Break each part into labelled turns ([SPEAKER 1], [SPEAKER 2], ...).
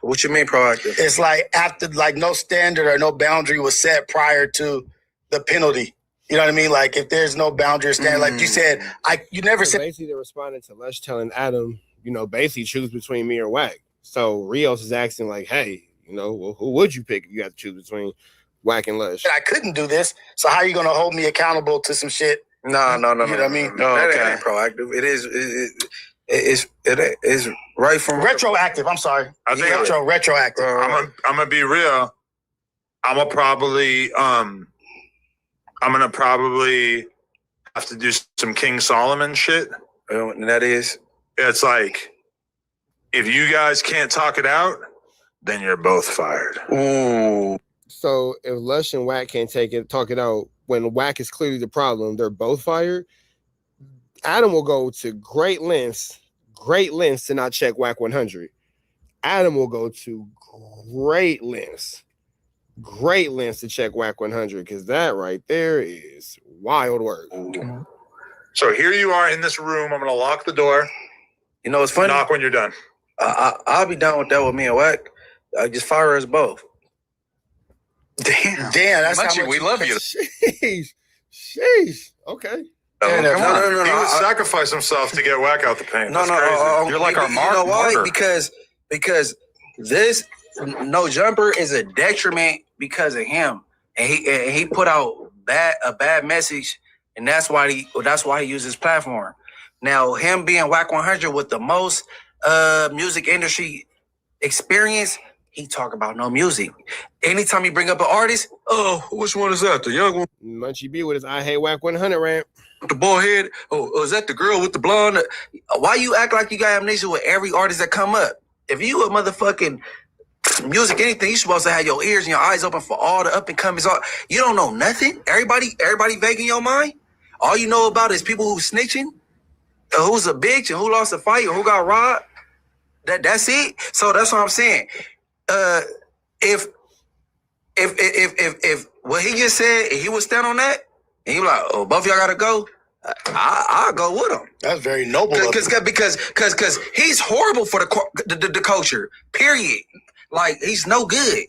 [SPEAKER 1] What you mean proactive?
[SPEAKER 2] It's like after, like, no standard or no boundary was set prior to the penalty. You know what I mean? Like, if there's no boundary or standard, like you said, you never said.
[SPEAKER 3] Basically, they're responding to Lush telling Adam, basically choose between me or WACK. So Rios is asking, like, hey, well, who would you pick if you had to choose between WACK and Lush?
[SPEAKER 2] I couldn't do this. So how are you going to hold me accountable to some shit?
[SPEAKER 1] No.
[SPEAKER 2] You know what I mean?
[SPEAKER 1] No, that ain't proactive. It is right from
[SPEAKER 2] retroactive. I'm sorry.
[SPEAKER 4] I think
[SPEAKER 2] retroactive.
[SPEAKER 4] I'm gonna be real. I'm gonna probably have to do some King Solomon shit.
[SPEAKER 1] And that is,
[SPEAKER 4] it's like, if you guys can't talk it out, then you're both fired.
[SPEAKER 1] Ooh.
[SPEAKER 3] So if Lush and WACK can't talk it out, when WACK is clearly the problem, they're both fired. Adam will go to great lengths to not check WACK100. Adam will go to great lengths to check WACK100, because that right there is wild work.
[SPEAKER 4] So here you are in this room. I'm gonna lock the door.
[SPEAKER 1] It's funny.
[SPEAKER 4] Knock when you're done.
[SPEAKER 1] I'll be down with that with me and WACK. Just fire us both.
[SPEAKER 2] Damn, that's
[SPEAKER 5] Munchie,
[SPEAKER 2] how much
[SPEAKER 5] we love you.
[SPEAKER 3] Sheesh. Okay.
[SPEAKER 1] No.
[SPEAKER 4] He would sacrifice himself to get WACK out the paint.
[SPEAKER 1] No.
[SPEAKER 5] You're like our martyr.
[SPEAKER 1] You know why? Because this no jumper is a detriment because of him, and he put out a bad message, and that's why he used his platform. Now, him being WACK100 with the most music industry experience, he talk about no music. Anytime he bring up an artist, oh, which one is that? The young one?
[SPEAKER 3] Munchie B with his I hate WACK100 rant.
[SPEAKER 1] The bald head? Oh, is that the girl with the blonde? Why you act like you got amnesia with every artist that come up? If you a motherfucking music anything, you supposed to have your ears and your eyes open for all the up and comings. You don't know nothing. Everybody vague in your mind. All you know about is people who snitching, who's a bitch, and who lost a fight, or who got robbed. That's it. So that's what I'm saying. If what he just said, he would stand on that, and he was like, oh, both of y'all gotta go, I'll go with him.
[SPEAKER 2] That's very noble.
[SPEAKER 1] Because he's horrible for the culture. Period. Like, he's no good.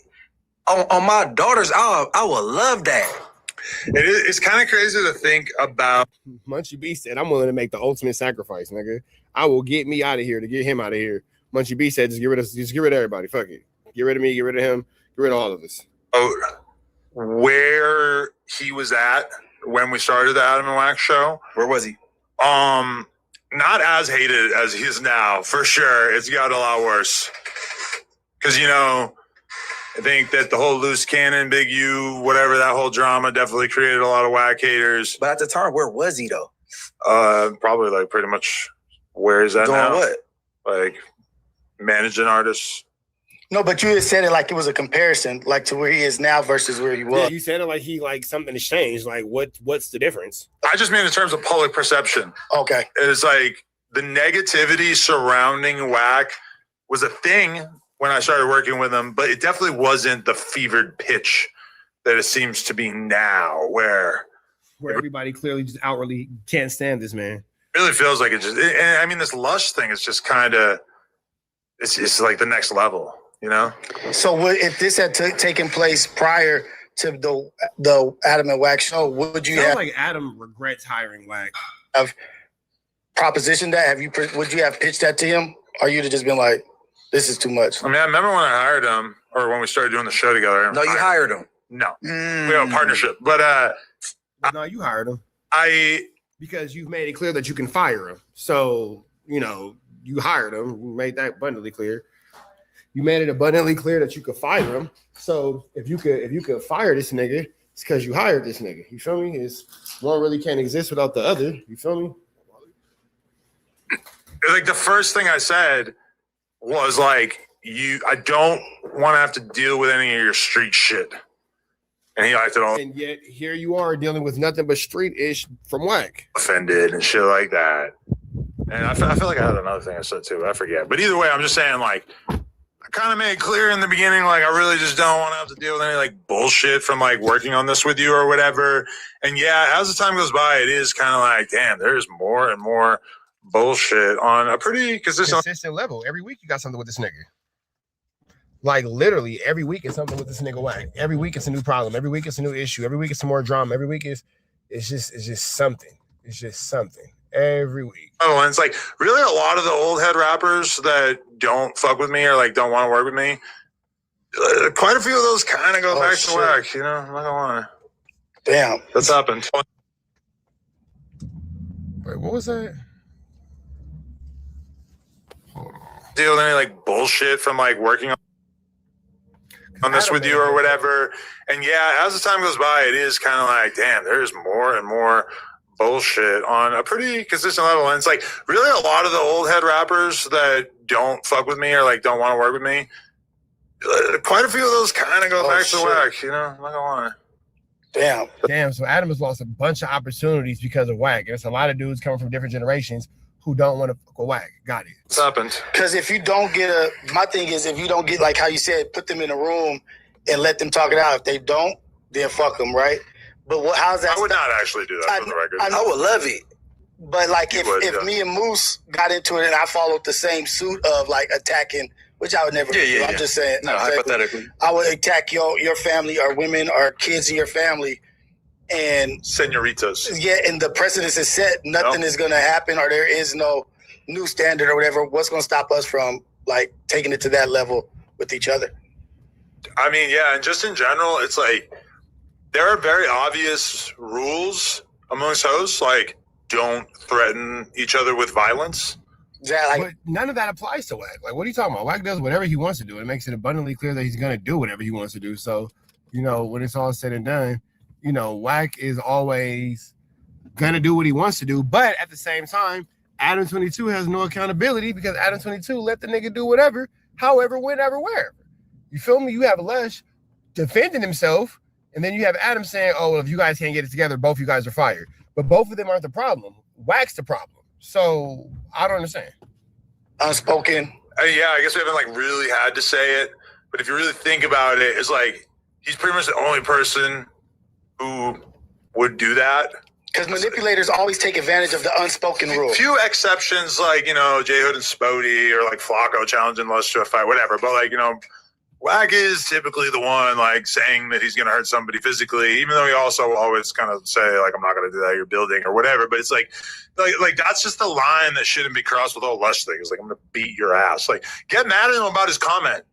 [SPEAKER 1] On my daughter's, I would love that.
[SPEAKER 4] It's kind of crazy to think about.
[SPEAKER 3] Munchie B said, I'm willing to make the ultimate sacrifice, nigga. I will get me out of here to get him out of here. Munchie B said, just get rid of everybody. Fuck it. Get rid of me, get rid of him, get rid of all of us.
[SPEAKER 4] Oh, where he was at when we started the Adam and WACK show.
[SPEAKER 1] Where was he?
[SPEAKER 4] Not as hated as he is now, for sure. It's got a lot worse. Because, I think that the whole loose cannon, Big U, whatever, that whole drama definitely created a lot of WACK haters.
[SPEAKER 1] But at the time, where was he, though?
[SPEAKER 4] Probably, like, pretty much where is that
[SPEAKER 1] doing
[SPEAKER 4] now?
[SPEAKER 1] What?
[SPEAKER 4] Like, managing artists.
[SPEAKER 2] No, but you just said it like it was a comparison, like to where he is now versus where he was.
[SPEAKER 3] Yeah, you said it like something has changed. Like, what's the difference?
[SPEAKER 4] I just mean in terms of public perception.
[SPEAKER 2] Okay.
[SPEAKER 4] It's like the negativity surrounding WACK was a thing when I started working with him, but it definitely wasn't the fevered pitch that it seems to be now, where
[SPEAKER 3] everybody clearly just outwardly can't stand this man.
[SPEAKER 4] It really feels like this Lush thing is just kind of, it's like the next level.
[SPEAKER 2] So if this had taken place prior to the Adam and WACK show, would you have
[SPEAKER 3] like Adam regrets hiring WACK?
[SPEAKER 2] Have propositioned that? Would you have pitched that to him, or you'd have just been like, "This is too much"?
[SPEAKER 4] I mean, I remember when I hired him, or when we started doing the show together.
[SPEAKER 1] No, you hired him.
[SPEAKER 4] No, we have a partnership, but
[SPEAKER 3] no, you hired him. Because you've made it clear that you can fire him. So you hired him. You made that abundantly clear. You made it abundantly clear that you could fire him. So if you could fire this nigga, it's because you hired this nigga. You feel me? One really can't exist without the other. You feel me?
[SPEAKER 4] Like the first thing I said was like, I don't want to have to deal with any of your street shit. And he liked it all.
[SPEAKER 3] And yet here you are dealing with nothing but street ish from WACK.
[SPEAKER 4] Offended and shit like that. And I feel like I had another thing I said too. I forget. But either way, I'm just saying, like, I kind of made it clear in the beginning, like, I really just don't want to have to deal with any like bullshit from like working on this with you or whatever. And yeah, as the time goes by, it is kind of like, damn, there's more and more bullshit on a pretty consistent
[SPEAKER 3] level. Every week you got something with this nigga. Like literally every week is something with this nigga Wack. Every week it's a new problem. Every week it's a new issue. Every week it's some more drama. Every week it's just something. It's just something every week.
[SPEAKER 4] Oh, and it's like really a lot of the old head rappers that don't fuck with me or like don't want to work with me. Quite a few of those kind of go back to Wack. You know, I'm not gonna lie.
[SPEAKER 2] Damn,
[SPEAKER 4] That's happened.
[SPEAKER 3] Wait, what was that? Hold on.
[SPEAKER 4] Deal with any like bullshit from like working on this with you or whatever. And yeah, as the time goes by, it is kind of like, damn, there's more and more bullshit on a pretty consistent level. And it's like really a lot of the old head rappers that don't fuck with me or like don't want to work with me. Quite a few of those kind of go back to Wack, you know, I'm not gonna lie.
[SPEAKER 3] Damn, so Adam has lost a bunch of opportunities because of Wack. There's a lot of dudes coming from different generations who don't want to fuck with Wack. Got it.
[SPEAKER 4] What's happened?
[SPEAKER 2] Because if you don't get my thing is if you don't get, like how you said, put them in a room and let them talk it out. If they don't, then fuck them, right? But how's that?
[SPEAKER 4] I would not actually do that for the record.
[SPEAKER 2] I
[SPEAKER 1] would love it.
[SPEAKER 2] But like if me and Moose got into it and I followed the same suit of like attacking, which I would never do. I'm just saying.
[SPEAKER 1] No, hypothetically.
[SPEAKER 2] I would attack your family or women or kids in your family. And
[SPEAKER 4] senoritas.
[SPEAKER 2] Yeah, and the precedence is set. Nothing is going to happen, or there is no new standard or whatever. What's going to stop us from like taking it to that level with each other?
[SPEAKER 4] I mean, yeah, and just in general, it's like there are very obvious rules amongst hosts, like don't threaten each other with violence.
[SPEAKER 2] Yeah,
[SPEAKER 3] but none of that applies to Wack. Like, what are you talking about? Wack does whatever he wants to do. It makes it abundantly clear that he's going to do whatever he wants to do. So, you know, when it's all said and done, you know, Wack is always gonna do what he wants to do, but at the same time, ADAM22 has no accountability because ADAM22 let the nigga do whatever, however, whenever, wherever. You feel me? You have Lush defending himself, and then you have Adam saying, "Oh, well, if you guys can't get it together, both you guys are fired." But both of them aren't the problem. Wack's the problem. So I don't understand.
[SPEAKER 2] Unspoken.
[SPEAKER 4] Yeah, I guess we haven't like really had to say it, but if you really think about it, it's like he's pretty much the only person who would do that.
[SPEAKER 2] Because manipulators always take advantage of the unspoken rule.
[SPEAKER 4] Few exceptions, like, you know, J Hood and Spody or like Flacco challenging Lush to a fight, whatever. But like, you know, Wack is typically the one like saying that he's going to hurt somebody physically, even though he also always kind of say like, I'm not going to do that, you're building or whatever. But it's like that's just the line that shouldn't be crossed with all Lush things. Like, I'm going to beat your ass. Like, get mad at him about his comment.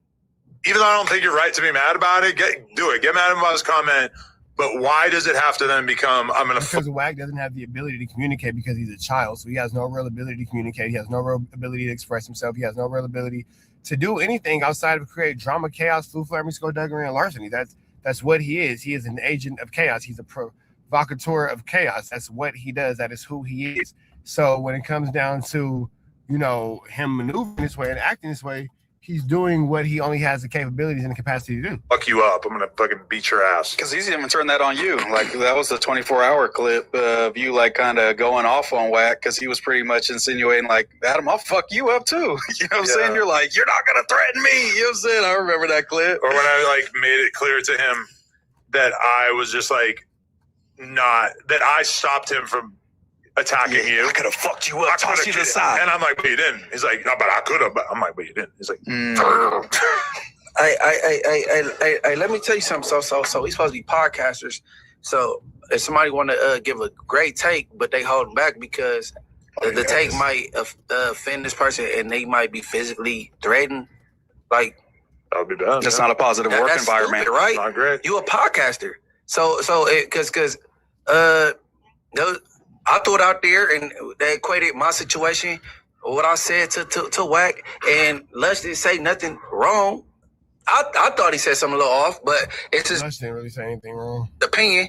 [SPEAKER 4] Even though I don't think you're right to be mad about it, do it. Get mad at him about his comment. But why does it have to then become, I'm going to...
[SPEAKER 3] Because Wack doesn't have the ability to communicate because he's a child. So he has no real ability to communicate. He has no real ability to express himself. He has no real ability to do anything outside of create drama, chaos, flu-flaming, skullduggery, and larceny. That's what he is. He is an agent of chaos. He's a provocateur of chaos. That's what he does. That is who he is. So when it comes down to, you know, him maneuvering this way and acting this way, he's doing what he only has the capabilities and the capacity to do.
[SPEAKER 4] Fuck you up. I'm going to fucking beat your ass.
[SPEAKER 5] Because he's even turned that on you. Like, that was the 24-hour clip of you, like, kind of going off on Wack because he was pretty much insinuating, like, Adam, I'll fuck you up, too. You know what I'm saying? You're like, you're not going to threaten me. You know what I'm saying? I remember that clip.
[SPEAKER 4] Or when I, like, made it clear to him that I was just, like, that I stopped him from attacking you.
[SPEAKER 1] I could have fucked you up, tossed you to the side.
[SPEAKER 4] And I'm like, but you didn't. He's like, no, but I could have. But I'm like, but you didn't. He's like,
[SPEAKER 1] let me tell you something. So we supposed to be podcasters. So if somebody want to give a great take, but they holding back because the take might offend this person and they might be physically threatened, like
[SPEAKER 4] that would be bad.
[SPEAKER 5] That's not a positive work environment,
[SPEAKER 1] stupid, right?
[SPEAKER 4] Not great.
[SPEAKER 1] You a podcaster, so because I threw it out there and they equated my situation, what I said to Wack, and Lush didn't say nothing wrong. I thought he said something a little off, but it's just
[SPEAKER 3] Lush didn't really say anything wrong.
[SPEAKER 1] Opinion.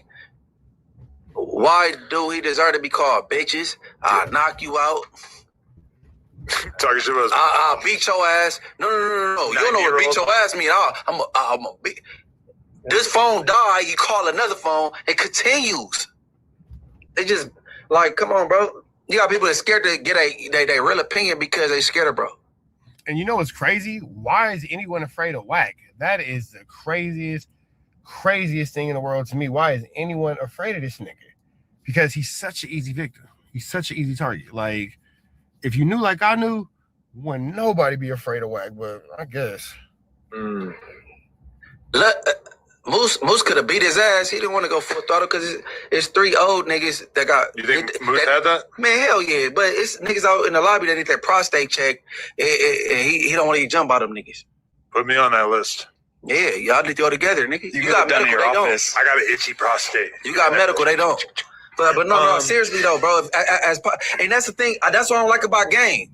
[SPEAKER 1] Why do he deserve to be called bitches? I'll knock you out.
[SPEAKER 4] Talking shit about
[SPEAKER 1] I'll beat your ass. No. You don't know what beat your ass mean. I'm a beat. This phone died, you call another phone, it continues. They just... Like, come on, bro. You got people that scared to get a real opinion because they scared of bro.
[SPEAKER 3] And you know what's crazy? Why is anyone afraid of Wack? That is the craziest thing in the world to me. Why is anyone afraid of this nigga? Because he's such an easy victim. He's such an easy target. Like, if you knew like I knew, wouldn't nobody be afraid of Wack, but I guess.
[SPEAKER 1] Moose could have beat his ass. He didn't want to go full throttle because it's 3 old niggas that got.
[SPEAKER 4] You think Moose had that?
[SPEAKER 1] Man, hell yeah. But it's niggas out in the lobby that need that prostate check. And he don't want to jump out of them niggas.
[SPEAKER 4] Put me on that list.
[SPEAKER 1] Yeah, y'all need to go together, nigga.
[SPEAKER 5] You got medical, they don't.
[SPEAKER 4] I got an itchy prostate.
[SPEAKER 1] You got medical, they don't. But no, seriously though, bro. And that's the thing. That's what I don't like about game.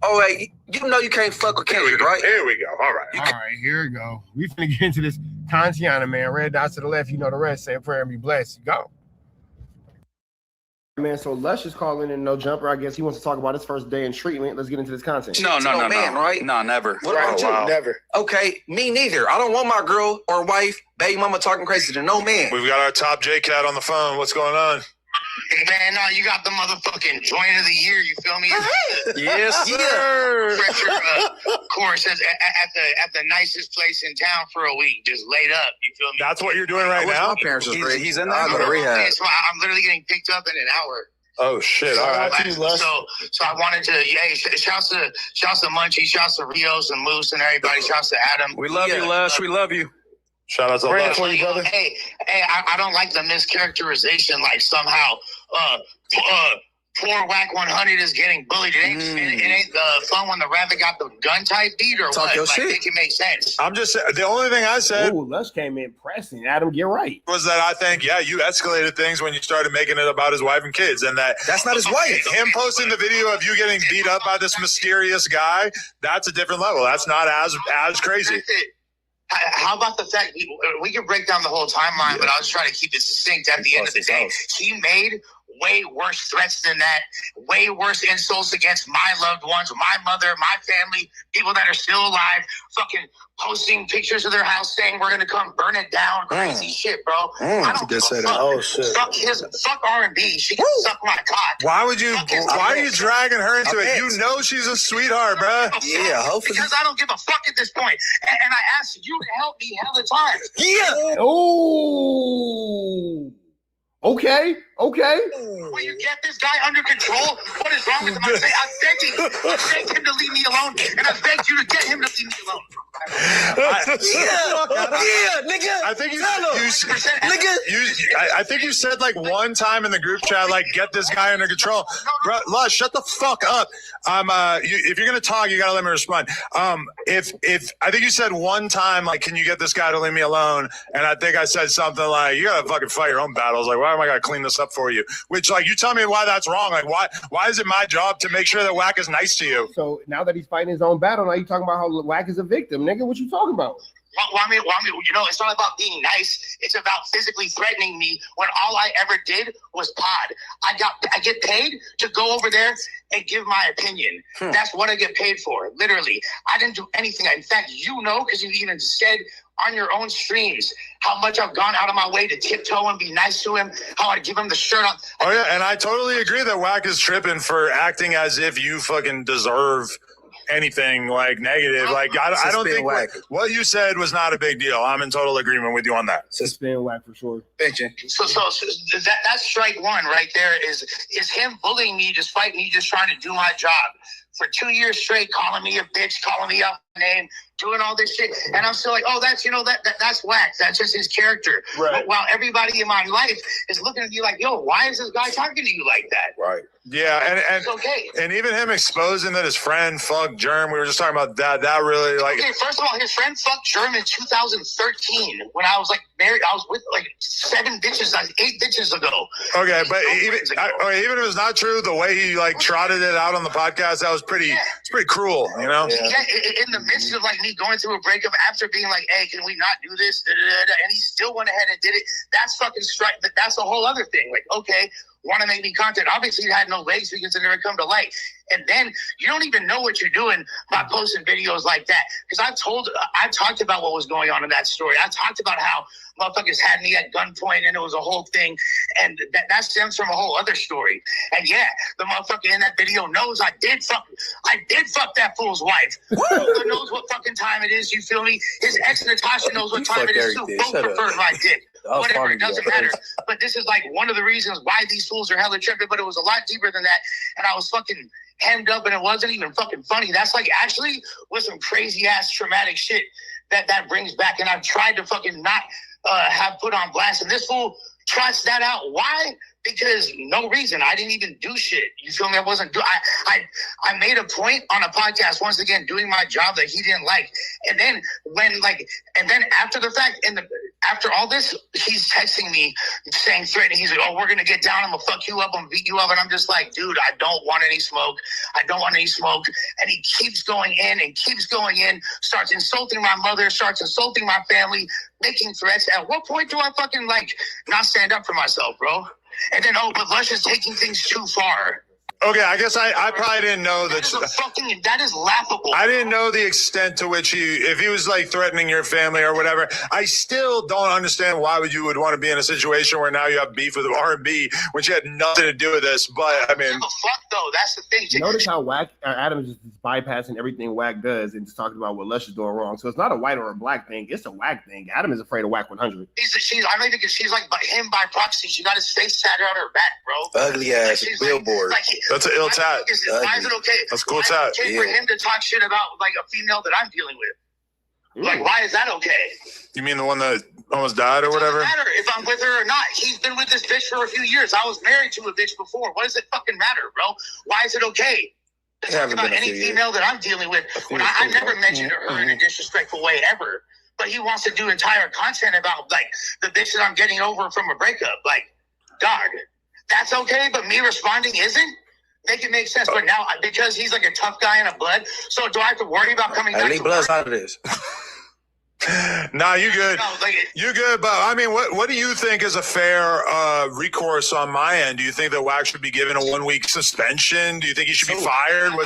[SPEAKER 1] Oh, wait, you know you can't fuck with Kendrick, right?
[SPEAKER 4] Here we go. All right.
[SPEAKER 3] All right, here we go. We finna get into this Kantiana, man. Red dots to the left. You know the rest. Say a prayer and be blessed. You go. Man, so Lush is calling in no jumper. I guess he wants to talk about his first day in treatment. Let's get into this content.
[SPEAKER 5] No,
[SPEAKER 1] man, right?
[SPEAKER 5] No, never.
[SPEAKER 1] What about you?
[SPEAKER 2] Never.
[SPEAKER 1] Okay, me neither. I don't want my girl or wife, baby mama talking crazy to no man.
[SPEAKER 4] We've got our top J-Cat on the phone. What's going on?
[SPEAKER 6] Man, no, you got the motherfucking joint of the year. You feel me?
[SPEAKER 5] Yes, sir.
[SPEAKER 6] Pressure course at the nicest place in town for a week, just laid up. You feel me?
[SPEAKER 4] That's what you're doing right now?
[SPEAKER 1] My parents was great.
[SPEAKER 5] He's in there.
[SPEAKER 1] I'll go to rehab.
[SPEAKER 6] So I'm literally getting picked up in an hour.
[SPEAKER 4] Oh, shit. All right.
[SPEAKER 6] So I wanted to, hey, shouts to Munchie, shouts to Rios and Moose and everybody. Shouts to Adam.
[SPEAKER 5] We love you, Lush. We love you.
[SPEAKER 4] Shout out to Lush.
[SPEAKER 2] For you, brother.
[SPEAKER 6] Hey, I don't like the mischaracterization. Like somehow, poor WACK100 is getting bullied. It ain't fun when the rabbit got the gun type beat or
[SPEAKER 1] Talk
[SPEAKER 6] what?
[SPEAKER 1] your
[SPEAKER 6] Like,
[SPEAKER 1] shit.
[SPEAKER 6] make it make sense.
[SPEAKER 4] I'm just the only thing I said
[SPEAKER 3] Ooh, Lush came in pressing. Adam, get right.
[SPEAKER 4] was that I think, yeah, you escalated things when you started making it about his wife and kids, and
[SPEAKER 1] That's not his wife.
[SPEAKER 4] him posting the video of you getting beat up by this mysterious guy, that's a different level. That's not as crazy.
[SPEAKER 6] That's it. How about the fact we can break down the whole timeline, but I'll just try to keep it succinct at the end of the day. He made way worse threats than that, way worse insults against my loved ones, my mother, my family, people that are still alive, fucking posting pictures of their house saying we're gonna come burn it down, crazy shit, bro. I don't give a fuck.
[SPEAKER 2] Oh, shit.
[SPEAKER 6] Fuck R&B. She can suck my cock.
[SPEAKER 4] Why are you dragging her into it? You know she's a sweetheart, bruh.
[SPEAKER 1] Yeah, hopefully.
[SPEAKER 6] Because I don't give a fuck at this point. And I asked you to help me hell of times.
[SPEAKER 1] Yeah.
[SPEAKER 3] Oh. Okay.
[SPEAKER 6] Will you get this guy under control? What is wrong with him? I begged him to leave me alone, and I begged you to get him to leave me alone.
[SPEAKER 1] Nigga.
[SPEAKER 4] I think you said like one time in the group chat, like, get this guy under control. Bro, Lush, shut the fuck up. If you're gonna talk, you gotta let me respond. If I think you said one time, like, can you get this guy to leave me alone? And I think I said something like, you gotta fucking fight your own battles. Like, why am I gonna clean this up for you? Which, like, you tell me why that's wrong. Like, why is it my job to make sure that Wack is nice to you?
[SPEAKER 3] So now that he's fighting his own battle, now you talking about how Wack is a victim, nigga. What you talking about?
[SPEAKER 6] Well, I mean, you know, it's not about being nice. It's about physically threatening me when all I ever did was pod. I get paid to go over there and give my opinion. That's what I get paid for, literally. I didn't do anything. In fact, you know, because you even said on your own streams how much I've gone out of my way to tiptoe and be nice to him, how I give him the shirt on.
[SPEAKER 4] Oh, yeah, and I totally agree that Wack is tripping for acting as if you fucking deserve anything like negative. Like, I don't think what you said was not a big deal. I'm in total agreement with you on that.
[SPEAKER 3] It's been Wack for sure.
[SPEAKER 6] So that's strike one right there is him bullying me despite me just trying to do my job. For 2 years straight, calling me a bitch, calling me out my name, doing all this shit, and I'm still like, oh, that's that's Wack. That's just his character.
[SPEAKER 4] Right.
[SPEAKER 6] But while everybody in my life is looking at me like, yo, why is this guy talking to you like that?
[SPEAKER 1] Right.
[SPEAKER 4] Yeah, and
[SPEAKER 6] It's okay.
[SPEAKER 4] and even him exposing that his friend fucked Germ. We were just talking about that. That really, like,
[SPEAKER 6] Okay, first of all, his friend fucked Germ in 2013 when I was like married. I was with like 8 bitches ago.
[SPEAKER 4] okay, but even if it's not true, the way he like trotted it out on the podcast, that was pretty.
[SPEAKER 6] Yeah.
[SPEAKER 4] It's pretty cruel, you know.
[SPEAKER 6] Yeah, in the midst of like me going through a breakup after being like, hey, can we not do this? And he still went ahead and did it. That's fucking strike. But that's a whole other thing. Like, okay, want to make me content. Obviously, it had no legs because it never come to light. And then you don't even know what you're doing by posting videos like that. Because I talked about what was going on in that story. I talked about how motherfuckers had me at gunpoint and it was a whole thing. And that stems from a whole other story. And yeah, the motherfucker in that video knows I did fuck that fool's wife. Who knows what fucking time it is, you feel me? His ex Natasha knows what time it is too. Both prefer my dick. Whatever, it doesn't matter. But this is like one of the reasons why these fools are hella tripping, but it was a lot deeper than that. And I was fucking hemmed up and it wasn't even fucking funny. That's like actually was some crazy ass traumatic shit that brings back. And I've tried to fucking not have put on blast. And this fool trots that out. Why? Because no reason. I didn't even do shit. You feel me? I wasn't I made a point on a podcast, once again, doing my job that he didn't like. And then after the fact, after all this, he's texting me saying, threatening, he's like, oh, we're gonna get down, I'm gonna fuck you up, I'm gonna beat you up. And I'm just like, dude, I don't want any smoke. I don't want any smoke. And he keeps going in and keeps going in, starts insulting my mother, starts insulting my family, making threats. At what point do I fucking not stand up for myself, bro? And then, but Lush is taking things too far.
[SPEAKER 4] Okay, I guess I probably didn't know that.
[SPEAKER 6] That is laughable.
[SPEAKER 4] I didn't know the extent to which if he was like threatening your family or whatever. I still don't understand why you would want to be in a situation where now you have beef with R&B, which had nothing to do with this. But I mean,
[SPEAKER 6] fuck though, that's the thing.
[SPEAKER 3] Notice how Adam is just bypassing everything WACK does and just talking about what Lush is doing wrong. So it's not a white or a black thing; it's a WACK thing. Adam is afraid of WACK100.
[SPEAKER 6] I don't even think she's like him by proxy. She got his face tatted on her back, bro.
[SPEAKER 1] Ugly ass billboard.
[SPEAKER 4] That's an ill tat.
[SPEAKER 6] Why is it okay?
[SPEAKER 4] That's cool
[SPEAKER 6] tat.
[SPEAKER 4] It's
[SPEAKER 6] okay for him to talk shit about a female that I'm dealing with. Why is that okay?
[SPEAKER 4] You mean the one that almost died or whatever?
[SPEAKER 6] It doesn't matter if I'm with her or not. He's been with this bitch for a few years. I was married to a bitch before. What does it fucking matter, bro? Why is it okay to talk about any female that I'm dealing with when I never mentioned her in a disrespectful way ever? But he wants to do entire content about the bitch that I'm getting over from a breakup. Dog, that's okay, but me responding isn't? Make it make sense. But now, because he's like a tough guy in a blood, so do I have to worry about coming back to
[SPEAKER 1] blood's out of this.
[SPEAKER 4] Nah, you good. You good, but I mean, what do you think is a fair recourse on my end? Do you think that WACK should be given a 1-week suspension? Do you think he should be fired?
[SPEAKER 6] I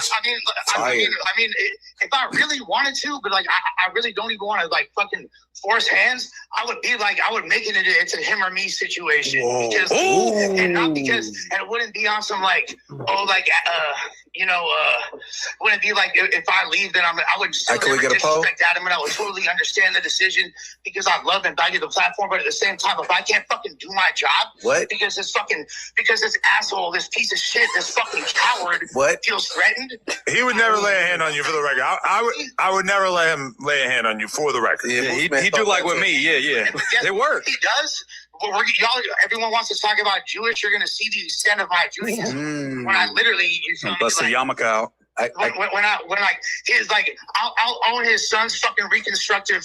[SPEAKER 6] mean, if I really wanted to, but I really don't even want to fucking force hands. I would make it into him or me situation. Because, and not because, and it wouldn't be on some wouldn't be if I leave, then I would still never disrespect Adam, and I would totally understand the decision because I love and value the platform. But at the same time, if I can't fucking do my job, because this asshole, this piece of shit, this fucking coward, feels threatened,
[SPEAKER 4] he would never lay a hand on you for the record. I would never let him lay a hand on you for the record.
[SPEAKER 5] Yeah, he do like with me. Yeah. It worked.
[SPEAKER 6] He does. But everyone wants to talk about Jewish. You're going to see the extent of my Judaism when I literally
[SPEAKER 5] bust the yarmulke out.
[SPEAKER 6] I'll own his son's fucking reconstructive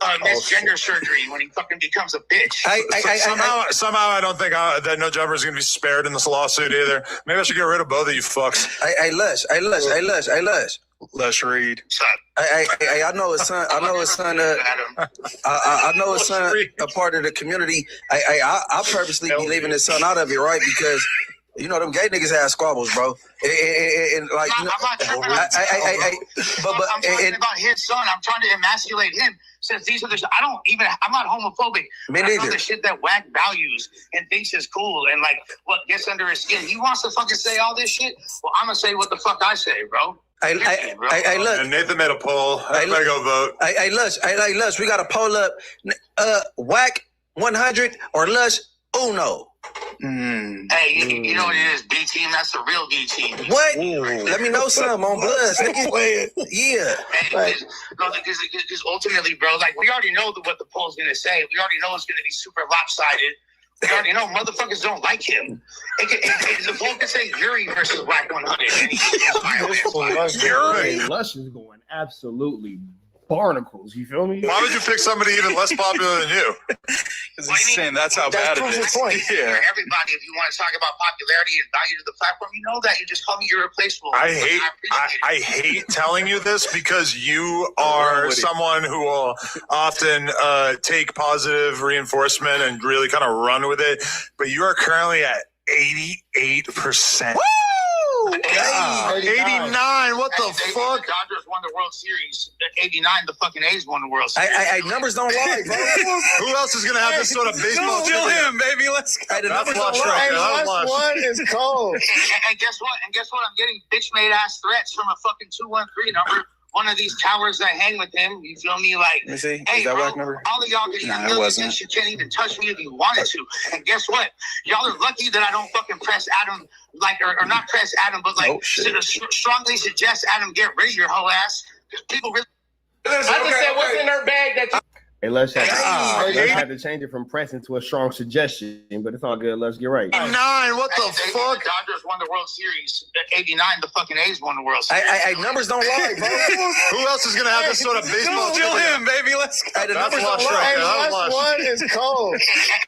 [SPEAKER 6] misgender surgery when he fucking becomes a bitch.
[SPEAKER 4] Somehow I don't think that No Jumper is going to be spared in this lawsuit either. Maybe I should get rid of both of you fucks.
[SPEAKER 5] Lush Reed.
[SPEAKER 1] I know his son. I know his son. I know his son. A part of the community. I purposely be leaving his son out of it, right? Because them gay niggas have squabbles, bro. I'm not talking
[SPEAKER 6] about his son. I'm trying to emasculate him. Since these are I'm not homophobic.
[SPEAKER 1] Me neither.
[SPEAKER 6] I know the shit that WACK values and thinks is cool and what gets under his skin. He wants to fucking say all this shit. Well, I'm gonna say what the fuck I say, bro.
[SPEAKER 1] Look.
[SPEAKER 4] And Nathan made a poll. I better go vote.
[SPEAKER 1] Lush. We got a poll up. WACK100 or Lush Uno.
[SPEAKER 6] Hey, you know what it is? B team. That's the real B team.
[SPEAKER 1] What? Let me know something on Bloods. Yeah.
[SPEAKER 6] Because ultimately, bro, we already know what the poll's gonna say. We already know it's gonna be super lopsided. We already know motherfuckers don't like him. The poll can say Yuri versus WACK100.
[SPEAKER 3] Lush is going absolutely barnacles. You feel me?
[SPEAKER 4] Why would you pick somebody even less popular than you?
[SPEAKER 5] Because he's saying that's how bad it is.
[SPEAKER 6] Yeah. Everybody, if you want to talk about popularity and value to the platform, you know that. You just call me irreplaceable.
[SPEAKER 4] I hate telling you this because you are someone who will often take positive reinforcement and really kind of run with it. But you are currently at 88%. Woo! God, 89. What the fuck?
[SPEAKER 6] The Dodgers won the World Series. 89, the fucking A's won the World Series.
[SPEAKER 1] Numbers don't lie, bro.
[SPEAKER 4] Who else is going to have this sort of baseball?
[SPEAKER 5] Still him, baby. Let's go.
[SPEAKER 1] The numbers don't lie.
[SPEAKER 2] Last one is cold.
[SPEAKER 6] And guess what? I'm getting bitch-made-ass threats from a fucking 213 number. One of these cowards that hang with him, you feel me?
[SPEAKER 5] Let me see.
[SPEAKER 6] Hey,
[SPEAKER 5] is that
[SPEAKER 6] bro,
[SPEAKER 5] WACK number?
[SPEAKER 6] all of y'all get
[SPEAKER 5] it wasn't.
[SPEAKER 6] You can't even touch me if you wanted to. And guess what? Y'all are lucky that I don't fucking press Adam, or not press Adam, but strongly suggest Adam get rid of your whole ass. Because people really.
[SPEAKER 3] I just said what's in her Hey, Lush had to change it from pressing to a strong suggestion, but it's all good. Lush, you're right.
[SPEAKER 4] 9, what the fuck?
[SPEAKER 6] The Dodgers won the World Series. 89, the fucking A's won the World Series.
[SPEAKER 1] Numbers don't lie, bro.
[SPEAKER 4] Who else is gonna have this sort of baseball?
[SPEAKER 5] Still him, baby. Let's go.
[SPEAKER 1] The
[SPEAKER 4] That's
[SPEAKER 1] numbers don't
[SPEAKER 4] Lush right
[SPEAKER 1] lie.
[SPEAKER 4] there. That's
[SPEAKER 2] Lush
[SPEAKER 4] Lush.
[SPEAKER 2] one is cold.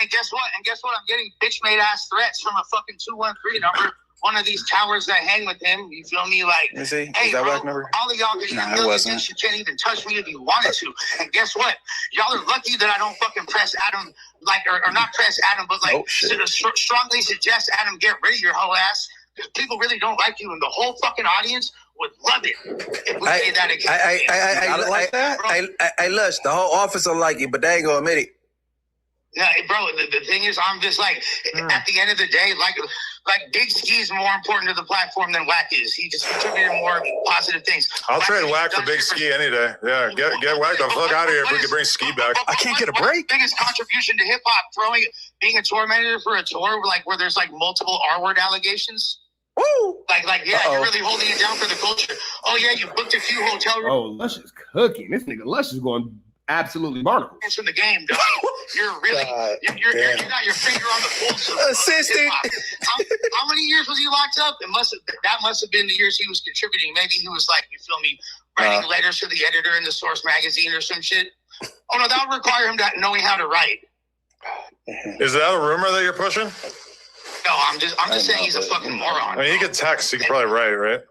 [SPEAKER 6] And guess what? I'm getting bitch-made ass threats from a fucking 213 number. One of these towers that hang with him. You feel me? Like,
[SPEAKER 5] Let me see.
[SPEAKER 6] hey,
[SPEAKER 5] Is that
[SPEAKER 6] bro,
[SPEAKER 5] WACK number?
[SPEAKER 6] all of y'all get
[SPEAKER 5] Nah, it
[SPEAKER 6] millions
[SPEAKER 5] wasn't.
[SPEAKER 6] and you can't even touch me if you wanted to. And guess what? Y'all are lucky that I don't fucking press Adam, like, or not press Adam, but like, strongly suggest Adam get rid of your whole ass. Because people really don't like you, and the whole fucking audience would love it if we say that again.
[SPEAKER 1] I Lush, the whole office will like you, but they ain't gonna admit it.
[SPEAKER 6] Yeah, bro, the thing is, I'm just like, at the end of the day, like Big Ski is more important to the platform than WACK is. He just contributed more positive things.
[SPEAKER 4] I'll trade WACK for Big Ski any day. Yeah, get WACK the fuck out of here if we can bring Ski back.
[SPEAKER 5] I can't get a break.
[SPEAKER 6] Biggest contribution to hip hop, being a tour manager for a tour, like where there's like multiple R-word allegations.
[SPEAKER 1] Woo!
[SPEAKER 6] You're really holding it down for the culture. Oh yeah, you booked a few hotel rooms.
[SPEAKER 3] Oh, Lush is cooking. This nigga Lush is going absolutely barnacle.
[SPEAKER 6] From the game, dog. You're really, you got your finger on the pulse of
[SPEAKER 1] Assistant.
[SPEAKER 6] How many years was he locked up? That must have been the years he was contributing. Maybe he was like, you feel me, writing letters to the editor in the Source magazine or some shit. Oh no, that would require him knowing how to write.
[SPEAKER 4] Is that a rumor that you're pushing?
[SPEAKER 6] No, I'm just saying he's a fucking moron.
[SPEAKER 4] I mean, he could text. He could probably write, right?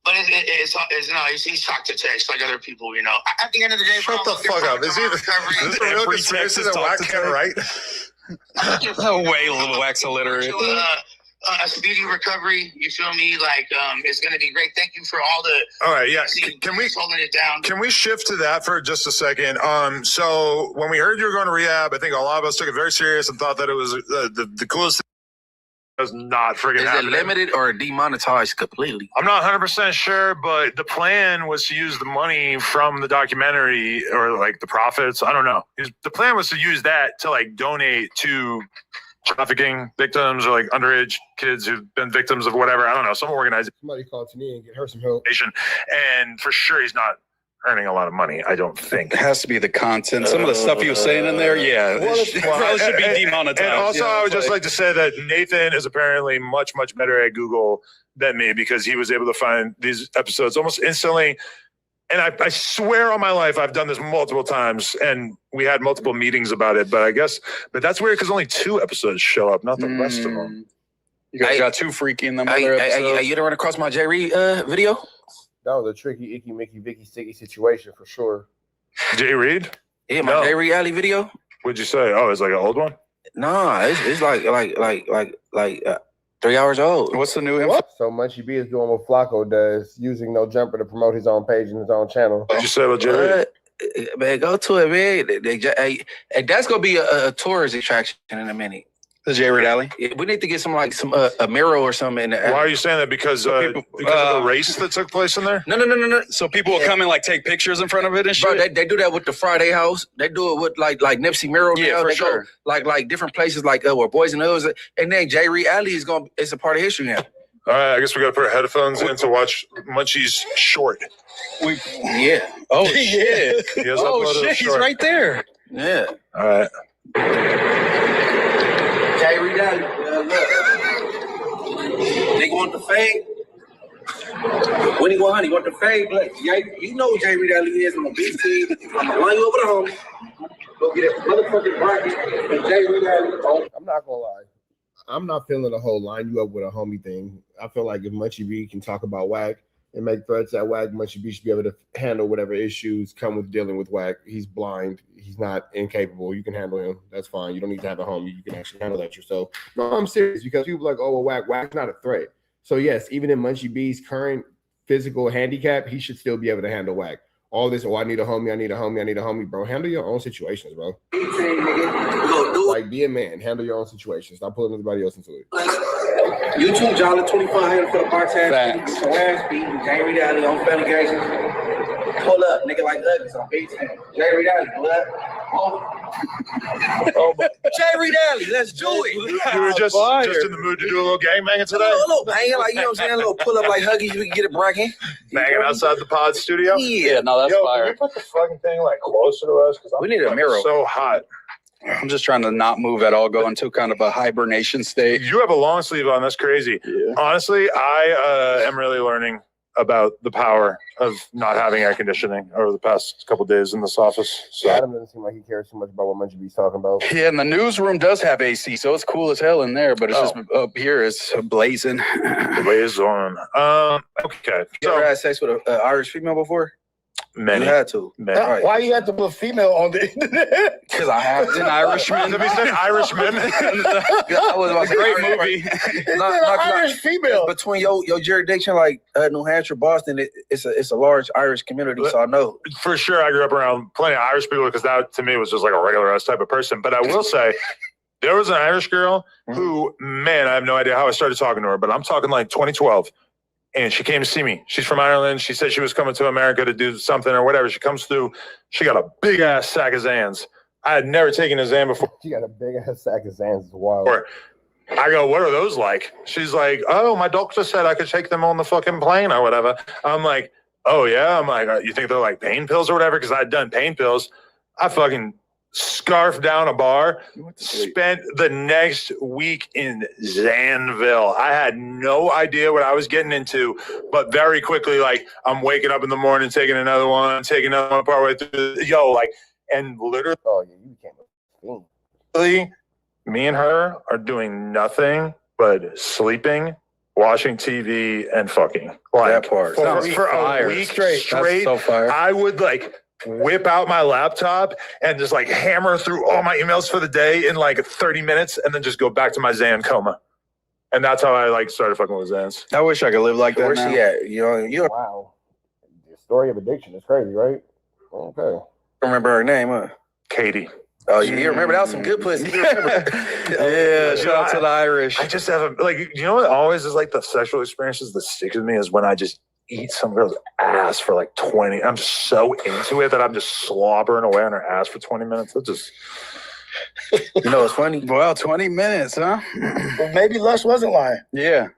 [SPEAKER 6] But he's talked to text like other people, you know. At the end of the day,
[SPEAKER 4] Shut the fuck up. Is this a real conspiracy that WACK can't write?
[SPEAKER 5] No way, little WACK's illiterate.
[SPEAKER 6] A speedy recovery, you feel me? Like, it's going to be great. Thank you for all the...
[SPEAKER 4] All right, yeah. Can we
[SPEAKER 6] holding it down?
[SPEAKER 4] Can we shift to that for just a second? So when we heard you were going to rehab, I think a lot of us took it very serious and thought that it was the coolest thing. Was not friggin'
[SPEAKER 1] Is it
[SPEAKER 4] happening.
[SPEAKER 1] limited or demonetized completely?
[SPEAKER 4] I'm not 100% sure, but the plan was to use the money from the documentary or like the profits. I don't know. The plan was to use that to like donate to trafficking victims or like underage kids who've been victims of whatever. I don't know, some organization.
[SPEAKER 3] Somebody call Tania and get her some help.
[SPEAKER 4] And for sure, he's not earning a lot of money, I don't think.
[SPEAKER 5] It has to be the content. Some of the stuff he was saying in there, it probably should be demonetized.
[SPEAKER 4] And also, I would just like to say that Nathan is apparently much, much better at Google than me because he was able to find these episodes almost instantly. And I swear on my life, I've done this multiple times, and we had multiple meetings about it. But that's weird because only 2 episodes show up, not the rest of them.
[SPEAKER 5] You guys got too freaky in them other episodes.
[SPEAKER 1] You done run across my J. Reed video?
[SPEAKER 3] That was a tricky, icky, Mickey, Vicky, sticky situation for sure.
[SPEAKER 4] Jay Reed?
[SPEAKER 1] Yeah, my J. Reed Alley video.
[SPEAKER 4] What'd you say? Oh, it's like an old one?
[SPEAKER 1] Nah, it's like 3 hours old.
[SPEAKER 5] What's the new info?
[SPEAKER 3] So Munchie B is doing what Flacco does, using No Jumper to promote his own page and his own channel.
[SPEAKER 4] What'd you say about Jay Reed?
[SPEAKER 1] Man, go to it, man. That's gonna be a tourist attraction in a minute.
[SPEAKER 5] The J. Reed Alley?
[SPEAKER 1] We need to get some a mirror or something in there.
[SPEAKER 4] Why are you saying that? Because of the race that took place in there?
[SPEAKER 1] No.
[SPEAKER 5] So people will come and like take pictures in front of it and shit?
[SPEAKER 1] Bro, they do that with the Friday House. They do it with like Nipsey Mirror.
[SPEAKER 5] Yeah, for
[SPEAKER 1] they
[SPEAKER 5] sure.
[SPEAKER 1] Go, like different places like where Boys and Girls. And then J. Reed Alley it's a part of history now.
[SPEAKER 4] All right, I guess we got to put our headphones in to watch Munchie's short.
[SPEAKER 1] Yeah.
[SPEAKER 5] Oh, shit.
[SPEAKER 4] Oh, shit,
[SPEAKER 5] he's right there.
[SPEAKER 1] Yeah.
[SPEAKER 4] All right.
[SPEAKER 1] J. Reed Alley. They want the fade. When he want the fade, but you know J. Reed Alley is on the beach team. I'm gonna line you over the home. Go get a motherfucking bracket and J. Reed Alley.
[SPEAKER 3] I'm not gonna lie. I'm not feeling the whole line you up with a homie thing. I feel like if Munchie B can talk about WACK and make threats at WACK, Munchie B should be able to handle whatever issues come with dealing with WACK. He's blind. He's not incapable. You can handle him. That's fine. You don't need to have a homie. You can actually handle that yourself. No, I'm serious because people are like, oh, well, WACK's not a threat. So, yes, even in Munchie B's current physical handicap, he should still be able to handle WACK. All this, I need a homie, bro. Handle your own situations, bro. Like, be a man. Handle your own situations. Stop pulling everybody else into it.
[SPEAKER 1] YouTube, Jolly 2500 for the box
[SPEAKER 5] Facts.
[SPEAKER 1] ass. So ass beat, J. Reed Alley on Family Guys. Pull up, nigga like Uggs on 18. J. Reed Alley, pull up. Jerry Daly, let's do it.
[SPEAKER 4] You were just in the mood to do a little gangbanging today?
[SPEAKER 1] A little banging, like, you know what I'm saying? A little pull up like Huggies, we can get it bragging.
[SPEAKER 4] Banging outside the pod studio?
[SPEAKER 1] Yeah.
[SPEAKER 5] No, that's
[SPEAKER 4] Can we put the fucking thing like closer to us?
[SPEAKER 1] We need a mirror.
[SPEAKER 4] So hot.
[SPEAKER 5] I'm just trying to not move at all, go into kind of a hibernation state.
[SPEAKER 4] You have a long sleeve on. That's crazy.
[SPEAKER 5] Yeah.
[SPEAKER 4] Honestly, I am really learning about the power of not having air conditioning over the past couple days in this office. So
[SPEAKER 3] Adam doesn't seem like he cares too much about what Munchie B's talking about.
[SPEAKER 5] Yeah, and the newsroom does have AC, so it's cool as hell in there, but it's just up here, it's blazing.
[SPEAKER 4] blaze on. Okay.
[SPEAKER 1] You ever
[SPEAKER 4] So
[SPEAKER 1] had sex with an Irish female before?
[SPEAKER 4] many.
[SPEAKER 1] You had to.
[SPEAKER 4] Many.
[SPEAKER 1] Right.
[SPEAKER 2] Why you have to put female on the internet?
[SPEAKER 1] Because I have
[SPEAKER 5] An Irishman.
[SPEAKER 4] Have you said Irishman?
[SPEAKER 1] That was a great movie.
[SPEAKER 2] Irish female.
[SPEAKER 1] Between your jurisdiction, like New Hampshire, Boston, it's a large Irish community, so I know.
[SPEAKER 4] For sure, I grew up around plenty of Irish people because that to me was just like a regular ass type of person. But I will say, there was an Irish girl who, man, I have no idea how I started talking to her, but I'm talking like 2012. And she came to see me. She's from Ireland. She said she was coming to America to do something or whatever. She comes through. She got a big ass sack of Xans. I had never taken a Xan before.
[SPEAKER 3] She got a big ass sack of Xans. It's wild.
[SPEAKER 4] I go, what are those like? She's like, oh, my doctor said I could take them on the fucking plane or whatever. I'm like, oh, yeah? I'm like, you think they're like pain pills or whatever? Because I'd done pain pills. I fucking scarfed down a bar, spent the next week in Zanville. I had no idea what I was getting into, but very quickly, like, I'm waking up in the morning, taking another one partway through, and literally,
[SPEAKER 3] Oh, yeah, you became a fiend.
[SPEAKER 4] me and her are doing nothing but sleeping, watching TV, and fucking. Like,
[SPEAKER 1] That part.
[SPEAKER 4] for
[SPEAKER 5] Sounds
[SPEAKER 4] a
[SPEAKER 5] fire.
[SPEAKER 4] week
[SPEAKER 5] That's
[SPEAKER 4] straight,
[SPEAKER 5] so fire.
[SPEAKER 4] I would like whip out my laptop and just like hammer through all my emails for the day in like 30 minutes and then just go back to my Xan coma. And that's how I like started fucking with Xans.
[SPEAKER 5] I wish I could live like that
[SPEAKER 1] Where's
[SPEAKER 5] now.
[SPEAKER 1] she at? You don't
[SPEAKER 3] Wow. The story of addiction is crazy, right? Okay.
[SPEAKER 1] remember her name, huh?
[SPEAKER 4] Katie.
[SPEAKER 1] Oh, you remember that was some good pussy. You remember?
[SPEAKER 5] Yeah, shout out to the Irish.
[SPEAKER 4] I just have you know what always is like the sexual experiences that stick with me is when I just eat some girl's ass for like 20. I'm so into it that I'm just slobbering away on her ass for 20 minutes. It just,
[SPEAKER 1] You know what's funny?
[SPEAKER 5] Well, 20 minutes, huh?
[SPEAKER 2] Well, maybe Lush wasn't lying.
[SPEAKER 5] Yeah.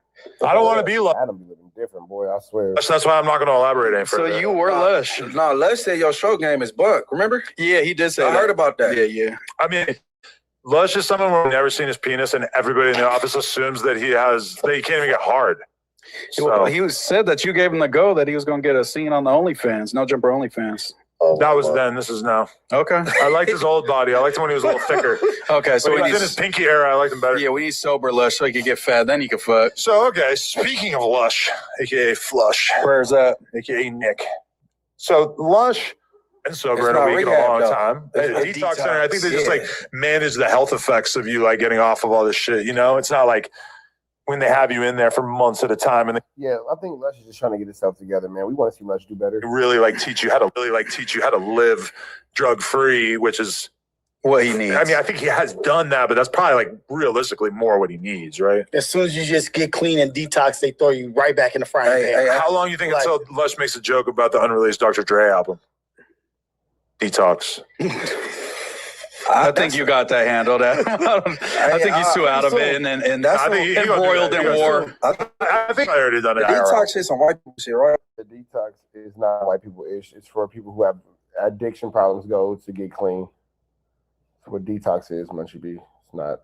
[SPEAKER 4] I don't want to be like.
[SPEAKER 3] Adam be living different, boy. I swear.
[SPEAKER 4] That's why I'm not going to elaborate any
[SPEAKER 5] So
[SPEAKER 4] further.
[SPEAKER 5] you were Lush.
[SPEAKER 1] No, Lush said your show game is bunk. Remember?
[SPEAKER 5] Yeah, he did say
[SPEAKER 1] I
[SPEAKER 5] that.
[SPEAKER 1] heard about that.
[SPEAKER 5] Yeah.
[SPEAKER 4] I mean, Lush is someone we've never seen his penis, and everybody in the office assumes that he can't even get hard. So
[SPEAKER 5] He said that you gave him the go that he was going to get a scene on the OnlyFans, No Jumper OnlyFans.
[SPEAKER 4] that was then. This is now.
[SPEAKER 5] Okay.
[SPEAKER 4] I liked his old body. I liked him when he was a little thicker.
[SPEAKER 5] Okay, so
[SPEAKER 4] When he
[SPEAKER 5] we
[SPEAKER 4] was in his
[SPEAKER 5] need,
[SPEAKER 4] pinky era, I liked him better.
[SPEAKER 5] yeah, we need sober Lush so he can get fat. Then he can fuck.
[SPEAKER 4] So, okay, speaking of Lush, a.k.a. Flush,
[SPEAKER 5] Where's that?
[SPEAKER 4] a.k.a. Nick. So, Lush and sober
[SPEAKER 1] It's
[SPEAKER 4] in a
[SPEAKER 1] not
[SPEAKER 4] week in a
[SPEAKER 1] rehab,
[SPEAKER 4] long
[SPEAKER 1] though.
[SPEAKER 4] time.
[SPEAKER 1] It's
[SPEAKER 4] A detox center, I think they just
[SPEAKER 1] yeah.
[SPEAKER 4] like manage the health effects of you like getting off of all this shit. You know, it's not like when they have you in there for months at a time and they
[SPEAKER 3] Yeah, I think Lush is just trying to get itself together, man. We want to see Lush do better.
[SPEAKER 4] really like teach you how to live drug free, which is,
[SPEAKER 5] What he needs.
[SPEAKER 4] I mean, I think he has done that, but that's probably like realistically more what he needs, right?
[SPEAKER 2] As soon as you just get clean and detox, they throw you right back in the frying pan.
[SPEAKER 4] How long do you think
[SPEAKER 2] Like-
[SPEAKER 4] until Lush makes a joke about the unreleased Dr. Dre album? Detox.
[SPEAKER 5] I think you got that handled. I think he's too out of it and
[SPEAKER 1] That's
[SPEAKER 4] I think he
[SPEAKER 5] embroiled in war.
[SPEAKER 4] I think I already done
[SPEAKER 1] The
[SPEAKER 4] it. IRL.
[SPEAKER 1] detox is some white people shit, right?
[SPEAKER 3] The detox is not white people ish. It's for people who have addiction problems go to get clean. That's what detox is, Munchie B. It's not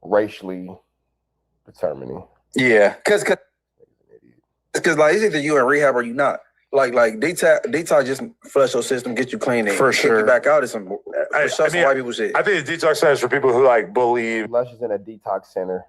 [SPEAKER 3] racially determining.
[SPEAKER 5] Yeah.
[SPEAKER 1] Because like it's either you in rehab or you not. Like detox just flush your system, get you clean, and
[SPEAKER 5] For
[SPEAKER 1] kick
[SPEAKER 5] sure.
[SPEAKER 1] you back out. It's some,
[SPEAKER 4] I
[SPEAKER 1] some
[SPEAKER 4] mean,
[SPEAKER 1] white people shit.
[SPEAKER 4] I think the detox center is for people who like believe.
[SPEAKER 3] Lush is in a detox center.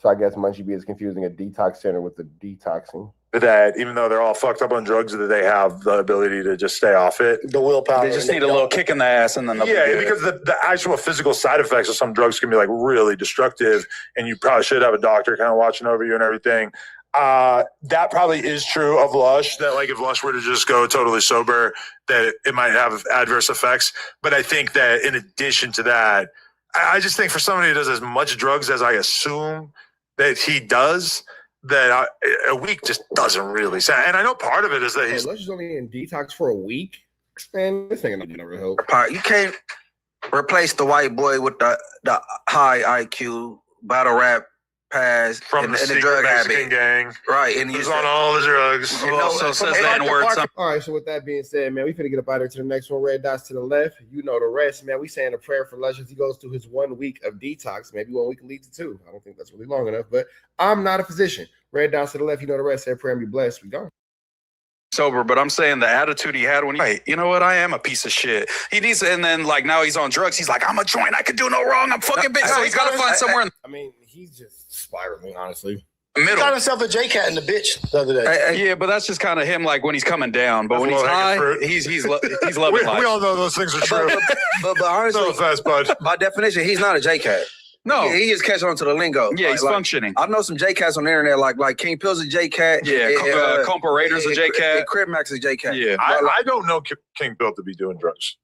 [SPEAKER 3] So I guess Munchie B is confusing a detox center with the detoxing.
[SPEAKER 4] That even though they're all fucked up on drugs, that they have the ability to just stay off it.
[SPEAKER 2] The willpower.
[SPEAKER 5] They just need a little kick in the ass and then they'll be
[SPEAKER 4] Yeah,
[SPEAKER 5] good.
[SPEAKER 4] because the actual physical side effects of some drugs can be like really destructive, and you probably should have a doctor kind of watching over you and everything. That probably is true of Lush, that like if Lush were to just go totally sober, that it might have adverse effects. But I think that in addition to that, I just think for somebody who does as much drugs as I assume that he does, that a week just doesn't really sound. And I know part of it is that
[SPEAKER 3] Hey,
[SPEAKER 4] he's
[SPEAKER 3] Lush is only in detox for a week. Man, this nigga not getting no real help.
[SPEAKER 1] You can't replace the white boy with the high IQ battle rap pass
[SPEAKER 4] From
[SPEAKER 1] and
[SPEAKER 4] the
[SPEAKER 1] the
[SPEAKER 4] secret
[SPEAKER 1] drug
[SPEAKER 4] Mexican
[SPEAKER 1] habit.
[SPEAKER 4] gang.
[SPEAKER 1] Right, and
[SPEAKER 4] Who's
[SPEAKER 1] you
[SPEAKER 4] on all the drugs.
[SPEAKER 5] Who also says the N-word.
[SPEAKER 3] All right, so with that being said, man, we finna get up out there to the next one. Red dots to the left. You know the rest, man. We saying a prayer for Lush as he goes through his 1 week of detox. Maybe 1 week can lead to 2. I don't think that's really long enough, but I'm not a physician. Red dots to the left. You know the rest. Say a prayer and be blessed. We gone.
[SPEAKER 5] Sober, but I'm saying the attitude he had when he, you know what, I am a piece of shit. He needs, and then like now he's on drugs. He's like, I'm a joint. I could do no wrong. I'm fucking bitch. So he's got to find somewhere in
[SPEAKER 3] I mean, he's just spiraling, honestly.
[SPEAKER 5] the
[SPEAKER 2] He
[SPEAKER 5] middle.
[SPEAKER 2] got himself a J-Cat in the bitch the other day.
[SPEAKER 5] Yeah, but that's just kind of him, like when he's coming down. But
[SPEAKER 4] That's
[SPEAKER 5] when he's
[SPEAKER 4] low-hanging
[SPEAKER 5] high,
[SPEAKER 4] fruit.
[SPEAKER 5] he's
[SPEAKER 4] We
[SPEAKER 5] loving life.
[SPEAKER 4] all know those things are true.
[SPEAKER 1] but honestly,
[SPEAKER 4] No offense, bud.
[SPEAKER 1] by definition, he's not a J-Cat.
[SPEAKER 5] No,
[SPEAKER 1] He just catch on to the lingo.
[SPEAKER 5] yeah, he's functioning.
[SPEAKER 1] I know some J-Cats on the internet, like King Pill's a J-Cat.
[SPEAKER 5] Yeah, Compa Raiders a J-Cat.
[SPEAKER 1] Crib Max is a J-Cat.
[SPEAKER 5] Yeah,
[SPEAKER 4] I don't know King Bill to be doing drugs.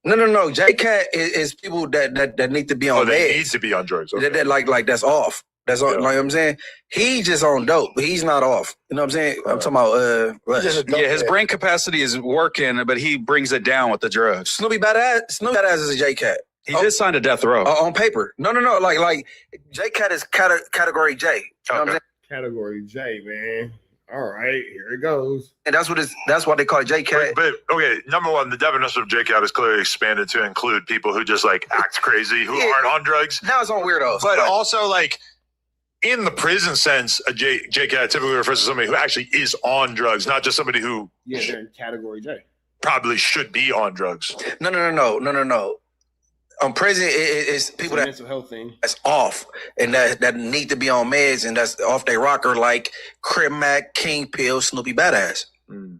[SPEAKER 1] No. J-Cat is people that need to be on
[SPEAKER 4] They
[SPEAKER 1] meds.
[SPEAKER 4] need to be on drugs. Okay.
[SPEAKER 1] That like that's off. That's all,
[SPEAKER 4] Yeah.
[SPEAKER 1] like what I'm saying. He just on dope, but he's not off. You know what I'm saying? I'm talking about Lush.
[SPEAKER 2] Just a dope
[SPEAKER 5] yeah, his
[SPEAKER 2] head.
[SPEAKER 5] brain capacity is working, but he brings it down with the drugs.
[SPEAKER 1] Snoopy Badass is a J-Cat.
[SPEAKER 5] He did sign to death row.
[SPEAKER 1] On paper. No. Like J-Cat is category J. You know what I'm
[SPEAKER 4] Okay.
[SPEAKER 1] saying?
[SPEAKER 3] Category J, man. All right, here it goes.
[SPEAKER 1] And that's why they call it J-Cat.
[SPEAKER 4] But okay, number one, the definition of J-Cat is clearly expanded to include people who just like act crazy, who
[SPEAKER 1] Yeah.
[SPEAKER 4] aren't on drugs.
[SPEAKER 1] Now it's on weirdos.
[SPEAKER 4] But also like in the prison sense, a J-Cat typically refers to somebody who actually is on drugs, not just somebody who
[SPEAKER 3] Yeah, they're in category J.
[SPEAKER 4] probably should be on drugs.
[SPEAKER 1] No. On prison, it's people that
[SPEAKER 3] mental health thing.
[SPEAKER 1] that's off and that need to be on meds and that's off their rocker like Crib Mac, King Pill, Snoopy Badass.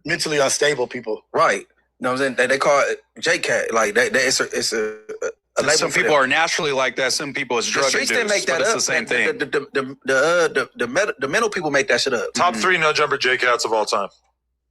[SPEAKER 2] Mentally unstable people.
[SPEAKER 1] Right. You know what I'm saying? They call it J-Cat. Like it's a label
[SPEAKER 5] Some
[SPEAKER 1] for
[SPEAKER 5] people
[SPEAKER 1] them.
[SPEAKER 5] are naturally like that. Some people is
[SPEAKER 1] The
[SPEAKER 5] drug
[SPEAKER 1] streets
[SPEAKER 5] induced,
[SPEAKER 1] didn't make that
[SPEAKER 5] but it's
[SPEAKER 1] up.
[SPEAKER 5] the same thing.
[SPEAKER 1] The mental people make that shit up.
[SPEAKER 4] Top 3 no jumper J-Cats of all time.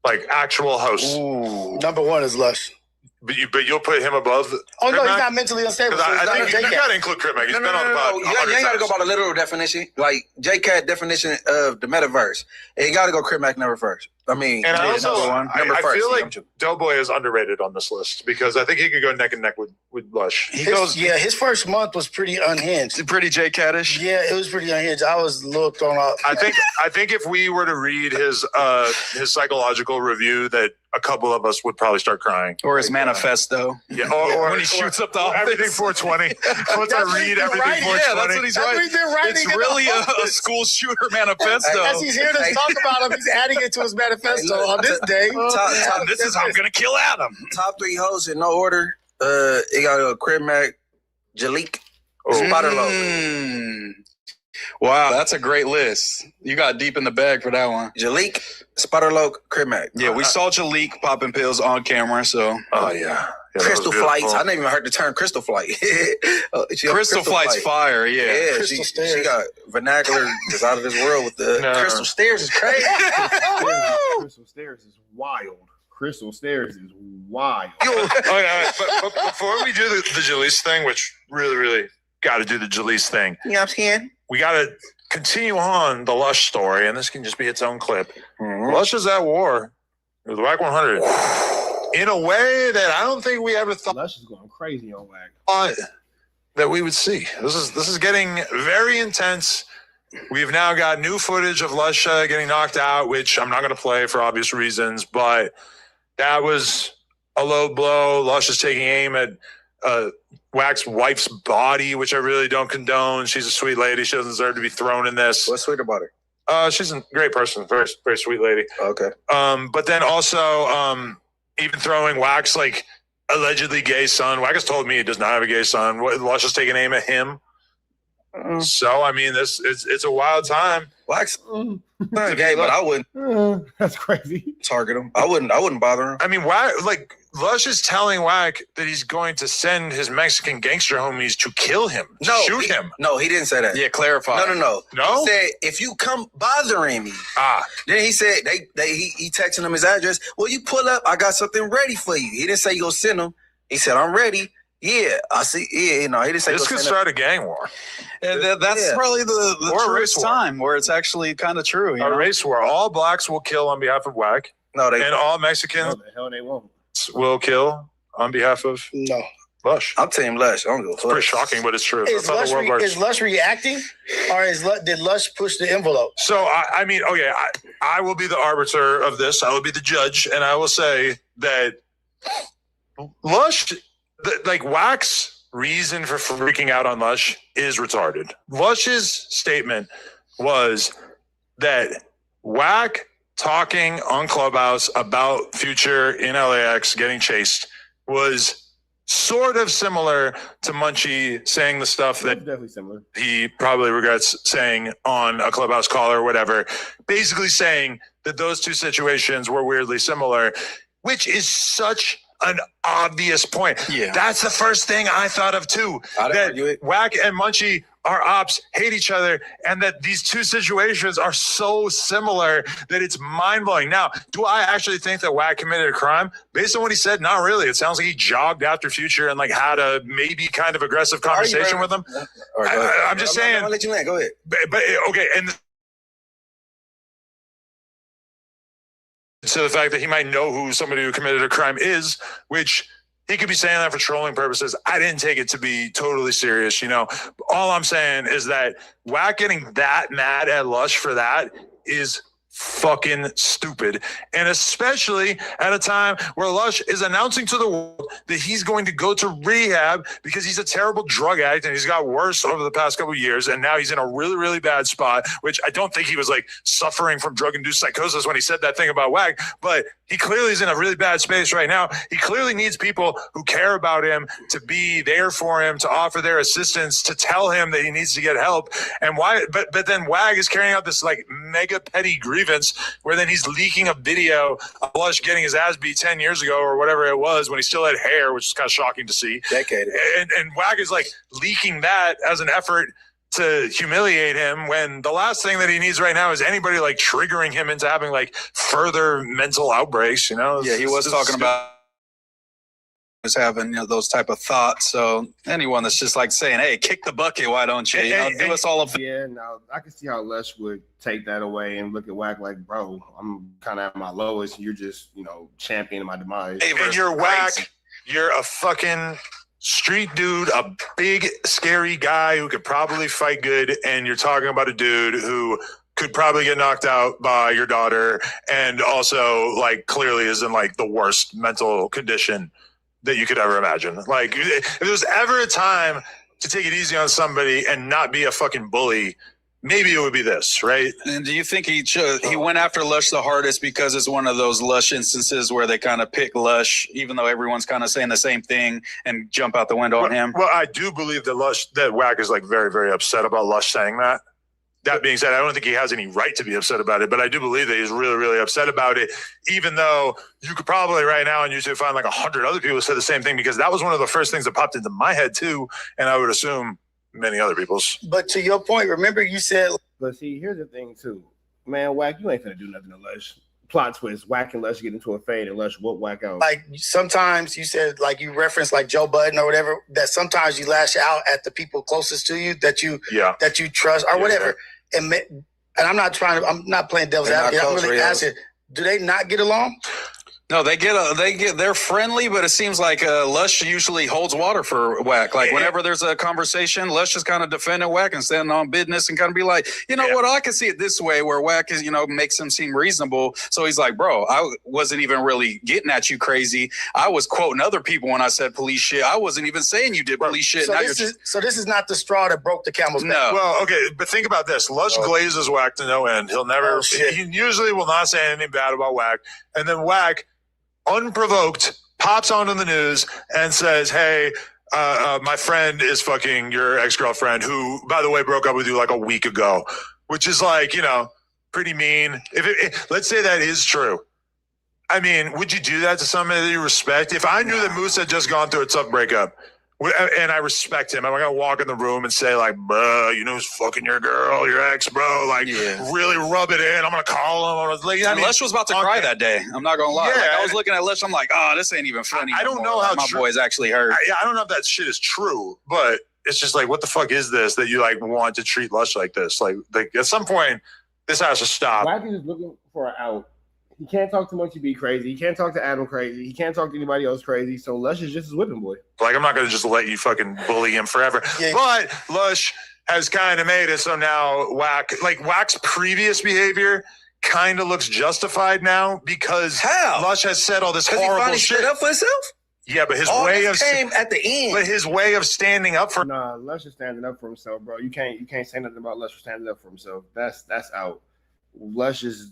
[SPEAKER 4] Like actual hosts.
[SPEAKER 5] Ooh.
[SPEAKER 2] Number 1 is Lush.
[SPEAKER 4] But you'll put him above
[SPEAKER 2] Oh, no,
[SPEAKER 4] Crib
[SPEAKER 2] he's
[SPEAKER 4] Mac?
[SPEAKER 2] not mentally unstable.
[SPEAKER 4] 'Cause
[SPEAKER 2] So he's
[SPEAKER 4] I
[SPEAKER 2] not
[SPEAKER 4] think
[SPEAKER 2] a
[SPEAKER 4] you
[SPEAKER 2] J-Cat.
[SPEAKER 4] got to include Crib Mac. He's been on the pod
[SPEAKER 1] You
[SPEAKER 4] 100
[SPEAKER 1] ain't got to go
[SPEAKER 4] times.
[SPEAKER 1] by the literal definition. Like J-Cat definition of the metaverse. And you got to go Crib Mac number first. I mean,
[SPEAKER 4] And I
[SPEAKER 1] yeah,
[SPEAKER 4] also,
[SPEAKER 1] number
[SPEAKER 4] I
[SPEAKER 1] first.
[SPEAKER 4] feel
[SPEAKER 1] you
[SPEAKER 4] like
[SPEAKER 1] know.
[SPEAKER 4] Doughboy is underrated on this list because I think he could go neck and neck with Lush.
[SPEAKER 5] He goes
[SPEAKER 2] His first month was pretty unhinged.
[SPEAKER 5] pretty J-Cat-ish.
[SPEAKER 2] Yeah, it was pretty unhinged. I was a little thrown off.
[SPEAKER 4] I think if we were to read his psychological review, that a couple of us would probably start crying.
[SPEAKER 5] Or his manifesto.
[SPEAKER 4] Yeah, or
[SPEAKER 5] When he shoots up the
[SPEAKER 4] or everything
[SPEAKER 5] office.
[SPEAKER 4] 420. Once I
[SPEAKER 2] That's what
[SPEAKER 4] read
[SPEAKER 2] he's been
[SPEAKER 4] everything
[SPEAKER 2] writing.
[SPEAKER 4] 420.
[SPEAKER 5] Yeah, that's what he's
[SPEAKER 2] That's what
[SPEAKER 5] writing.
[SPEAKER 2] he's been writing
[SPEAKER 5] It's
[SPEAKER 2] in the
[SPEAKER 5] really a
[SPEAKER 2] office.
[SPEAKER 5] school shooter manifesto.
[SPEAKER 2] As he's here to talk about him, he's adding it to his manifesto on this day.
[SPEAKER 5] This is how I'm gonna kill Adam.
[SPEAKER 1] Top 3 hosts in no order. You got to go Crib Mac, Jalik, Spotter Low.
[SPEAKER 5] Mm. Wow, that's a great list. You got deep in the bag for that one.
[SPEAKER 1] Jalik, Spotter Low, Crib Mac.
[SPEAKER 5] Yeah, we saw Jalik popping pills on camera, so
[SPEAKER 4] Oh, yeah.
[SPEAKER 1] Crystal Flights. I never even heard the term Crystal Flight.
[SPEAKER 5] Crystal Flight's
[SPEAKER 1] Flight.
[SPEAKER 5] fire, yeah.
[SPEAKER 1] Yeah,
[SPEAKER 2] Crystal
[SPEAKER 1] she
[SPEAKER 2] Stairs.
[SPEAKER 1] got vernacular just out of this world with the
[SPEAKER 4] No.
[SPEAKER 1] Crystal Stairs is crazy.
[SPEAKER 3] Crystal Stairs is wild. Crystal Stairs is wild.
[SPEAKER 4] Oh, yeah, but before we do the Jalise thing, which really got to do the Jalise thing,
[SPEAKER 1] You know what I'm saying?
[SPEAKER 4] we got to continue on the Lush story, and this can just be its own clip. Lush is at war with the WACK100 in a way that I don't think we ever
[SPEAKER 3] Lush is going crazy on WACK.
[SPEAKER 4] thought that we would see. This is getting very intense. We've now got new footage of Lush getting knocked out, which I'm not going to play for obvious reasons, but that was a low blow. Lush is taking aim at Wack's wife's body, which I really don't condone. She's a sweet lady. She doesn't deserve to be thrown in this.
[SPEAKER 1] What's sweet about her?
[SPEAKER 4] She's a great person, very, very sweet lady.
[SPEAKER 1] Okay.
[SPEAKER 4] But then also, even throwing Wack's like allegedly gay son. Wack has told me he does not have a gay son. Lush is taking aim at him. So I mean, it's a wild time.
[SPEAKER 1] Wax not gay, but I wouldn't
[SPEAKER 3] That's crazy.
[SPEAKER 1] target him. I wouldn't bother him.
[SPEAKER 4] I mean, Wack, like Lush is telling Wack that he's going to send his Mexican gangster homies to kill him, to shoot him.
[SPEAKER 1] No, he didn't say that.
[SPEAKER 5] Yeah, clarify.
[SPEAKER 1] No.
[SPEAKER 4] No?
[SPEAKER 1] He said if you come bothering me.
[SPEAKER 4] Ah,
[SPEAKER 1] Then he said he texting him his address. Well, you pull up. I got something ready for you. He didn't say you go send him. He said I'm ready. Yeah, I see. Yeah, no, he didn't say
[SPEAKER 4] this
[SPEAKER 1] go
[SPEAKER 4] could
[SPEAKER 1] send
[SPEAKER 4] start a gang war,
[SPEAKER 5] And that's
[SPEAKER 1] Yeah.
[SPEAKER 5] probably the
[SPEAKER 4] Or a race
[SPEAKER 5] truest
[SPEAKER 4] war.
[SPEAKER 5] time where it's actually kind of true. You
[SPEAKER 4] a
[SPEAKER 5] know?
[SPEAKER 4] race war. All blacks will kill on behalf of Wack,
[SPEAKER 1] him. No, they
[SPEAKER 4] and all
[SPEAKER 3] No,
[SPEAKER 4] Mexicans.
[SPEAKER 3] the hell they won't.
[SPEAKER 4] will kill on behalf of
[SPEAKER 2] No.
[SPEAKER 4] Lush.
[SPEAKER 1] I'm Team Lush. I don't give a
[SPEAKER 4] It's
[SPEAKER 1] fuck.
[SPEAKER 4] pretty shocking, but it's true.
[SPEAKER 2] Is
[SPEAKER 4] That's how the world works.
[SPEAKER 2] Lush reacting, or did Lush push the envelope?
[SPEAKER 4] So, I mean, okay, I will be the arbiter of this. I will be the judge, and I will say that Lush, like WAC's reason for freaking out on Lush is retarded. Lush's statement was that WAC talking on Clubhouse about Future in LAX getting chased was sort of similar to Munchie saying the stuff that
[SPEAKER 3] Definitely similar.
[SPEAKER 4] he probably regrets saying on a Clubhouse call or whatever, basically saying that those two situations were weirdly similar, which is such an obvious point.
[SPEAKER 1] Yeah.
[SPEAKER 4] That's the first thing I thought of too.
[SPEAKER 1] I'd
[SPEAKER 4] That
[SPEAKER 1] argue it.
[SPEAKER 4] Wack and Munchie are ops, hate each other, and that these two situations are so similar that it's mind-blowing. Now, do I actually think that Wack committed a crime? Based on what he said, not really. It sounds like he jogged after Future and like had a maybe kind of aggressive conversation with him.
[SPEAKER 1] All right, go ahead.
[SPEAKER 4] I'm just saying.
[SPEAKER 1] I'll let you land. Go ahead.
[SPEAKER 4] But okay, and to the fact that he might know who somebody who committed a crime is, which he could be saying that for trolling purposes. I didn't take it to be totally serious, you know. All I'm saying is that Wack getting that mad at Lush for that is fucking stupid. And especially at a time where Lush is announcing to the world that he's going to go to rehab because he's a terrible drug addict and he's got worse over the past couple of years. And now he's in a really, really bad spot, which I don't think he was like suffering from drug-induced psychosis when he said that thing about Wack, but he clearly is in a really bad space right now. He clearly needs people who care about him to be there for him, to offer their assistance, to tell him that he needs to get help. And why? But then Wag is carrying out this like mega petty grievance where then he's leaking a video of Lush getting his ass beat 10 years ago or whatever it was when he still had hair, which is kind of shocking to see.
[SPEAKER 1] Decade.
[SPEAKER 4] And Wag is like leaking that as an effort to humiliate him when the last thing that he needs right now is anybody like triggering him into having like further mental outbreaks, you know?
[SPEAKER 5] Yeah, he was talking about was having, you know, those type of thoughts. So anyone that's just like saying, hey, kick the bucket, why don't you? You know, do us all a favor.
[SPEAKER 3] Yeah, now I can see how Lush would take that away and look at Wack like, bro, I'm kind of at my lowest. And you're just, you know, championing my demise.
[SPEAKER 4] And you're Wack, you're a fucking street dude, a big, scary guy who could probably fight good. And you're talking about a dude who could probably get knocked out by your daughter and also like clearly is in like the worst mental condition that you could ever imagine. Like if there was ever a time to take it easy on somebody and not be a fucking bully, maybe it would be this, right?
[SPEAKER 5] And do you think he went after Lush the hardest because it's one of those Lush instances where they kind of pick Lush, even though everyone's kind of saying the same thing and jump out the window on him?
[SPEAKER 4] Well, I do believe that Wack is like very, very upset about Lush saying that. That being said, I don't think he has any right to be upset about it, but I do believe that he's really, really upset about it, even though you could probably right now on YouTube find like 100 other people who said the same thing, because that was one of the first things that popped into my head too, and I would assume many other people's.
[SPEAKER 2] But to your point, remember you said,
[SPEAKER 3] But see, here's the thing too. Man, Wack, you ain't finna do nothing to Lush. Plot twist, Wack and Lush get into a fade and Lush whoop Wack out.
[SPEAKER 2] like sometimes you said, like you referenced like Joe Budden or whatever, that sometimes you lash out at the people closest to you that you trust or whatever. And I'm not playing devil's advocate. I'm really asking, do they not get along?
[SPEAKER 5] No, they're friendly, but it seems like Lush usually holds water for Wack. Like whenever there's a conversation, Lush is kind of defending Wack and standing on business and kind of be like, you know what, I can see it this way where Wack is, you know, makes him seem reasonable. So he's like, bro, I wasn't even really getting at you crazy. I was quoting other people when I said police shit. I wasn't even saying you did police shit.
[SPEAKER 2] So this is not the straw that broke the camel's back.
[SPEAKER 5] No.
[SPEAKER 4] Well, okay, but think about this. Lush glazes Wack to no end. He'll never, he usually will not say anything bad about Wack. And then Wack, unprovoked, pops onto the news and says, hey, my friend is fucking your ex-girlfriend who, by the way, broke up with you like a week ago, which is like, you know, pretty mean. Let's say that is true. I mean, would you do that to somebody that you respect? If I knew that Moose had just gone through a tough breakup and I respect him, I'm going to walk in the room and say like, bro, you know who's fucking your girl, your ex, bro? Like, really rub it in. I'm going to call him. Like,
[SPEAKER 5] Lush was about to cry that day. I'm not going to lie.
[SPEAKER 4] Yeah,
[SPEAKER 5] like, I was looking at Lush. I'm like, oh, this ain't even funny.
[SPEAKER 4] I don't know how
[SPEAKER 5] my boy's actually hurt.
[SPEAKER 4] I don't know if that shit is true, but it's just like, what the fuck is this that you like want to treat Lush like this? Like at some point, this has to stop.
[SPEAKER 3] Wack is looking for an out. He can't talk too much. He be crazy. He can't talk to Adam crazy. He can't talk to anybody else crazy. So Lush is just his whipping boy.
[SPEAKER 4] Like, I'm not going to just let you fucking bully him forever. Yeah. But Lush has kind of made it so now Wack's previous behavior kind of looks justified now because Lush has said all this horrible shit.
[SPEAKER 1] Stood up for himself?
[SPEAKER 4] Yeah, but his
[SPEAKER 1] all
[SPEAKER 4] way of
[SPEAKER 1] came at the end.
[SPEAKER 4] But his way of standing up for
[SPEAKER 3] Lush is standing up for himself, bro. You can't say nothing about Lush standing up for himself. That's out. Lush is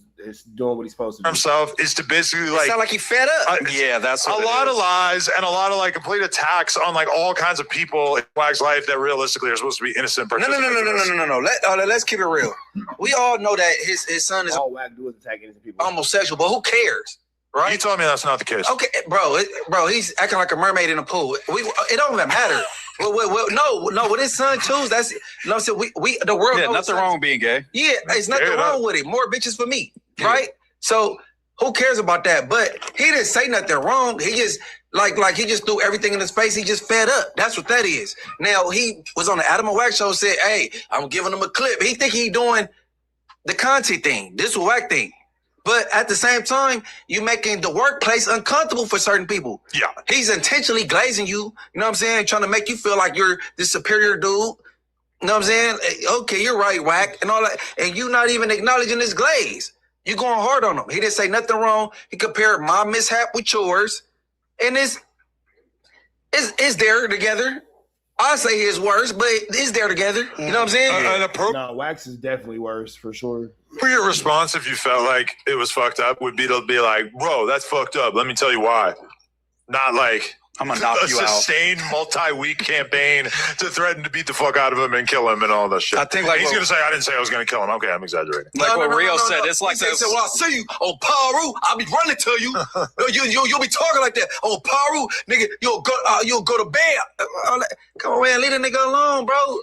[SPEAKER 3] doing what he's supposed to do.
[SPEAKER 4] Himself is to basically like
[SPEAKER 1] sound like he fed up.
[SPEAKER 5] Yeah, that's what
[SPEAKER 4] a lot of lies and a lot of like complete attacks on like all kinds of people in Wack's life that realistically are supposed to be innocent.
[SPEAKER 1] No. Let's keep it real. We all know that his son is
[SPEAKER 3] all Wack do is attack innocent people.
[SPEAKER 1] Homosexual, but who cares? Right?
[SPEAKER 4] You told me that's not the case.
[SPEAKER 1] Okay, bro, he's acting like a mermaid in a pool. It don't even matter. No, with his son too. That's so we the world.
[SPEAKER 5] Yeah, nothing wrong with being gay.
[SPEAKER 1] Yeah, it's nothing wrong with it. More bitches for me, right? So who cares about that? But he didn't say nothing wrong. He just he just threw everything in his face. He just fed up. That's what that is. Now he was on the Adam and Wack show. Said, "Hey, I'm giving him a clip." He think he doing the content thing, this Wack thing. But at the same time, you making the workplace uncomfortable for certain people.
[SPEAKER 4] Yeah.
[SPEAKER 1] He's intentionally glazing you, you know what I'm saying? Trying to make you feel like you're this superior dude. You know what I'm saying? Okay, you're right, Wack, and all that. And you not even acknowledging this glaze. You going hard on him. He didn't say nothing wrong. He compared my mishap with yours. And it's there together. I say his worse, but it's there together. You know what I'm saying?
[SPEAKER 3] No, Wax is definitely worse for sure.
[SPEAKER 4] For your response, if you felt like it was fucked up, would be to be like, bro, that's fucked up. Let me tell you why. Not like
[SPEAKER 5] I'm gonna knock you out.
[SPEAKER 4] A sustained multi-week campaign to threaten to beat the fuck out of him and kill him and all that shit.
[SPEAKER 5] I think like
[SPEAKER 4] he's gonna say, I didn't say I was gonna kill him. Okay, I'm exaggerating.
[SPEAKER 5] Like what Rio said, it's like
[SPEAKER 1] this. Well, I see you on Paru. I'll be running to you. You'll be talking like that on Paru, nigga. You'll go to bed. Come on, man, leave the nigga alone, bro.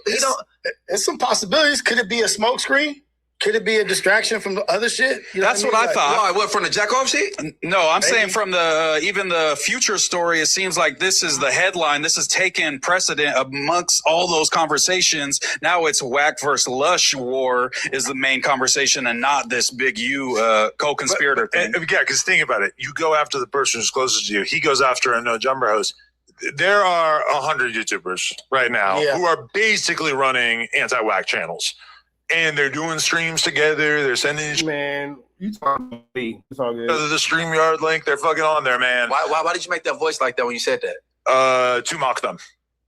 [SPEAKER 2] There's some possibilities. Could it be a smoke screen? Could it be a distraction from the other shit? You know
[SPEAKER 5] That's what I thought.
[SPEAKER 1] Why? What, from the jack off shit?
[SPEAKER 5] No, I'm saying from the even the future story. It seems like this is the headline. This is taking precedent amongst all those conversations. Now it's Wack versus Lush war is the main conversation, and not this big co-conspirator thing.
[SPEAKER 4] Yeah, because think about it. You go after the person who's closest to you. He goes after a no jumper host. There are 100 YouTubers right now who are basically running anti-Wack channels. And they're doing streams together. They're sending
[SPEAKER 3] man. You talking to me? It's all good.
[SPEAKER 4] The StreamYard link. They're fucking on there, man.
[SPEAKER 1] Why did you make that voice like that when you said that?
[SPEAKER 4] To mock them,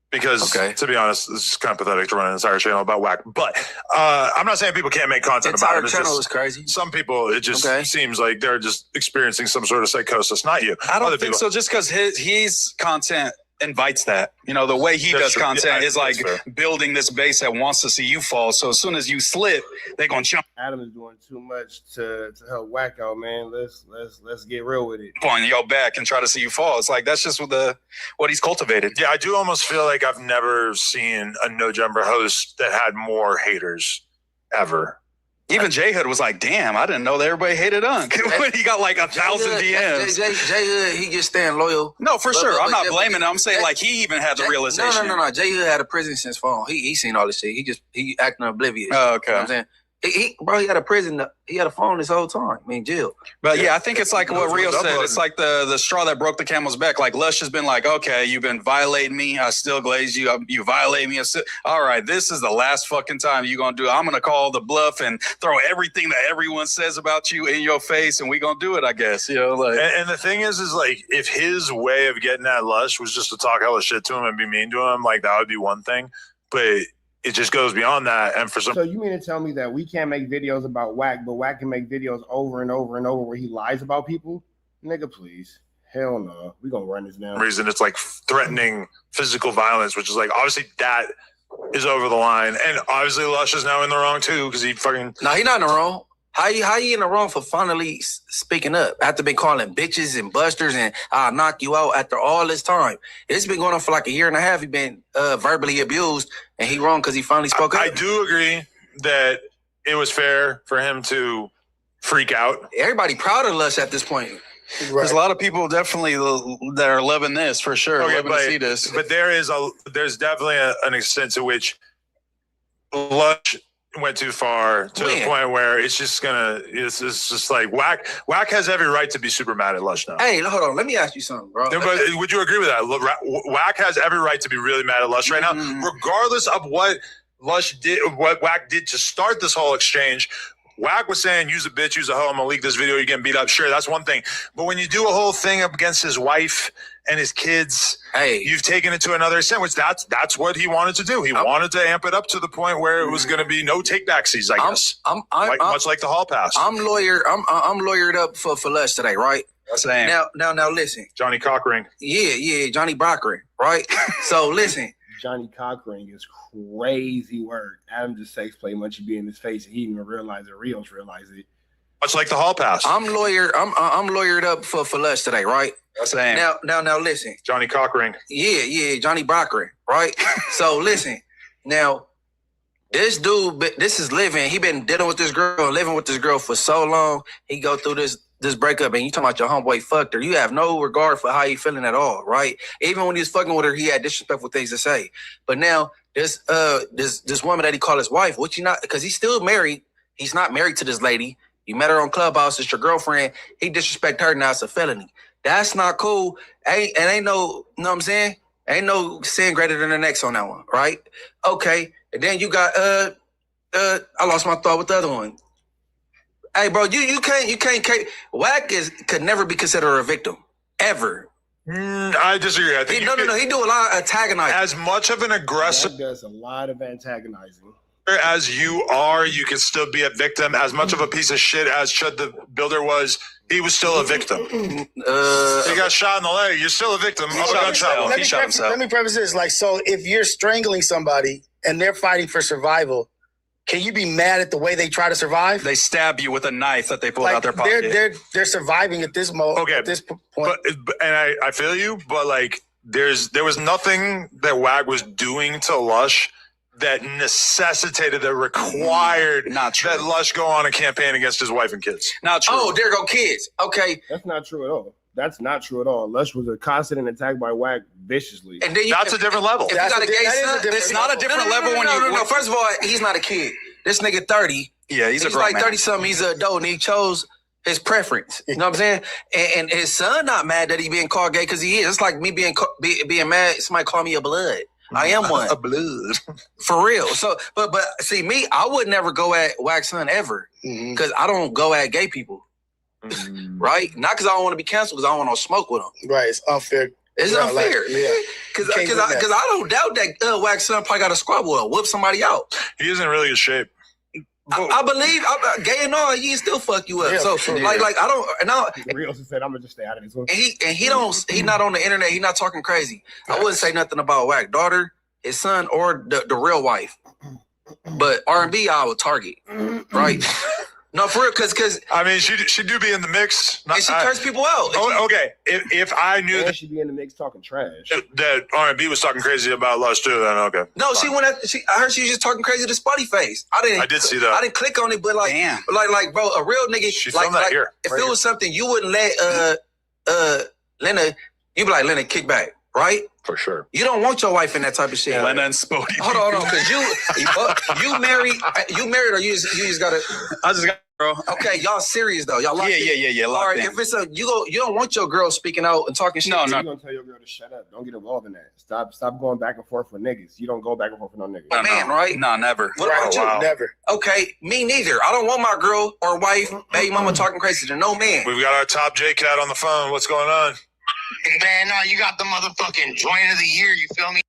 [SPEAKER 4] because to be honest, this is kind of pathetic to run an entire channel about Wack. But I'm not saying people can't make content about it.
[SPEAKER 1] The channel is crazy.
[SPEAKER 4] Some people, it just seems like they're just experiencing some sort of psychosis. Not you.
[SPEAKER 5] I don't think so. Just because his content invites that, the way he does content is like building this base that wants to see you fall. So as soon as you slip, they're gonna jump.
[SPEAKER 3] Adam is doing too much to help Wack out, man. Let's get real with it.
[SPEAKER 5] On your back and try to see you fall. It's like that's just what he's cultivated.
[SPEAKER 4] Yeah, I do almost feel like I've never seen a no jumper host that had more haters ever.
[SPEAKER 5] Even J Hood was like, "Damn, I didn't know that everybody hated Unk." When he got like 1,000 DMs.
[SPEAKER 1] J Hood, he just staying loyal.
[SPEAKER 5] No, for sure. I'm not blaming him. I'm saying like he even had the realization.
[SPEAKER 1] No. J Hood had a prison since fall. He seen all this shit. He acting oblivious.
[SPEAKER 5] Oh, okay.
[SPEAKER 1] You know what I'm saying? He had a prison. He had a phone this whole time. I mean, jail.
[SPEAKER 5] But yeah, I think it's like what Rio said. It's like the straw that broke the camel's back. Like Lush has been like, okay, you've been violating me. I still glaze you. You violate me. All right, this is the last fucking time you're gonna do it. I'm gonna call the bluff and throw everything that everyone says about you in your face, and we gonna do it. I guess
[SPEAKER 4] And the thing is like if his way of getting at Lush was just to talk hella shit to him and be mean to him, like that would be one thing. But it just goes beyond that. And
[SPEAKER 3] so you mean to tell me that we can't make videos about Wack, but Wack can make videos over and over and over where he lies about people? Nigga, please. Hell no. We gonna run this down.
[SPEAKER 4] Reason it's like threatening physical violence, which is like obviously that is over the line. And obviously Lush is now in the wrong too because he fucking.
[SPEAKER 1] No, he not in the wrong. How you in the wrong for finally speaking up after been calling bitches and busters and I'll knock you out after all this time? It's been going on for like a year and a half. He been verbally abused and he wrong because he finally spoke up.
[SPEAKER 4] I do agree that it was fair for him to freak out.
[SPEAKER 1] Everybody proud of Lush at this point.
[SPEAKER 5] Right. There's a lot of people definitely that are loving this for sure. Loving to see this.
[SPEAKER 4] But there's definitely an extent to which Lush went too far to the point where it's just like WACK has every right to be super mad at Lush now.
[SPEAKER 1] Hey, hold on. Let me ask you something, bro.
[SPEAKER 4] No, but would you agree with that? WACK has every right to be really mad at Lush right now, regardless of what Lush did, what WACK did to start this whole exchange. WACK was saying, use a bitch, use a hoe, I'm gonna leak this video, you're getting beat up. Sure, that's one thing. But when you do a whole thing up against his wife and his kids, you've taken it to another extent, which that's what he wanted to do. He wanted to amp it up to the point where it was gonna be no take-backsies, I guess. Much like the hall pass.
[SPEAKER 1] I'm lawyered up for Lush today, right?
[SPEAKER 5] Same.
[SPEAKER 1] Now listen.
[SPEAKER 4] Johnny Cockring.
[SPEAKER 1] Yeah, Johnny Brockring, right? So listen.
[SPEAKER 3] Johnny Cockring is crazy work. Adam just sex play Munchie B in his face, and he didn't even realize it. Rios realized it.
[SPEAKER 4] Much like the hall pass.
[SPEAKER 1] I'm lawyered up for Lush today, right?
[SPEAKER 5] Same.
[SPEAKER 1] Now listen.
[SPEAKER 4] Johnny Cockring.
[SPEAKER 1] Yeah, Johnny Brockring, right? So listen. Now, this dude, this is living. He been dealing with this girl, living with this girl for so long. He go through this breakup, and you talking about your homeboy fucked her. You have no regard for how you feeling at all, right? Even when he was fucking with her, he had disrespectful things to say. But now this woman that he called his wife, which he not, because he's still married. He's not married to this lady. You met her on Clubhouse. It's your girlfriend. He disrespect her. Now it's a felony. That's not cool. Ain't no, know what I'm saying? Ain't no sin greater than the next on that one, right? Okay. And then you got I lost my thought with the other one. Hey, bro, you can't. WACK could never be considered a victim, ever.
[SPEAKER 4] I disagree. I think
[SPEAKER 1] no. He do a lot of antagonizing.
[SPEAKER 4] As much of an aggressive.
[SPEAKER 3] WACK does a lot of antagonizing.
[SPEAKER 4] As you are, you can still be a victim. As much of a piece of shit as Chud the Builder was, he was still a victim. He got shot in the leg. You're still a victim.
[SPEAKER 2] Let me preface this. Like, so if you're strangling somebody and they're fighting for survival, can you be mad at the way they try to survive?
[SPEAKER 5] They stab you with a knife that they pulled out their pocket.
[SPEAKER 2] They're surviving at this moment.
[SPEAKER 4] Okay,
[SPEAKER 2] at this point.
[SPEAKER 4] And I feel you, but like there was nothing that WACK was doing to Lush that necessitated, that required that Lush go on a campaign against his wife and kids.
[SPEAKER 5] Not true.
[SPEAKER 1] Oh, there go kids. Okay.
[SPEAKER 3] That's not true at all. That's not true at all. Lush was accosted and attacked by WACK viciously.
[SPEAKER 1] And then
[SPEAKER 4] that's a different level.
[SPEAKER 1] If you got a gay son,
[SPEAKER 5] it's not a different level when you...
[SPEAKER 1] No. First of all, he's not a kid. This nigga 30.
[SPEAKER 5] Yeah, he's
[SPEAKER 1] like 30-something. He's an adult, and he chose his preference. You know what I'm saying? And his son not mad that he being called gay because he is. It's like me being mad. Somebody call me a blood. I am one.
[SPEAKER 4] A blood.
[SPEAKER 1] For real. So, but see, me, I would never go at WACK's son ever because I don't go at gay people. Right? Not because I don't want to be canceled, because I don't want to smoke with them.
[SPEAKER 2] Right. It's unfair.
[SPEAKER 1] It's unfair. Because I don't doubt that WACK's son probably got a squabble or whoop somebody out.
[SPEAKER 4] He isn't really in shape.
[SPEAKER 1] I believe gay and all, he still fuck you up.
[SPEAKER 2] Yeah,
[SPEAKER 1] so
[SPEAKER 2] sure.
[SPEAKER 1] like I don't. And now
[SPEAKER 3] Real said, "I'm gonna just stay out of this one."
[SPEAKER 1] And he not on the internet. He not talking crazy. I wouldn't say nothing about WACK daughter, his son, or the real wife. But R&B, I would target. Right. No, for real, because
[SPEAKER 4] I mean, she do be in the mix.
[SPEAKER 1] And she curse people out.
[SPEAKER 4] Okay, if I knew that
[SPEAKER 3] she'd be in the mix talking trash,
[SPEAKER 4] that R&B was talking crazy about Lush too, then okay.
[SPEAKER 1] No, fine. I heard she was just talking crazy to Spotty Face. I did
[SPEAKER 4] see that.
[SPEAKER 1] I didn't click on it, but like bro, a real nigga.
[SPEAKER 4] She filmed that here.
[SPEAKER 1] If it was something you wouldn't let Lena, you'd be like, Lena, kick back, right?
[SPEAKER 4] For sure.
[SPEAKER 1] You don't want your wife in that type of shit.
[SPEAKER 5] Lena and Spotty.
[SPEAKER 1] Hold on, because you married, or you just gotta.
[SPEAKER 5] I just got. Bro.
[SPEAKER 1] Okay, y'all serious though? Y'all locked in?
[SPEAKER 5] Yeah.
[SPEAKER 1] All right, if it's you don't want your girl speaking out and talking shit.
[SPEAKER 3] No. You're gonna tell your girl to shut up. Don't get involved in that. Stop going back and forth with niggas. You don't go back and forth with no niggas.
[SPEAKER 1] Man, right?
[SPEAKER 5] No, never.
[SPEAKER 1] What about you?
[SPEAKER 2] Wow. Never.
[SPEAKER 1] Okay, me neither. I don't want my girl or wife, baby mama talking crazy to no man.
[SPEAKER 4] We've got our top J-Cat on the phone. What's going on?
[SPEAKER 6] Man, no, you got the motherfucking joint of the year. You feel me?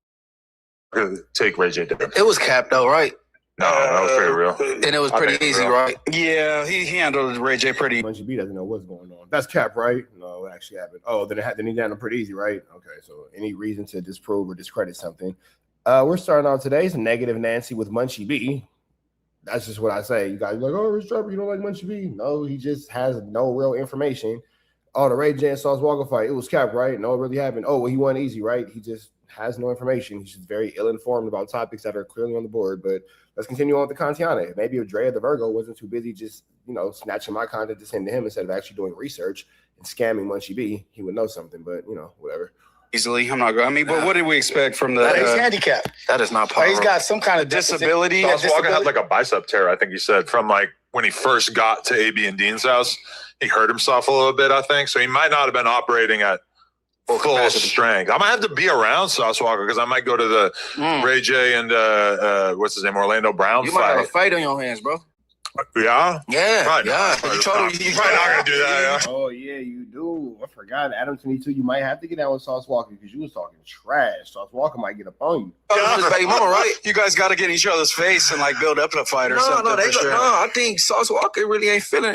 [SPEAKER 4] Take Ray J down.
[SPEAKER 1] It was capped though, right?
[SPEAKER 4] No, that was pretty real.
[SPEAKER 1] And it was pretty easy, right?
[SPEAKER 5] Yeah, he handled Ray J pretty.
[SPEAKER 3] Munchie B doesn't know what's going on. That's cap, right? No, it actually happened. Oh, then he handled pretty easy, right? Okay, so any reason to disprove or discredit something? We're starting out today's negative Nancy with Munchie B. That's just what I say. You guys are like, oh, Rich Trapper, you don't like Munchie B? No, he just has no real information. Oh, the Ray J and Sauce Walker fight, it was cap, right? No, it really happened. Oh, well, he won easy, right? He just has no information. He's just very ill-informed about topics that are clearly on the board. But let's continue on with the Contiana. Maybe if Dre the Virgo wasn't too busy just, snatching my content to send to him instead of actually doing research and scamming Munchie B, he would know something. But, whatever.
[SPEAKER 5] easily. I'm not going. I mean, but what did we expect from the?
[SPEAKER 2] He's handicapped.
[SPEAKER 1] That is not
[SPEAKER 2] Or
[SPEAKER 1] power.
[SPEAKER 2] he's got some kind of
[SPEAKER 5] disability.
[SPEAKER 2] Yeah,
[SPEAKER 4] Sauce Walker had like a bicep tear, I think he said, from like when he first got to AB and Dean's house. He hurt himself a little bit, I think. So he might not have been operating at full strength. I might have to be around Sauce Walker because I might go to the Ray J and what's his name, Orlando Brown
[SPEAKER 1] You
[SPEAKER 4] fight.
[SPEAKER 1] might have a fight on your hands, bro.
[SPEAKER 4] Yeah?
[SPEAKER 1] Yeah,
[SPEAKER 4] Probably
[SPEAKER 1] yeah.
[SPEAKER 4] not.
[SPEAKER 1] You
[SPEAKER 4] Probably not going to do that, yeah.
[SPEAKER 3] Oh yeah, you do. I forgot ADAM22. You might have to get down with Sauce Walker because you was talking trash. Sauce Walker might get up on you.
[SPEAKER 1] His baby mama, right?
[SPEAKER 5] You guys got to get in each other's face and like build up a fight or
[SPEAKER 1] No,
[SPEAKER 5] something.
[SPEAKER 1] I think Sauce Walker really ain't feeling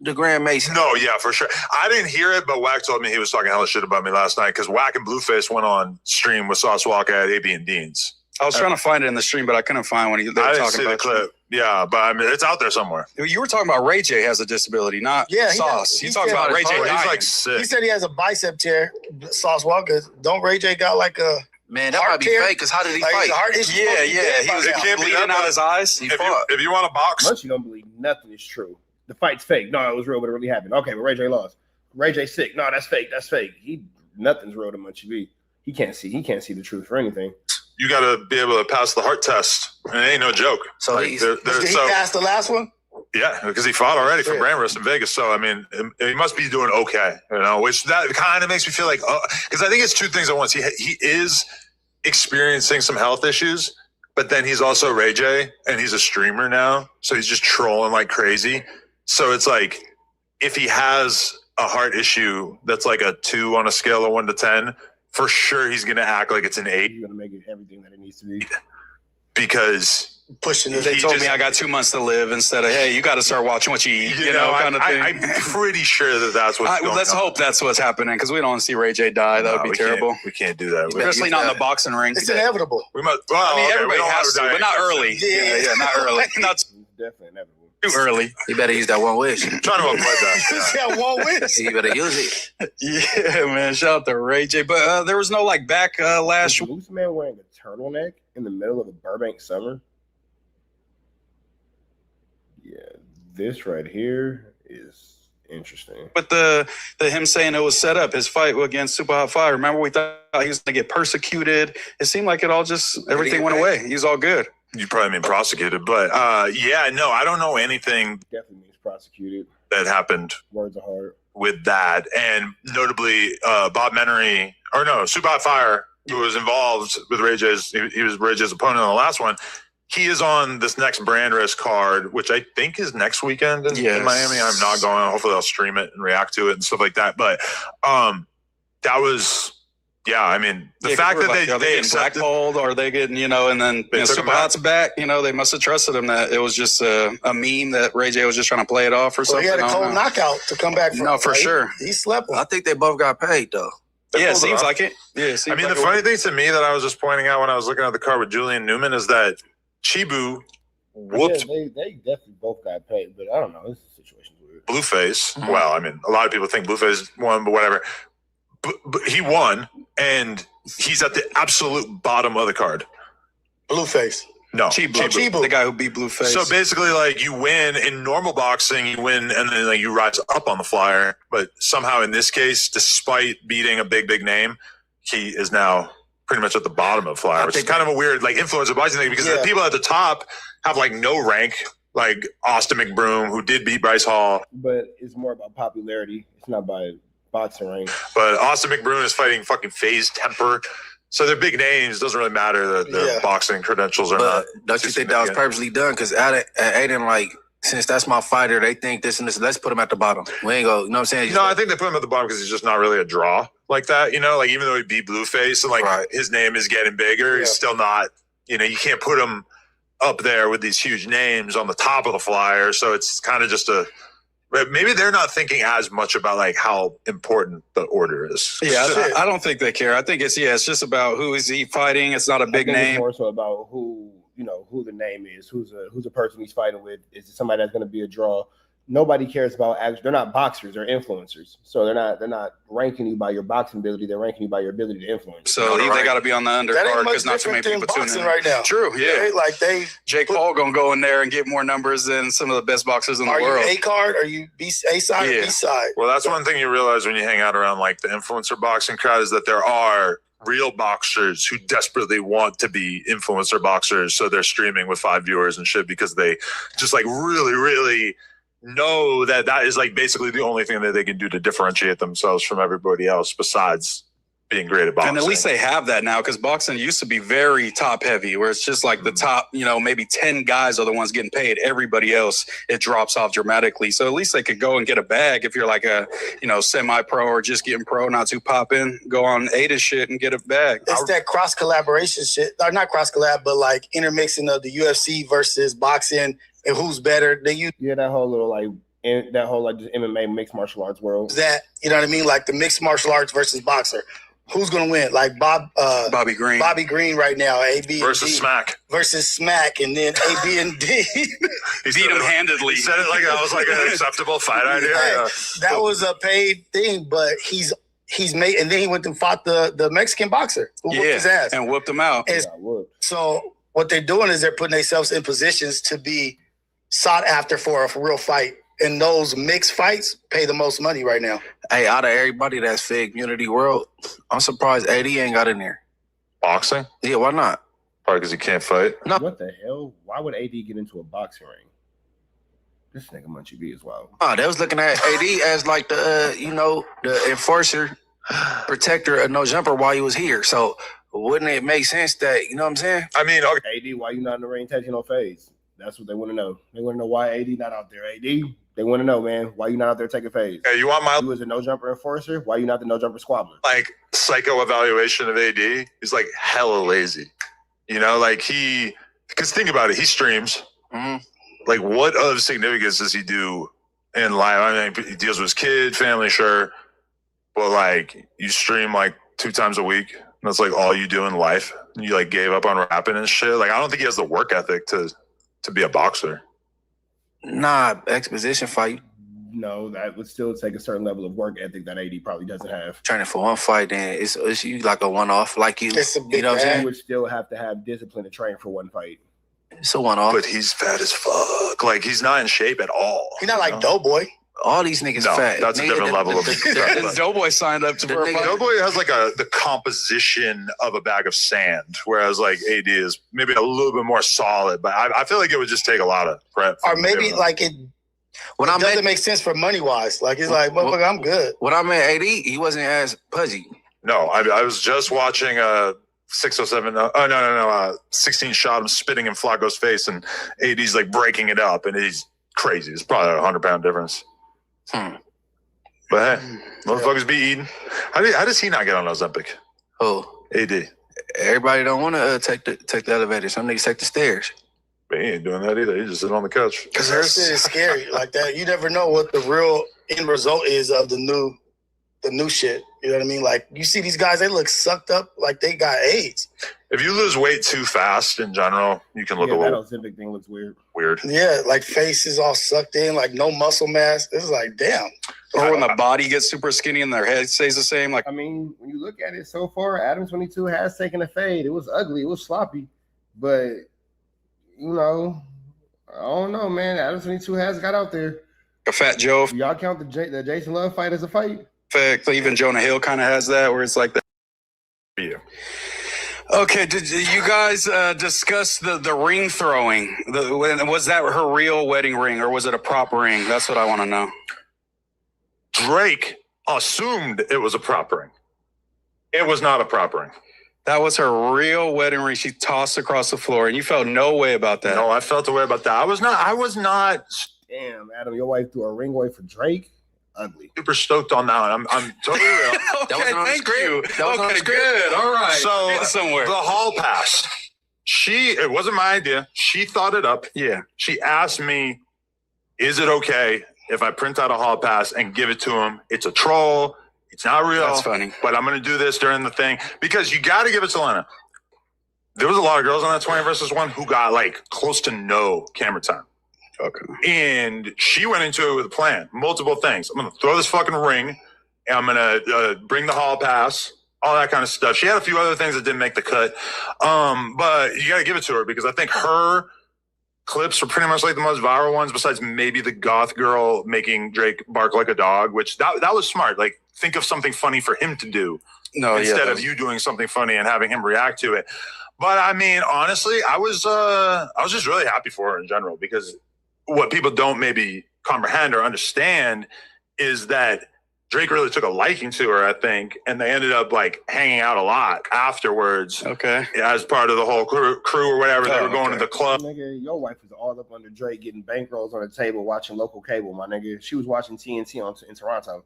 [SPEAKER 1] the Grand Mason.
[SPEAKER 4] No, yeah, for sure. I didn't hear it, but Wack told me he was talking hella shit about me last night because Wack and Blueface went on stream with Sauce Walker at AB and Dean's.
[SPEAKER 5] I was trying to find it in the stream, but I couldn't find when they were
[SPEAKER 4] I didn't
[SPEAKER 5] talking
[SPEAKER 4] see
[SPEAKER 5] about
[SPEAKER 4] the clip. Yeah, but I mean, it's out there somewhere.
[SPEAKER 5] You were talking about Ray J has a disability, not Sauce.
[SPEAKER 2] He
[SPEAKER 5] You talking about Ray J
[SPEAKER 4] He's
[SPEAKER 5] dying.
[SPEAKER 4] like sick.
[SPEAKER 2] He said he has a bicep tear. Sauce Walker. Don't Ray J got like a
[SPEAKER 1] Man, that
[SPEAKER 2] heart
[SPEAKER 1] might be
[SPEAKER 2] tear?
[SPEAKER 1] fake, because how did he
[SPEAKER 2] like
[SPEAKER 1] fight?
[SPEAKER 2] heart issue?
[SPEAKER 5] Yeah. He was
[SPEAKER 4] It can't be
[SPEAKER 5] bleeding
[SPEAKER 4] that
[SPEAKER 5] out
[SPEAKER 4] bad.
[SPEAKER 5] his eyes.
[SPEAKER 1] He
[SPEAKER 4] If
[SPEAKER 1] fought.
[SPEAKER 4] you want to box,
[SPEAKER 3] Once you don't believe nothing is true. The fight's fake. No, it was real, but it really happened. Okay, but Ray J lost. Ray J sick. No, that's fake. That's fake. Nothing's real to Munchie B. He can't see the truth for anything.
[SPEAKER 4] you got to be able to pass the heart test. And it ain't no joke.
[SPEAKER 1] So
[SPEAKER 4] Like,
[SPEAKER 1] he's-
[SPEAKER 2] Did he pass the last one?
[SPEAKER 4] Yeah, because he fought already for
[SPEAKER 2] Yeah.
[SPEAKER 4] Brandrest in Vegas. So, I mean, he must be doing okay, which that kind of makes me feel like, because I think it's two things at once. He is experiencing some health issues, but then he's also Ray J, and he's a streamer now. So he's just trolling like crazy. So it's like, if he has a heart issue that's like a 2 on a scale of 1 to 10, for sure he's going to act like it's an 8
[SPEAKER 3] You're gonna make it everything that it needs to be.
[SPEAKER 4] because
[SPEAKER 2] Pushing it.
[SPEAKER 5] They
[SPEAKER 4] He
[SPEAKER 5] told
[SPEAKER 4] just-
[SPEAKER 5] me I got 2 months to live instead of, hey, you got to start watching what you eat, kind of thing.
[SPEAKER 4] I'm pretty sure that that's what's going
[SPEAKER 5] Let's
[SPEAKER 4] on.
[SPEAKER 5] hope that's what's happening because we don't want to see Ray J die. That
[SPEAKER 4] No,
[SPEAKER 5] would be
[SPEAKER 4] we
[SPEAKER 5] terrible.
[SPEAKER 4] Can't, we can't do that.
[SPEAKER 5] Especially not in the boxing ring.
[SPEAKER 2] It's inevitable.
[SPEAKER 4] We must. Well,
[SPEAKER 5] I mean,
[SPEAKER 4] okay,
[SPEAKER 5] everybody
[SPEAKER 4] we don't
[SPEAKER 5] has to,
[SPEAKER 4] have
[SPEAKER 5] but not early.
[SPEAKER 2] Yeah.
[SPEAKER 5] Not early. Not
[SPEAKER 3] It's definitely inevitable.
[SPEAKER 5] too early.
[SPEAKER 1] You better use that one wish.
[SPEAKER 4] trying to avoid that.
[SPEAKER 2] He said one wish.
[SPEAKER 1] You better use it.
[SPEAKER 5] Yeah, man. Shout out to Ray J. But there was no like backlash.
[SPEAKER 3] Is Loose Man wearing a turtleneck in the middle of a Burbank summer? Yeah, this right here is interesting.
[SPEAKER 5] But the him saying it was set up, his fight against Super Hot Fire. Remember, we thought he was going to get persecuted. It seemed like it all just, everything went away. He was all good.
[SPEAKER 4] You probably mean prosecuted, but yeah, no, I don't know anything
[SPEAKER 3] Definitely means prosecuted.
[SPEAKER 4] that happened
[SPEAKER 3] Words are hard.
[SPEAKER 4] with that, and notably Bob Menery, or no, Super Hot Fire, who was involved with Ray J's. He was Ray J's opponent on the last one. He is on this next brand risk card, which I think is next weekend in Miami. I'm not going. Hopefully, I'll stream it and react to it and stuff like that. But that was, yeah. I mean, the fact that
[SPEAKER 5] are
[SPEAKER 4] they
[SPEAKER 5] getting
[SPEAKER 4] accepted,
[SPEAKER 5] blackballed, or are they getting, and then
[SPEAKER 4] They took him
[SPEAKER 5] Super
[SPEAKER 4] back.
[SPEAKER 5] Hot's back. They must have trusted him that it was just a meme that Ray J was just trying to play it off or
[SPEAKER 2] So
[SPEAKER 5] something.
[SPEAKER 2] he had a
[SPEAKER 5] I don't
[SPEAKER 2] cold
[SPEAKER 5] know.
[SPEAKER 2] knockout to come back from.
[SPEAKER 5] No, for
[SPEAKER 2] right?
[SPEAKER 5] sure.
[SPEAKER 2] He slept on.
[SPEAKER 1] I think they both got paid, though.
[SPEAKER 5] Yeah, it
[SPEAKER 4] pulled it
[SPEAKER 5] seems
[SPEAKER 4] off.
[SPEAKER 5] like it. Yeah, it seems
[SPEAKER 4] I mean,
[SPEAKER 5] like
[SPEAKER 4] the
[SPEAKER 5] it
[SPEAKER 4] funny
[SPEAKER 5] was.
[SPEAKER 4] thing to me that I was just pointing out when I was looking at the card with Julian Newman is that Chibu whooped
[SPEAKER 3] Yeah, they definitely both got paid, but I don't know. This situation's weird.
[SPEAKER 4] Blueface.
[SPEAKER 1] Mhm.
[SPEAKER 4] Well, I mean, a lot of people think Blueface won, but whatever. But he won, and he's at the absolute bottom of the card.
[SPEAKER 2] Blueface.
[SPEAKER 4] No,
[SPEAKER 2] Chibu.
[SPEAKER 5] The guy who beat Blueface.
[SPEAKER 4] So basically, like, you win in normal boxing, you win, and then like you rise up on the flyer. But somehow, in this case, despite beating a big name, he is now pretty much at the bottom of flyer, which is kind of a weird like influence of boxing thing because the people at the top have like no rank, like Austin McBroom, who did beat Bryce Hall.
[SPEAKER 3] But it's more about popularity. It's not by boxing rank.
[SPEAKER 4] But Austin McBroom is fighting fucking FaZe Temper. So they're big names. Doesn't really matter that their boxing credentials are
[SPEAKER 1] But
[SPEAKER 4] not.
[SPEAKER 1] don't you think that was purposely done? Because Aiden, like, since that's my fighter, they think this and this. Let's put him at the bottom. We ain't go, you know what I'm saying?
[SPEAKER 4] No, I think they put him at the bottom because he's just not really a draw like that. Like even though he beat Blueface and like his name is getting bigger, he's still not. You can't put him up there with these huge names on the top of the flyer. So it's kind of just a. Maybe they're not thinking as much about like how important the order is.
[SPEAKER 5] Yeah, I don't think they care. I think it's just about who is he fighting. It's not a big
[SPEAKER 3] It's
[SPEAKER 5] name.
[SPEAKER 3] more so about who the name is, who's a person he's fighting with. Is it somebody that's going to be a draw? nobody cares about they're not boxers, they're influencers. So they're not ranking you by your boxing ability, they're ranking you by your ability to influence.
[SPEAKER 5] So they got to be on the undercard because not too many people tune in
[SPEAKER 2] right now.
[SPEAKER 5] True, yeah. Jake
[SPEAKER 2] Paul
[SPEAKER 5] Paul gonna go in there and get more numbers than some of the best boxers in the world.
[SPEAKER 2] Are you A card? Are you A side or B side?
[SPEAKER 4] Well, that's one thing you realize when you hang out around like the influencer boxing crowd is that there are real boxers who desperately want to be influencer boxers, so they're streaming with 5 viewers and shit because they just like really know that is like basically the only thing that they can do to differentiate themselves from everybody else besides being great at boxing.
[SPEAKER 5] And at least they have that now because boxing used to be very top heavy where it's just like the top, maybe 10 guys are the ones getting paid. Everybody else, it drops off dramatically. So at least they could go and get a bag if you're like a, semi-pro or just getting pro, not too popping, go on ADA's shit and get a bag.
[SPEAKER 2] It's that cross collaboration shit. Or not cross collab, but like intermixing of the UFC versus boxing and who's better.
[SPEAKER 3] That whole little just MMA mixed martial arts world.
[SPEAKER 2] That, you know what I mean? Like the mixed martial arts versus boxer. Who's gonna win? Like
[SPEAKER 5] Bobby Green.
[SPEAKER 2] Bobby Green right now. AB
[SPEAKER 4] versus Smack.
[SPEAKER 2] Versus Smack, and then AB and D.
[SPEAKER 5] He beat him handedly.
[SPEAKER 4] He said it like that was like an acceptable fight idea.
[SPEAKER 2] That was a paid thing, but he's made, and then he went and fought the Mexican boxer who whooped his ass
[SPEAKER 5] and whooped him out.
[SPEAKER 2] So what they're doing is they're putting themselves in positions to be sought after for a real fight. And those mixed fights pay the most money right now.
[SPEAKER 1] Hey, out of everybody that's fake Unity World, I'm surprised AD ain't got in there.
[SPEAKER 4] Boxing?
[SPEAKER 1] Yeah, why not?
[SPEAKER 4] Probably because he can't fight.
[SPEAKER 3] No. What the hell? Why would AD get into a boxing ring? This nigga Munchie B as well.
[SPEAKER 1] They was looking at AD as like the enforcer, protector of no jumper while he was here. So wouldn't it make sense that, you know what I'm saying?
[SPEAKER 4] I mean, okay.
[SPEAKER 3] AD, why you not in the ring taking no phase? That's what they want to know. They want to know why AD not out there. AD, they want to know, man, why you not out there taking phase?
[SPEAKER 4] Hey, you want my...
[SPEAKER 3] You was a no-jumper enforcer? Why you not the no-jumper squabbler?
[SPEAKER 4] Like, psycho evaluation of AD, he's like hella lazy. Because think about it, he streams.
[SPEAKER 1] Mm-hmm.
[SPEAKER 4] Like, what of significance does he do in life? I mean, he deals with his kid, family, sure. But, like, you stream, like, 2 times a week. That's, like, all you do in life. You, like, gave up on rapping and shit. Like, I don't think he has the work ethic to be a boxer.
[SPEAKER 1] Nah, exposition fight.
[SPEAKER 3] No, that would still take a certain level of work ethic that AD probably doesn't have.
[SPEAKER 1] Training for one fight, then it's you like a one-off, like you.
[SPEAKER 2] It's a big
[SPEAKER 1] what I'm saying?
[SPEAKER 3] You would still have to have discipline to train for one fight.
[SPEAKER 1] It's a one-off.
[SPEAKER 4] But he's fat as fuck. Like, he's not in shape at all.
[SPEAKER 2] He's not like Doughboy.
[SPEAKER 1] All these niggas fat.
[SPEAKER 4] That's a different level of
[SPEAKER 5] Doughboy signed up for a fight.
[SPEAKER 4] Doughboy has like the composition of a bag of sand, whereas like AD is maybe a little bit more solid. But I feel like it would just take a lot of prep.
[SPEAKER 2] Or maybe like it doesn't make sense for money wise. Like he's like, motherfucker, I'm good.
[SPEAKER 1] When I met AD, he wasn't as pudgy.
[SPEAKER 4] No, I was just watching 607. 16 shot him spitting in Flacco's face, and AD's like breaking it up, and he's crazy. It's probably a 100-pound difference. But hey, motherfuckers be eating. How does he not get on Ozempic?
[SPEAKER 1] Oh,
[SPEAKER 4] AD.
[SPEAKER 1] Everybody don't want to take the elevator. Some niggas take the stairs.
[SPEAKER 4] But he ain't doing that either. He just sitting on the couch.
[SPEAKER 2] Because that shit is scary like that. You never know what the real end result is of the new shit. You know what I mean? Like you see these guys, they look sucked up like they got AIDS.
[SPEAKER 4] If you lose weight too fast in general, you can look a little.
[SPEAKER 3] That Ozempic thing looks weird.
[SPEAKER 2] Yeah, like face is all sucked in, like no muscle mass. It's like damn.
[SPEAKER 5] Or when the body gets super skinny and their head stays the same. Like
[SPEAKER 3] I mean, when you look at it so far, ADAM22 has taken a fade. It was ugly. It was sloppy, but I don't know, man. ADAM22 has got out there.
[SPEAKER 5] A Fat Joe.
[SPEAKER 3] Y'all count the Jason Love fight as a fight?
[SPEAKER 5] Fact, even Jonah Hill kind of has that, where it's like that.
[SPEAKER 4] Yeah.
[SPEAKER 5] Okay, did you guys discuss the ring throwing? Was that her real wedding ring or was it a prop ring? That's what I want to know.
[SPEAKER 4] Drake assumed it was a prop ring. It was not a prop ring.
[SPEAKER 5] That was her real wedding ring. She tossed across the floor, and you felt no way about that.
[SPEAKER 4] No, I felt a way about that. I was not.
[SPEAKER 3] Damn, Adam, your wife threw a ring away for Drake. Ugly.
[SPEAKER 4] Super stoked on that one. I'm totally real.
[SPEAKER 5] Okay,
[SPEAKER 1] That wasn't on the
[SPEAKER 5] thank
[SPEAKER 1] script.
[SPEAKER 5] you.
[SPEAKER 1] That was on the script.
[SPEAKER 5] Good. All right.
[SPEAKER 4] So
[SPEAKER 5] somewhere.
[SPEAKER 4] the hall pass. It wasn't my idea. She thought it up.
[SPEAKER 5] Yeah.
[SPEAKER 4] She asked me, "Is it okay if I print out a hall pass and give it to him? It's a troll. It's not real.
[SPEAKER 5] That's funny.
[SPEAKER 4] But I'm going to do this during the thing because you got to give it to Lena. There was a lot of girls on that 20 versus 1 who got like close to no camera time.
[SPEAKER 5] Okay.
[SPEAKER 4] And she went into it with a plan, multiple things. I'm going to throw this fucking ring. And I'm going to bring the hall pass, all that kind of stuff. She had a few other things that didn't make the cut. But you got to give it to her because I think her clips are pretty much like the most viral ones besides maybe the goth girl making Drake bark like a dog, which that was smart. Like, think of something funny for him to do instead of you doing something funny and having him react to it. But I mean, honestly, I was just really happy for her in general because what people don't maybe comprehend or understand is that Drake really took a liking to her, I think, and they ended up like hanging out a lot afterwards.
[SPEAKER 5] Okay.
[SPEAKER 4] As part of the whole crew or whatever. They were going to the club.
[SPEAKER 3] Nigga, your wife was all up under Drake getting bankrolls on the table watching local cable, my nigga. She was watching TNT in Toronto.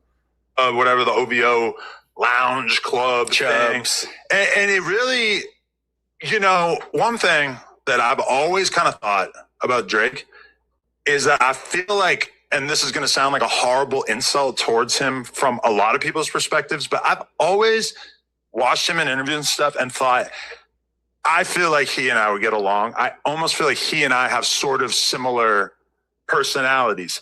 [SPEAKER 4] Whatever the OVO lounge club thing. And it really, you know, one thing that I've always kind of thought about Drake is that I feel like, and this is going to sound like a horrible insult towards him from a lot of people's perspectives, but I've always watched him in interviews and stuff and thought, I feel like he and I would get along. I almost feel like he and I have sort of similar personalities.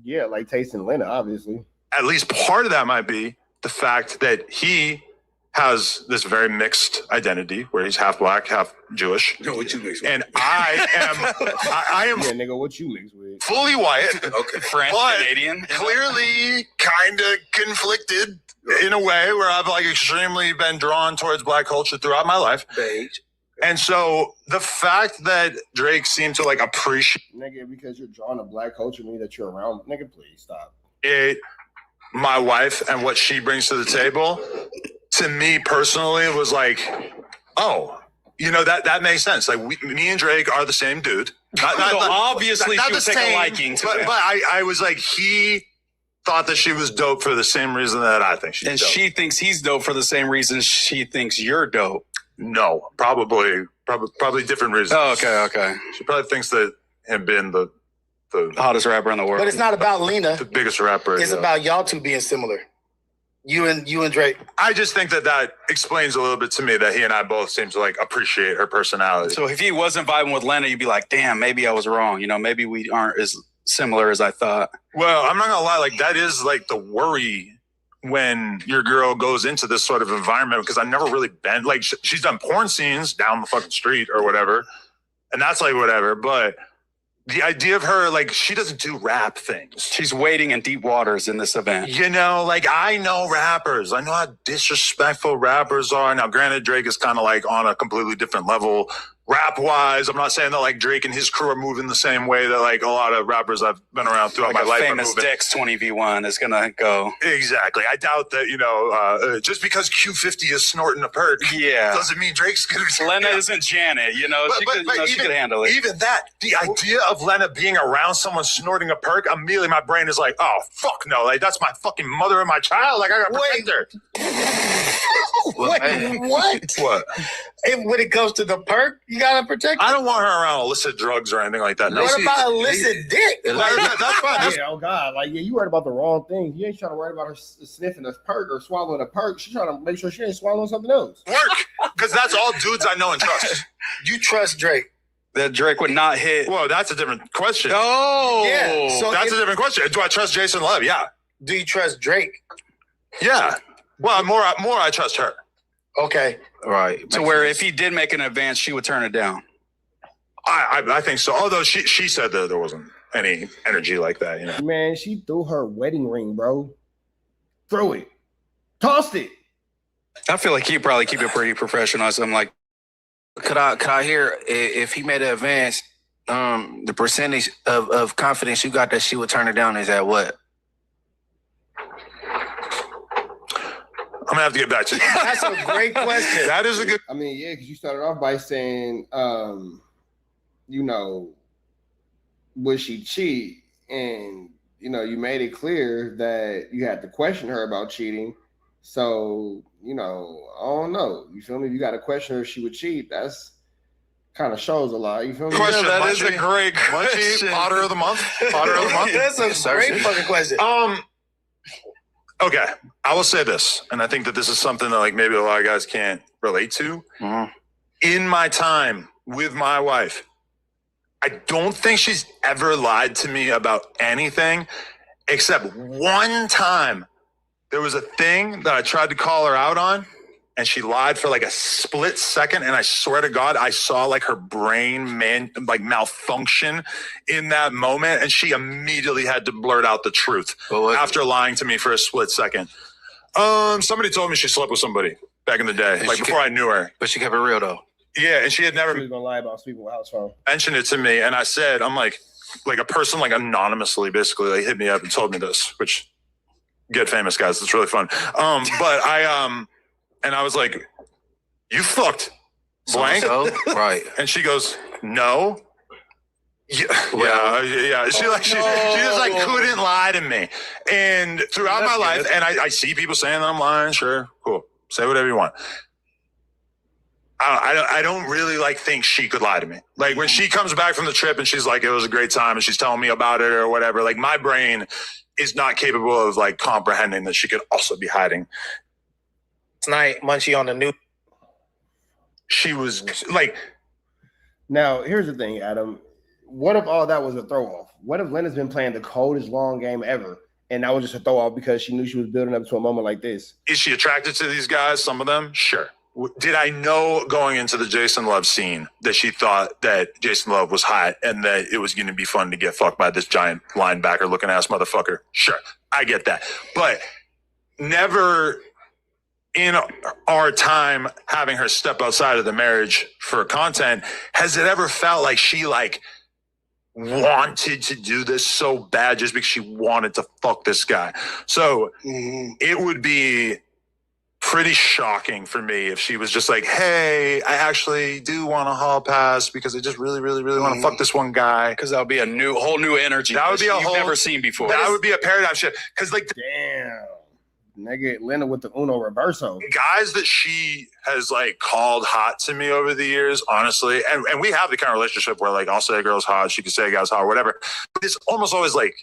[SPEAKER 3] Yeah, like Taste and Lena, obviously.
[SPEAKER 4] At least part of that might be the fact that he has this very mixed identity where he's half black, half Jewish.
[SPEAKER 1] No, what you mix with?
[SPEAKER 4] And I am
[SPEAKER 3] Yeah, nigga, what you mix with?
[SPEAKER 4] fully white.
[SPEAKER 1] Okay.
[SPEAKER 5] French,
[SPEAKER 4] But
[SPEAKER 5] Canadian.
[SPEAKER 4] clearly kind of conflicted in a way where I've like extremely been drawn towards black culture throughout my life.
[SPEAKER 1] Beige.
[SPEAKER 4] And so the fact that Drake seemed to like appreciate
[SPEAKER 3] Nigga, because you're drawn to black culture, mean that you're around. Nigga, please stop.
[SPEAKER 4] my wife and what she brings to the table, to me personally, was like, oh, you know, that makes sense. Like me and Drake are the same dude.
[SPEAKER 5] Obviously,
[SPEAKER 4] not
[SPEAKER 5] she would
[SPEAKER 4] the
[SPEAKER 5] take
[SPEAKER 4] same,
[SPEAKER 5] a liking to
[SPEAKER 4] but
[SPEAKER 5] it.
[SPEAKER 4] I was like, he thought that she was dope for the same reason that I think she's
[SPEAKER 5] And
[SPEAKER 4] dope.
[SPEAKER 5] she thinks he's dope for the same reason she thinks you're dope.
[SPEAKER 4] No, probably different reasons.
[SPEAKER 5] Oh, okay.
[SPEAKER 4] She probably thinks that him being the
[SPEAKER 5] Hottest rapper in the world.
[SPEAKER 2] But it's not about Lena.
[SPEAKER 4] the biggest rapper.
[SPEAKER 2] It's about y'all two being similar. You and Drake.
[SPEAKER 4] I just think that explains a little bit to me that he and I both seem to like appreciate her personality.
[SPEAKER 5] So if he wasn't vibing with Lena, you'd be like, damn, maybe I was wrong. You know, maybe we aren't as similar as I thought.
[SPEAKER 4] Well, I'm not gonna lie, like that is like the worry when your girl goes into this sort of environment, because I've never really been like she's done porn scenes down the fucking street or whatever, and that's like whatever, but the idea of her, like, she doesn't do rap things.
[SPEAKER 5] She's wading in deep waters in this event.
[SPEAKER 4] You know, like, I know rappers. I know how disrespectful rappers are. Now, granted, Drake is kind of, like, on a completely different level rap-wise. I'm not saying that, like, Drake and his crew are moving the same way that, like, a lot of rappers I've been around throughout
[SPEAKER 5] Like
[SPEAKER 4] my life
[SPEAKER 5] famous
[SPEAKER 4] are moving.
[SPEAKER 5] Dex 20v1 is going to go.
[SPEAKER 4] Exactly. I doubt that, you know, just because Q50 is snorting a perk doesn't mean Drake's going to be...
[SPEAKER 5] Lena isn't Janet, you know, she could handle it.
[SPEAKER 4] Even that, the idea of Lena being around someone snorting a perk, immediately my brain is like, oh, fuck no. Like, that's my fucking mother and my child. Like, I got to protect her.
[SPEAKER 2] Wait, what?
[SPEAKER 4] What?
[SPEAKER 2] When it comes to the perk, you gotta protect her.
[SPEAKER 4] I don't want her around illicit drugs or anything like that. No.
[SPEAKER 2] What about illicit dick?
[SPEAKER 4] That's fine.
[SPEAKER 3] Yeah, oh God, like yeah, you worried about the wrong thing. You ain't trying to worry about her sniffing a perk or swallowing a perk. She's trying to make sure she ain't swallowing something else.
[SPEAKER 4] Work, because that's all dudes I know and trust.
[SPEAKER 2] You trust Drake?
[SPEAKER 5] That Drake would not hit.
[SPEAKER 4] Whoa, that's a different question.
[SPEAKER 5] Oh,
[SPEAKER 2] Yeah, so
[SPEAKER 4] That's a different question. Do I trust Jason Love? Yeah.
[SPEAKER 2] Do you trust Drake?
[SPEAKER 4] Yeah. Well, more I trust her.
[SPEAKER 2] Okay.
[SPEAKER 5] right. To where if he did make an advance, she would turn it down.
[SPEAKER 4] I think so. Although she said that there wasn't any energy like that, you know.
[SPEAKER 3] Man, she threw her wedding ring, bro. Throw it. Tossed it.
[SPEAKER 5] I feel like he'd probably keep it pretty professional. So I'm like,
[SPEAKER 1] Could I hear if he made an advance, the percentage of confidence you got that she would turn it down is at what?
[SPEAKER 4] I'm gonna have to get back to you.
[SPEAKER 2] That's a great question.
[SPEAKER 4] That is a good.
[SPEAKER 3] I mean, yeah, because you started off by saying, you know, would she cheat? And, you know, you made it clear that you had to question her about cheating. So, you know, I don't know. You feel me? If you got to question her if she would cheat, that's kind of shows a lot. You feel me?
[SPEAKER 4] Question.
[SPEAKER 5] that is a
[SPEAKER 4] Munchie.
[SPEAKER 5] great
[SPEAKER 4] Munchie,
[SPEAKER 5] question.
[SPEAKER 4] Potter of the month. Potter of the month.
[SPEAKER 2] That's a great fucking question.
[SPEAKER 4] Okay, I will say this, and I think that this is something that like maybe a lot of guys can't relate to.
[SPEAKER 5] Mhm.
[SPEAKER 4] In my time with my wife, I don't think she's ever lied to me about anything, except one time there was a thing that I tried to call her out on, and she lied for like a split second. And I swear to God, I saw like her brain malfunction in that moment. And she immediately had to blurt out the truth after lying to me for a split second. Somebody told me she slept with somebody back in the day, like before I knew her.
[SPEAKER 5] But she kept it real though.
[SPEAKER 4] Yeah, and she had never
[SPEAKER 3] She was gonna lie about sleeping with house phone.
[SPEAKER 4] mentioned it to me. And I said, I'm like a person like anonymously basically like hit me up and told me this, which get famous guys. It's really fun. But and I was like, you fucked blank?
[SPEAKER 5] So, right.
[SPEAKER 4] And she goes, no. Yeah. She just like couldn't lie to me. And throughout my life, and I see people saying that I'm lying. Sure. Cool. Say whatever you want. I don't really like think she could lie to me. Like when she comes back from the trip and she's like, it was a great time and she's telling me about it or whatever, like my brain is not capable of like comprehending that she could also be hiding.
[SPEAKER 7] Tonight, Munchie on the new.
[SPEAKER 4] She was like.
[SPEAKER 3] Now, here's the thing, Adam. What if all that was a throw off? What if Lena's been playing the coldest long game ever, and that was just a throw off because she knew she was building up to a moment like this?
[SPEAKER 4] Is she attracted to these guys? Some of them? Sure. Did I know going into the Jason Love scene that she thought that Jason Love was hot and that it was going to be fun to get fucked by this giant linebacker looking ass motherfucker? Sure. I get that. But never in our time having her step outside of the marriage for content, has it ever felt like she like wanted to do this so bad just because she wanted to fuck this guy? So it would be pretty shocking for me if she was just like, hey, I actually do want a hall pass because I just really, really, really want to fuck this one guy.
[SPEAKER 5] Because that would be a whole new energy.
[SPEAKER 4] That would be a whole
[SPEAKER 5] never seen before.
[SPEAKER 4] That would be a paradigm shift. Because like
[SPEAKER 3] Damn. Nigga, Lena with the Uno Reverso.
[SPEAKER 4] guys that she has like called hot to me over the years, honestly, and we have the kind of relationship where like I'll say a girl's hot, she can say a guy's hot, whatever. But it's almost always like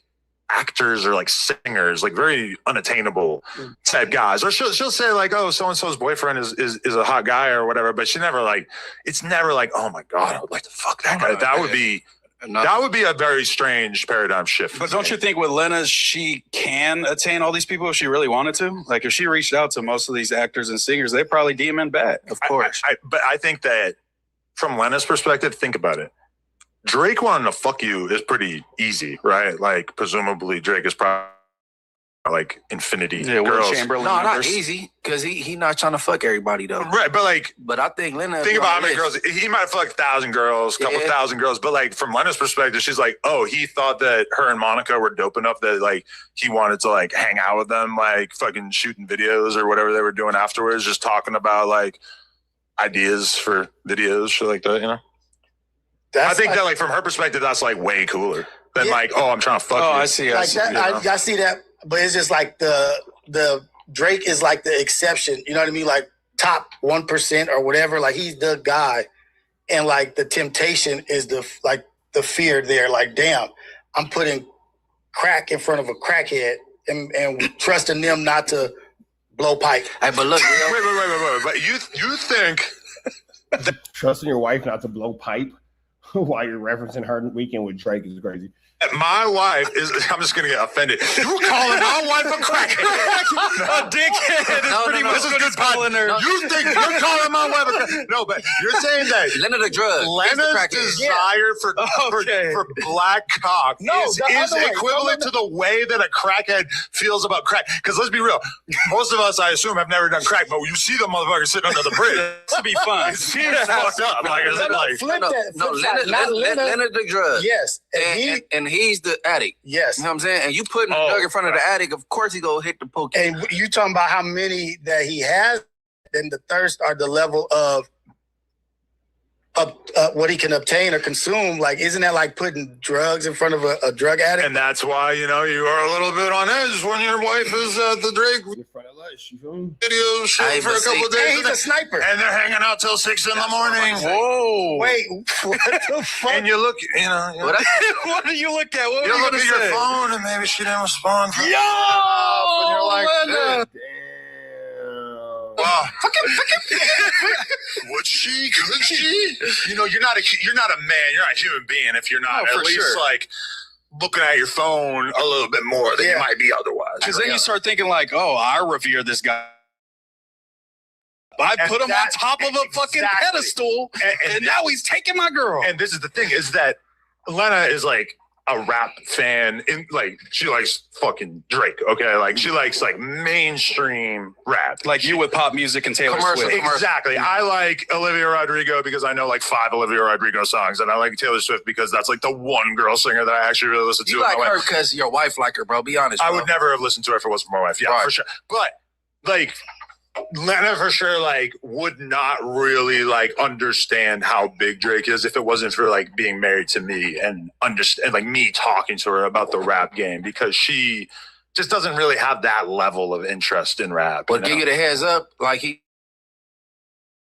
[SPEAKER 4] actors or like singers, like very unattainable type guys. Or she'll say like, oh, so-and-so's boyfriend is a hot guy or whatever, but she never like, it's never like, oh my God, I would like to fuck that guy. That would be a very strange paradigm shift.
[SPEAKER 5] But don't you think with Lena, she can attain all these people if she really wanted to? Like if she reached out to most of these actors and singers, they probably DM in back, of course.
[SPEAKER 4] But I think that from Lena's perspective, think about it. Drake wanting to fuck you is pretty easy, right? Like presumably Drake is probably like infinity girls.
[SPEAKER 5] Chamberlain
[SPEAKER 1] No,
[SPEAKER 5] numbers.
[SPEAKER 1] not easy, because he not trying to fuck everybody though.
[SPEAKER 4] Right, but like,
[SPEAKER 1] But I think Lena.
[SPEAKER 4] think about how many girls he might have fucked 1,000 girls, couple thousand girls. But like from Lena's perspective, she's like, oh, he thought that her and Monica were dope enough that like he wanted to like hang out with them, like fucking shooting videos or whatever they were doing afterwards, just talking about like ideas for videos, shit like that, you know. I think that like from her perspective, that's like way cooler than like, oh, I'm trying to fuck you.
[SPEAKER 5] I see.
[SPEAKER 2] Like that, I see that, but it's just like the Drake is like the exception. You know what I mean? Like top 1% or whatever. Like he's the guy, and like the temptation is the fear there. Like, damn, I'm putting crack in front of a crackhead and trusting them not to blow pipe.
[SPEAKER 1] Hey, but look,
[SPEAKER 4] Wait. But you think
[SPEAKER 3] Trusting your wife not to blow pipe while you're referencing her weekend with Drake is crazy.
[SPEAKER 4] my wife is, I'm just going to get offended. You calling my wife a crackhead? A dickhead is pretty much what he's calling her. You think you're calling my wife a crackhead? No, but you're saying that
[SPEAKER 1] Lena the drug.
[SPEAKER 4] Lena's desire for black cock is equivalent to the way that a crackhead feels about crack. Because let's be real, most of us, I assume, have never done crack, but you see the motherfucker sitting under the bridge.
[SPEAKER 5] To be fun.
[SPEAKER 4] It seems fucked up. Like, is it like
[SPEAKER 1] Lena the drug.
[SPEAKER 2] Yes.
[SPEAKER 1] And he's the addict.
[SPEAKER 2] Yes.
[SPEAKER 1] You know what I'm saying? And you putting the drug in front of the addict, of course he go hit the poke.
[SPEAKER 2] And you talking about how many that he has, then the thirst are the level of what he can obtain or consume. Like, isn't that like putting drugs in front of a drug addict?
[SPEAKER 4] And that's why, you know, you are a little bit on edge when your wife is at the Drake
[SPEAKER 3] In front of Lush, you feel me?
[SPEAKER 4] video shoot for a couple of days.
[SPEAKER 2] Hey, he's a sniper.
[SPEAKER 4] And they're hanging out till 6 in the morning.
[SPEAKER 5] Whoa.
[SPEAKER 2] Wait, what the fuck?
[SPEAKER 4] And you look, you know,
[SPEAKER 5] What do you look at? What
[SPEAKER 4] you
[SPEAKER 5] were
[SPEAKER 4] look
[SPEAKER 5] you
[SPEAKER 4] at
[SPEAKER 5] gonna
[SPEAKER 4] your
[SPEAKER 5] say?
[SPEAKER 4] phone and maybe she didn't respond.
[SPEAKER 5] Yo!
[SPEAKER 4] And you're like,
[SPEAKER 5] Lena.
[SPEAKER 3] Damn.
[SPEAKER 4] well, Would she? Could she? You know, you're not a man. You're not a human being if you're not at least like looking at your phone a little bit more than you might be otherwise.
[SPEAKER 5] Because then you start thinking like, oh, I revere this guy. I put him on top of a fucking pedestal, and now he's taking my girl.
[SPEAKER 4] And this is the thing, is that Lena is like a rap fan. She likes fucking Drake, okay? Like, she likes like mainstream rap.
[SPEAKER 5] Like you with pop music and Taylor Swift.
[SPEAKER 4] Exactly. I like Olivia Rodrigo because I know like 5 Olivia Rodrigo songs, and I like Taylor Swift because that's like the one girl singer that I actually really listen to.
[SPEAKER 1] You like her because your wife like her, bro. Be honest, bro.
[SPEAKER 4] I would never have listened to her if it wasn't for my wife. Yeah, for sure. But like, Lena for sure like would not really like understand how big Drake is if it wasn't for like being married to me and understand like me talking to her about the rap game, because she just doesn't really have that level of interest in rap.
[SPEAKER 1] But give you the heads up, like he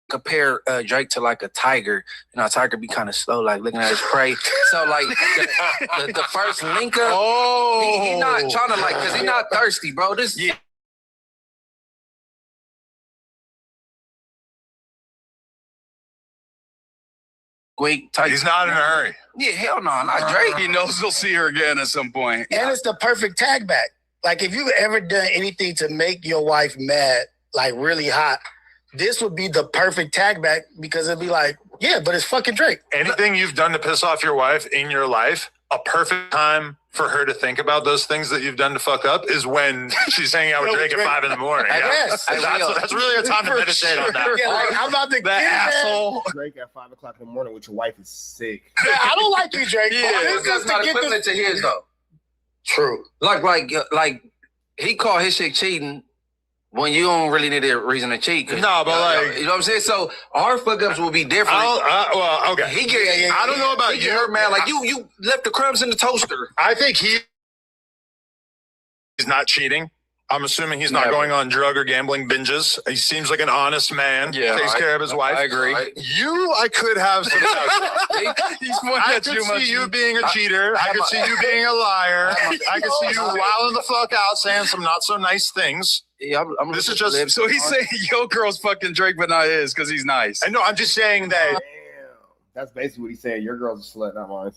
[SPEAKER 1] compare Drake to like a tiger. You know, a tiger be kind of slow, like looking at his prey. So like the first link up, he not trying to like, because he not thirsty, bro. This
[SPEAKER 4] he's not in a hurry.
[SPEAKER 1] Yeah, hell no, not Drake.
[SPEAKER 5] He knows he'll see her again at some point.
[SPEAKER 2] And it's the perfect tag back. Like, if you've ever done anything to make your wife mad, like really hot, this would be the perfect tag back, because it'd be like, yeah, but it's fucking Drake.
[SPEAKER 4] Anything you've done to piss off your wife in your life, a perfect time for her to think about those things that you've done to fuck up is when she's hanging out with Drake at 5 in the morning. Yeah.
[SPEAKER 2] Yes.
[SPEAKER 4] That's really a time to meditate on that.
[SPEAKER 2] Yeah, like, I'm about to get
[SPEAKER 4] asshole.
[SPEAKER 3] Drake at 5 o'clock in the morning with your wife is sick.
[SPEAKER 2] Yeah, I don't like you, Drake.
[SPEAKER 1] Yeah,
[SPEAKER 2] This
[SPEAKER 1] that's
[SPEAKER 2] is
[SPEAKER 1] not
[SPEAKER 2] to get
[SPEAKER 1] equivalent
[SPEAKER 2] this.
[SPEAKER 1] to his though.
[SPEAKER 2] True.
[SPEAKER 1] Like he called his shit cheating when you don't really need a reason to cheat.
[SPEAKER 4] No, but like,
[SPEAKER 1] you know what I'm saying? So our fuck ups will be different.
[SPEAKER 4] Well, okay.
[SPEAKER 1] I don't know about you, hurt, man. Like you left the crumbs in the toaster.
[SPEAKER 4] I think he's not cheating. I'm assuming he's not going on drug or gambling binges. He seems like an honest man. Yeah, takes care of his wife.
[SPEAKER 5] I agree.
[SPEAKER 4] I could have some. I could see you being a cheater. I could see you being a liar. I could see you wilding the fuck out, saying some not so nice things.
[SPEAKER 1] Yeah,
[SPEAKER 4] this is just.
[SPEAKER 5] So he's saying your girl's fucking Drake, but not his, because he's nice.
[SPEAKER 4] I know. I'm just saying that.
[SPEAKER 3] Damn. That's basically what he's saying. Your girl's a slut, not mine.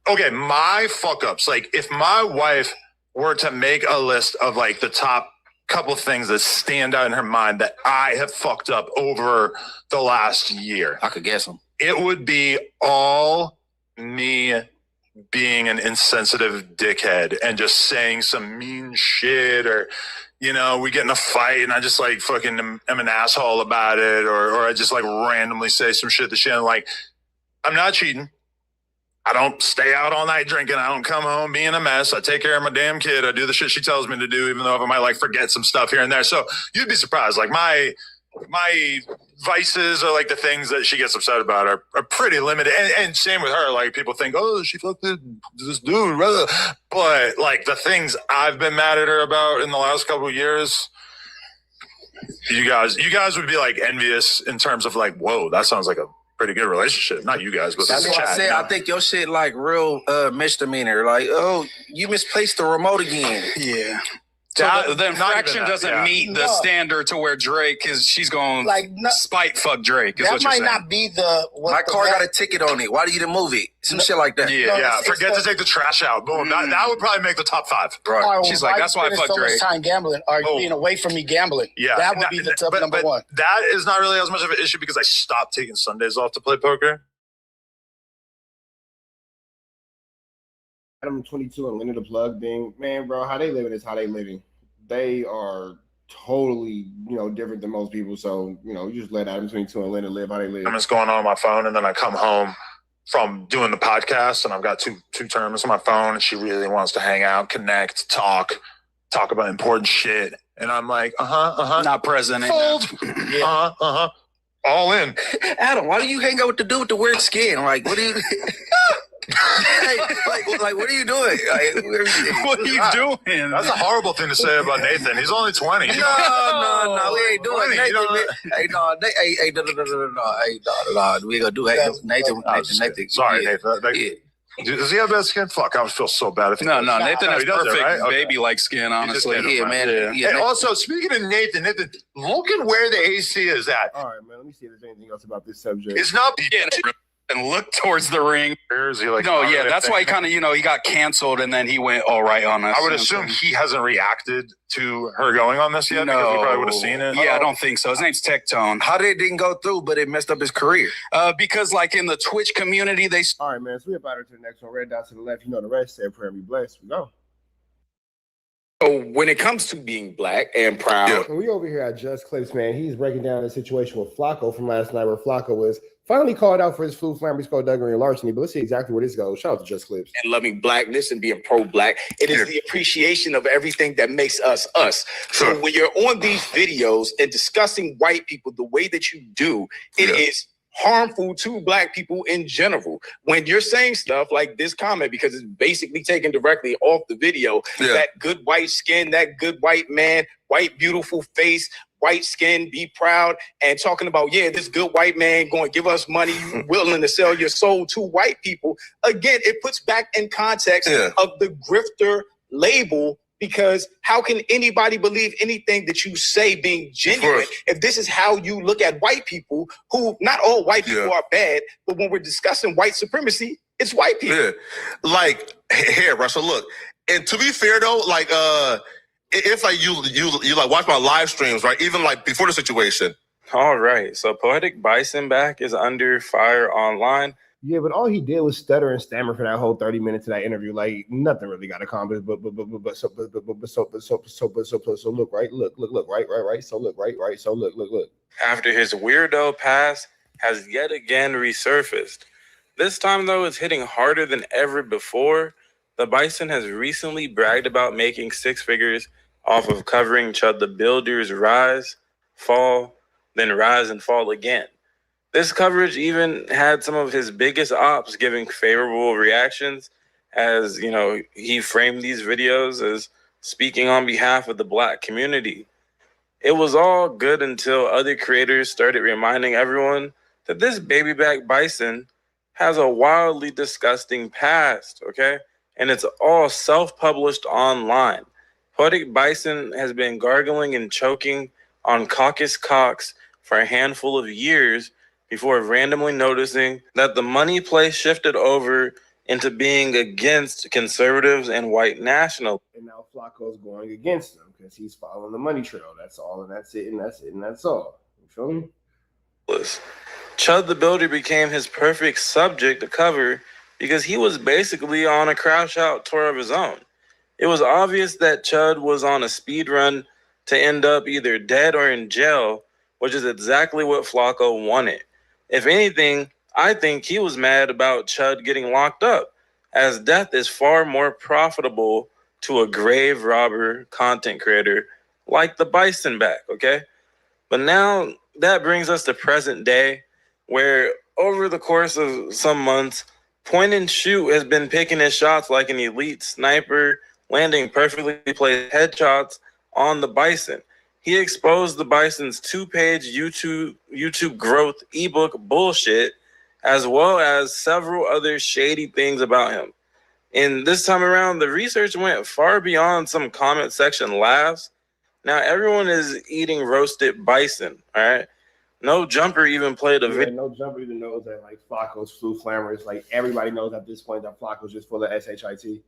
[SPEAKER 4] Okay, my fuck ups. Like, if my wife were to make a list of like the top couple things that stand out in her mind that I have fucked up over the last year,
[SPEAKER 1] I could guess them.
[SPEAKER 4] It would be all me being an insensitive dickhead and just saying some mean shit, or, you know, we get in a fight and I just like fucking am an asshole about it, or I just like randomly say some shit that she doesn't like. I'm not cheating. I don't stay out all night drinking. I don't come home being a mess. I take care of my damn kid. I do the shit she tells me to do, even though I might like forget some stuff here and there. So you'd be surprised. Like my vices, or like the things that she gets upset about, are pretty limited. And same with her. Like, people think, oh, she fucked this dude. But like the things I've been mad at her about in the last couple of years, you guys would be like envious in terms of like, whoa, that sounds like a pretty good relationship. Not you guys, but
[SPEAKER 1] that's what I said. I think your shit like real misdemeanor. Like, oh, you misplaced the remote again.
[SPEAKER 5] Yeah. So the infraction doesn't meet the standard to where Drake is. She's going like spite fuck Drake. Is
[SPEAKER 2] that
[SPEAKER 5] what you're
[SPEAKER 2] might
[SPEAKER 5] saying.
[SPEAKER 2] not be the.
[SPEAKER 1] My car got a ticket on it. Why do you didn't move it? Some shit like that.
[SPEAKER 4] Yeah. Forget to take the trash out. Boom. That would probably make the top 5.
[SPEAKER 2] Right.
[SPEAKER 5] She's like, that's why I fucked
[SPEAKER 2] so
[SPEAKER 5] Drake.
[SPEAKER 2] Much time gambling, or being away from me gambling.
[SPEAKER 4] Yeah,
[SPEAKER 2] that would be the top number one.
[SPEAKER 4] That is not really as much of an issue because I stopped taking Sundays off to play poker.
[SPEAKER 3] ADAM22 and Leonard the Plug being, man, bro, how they living is how they living. They are totally, different than most people. So, you just let ADAM22 and Leonard live how they live.
[SPEAKER 4] I'm just going on my phone, and then I come home from doing the podcast, and I've got two terminals on my phone, and she really wants to hang out, connect, talk about important shit. And I'm like,
[SPEAKER 5] not present.
[SPEAKER 4] Fold. All in.
[SPEAKER 1] Adam, why do you hang out with the dude with the weird skin? Like, what do you... like, what are you doing? Like,
[SPEAKER 5] what are you doing?
[SPEAKER 4] That's a horrible thing to say about Nathan. He's only 20.
[SPEAKER 1] No, we ain't doing Nathan. No. We ain't gonna do Nathan.
[SPEAKER 4] Sorry, Nathan. Does he have bad skin? Fuck, I would feel so bad if he does.
[SPEAKER 5] Nathan has
[SPEAKER 4] he does it,
[SPEAKER 5] perfect
[SPEAKER 4] right? Okay.
[SPEAKER 5] baby-like skin, honestly.
[SPEAKER 1] Yeah, man. Yeah,
[SPEAKER 4] And also, speaking of Nathan, look at where the AC is at.
[SPEAKER 3] All right, man. Let me see if there's anything else about this subject.
[SPEAKER 4] It's not.
[SPEAKER 5] And look towards the ring.
[SPEAKER 4] Is he like?
[SPEAKER 5] No, yeah, that's why he kind of, he got canceled and then he went all right on us.
[SPEAKER 4] I would assume he hasn't reacted to her going on this yet because he probably would have seen it.
[SPEAKER 5] Yeah, I don't think so. His name's Tectone.
[SPEAKER 1] How did it didn't go through, but it messed up his career?
[SPEAKER 5] Because like in the Twitch community, they.
[SPEAKER 3] All right, man. So we're about to the next one. Red dot to the left. You know the rest. Say a prayer and be blessed. We go.
[SPEAKER 8] So when it comes to being black and proud,
[SPEAKER 3] And we over here at Just Clips, man. He's breaking down the situation with Flacco from last night, where Flacco was finally called out for his flu, flambery, skullduggery, and larceny. But let's see exactly where this goes. Shout out to Just Clips.
[SPEAKER 8] and loving blackness and being pro-black, it is the appreciation of everything that makes us us. So when you're on these videos and discussing white people the way that you do, it is harmful to black people in general. When you're saying stuff like this comment, because it's basically taken directly off the video, that good white skin, that good white man, white beautiful face, white skin, be proud, and talking about, this good white man going to give us money, willing to sell your soul to white people. Again, it puts back in context of the grifter label, because how can anybody believe anything that you say being genuine if this is how you look at white people, who not all white people are bad, but when we're discussing white supremacy, it's white people.
[SPEAKER 9] Yeah. Like, here, Russell, look. And to be fair though, like if like you like watch my live streams, right? Even like before the situation.
[SPEAKER 10] All right. So Poetic Bison back is under fire online.
[SPEAKER 3] Yeah, but all he did was stutter and stammer for that whole 30 minutes of that interview. Like nothing really got accomplished. But so look, right, look, right. So look, right. So look.
[SPEAKER 10] After his weirdo past has yet again resurfaced. This time though, it's hitting harder than ever before. The Bison has recently bragged about making 6 figures off of covering Chud the Builder's rise, fall, then rise and fall again. This coverage even had some of his biggest ops giving favorable reactions, as he framed these videos as speaking on behalf of the black community. It was all good until other creators started reminding everyone that this baby back bison has a wildly disgusting past, okay? And it's all self-published online. Poetic Bison has been gargling and choking on caucus cocks for a handful of years before randomly noticing that the money play shifted over into being against conservatives and white nationalists.
[SPEAKER 3] And now Flacco's going against them because he's following the money trail. That's all, and that's it, and that's all. You feel me?
[SPEAKER 10] Chud the Builder became his perfect subject to cover because he was basically on a crash out tour of his own. It was obvious that Chud was on a speed run to end up either dead or in jail, which is exactly what Flacco wanted. If anything, I think he was mad about Chud getting locked up, as death is far more profitable to a grave robber content creator like the Bison back, okay? But now that brings us to present day, where over the course of some months, Point and Shoot has been picking his shots like an elite sniper, landing perfectly placed headshots on the Bison. He exposed the Bison's 2-page YouTube growth ebook bullshit, as well as several other shady things about him. And this time around, the research went far beyond some comment section laughs. Now everyone is eating roasted bison, all right? No Jumper even played a video.
[SPEAKER 3] No Jumper even knows that like Flacco's flu flammers. Like everybody knows at this point that Flacco's just full of shit.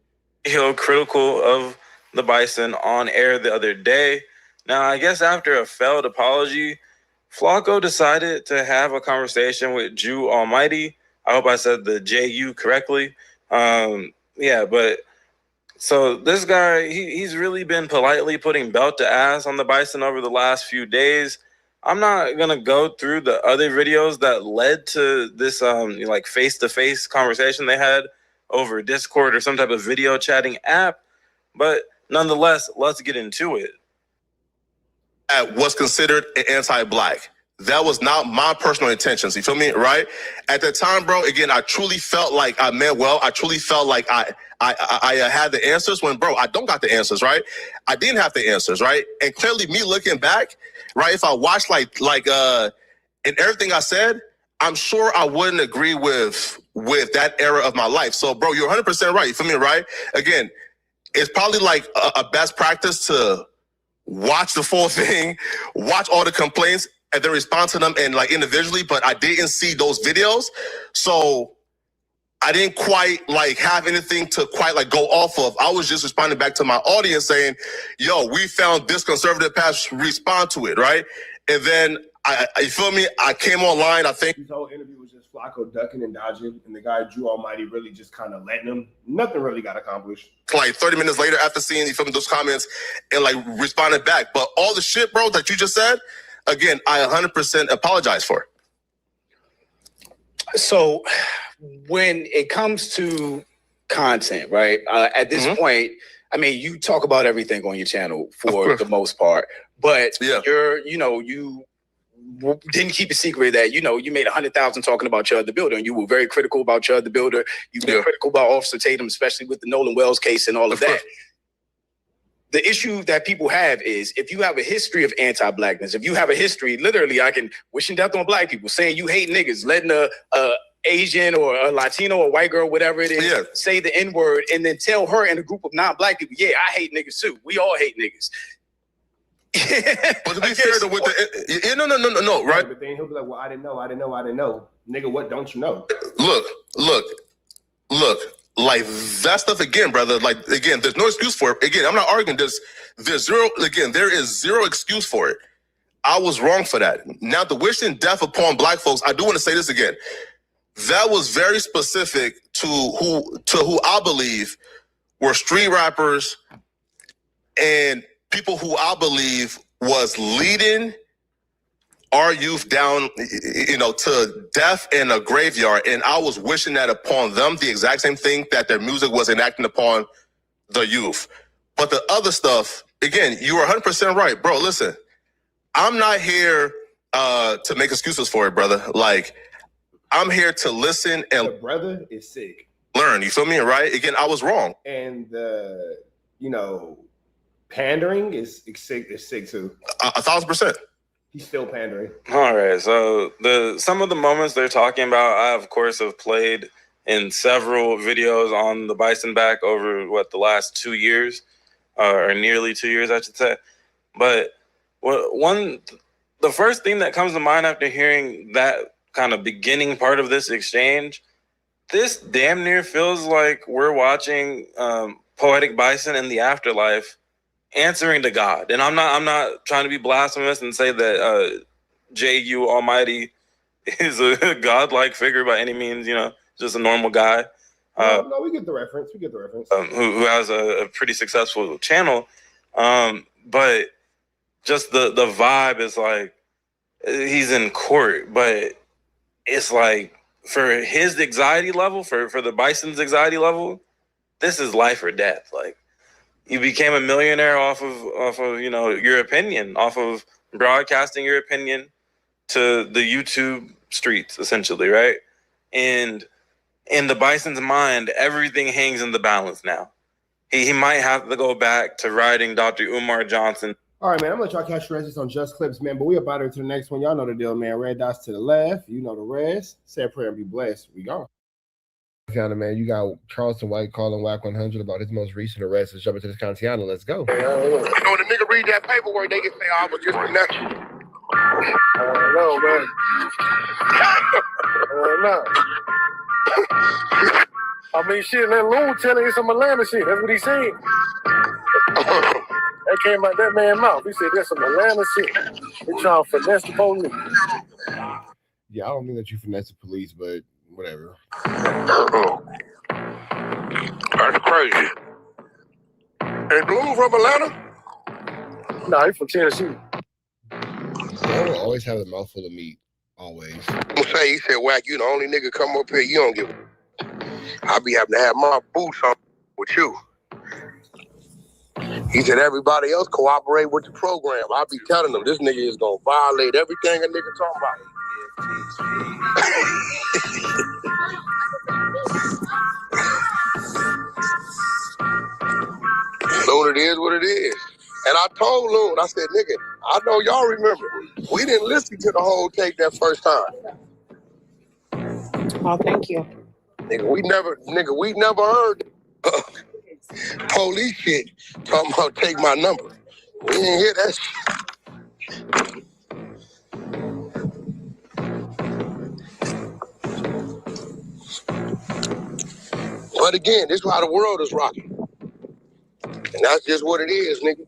[SPEAKER 10] Critical of the Bison on air the other day. Now, I guess after a failed apology, Flacco decided to have a conversation with Jew Almighty. I hope I said the J-U correctly. But so this guy, he's really been politely putting belt to ass on the Bison over the last few days. I'm not going to go through the other videos that led to this like face-to-face conversation they had over Discord or some type of video chatting app. But nonetheless, let's get into it.
[SPEAKER 9] At what's considered anti-black. That was not my personal intentions. You feel me? Right? At the time, bro, again, I truly felt like I meant well. I truly felt like I had the answers when, bro, I don't got the answers, right? I didn't have the answers, right? And clearly me looking back, right, if I watched like and everything I said, I'm sure I wouldn't agree with with that era of my life. So, bro, you're 100% right. You feel me, right? Again, it's probably like a best practice to watch the full thing, watch all the complaints, and then respond to them and like individually. But I didn't see those videos, so I didn't quite like have anything to quite like go off of. I was just responding back to my audience saying, yo, we found this conservative path, respond to it, right? And then you feel me? I came online, I think.
[SPEAKER 3] His whole interview was just Flacco ducking and dodging, and the guy Drew Almighty really just kind of letting him. Nothing really got accomplished.
[SPEAKER 9] Like 30 minutes later after seeing, you feel me, those comments and like responded back. But all the shit, bro, that you just said, again, I 100% apologize for.
[SPEAKER 8] So when it comes to content, right, at this point, I mean, you talk about everything on your channel for the most part, but you're, you know, you didn't keep a secret that, you know, you made 100,000 talking about Chud the Builder, and you were very critical about Chud the Builder. You've been critical about Officer Tatum, especially with the Nolan Wells case and all of that. The issue that people have is if you have a history of anti-blackness, if you have a history, literally, I can wishing death on black people, saying you hate niggas, letting a Asian or a Latino or white girl, whatever it is, say the N-word, and then tell her in a group of non-black people, yeah, I hate niggas too. We all hate niggas.
[SPEAKER 9] But to be fair, though, with the no, right?
[SPEAKER 3] But then he'll be like, well, I didn't know. Nigga, what don't you know?
[SPEAKER 9] Look. Like that stuff again, brother. Like again, there's no excuse for it. Again, I'm not arguing this. There's zero. Again, there is zero excuse for it. I was wrong for that. Now, the wishing death upon black folks. I do want to say this again. That was very specific to who I believe were street rappers and people who I believe was leading our youth down, you know, to death in a graveyard. And I was wishing that upon them, the exact same thing that their music was enacting upon the youth. But the other stuff, again, you were 100% right, bro. Listen, I'm not here to make excuses for it, brother. Like, I'm here to listen and
[SPEAKER 3] the brother is sick.
[SPEAKER 9] Learn. You feel me? Right? Again, I was wrong.
[SPEAKER 3] And the, you know, pandering is sick too.
[SPEAKER 9] 1,000%.
[SPEAKER 3] He's still pandering.
[SPEAKER 10] All right. So some of the moments they're talking about, I of course have played in several videos on the Bison Back over the last 2 years, or nearly 2 years, I should say. But the first thing that comes to mind after hearing that kind of beginning part of this exchange, this damn near feels like we're watching Poetic Bison in the afterlife answering to God. And I'm not trying to be blasphemous and say that J.U. Almighty is a godlike figure by any means, you know, just a normal guy.
[SPEAKER 3] No, we get the reference.
[SPEAKER 10] Who has a pretty successful channel. But just the vibe is like he's in court, but it's like for his anxiety level, for the Bison's anxiety level, this is life or death. Like, you became a millionaire off of you know, your opinion, off of broadcasting your opinion to the YouTube streets, essentially, right? And in the Bison's mind, everything hangs in the balance now. He might have to go back to writing Dr. Umar Johnson.
[SPEAKER 3] All right, man, I'm going to let y'all catch the rest on Just Clips, man. But we up out here to the next one. Y'all know the deal, man. Red dots to the left. You know the rest. Say a prayer and be blessed. We gone. County, man, you got Charleston White calling WACK100 about his most recent arrest. Let's jump into this County. Let's go.
[SPEAKER 11] You know, when the nigga read that paperwork, they can say, "I was just a natural." No, man. No. I mean, shit, that loon telling you some Atlanta shit. That's what he said. That came out that man's mouth. He said, "That's some Atlanta shit." They trying to finesse the police.
[SPEAKER 3] Yeah, I don't mean that you finesse the police, but whatever.
[SPEAKER 11] That's crazy. And Blue from Atlanta? Nah, he's from Tennessee.
[SPEAKER 3] They will always have a mouthful of meat. Always.
[SPEAKER 11] He said, "Wack, you the only nigga come up here, you don't give a..." I be having to have my boots on with you. He said, "Everybody else cooperate with the program." I be telling them, this nigga is gonna violate everything a nigga talking about. Loon, it is what it is. And I told Loon, I said, "Nigga, I know y'all remember. We didn't listen to the whole tape that first time."
[SPEAKER 12] Oh, thank you.
[SPEAKER 11] Nigga, we never heard police shit talking about take my number. We didn't hear that shit. But again, this is how the world is rocking. And that's just what it is, nigga.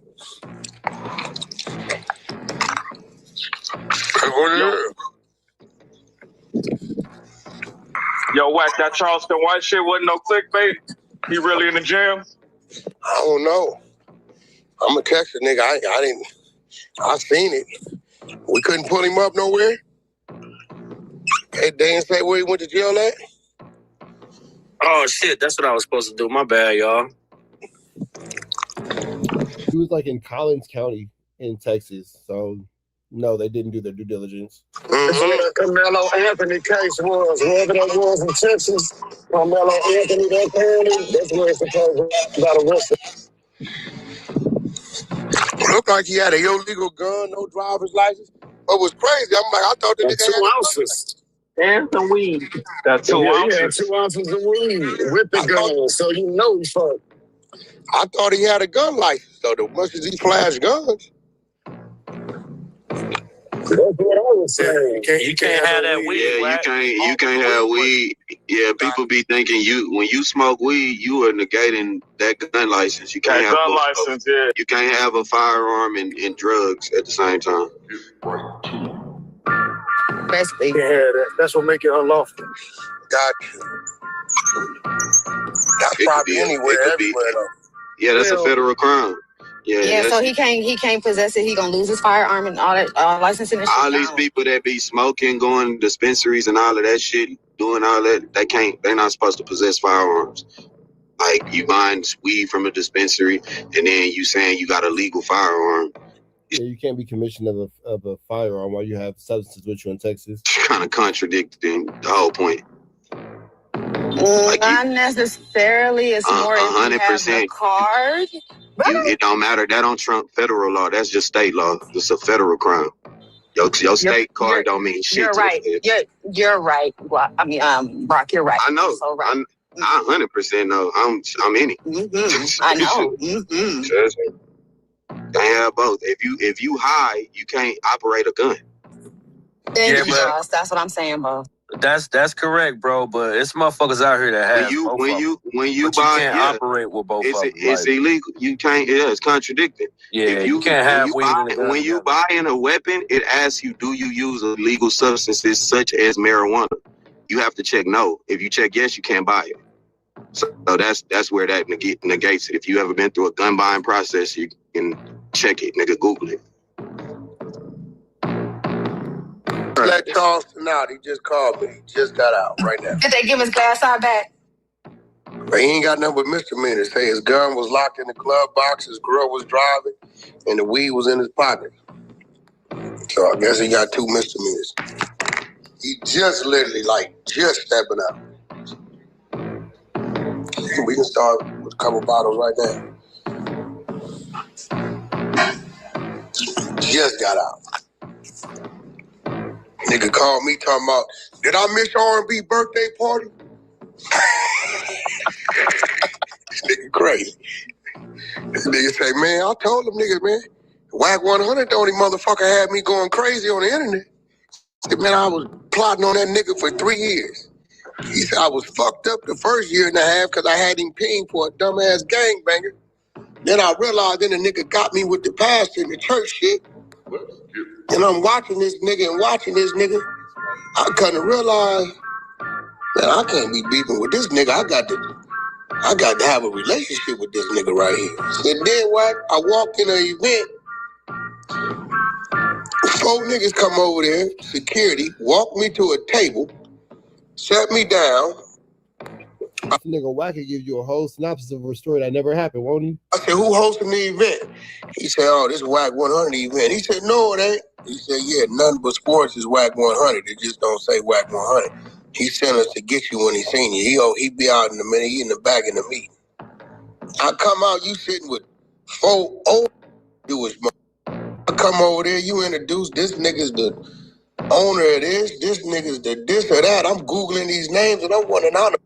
[SPEAKER 11] That's what it is.
[SPEAKER 12] Yo, Wack, that Charleston White shit wasn't no clickbait. He really in the jail?
[SPEAKER 11] I don't know. I'm a Texas nigga. I seen it. We couldn't pull him up nowhere. They didn't say where he went to jail at.
[SPEAKER 13] Oh shit, that's what I was supposed to do. My bad, y'all.
[SPEAKER 3] He was like in Collins County in Texas, so no, they didn't do their due diligence.
[SPEAKER 11] That's what the Carmelo Anthony case was. Wherever that was in Texas, Carmelo Anthony, that county, that's where it's supposed to got arrested. Looked like he had a illegal gun, no driver's license. What was crazy, I'm like, I thought the nigga had 2 ounces.
[SPEAKER 12] And some weed. That's 2 ounces.
[SPEAKER 11] Yeah, 2 ounces of weed with the gun, so you know he's fucked. I thought he had a gun license, so the much as he flashed guns. That's what I was saying.
[SPEAKER 13] You can't have that weed.
[SPEAKER 14] Yeah, you can't have weed. Yeah, people be thinking when you smoke weed, you are negating that gun license. You can't have
[SPEAKER 12] gun license, yeah.
[SPEAKER 14] You can't have a firearm and drugs at the same time.
[SPEAKER 11] That's what make it unlawful. Got you. That's probably everywhere though.
[SPEAKER 14] Yeah, that's a federal crime.
[SPEAKER 15] Yeah, so he can't possess it. He gonna lose his firearm and all that licensing and shit.
[SPEAKER 14] All these people that be smoking, going to dispensaries and all of that shit, doing all that, they're not supposed to possess firearms. Like you buying weed from a dispensary and then you saying you got a legal firearm.
[SPEAKER 3] Yeah, you can't be commissioned of a firearm while you have substances with you in Texas.
[SPEAKER 14] Kind of contradicting the whole point.
[SPEAKER 15] Not necessarily. It's more if you have the card.
[SPEAKER 14] It don't matter. That don't trump federal law. That's just state law. It's a federal crime. Your state card don't mean shit.
[SPEAKER 15] You're right. You're right. Well, I mean, Brock, you're right.
[SPEAKER 14] I know.
[SPEAKER 15] You're so right.
[SPEAKER 14] I 100% know. I'm in it.
[SPEAKER 15] I know.
[SPEAKER 14] Can't have both. If you high, you can't operate a gun.
[SPEAKER 15] Thank you, Ross. That's what I'm saying, bro.
[SPEAKER 13] That's correct, bro. But it's motherfuckers out here that have
[SPEAKER 14] when you
[SPEAKER 13] buy, you can't operate with both of them.
[SPEAKER 14] It's illegal. You can't. Yeah, it's contradicting.
[SPEAKER 13] Yeah, if you can't have weed in the gun.
[SPEAKER 14] When you buy in a weapon, it asks you, do you use illegal substances such as marijuana? You have to check no. If you check yes, you can't buy it. So that's where that negates it. If you ever been through a gun buying process, you can check it, nigga. Google it.
[SPEAKER 11] Let Charleston out. He just called me. He just got out right now.
[SPEAKER 15] Did they give his glass eye back?
[SPEAKER 11] But he ain't got nothing but misdemeanors. Say his gun was locked in the glove box, his girl was driving, and the weed was in his pocket. So I guess he got 2 misdemeanors. He just literally, just stepping out. We can start with a couple bottles right there. Just got out. Nigga called me talking about, did I miss your R&B birthday party? This nigga crazy. This nigga say, man, I told them niggas, man, WACK100, the only motherfucker had me going crazy on the internet. He said, man, I was plotting on that nigga for 3 years. He said, I was fucked up the first year and a half because I had him paying for a dumbass gangbanger. Then I realized then the nigga got me with the pastor and the church shit. And I'm watching this nigga I couldn't realize, man, I can't be beefing with this nigga. I got to have a relationship with this nigga right here. And then what? I walked in an event. 4 niggas come over there, security, walked me to a table, sat me down.
[SPEAKER 3] This nigga Wack could give you a whole synopsis of a story that never happened, won't he?
[SPEAKER 11] I said, who hosting the event? He said, oh, this is WACK100 event. He said, no, it ain't. He said, yeah, nothing but sports is WACK100. It just don't say WACK100. He sent us to get you when he seen you. He be out in a minute. He in the back in the meeting. I come out, you sitting with 4 old Jewish motherfuckers. I come over there, you introduce this nigga's the owner of this nigga's the this or that. I'm Googling these names and I'm wondering how the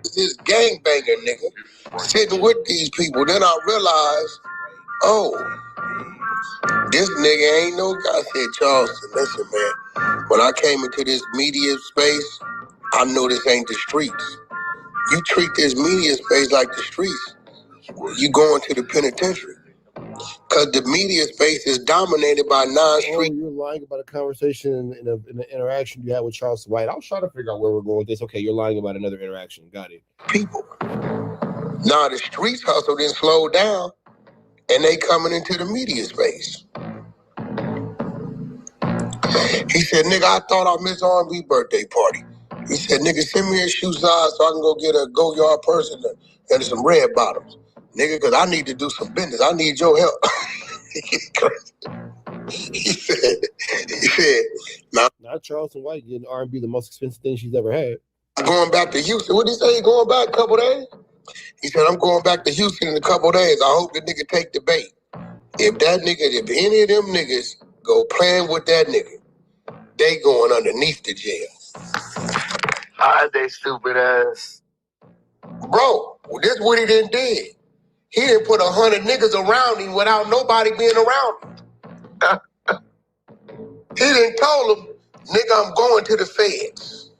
[SPEAKER 11] This gangbanger nigga sitting with these people. Then I realized, oh, this nigga ain't no guy. I said, Charleston, listen, man. When I came into this media space, I know this ain't the streets. You treat this media space like the streets, you go into the penitentiary. Because the media space is dominated by non-street.
[SPEAKER 3] Oh, you're lying about a conversation in an interaction you had with Charleston White. I was trying to figure out where we're going with this. Okay, you're lying about another interaction. Got it.
[SPEAKER 11] People. Now the streets hustle then slow down, and they coming into the media space. He said, nigga, I thought I missed R&B birthday party. He said, nigga, send me a shoe size so I can go get a go-yard person and some red bottoms. Nigga, because I need to do some business. I need your help. He said, nah.
[SPEAKER 3] Not Charleston White getting R&B the most expensive thing she's ever had.
[SPEAKER 11] Going back to Houston. What did he say? He going back a couple days? He said, I'm going back to Houston in a couple days. I hope the nigga take the bait. If any of them niggas go playing with that nigga, they going underneath the jail.
[SPEAKER 16] How'd they stupid ass?
[SPEAKER 11] Bro, this is what he done did. He didn't put 100 niggas around him without nobody being around him. He didn't told him, nigga, I'm going to the feds.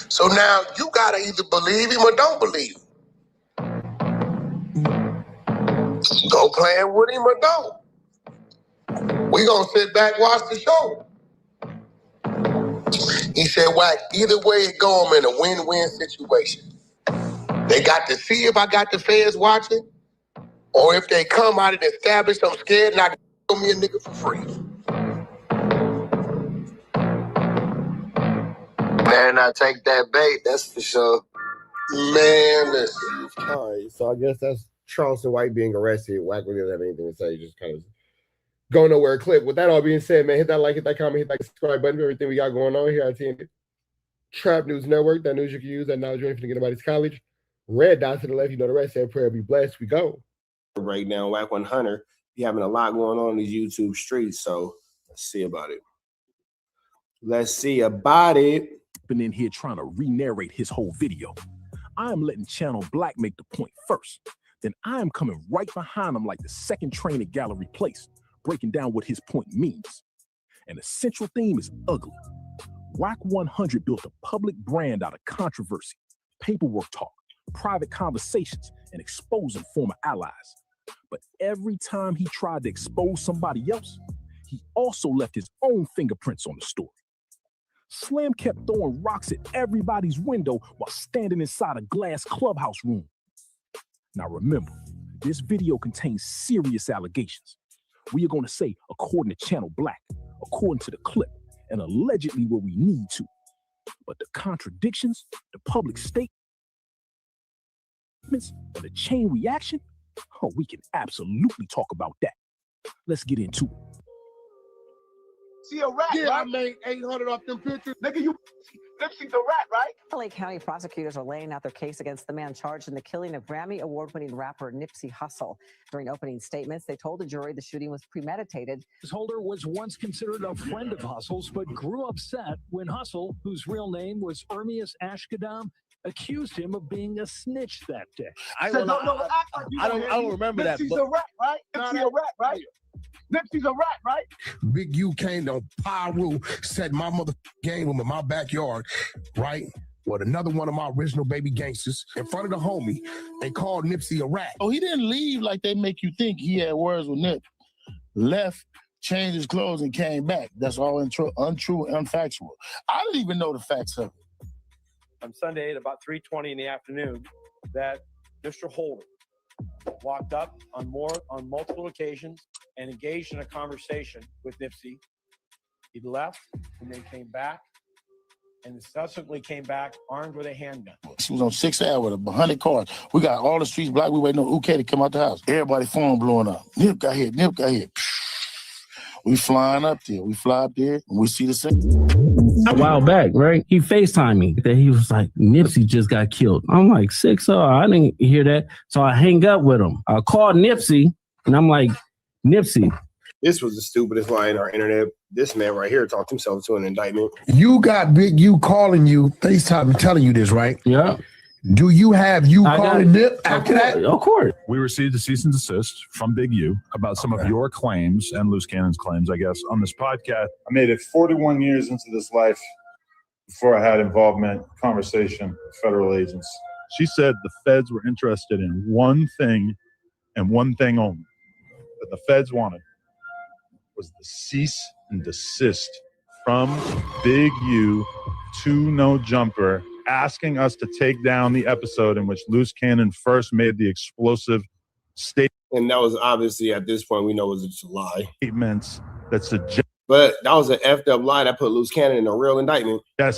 [SPEAKER 11] So now you gotta either believe him or don't believe him. Go playing with him or don't. We gonna sit back, watch the show. He said, Wack, either way it go, I'm in a win-win situation. They got to see if I got the feds watching, or if they come out and establish I'm scared and I can kill me a nigga for free.
[SPEAKER 16] Man, I take that bait, that's for sure.
[SPEAKER 11] Man, listen.
[SPEAKER 3] All right, so I guess that's Charleston White being arrested. Wack really doesn't have anything to say, just kind of go nowhere clip. With that all being said, man, hit that like, hit that comment, hit that subscribe button for everything we got going on here at TNT Trap News Network. That news you can use, that knowledge you're to get anybody's college. Red dot to the left, you know the rest. Say a prayer, be blessed. We go. Right now, WACK100, be having a lot going on in these YouTube streets, so let's see about it. Let's see about it.
[SPEAKER 17] Been in here trying to re-narrate his whole video. I am letting Channel Black make the point first. Then I am coming right behind him like the second train at Gallery Place, breaking down what his point means. And the central theme is ugly. WACK100 built a public brand out of controversy, paperwork talk, private conversations, and exposing former allies. But every time he tried to expose somebody else, he also left his own fingerprints on the story. Slim kept throwing rocks at everybody's window while standing inside a glass clubhouse room. Now remember, this video contains serious allegations. We are going to say according to Channel Black, according to the clip, and allegedly where we need to. But the contradictions, the public statements, and the chain reaction, oh, we can absolutely talk about that. Let's get into it.
[SPEAKER 16] See a rat,
[SPEAKER 11] Yeah,
[SPEAKER 16] right?
[SPEAKER 11] I made 800 off them pictures.
[SPEAKER 16] Nigga, you Nipsey's a rat, right?
[SPEAKER 18] LA County prosecutors are laying out their case against the man charged in the killing of Grammy Award-winning rapper Nipsey Hussle. During opening statements, they told the jury the shooting was premeditated.
[SPEAKER 19] Holder was once considered a friend of Hussle's, but grew upset when Hussle, whose real name was Ermias Ashkadam, accused him of being a snitch that day.
[SPEAKER 16] I don't remember that. Nipsey's a rat, right? Nipsey's a rat, right? Nipsey's a rat, right?
[SPEAKER 20] Big U came to Pyro, set my mother game room in my backyard, right? With another one of my original baby gangsters in front of the homie. They called Nipsey a rat.
[SPEAKER 21] Oh, he didn't leave like they make you think. He had words with Nip. Left, changed his clothes, and came back. That's all untrue, unfactual. I didn't even know the facts of it.
[SPEAKER 22] On Sunday at about 3:20 in the afternoon, that Mr. Holder walked up on multiple occasions and engaged in a conversation with Nipsey. He left and then came back and subsequently came back armed with a handgun.
[SPEAKER 21] She was on 6th Ave with 100 cars. We got all the streets black. We waiting on UK to come out the house. Everybody phone blowing up. Nip got hit. Nip got hit. We flying up there. We fly up there and we see the same.
[SPEAKER 23] A while back, right? He FaceTimed me that he was like, Nipsey just got killed. I'm like, 6-0. I didn't hear that. So I hang up with him. I called Nipsey and I'm like, Nipsey.
[SPEAKER 3] This was the stupidest lie in our internet. This man right here talked himself to an indictment.
[SPEAKER 20] You got Big U calling you, FaceTime, telling you this, right?
[SPEAKER 23] Yeah.
[SPEAKER 20] Do you have
[SPEAKER 17] I got
[SPEAKER 20] calling Nip after that?
[SPEAKER 17] Of course.
[SPEAKER 2] We received a cease and desist from Big U about some of your claims and Loose Cannon's claims, I guess, on this podcast. I made it 41 years into this life before I had involvement, conversation with federal agents. She said the feds were interested in one thing and one thing only that the feds wanted was the cease and desist from Big U to No Jumper, asking us to take down the episode in which Loose Cannon first made the explosive statement.
[SPEAKER 3] And that was obviously, at this point, we know it was just a lie.
[SPEAKER 2] Statements that suggested.
[SPEAKER 3] But that was an effed up lie that put Loose Cannon in a real indictment.
[SPEAKER 2] That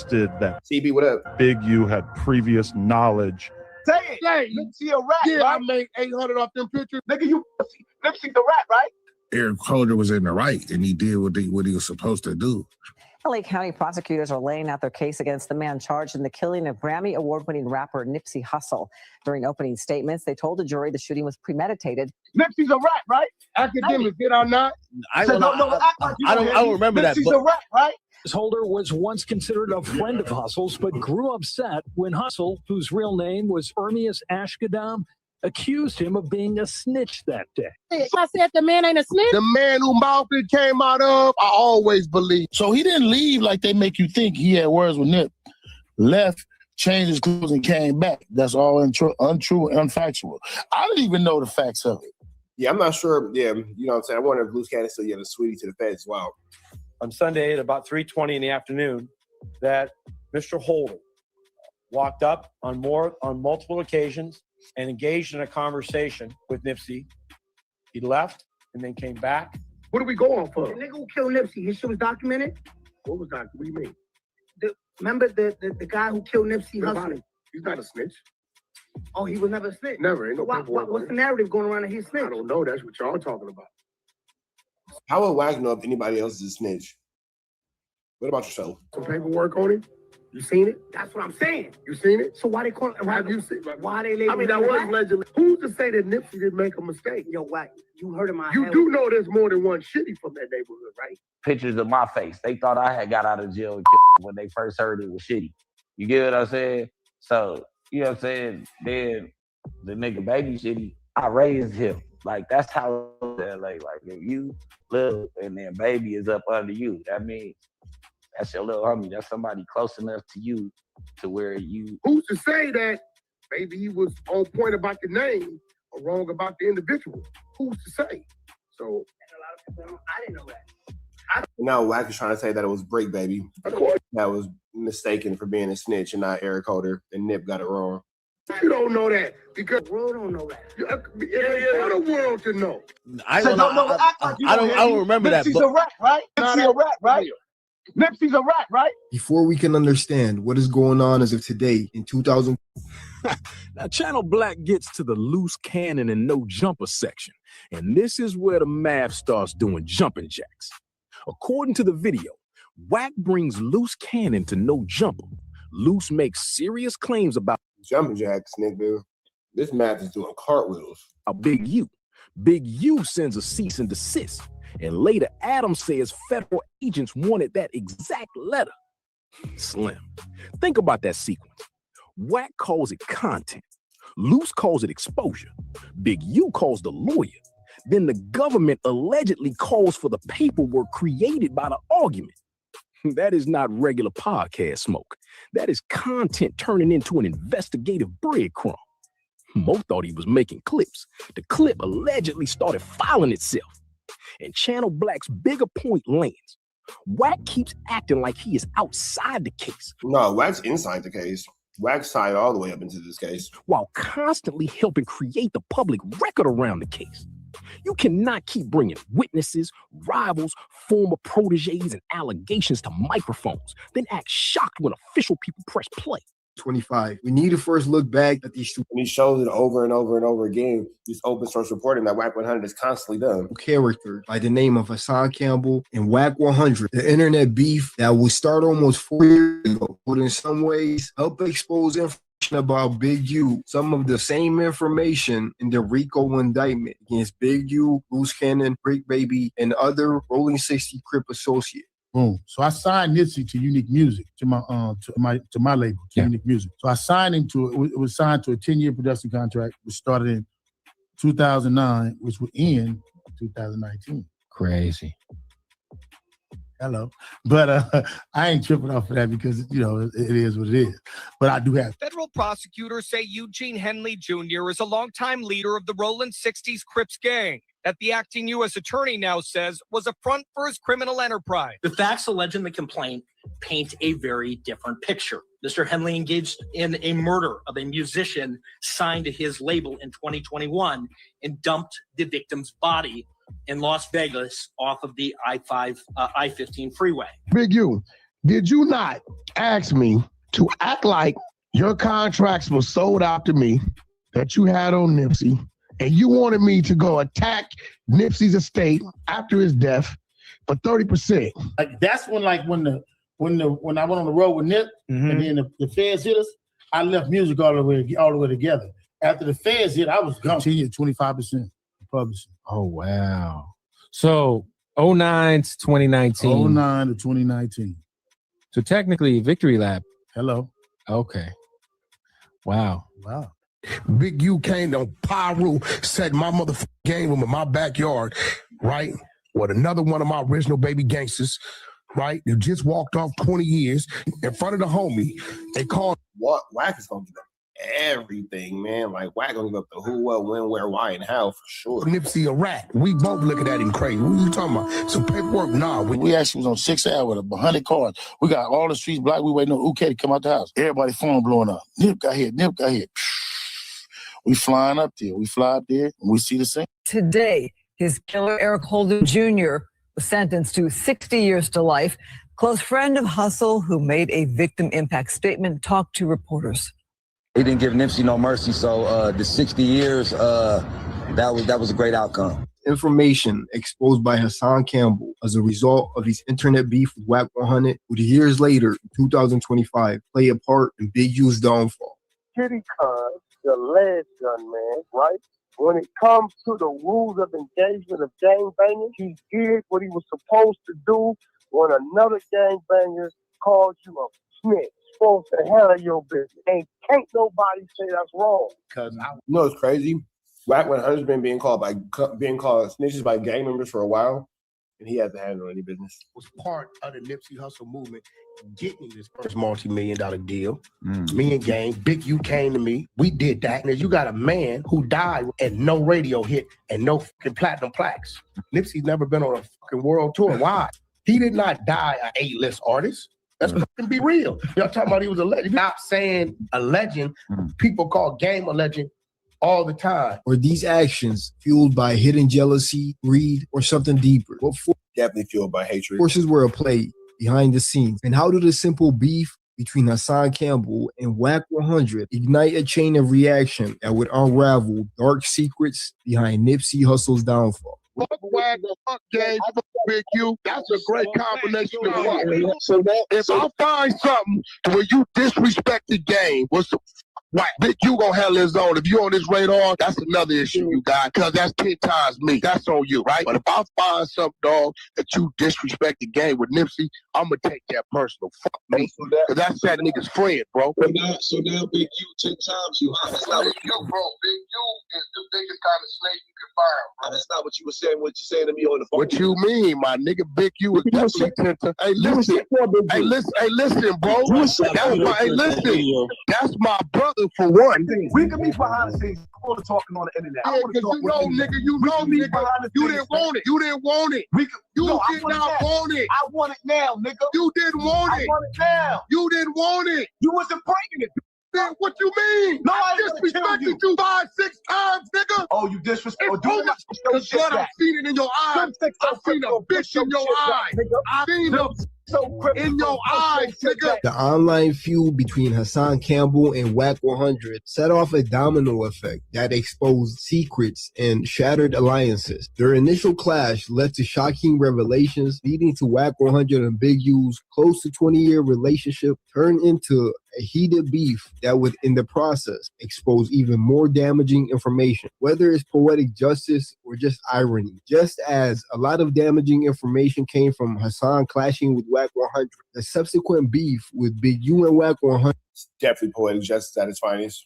[SPEAKER 3] CB, what up?
[SPEAKER 2] Big U had previous knowledge.
[SPEAKER 16] Say it. Say, Nipsey a rat,
[SPEAKER 20] Yeah,
[SPEAKER 16] right?
[SPEAKER 20] I made 800 off them pictures.
[SPEAKER 16] Nigga, you Nipsey the rat, right?
[SPEAKER 20] Eric Holder was in the right, and he did what he was supposed to do.
[SPEAKER 18] LA County prosecutors are laying out their case against the man charged in the killing of Grammy award-winning rapper Nipsey Hussle. During opening statements, they told the jury the shooting was premeditated.
[SPEAKER 16] Nipsey's a rat, right?
[SPEAKER 20] Academics, did I not?
[SPEAKER 16] I don't remember that. Nipsey's a rat, right?
[SPEAKER 19] Holder was once considered a friend of Hussle's, but grew upset when Hussle, whose real name was Ermias Ashkadam, accused him of being a snitch that day.
[SPEAKER 20] I said the man ain't a snitch. The man who mouth it came out of, I always believe.
[SPEAKER 21] So he didn't leave like they make you think. He had words with Nip. Left, changed his clothes, and came back. That's all untrue and unfactual. I didn't even know the facts of it.
[SPEAKER 3] Yeah, I'm not sure. Yeah, you know what I'm saying? I wonder if Loose Cannon still gave a sweetie to the feds. Wow.
[SPEAKER 22] On Sunday at about 3:20 in the afternoon, that Mr. Holder walked up on multiple occasions and engaged in a conversation with Nipsey. He left and then came back.
[SPEAKER 20] What are we going for?
[SPEAKER 16] The nigga who killed Nipsey, his shit was documented?
[SPEAKER 20] What was that? What do you mean?
[SPEAKER 16] Remember the guy who killed Nipsey Hussle?
[SPEAKER 20] He's not a snitch.
[SPEAKER 16] Oh, he was never a snitch?
[SPEAKER 20] Never. Ain't no paperwork.
[SPEAKER 16] What's the narrative going around that he's snitch?
[SPEAKER 20] I don't know. That's what y'all talking about.
[SPEAKER 3] How would WACK know if anybody else is a snitch? What about yourself?
[SPEAKER 20] Some paperwork on him? You seen it? That's what I'm saying. You seen it? So why they call it? Have you seen it? Why they label? I mean, that was legendary. Who's to say that Nipsey didn't make a mistake?
[SPEAKER 16] Yo, Wack, you heard of my
[SPEAKER 20] You do know there's more than one shitty from that neighborhood, right?
[SPEAKER 6] Pictures of my face. They thought I had got out of jail and killed when they first heard it was shitty. You get what I'm saying? So, you know what I'm saying? Then the nigga baby shitty, I raised him. Like, that's how like if you live and then baby is up under you, that means that's your little homie. That's somebody close enough to you to where you.
[SPEAKER 20] Who's to say that maybe he was on point about the name or wrong about the individual? Who's to say? So
[SPEAKER 16] I didn't know that.
[SPEAKER 3] Now WACK is trying to say that it was Break Baby.
[SPEAKER 20] Of course.
[SPEAKER 3] That was mistaken for being a snitch and not Eric Holder, and Nip got it wrong.
[SPEAKER 20] You don't know that because
[SPEAKER 16] the world don't know that.
[SPEAKER 20] It ain't for the world to know.
[SPEAKER 16] I don't remember that. Nipsey's a rat, right? Nipsey's a rat, right? Nipsey's a rat, right?
[SPEAKER 7] Before we can understand what is going on as of today in 2000.
[SPEAKER 17] Now, Channel Black gets to the Loose Cannon and No Jumper section, and this is where the math starts doing jumping jacks. According to the video, WACK brings Loose Cannon to No Jumper. Loose makes serious claims about
[SPEAKER 3] jumping jacks, nigga. This math is doing cartwheels.
[SPEAKER 17] A Big U. Big U sends a cease and desist, and later Adam says federal agents wanted that exact letter. Slim. Think about that sequence. WACK calls it content. Loose calls it exposure. Big U calls the lawyer. Then the government allegedly calls for the paperwork created by the argument. That is not regular podcast smoke. That is content turning into an investigative breadcrumb. Mo thought he was making clips. The clip allegedly started filing itself. And Channel Black's bigger point lands. WACK keeps acting like he is outside the case.
[SPEAKER 3] No, WACK's inside the case. WACK's tied all the way up into this case.
[SPEAKER 17] While constantly helping create the public record around the case. You cannot keep bringing witnesses, rivals, former proteges, and allegations to microphones, then act shocked when official people press play.
[SPEAKER 7] 25. We need to first look back at these
[SPEAKER 3] and he shows it over and over and over again. This open source reporting that WACK100 is constantly done.
[SPEAKER 7] Character by the name of Hassan Campbell and WACK100, the internet beef that would start almost 4 years ago, but in some ways help expose information about Big U, some of the same information in the RICO indictment against Big U, Loose Cannon, Break Baby, and other Rolling 60 Crip associates.
[SPEAKER 21] Boom. So I signed Nipsey to Unique Music, to my label, to Unique Music. So I signed him to it was signed to a 10-year production contract, which started in 2009, which would end 2019.
[SPEAKER 1] Crazy.
[SPEAKER 21] Hello. But I ain't tripping off of that because, it is what it is. But I do have.
[SPEAKER 4] Federal prosecutors say Eugene Henley Jr. is a longtime leader of the Roland 60s Crips gang that the acting U.S. attorney now says was a front for his criminal enterprise.
[SPEAKER 5] The facts alleged in the complaint paint a very different picture. Mr. Henley engaged in a murder of a musician signed to his label in 2021 and dumped the victim's body in Las Vegas off of the I-15 freeway.
[SPEAKER 20] Big U, did you not ask me to act like your contracts were sold out to me that you had on Nipsey, and you wanted me to go attack Nipsey's estate after his death for 30%?
[SPEAKER 21] Like that's when I went on the road with Nip, and then the feds hit us, I left music all the way together. After the feds hit, I was gone. 25% publishing.
[SPEAKER 1] Oh, wow. So 09 to 2019.
[SPEAKER 21] 09 to 2019.
[SPEAKER 1] So technically, Victory Lap.
[SPEAKER 21] Hello.
[SPEAKER 1] Okay. Wow.
[SPEAKER 21] Wow.
[SPEAKER 20] Big U came to Pyru, set my motherfucking game room in my backyard, right? With another one of my original baby gangsters, right? Who just walked off 20 years in front of the homie. They called.
[SPEAKER 3] WACK is gonna give up everything, man. Like WACK gonna give up the who, what, when, where, why, and how for sure.
[SPEAKER 20] Nipsey a rat. We both looking at him crazy. What are you talking about? Some paperwork? Nah.
[SPEAKER 21] We actually was on 6 hours with 100 cars. We got all the streets black. We waiting on UK to come out the house. Everybody phone blowing up. Nip got hit. Nip got hit. We flying up there. We fly up there and we see the same.
[SPEAKER 24] Today, his killer, Eric Holder Jr., was sentenced to 60 years to life. Close friend of Hustle, who made a victim impact statement, talked to reporters.
[SPEAKER 25] He didn't give Nipsey no mercy, so the 60 years, that was a great outcome.
[SPEAKER 7] Information exposed by Hassan Campbell as a result of his internet beef with WACK100 would years later, in 2025, play a part in Big U's downfall.
[SPEAKER 16] Kitty Khan, the lead gun man, right? When it comes to the rules of engagement of gangbanging, he did what he was supposed to do when another gangbanger calls you a snitch. Supposed to handle your business. And can't nobody say that's wrong.
[SPEAKER 3] Because you know it's crazy. WACK100's been being called snitches by gang members for a while, and he hasn't handled any business.
[SPEAKER 20] Was part of the Nipsey Hustle movement getting this first multi-million-dollar deal. Me and Gang, Big U came to me. We did that. And you got a man who died and no radio hit and no fucking platinum plaques. Nipsey's never been on a fucking world tour. Why? He did not die an A-list artist. Let's fucking be real. Y'all talking about he was a legend. Stop saying a legend. People call Game a legend all the time.
[SPEAKER 7] Or these actions fueled by hidden jealousy, greed, or something deeper? What
[SPEAKER 3] definitely fueled by hatred.
[SPEAKER 7] Forces were at play behind the scenes? And how did a simple beef between Hassan Campbell and WACK100 ignite a chain of reaction that would unravel dark secrets behind Nipsey Hussle's downfall?
[SPEAKER 20] Fuck WACK, fuck Gang, fuck Big U. That's a great combination of what? So if I find something where you disrespect the game, what's the WACK? Big U gonna handle his own. If you on this radar, that's another issue you got, because that's 10 times me. That's on you, right? But if I find something, dog, that you disrespect the game with Nipsey, I'm gonna take that personal. Fuck me. Because that's that nigga's friend, bro.
[SPEAKER 11] So now Big U 10 times you. That's not Big U, bro. Big U is the biggest kind of snake you can find, bro. That's not what you were saying. What you saying to me on the phone?
[SPEAKER 20] What you mean, my nigga? Big U is definitely 10 times. Hey, listen. Hey, listen, bro. That's my brother for one.
[SPEAKER 16] We can be behind the scenes. I want to talking on the internet.
[SPEAKER 20] Yeah, because you know, nigga, you didn't want it. You didn't want it. You did not want it.
[SPEAKER 16] I want it now, nigga.
[SPEAKER 20] You didn't want it.
[SPEAKER 16] I want it now.
[SPEAKER 20] You didn't want it.
[SPEAKER 16] You wasn't bringing it.
[SPEAKER 20] What you mean?
[SPEAKER 16] No,
[SPEAKER 20] I disrespected you 5-6 times, nigga.
[SPEAKER 16] Oh, you disrespect?
[SPEAKER 20] Because what I've seen it in your eyes. I've seen a bitch in your eyes. I've seen a in your eyes, nigga.
[SPEAKER 7] The online feud between Hassan Campbell and WACK100 set off a domino effect that exposed secrets and shattered alliances. Their initial clash led to shocking revelations, leading to WACK100 and Big U's close to 20-year relationship turned into a heated beef that would, in the process, expose even more damaging information, whether it's poetic justice or just irony. Just as a lot of damaging information came from Hassan clashing with WACK100, the subsequent beef with Big U and WACK100
[SPEAKER 3] Definitely poetic justice at its finest.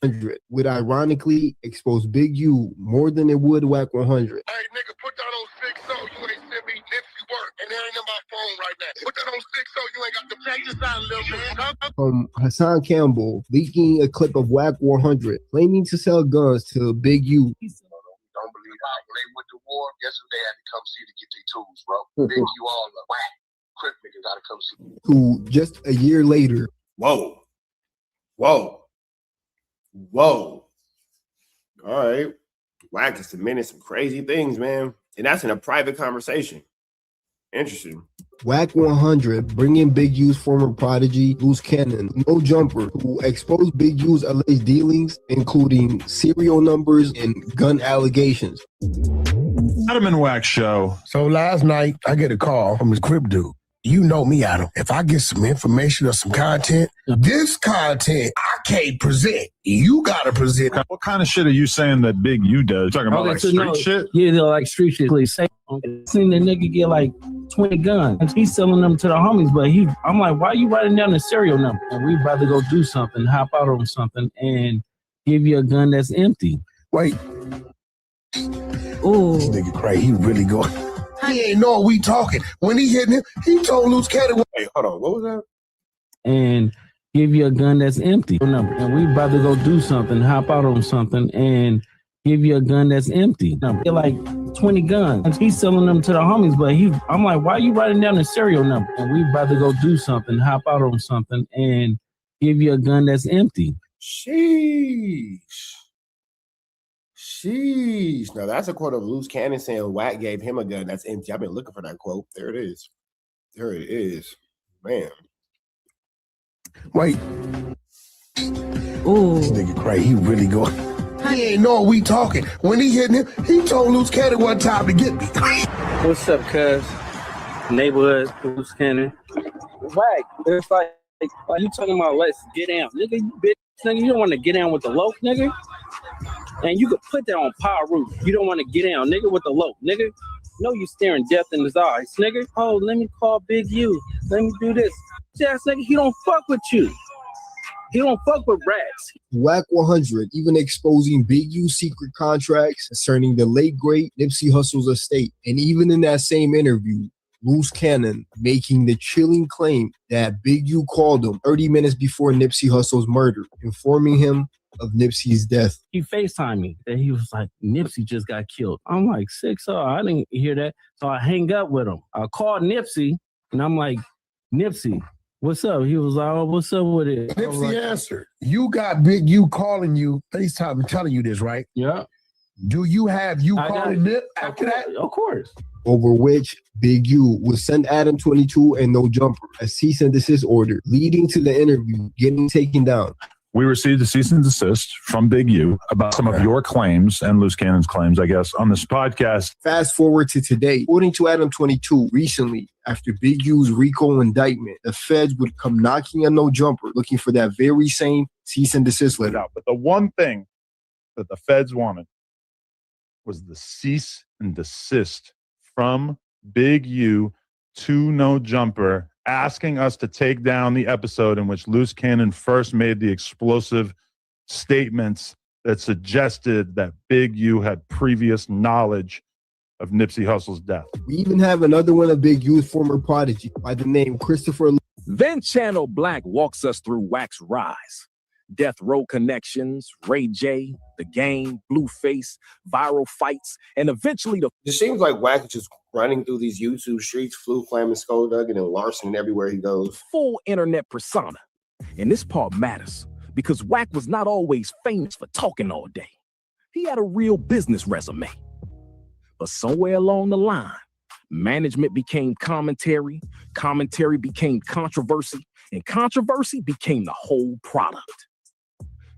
[SPEAKER 7] would ironically expose Big U more than it would WACK100.
[SPEAKER 11] Hey, nigga, put that on 6 so you ain't send me Nipsey work. And there ain't in my phone right now. Put that on 6 so you ain't got to check this out, little man.
[SPEAKER 7] From Hassan Campbell leaking a clip of WACK100 claiming to sell guns to Big U.
[SPEAKER 11] Don't believe how when they went to war, guess who they had to come see to get their tools, bro? Big you all up. Whack. Crip niggas gotta come see.
[SPEAKER 7] Who just a year later.
[SPEAKER 3] Whoa. Whoa. Whoa. All right. Wack is submitting some crazy things, man. And that's in a private conversation. Interesting.
[SPEAKER 7] WACK100 bringing Big U's former prodigy, Loose Cannon, No Jumper, who exposed Big U's alleged dealings, including serial numbers and gun allegations.
[SPEAKER 2] Adam and Wack show.
[SPEAKER 20] So last night, I get a call from this Crip dude. You know me, Adam. If I get some information or some content, this content I can't present. You gotta present.
[SPEAKER 2] What kind of shit are you saying that Big U does? Talking about like street shit?
[SPEAKER 23] Yeah, they're like street shit. Seen the nigga get like 20 guns. He's selling them to the homies, but I'm like, why are you writing down the serial number? And we about to go do something, hop out on something, and give you a gun that's empty.
[SPEAKER 20] Wait.
[SPEAKER 23] Ooh.
[SPEAKER 20] This nigga crazy. He really going. He ain't know we talking. When he hit him, he told Loose Cannon.
[SPEAKER 3] Hey, hold on. What was that?
[SPEAKER 23] And give you a gun that's empty. And we about to go do something, hop out on something, and give you a gun that's empty. They're like 20 guns. He's selling them to the homies, but I'm like, why are you writing down the serial number? And we about to go do something, hop out on something, and give you a gun that's empty.
[SPEAKER 3] Sheesh. Sheesh. Now that's a quote of Loose Cannon saying Wack gave him a gun that's empty. I've been looking for that quote. There it is. There it is. Man.
[SPEAKER 20] Wait.
[SPEAKER 23] Ooh.
[SPEAKER 20] This nigga crazy. He really going. He ain't know we talking. When he hit him, he told Loose Cannon one time to get me.
[SPEAKER 23] What's up, cuz? Neighborhood, Loose Cannon. Wack, it's like you talking about let's get down. Nigga, you bitch. Nigga, you don't want to get down with the low, nigga. And you could put that on power roof. You don't want to get down, nigga, with the low, nigga. No, you staring death in his eyes, nigga. Oh, let me call Big U. Let me do this. Yes, nigga, he don't fuck with you. He don't fuck with rats.
[SPEAKER 7] WACK100 even exposing Big U's secret contracts concerning the late great Nipsey Hussle's estate. And even in that same interview, Loose Cannon making the chilling claim that Big U called him 30 minutes before Nipsey Hussle's murder, informing him of Nipsey's death.
[SPEAKER 23] He FaceTimed me that he was like, Nipsey just got killed. I'm like, 6 I didn't hear that. So I hang up with him. I called Nipsey and I'm like, Nipsey, what's up? He was like, oh, what's up with it?
[SPEAKER 20] Nipsey answered. You got Big U calling you, FaceTime telling you this, right?
[SPEAKER 23] Yeah.
[SPEAKER 20] Do you have you calling Nip after that?
[SPEAKER 23] Of course.
[SPEAKER 7] Over which Big U would send ADAM22 and No Jumper a cease and desist order, leading to the interview getting taken down.
[SPEAKER 2] We received a cease and desist from Big U about some of your claims and Loose Cannon's claims, I guess, on this podcast.
[SPEAKER 7] Fast forward to today. According to ADAM22, recently, after Big U's RICO indictment, the feds would come knocking on No Jumper, looking for that very same cease and desist letter.
[SPEAKER 2] But the one thing that the feds wanted was the cease and desist from Big U to No Jumper, asking us to take down the episode in which Loose Cannon first made the explosive statements that suggested that Big U had previous knowledge of Nipsey Hussle's death.
[SPEAKER 7] We even have another one of Big U's former prodigy by the name Christopher.
[SPEAKER 17] Then Channel Black walks us through Wack's rise. Death Row connections, Ray J, The Game, Blueface, viral fights, and eventually the...
[SPEAKER 3] It seems like Wack is just running through these YouTube streets, Flu Flam and Skullduggan and Larson everywhere he goes.
[SPEAKER 17] Full internet persona. And this part matters because Wack was not always famous for talking all day. He had a real business resume. But somewhere along the line, management became commentary, commentary became controversy, and controversy became the whole product.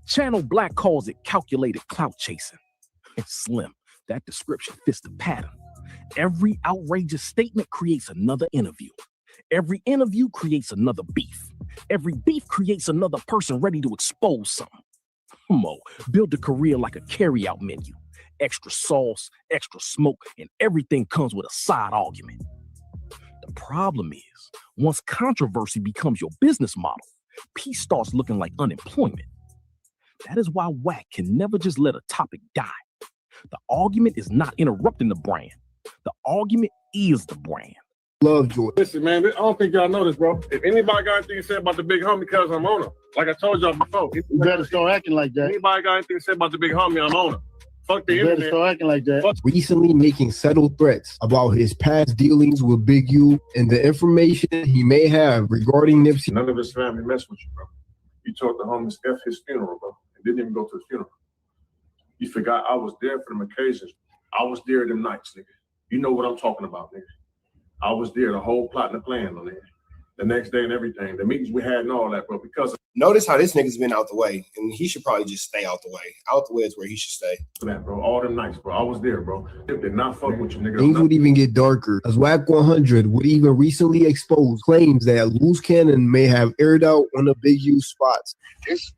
[SPEAKER 17] Channel Black calls it calculated clout chasing. Slim, that description fits the pattern. Every outrageous statement creates another interview. Every interview creates another beef. Every beef creates another person ready to expose something. Mo, build a career like a carry-out menu. Extra sauce, extra smoke, and everything comes with a side argument. The problem is, once controversy becomes your business model, peace starts looking like unemployment. That is why WACK can never just let a topic die. The argument is not interrupting the brand. The argument is the brand.
[SPEAKER 7] Love George.
[SPEAKER 8] Listen, man, I don't think y'all know this, bro. If anybody got anything to say about the big homie, cuz I'm on him. Like I told y'all before.
[SPEAKER 21] You better start acting like that.
[SPEAKER 8] Anybody got anything to say about the big homie, I'm on him. Fuck the
[SPEAKER 21] You better
[SPEAKER 8] internet.
[SPEAKER 21] start acting like that.
[SPEAKER 7] Recently making subtle threats about his past dealings with Big U and the information he may have regarding Nipsey.
[SPEAKER 8] None of his family mess with you, bro. You told the homies F his funeral, bro, and didn't even go to the funeral. You forgot I was there for them occasions. I was there them nights, nigga. You know what I'm talking about, nigga. I was there, the whole plot and the plan on it. The next day and everything, the meetings we had and all that, bro, because
[SPEAKER 3] Notice how this nigga's been out the way, and he should probably just stay out the way. Out the way is where he should stay.
[SPEAKER 8] of that, bro, all them nights, bro, I was there, bro. They did not fuck with you, nigga.
[SPEAKER 7] Things would even get darker, as WACK100 would even recently expose claims that Loose Cannon may have aired out one of Big U's spots.
[SPEAKER 11] This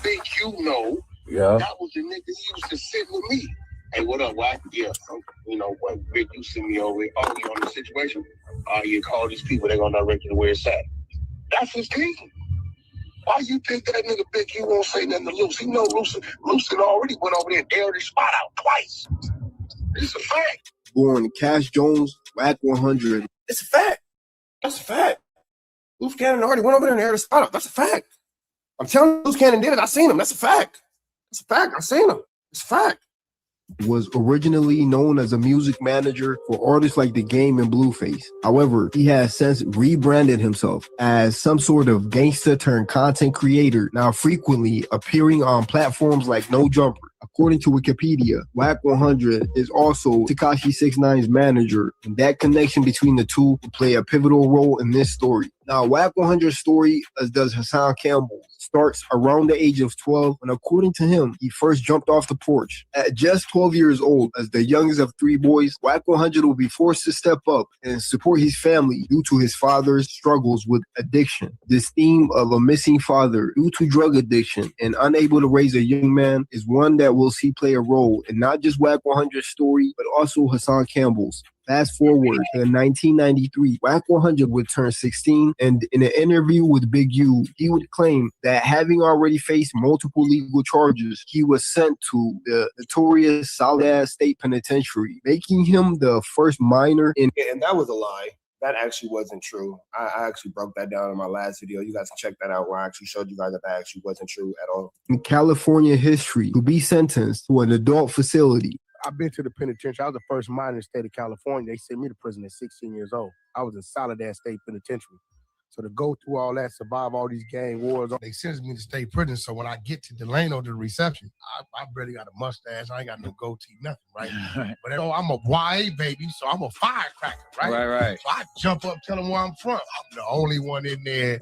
[SPEAKER 11] Big U know
[SPEAKER 21] Yeah.
[SPEAKER 11] that was the nigga he used to sit with me. Hey, what up, Wack? Yeah, you know what? Big U sent me over. Oh, you on the situation? You call these people, they're gonna direct you to where it's at. That's his team. Why you think that nigga Big U won't say nothing to Luce? He know Luce already went over there and aired his spot out twice. It's a fact.
[SPEAKER 7] Born Cash Jones, WACK100.
[SPEAKER 3] It's a fact. That's a fact. Loose Cannon already went over there and aired his spot out. That's a fact. I'm telling you, Loose Cannon did it. I seen him. That's a fact. That's a fact. I seen him. It's a fact.
[SPEAKER 7] Was originally known as a music manager for artists like The Game and Blueface. However, he has since rebranded himself as some sort of gangster turned content creator, now frequently appearing on platforms like No Jumper. According to Wikipedia, WACK100 is also Tekashi 6ix9ine's manager, and that connection between the two will play a pivotal role in this story. Now, WACK100's story, as does Hassan Campbell, starts around the age of 12, and according to him, he first jumped off the porch. At just 12 years old, as the youngest of three boys, WACK100 will be forced to step up and support his family due to his father's struggles with addiction. This theme of a missing father due to drug addiction and unable to raise a young man is one that we'll see play a role in not just WACK100's story, but also Hassan Campbell's. Fast forward to 1993, WACK100 would turn 16, and in an interview with Big U, he would claim that having already faced multiple legal charges, he was sent to the notorious Soledad State Penitentiary, making him the first minor in.
[SPEAKER 3] And that was a lie. That actually wasn't true. I actually broke that down in my last video. You guys can check that out where I actually showed you guys that actually wasn't true at all.
[SPEAKER 7] In California history to be sentenced to an adult facility.
[SPEAKER 20] I've been to the penitentiary. I was the first minor in the state of California. They sent me to prison at 16 years old. I was in Soledad State Penitentiary. So to go through all that, survive all these gang wars, they sentenced me to state prison. So when I get to Delano to the reception, I barely got a mustache. I ain't got no goatee, nothing, right? But I'm a YA baby, so I'm a firecracker, right?
[SPEAKER 1] Right.
[SPEAKER 20] So I jump up, tell them where I'm from. I'm the only one in there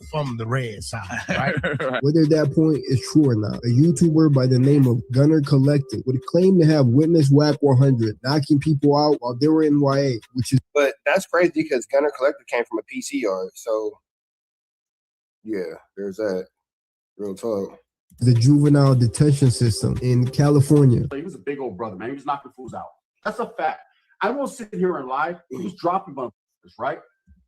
[SPEAKER 20] from the red side, right?
[SPEAKER 7] Whether that point is true or not, a YouTuber by the name of Gunner Collective would claim to have witnessed WACK100 knocking people out while they were in YA, which is.
[SPEAKER 3] But that's crazy because Gunner Collective came from a PC yard. So, yeah, there's that. Real talk.
[SPEAKER 7] The juvenile detention system in California.
[SPEAKER 9] He was a big old brother, man. He was knocking fools out. That's a fact. I won't sit here and lie. He was dropping motherfuckers, right?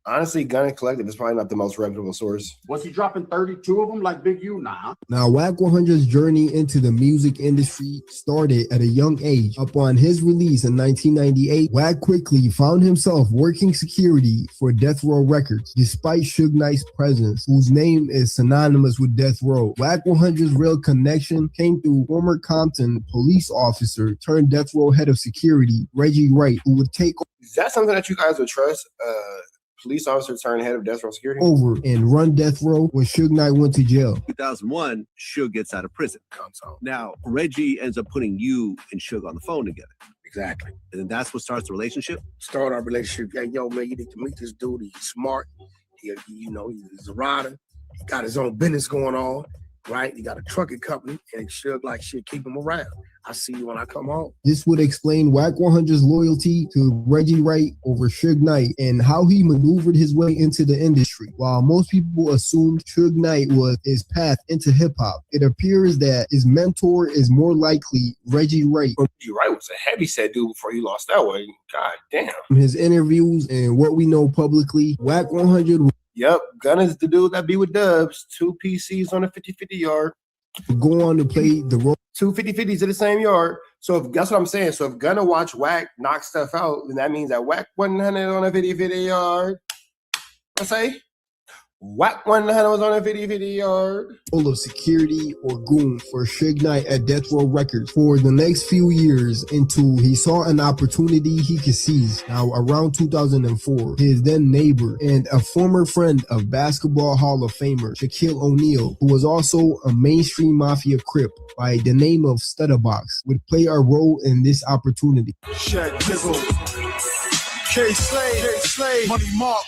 [SPEAKER 3] Honestly, Gunner Collective is probably not the most reputable source.
[SPEAKER 9] Was he dropping 32 of them like Big U? Nah.
[SPEAKER 7] Now, WACK100's journey into the music industry started at a young age. Upon his release in 1998, Wack quickly found himself working security for Death Row Records, despite Suge Knight's presence, whose name is synonymous with Death Row. WACK100's real connection came through former Compton police officer turned Death Row head of security, Reggie Wright, who would take
[SPEAKER 3] Is that something that you guys would trust? Police officer turned head of Death Row Security?
[SPEAKER 7] over and run Death Row when Suge Knight went to jail.
[SPEAKER 10] 2001, Suge gets out of prison. Now, Reggie ends up putting you and Suge on the phone together.
[SPEAKER 20] Exactly.
[SPEAKER 10] And then that's what starts the relationship?
[SPEAKER 20] Start our relationship. Yeah, yo, man, you need to meet this dude. He's smart. He's a rider. He got his own business going on. right? You got a trucking company, and Suge like shit, keep him around. I see you when I come home.
[SPEAKER 7] This would explain WACK100's loyalty to Reggie Wright over Suge Knight and how he maneuvered his way into the industry. While most people assumed Suge Knight was his path into hip-hop, it appears that his mentor is more likely Reggie Wright.
[SPEAKER 20] Reggie Wright was a heavyset dude before he lost that way. God damn.
[SPEAKER 7] From his interviews and what we know publicly, WACK100
[SPEAKER 20] Yep, Gunna's the dude that be with Dubs. 2 PCs on a 50-50 yard.
[SPEAKER 7] Go on to play the role.
[SPEAKER 20] 2 50-50s in the same yard. So if, that's what I'm saying. So if Gunna watch Wack knock stuff out, then that means that WACK100 on a 50-50 yard. I say WACK100 was on a 50-50 yard.
[SPEAKER 7] Full of security or goon for Suge Knight at Death Row Records for the next few years until he saw an opportunity he could seize. Now, around 2004, his then neighbor and a former friend of Basketball Hall of Famer Shaquille O'Neal, who was also a mainstream mafia crip by the name of Stutterbox, would play a role in this opportunity.
[SPEAKER 12] Shaq Dizzle, K-Slade, Money Mark,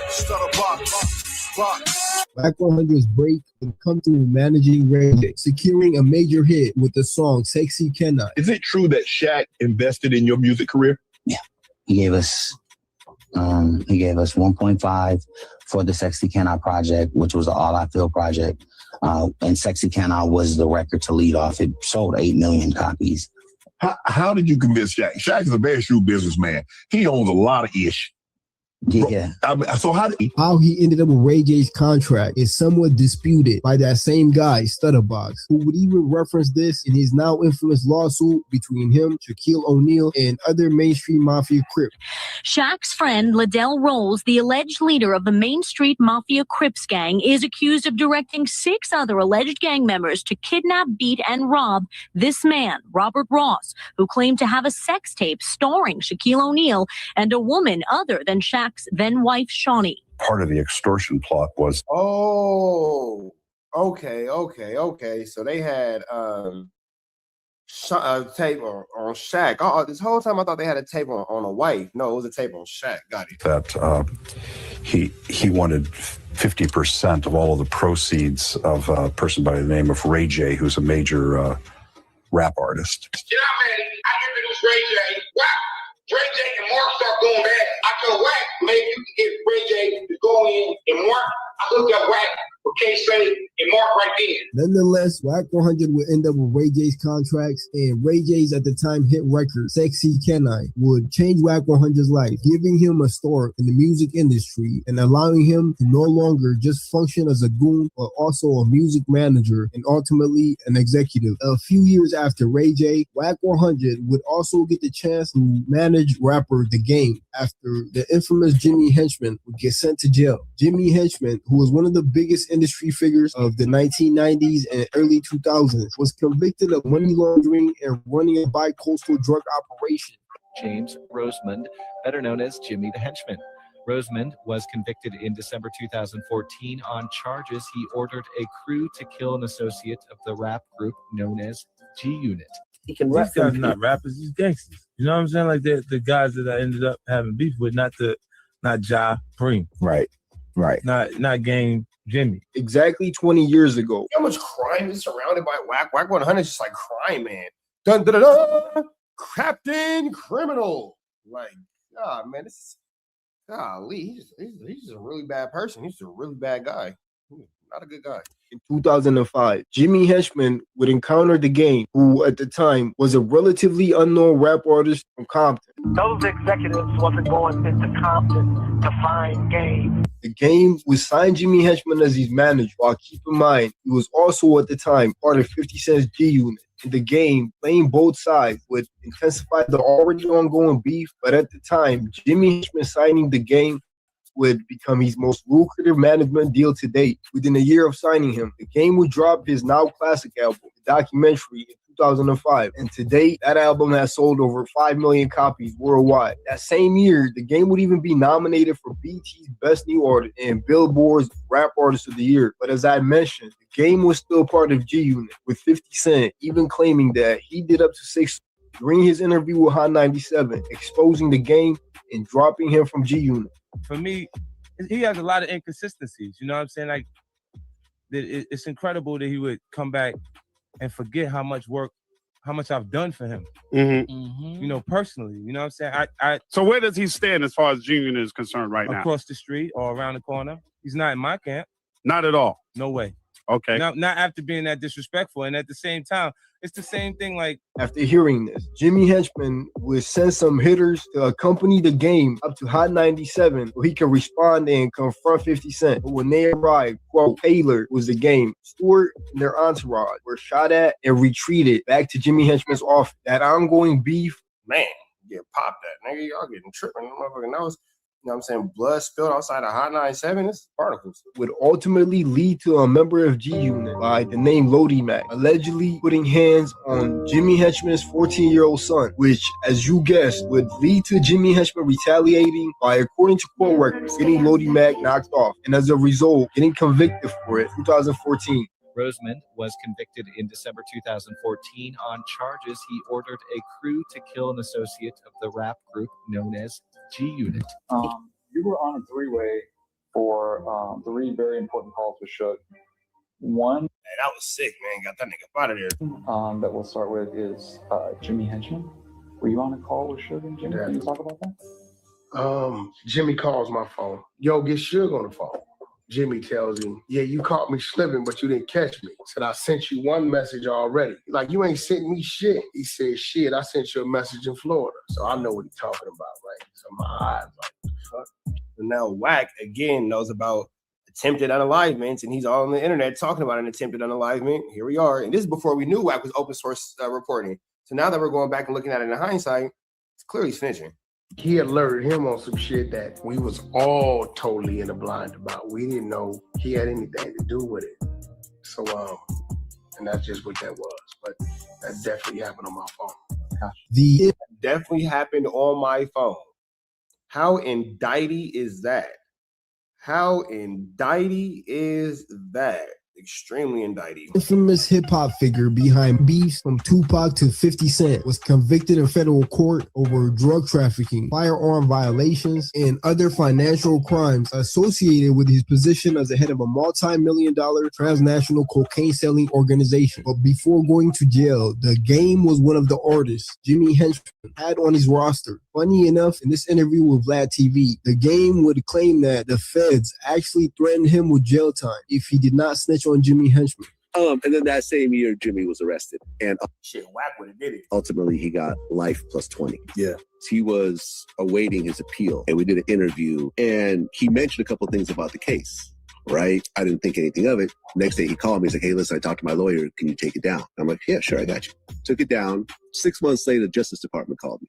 [SPEAKER 12] Stutterbox, Box.
[SPEAKER 7] WACK100's break would come through managing Ray J, securing a major hit with the song Sexy Can I.
[SPEAKER 13] Is it true that Shaq invested in your music career?
[SPEAKER 14] Yeah, he gave us 1.5 for the Sexy Can I project, which was an All I Feel project. And Sexy Can I was the record to lead off. It sold 8 million copies.
[SPEAKER 13] How did you convince Shaq? Shaq is a very shrewd businessman. He owns a lot of ish.
[SPEAKER 14] Yeah.
[SPEAKER 13] So
[SPEAKER 7] how he ended up with Ray J's contract is somewhat disputed by that same guy, Stutterbox, who would even reference this in his now infamous lawsuit between him, Shaquille O'Neal, and other mainstream mafia crips.
[SPEAKER 15] Shaq's friend, Liddell Rolls, the alleged leader of the Main Street Mafia Crips gang, is accused of directing 6 other alleged gang members to kidnap, beat, and rob this man, Robert Ross, who claimed to have a sex tape starring Shaquille O'Neal and a woman other than Shaq's then-wife, Shawnee.
[SPEAKER 18] Part of the extortion plot was...
[SPEAKER 20] Oh, okay. So they had a tape on Shaq. Oh, this whole time I thought they had a tape on a wife. No, it was a tape on Shaq. Got it.
[SPEAKER 18] That he wanted 50% of all of the proceeds of a person by the name of Ray J, who's a major rap artist.
[SPEAKER 11] Get out, man. I introduced Ray J. Wow. Ray J and Mark start going back. I told Wack, maybe you can get Ray J to go in and Mark. I looked up Wack for K-Slade and Mark right then.
[SPEAKER 7] Nonetheless, WACK100 would end up with Ray J's contracts, and Ray J's at the time hit record, Sexy Can I, would change WACK100's life, giving him a start in the music industry and allowing him to no longer just function as a goon, but also a music manager and ultimately an executive. A few years after Ray J, WACK100 would also get the chance to manage rapper The Game after the infamous Jimmy Henchman would get sent to jail. Jimmy Henchman, who was one of the biggest industry figures of the 1990s and early 2000s, was convicted of money laundering and running a bi-coastal drug operation.
[SPEAKER 26] James Rosemond, better known as Jimmy the Henchman. Rosemond was convicted in December 2014 on charges he ordered a crew to kill an associate of the rap group known as G-Unit.
[SPEAKER 27] These guys are not rappers, these gangsters. You know what I'm saying? Like the guys that I ended up having beef with, not Ja Preem.
[SPEAKER 18] Right.
[SPEAKER 27] Not Game Jimmy.
[SPEAKER 7] Exactly 20 years ago.
[SPEAKER 20] How much crime is surrounded by Wack? WACK100 is just like crime, man. Dun dun dun dun. Captain Criminal. Like, man, this is golly. He's just a really bad person. He's just a really bad guy. Not a good guy.
[SPEAKER 7] In 2005, Jimmy Henchman would encounter The Game, who at the time was a relatively unknown rap artist from Compton.
[SPEAKER 16] Those executives wasn't going into Compton to find Game.
[SPEAKER 7] The Game would sign Jimmy Henchman as his manager, while keep in mind, he was also at the time part of 50 Cent's G-Unit. In The Game, playing both sides would intensify the already ongoing beef, but at the time, Jimmy Henchman signing The Game would become his most lucrative management deal to date. Within a year of signing him, The Game would drop his now classic album, The Documentary, in 2005. And to date, that album has sold over 5 million copies worldwide. That same year, The Game would even be nominated for BET's Best New Artist and Billboard's Rap Artist of the Year. But as I mentioned, The Game was still part of G-Unit, with 50 Cent even claiming that he did up to 6 during his interview with Hot 97, exposing The Game and dropping him from G-Unit.
[SPEAKER 27] For me, he has a lot of inconsistencies. You know what I'm saying? Like, it's incredible that he would come back and forget how much I've done for him. You know, personally. You know what I'm saying?
[SPEAKER 4] So where does he stand as far as G-Unit is concerned right now?
[SPEAKER 27] Across the street or around the corner. He's not in my camp.
[SPEAKER 4] Not at all.
[SPEAKER 27] No way.
[SPEAKER 4] Okay.
[SPEAKER 27] Not after being that disrespectful. And at the same time, it's the same thing like...
[SPEAKER 7] After hearing this, Jimmy Henchman would send some hitters to accompany the game up to Hot 97 so he could respond and confront 50 Cent. But when they arrived, quote, Taylor was the game. Stewart and their entourage were shot at and retreated back to Jimmy Henchman's office. That ongoing beef...
[SPEAKER 3] Man, get popped at, nigga. Y'all getting tripping. Motherfucking nose. You know what I'm saying? Blood spilled outside of Hot 97. It's particles.
[SPEAKER 7] Would ultimately lead to a member of G-Unit by the name Lodi Mac allegedly putting hands on Jimmy Henchman's 14-year-old son, which, as you guessed, would lead to Jimmy Henchman retaliating by, according to court records, getting Lodi Mac knocked off, and as a result, getting convicted for it in 2014.
[SPEAKER 26] Rosemond was convicted in December 2014 on charges he ordered a crew to kill an associate of the rap group known as G-Unit.
[SPEAKER 5] You were on a three-way for 3 very important calls with Suge. One,
[SPEAKER 3] man, that was sick, man. Got that nigga out of there.
[SPEAKER 5] That we'll start with is Jimmy Henchman. Were you on a call with Suge and Jimmy? Can you talk about that?
[SPEAKER 20] Jimmy calls my phone. Yo, get Suge on the phone. Jimmy tells him, yeah, you caught me slipping, but you didn't catch me. Said, I sent you one message already. Like, you ain't sent me shit. He said, shit, I sent you a message in Florida. So I know what he's talking about, right? So my eyes like, fuck.
[SPEAKER 3] And now WACK, again, knows about attempted unalivements, and he's all on the internet talking about an attempted unalivement. Here we are. And this is before we knew WACK was open source reporting. So now that we're going back and looking at it in hindsight, it's clearly snitching.
[SPEAKER 20] He alerted him on some shit that we was all totally in the blind about. We didn't know he had anything to do with it. So, and that's just what that was. But that definitely happened on my phone.
[SPEAKER 3] It definitely happened on my phone. How indicty is that? How indicty is that? Extremely indicty.
[SPEAKER 7] Infamous hip-hop figure behind beefs from Tupac to 50 Cent was convicted in federal court over drug trafficking, firearm violations, and other financial crimes associated with his position as the head of a multi-million-dollar transnational cocaine-selling organization. But before going to jail, the Game was one of the artists Jimmy Henchman had on his roster. Funny enough, in this interview with Vlad TV, the Game would claim that the feds actually threatened him with jail time if he did not snitch on Jimmy Henchman.
[SPEAKER 10] And then that same year, Jimmy was arrested. And
[SPEAKER 3] shit, WACK would have did it.
[SPEAKER 10] Ultimately, he got life plus 20.
[SPEAKER 6] Yeah.
[SPEAKER 10] He was awaiting his appeal, and we did an interview, and he mentioned a couple of things about the case, right? I didn't think anything of it. Next day, he called me. He's like, hey, listen, I talked to my lawyer. Can you take it down? I'm like, yeah, sure, I got you. Took it down. 6 months later, the Justice Department called me.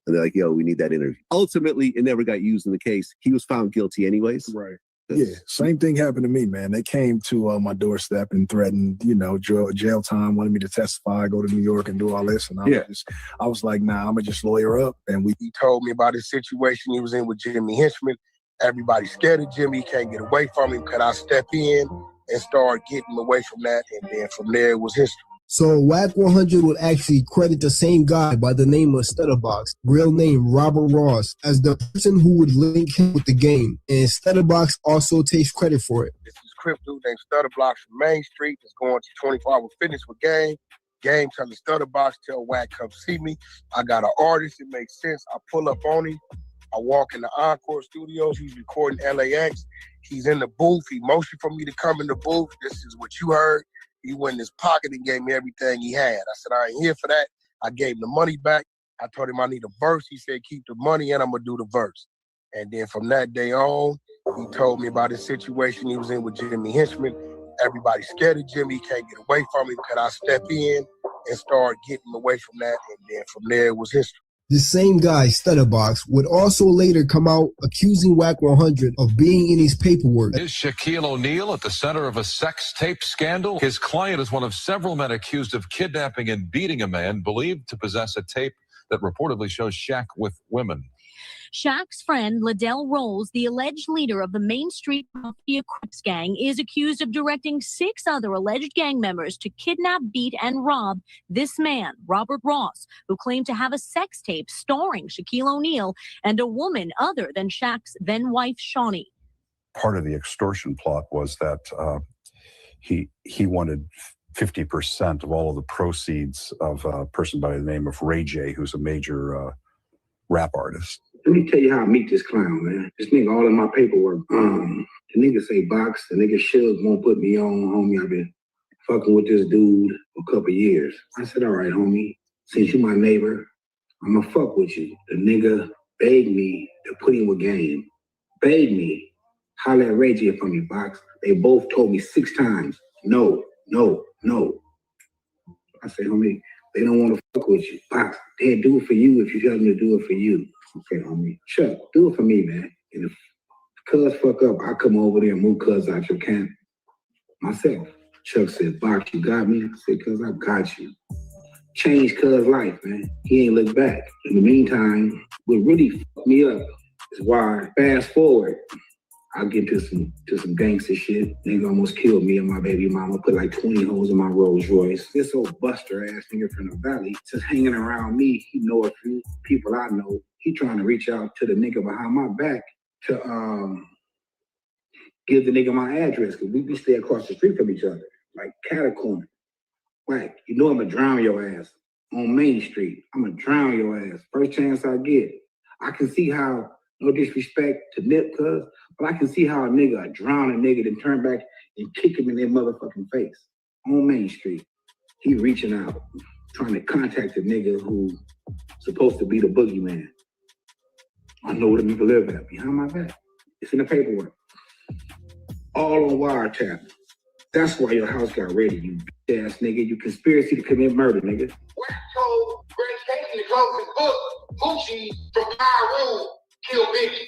[SPEAKER 10] And they're like, yo, we need that interview. Ultimately, it never got used in the case. He was found guilty anyways.
[SPEAKER 6] Right. Yeah, same thing happened to me, man. They came to my doorstep and threatened, jail time, wanted me to testify, go to New York and do all this. And I was like, nah, I'm going to just lawyer up. And
[SPEAKER 20] he told me about his situation he was in with Jimmy Henchman. Everybody's scared of Jimmy. He can't get away from him. Could I step in and start getting away from that? And then from there, it was history.
[SPEAKER 7] So WACK100 would actually credit the same guy by the name of Stutterbox, real name Robert Ross, as the person who would link him with the Game. And Stutterbox also takes credit for it.
[SPEAKER 20] This is Crip dude named Stutterbox from Main Street that's going to 24-hour fitness with Game. Game telling Stutterbox, tell WACK, come see me. I got an artist, it makes sense. I pull up on him. I walk in the Encore studios. He's recording LAX. He's in the booth. He motioned for me to come in the booth. This is what you heard. He went in his pocket and gave me everything he had. I said, I ain't here for that. I gave him the money back. I told him I need a verse. He said, keep the money and I'm going to do the verse. And then from that day on, he told me about his situation he was in with Jimmy Henchman. Everybody's scared of Jimmy. He can't get away from him. Could I step in and start getting away from that? And then from there, it was history.
[SPEAKER 7] This same guy, Stutterbox, would also later come out accusing WACK100 of being in his paperwork.
[SPEAKER 19] Is Shaquille O'Neal at the center of a sex tape scandal? His client is one of several men accused of kidnapping and beating a man believed to possess a tape that reportedly shows Shaq with women.
[SPEAKER 15] Shaq's friend, Liddell Rolls, the alleged leader of the Main Street Mafia Crips gang, is accused of directing 6 other alleged gang members to kidnap, beat, and rob this man, Robert Ross, who claimed to have a sex tape starring Shaquille O'Neal and a woman other than Shaq's then-wife, Shawnee.
[SPEAKER 18] Part of the extortion plot was that he wanted 50% of all of the proceeds of a person by the name of Ray J, who's a major rap artist.
[SPEAKER 2] Let me tell you how I meet this clown, man. This nigga all in my paperwork. The nigga say box. The nigga Suge won't put me on, homie. I've been fucking with this dude for a couple years. I said, all right, homie. Since you my neighbor, I'ma fuck with you. The nigga begged me to put him with game. Begged me. Holler at Ray J for me, box. They both told me 6 times, no, no, no. I said, homie, they don't want to fuck with you. Box, they'll do it for you if you tell them to do it for you. Okay, homie. Chuck, do it for me, man. And if cuz fuck up, I come over there and move cuz out your camp myself. Chuck said, Box, you got me? I said, cuz I got you. Changed cuz life, man. He ain't looked back. In the meantime, what really fucked me up is why, fast forward, I get to some gangster shit. Nigga almost killed me and my baby mama, put like 20 holes in my Rolls Royce. This old buster ass nigga from the valley just hanging around me. He know a few people I know. He trying to reach out to the nigga behind my back to give the nigga my address, because we stay across the street from each other, like catacomb. Wack, you know I'ma drown your ass on Main Street. I'ma drown your ass. First chance I get. I can see how, no disrespect to Nip, cuz, but I can see how a nigga drown a nigga then turn back and kick him in their motherfucking face on Main Street. He reaching out, trying to contact a nigga who's supposed to be the boogeyman. I know where the nigga live at, behind my back. It's in the paperwork. All on wiretap. That's why your house got raided, you bitch ass nigga. You conspiracy to commit murder, nigga.
[SPEAKER 11] Wack told Greg Casey to close his book, Gucci from Pyro killed Biggie.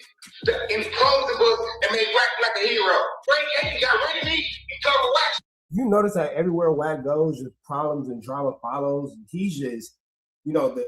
[SPEAKER 11] And he closed the book and made Wack like a hero. Greg Casey got rid of me and covered Wack.
[SPEAKER 20] You notice that everywhere Wack goes, just problems and drama follows. He's just, you know, the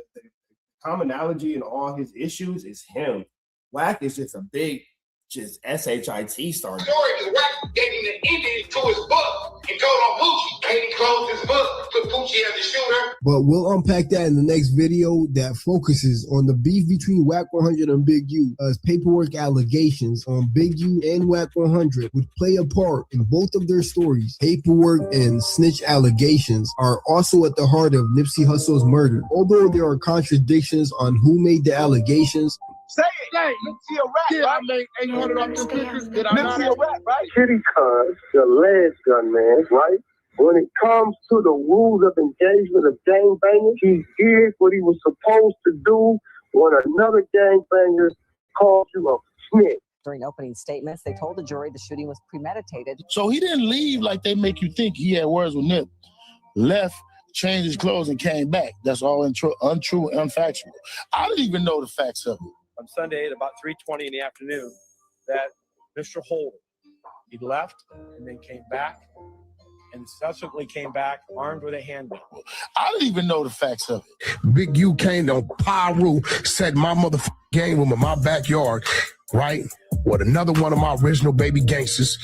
[SPEAKER 20] commonality in all his issues is him. Wack is just a big, just SHIT star.
[SPEAKER 11] Story is Wack gave him the ending to his book and told on Gucci. Katie closed his book, put Gucci as a shooter.
[SPEAKER 7] But we'll unpack that in the next video that focuses on the beef between WACK100 and Big U, as paperwork allegations on Big U and WACK100 would play a part in both of their stories. Paperwork and snitch allegations are also at the heart of Nipsey Hussle's murder. Although there are contradictions on who made the allegations,
[SPEAKER 12] Say it, hey, Nipsey a rap, yeah, right? I made 800 off the pictures. Did I not? Nipsey a rap, right?
[SPEAKER 16] Kitty Cuz, the last gunman, right? When it comes to the rules of engagement of gangbangers, he did what he was supposed to do when another gangbanger called you a snitch.
[SPEAKER 8] During opening statements, they told the jury the shooting was premeditated.
[SPEAKER 21] So he didn't leave like they make you think. He had words with Nip. Left, changed his clothes, and came back. That's all untrue, unfactual. I didn't even know the facts of it.
[SPEAKER 17] On Sunday at about 3:20 in the afternoon, that Mr. Holder, he left and then came back and subsequently came back armed with a handgun.
[SPEAKER 21] I didn't even know the facts of it.
[SPEAKER 12] Big U came on Pyro, set my motherfucking game room in my backyard, right? With another one of my original baby gangsters,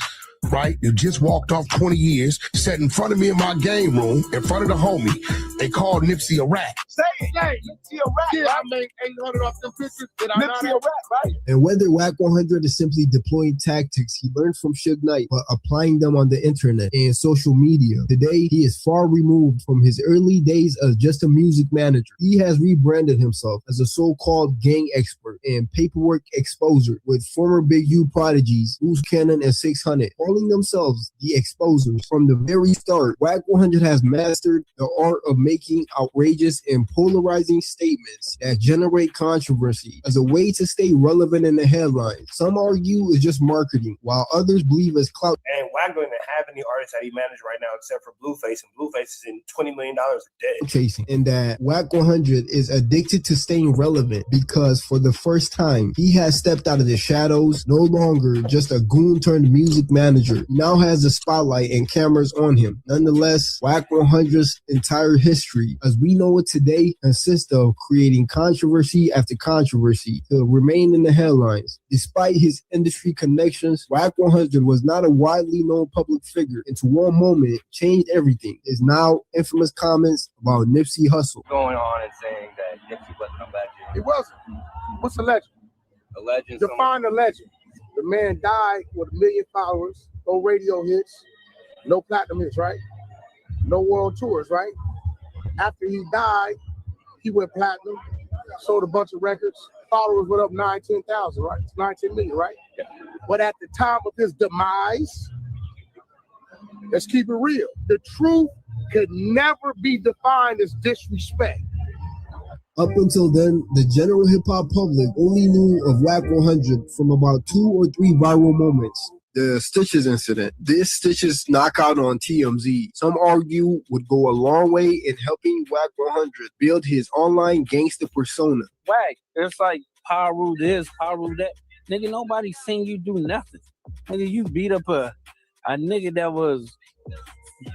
[SPEAKER 12] right? You just walked off 20 years, sat in front of me in my game room, in front of the homie. They called Nipsey a rat.
[SPEAKER 21] Say it, hey, Nipsey a rat,
[SPEAKER 12] yeah,
[SPEAKER 21] right?
[SPEAKER 12] I made 800 off the pictures. Did I not?
[SPEAKER 21] Nipsey a rat, right?
[SPEAKER 7] and whether WACK100 is simply deploying tactics he learned from Suge Knight, but applying them on the internet and social media. Today, he is far removed from his early days as just a music manager. He has rebranded himself as a so-called gang expert and paperwork exposer, with former Big U prodigies, Loose Cannon and 600, calling themselves the exposers. From the very start, WACK100 has mastered the art of making outrageous and polarizing statements that generate controversy as a way to stay relevant in the headlines. Some argue it's just marketing, while others believe it's clout.
[SPEAKER 20] And Wack doesn't have any artists that he managed right now except for Blueface, and Blueface is in $20 million a day.
[SPEAKER 7] Chasing, and that WACK100 is addicted to staying relevant because for the first time, he has stepped out of the shadows, no longer just a goon turned music manager. He now has the spotlight and cameras on him. Nonetheless, WACK100's entire history, as we know it today, consists of creating controversy after controversy to remain in the headlines. Despite his industry connections, WACK100 was not a widely known public figure until one moment changed everything. His now infamous comments about Nipsey Hussle.
[SPEAKER 22] Going on and saying that Nipsey wasn't a legend.
[SPEAKER 12] He wasn't. What's a legend?
[SPEAKER 22] A legend.
[SPEAKER 12] Define a legend. The man died with 1 million followers, no radio hits,
[SPEAKER 20] no platinum hits, right? No world tours, right? After he died, he went platinum, sold a bunch of records. Followers went up 10,000, right? It's 19 million, right? But at the time of his demise, let's keep it real. The truth could never be defined as disrespect.
[SPEAKER 7] Up until then, the general hip-hop public only knew of WACK100 from about 2 or 3 viral moments. The Stitches incident. This Stitches knockout on TMZ, some argue would go a long way in helping WACK100 build his online gangster persona.
[SPEAKER 1] Wack, it's like Paru this, Paru that. Nigga, nobody seen you do nothing. Nigga, you beat up a nigga that was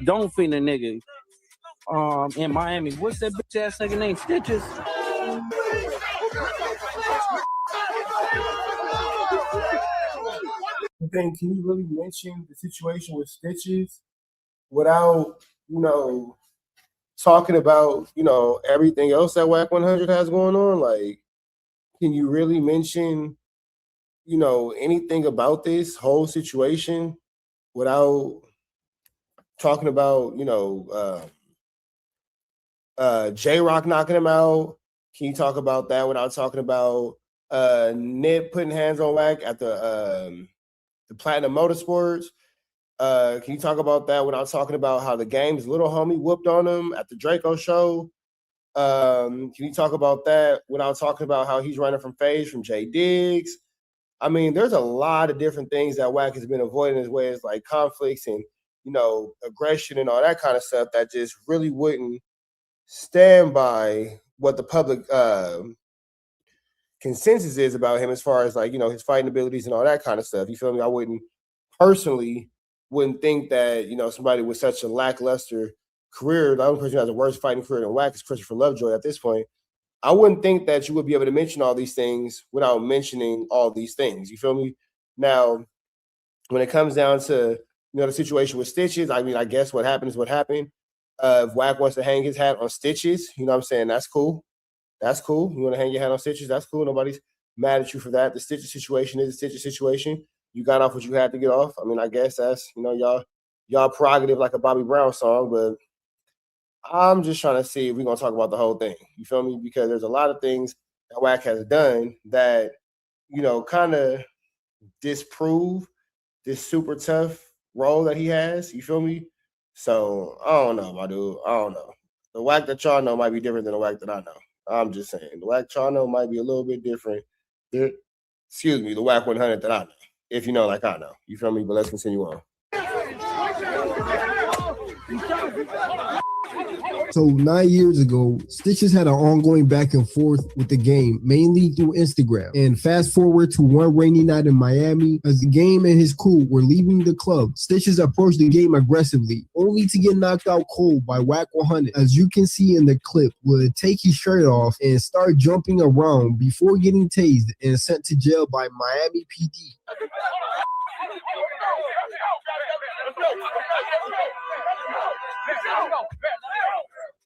[SPEAKER 1] don't fit a nigga in Miami. What's that bitch ass nigga named Stitches?
[SPEAKER 20] Then can you really mention the situation with Stitches without, talking about, everything else that WACK100 has going on? Like, can you really mention, anything about this whole situation without talking about, J-Rock knocking him out? Can you talk about that without talking about Nip putting hands on Wack at the Platinum Motorsports? Can you talk about that without talking about how the game's little homie whooped on him at the Draco show? Can you talk about that without talking about how he's running from FaZe from Jay Diggs? I mean, there's a lot of different things that Wack has been avoiding as ways like conflicts and, aggression and all that kind of stuff that just really wouldn't stand by what the public consensus is about him as far as like, his fighting abilities and all that kind of stuff. You feel me? I personally wouldn't think that, somebody with such a lackluster career, the only person who has a worse fighting career than Wack is Christopher Lovejoy at this point. I wouldn't think that you would be able to mention all these things without mentioning all these things. You feel me? Now, when it comes down to, the situation with Stitches, I mean, I guess what happened is what happened. If Wack wants to hang his hat on Stitches, you know what I'm saying? That's cool. That's cool. You want to hang your hat on Stitches? That's cool. Nobody's mad at you for that. The Stitches situation is a Stitches situation. You got off what you had to get off. I mean, I guess that's, y'all prerogative like a Bobby Brown song, but I'm just trying to see if we're going to talk about the whole thing. You feel me? Because there's a lot of things that Wack has done that, kind of disprove this super tough role that he has. You feel me? So, I don't know, my dude. I don't know. The Wack that y'all know might be different than the Wack that I know. I'm just saying. The Wack y'all know might be a little bit different. The WACK100 that I know. If you know like I know. You feel me? But let's continue on.
[SPEAKER 7] So 9 years ago, Stitches had an ongoing back and forth with the game, mainly through Instagram. And fast forward to one rainy night in Miami, as the game and his crew were leaving the club, Stitches approached the game aggressively, only to get knocked out cold by WACK100. As you can see in the clip, would take his shirt off and start jumping around before getting tased and sent to jail by Miami PD.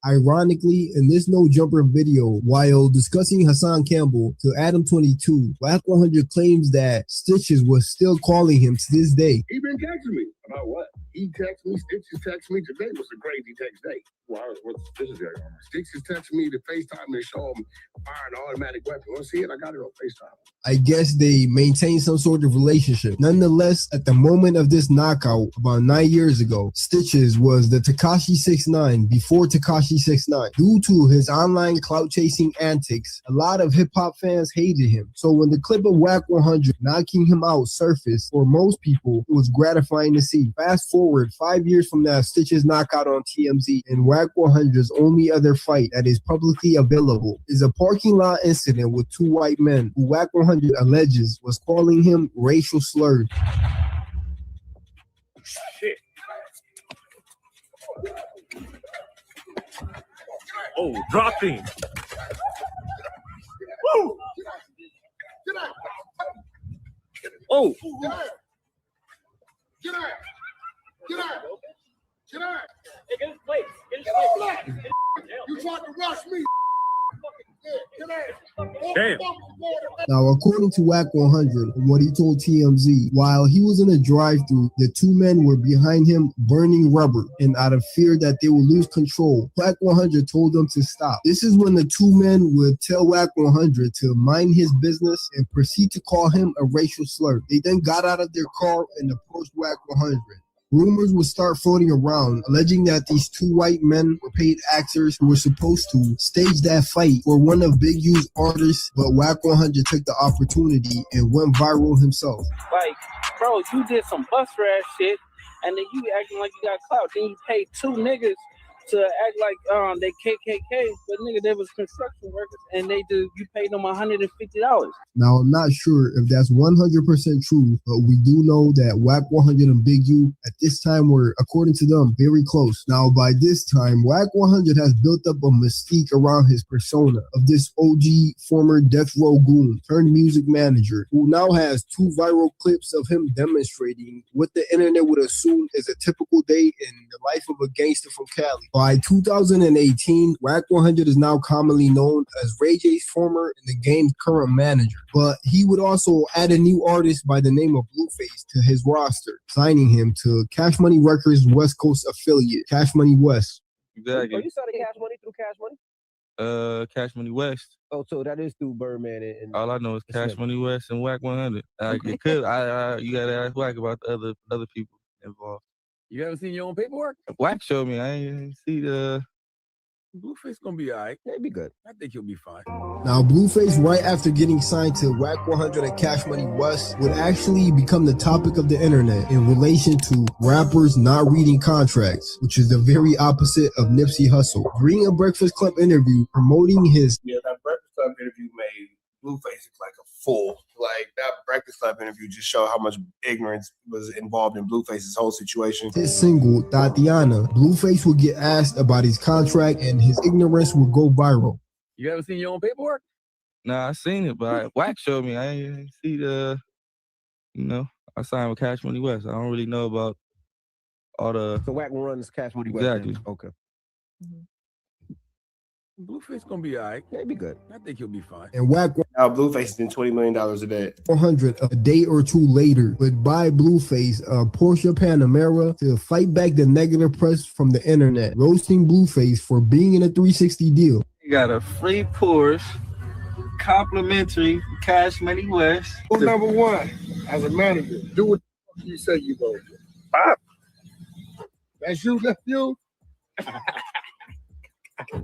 [SPEAKER 7] Ironically, in this No Jumper video, while discussing Hassan Campbell to ADAM22, WACK100 claims that Stitches was still calling him to this day.
[SPEAKER 20] He been texting me. About what? He texted me. Stitches texted me. Today was a crazy text day. Well, what's Stitches going on? Stitches texted me to FaceTime and show him firing an automatic weapon. Want to see it? I got it on FaceTime.
[SPEAKER 7] I guess they maintain some sort of relationship. Nonetheless, at the moment of this knockout, about 9 years ago, Stitches was the Tekashi 6ix9ine before Tekashi 6ix9ine. Due to his online clout-chasing antics, a lot of hip-hop fans hated him. So when the clip of WACK100 knocking him out surfaced, for most people, it was gratifying to see. Fast forward 5 years from now, Stitches knockout on TMZ, and WACK100's only other fight that is publicly available is a parking lot incident with two white men who WACK100 alleges was calling him racial slurs.
[SPEAKER 20] Shit.
[SPEAKER 17] Oh, dropping.
[SPEAKER 20] Woo! Get out!
[SPEAKER 17] Oh.
[SPEAKER 20] Get out! Get out! Get out! Get out!
[SPEAKER 17] Hey, get his plate. Get his
[SPEAKER 20] plate. You tried to rush me.
[SPEAKER 27] Damn.
[SPEAKER 7] Now, according to WACK100 and what he told TMZ, while he was in a drive-thru, the two men were behind him burning rubber, and out of fear that they would lose control, WACK100 told them to stop. This is when the two men would tell WACK100 to mind his business and proceed to call him a racial slur. They then got out of their car and approached WACK100. Rumors would start floating around, alleging that these two white men were paid actors who were supposed to stage that fight for one of Big U's artists, but WACK100 took the opportunity and went viral himself.
[SPEAKER 1] Like, bro, you did some buster ass shit, and then you acting like you got clout. Then you paid two niggas to act like they KKK, but nigga, they was construction workers, and you paid them $150.
[SPEAKER 7] Now, I'm not sure if that's 100% true, but we do know that WACK100 and Big U at this time were, according to them, very close. Now, by this time, WACK100 has built up a mystique around his persona of this OG former death row goon turned music manager who now has two viral clips of him demonstrating what the internet would assume is a typical day in the life of a gangster from Cali. By 2018, WACK100 is now commonly known as Ray J's former and the game's current manager. But he would also add a new artist by the name of Blueface to his roster, signing him to Cash Money Records' West Coast affiliate, Cash Money West.
[SPEAKER 4] Exactly.
[SPEAKER 9] You started Cash Money through Cash Money?
[SPEAKER 4] Cash Money West.
[SPEAKER 9] Oh, so that is through Birdman and
[SPEAKER 4] all I know is Cash Money West and WACK100. It could. You gotta ask Wack about the other people involved.
[SPEAKER 13] You haven't seen your own paperwork?
[SPEAKER 4] Wack showed me. I ain't see the.
[SPEAKER 13] Blueface gonna be all right.
[SPEAKER 9] He'll be good.
[SPEAKER 13] I think he'll be fine.
[SPEAKER 7] Now, Blueface, right after getting signed to WACK100 and Cash Money West, would actually become the topic of the internet in relation to rappers not reading contracts, which is the very opposite of Nipsey Hussle. During a Breakfast Club interview promoting his...
[SPEAKER 20] Yeah, that Breakfast Club interview made Blueface look like a fool. Like, that Breakfast Club interview just showed how much ignorance was involved in Blueface's whole situation.
[SPEAKER 7] His single, Tatiana, Blueface would get asked about his contract and his ignorance would go viral.
[SPEAKER 13] You haven't seen your own paperwork?
[SPEAKER 4] Nah, I seen it, but Wack showed me. I ain't see the, I signed with Cash Money West. I don't really know about all the...
[SPEAKER 9] So Wack runs Cash Money West.
[SPEAKER 4] Exactly.
[SPEAKER 9] Then. Okay.
[SPEAKER 13] Blueface gonna be all right.
[SPEAKER 9] He'll be good.
[SPEAKER 13] I think he'll be fine.
[SPEAKER 7] And Wack...
[SPEAKER 20] Now Blueface is in $20 million a day.
[SPEAKER 7] 400 a day or two later would buy Blueface a Porsche Panamera to fight back the negative press from the internet, roasting Blueface for being in a 360 deal.
[SPEAKER 4] You got a free Porsche, complimentary Cash Money West.
[SPEAKER 21] Who's number one as a manager? Do what you say you go. Pop. That's you, nephew.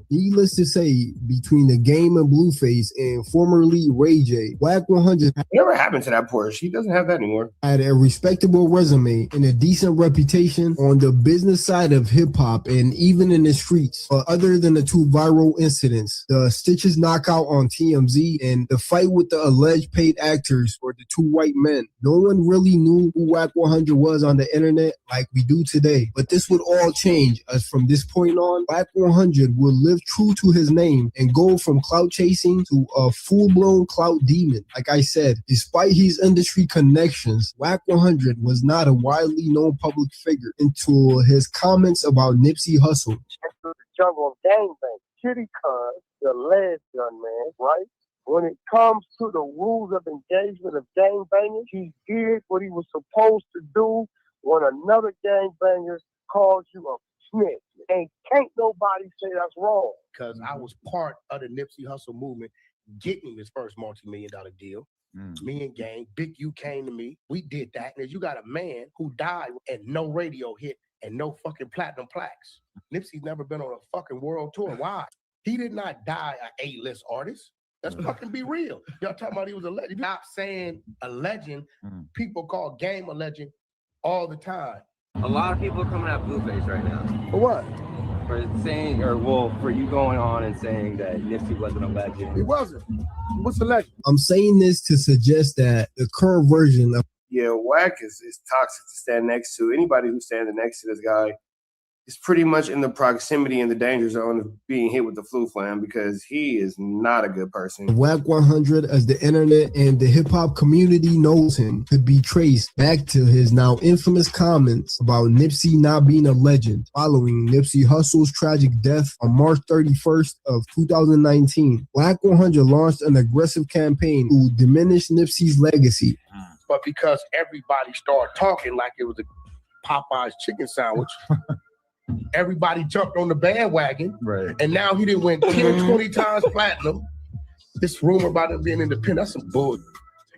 [SPEAKER 7] Needless to say, between the game and Blueface and formerly Ray J, WACK100
[SPEAKER 20] Whatever happened to that Porsche? He doesn't have that anymore.
[SPEAKER 7] had a respectable resume and a decent reputation on the business side of hip-hop and even in the streets. But other than the two viral incidents, the Stitches knockout on TMZ and the fight with the alleged paid actors or the two white men, no one really knew who WACK100 was on the internet like we do today. But this would all change, as from this point on, WACK100 will live true to his name and go from clout chasing to a full-blown clout demon. Like I said, despite his industry connections, WACK100 was not a widely known public figure until his comments about Nipsey Hussle.
[SPEAKER 16] The jungle of gangbang. Kitty Khan, the last gun man, right? When it comes to the rules of engagement of gangbangers, he did what he was supposed to do when another gangbanger calls you a snitch. And can't nobody say that's wrong.
[SPEAKER 20] Because I was part of the Nipsey Hussle movement, getting his first multi-million-dollar deal. Me and Gang, Big U came to me. We did that. And you got a man who died and no radio hit and no fucking platinum plaques. Nipsey's never been on a fucking world tour. Why? He did not die an A-list artist. Let's fucking be real. Y'all talking about he was a legend. Stop saying a legend. People call Game a legend all the time.
[SPEAKER 22] A lot of people are coming at Blueface right now.
[SPEAKER 9] For what?
[SPEAKER 22] For saying, for you going on and saying that Nipsey wasn't a legend.
[SPEAKER 21] He wasn't. What's a legend?
[SPEAKER 7] I'm saying this to suggest that the current version of
[SPEAKER 20] Yeah, Wack is toxic to stand next to. Anybody who's standing next to this guy
[SPEAKER 3] is pretty much in the proximity and the danger zone of being hit with the flu flam because he is not a good person.
[SPEAKER 7] WACK100, as the internet and the hip-hop community knows him, could be traced back to his now infamous comments about Nipsey not being a legend following Nipsey Hussle's tragic death on March 31st of 2019. WACK100 launched an aggressive campaign to diminish Nipsey's legacy.
[SPEAKER 20] But because everybody started talking like it was a Popeye's chicken sandwich, everybody jumped on the bandwagon, right? And now he didn't win 10, 20 times platinum. This rumor about him being independent, that's some bullshit.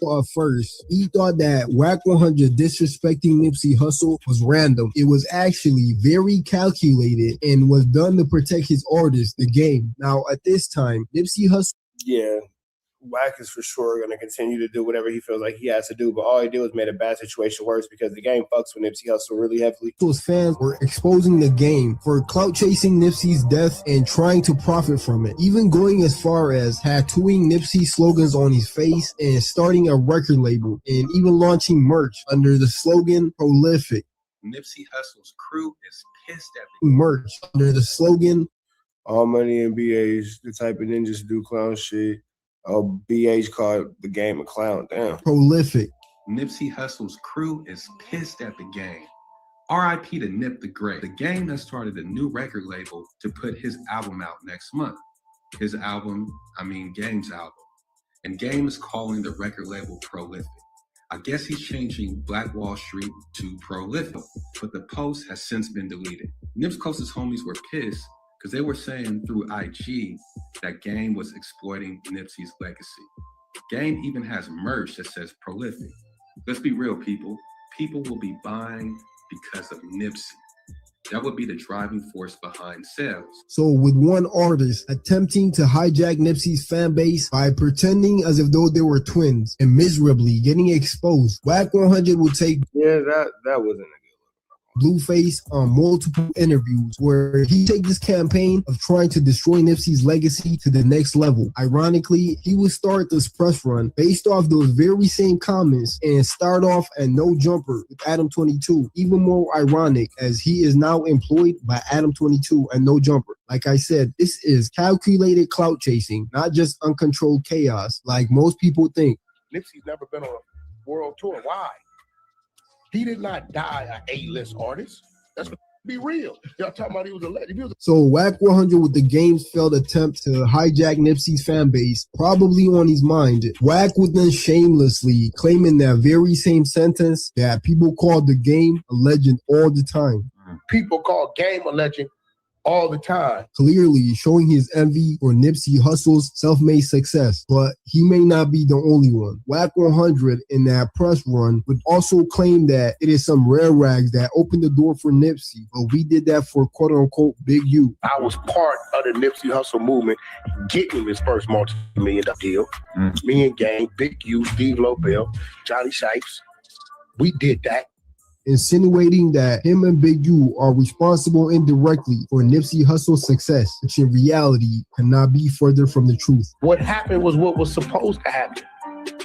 [SPEAKER 7] At first, he thought that WACK100 disrespecting Nipsey Hussle was random. It was actually very calculated and was done to protect his artist, the game. Now, at this time, Nipsey Hussle...
[SPEAKER 3] Yeah, Wack is for sure going to continue to do whatever he feels like he has to do, but all he did was made a bad situation worse because the game fucks with Nipsey Hussle really heavily.
[SPEAKER 7] His fans were exposing the game for clout chasing Nipsey's death and trying to profit from it, even going as far as tattooing Nipsey slogans on his face and starting a record label and even launching merch under the slogan Prolific.
[SPEAKER 5] Nipsey Hussle's crew is pissed at
[SPEAKER 7] merch under the slogan
[SPEAKER 3] All Money in BAs, the type of ninjas do clown shit. BH called the game a clown. Damn.
[SPEAKER 7] Prolific.
[SPEAKER 5] Nipsey Hussle's crew is pissed at the game. RIP to Nip the Great. The game has started a new record label to put his album out next month. His album, Game's album. And Game is calling the record label Prolific. I guess he's changing Black Wall Street to Prolific, but the post has since been deleted. Nip's closest homies were pissed because they were saying through IG that Game was exploiting Nipsey's legacy. Game even has merch that says Prolific. Let's be real, people. People will be buying because of Nipsey. That would be the driving force behind sales.
[SPEAKER 7] So with one artist attempting to hijack Nipsey's fan base by pretending as if though they were twins and miserably getting exposed, WACK100 will take
[SPEAKER 3] that wasn't
[SPEAKER 7] Blueface on multiple interviews where he take this campaign of trying to destroy Nipsey's legacy to the next level. Ironically, he would start this press run based off those very same comments and start off at No Jumper with ADAM22. Even more ironic as he is now employed by ADAM22 and No Jumper. Like I said, this is calculated clout chasing, not just uncontrolled chaos like most people think.
[SPEAKER 20] Nipsey's never been on a world tour. Why? He did not die an A-list artist. Let's be real. Y'all talking about he was a legend.
[SPEAKER 7] So WACK100 with the game's failed attempt to hijack Nipsey's fan base probably on his mind. Wack would then shamelessly claim in that very same sentence that people called the game a legend all the time.
[SPEAKER 20] People call Game a legend all the time.
[SPEAKER 7] Clearly showing his envy for Nipsey Hussle's self-made success, but he may not be the only one. WACK100 in that press run would also claim that it is some rare rags that opened the door for Nipsey, but we did that for quote-unquote Big U.
[SPEAKER 20] I was part of the Nipsey Hussle movement, getting him his first multi-million-dollar deal. Me and Gang, Big U, Steve Lobel, Johnny Shipes, we did that.
[SPEAKER 7] Insinuating that him and Big U are responsible indirectly for Nipsey Hussle's success, which in reality cannot be further from the truth.
[SPEAKER 20] What happened was what was supposed to happen.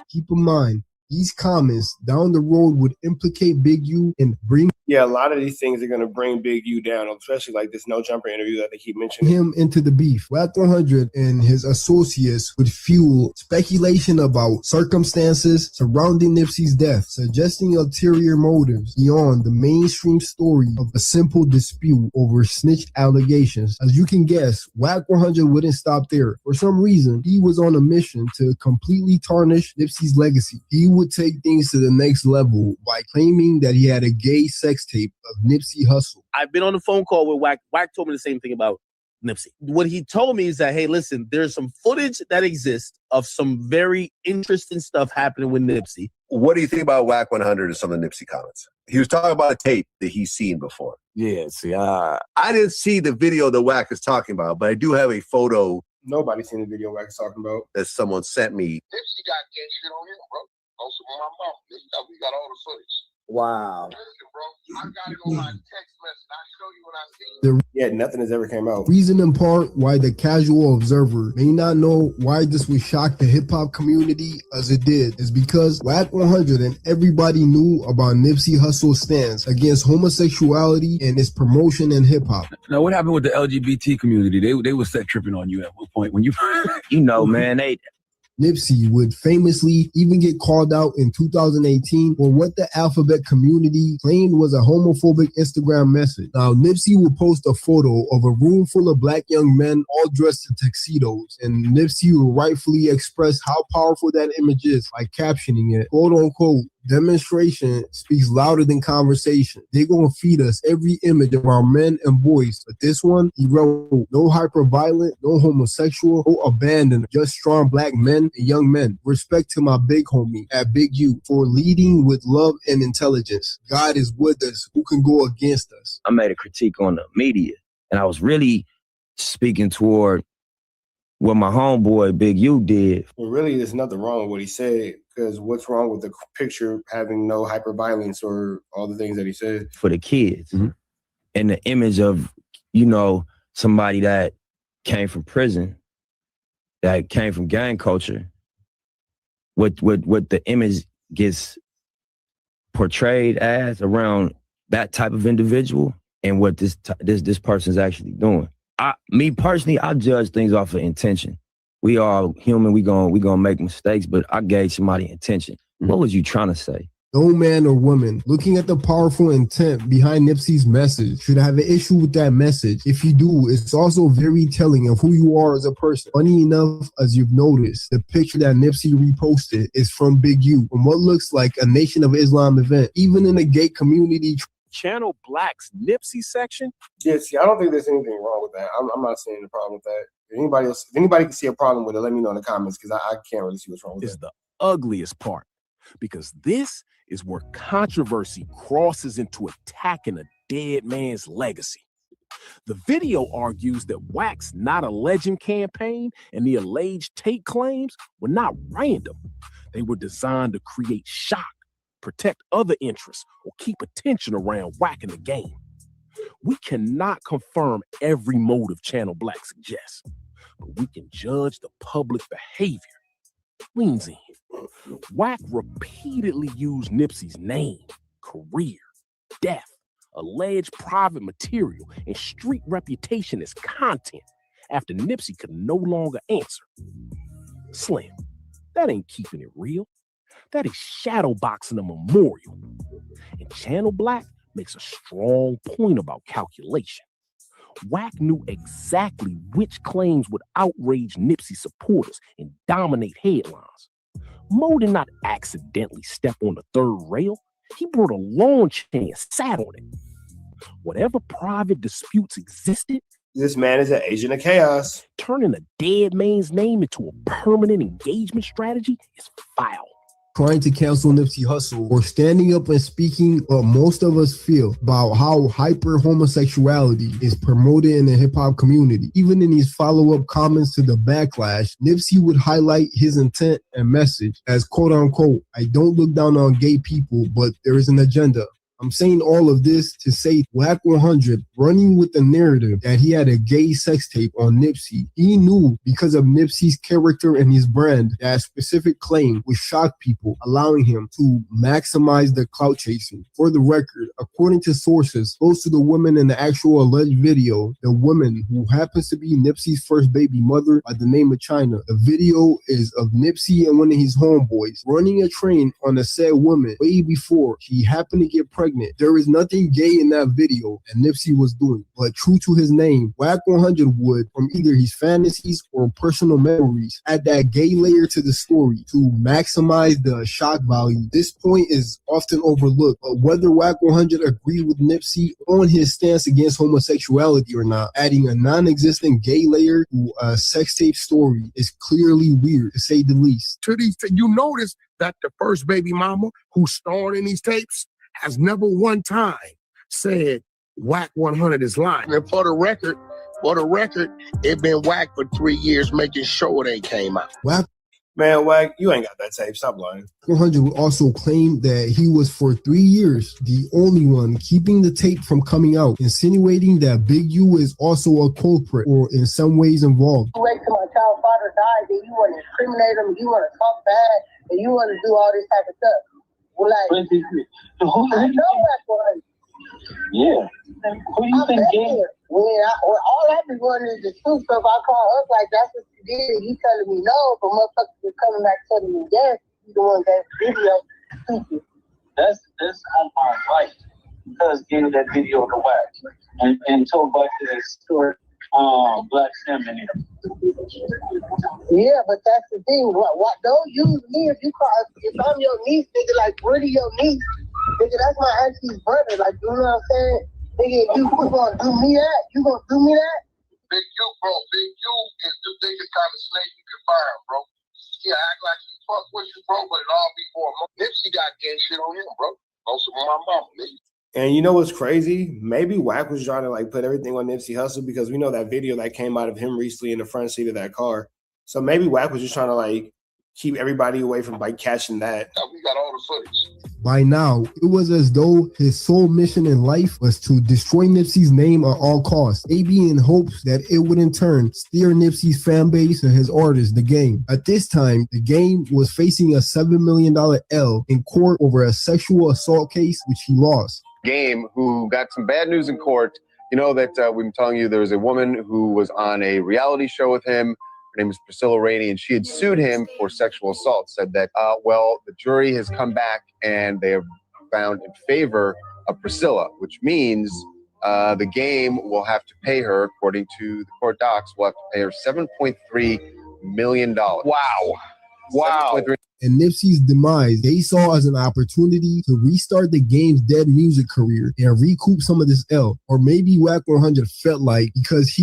[SPEAKER 7] Keep in mind, these comments down the road would implicate Big U and bring
[SPEAKER 3] a lot of these things are going to bring Big U down, especially like this No Jumper interview that they keep mentioning.
[SPEAKER 7] Him into the beef. WACK100 and his associates would fuel speculation about circumstances surrounding Nipsey's death, suggesting ulterior motives beyond the mainstream story of a simple dispute over snitch allegations. As you can guess, WACK100 wouldn't stop there. For some reason, he was on a mission to completely tarnish Nipsey's legacy. He would take things to the next level by claiming that he had a gay sex tape of Nipsey Hussle.
[SPEAKER 14] I've been on the phone call with Wack. Wack told me the same thing about Nipsey. What he told me is that, hey, listen, there's some footage that exists of some very interesting stuff happening with Nipsey.
[SPEAKER 10] What do you think about WACK100 and some of the Nipsey comments? He was talking about a tape that he's seen before.
[SPEAKER 23] Yeah, see,
[SPEAKER 10] I didn't see the video that Wack is talking about, but I do have a photo.
[SPEAKER 3] Nobody's seen the video Wack is talking about.
[SPEAKER 10] That someone sent me.
[SPEAKER 11] Nipsey got gay shit on him, bro. Also on my mom. We got all the footage.
[SPEAKER 20] Wow.
[SPEAKER 11] I got it on my text message. I'll show you when I see it.
[SPEAKER 3] Yeah, nothing has ever came out.
[SPEAKER 7] Reason in part why the casual observer may not know why this would shock the hip-hop community as it did is because WACK100 and everybody knew about Nipsey Hussle's stance against homosexuality and its promotion in hip-hop.
[SPEAKER 13] Now, what happened with the LGBT community? They were set tripping on you at one point when you...
[SPEAKER 6] You know, man,
[SPEAKER 7] Nipsey would famously even get called out in 2018 for what the alphabet community claimed was a homophobic Instagram message. Now, Nipsey would post a photo of a room full of black young men all dressed in tuxedos, and Nipsey would rightfully express how powerful that image is by captioning it, quote unquote, demonstration speaks louder than conversation. They're going to feed us every image of our men and boys. But this one, he wrote, no hyper-violent, no homosexual, no abandoned, just strong black men and young men. Respect to my big homie at Big U for leading with love and intelligence. God is with us. Who can go against us?
[SPEAKER 6] I made a critique on the media, and I was really speaking toward what my homeboy Big U did.
[SPEAKER 3] Well, really, there's nothing wrong with what he said, because what's wrong with the picture having no hyperviolence or all the things that he said?
[SPEAKER 6] For the kids. Mm-hmm. And the image of, you know, somebody that came from prison, that came from gang culture, what the image gets portrayed as around that type of individual and what this person's actually doing. Me personally, I judge things off of intention. We are human. We gonna make mistakes, but I gauge somebody's intention. Mm-hmm. What was you trying to say?
[SPEAKER 7] No man or woman looking at the powerful intent behind Nipsey's message should have an issue with that message. If you do, it's also very telling of who you are as a person. Funny enough, as you've noticed, the picture that Nipsey reposted is from Big U, from what looks like a Nation of Islam event. Even in the gay community,
[SPEAKER 15] Channel Black's Nipsey section?
[SPEAKER 3] Yeah, see, I don't think there's anything wrong with that. I'm not seeing a problem with that. If anybody can see a problem with it, let me know in the comments, because I can't really see what's wrong with
[SPEAKER 15] Is
[SPEAKER 3] that.
[SPEAKER 15] the ugliest part, because this is where controversy crosses into attacking a dead man's legacy. The video argues that WAC's Not a Legend campaign and the alleged tape claims were not random. They were designed to create shock, protect other interests, or keep attention around WAC in the game. We cannot confirm every motive Channel Black suggests, but we can judge the public behavior. Leans in. WAC repeatedly used Nipsey's name, career, death, alleged private material, and street reputation as content after Nipsey could no longer answer. Slim, that ain't keeping it real. That is shadowboxing a memorial. And Channel Black makes a strong point about calculation. WAC knew exactly which claims would outrage Nipsey supporters and dominate headlines. Mo did not accidentally step on the third rail. He brought a lawn chair and sat on it. Whatever private disputes existed,
[SPEAKER 3] this man is an agent of chaos.
[SPEAKER 15] Turning a dead man's name into a permanent engagement strategy is foul.
[SPEAKER 7] Trying to cancel Nipsey Hussle or standing up and speaking what most of us feel about how hyper homosexuality is promoted in the hip-hop community. Even in his follow-up comments to the backlash, Nipsey would highlight his intent and message as quote-unquote, I don't look down on gay people, but there is an agenda. I'm saying all of this to say WACK100 running with the narrative that he had a gay sex tape on Nipsey. He knew because of Nipsey's character and his brand that specific claim would shock people, allowing him to maximize the clout chasing. For the record, according to sources close to the woman in the actual alleged video, the woman who happens to be Nipsey's first baby mother by the name of China. The video is of Nipsey and one of his homeboys running a train on the said woman way before she happened to get pregnant. There is nothing gay in that video that Nipsey was doing, but true to his name, WACK100 would, from either his fantasies or personal memories, add that gay layer to the story to maximize the shock value. This point is often overlooked, but whether WACK100 agreed with Nipsey on his stance against homosexuality or not, adding a non-existent gay layer to a sex tape story is clearly weird, to say the least.
[SPEAKER 12] To these, you notice that the first baby mama who starred in these tapes has never one time said WACK100 is lying.
[SPEAKER 11] And for the record, it been WAC for 3 years making sure it ain't came out.
[SPEAKER 7] WAC
[SPEAKER 3] Man, Wack, you ain't got that tape. Stop lying.
[SPEAKER 7] 100 would also claim that he was for 3 years the only one keeping the tape from coming out, insinuating that Big U is also a culprit or in some ways involved.
[SPEAKER 16] You wait till my child's father dies, and you want to incriminate him, you want to talk bad, and you want to do all this type of stuff. Well, like, I know that's what
[SPEAKER 1] Yeah. Who you think did?
[SPEAKER 16] All I be wanting is the truth. So if I call up like that's what you did, and you telling me no, but motherfuckers are coming back telling me yes, you the one that video.
[SPEAKER 1] That's on my right. Because gave that video to WACK and told back to that story, Black Sim in it.
[SPEAKER 16] Yeah, but that's the thing. What don't use me if I'm your niece, nigga, like really your niece, nigga, that's my auntie's brother. Like, you know what I'm saying? Nigga, you gonna do me that? You gonna do me that?
[SPEAKER 11] Big U, bro. Big U is the biggest kind of snake you can find, bro. Yeah, act like he fuck with you, bro, but it all be for him. Nipsey got gang shit on him, bro. Also on my mama, nigga.
[SPEAKER 3] And you know what's crazy? Maybe Wack was trying to like put everything on Nipsey Hussle because we know that video that came out of him recently in the front seat of that car. So maybe Wack was just trying to like keep everybody away from like catching that.
[SPEAKER 11] Yeah, we got all the footage.
[SPEAKER 7] By now, it was as though his sole mission in life was to destroy Nipsey's name at all costs, maybe in hopes that it would in turn steer Nipsey's fan base and his artist, The Game. At this time, The Game was facing a $7 million L in court over a sexual assault case, which he lost.
[SPEAKER 2] Game, who got some bad news in court. You know that we've been telling you there was a woman who was on a reality show with him. Her name is Priscilla Rainey, and she had sued him for sexual assault. Said that, well, the jury has come back and they have found in favor of Priscilla, which means The Game will have to pay her, according to the court docs, will have to pay her $7.3 million. Wow.
[SPEAKER 7] And Nipsey's demise, they saw as an opportunity to restart The Game's dead music career and recoup some of this L. Or maybe WACK100 felt like because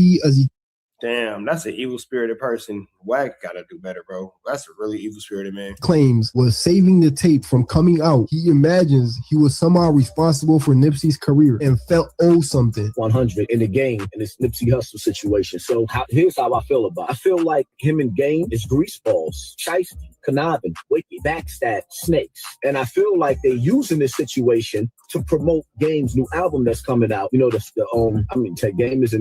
[SPEAKER 3] Damn, that's an evil-spirited person. Wack gotta do better, bro. That's a really evil-spirited man.
[SPEAKER 7] claims was saving the tape from coming out, he imagines he was somehow responsible for Nipsey's career and felt owed something.
[SPEAKER 18] 100 in The Game in this Nipsey Hussle situation. So here's how I feel about it. I feel like him and Game is greaseballs, shiesty, conniving, wicked, backstab, snakes. And I feel like they're using this situation to promote Game's new album that's coming out. You know, Game is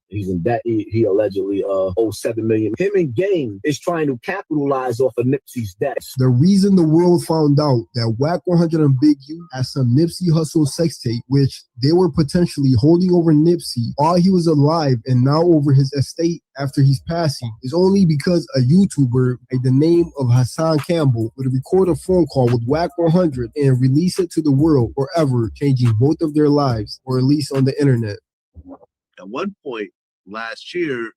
[SPEAKER 18] he's in debt. He allegedly owes $7 million. Him and Game is trying to capitalize off of Nipsey's debts.
[SPEAKER 7] The reason the world found out that WACK100 and Big U had some Nipsey Hussle sex tape, which they were potentially holding over Nipsey while he was alive and now over his estate after he's passing, is only because a YouTuber by the name of Hassan Campbell would record a phone call with WACK100 and release it to the world forever, changing both of their lives, or at least on the internet.
[SPEAKER 10] At one point last year,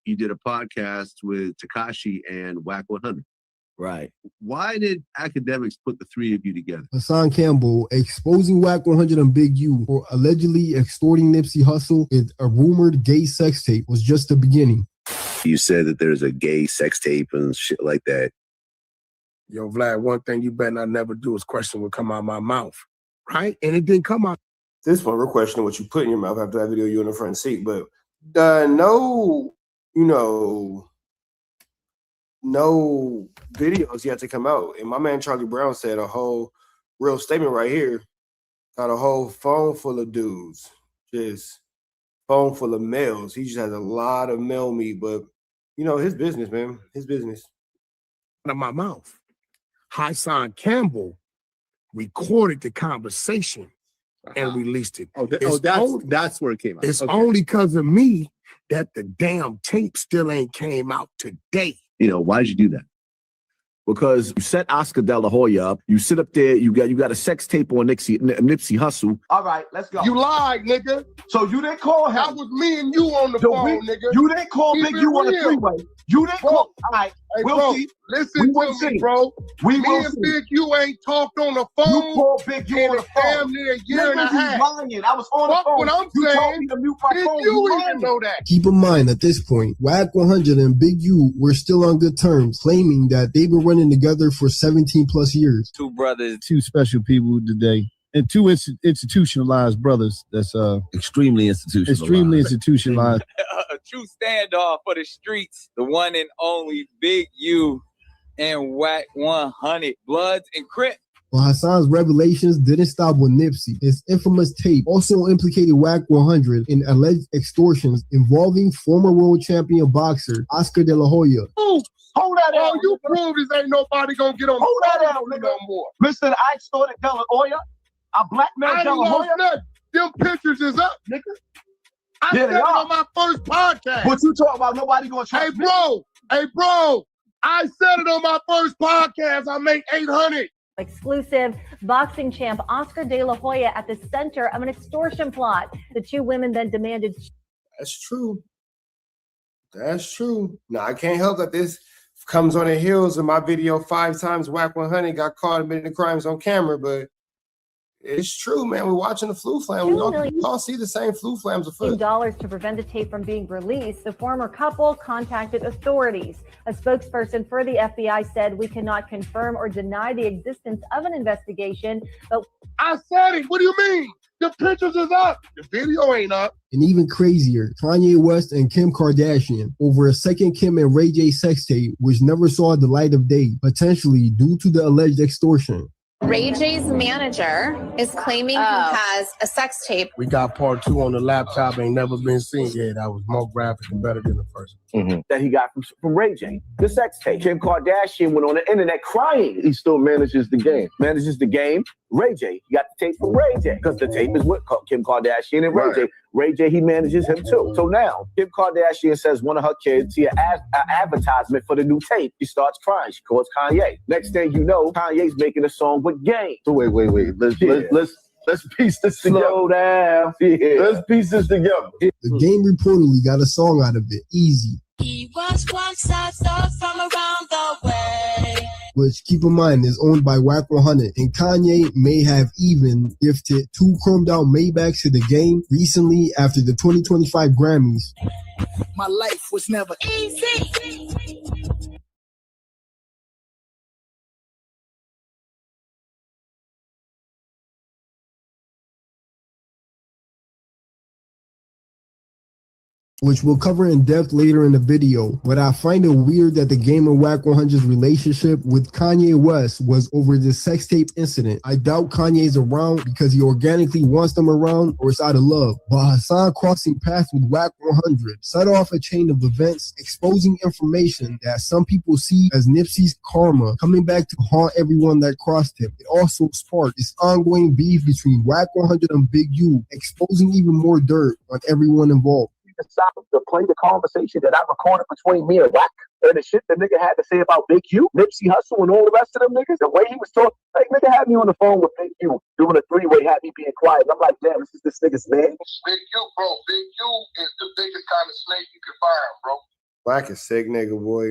[SPEAKER 10] you did a podcast with Tekashi and WACK100.
[SPEAKER 18] Right.
[SPEAKER 10] Why did academics put the three of you together?
[SPEAKER 7] Hassan Campbell exposing WACK100 and Big U for allegedly extorting Nipsey Hussle with a rumored gay sex tape was just the beginning.
[SPEAKER 10] You said that there's a gay sex tape and shit like that.
[SPEAKER 20] Yo, Vlad, one thing you better not never do is question what come out of my mouth, right? And it didn't come out.
[SPEAKER 3] This one, we're questioning what you put in your mouth after that video you in the front seat, but no videos yet to come out. And my man Charlie Brown said a whole real statement right here. Got a whole phone full of dudes, just phone full of males. He just has a lot of male meat, but his business, man, his business.
[SPEAKER 20] Out of my mouth. Hassan Campbell recorded the conversation and released it.
[SPEAKER 10] That's where it came out.
[SPEAKER 20] It's only because of me that the damn tape still ain't came out today.
[SPEAKER 10] Why did you do that?
[SPEAKER 18] Because you set Oscar De La Hoya up, you sit up there, you got a sex tape on Nipsey Hussle.
[SPEAKER 19] All right, let's go.
[SPEAKER 20] You lied, nigga.
[SPEAKER 19] So you didn't call him.
[SPEAKER 20] That was me and you on the phone, nigga.
[SPEAKER 19] You didn't call Big U on the freeway. You didn't call. All right, we'll see.
[SPEAKER 20] Listen to me, bro. Me and Big U ain't talked on the phone.
[SPEAKER 19] You called Big U on the phone.
[SPEAKER 20] Damn near a year and a half.
[SPEAKER 19] Lying. I was on the phone.
[SPEAKER 20] What I'm
[SPEAKER 19] you
[SPEAKER 20] saying.
[SPEAKER 19] told me to mute my phone.
[SPEAKER 20] You even know that.
[SPEAKER 7] Keep in mind, at this point, WACK100 and Big U were still on good terms, claiming that they've been running together for 17 plus years.
[SPEAKER 23] Two brothers, two special people today, and two institutionalized brothers. That's
[SPEAKER 13] extremely institutionalized.
[SPEAKER 24] A true standoff for the streets. The one and only Big U
[SPEAKER 4] and WACK 100, Bloods and Crips.
[SPEAKER 23] But Hassan's revelations didn't stop with Nipsey. His infamous tape also implicated WACK 100 in alleged extortions involving former world champion boxer Oscar De La Hoya.
[SPEAKER 19] Ooh, hold that out.
[SPEAKER 20] Oh, you prove this ain't nobody gonna get on
[SPEAKER 19] Hold that out, nigga.
[SPEAKER 20] no more.
[SPEAKER 19] Listen, I extorted De La Hoya. I blackmailed De La Hoya.
[SPEAKER 20] Them pictures is up, nigga. I said it on my first podcast.
[SPEAKER 19] What you talking about? Nobody gonna trust me.
[SPEAKER 20] Hey, bro. I said it on my first podcast. I make 800.
[SPEAKER 8] Exclusive boxing champ Oscar De La Hoya at the center of an extortion plot. The two women then demanded.
[SPEAKER 3] That's true. That's true. Now, I can't help that this comes on the heels of my video 5 times WACK 100 got caught admitting crimes on camera, but it's true, man. We're watching the flu flam. We all see the same flu flams afoot.
[SPEAKER 8] $2 to prevent the tape from being released. The former couple contacted authorities. A spokesperson for the FBI said, "We cannot confirm or deny the existence of an investigation, but..."
[SPEAKER 20] I said it. What do you mean? The pictures is up. The video ain't up.
[SPEAKER 23] And even crazier, Kanye West and Kim Kardashian over a second Kim and Ray J sex tape, which never saw the light of day, potentially due to the alleged extortion.
[SPEAKER 17] Ray J's manager is claiming he has a sex tape.
[SPEAKER 20] We got part 2 on the laptop, ain't never been seen. Yeah, that was more graphic and better than the first one.
[SPEAKER 24] That he got from Ray J, the sex tape. Kim Kardashian went on the internet crying. He still manages the game. Ray J, he got the tape from Ray J because the tape is with Kim Kardashian and Ray J. Ray J, he manages him too. So now, Kim Kardashian says one of her kids see an advertisement for the new tape. She starts crying. She calls Kanye. Next thing you know, Kanye's making a song with Game. So wait. Let's piece this together. Slow down. Yeah. Let's piece this together.
[SPEAKER 23] The Game reportedly got a song out of it, Easy.
[SPEAKER 25] He was once a star from around the way.
[SPEAKER 23] Which, keep in mind, is owned by WACK 100, and Kanye may have even gifted 2 chromed out Maybachs to the Game recently after the 2025 Grammys.
[SPEAKER 25] My life was never easy.
[SPEAKER 23] Which we'll cover in depth later in the video, but I find it weird that the Game and WACK 100's relationship with Kanye West was over this sex tape incident. I doubt Kanye's around because he organically wants them around or it's out of love. But Hassan crossing paths with WACK 100 set off a chain of events exposing information that some people see as Nipsey's karma coming back to haunt everyone that crossed him. It also sparked this ongoing beef between WACK 100 and Big U, exposing even more dirt on everyone involved.
[SPEAKER 18] Decided to play the conversation that I recorded between me and WACK and the shit the nigga had to say about Big U, Nipsey Hussle, and all the rest of them niggas. The way he was talking, like, nigga had me on the phone with Big U doing a 3-way, had me being quiet. And I'm like, damn, this is this nigga's man.
[SPEAKER 11] Big U, bro. Big U is the biggest kind of snake you can find, bro.
[SPEAKER 3] WACK is sick, nigga, boy.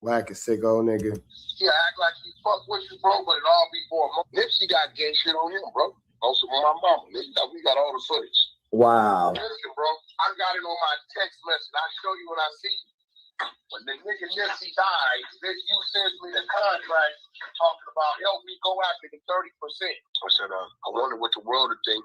[SPEAKER 3] WACK is sick, old nigga.
[SPEAKER 11] Yeah, act like he fuck with you, bro, but it all be for him. Nipsey got gay shit on him, bro. Also with my mama. We got all the footage.
[SPEAKER 18] Wow.
[SPEAKER 11] Listen, bro, I got it on my text message. I'll show you when I see you. When the nigga Nipsey died, you sends me the contract talking about help me go after the 30%. I said, I wonder what the world would think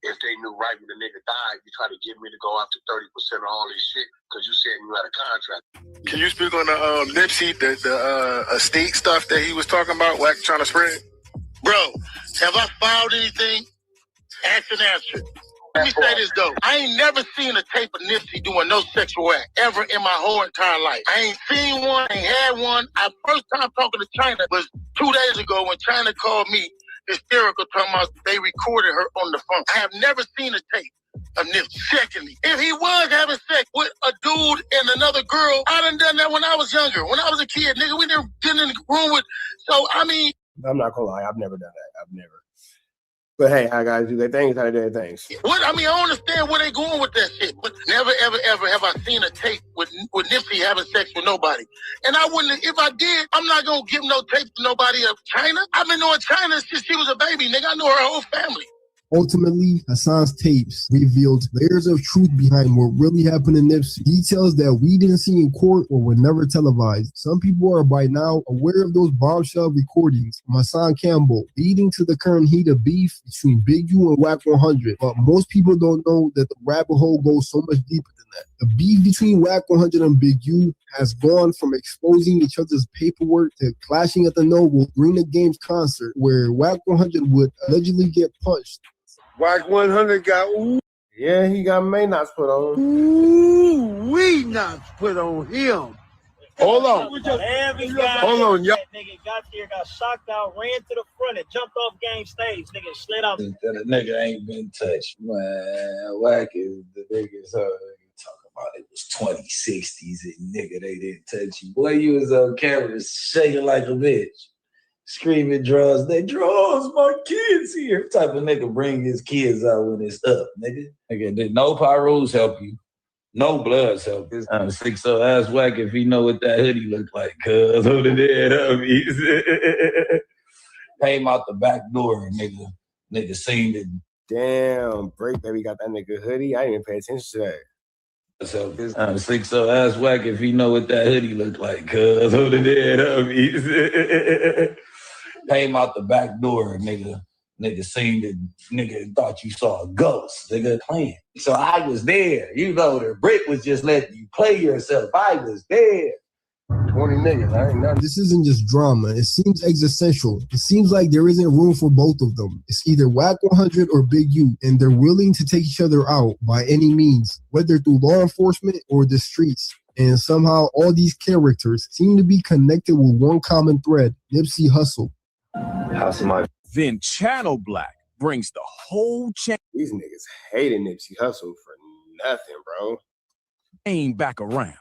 [SPEAKER 11] if they knew right when the nigga died, you try to get me to go after 30% of all this shit because you said you had a contract.
[SPEAKER 21] Can you speak on the Nipsey, the estate stuff that he was talking about, WACK trying to spread? Bro, have I filed anything? Ask and answer. Let me say this, though. I ain't never seen a tape of Nipsey doing no sexual act ever in my whole entire life. I ain't seen one, ain't had one. Our first time talking to China was 2 days ago when China called me hysterical, talking about they recorded her on the phone. I have never seen a tape of Nipsey. Secondly, if he was having sex with a dude and another girl, I done that when I was younger. When I was a kid, nigga, we never get in the room with. So, I mean.
[SPEAKER 3] I'm not gonna lie, I've never done that. I've never. But hey, how guys do their things, how they do their things.
[SPEAKER 21] What? I mean, I don't understand where they going with that shit. But never, ever have I seen a tape with Nipsey having sex with nobody. And I wouldn't, if I did, I'm not going to give no tape to nobody of China. I've been knowing China since she was a baby, nigga. I know her whole family.
[SPEAKER 23] Ultimately, Hassan's tapes revealed layers of truth behind what really happened to Nipsey, details that we didn't see in court or were never televised. Some people are by now aware of those bombshell recordings from Hassan Campbell, leading to the current heat of beef between Big U and WACK100, but most people don't know that the rabbit hole goes so much deeper than that. The beef between WACK100 and Big U has gone from exposing each other's paperwork to clashing at the Noble during the Games concert, where WACK100 would allegedly get punched.
[SPEAKER 19] WACK100 got
[SPEAKER 3] Yeah, he got Maynots put on.
[SPEAKER 19] we not put on him. Hold on.
[SPEAKER 5] Every guy
[SPEAKER 19] Hold on, y'all.
[SPEAKER 5] that nigga got there, got shocked out, ran to the front, and jumped off game stage. Nigga slid out.
[SPEAKER 6] That a nigga ain't been touched. Man, Wack is the niggas talking about it was 2060s and nigga, they didn't touch you. Boy, you was on camera shaking like a bitch. Screaming draws, they draws my kids here. Type of nigga bring his kids out when it's up, nigga. Nigga, no pyros help you. No bloods help you. I'm sick, so ask Wack if he know what that hoodie look like, cuz who the dead homies. Came out the back door, nigga. Nigga seen it.
[SPEAKER 3] Damn, Break Baby got that nigga hoodie. I didn't even pay attention to that.
[SPEAKER 6] So I'm sick, so ask Wack if he know what that hoodie look like, cuz who the dead homies. Came out the back door, nigga. Nigga seen it. Nigga thought you saw a ghost, nigga playing. So I was there. You know, the Brick was just letting you play yourself. I was there.
[SPEAKER 20] 20 niggas, I ain't nothing.
[SPEAKER 23] This isn't just drama. It seems existential. It seems like there isn't room for both of them. It's either WACK100 or Big U, and they're willing to take each other out by any means, whether through law enforcement or the streets. And somehow all these characters seem to be connected with one common thread, Nipsey Hussle.
[SPEAKER 15] Then Channel Black brings the whole chain.
[SPEAKER 3] These niggas hated Nipsey Hussle for nothing, bro.
[SPEAKER 15] Ain't back around.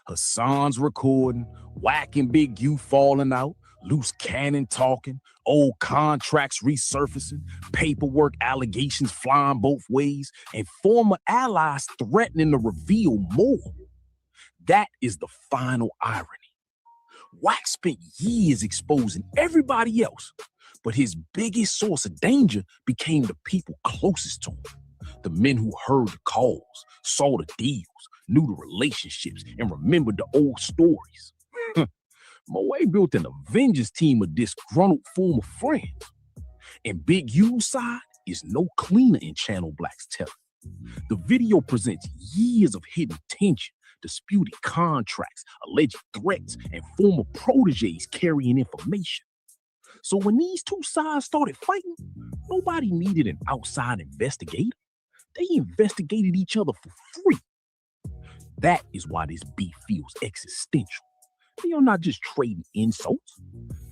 [SPEAKER 15] Hassan's recording, Wack and Big U falling out, loose cannon talking, old contracts resurfacing, paperwork allegations flying both ways, and former allies threatening to reveal more. That is the final irony. Wack spent years exposing everybody else, but his biggest source of danger became the people closest to him. The men who heard the calls, saw the deals, knew the relationships, and remembered the old stories. Moe built an Avengers team of disgruntled former friends. And Big U's side is no cleaner in Channel Black's telling. The video presents years of hidden tension, disputed contracts, alleged threats, and former proteges carrying information. So when these two sides started fighting, nobody needed an outside investigator. They investigated each other for free. That is why this beef feels existential. They are not just trading insults,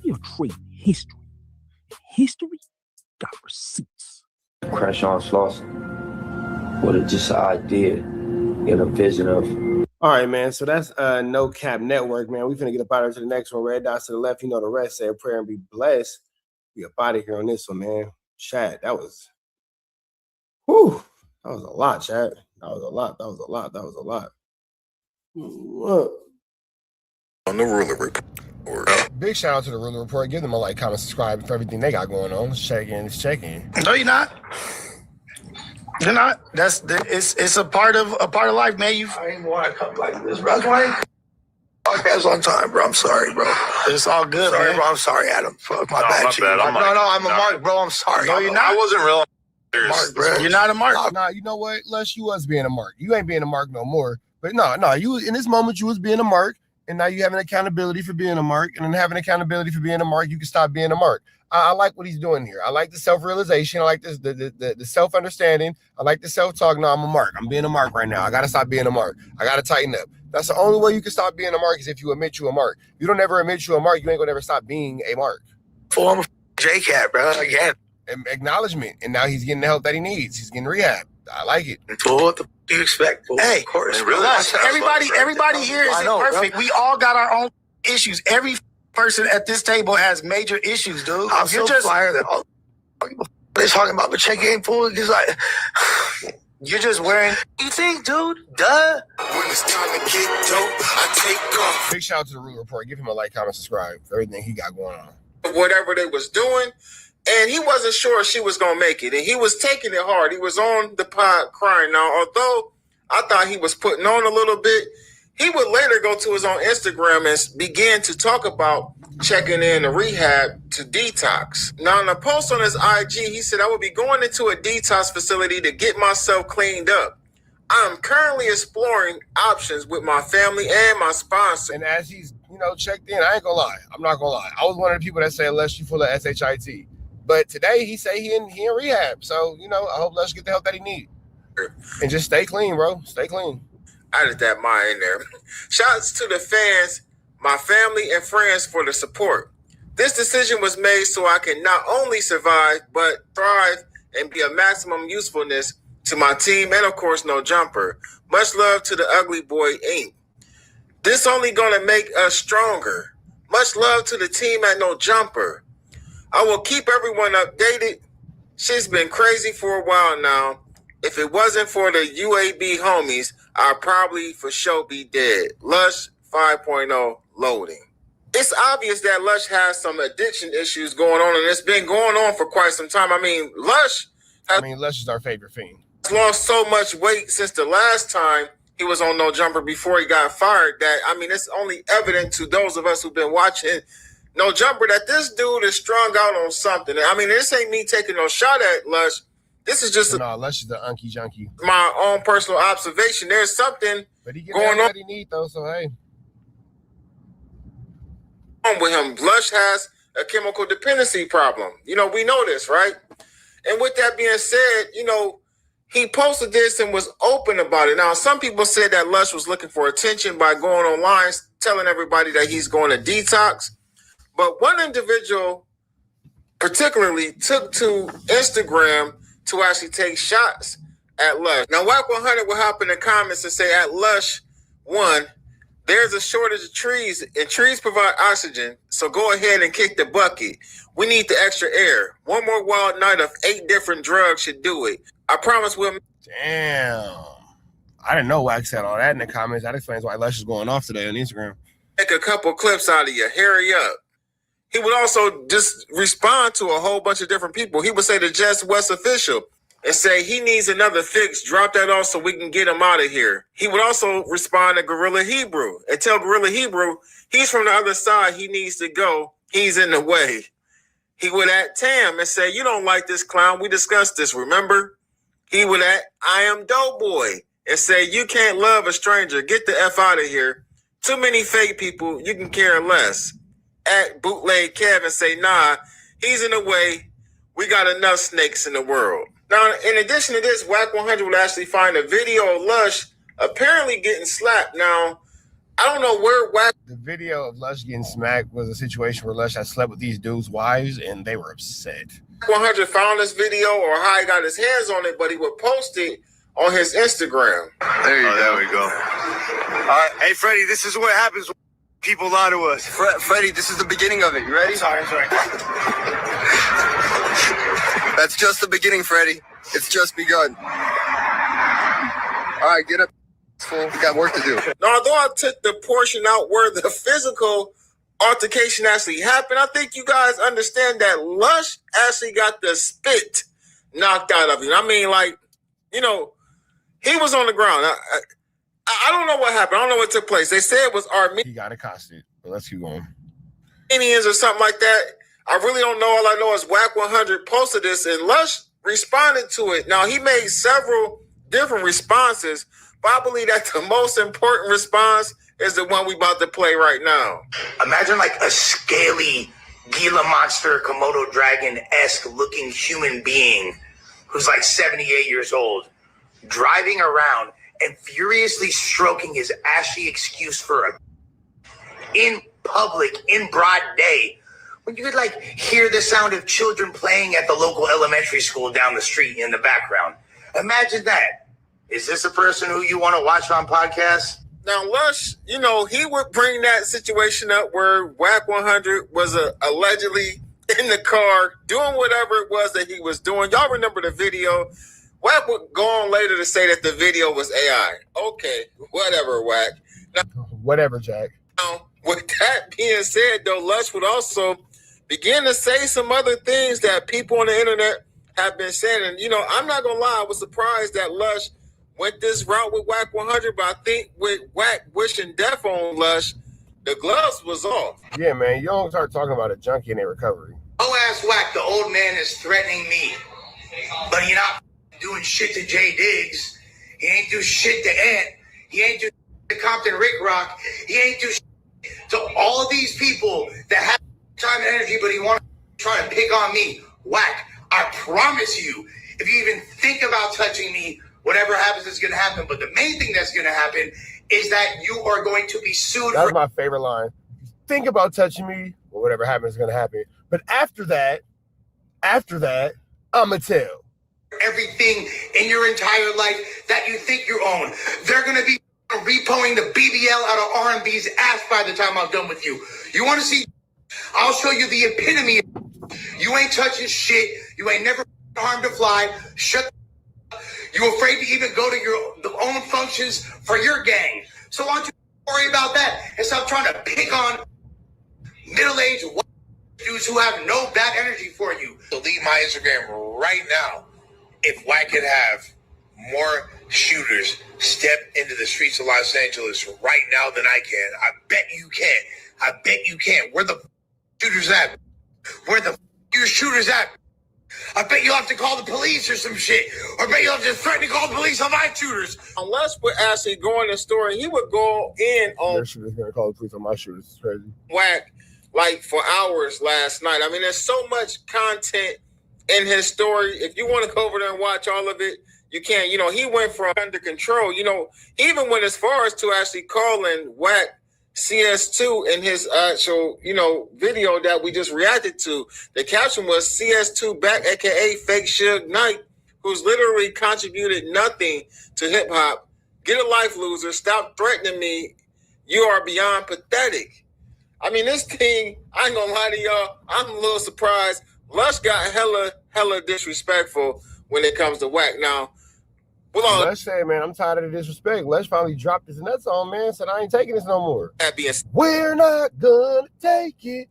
[SPEAKER 15] they are trading history. History got receipts.
[SPEAKER 9] Crash on Slauson. What is just an idea and a vision of.
[SPEAKER 3] All right, man. So that's No Cap Network, man. We finna get up out of here to the next one. Red dots to the left. You know the rest. Say a prayer and be blessed. We up out of here on this one, man. Chat, that was, whew, that was a lot, chat. That was a lot. That was a lot. That was a lot. What?
[SPEAKER 11] On the Ruler Report.
[SPEAKER 20] Big shout out to the Ruler Report. Give them a like, comment, subscribe for everything they got going on. Let's check in. Let's check in.
[SPEAKER 21] No, you're not. You're not. It's a part of life, man.
[SPEAKER 11] I ain't want to come like this, bro. Podcast on time, bro. I'm sorry, bro.
[SPEAKER 21] It's all good,
[SPEAKER 11] sorry,
[SPEAKER 21] man.
[SPEAKER 11] bro. I'm sorry, Adam. Fuck my bad. I'm a mark, bro. I'm sorry.
[SPEAKER 21] No, you're not.
[SPEAKER 11] I wasn't real. Mark, bro.
[SPEAKER 21] You're not a mark.
[SPEAKER 20] Nah, you know what? Lush, you was being a mark. You ain't being a mark no more. But no, you in this moment you was being a mark, and now you have an accountability for being a mark, and then having accountability for being a mark, you can stop being a mark. I like what he's doing here. I like the self-realization. I like this the self-understanding. I like the self-talk. No, I'm a mark. I'm being a mark right now. I gotta stop being a mark. I gotta tighten up. That's the only way you can stop being a mark is if you admit you a mark. You don't ever admit you a mark, you ain't gonna ever stop being a mark.
[SPEAKER 11] I'm a J-Cat, bro. Again.
[SPEAKER 20] Acknowledgement. And now he's getting the help that he needs. He's getting rehab. I like it.
[SPEAKER 11] What the do you expect?
[SPEAKER 21] Hey,
[SPEAKER 11] of course,
[SPEAKER 21] really? Everybody here isn't perfect. Bro. We all got our own issues. Every person at this table has major issues, dude.
[SPEAKER 11] I'm so flyer that all they're talking about, but check game full. Just like
[SPEAKER 21] you're just wearing. You think, dude? Duh.
[SPEAKER 11] When it's time to get dope, I take off.
[SPEAKER 20] Big shout out to the Root Report. Give him a like, comment, subscribe for everything he got going on.
[SPEAKER 11] Whatever they was doing,
[SPEAKER 3] And he wasn't sure she was going to make it. And he was taking it hard. He was on the pod crying. Now, although I thought he was putting on a little bit, he would later go to his own Instagram and begin to talk about checking in to rehab to detox. Now, in a post on his IG, he said, I will be going into a detox facility to get myself cleaned up. I'm currently exploring options with my family and my sponsor. And as he's, checked in, I ain't gonna lie. I'm not gonna lie. I was one of the people that say, Lush, you full of SHIT. But today he say he in rehab. So, I hope Lush get the help that he need. And just stay clean, bro. Stay clean. I added that mine in there. Shouts to the fans, my family, and friends for the support. This decision was made so I can not only survive, but thrive and be of maximum usefulness to my team and, of course, No Jumper. Much love to the Ugly Boy Inc. This only going to make us stronger. Much love to the team at No Jumper. I will keep everyone updated. Shit's been crazy for a while now. If it wasn't for the UAB homies, I'd probably for sure be dead. Lush 5.0 loading. It's obvious that Lush has some addiction issues going on, and it's been going on for quite some time. Lush is our favorite fiend. He's lost so much weight since the last time he was on No Jumper before he got fired that, it's only evident to those of us who've been watching No Jumper that this dude is strung out on something. This ain't me taking no shot at Lush. This is just Lush is the unky junkie. My own personal observation. There's something going on. He need though, so hey. With him, Lush has a chemical dependency problem. We know this, right? And with that being said, he posted this and was open about it. Now, some people said that Lush was looking for attention by going online, telling everybody that he's going to detox. But one individual particularly took to Instagram to actually take shots at Lush. Now, WACK100 will hop in the comments and say, at Lush, one, there's a shortage of trees, and trees provide oxygen, so go ahead and kick the bucket. We need the extra air. One more wild night of 8 different drugs should do it. I promise we'll... Damn. I didn't know Wack said all that in the comments. That explains why Lush is going off today on Instagram. Make a couple clips out of you. Hurry up. He would also just respond to a whole bunch of different people. He would say to Jess West official and say he needs another fix. Drop that off so we can get him out of here. He would also respond to Gorilla Hebrew and tell Gorilla Hebrew he's from the other side. He needs to go. He's in the way. He would at Tam and say, you don't like this clown. We discussed this, remember? He would at I am Doughboy and say, you can't love a stranger. Get the F out of here. Too many fake people. You can care less. At Bootleg Kev and say, nah, he's in the way. We got enough snakes in the world. Now, in addition to this, WACK100 will actually find a video of Lush apparently getting slapped. Now, I don't know where Wack... The video of Lush getting smacked was a situation where Lush had slept with these dudes' wives, and they were upset. WACK100 found this video or how he got his hands on it, but he would post it on his Instagram.
[SPEAKER 1] There you go. There we go. All right. Hey, Freddie, this is what happens when people lie to us. Freddie, this is the beginning of it. You ready?
[SPEAKER 3] Sorry.
[SPEAKER 1] That's just the beginning, Freddie. It's just begun. All right, get up. We got work to do.
[SPEAKER 3] Now, although I took the portion out where the physical altercation actually happened, I think you guys understand that Lush actually got the spit knocked out of him. He was on the ground. I don't know what happened. I don't know what took place. They said it was Armenians.
[SPEAKER 20] He got accosted, but let's keep going.
[SPEAKER 3] Or something like that. I really don't know. All I know is WACK100 posted this and Lush responded to it. Now, he made several different responses, but I believe that the most important response is the one we about to play right now.
[SPEAKER 12] Imagine like a scaly Gila monster, Komodo dragon-esque looking human being who's like 78 years old, driving around and furiously stroking his ashy excuse for in public, in broad day, when you could like hear the sound of children playing at the local elementary school down the street in the background. Imagine that. Is this a person who you want to watch on podcasts?
[SPEAKER 3] Now, Lush, he would bring that situation up where WACK100 was allegedly in the car doing whatever it was that he was doing. Y'all remember the video? Wack would go on later to say that the video was AI. Okay, whatever, Wack. Now,
[SPEAKER 20] whatever, Jack.
[SPEAKER 3] Now, with that being said, though, Lush would also
[SPEAKER 2] begin to say some other things that people on the internet have been saying. And, you know, I'm not going to lie, I was surprised that Lush went this route with WACK100, but I think with Wack wishing death on Lush, the gloves was off.
[SPEAKER 3] Yeah, man, you don't start talking about a junkie in their recovery.
[SPEAKER 12] Oh, ass Wack, the old man is threatening me. But he not doing shit to Jay Diggs. He ain't do shit to Ant. He ain't do shit to Compton Rick Rock. He ain't do shit to all these people that have time and energy, but he want to try to pick on me. Wack, I promise you, if you even think about touching me, whatever happens is going to happen. But the main thing that's going to happen is that you are going to be sued.
[SPEAKER 3] That's my favorite line. Think about touching me, well, whatever happens is going to happen. But after that, I'ma tell.
[SPEAKER 12] Everything in your entire life that you think you own. They're going to be repoing the BBL out of R&B's ass by the time I'm done with you. You want to see? I'll show you the epitome. You ain't touching shit. You ain't never harmed a fly. Shut up. You afraid to even go to your own functions for your gang. So why don't you worry about that and stop trying to pick on middle-aged white dudes who have no bad energy for you. So leave my Instagram right now. If Wack could have more shooters step into the streets of Los Angeles right now than I can, I bet you can. I bet you can. Where the shooters at? Where the your shooters at? I bet you'll have to call the police or some shit. Or I bet you'll have to threaten to call the police on my shooters.
[SPEAKER 2] Unless we're actually going to the store, he would go in on
[SPEAKER 3] Their shooter's going to call the police on my shooters. It's crazy.
[SPEAKER 2] Wack like for hours last night. I mean, there's so much content in his story. If you want to go over there and watch all of it, you can. You know, he went from under control. You know, he even went as far as to actually calling Wack CS2 in his actual, you know, video that we just reacted to. The caption was CS2 back, aka Fake Suge Knight, who's literally contributed nothing to hip hop. Get a life, loser. Stop threatening me. You are beyond pathetic. I mean, this thing, I ain't gonna lie to y'all, I'm a little surprised. Lush got hella disrespectful when it comes to Wack. Now,
[SPEAKER 3] Lush said, man, I'm tired of the disrespect. Lush finally dropped his nuts on, man, said, I ain't taking this no more. We're not gonna take it.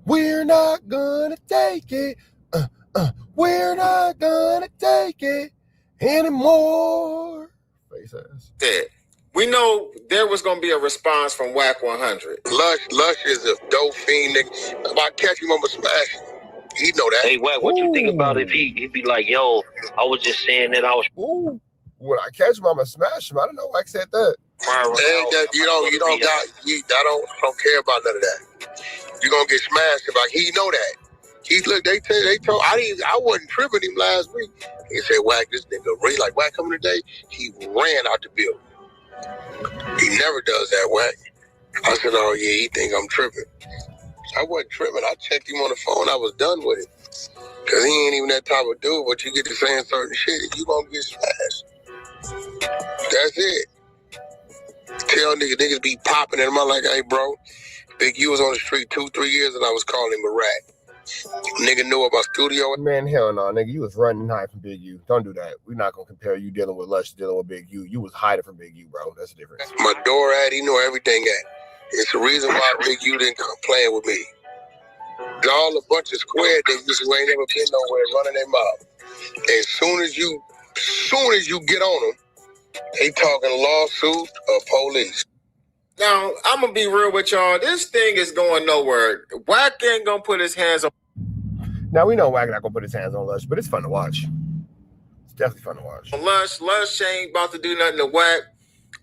[SPEAKER 3] We're not gonna take it. We're not gonna take it anymore. Face ass.
[SPEAKER 2] We know there was going to be a response from WACK100.
[SPEAKER 11] Lush is a dope fiend, nigga. If I catch him, I'ma smash him. He know that.
[SPEAKER 10] Hey, Wack, what you think about if he'd be like, yo, I was just saying that I was.
[SPEAKER 3] Ooh. When I catch him, I'ma smash him. I don't know why I said that.
[SPEAKER 11] I don't care about none of that. You gonna get smashed if he know that. I wasn't tripping him last week. He said, Wack, this nigga really like Wack coming today. He ran out the building. He never does that, Wack. I said, oh yeah, he think I'm tripping. I wasn't tripping. I checked him on the phone. I was done with it. Cause he ain't even that type of dude, but you get to saying certain shit, you gonna get smashed. That's it. Tell niggas be popping at him. I'm like, hey bro, Big U was on the street 2-3 years and I was calling him a rat. Nigga knew about studio.
[SPEAKER 3] Man, hell no, nigga. You was running high from Big U. Don't do that. We're not gonna compare you dealing with Lush dealing with Big U. You was hiding from Big U, bro. That's the difference.
[SPEAKER 11] My door at, he knew everything at. It's the reason why Big U didn't come playing with me. All a bunch of square niggas who ain't never been nowhere running their mouth. As soon as you get on them, they talking lawsuit or police.
[SPEAKER 2] Now, I'm going to be real with y'all. This thing is going nowhere. Wack ain't going to put his hands on.
[SPEAKER 3] Now, we know Wack not going to put his hands on Lush, but it's fun to watch. It's definitely fun to watch.
[SPEAKER 2] Lush ain't about to do nothing to Wack.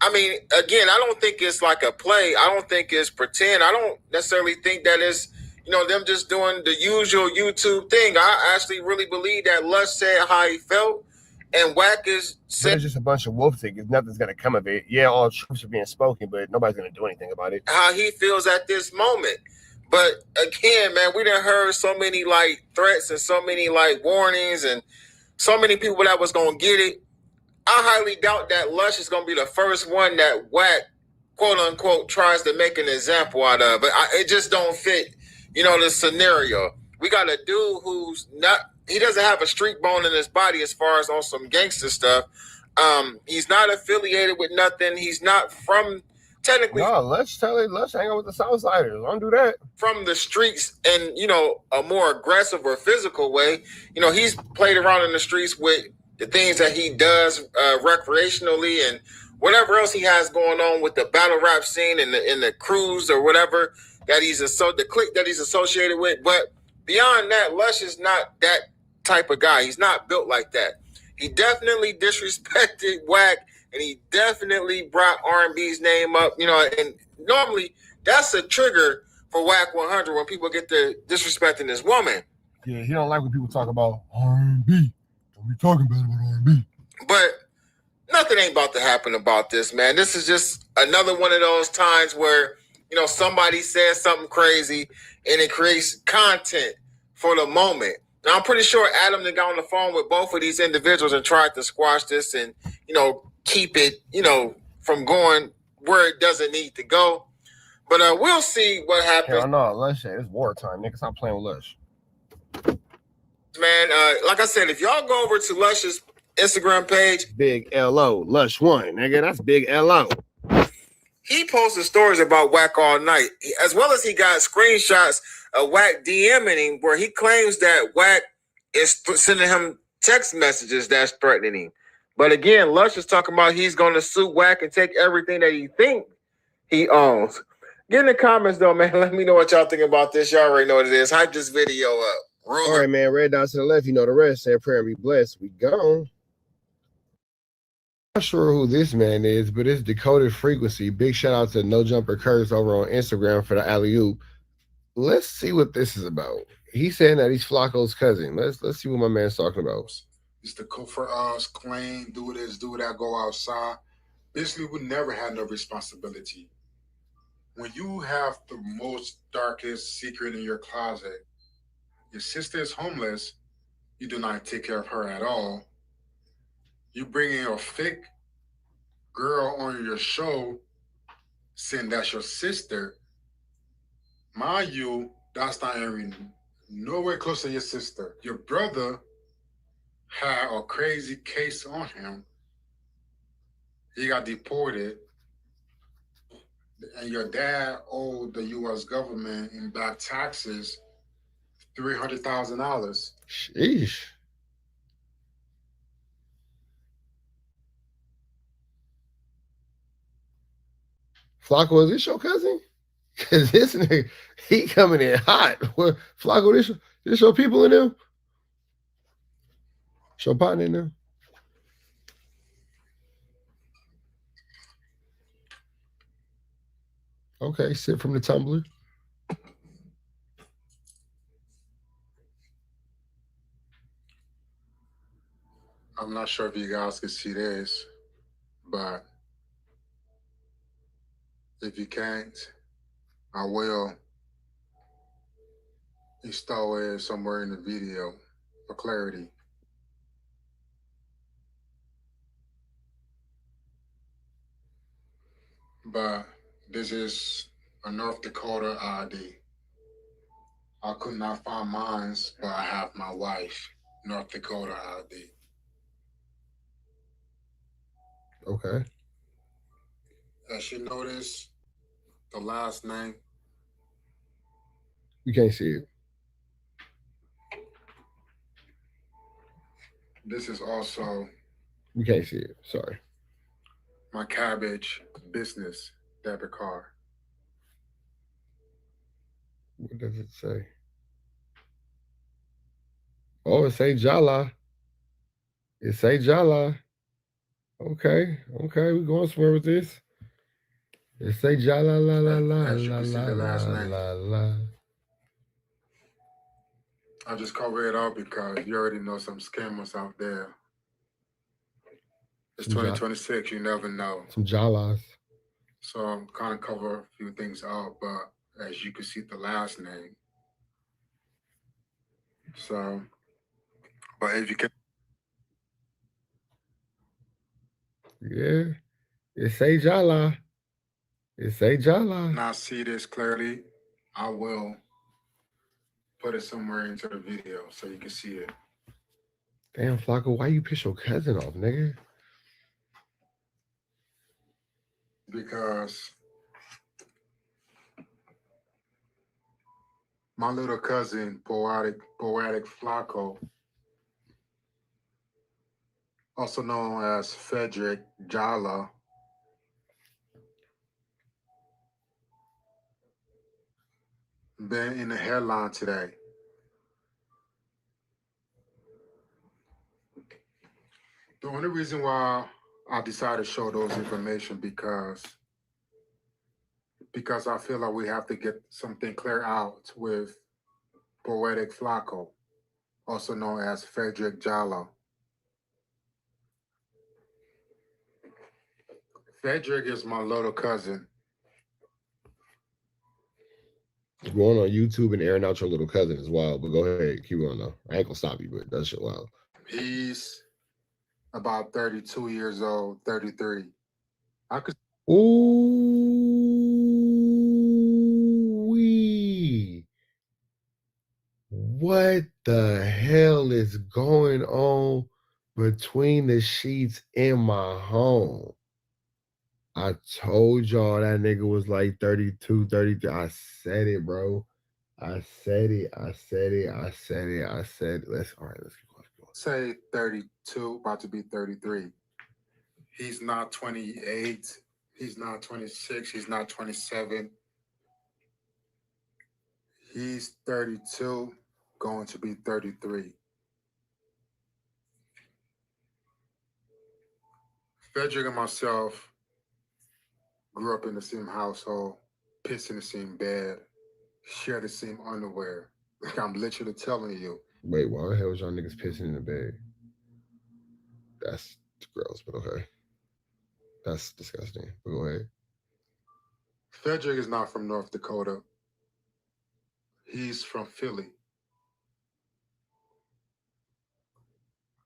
[SPEAKER 2] I mean, again, I don't think it's like a play. I don't think it's pretend. I don't necessarily think that it's, you know, them just doing the usual YouTube thing. I actually really believe that Lush said how he felt. And Wack is saying
[SPEAKER 3] it's just a bunch of wolf tickets. Nothing's gonna come of it. Yeah, all truths are being spoken, but nobody's gonna do anything about it.
[SPEAKER 2] How he feels at this moment. But again, man, we done heard so many like threats and so many like warnings and so many people that was gonna get it. I highly doubt that Lush is gonna be the first one that Wack, quote unquote, tries to make an example out of. But it just don't fit, you know, the scenario. We got a dude who's not. He doesn't have a street bone in his body as far as on some gangster stuff. He's not affiliated with nothing. He's not from technically
[SPEAKER 3] no, let's hang out with the Southsiders. Don't do that.
[SPEAKER 2] From the streets and, you know, a more aggressive or physical way. You know, he's played around in the streets with the things that he does recreationally and whatever else he has going on with the battle rap scene and the crews or whatever that the clique that he's associated with. But beyond that, Lush is not that type of guy. He's not built like that. He definitely disrespected WACK, and he definitely brought R&B's name up. You know, and normally that's a trigger for WACK100 when people get to disrespecting this woman.
[SPEAKER 3] Yeah, he don't like when people talk about R&B. Don't be talking bad about R&B.
[SPEAKER 2] But nothing ain't about to happen about this, man. This is just another one of those times where, you know, somebody says something crazy and it creates content for the moment. Now, I'm pretty sure Adam got on the phone with both of these individuals and tried to squash this and, you know, keep it, you know, from going where it doesn't need to go. But we'll see what happens.
[SPEAKER 3] Hell no, Lush, it's wartime. Nigga, stop playing with Lush.
[SPEAKER 2] Man, like I said, if y'all go over to Lush's Instagram page.
[SPEAKER 3] Big LO, Lush1, nigga, that's big LO.
[SPEAKER 2] He posted stories about WACK all night, as well as he got screenshots of WACK DMing him where he claims that WACK is sending him text messages that's threatening him. But again, Lush is talking about he's going to sue WACK and take everything that he thinks he owns. Get in the comments, though, man. Let me know what y'all think about this. Y'all already know what it is. Hype this video up.
[SPEAKER 3] All right, man. Red dots to the left. You know the rest. Say a prayer and be blessed. We gone. Not sure who this man is, but it's Decoded Frequency. Big shout out to No Jumper Curtis over on Instagram for the alley-oop. Let's see what this is about. He's saying that he's Flacco's cousin. Let's see what my man's talking about.
[SPEAKER 7] It's the for us, claim, do this, do that, go outside. Basically, we never had no responsibility. When you have the most darkest secret in your closet, your sister is homeless, you do not take care of her at all. You bring in a fake girl on your show saying that's your sister. Mind you, that's not even nowhere close to your sister. Your brother had a crazy case on him. He got deported. And your dad owed the U.S. government in back taxes $300,000.
[SPEAKER 3] Sheesh. Flacco, is this your cousin? Because this nigga, he coming in hot. What, Flacco, this your people in them? Your partner in them? Okay, sip from the tumbler.
[SPEAKER 7] I'm not sure if you guys can see this, but if you can't, I will install it somewhere in the video for clarity. But this is a North Dakota ID. I could not find mine, but I have my wife, North Dakota ID.
[SPEAKER 3] Okay.
[SPEAKER 7] As you notice, the last name.
[SPEAKER 3] You can't see it.
[SPEAKER 7] This is also.
[SPEAKER 3] You can't see it. Sorry.
[SPEAKER 7] My Cabbage business debit card.
[SPEAKER 3] What does it say? Oh, it say Jala. It say Jala. Okay, we going somewhere with this. It say Jala la la la la la la.
[SPEAKER 7] I just cover it up because you already know some scammers out there. It's 2026, you never know.
[SPEAKER 3] Some Jalas.
[SPEAKER 7] So I'm kind of cover a few things out, but as you can see the last name. So, but if you can.
[SPEAKER 3] Yeah, it say Jala. It say Jala.
[SPEAKER 7] Now see this clearly, I will put it somewhere into the video so you can see it.
[SPEAKER 3] Damn, Flacco, why you piss your cousin off, nigga?
[SPEAKER 7] Because My little cousin, Poetic Flacco, also known as Frederick Jala, been in the headline today. The only reason why I decided to show those information because I feel like we have to get something clear out with Poetic Flacco, also known as Frederick Jala. Frederick is my little cousin.
[SPEAKER 4] Going on YouTube and airing out your little cousin is wild, but go ahead, keep going though. I ain't gonna stop you, but that shit wild.
[SPEAKER 7] He's about 32 years old, 33. I could.
[SPEAKER 4] Ooh-wee. What the hell is going on between the sheets in my home? I told y'all that nigga was like 32, 33. I said it, bro. I said it. Let's all right, let's keep going.
[SPEAKER 7] Say 32, about to be 33. He's not 28. He's not 26. He's not 27. He's 32, going to be 33. Frederick and myself grew up in the same household, pissed in the same bed, share the same underwear. Like I'm literally telling you.
[SPEAKER 4] Wait, why the hell was y'all niggas pissing in the bed? That's gross, but okay. That's disgusting, but go ahead.
[SPEAKER 7] Frederick is not from North Dakota. He's from Philly.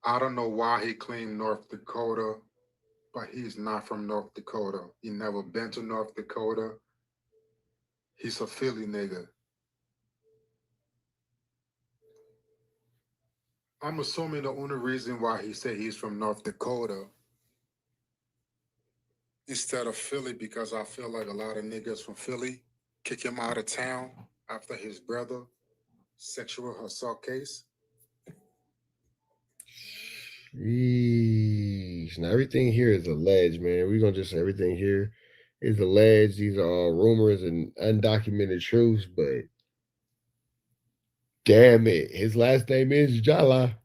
[SPEAKER 7] I don't know why he claimed North Dakota, but he's not from North Dakota. He never been to North Dakota. He's a Philly nigga. I'm assuming the only reason why he said he's from North Dakota instead of Philly, because I feel like a lot of niggas from Philly kick him out of town after his brother sexual assault case.
[SPEAKER 4] Yeesh. Now everything here is alleged, man. We're gonna just say everything here is alleged. These are all rumors and undocumented truths, but damn it, his last name is Jala.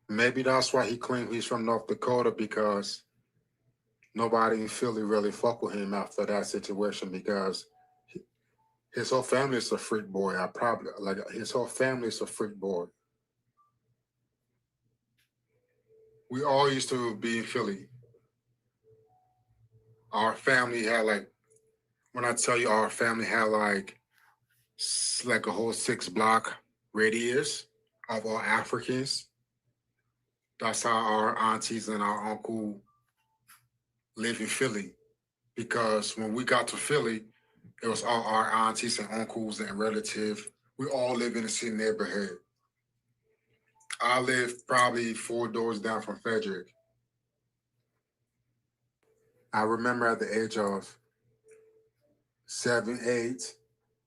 [SPEAKER 7] Maybe that's why he claimed he's from North Dakota, because nobody in Philly really fuck with him after that situation, because his whole family is a freak boy. His whole family is a freak boy. We all used to be in Philly. Our family had when I tell you our family had like a whole 6-block radius of all Africans. That's how our aunties and our uncle live in Philly. Because when we got to Philly, it was all our aunties and uncles and relatives. We all live in the same neighborhood. I lived probably 4 doors down from Frederick. I remember at the age of 7, 8,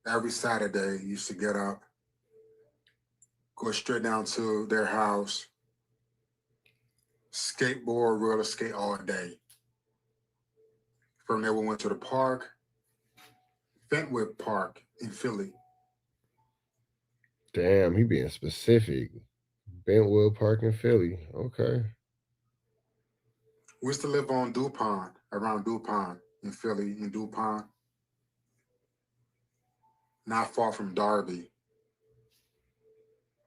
[SPEAKER 7] every Saturday, used to get up, go straight down to their house, skateboard, roller skate all day. From there, we went to the park, Fentwood Park in Philly.
[SPEAKER 4] Damn, he being specific. Bentwood Park in Philly. Okay.
[SPEAKER 7] We used to live on DuPont, around DuPont in Philly, in DuPont. Not far from Darby.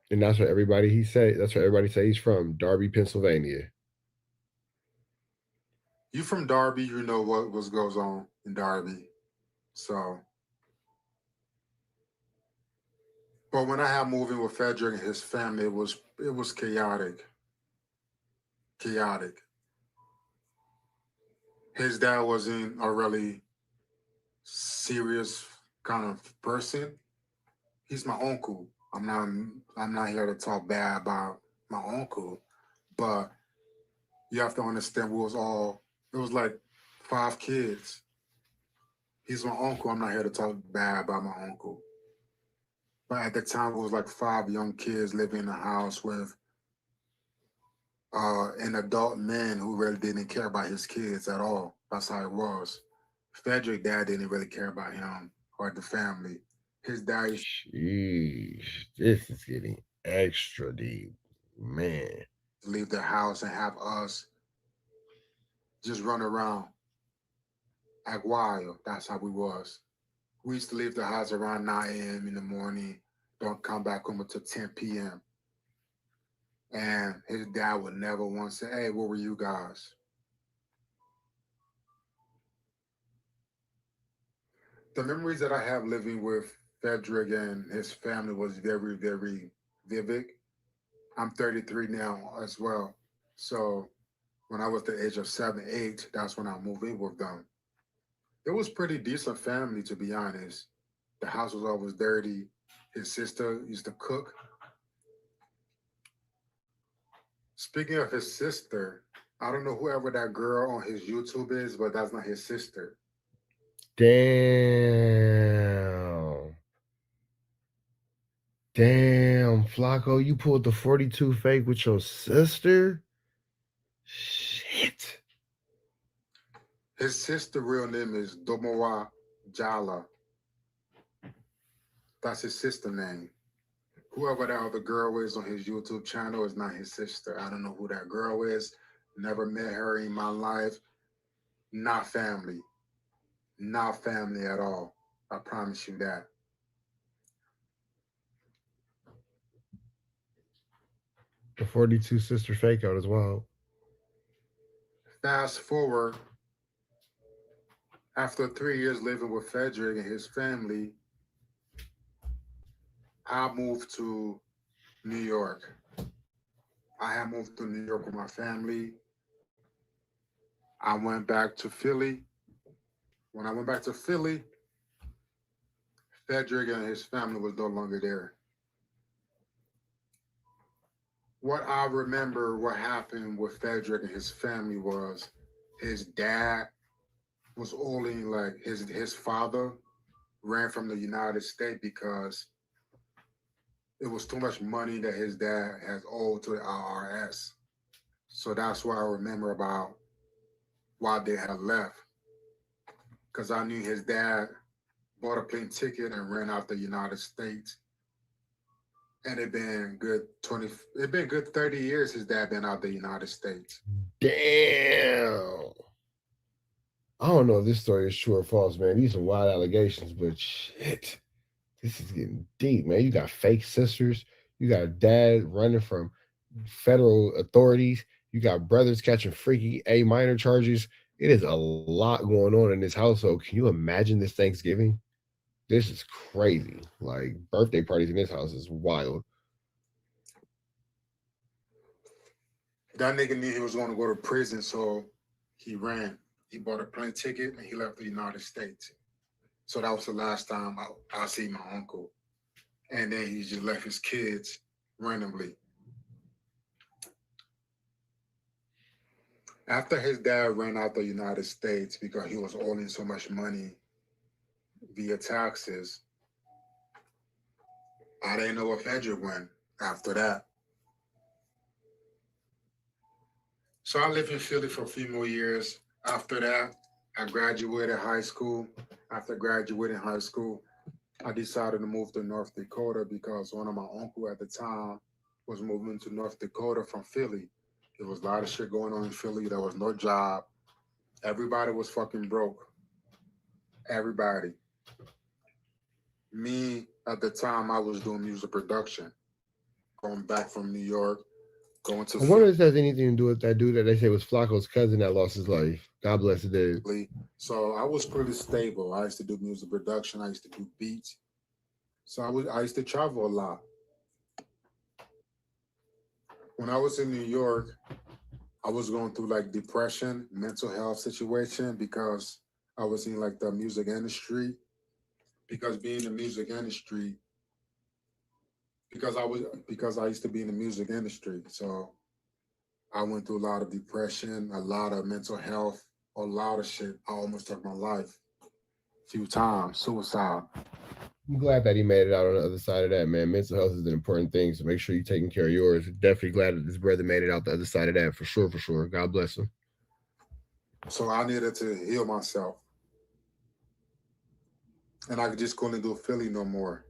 [SPEAKER 4] And that's what everybody say he's from, Darby, Pennsylvania.
[SPEAKER 7] You from Darby, you know what goes on in Darby. So, but when I had moving with Frederick and his family, it was chaotic. Chaotic. His dad wasn't a really serious kind of person. He's my uncle. I'm not here to talk bad about my uncle, but you have to understand it was like 5 kids. He's my uncle. I'm not here to talk bad about my uncle. But at the time, it was like 5 young kids living in a house with an adult man who really didn't care about his kids at all. That's how it was. Frederick dad didn't really care about him or the family. His dad used
[SPEAKER 4] Sheesh, this is getting extra deep, man.
[SPEAKER 7] to leave the house and have us just run around, act wild. That's how we was. We used to leave the house around 9 a.m. in the morning, don't come back home until 10 p.m. And his dad would never once say, hey, where were you guys? The memories that I have living with Frederick and his family was very, very vivid. I'm 33 now as well. So when I was the age of 7, 8, that's when I moved in with them. It was pretty decent family, to be honest. The house was always dirty. His sister used to cook. Speaking of his sister, I don't know whoever that girl on his YouTube is, but that's not his sister.
[SPEAKER 4] Damn. Damn, Flacco, you pulled the 42 fake with your sister? Shit.
[SPEAKER 7] His sister real name is Domowa Jala. That's his sister name. Whoever that other girl is on his YouTube channel is not his sister. I don't know who that girl is. Never met her in my life. Not family. Not family at all. I promise you that.
[SPEAKER 4] The 42 sister fake out as well.
[SPEAKER 7] Fast forward, after 3 years living with Frederick and his family, I moved to New York. I had moved to New York with my family. I went back to Philly. When I went back to Philly, Frederick and his family was no longer there. What I remember what happened with Frederick and his family was his dad was only like his father ran from the United States because it was too much money that his dad has owed to the IRS. So that's what I remember about why they had left. Because I knew his dad bought a plane ticket and ran out the United States. And it been good 30 years his dad been out the United States.
[SPEAKER 4] Damn. I don't know if this story is true or false, man. These are wild allegations, but shit. This is getting deep, man. You got fake sisters. You got a dad running from federal authorities. You got brothers catching freaky A minor charges. It is a lot going on in this household. Can you imagine this Thanksgiving? This is crazy. Like, birthday parties in this house is wild.
[SPEAKER 7] That nigga knew he was going to go to prison, so he ran. He bought a plane ticket and he left the United States. So that was the last time I see my uncle. And then he just left his kids randomly. After his dad ran out the United States because he was owing so much money via taxes, I didn't know where Frederick went after that. So I lived in Philly for a few more years. After that, I graduated high school. After graduating high school, I decided to move to North Dakota because one of my uncles at the time was moving to North Dakota from Philly. There was a lot of shit going on in Philly. There was no job. Everybody was fucking broke. Everybody. Me, at the time, I was doing music production. Going back from New York, going to
[SPEAKER 4] I wonder if this has anything to do with that dude that they say was Flacco's cousin that lost his life. God bless the dude.
[SPEAKER 7] So I was pretty stable. I used to do music production. I used to do beats. So I used to travel a lot. When I was in New York, I was going through like depression, mental health situation because I was in like the music industry. Because being in the music industry, because I used to be in the music industry. So I went through a lot of depression, a lot of mental health, a lot of shit. I almost took my life. few times, suicide.
[SPEAKER 4] I'm glad that he made it out on the other side of that, man. Mental health is an important thing, so make sure you're taking care of yours. Definitely glad that this brother made it out the other side of that, for sure, for sure. God bless him.
[SPEAKER 7] So I needed to heal myself. And I just couldn't do Philly no more.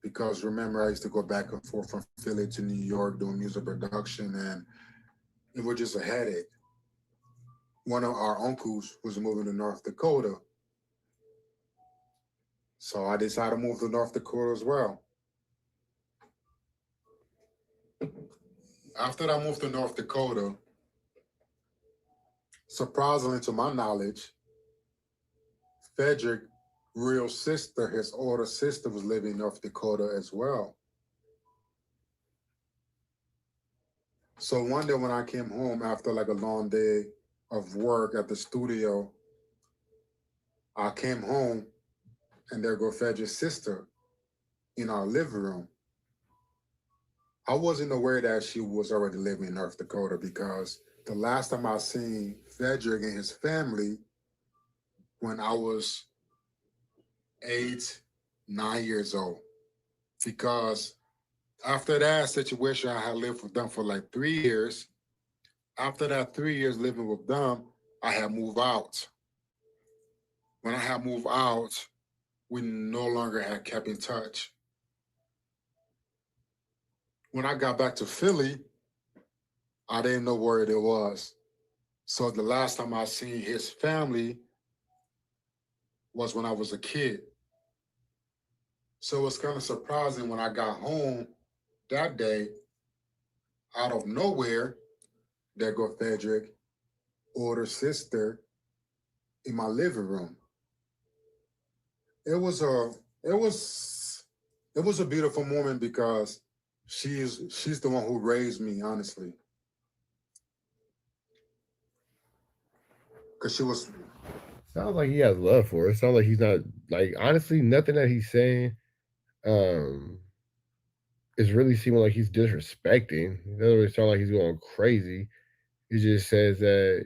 [SPEAKER 7] Because remember, I used to go back and forth from Philly to New York doing music production, and it was just a headache. One of our uncles was moving to North Dakota. So I decided to move to North Dakota as well. After I moved to North Dakota, surprisingly to my knowledge, Frederick, real sister, his older sister, was living in North Dakota as well. So one day when I came home after like a long day of work at the studio, I came home and there go Frederick's sister in our living room. I wasn't aware that she was already living in North Dakota because the last time I seen Frederick and his family when I was 8, 9 years old. Because after that situation, I had lived with them for like 3 years. After that 3 years living with them, I had moved out. When I had moved out, we no longer had kept in touch. When I got back to Philly, I didn't know where it was. So the last time I seen his family was when I was a kid. So it was kind of surprising when I got home that day, out of nowhere, there go Frederick, older sister, in my living room. It was a beautiful moment because she's the one who raised me, honestly. Because she was.
[SPEAKER 4] Sounds like he has love for her. Sounds like he's not, like, honestly, nothing that he's saying is really seeming like he's disrespecting. It doesn't really sound like he's going crazy. He just says that,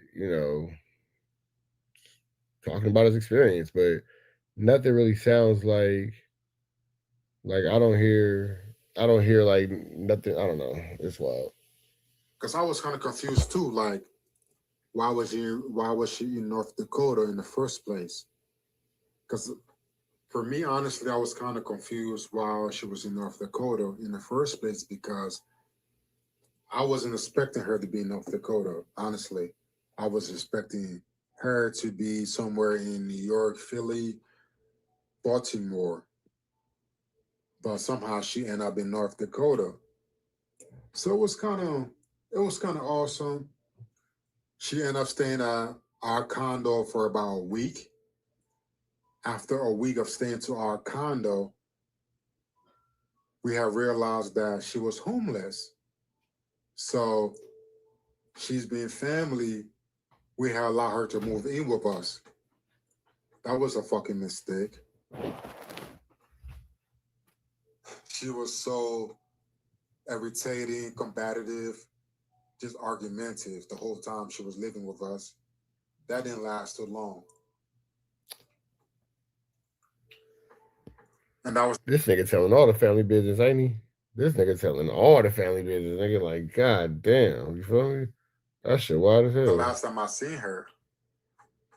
[SPEAKER 4] talking about his experience, but nothing really sounds like I don't hear like nothing. I don't know. It's wild.
[SPEAKER 7] Because I was kind of confused too. Like, why was she in North Dakota in the first place? Because for me, honestly, I was kind of confused why she was in North Dakota in the first place because I wasn't expecting her to be in North Dakota, honestly. I was expecting her to be somewhere in New York, Philly, Baltimore. But somehow she ended up in North Dakota. So it was kind of awesome. She ended up staying at our condo for about a week. After a week of staying to our condo, we have realized that she was homeless. So she's being family. We had allowed her to move in with us. That was a fucking mistake. She was so irritating, combative, just argumentative the whole time she was living with us. That didn't last too long. And that was
[SPEAKER 4] This nigga telling all the family business, ain't he? This nigga telling all the family business. Nigga, like, God damn, you feel me? That shit wild as hell.
[SPEAKER 7] the last time I seen her.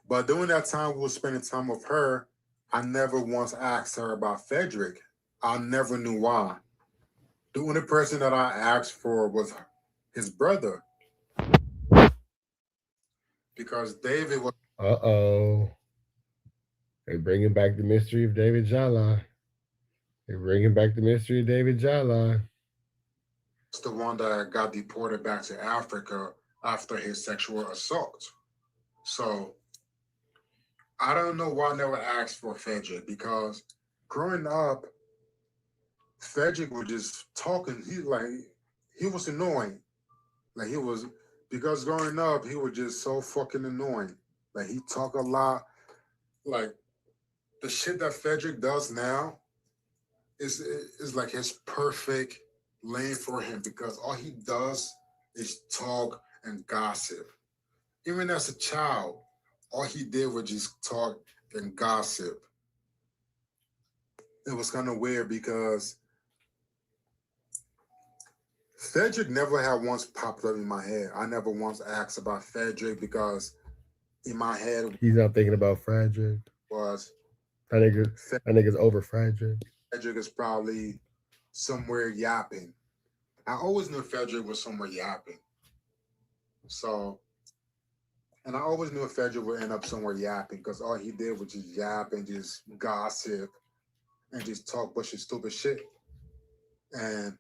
[SPEAKER 7] But during that time we were spending time with her, I never once asked her about Frederick. I never knew why. The only person that I asked for was his brother. Because David was.
[SPEAKER 4] Uh-oh. They bringing back the mystery of David Jala. They're bringing back the mystery of David Jala.
[SPEAKER 7] It's the one that got deported back to Africa after his sexual assault. So I don't know why I never asked for Frederick, because growing up, Frederick was just talking. He was annoying. Because growing up, he was just so fucking annoying. Like, he talk a lot. Like, the shit that Frederick does now is like his perfect lane for him, because all he does is talk and gossip. Even as a child, all he did was just talk and gossip. it was kind of weird because Frederick never had once popped up in my head. I never once asked about Frederick because in my head
[SPEAKER 4] He's not thinking about Frederick.
[SPEAKER 7] was
[SPEAKER 4] That nigga's over Frederick.
[SPEAKER 7] Frederick is probably somewhere yapping. I always knew Frederick was somewhere yapping. So, and I always knew Frederick would end up somewhere yapping because all he did was just yap and just gossip and just talk bunch of stupid shit. And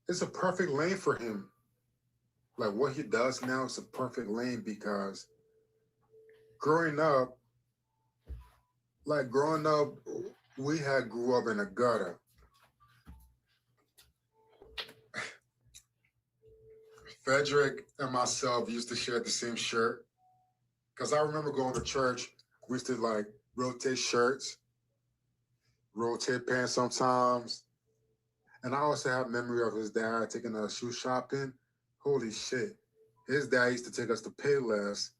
[SPEAKER 7] it's a perfect lane for him. Like what he does now is a perfect lane because growing up, we grew up in a gutter. Frederick and myself used to share the same shirt. Because I remember going to church, we used to like rotate shirts, rotate pants sometimes. And I also have memory of his dad taking us shoe shopping. Holy shit. His dad used to take us to Payless,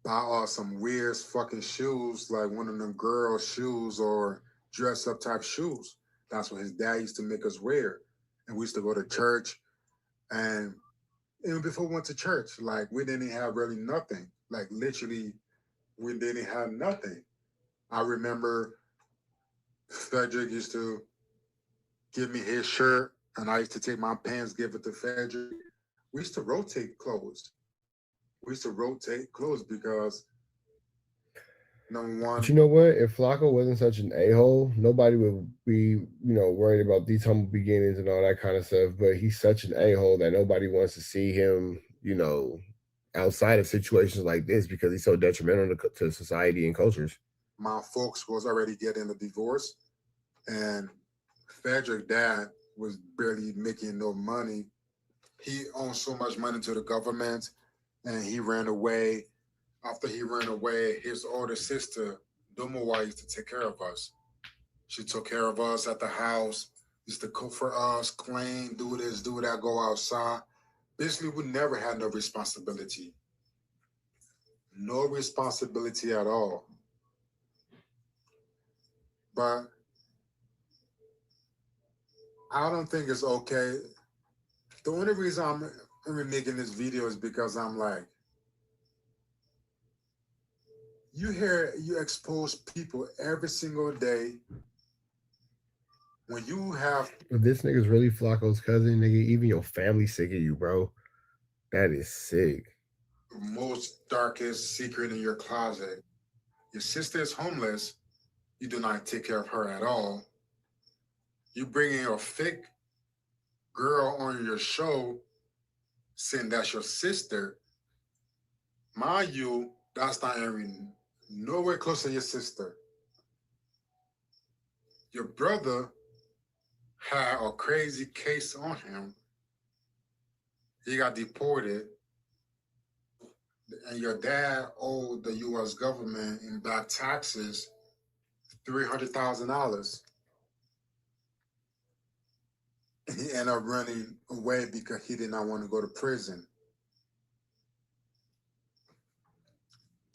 [SPEAKER 7] buy some weird fucking shoes, like one of them girl shoes or dress up type shoes. That's what his dad used to make us wear. And we used to go to church. And even before we went to church, like we didn't have really nothing. Like literally, we didn't have nothing. I remember Frederick used to give me his shirt, and I used to take my pants, give it to Frederick. We used to rotate clothes. Because number one.
[SPEAKER 4] But you know what? If Flacco wasn't such an a-hole, nobody would be, worried about these humble beginnings and all that kind of stuff. But he's such an a-hole that nobody wants to see him, outside of situations like this because he's so detrimental to society and cultures.
[SPEAKER 7] My folks was already getting a divorce, and Frederick's dad was barely making no money. He owned so much money to the government, and he ran away. After he ran away, his older sister, Dumowa, used to take care of us. She took care of us at the house, used to cook for us, clean, do this, do that, go outside. Basically, we never had no responsibility. No responsibility at all. But I don't think it's okay. The only reason I'm making this video is because I'm like, you expose people every single day. When you have...
[SPEAKER 4] If this nigga's really Flacco's cousin, nigga, even your family sick of you, bro. That is sick.
[SPEAKER 7] The most darkest secret in your closet. Your sister is homeless. You do not take care of her at all. You bring in a fake girl on your show saying that's your sister. Mind you, that's not even nowhere close to your sister. Your brother had a crazy case on him. He got deported. And your dad owed the U.S. government in back taxes $300,000. And he ended up running away because he did not want to go to prison.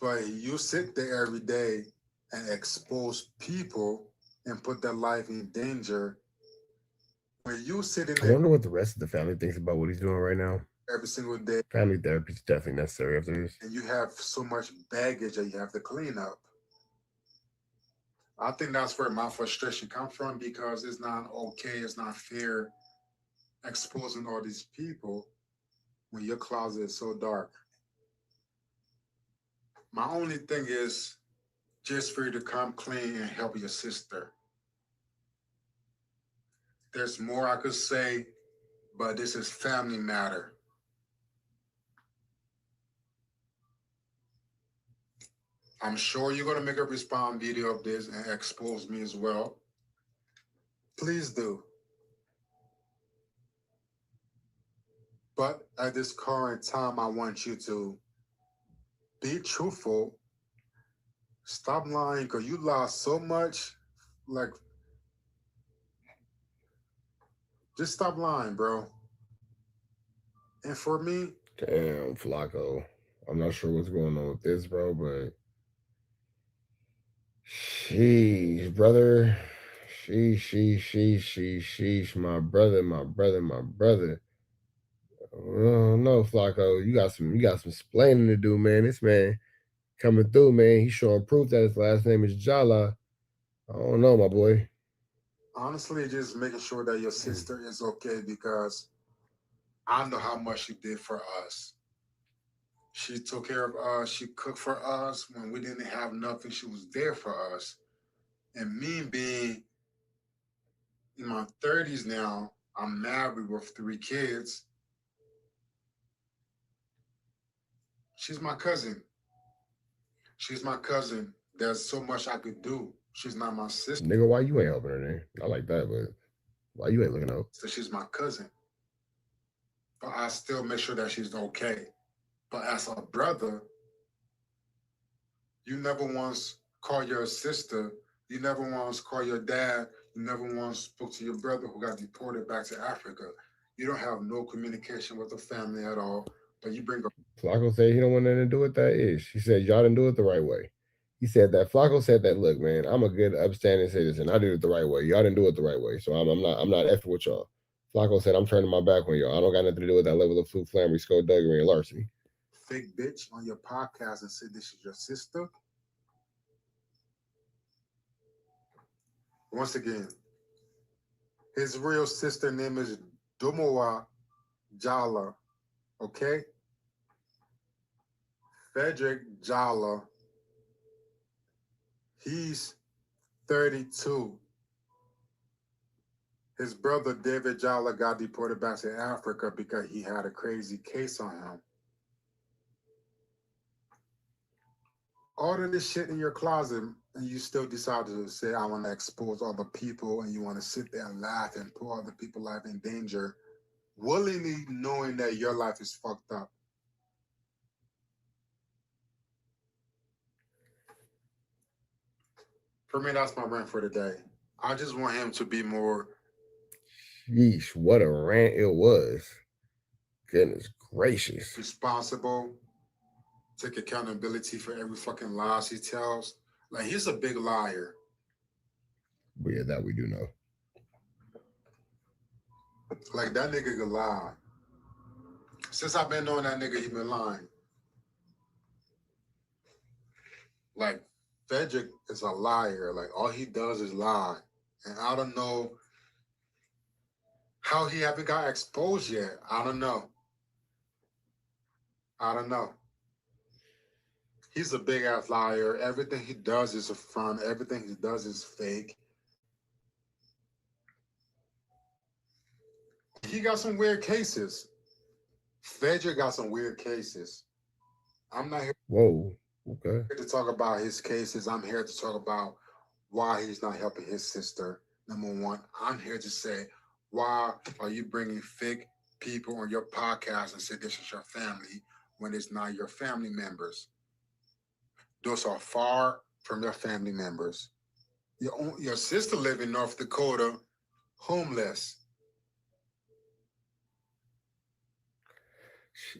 [SPEAKER 7] But you sit there every day and expose people and put their life in danger. When you sit in there...
[SPEAKER 4] I wonder what the rest of the family thinks about what he's doing right now.
[SPEAKER 7] Every single day.
[SPEAKER 4] Family therapy is definitely necessary after this.
[SPEAKER 7] And you have so much baggage that you have to clean up. I think that's where my frustration comes from because it's not okay, it's not fair exposing all these people when your closet is so dark. My only thing is just for you to come clean and help your sister. There's more I could say, but this is family matter. I'm sure you're going to make a respond video of this and expose me as well. Please do. But at this current time, I want you to be truthful. Stop lying because you lost so much. Like, just stop lying, bro. And for me...
[SPEAKER 4] Damn, Flacco. I'm not sure what's going on with this, bro, but Sheesh, brother. Sheesh, my brother. Oh no, Flacco, you got some explaining to do, man. This man coming through, man. He's showing proof that his last name is Jala. I don't know, my boy.
[SPEAKER 7] Honestly, just making sure that your sister is okay, because I know how much she did for us. She took care of us. She cooked for us when we didn't have nothing. She was there for us. And me being in my 30s now, I'm married with 3 kids. She's my cousin. She's my cousin. There's so much I could do. She's not my sister.
[SPEAKER 4] Nigga, why you ain't helping her then? I like that, but why you ain't looking out?
[SPEAKER 7] So she's my cousin. But I still make sure that she's okay. But as a brother, you never once call your sister. You never once call your dad. You never once spoke to your brother who got deported back to Africa. You don't have no communication with the family at all. But you bring up.
[SPEAKER 4] Flacco said he don't want nothing to do with that ish. He said y'all didn't do it the right way. He said that Flacco said that, look, man, I'm a good upstanding citizen. I did it the right way. Y'all didn't do it the right way. So I'm not effing with y'all. Flacco said I'm turning my back on y'all. I don't got nothing to do with that level of fluke, flammery, skullduggery, and larceny.
[SPEAKER 7] Fake bitch on your podcast and said this is your sister. Once again, his real sister name is Dumowa Jala, okay? Frederick Jala. He's 32. His brother David Jala got deported back to Africa because he had a crazy case on him. All of this shit in your closet, and you still decide to say, I want to expose other people, and you want to sit there and laugh and put other people's life in danger, willingly knowing that your life is fucked up. For me, that's my rant for today. I just want him to be more.
[SPEAKER 4] Yeesh, what a rant it was. Goodness gracious.
[SPEAKER 7] Responsible. Take accountability for every fucking lies he tells. Like, he's a big liar.
[SPEAKER 4] But yeah, that we do know.
[SPEAKER 7] Like, that nigga could lie. Since I've been knowing that nigga, he been lying. Like, Frederick is a liar. Like, all he does is lie. And I don't know how he haven't got exposed yet. I don't know. He's a big ass liar. Everything he does is a front. Everything he does is fake. He got some weird cases. Frederick got some weird cases. I'm not here.
[SPEAKER 4] Whoa. Okay.
[SPEAKER 7] To talk about his cases. I'm here to talk about why he's not helping his sister. Number one, I'm here to say, why are you bringing fake people on your podcast and say this is your family when it's not your family members? Those are far from your family members. Your sister live in North Dakota, homeless.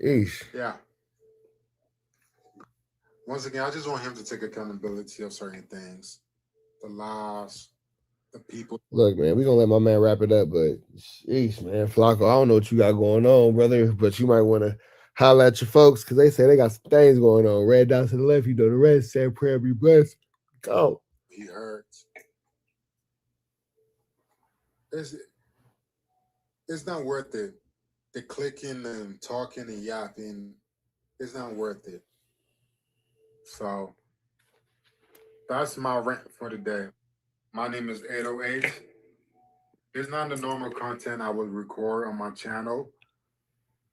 [SPEAKER 4] Sheesh.
[SPEAKER 7] Yeah. Once again, I just want him to take accountability of certain things. The lies, the people.
[SPEAKER 4] Look, man, we're gonna let my man wrap it up, but sheesh, man, Flacco, I don't know what you got going on, brother, but you might want to holler at your folks because they say they got some things going on. Red down to the left, you know the rest. Say a prayer, be blessed. Go.
[SPEAKER 7] He hurts. It's not worth it. The clicking and talking and yapping, it's not worth it. So that's my rant for today. My name is 808. It's not the normal content I would record on my channel,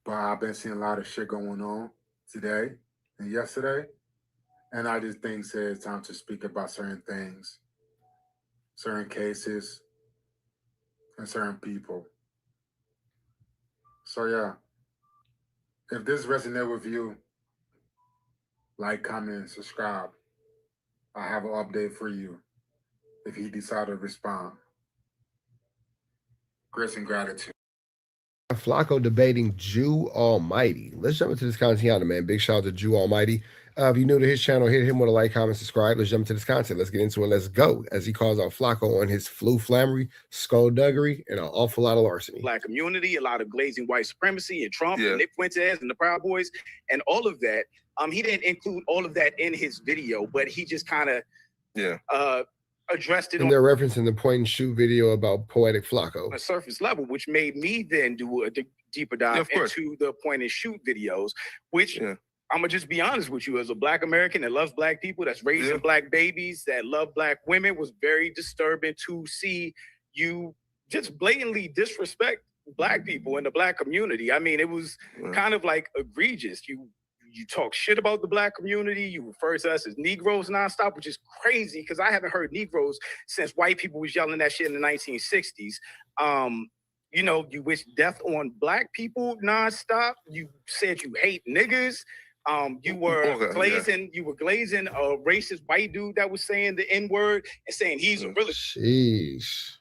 [SPEAKER 7] but I've been seeing a lot of shit going on today and yesterday. And I just think it's time to speak about certain things, certain cases, and certain people. So yeah, if this resonates with you, like, comment, and subscribe. I have an update for you if he decides to respond. Grace and gratitude.
[SPEAKER 4] Flacco debating Jew Almighty. Let's jump into this content, man. Big shout out to Jew Almighty. If you're new to his channel, hit him with a like, comment, subscribe. Let's jump into this content. Let's get into it. Let's go. As he calls out Flacco on his flu flammery, skullduggery, and an awful lot of larceny.
[SPEAKER 8] Black community, a lot of glazing white supremacy, and Trump, and Nick Fuentes, and the Proud Boys, and all of that. He didn't include all of that in his video, but he just kind of addressed it
[SPEAKER 4] and they're referencing the point and shoot video about Poetic Flacco
[SPEAKER 8] on a surface level, which made me then do a deeper dive into the point and shoot videos, which I'm gonna just be honest with you, as a Black American that loves Black people, that's raising Black babies, that love Black women, was very disturbing to see you just blatantly disrespect Black people in the Black community. I mean, it was kind of like egregious. You talk shit about the Black community. You refer to us as Negroes nonstop, which is crazy because I haven't heard Negroes since white people was yelling that shit in the 1960s. You know, you wish death on Black people nonstop. You said you hate niggas. You were glazing a racist white dude that was saying the N-word and saying he's a really
[SPEAKER 4] Sheesh.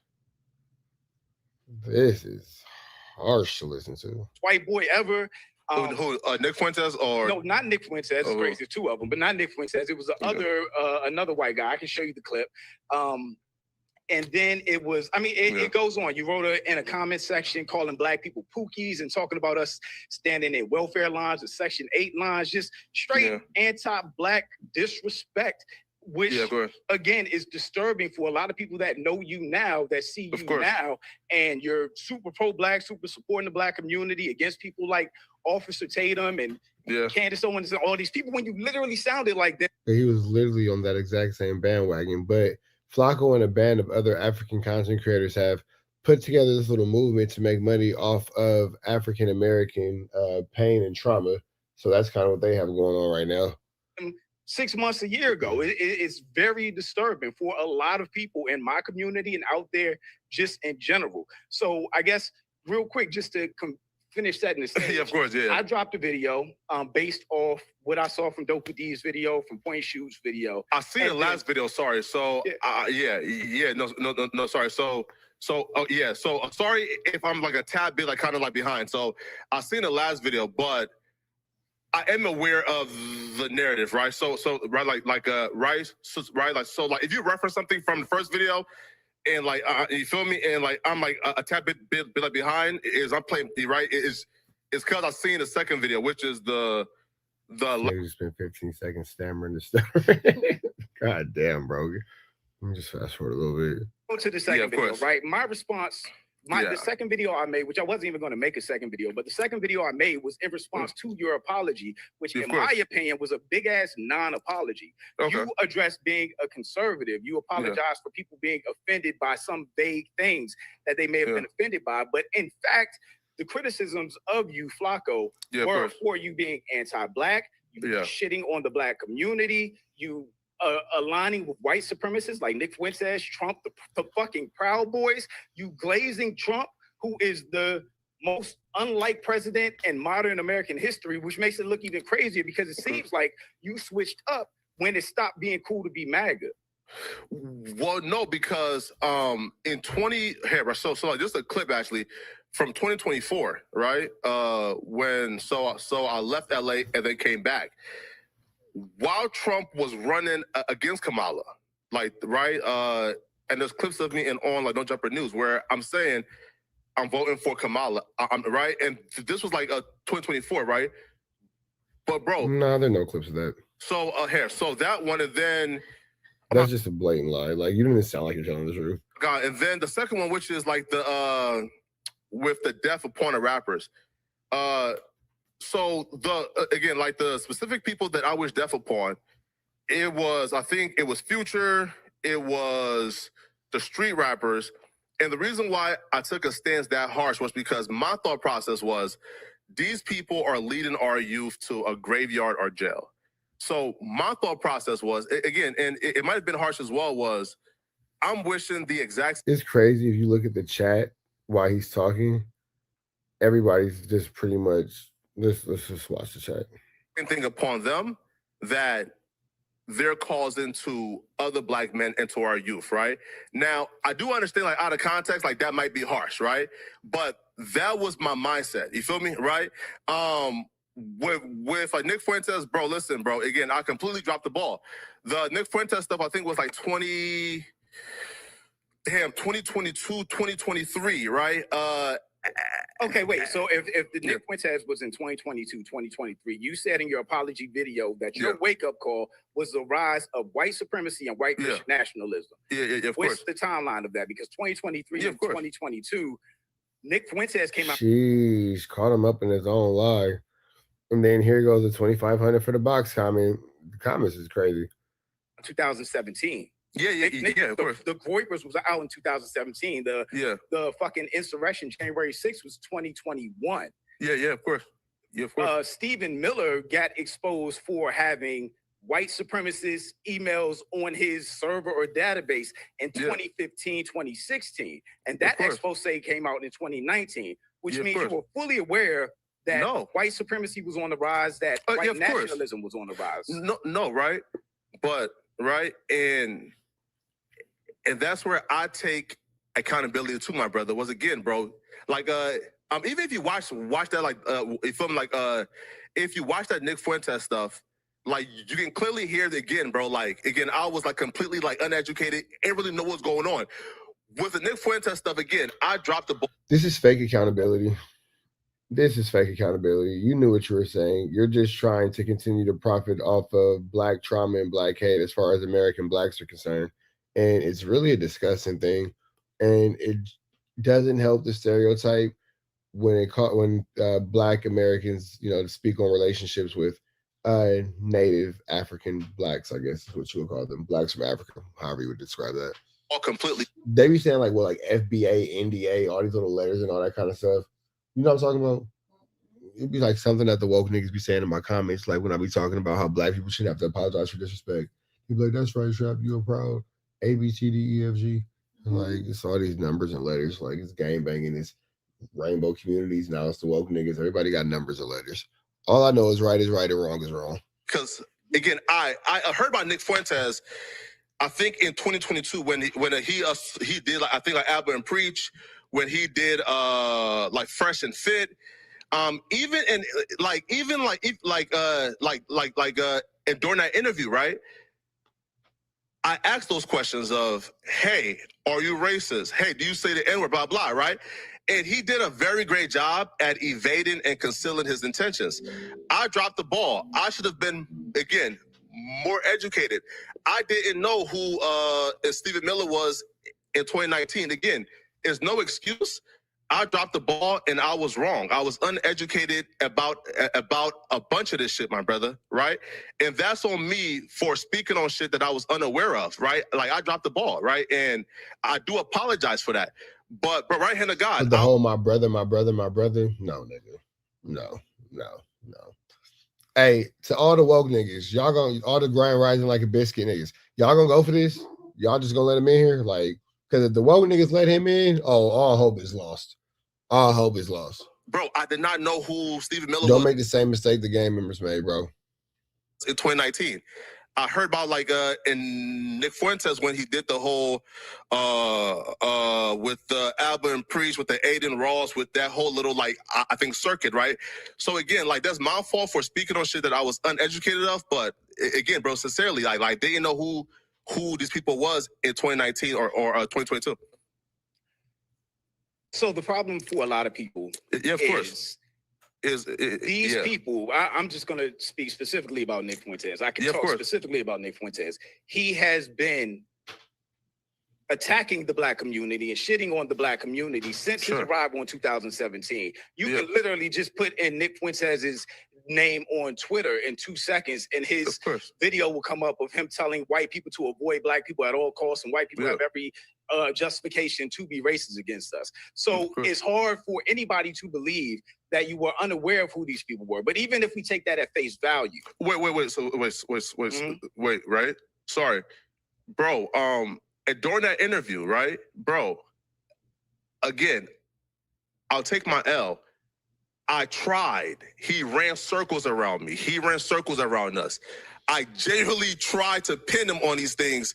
[SPEAKER 4] This is harsh to listen to.
[SPEAKER 8] white boy ever.
[SPEAKER 1] Nick Fuentes or
[SPEAKER 8] no, not Nick Fuentes. It's crazy, two of them, but not Nick Fuentes. It was another white guy. I can show you the clip. And then it was, I mean, it goes on. You wrote in a comment section calling Black people pookies and talking about us standing in welfare lines or Section 8 lines, just straight anti-Black disrespect, which, again, is disturbing for a lot of people that know you now, that see you now, and you're super pro-Black, super supporting the Black community against people like Officer Tatum and Candace Owens and all these people when you literally sounded like that.
[SPEAKER 4] He was literally on that exact same bandwagon, but Flacco and a band of other African content creators have put together this little movement to make money off of African-American pain and trauma. So that's kind of what they have going on right now.
[SPEAKER 8] 6 months, a year ago, it's very disturbing for a lot of people in my community and out there just in general. So I guess real quick, just to finish setting the stage. I dropped a video based off what I saw from Dope D's video, from Point Shoot's video.
[SPEAKER 1] I seen the last video. Sorry. So no. Sorry. So sorry if I'm like a tad bit like kind of like behind. So I seen the last video, but I am aware of the narrative, right? So right, like if you reference something from the first video. And like you feel me, and like I'm like a tad bit like behind is I'm playing right. It's because I seen the second video, which is the.
[SPEAKER 4] You spent 15 seconds stammering the stuff. God damn, bro. Let me just fast forward a little bit.
[SPEAKER 8] Go to the second video, right? My response. The second video I made, which I wasn't even going to make a second video, but the second video I made was in response to your apology, which in my opinion was a big ass non-apology. You addressed being a conservative. You apologized for people being offended by some vague things that they may have been offended by. But in fact, the criticisms of you, Flacco, were for you being anti-Black, you shitting on the Black community, you aligning with white supremacists like Nick Fuentes, Trump, the fucking Proud Boys, you glazing Trump, who is the most unlike president in modern American history, which makes it look even crazier because it seems like you switched up when it stopped being cool to be MAGA.
[SPEAKER 1] Well, no, because so like this is a clip actually from 2024, right? When I left LA and then came back. While Trump was running against Kamala, like, right? And there's clips of me on like Don't Jump Her News where I'm saying I'm voting for Kamala, right? And this was like 2024, right? But bro,
[SPEAKER 4] no, there are no clips of that.
[SPEAKER 1] So so that one, and then
[SPEAKER 4] that's just a blatant lie. Like, you don't even sound like you're telling the truth.
[SPEAKER 1] God, and then the second one, which is like the with the death of porn rappers. So again, like the specific people that I wish death upon, I think it was Future, it was the street rappers. And the reason why I took a stance that harsh was because my thought process was these people are leading our youth to a graveyard or jail. So my thought process was, again, and it might have been harsh as well, was I'm wishing the exact.
[SPEAKER 4] It's crazy if you look at the chat while he's talking. Everybody's just pretty much. Let's just watch the chat.
[SPEAKER 1] Thing upon them that they're causing to other Black men and to our youth, right? Now, I do understand, like, out of context, like, that might be harsh, right? But that was my mindset. You feel me, right? with like Nick Fuentes, bro, listen, bro. Again, I completely dropped the ball. The Nick Fuentes stuff, I think, was like 2022, 2023, right?
[SPEAKER 8] Okay, wait. So if the Nick Fuentes was in 2022, 2023, you said in your apology video that your wake-up call was the rise of white supremacy and white Christian nationalism.
[SPEAKER 1] Yeah, of
[SPEAKER 8] What's
[SPEAKER 1] course.
[SPEAKER 8] the timeline of that? Because 2023 and 2022, Nick Fuentes came out.
[SPEAKER 4] Sheesh, caught him up in his own lie. And then here goes the 2,500 for the box comment. The comments is crazy.
[SPEAKER 8] 2017.
[SPEAKER 1] Yeah, of course.
[SPEAKER 8] The Groypers was out in 2017. The fucking insurrection, January 6th, was 2021.
[SPEAKER 1] Yeah, of course. Yeah, of course.
[SPEAKER 8] Stephen Miller got exposed for having white supremacist emails on his server or database in 2015, 2016. And that expose came out in 2019, which means you were fully aware that white supremacy was on the rise, that white nationalism was on the rise.
[SPEAKER 1] No, right? But, right? And that's where I take accountability to my brother. Was again, bro, like even if you watch that, like if you watch that Nick Fuentes stuff, like you can clearly hear it again, bro. Like again, I was like completely like uneducated, ain't really know what's going on. With the Nick Fuentes stuff, again, I dropped the ball.
[SPEAKER 4] This is fake accountability. This is fake accountability. You knew what you were saying. You're just trying to continue to profit off of black trauma and black hate as far as American blacks are concerned. And it's really a disgusting thing. And it doesn't help the stereotype when black Americans, speak on relationships with native African blacks, I guess is what you would call them. Blacks from Africa, however you would describe that.
[SPEAKER 1] All completely.
[SPEAKER 4] They be saying like, well, like FBA, NDA, all these little letters and all that kind of stuff. You know what I'm talking about? It'd be like something that the woke niggas be saying in my comments, like when I be talking about how black people shouldn't have to apologize for disrespect. You'd be like, that's right, Trap, you're proud. A, B, C, D, E, F, G. And like, it's all these numbers and letters. Like, it's gang banging, it's rainbow communities. Now it's the woke niggas. Everybody got numbers and letters. All I know is right and wrong is wrong.
[SPEAKER 1] Because, again, I heard about Nick Fuentes, I think in 2022 when he did, like, I think like Albert and Preach, when he did like Fresh and Fit, and during that interview, right? I asked those questions of, hey, are you racist? Hey, do you say the N-word, blah, blah, right? And he did a very great job at evading and concealing his intentions. I dropped the ball. I should have been, again, more educated. I didn't know who Stephen Miller was in 2019. Again, there's no excuse. I dropped the ball and I was wrong. I was uneducated about a bunch of this shit, my brother, right? And that's on me for speaking on shit that I was unaware of, right? Like I dropped the ball, right? And I do apologize for that. But right hand of God.
[SPEAKER 4] The whole my brother. No, nigga. No. Hey, to all the woke niggas, all the grind rising like a biscuit niggas, y'all gonna go for this? Y'all just gonna let him in here? Like, because if the woke niggas let him in, all hope is lost. All hope is lost.
[SPEAKER 1] Bro, I did not know who Stephen Miller was.
[SPEAKER 4] Don't make the same mistake the game members made, bro.
[SPEAKER 1] In 2019. I heard about in Nick Fuentes when he did the whole with the Albert and Preach with the Aiden Ross with that whole little I think circuit, right? So again, that's my fault for speaking on shit that I was uneducated of. But again, bro, sincerely, like they didn't know who these people was in 2019 or 2022.
[SPEAKER 8] So the problem for a lot of people, these people, I'm just going to speak specifically about Nick Fuentes. I can talk specifically about Nick Fuentes. He has been attacking the black community and shitting on the black community since his arrival in 2017. You can literally just put in Nick Fuentes' name on Twitter in 2 seconds and his video will come up of him telling white people to avoid black people at all costs, and white people have every justification to be racist against us. So it's hard for anybody to believe that you were unaware of who these people were. But even if we take that at face value.
[SPEAKER 1] Wait, right? Sorry. Bro, and during that interview, right? Bro, again, I'll take my L. I tried. He ran circles around me. He ran circles around us. I genuinely tried to pin him on these things.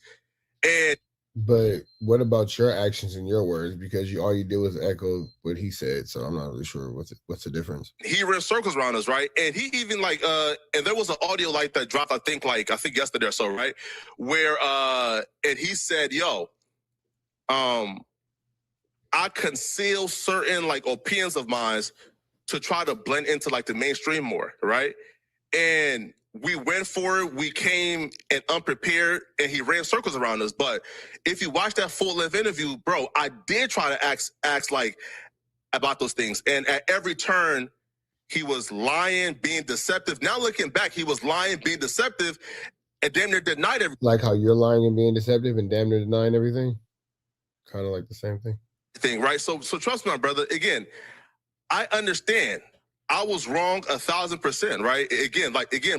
[SPEAKER 1] And
[SPEAKER 4] But what about your actions and your words? Because all you did was echo what he said. So I'm not really sure what's the difference.
[SPEAKER 1] He ran circles around us, right? And he even like and there was an audio like that dropped, I think yesterday or so, right? Where and he said, yo, I conceal certain like opinions of mine to try to blend into like the mainstream more, right? And we went for it. We came and unprepared, and he ran circles around us. But if you watch that full-length interview, bro, I did try to ask like about those things. And at every turn, he was lying, being deceptive. Now looking back, he was lying, being deceptive, and damn near denied everything.
[SPEAKER 4] Like how you're lying and being deceptive and damn near denying everything? Kind of like the same thing.
[SPEAKER 1] Right? So trust me, my brother. Again, I understand. I was wrong 1,000%, right? Again,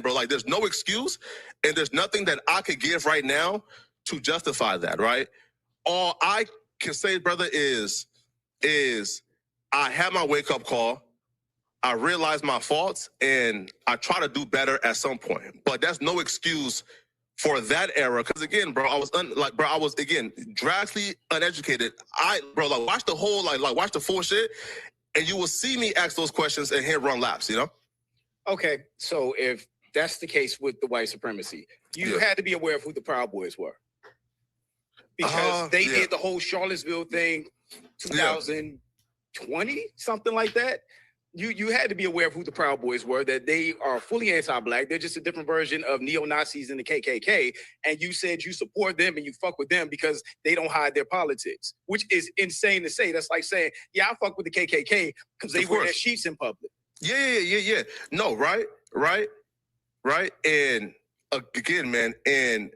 [SPEAKER 1] bro, like there's no excuse and there's nothing that I could give right now to justify that, right? All I can say, brother, is I had my wake-up call. I realized my faults and I try to do better at some point. But that's no excuse for that era. Because again, bro, I was again drastically uneducated. Watch the whole watch the full shit. And you will see me ask those questions and him run laps, you know?
[SPEAKER 8] Okay, so if that's the case with the white supremacy, you had to be aware of who the Proud Boys were. Because they did the whole Charlottesville thing, 2020, something like that. You had to be aware of who the Proud Boys were, that they are fully anti-black. They're just a different version of neo-Nazis in the KKK. And you said you support them and you fuck with them because they don't hide their politics, which is insane to say. That's like saying, yeah, I fuck with the KKK because they wear their sheets in public.
[SPEAKER 1] Yeah. No, right. And again, man, and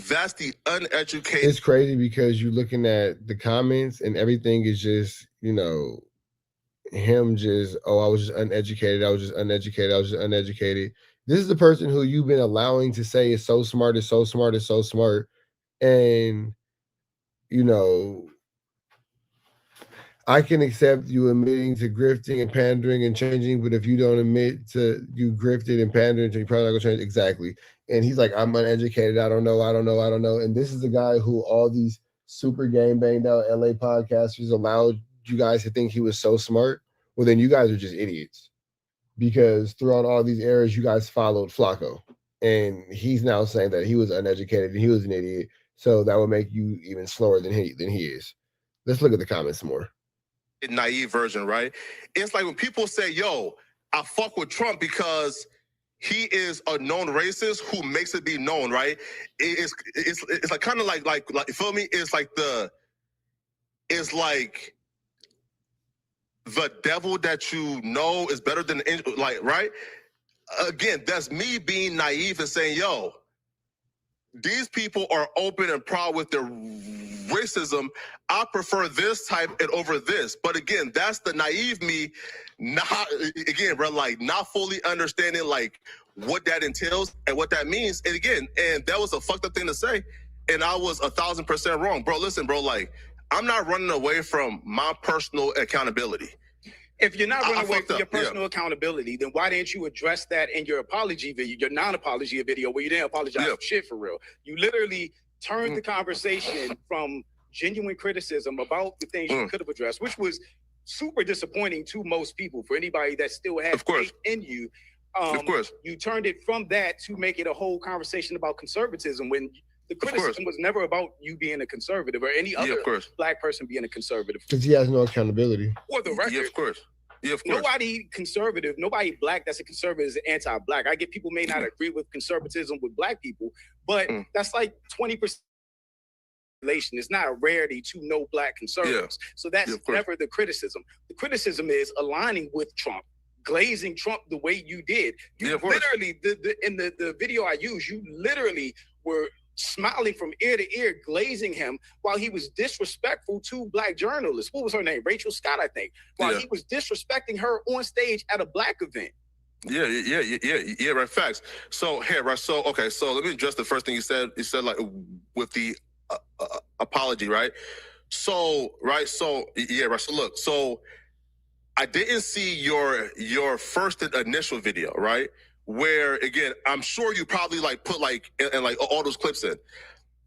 [SPEAKER 1] that's the uneducated.
[SPEAKER 4] It's crazy because you're looking at the comments and everything is just, him just, I was just uneducated. This is the person who you've been allowing to say is so smart, And, I can accept you admitting to grifting and pandering and changing, but if you don't admit to you grifted and pandering, you're probably not gonna change. Exactly. And he's like, I'm uneducated. I don't know. And this is the guy who all these super game banged out LA podcasters allowed you guys to think he was so smart. Well, then you guys are just idiots because throughout all these eras, you guys followed Flacco, and he's now saying that he was uneducated and he was an idiot. So that would make you even slower than he is. Let's look at the comments some more.
[SPEAKER 1] Naive version, right? It's like when people say, yo, I fuck with Trump because he is a known racist who makes it be known, right? It's like kind of like you feel me? It's like the devil that you know is better than the angel, right? Again, that's me being naive and saying, yo, these people are open and proud with their racism. I prefer this type and over this. But again, that's the naive me, not fully understanding what that entails and what that means. And again, and that was a fucked up thing to say. And I was 1,000% wrong. Bro, listen, bro, I'm not running away from my personal accountability.
[SPEAKER 8] If you're not running away from your personal accountability, then why didn't you address that in your apology video, your non-apology video, where you didn't apologize for shit for real? You literally turned the conversation from genuine criticism about the things you could have addressed, which was super disappointing to most people. For anybody that still had faith in you, you turned it from that to make it a whole conversation about conservatism when the criticism was never about you being a conservative or any other black person being a conservative.
[SPEAKER 4] Because he has no accountability.
[SPEAKER 8] For the record.
[SPEAKER 1] Yeah, of course.
[SPEAKER 8] Nobody conservative, nobody black that's a conservative is anti-black. I get people may not agree with conservatism with black people, but that's like 20%. It's not a rarity to know black conservatives. So that's never the criticism. The criticism is aligning with Trump, glazing Trump the way you did. You literally, in the video I used, you literally were smiling from ear to ear, glazing him while he was disrespectful to black journalists. What was her name? Rachel Scott, I think. While he was disrespecting her on stage at a black event.
[SPEAKER 1] Yeah, right. Facts. So here, right. So let me address the first thing you said. You said with the apology, right? So look, so I didn't see your first initial video, right? Where again, I'm sure you probably put and all those clips in.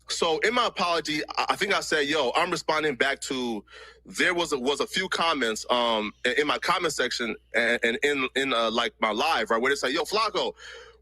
[SPEAKER 1] So in my apology, I think I said, yo, I'm responding back to, there was a few comments in my comment section and in like my live, right, where they say, yo, Flacco,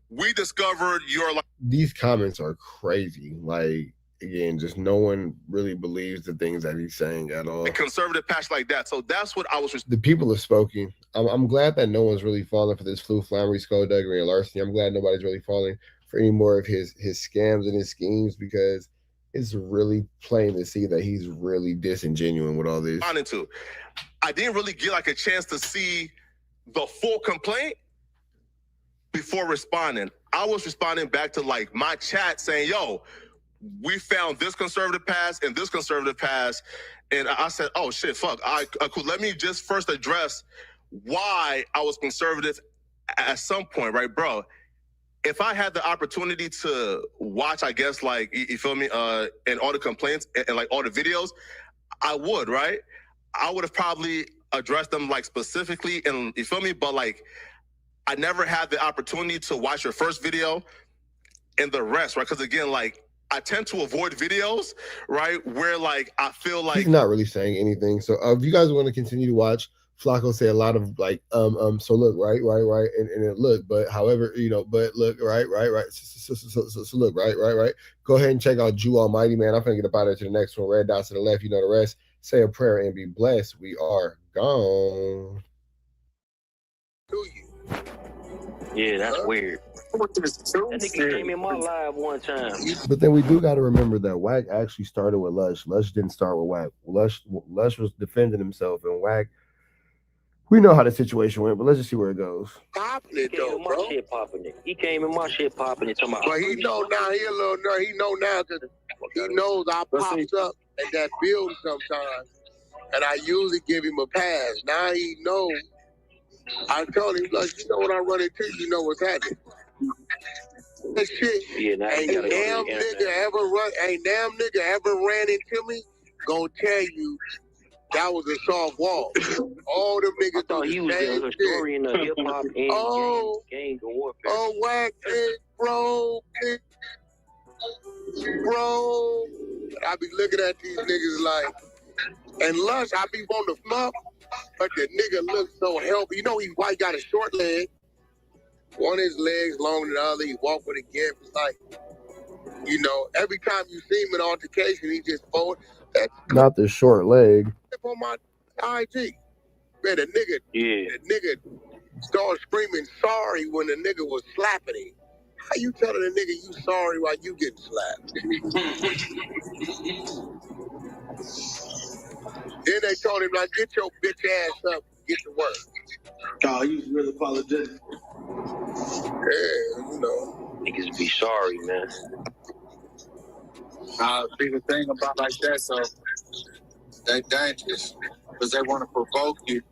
[SPEAKER 1] we discovered your, like,
[SPEAKER 4] these comments are crazy. Like, again, just no one really believes the things that he's saying at all.
[SPEAKER 1] a conservative patch like that. So that's what I was.
[SPEAKER 4] The people have spoken. I'm glad that no one's really falling for this Flu, Flammery, skullduggery, and larceny. I'm glad nobody's really falling for any more of his scams and his schemes, because it's really plain to see that he's really disingenuous with all this.
[SPEAKER 1] I didn't really get like a chance to see the full complaint before responding. I was responding back to like my chat saying, yo, we found this conservative pass and this conservative pass. And I said, oh shit, fuck. Cool. Let me just first address why I was conservative at some point, right, bro? If I had the opportunity to watch, I guess, like, you feel me, and all the complaints and like all the videos, I would, right? I would have probably addressed them like specifically, and you feel me? But like, I never had the opportunity to watch your first video and the rest, right? Because again, like, I tend to avoid videos, right, where like I feel like
[SPEAKER 4] he's not really saying anything. So if you guys want to continue to watch Flacco say a lot of like so look, right, and it look, but however, you know, but look, right, so look, right, go ahead and check out Jew Almighty, man. I'm gonna get up out of there to the next one. Red dots to the left, you know the rest. Say a prayer and be blessed. We are gone.
[SPEAKER 10] Yeah, that's weird. That nigga came in my live one time.
[SPEAKER 4] But then we do got to remember that WACK actually started with Lush. Lush didn't start with WACK. Lush was defending himself, and WACK, we know how the situation went, but let's just see where it goes.
[SPEAKER 10] He came in my shit popping it. He came in my shit popping it. Talking about,
[SPEAKER 11] But he know now, he a little nerd. He know now because he knows I pops up at that building sometimes, and I usually give him a pass. Now he knows. I told him, like, you know when I run into you, you know what's happening. That shit ain't damn nigga ever ran into me, gonna tell you that was a soft wall. All them niggas
[SPEAKER 10] thought he was a historian of hip hop and gang warfare.
[SPEAKER 11] Oh, WACK it, bro. I be looking at these niggas like, and Lush, I be wanting to fuck, but the nigga looks so healthy. You know he white, got a short leg. One of his legs longer than the other. He walk with a gimp. It's like, you know, every time you see him in altercation, he just forward.
[SPEAKER 4] Not the short leg.
[SPEAKER 11] On my IG, man, the nigga started screaming sorry when the nigga was slapping him. How you telling the nigga you sorry while you getting slapped? Then they told him, like, get your bitch ass up, get to work.
[SPEAKER 6] Oh, he was really apologetic.
[SPEAKER 11] Yeah, you know.
[SPEAKER 10] Niggas be sorry, man.
[SPEAKER 13] See, the thing about like that, so they dangerous because they want to provoke you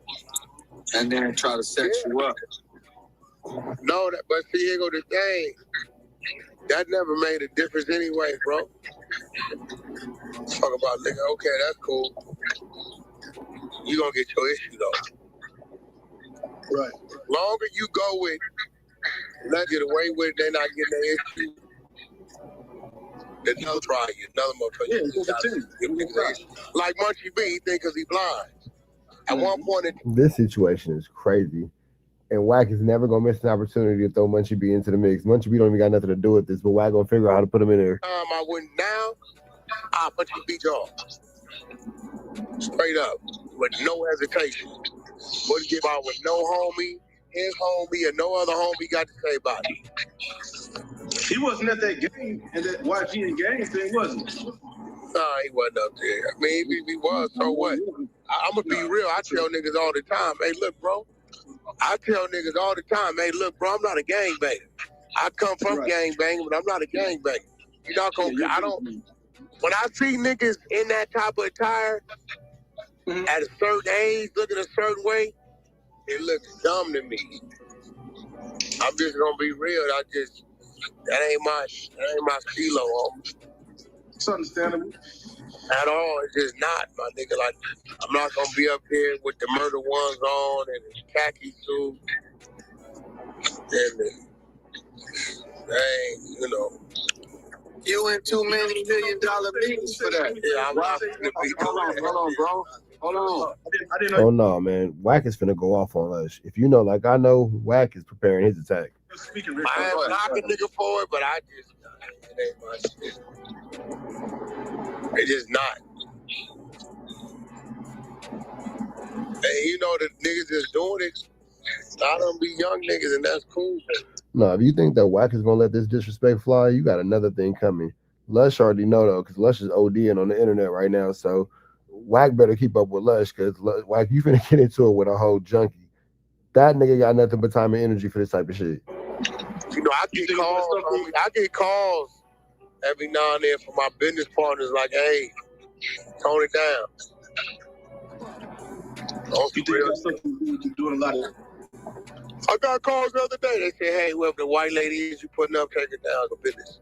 [SPEAKER 13] and then try to set you up.
[SPEAKER 11] No, but see, here go the thing. That never made a difference anyway, bro. Talk about nigga, okay, that's cool. You gonna get your issue though. Right. Longer you go with, not get away with it, they not getting their issue. Then they'll try you. Another more try you. Like Munchie B, he think because he blind. At one point,
[SPEAKER 4] This situation is crazy. And WACK is never going to miss an opportunity to throw Munchie B into the mix. Munchie B don't even got nothing to do with this, but WACK going to figure out how to put him in there.
[SPEAKER 11] I went down, Munchie B y'all. Straight up, with no hesitation. Wouldn't give out with no homie, his homie, or no other homie got to say about it.
[SPEAKER 6] He wasn't at that game, and that YG and gang thing, was he?
[SPEAKER 11] Nah, he wasn't up there. I mean, he was, so what? I'm going to be real. I tell niggas all the time, hey, look, bro. I tell niggas all the time, hey, look, bro, I'm not a gangbanger. I come from gangbanging, but I'm not a gangbanger. You're not going to, I don't, when I see niggas in that type of attire, at a certain age, looking a certain way, it looks dumb to me. I'm just going to be real. That ain't my stilo, homie.
[SPEAKER 6] It's understandable.
[SPEAKER 11] At all, it's just not, my nigga. Like, I'm not gonna be up here with the murder ones on and the khaki suit and the, dang, you know.
[SPEAKER 13] You
[SPEAKER 11] doing too many $1 million meetings for that. Yeah, I'm not going to be doing that.
[SPEAKER 6] Hold on, bro. Hold on.
[SPEAKER 5] I didn't know.
[SPEAKER 4] Oh no, man. Wack is finna go off on Lush. If you know, like I know, Wack is preparing his attack.
[SPEAKER 11] I am knocking nigga for it, but I just, it ain't my shit. It's just not. And you know, the niggas that's doing it, a lot of them be young niggas, and that's cool.
[SPEAKER 4] No, if you think that Wack is gonna let this disrespect fly, you got another thing coming. Lush already know though, because Lush is ODing on the internet right now. So Wack better keep up with Lush, because Wack, you finna get into it with a whole junkie. That nigga got nothing but time and energy for this type of shit.
[SPEAKER 11] You know, I get calls every now and then from my business partners like, hey, tone it down.
[SPEAKER 5] You think that's something you doing a lot of?
[SPEAKER 11] I got calls the other day. They say, hey, whoever the white lady is you putting up, take it down. It's a business.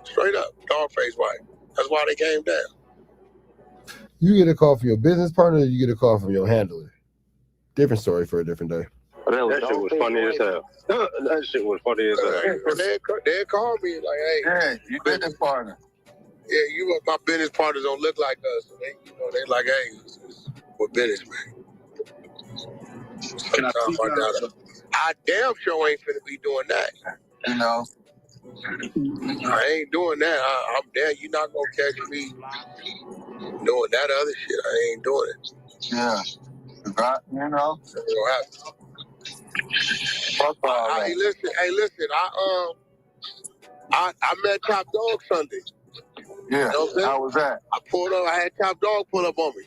[SPEAKER 11] Straight up. Dog face white. That's why they came down.
[SPEAKER 4] You get a call from your business partner, or you get a call from your handler. Different story for a different day.
[SPEAKER 10] That shit was funny as hell. That shit was funny as hell.
[SPEAKER 11] They call me like, hey.
[SPEAKER 21] Yeah, you business partner.
[SPEAKER 11] Yeah, my business partners don't look like us. So they, you know, they like, hey, we're business, man.
[SPEAKER 5] Can I see
[SPEAKER 11] I damn sure ain't finna be doing that.
[SPEAKER 21] You know.
[SPEAKER 11] I ain't doing that. I'm there. You're not gonna catch me doing that other shit. I ain't doing it.
[SPEAKER 21] Yeah. You know.
[SPEAKER 11] Hey, listen. I met Top Dog Sunday.
[SPEAKER 21] Yeah.
[SPEAKER 11] You know what I'm saying?
[SPEAKER 21] How was that?
[SPEAKER 11] I pulled up. I had Top Dog pull up on me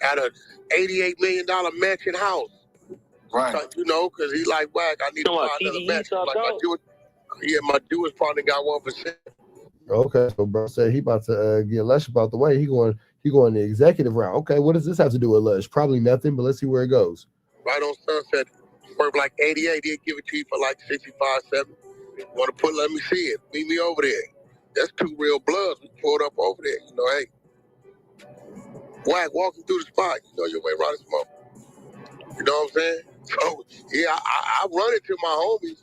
[SPEAKER 11] at a $88 million mansion house.
[SPEAKER 21] Right.
[SPEAKER 11] So, you know, because he like, Wack, I need to buy another mansion. Like my Jewish partner got one for sale.
[SPEAKER 4] Okay, so bro said he about to get Lush about the way. He going the executive route. Okay, what does this have to do with Lush? Probably nothing, but let's see where it goes.
[SPEAKER 11] Right on Sunset, worth like 88. He'll give it to you for like 65, 70. Want to let me see it? Meet me over there. That's two real bloods. We pulled up over there. You know, hey, Wack walking through the spot. You know your way around this mother. You know what I'm saying? So yeah, I run into my homies.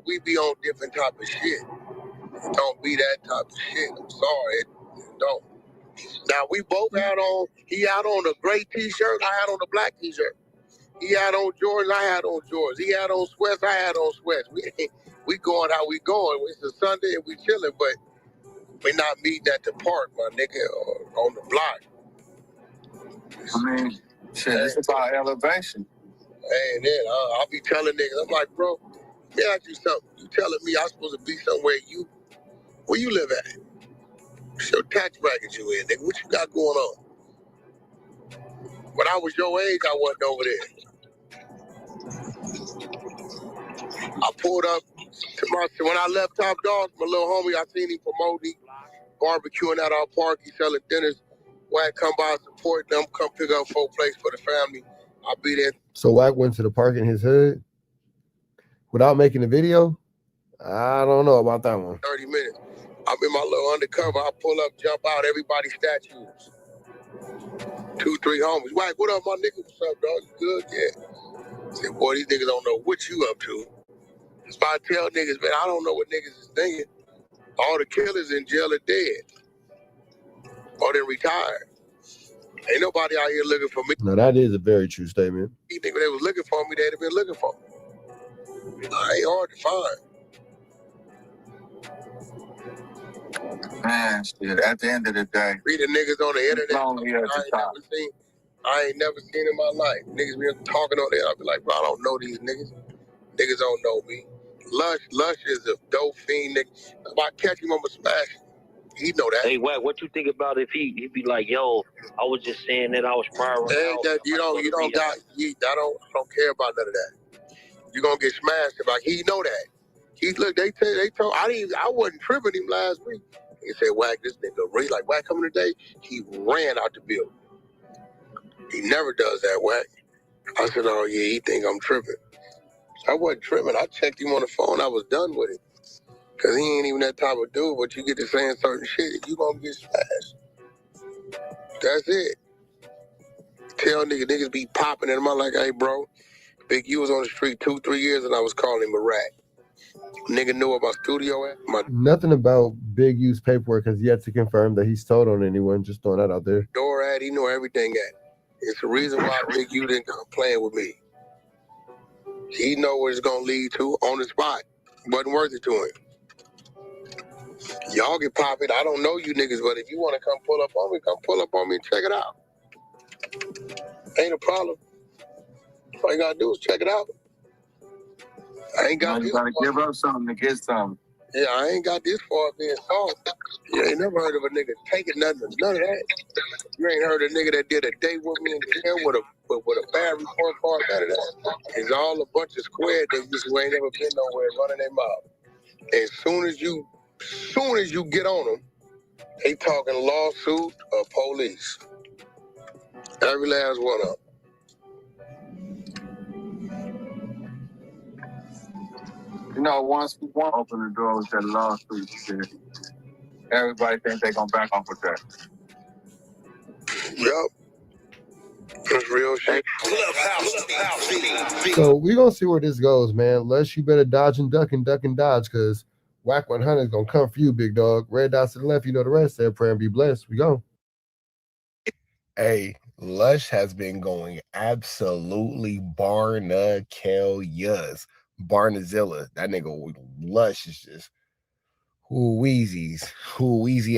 [SPEAKER 11] We be on different type of shit. It don't be that type of shit. I'm sorry, it don't. Now we both had on. He had on a gray T-shirt. I had on a black T-shirt. He had on Jordans. I had on Jordans. He had on sweats. I had on sweats. We going how we going. It's a Sunday and we chilling, but we not meeting at the park, my nigga, or on the block.
[SPEAKER 21] I mean, shit, it's about elevation.
[SPEAKER 11] And then I'll be telling niggas, I'm like, bro, let me ask you something. You telling me I'm supposed to be somewhere where you live at? What's your tax bracket you in, nigga? What you got going on? When I was your age, I wasn't over there. I pulled up to when I left Top Dog, my little homie, I seen him promoting, barbecuing at our park. He selling dinners. Wack come by, support them, come pick up 4 plates for the family. I'll be there.
[SPEAKER 4] So Wack went to the park in his hood without making a video? I don't know about that one.
[SPEAKER 11] 30 minutes. I'm in my little undercover. I pull up, jump out, everybody's statues. 2, 3 homies. Wack, what up, my nigga? What's up, dog? You good? Yeah. I said, boy, these niggas don't know what you up to. That's why I tell niggas, man, I don't know what niggas is thinking. All the killers in jail are dead. Or they retired. Ain't nobody out here looking for me.
[SPEAKER 4] No, that is a very true statement.
[SPEAKER 11] You think if they was looking for me, they'd have been looking for me. I ain't hard to find.
[SPEAKER 21] Man, shit, at the end of the day.
[SPEAKER 11] Reading niggas on the internet, I ain't never seen in my life. Niggas be talking on there, I'll be like, bro, I don't know these niggas. Niggas don't know me. Lush is a dope fiend, nigga. If I catch him, I'ma smash him. He know that.
[SPEAKER 10] Hey, Wack, what you think about if he be like, yo, I was just saying that I was spiraling out.
[SPEAKER 11] I don't care about none of that. You're gonna get smashed. Like he know that. They told I wasn't tripping him last week. He said, Wack, this nigga really like Wack coming today. He ran out the building. He never does that, Wack. I said, oh yeah, he think I'm tripping. I wasn't tripping. I checked him on the phone. I was done with it. Cause he ain't even that type of dude, but you get to saying certain shit, you gonna get smashed. That's it. Tell niggas be popping at him. I'm like, hey bro, Big U was on the street 2-3 years and I was calling him a rat. Nigga knew about studio.
[SPEAKER 4] Nothing about Big U's paperwork has yet to confirm that he's told on anyone. Just throwing that out there.
[SPEAKER 11] Door at, he knew everything at. It's the reason why Big U didn't come playing with me. He know what it's gonna lead to on the spot. Wasn't worth it to him. Y'all get popping. I don't know you niggas, but if you want to come pull up on me, come pull up on me and check it out. Ain't a problem. All you gotta do is check it out. I ain't got this. You gotta give up something to get something. Yeah, I ain't got this far being soft. You ain't never heard of a nigga taking nothing, none of that. You ain't heard a nigga that did a date with me in jail with a bad report card, none of that. It's all a bunch of square niggas who ain't never been nowhere running their mouth. As soon as you get on them, they talking lawsuit or police. Every last one of them.
[SPEAKER 13] You know, once we open the door with that lawsuit shit, everybody think they gonna back off with that.
[SPEAKER 11] Yup. That's real shit.
[SPEAKER 4] So we're gonna see where this goes, man. Lush, you better dodge and duck and dodge, because WACK100 is gonna come for you, big dog. Red dots to the left, you know the rest. Say a prayer and be blessed. We go. Hey, Lush has been going absolutely barnakellas. Barnazilla. That nigga Lush is just wheezy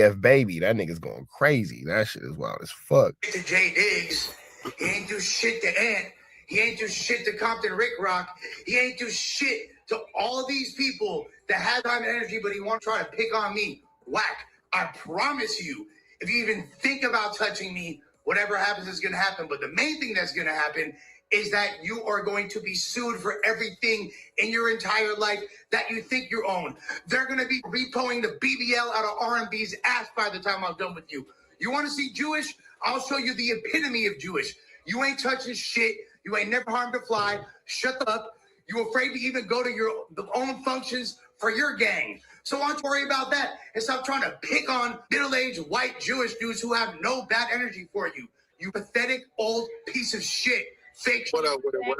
[SPEAKER 4] F baby. That nigga's going crazy. That shit is wild as fuck.
[SPEAKER 12] To Jay Diggs, he ain't do shit to Ant. He ain't do shit to Compton Rick Rock. He ain't do shit to all these people that have time and energy, but he won't try to pick on me. Whack. I promise you, if you even think about touching me, whatever happens is going to happen. But the main thing that's going to happen is that you are going to be sued for everything in your entire life that you think you own. They're going to be repoing the BBL out of R&B's ass by the time I'm done with you. You want to see Jewish? I'll show you the epitome of Jewish. You ain't touching shit. You ain't never harmed a fly. Shut up. You afraid to even go to your own functions for your gang. So why don't you worry about that and stop trying to pick on middle-aged white Jewish dudes who have no bad energy for you. You pathetic old piece of shit. Fake.
[SPEAKER 11] What up with it? What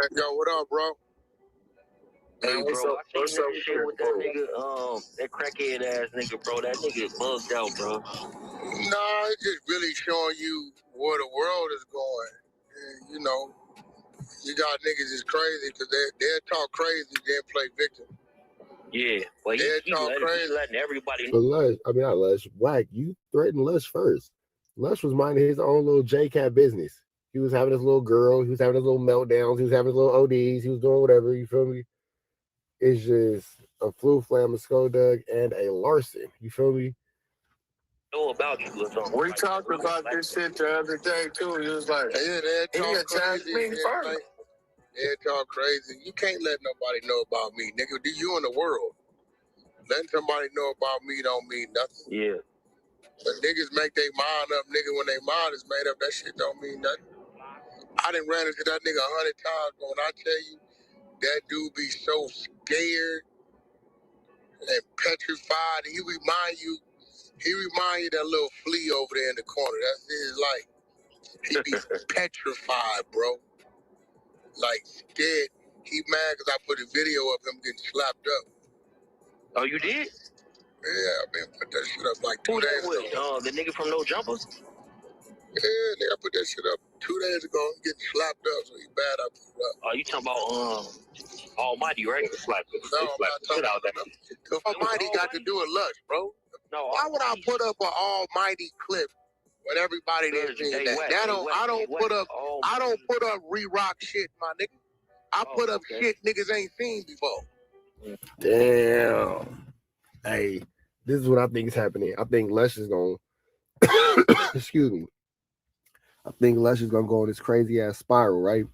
[SPEAKER 11] up, bro?
[SPEAKER 10] Hey, bro, I seen that shit with that nigga, that crackhead ass nigga, bro. That nigga bugged out, bro.
[SPEAKER 11] Nah, it's just really showing you where the world is going. And, you know, you got niggas is crazy because they'll talk crazy, then play victim.
[SPEAKER 10] Yeah, well, he letting everybody
[SPEAKER 4] But Lush, I mean not Lush, Wack, you threatened Lush first. Lush was minding his own little J-Cat business. He was having his little girl, he was having his little meltdowns, he was having his little ODs, he was doing whatever, you feel me? It's just a flu flam, a Skodug, and a Larson. You feel me?
[SPEAKER 10] know about you or something.
[SPEAKER 13] We talked about this shit the other day too. He was like,
[SPEAKER 11] yeah, they talk crazy.
[SPEAKER 13] Me first.
[SPEAKER 11] They talk crazy. You can't let nobody know about me, nigga. You in the world. Letting somebody know about me don't mean nothing.
[SPEAKER 10] Yeah.
[SPEAKER 11] But niggas make their mind up, nigga. When their mind is made up, that shit don't mean nothing. I done ran into that nigga 100 times, but when I tell you, that dude be so scared and petrified. He remind you that little flea over there in the corner. That's his life. He be petrified, bro. Like scared. He mad because I put a video of him getting slapped up.
[SPEAKER 10] Oh, you did?
[SPEAKER 11] Yeah, I been put that shit up like 2 days ago.
[SPEAKER 10] The nigga from No Jumpers?
[SPEAKER 11] Yeah, nigga, I put that shit up 2 days ago. I'm getting slapped up, so he bad I put it up.
[SPEAKER 10] Oh, you talking about Almighty, right?
[SPEAKER 11] No, I'm not talking about that. The Almighty got to do with Lush, bro.
[SPEAKER 10] No,
[SPEAKER 11] why would I put up an Almighty clip with everybody that's in that? I don't put up re-rock shit, my nigga. I put up shit niggas ain't seen before.
[SPEAKER 4] Damn. Hey, this is what I think is happening. I think Lush is going excuse me. I think Lush is gonna go on this crazy ass spiral, right?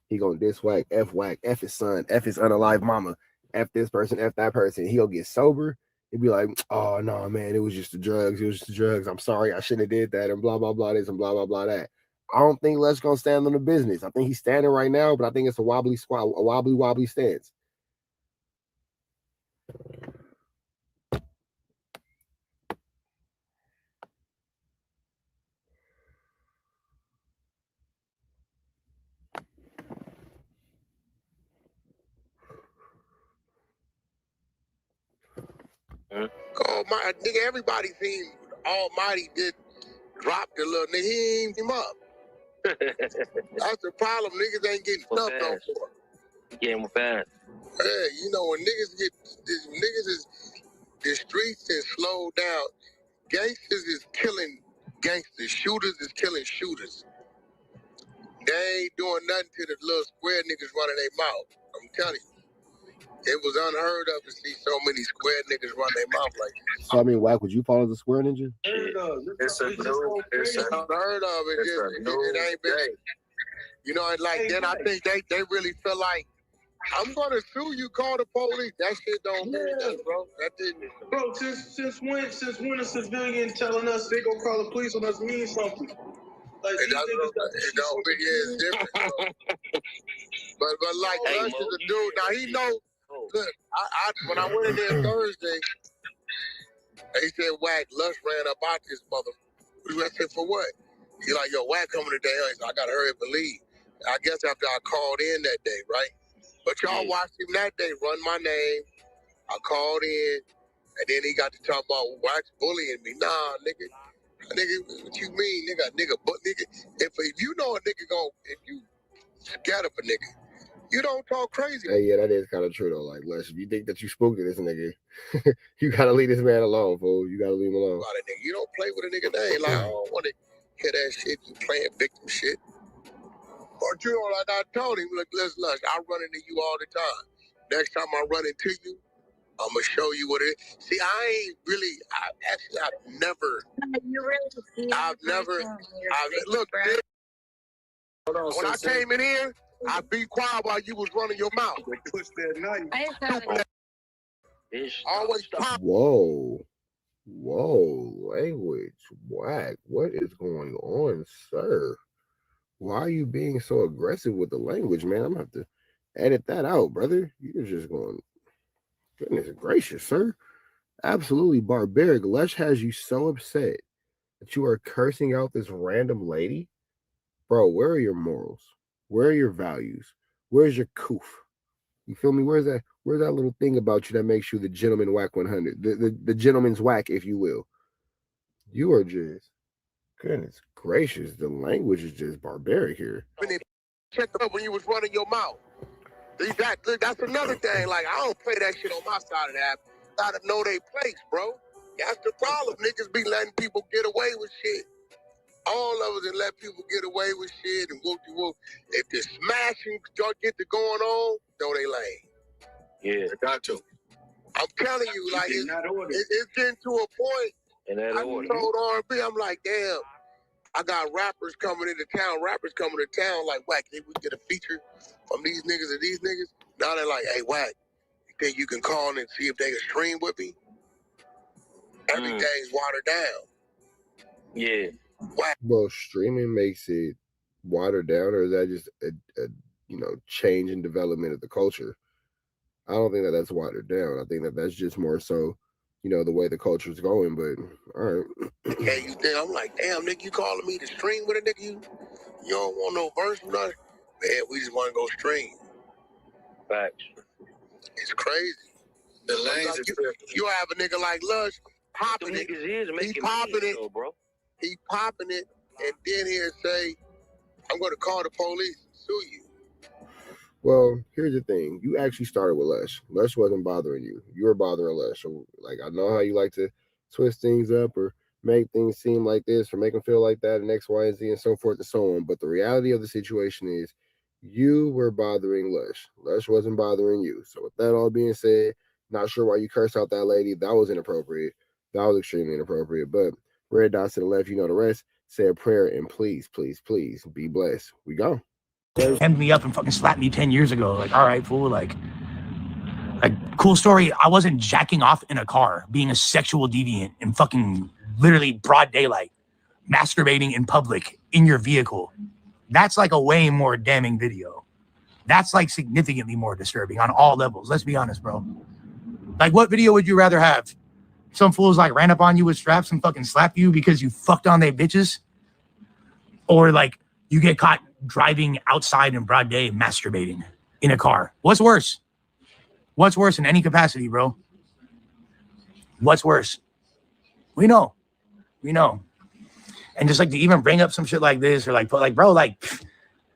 [SPEAKER 4] He gonna diss Wack, F his son, F his unalive mama, F this person, F that person. He'll get sober. He'll be like, oh no, man, it was just the drugs. It was just the drugs. I'm sorry, I shouldn't have did that, and blah blah blah this and blah blah blah that. I don't think Lush gonna stand on the business. I think he's standing right now, but I think it's a wobbly stance.
[SPEAKER 11] Oh my nigga, everybody seen Almighty did drop the little nigga. He ain't him up. That's the problem. Niggas ain't getting stuff no more.
[SPEAKER 10] Getting fast.
[SPEAKER 11] Yeah, you know when niggas is the streets is slowed down. Gangsters is killing gangsters. Shooters is killing shooters. They ain't doing nothing to the little square niggas running their mouth. I'm telling you. It was unheard of to see so many square niggas run their mouth like this.
[SPEAKER 4] So I mean, Wack, would you follow the Square Ninja?
[SPEAKER 11] It's unheard of. It ain't been. You know, and like then I think they really feel like I'm gonna sue you. Call the police. That shit don't mean nothing, bro. That didn't.
[SPEAKER 14] Bro, since when a civilian telling us they gonna call the police on us means something? Like
[SPEAKER 11] it don't be it's different. but like Lush is a dude. Now he know. Look, I when I went in there Thursday, they said Wack Lush ran up out this mother. I said for what? He like, yo, Wack coming today. I gotta hurry up and leave. I guess after I called in that day, right? But y'all watched him that day run my name. I called in, and then he got to talk about Wack's bullying me. Nah, nigga, what you mean, nigga? But nigga, if you know a nigga if you scared of a nigga, you don't talk crazy.
[SPEAKER 4] Hey, yeah, that is kind of true though. Like, Lush, if you think that you spooked this nigga, you gotta leave this man alone, fool. You gotta leave him alone.
[SPEAKER 11] You don't play with a nigga name. Like, I don't want to hear that shit. You playing victim shit. But you know, like I told him, look, listen, Lush, I run into you all the time. Next time I run into you, I'm gonna show you what it is. See, I've never. Look, when I came in here, I be quiet while you was running your mouth. Push that knife. Always pop.
[SPEAKER 4] Whoa, language, Wack. What is going on, sir? Why are you being so aggressive with the language, man? I'm gonna have to edit that out, brother. You're just going, goodness gracious, sir. Absolutely barbaric. Lush has you so upset that you are cursing out this random lady. Bro, where are your morals? Where are your values? Where's your coof? You feel me? Where's that little thing about you that makes you the gentleman WACK100? The gentleman's whack, if you will. You are just, goodness gracious, the language is just barbaric here.
[SPEAKER 11] Check up when you was running your mouth. That's another thing. Like, I don't play that shit on my side of the app. Gotta know they place, bro. That's the problem. Niggas be letting people get away with shit. All of us and let people get away with shit and whoop-de-whoop. If the smashing get to going on, know they lame.
[SPEAKER 10] Yeah, got to.
[SPEAKER 11] I'm telling you, like, it's getting to a point. I told R&B, I'm like, damn, I got rappers coming into town. Like, Wack, if we get a feature from these niggas and these niggas, now they're like, hey, Wack, you think you can call and see if they can stream with me? Everything's watered down.
[SPEAKER 10] Yeah.
[SPEAKER 11] Wack.
[SPEAKER 4] Well, streaming makes it watered down, or is that just a change in development of the culture? I don't think that that's watered down. I think that that's just more so, the way the culture is going. But all right.
[SPEAKER 11] Yeah, you think I'm like, damn, nigga, you calling me to stream with a nigga? You don't want no verse or nothing? Man, we just want to go stream.
[SPEAKER 10] Facts.
[SPEAKER 11] It's crazy. The lanes you have a nigga like Lush popping it. He popping it, though, bro. He popping it, and then he'll say, I'm going to call the police and sue you.
[SPEAKER 4] Well, here's the thing. You actually started with Lush. Lush wasn't bothering you. You were bothering Lush. So, like, I know how you like to twist things up or make things seem like this or make them feel like that and X, Y, and Z and so forth and so on. But the reality of the situation is you were bothering Lush. Lush wasn't bothering you. So with that all being said, not sure why you cursed out that lady. That was inappropriate. That was extremely inappropriate. But red dots to the left, you know the rest. Say a prayer and please, please, please be blessed. We go.
[SPEAKER 16] Hemmed me up and fucking slapped me 10 years ago. Like, all right, fool. Like, cool story. I wasn't jacking off in a car, being a sexual deviant in fucking literally broad daylight, masturbating in public in your vehicle. That's like a way more damning video. That's like significantly more disturbing on all levels. Let's be honest, bro. Like, what video would you rather have? Some fools like ran up on you with straps and fucking slapped you because you fucked on their bitches? Or like you get caught driving outside in broad day masturbating in a car? What's worse? What's worse in any capacity, bro? What's worse? We know. And just like to even bring up some shit like this or like, bro, like,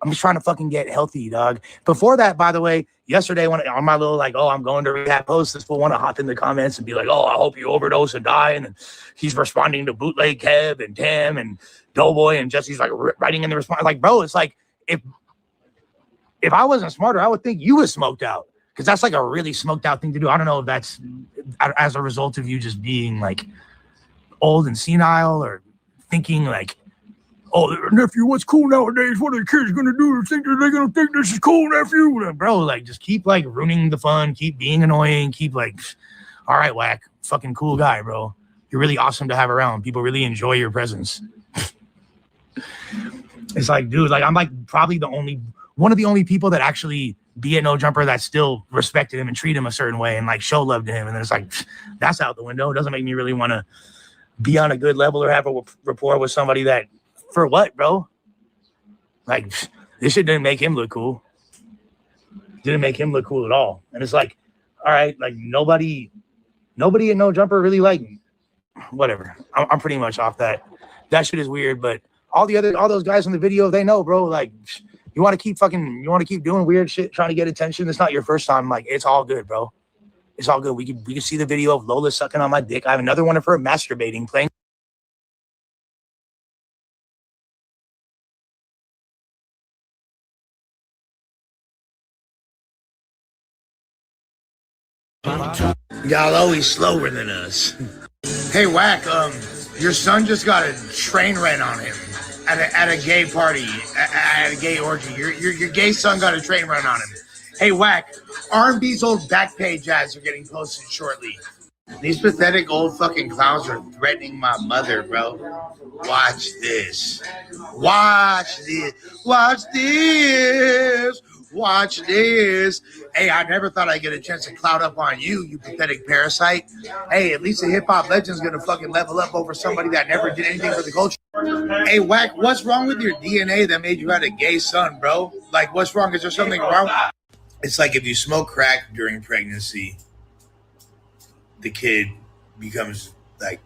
[SPEAKER 16] I'm just trying to fucking get healthy, dog. Before that, by the way, yesterday when on my little like, oh, I'm going to rehab post, this fool want to hop in the comments and be like, oh, I hope you overdose and die. And then he's responding to Bootleg Kev and Tim and Doughboy and Jesse's like writing in the response. Like, bro, it's like if I wasn't smarter, I would think you was smoked out, because that's like a really smoked out thing to do. I don't know if that's as a result of you just being like old and senile or thinking like, oh, nephew, what's cool nowadays? What are the kids gonna do? They're gonna think this is cool, nephew. Bro, like, just keep like ruining the fun, keep being annoying, keep like, all right, Wack, fucking cool guy, bro. You're really awesome to have around. People really enjoy your presence. It's like, dude, like I'm like probably one of the only people that actually be at No Jumper that still respected him and treat him a certain way and like show love to him. And then it's like, that's out the window. It doesn't make me really want to be on a good level or have a rapport with somebody that, for what, bro? Like, this shit didn't make him look cool. Didn't make him look cool at all. And it's like, all right, like nobody at No Jumper really like me. Whatever. I'm pretty much off that. That shit is weird, but all those guys in the video, they know, bro. Like, you want to keep doing weird shit, trying to get attention. It's not your first time. Like, it's all good, bro. It's all good. We can see the video of Lola sucking on my dick. I have another one of her masturbating, playing. Y'all always slower than us. Hey, Wack, your son just got a train wreck on him at a gay party, at a gay orgy. Your gay son got a train run on him. Hey, Wack, R&B's old Backpage ads are getting posted shortly. These pathetic old fucking clowns are threatening my mother, bro. Watch this. Watch this. Watch this. Watch this. Hey, I never thought I'd get a chance to cloud up on you, you pathetic parasite. Hey, at least a hip-hop legend's gonna fucking level up over somebody that never did anything for the culture. Hey, Wack, what's wrong with your DNA that made you have a gay son, bro? Like, what's wrong? Is there something wrong? It's like if you smoke crack during pregnancy, the kid becomes like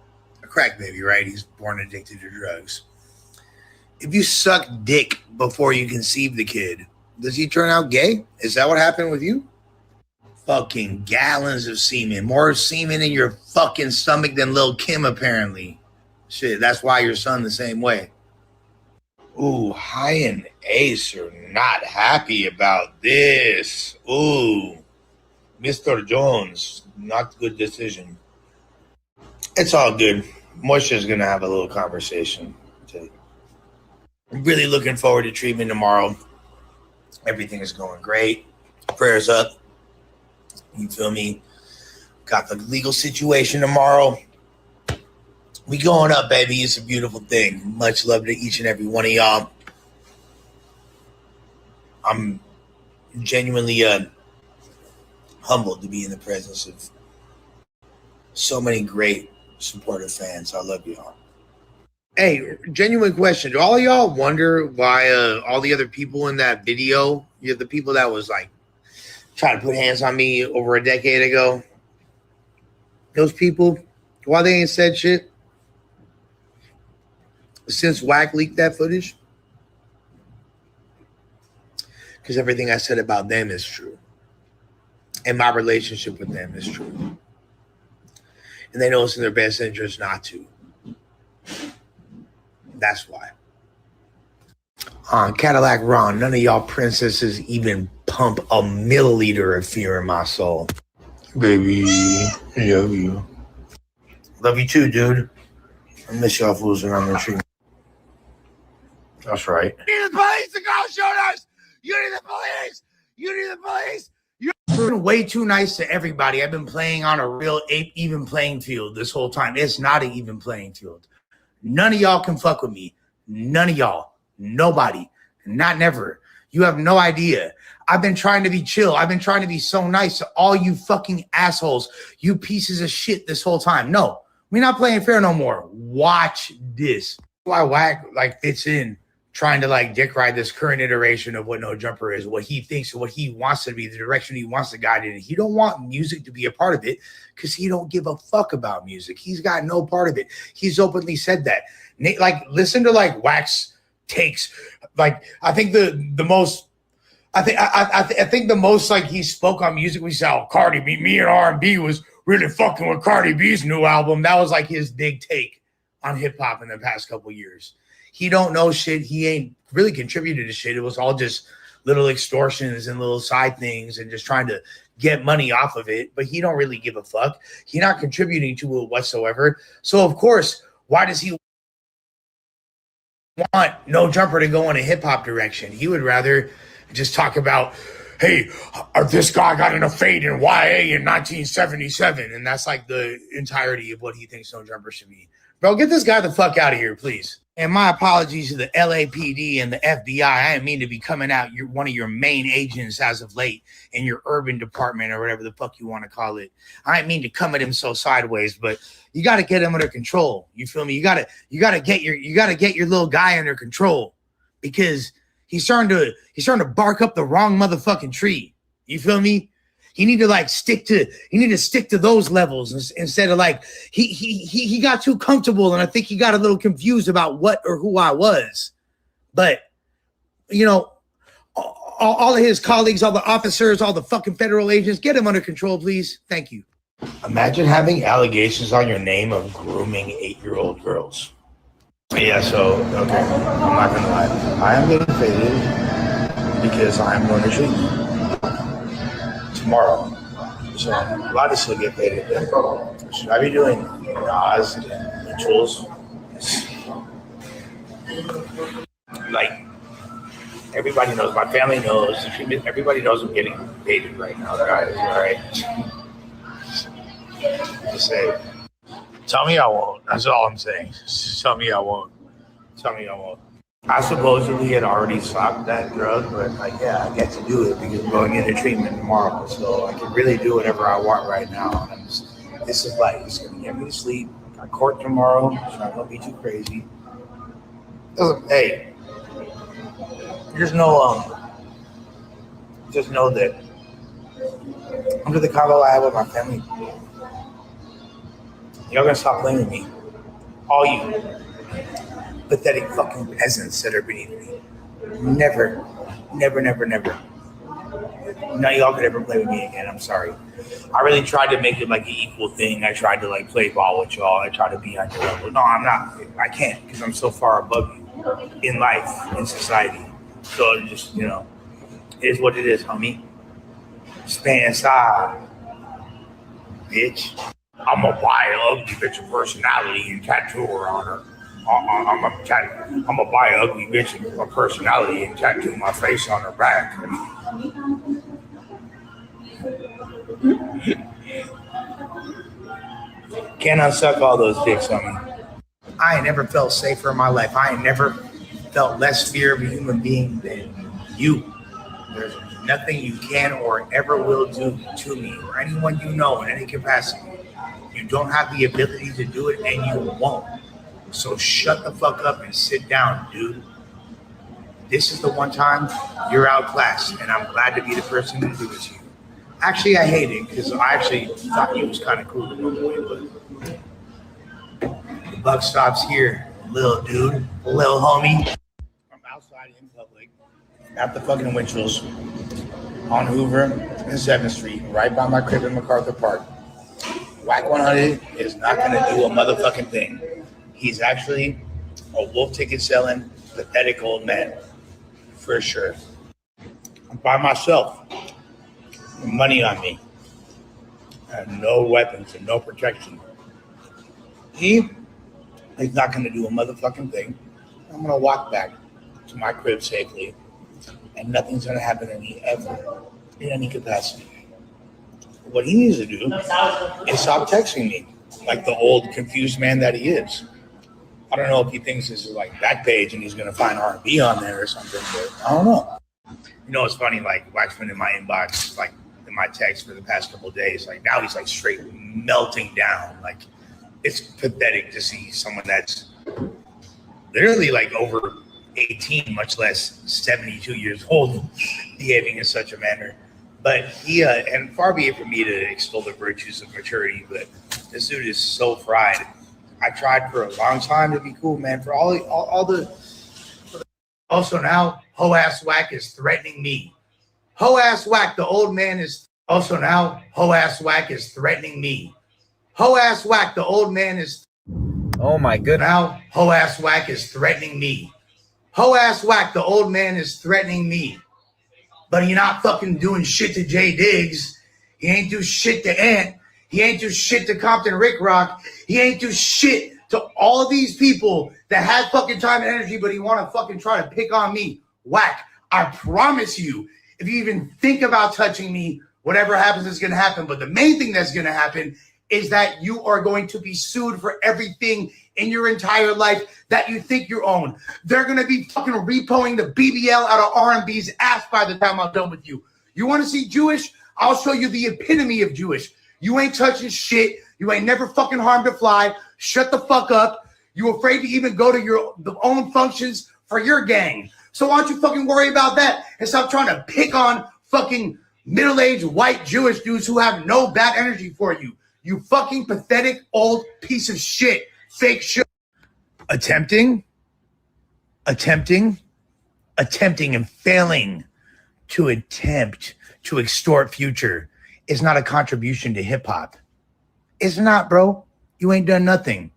[SPEAKER 16] a crack baby, right? He's born addicted to drugs. If you suck dick before you conceive the kid, does he turn out gay? Is that what happened with you? Fucking gallons of semen. More semen in your fucking stomach than Lil' Kim, apparently. Shit, that's why your son the same way. Ooh, High and Ace are not happy about this. Ooh, Mr. Jones, not a good decision. It's all good. Moisha's going to have a little conversation. I'm really looking forward to treatment tomorrow. Everything is going great. Prayers up. You feel me? Got the legal situation tomorrow. We going up, baby. It's a beautiful thing. Much love to each and every one of y'all. I'm genuinely humbled to be in the presence of so many great supportive fans. I love y'all. Hey, genuine question. Do all of y'all wonder why all the other people in that video, the people that was like trying to put hands on me over a decade ago, those people, why they ain't said shit since Wack leaked that footage? Because everything I said about them is true. And my relationship with them is true. And they know it's in their best interest not to. That's why. Cadillac Ron, none of y'all princesses even pump a milliliter of fear in my soul. Baby, I love you. Love you too, dude. I miss y'all fools around the tree. That's right. You need the police to go shoot us! You need the police! You need the police! You're way too nice to everybody. I've been playing on a real even playing field this whole time. It's not an even playing field. None of y'all can fuck with me. None of y'all. Nobody. Not never. You have no idea. I've been trying to be chill. I've been trying to be so nice to all you fucking assholes. You pieces of shit this whole time. No, we're not playing fair no more. Watch this. Why Wack like fits in trying to like dick ride this current iteration of what No Jumper is, what he thinks, what he wants to be, the direction he wants to guide in. He don't want music to be a part of it because he don't give a fuck about music. He's got no part of it. He's openly said that. Like, listen to like Wax takes. Like, I think the most. I think the most like he spoke on music. We said, "Oh, Cardi B, me and R&B was really fucking with Cardi B's new album." That was like his big take on hip hop in the past couple years. He don't know shit. He ain't really contributed to shit. It was all just little extortions and little side things and just trying to get money off of it. But he don't really give a fuck. He's not contributing to it whatsoever. So of course, why does he want No Jumper to go in a hip hop direction? He would rather just talk about, hey, this guy got in a fade in YA in 1977. And that's like the entirety of what he thinks No Jumper should be. Bro, get this guy the fuck out of here, please. And my apologies to the LAPD and the FBI. I didn't mean to be coming out. You're one of your main agents as of late in your urban department or whatever the fuck you want to call it. I didn't mean to come at him so sideways, but you got to get him under control. You feel me? You got to get your little guy under control because he's starting to bark up the wrong motherfucking tree. You feel me? You need to stick to those levels instead of like he got too comfortable, and I think he got a little confused about what or who I was. But you know, all of his colleagues, all the officers, all the fucking federal agents, get him under control, please. Thank you. Imagine having allegations on your name of grooming 8-year-old girls. Yeah, so okay, I'm not gonna lie. I am getting faded because I'm going to treatment tomorrow, so I'm allowed to still get faded. Should I be doing Nas and rituals? Like, everybody knows, my family knows, everybody knows I'm getting faded right now, guys. All right, just say, tell me I won't. That's all I'm saying. Just tell me I won't. Tell me I won't. I supposedly had already stopped that drug, but I get to do it because I'm going into treatment tomorrow. So I can really do whatever I want right now. And this is like, it's going to get me to sleep. I got court tomorrow, so I'm going to be too crazy. Hey, just know that under the combo I have with my family, y'all going to stop playing with me. All you pathetic fucking peasants that are beneath me. Never. None of y'all could ever play with me again. I'm sorry. I really tried to make it like an equal thing. I tried to like play ball with y'all. I tried to be on your level. No, I'm not. I can't because I'm so far above you in life, in society. So just, you know, it is what it is, homie. Stand aside, bitch. I'm gonna buy an ugly bitch of personality and tattoo her on her. I'm gonna buy an ugly bitch of a personality and tattoo my face on her back. Can't unsuck all those dicks on me. I ain't never felt safer in my life. I ain't never felt less fear of a human being than you. There's nothing you can or ever will do to me or anyone you know in any capacity. You don't have the ability to do it and you won't. So shut the fuck up and sit down, dude. This is the one time you're outclassed, and I'm glad to be the person to do it to you. Actually, I hate it because I actually thought he was kind of cool in one way, but the buck stops here, little dude, little homie. I'm outside in public at the fucking Winchell's on Hoover and 7th Street, right by my crib in MacArthur Park. WACK100 is not going to do a motherfucking thing. He's actually a wolf ticket selling, pathetic old man, for sure. I'm by myself, money on me, and no weapons and no protection. He is not going to do a motherfucking thing. I'm going to walk back to my crib safely, and nothing's going to happen to me ever in any capacity. What he needs to do is stop texting me like the old confused man that he is. I don't know if he thinks this is like Backpage and he's going to find R&B on there or something, but I don't know. You know, it's funny, like Waxman in my inbox, like in my text for the past couple of days, like now he's like straight melting down. Like it's pathetic to see someone that's literally like over 18, much less 72 years old, behaving in such a manner. But he, and far be it from me to extol the virtues of maturity, but this dude is so fried. I tried for a long time to be cool, man. For all the. Also now, ho-ass Wack is threatening me. Ho-ass Wack, the old man is. Also now, ho-ass Wack is threatening me. Ho-ass Wack, the old man is. Oh my goodness. Now, ho-ass Wack is threatening me. Ho-ass Wack, the old man is threatening me. But he not fucking doing shit to Jay Diggs. He ain't do shit to Ant. He ain't do shit to Compton Rick Rock. He ain't do shit to all of these people that had fucking time and energy, but he want to fucking try to pick on me. Wack, I promise you, if you even think about touching me, whatever happens is going to happen. But the main thing that's going to happen is that you are going to be sued for everything in your entire life that you think you own. They're going to be fucking repoing the BBL out of R&B's ass by the time I'm done with you. You want to see Jewish? I'll show you the epitome of Jewish. You ain't touching shit. You ain't never fucking harmed a fly. Shut the fuck up. You afraid to even go to your own functions for your gang. So why don't you fucking worry about that and stop trying to pick on fucking middle-aged white Jewish dudes who have no bad energy for you. You fucking pathetic old piece of shit. Fake shit. Attempting and failing to attempt to extort Future is not a contribution to hip-hop. It's not, bro. You ain't done nothing.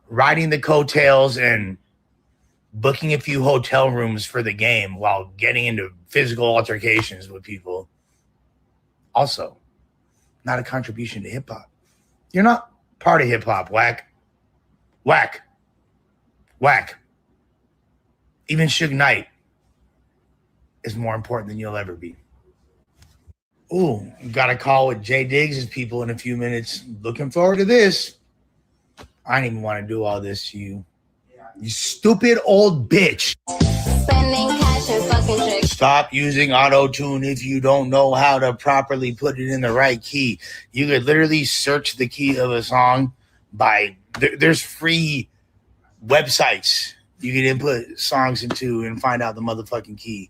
[SPEAKER 16] Riding the coattails and booking a few hotel rooms for the game while getting into physical altercations with people. Also, not a contribution to hip-hop. You're not part of hip-hop, Wack. Wack. Wack. Even Suge Knight is more important than you'll ever be. Ooh, got a call with Jay Diggs' people in a few minutes. Looking forward to this. I didn't even want to do all this to you. You stupid old bitch. Spending cash and fucking chicks. Stop using auto-tune if you don't know how to properly put it in the right key. You could literally search the key of a song by... There's free websites you can input songs into and find out the motherfucking key.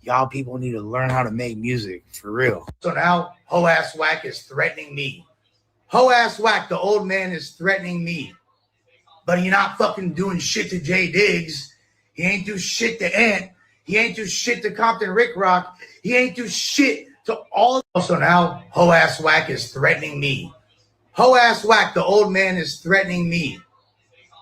[SPEAKER 16] Y'all people need to learn how to make music, for real. So now, ho-ass Wack is threatening me. Ho-ass Wack, the old man is threatening me. But he not fucking doing shit to Jay Diggs. He ain't do shit to Ant. He ain't do shit to Compton Rick Rock. He ain't do shit to all. So now, ho-ass Wack is threatening me. Ho-ass Wack, the old man is threatening me.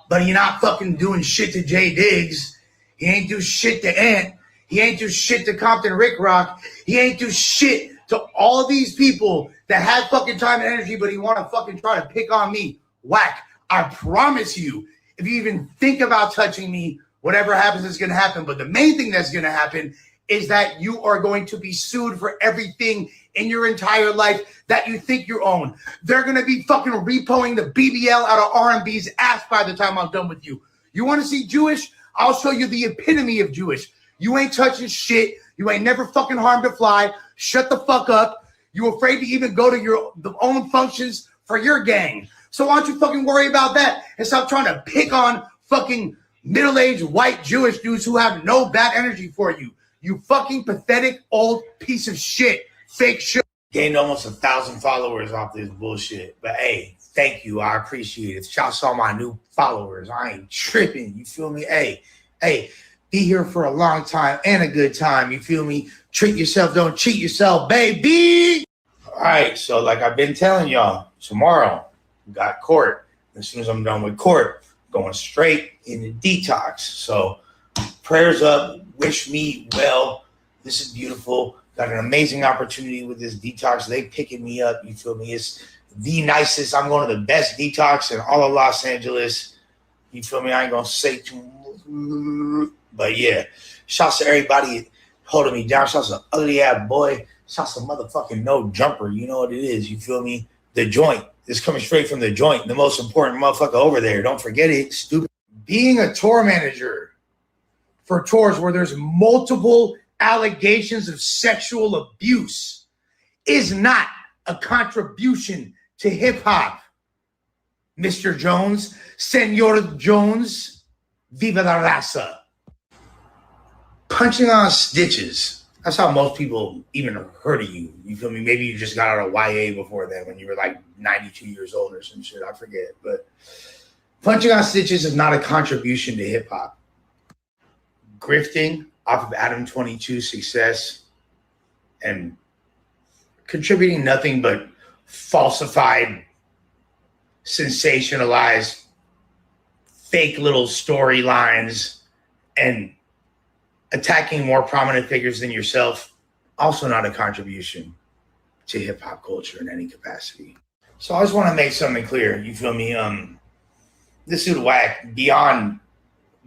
[SPEAKER 16] But he not fucking doing shit to Jay Diggs. He ain't do shit to Ant. He ain't do shit to Compton Rick Rock. He ain't do shit to all these people that had fucking time and energy, but he want to fucking try to pick on me. Wack, I promise you, if you even think about touching me, whatever happens is going to happen. But the main thing that's going to happen is that you are going to be sued for everything in your entire life that you think you own. They're going to be fucking repoing the BBL out of R&B's ass by the time I'm done with you. You want to see Jewish? I'll show you the epitome of Jewish. You ain't touching shit. You ain't never fucking harmed a fly. Shut the fuck up. You afraid to even go to your own functions for your gang. So why don't you fucking worry about that and stop trying to pick on fucking middle-aged white Jewish dudes who have no bad energy for you. You fucking pathetic old piece of shit. Fake shit. Gained almost 1,000 followers off this bullshit. But hey, thank you. I appreciate it. Shout out my new followers. I ain't tripping. You feel me? Hey, be here for a long time and a good time. You feel me? Treat yourself. Don't cheat yourself, baby. All right. So like I've been telling y'all, tomorrow we got court. As soon as I'm done with court, going straight into detox. So prayers up. Wish me well. This is beautiful. Got an amazing opportunity with this detox. They picking me up. You feel me? It's the nicest. I'm going to the best detox in all of Los Angeles. You feel me? I ain't going to say too much. But yeah, shouts to everybody holding me down. Shouts to ugly ass boy. Shouts to motherfucking no jumper. You know what it is. You feel me? The joint is coming straight from the joint. The most important motherfucker over there. Don't forget it. Stupid. Being a tour manager for tours where there's multiple allegations of sexual abuse is not a contribution to hip hop. Mr. Jones, Senor Jones, viva la raza. punching on stitches. That's how most people even heard of you. You feel me? Maybe you just got out of YA before then when you were like 92 years old or some shit. I forget. But punching on stitches is not a contribution to hip hop. Grifting off of ADAM22 success and contributing nothing but falsified, sensationalized, fake little storylines and attacking more prominent figures than yourself, also not a contribution to hip hop culture in any capacity. So I just want to make something clear. You feel me? This dude Wack, beyond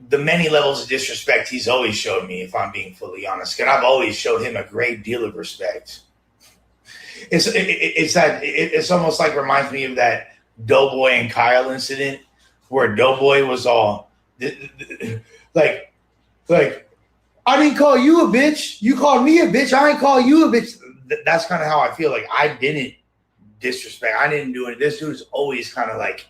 [SPEAKER 16] the many levels of disrespect he's always showed me, if I'm being fully honest, and I've always showed him a great deal of respect. It's almost like reminds me of that Doughboy and Kyle incident where Doughboy was all like, I didn't call you a bitch. You called me a bitch. I ain't call you a bitch. That's kind of how I feel. Like I didn't disrespect. I didn't do it. This dude's always kind of like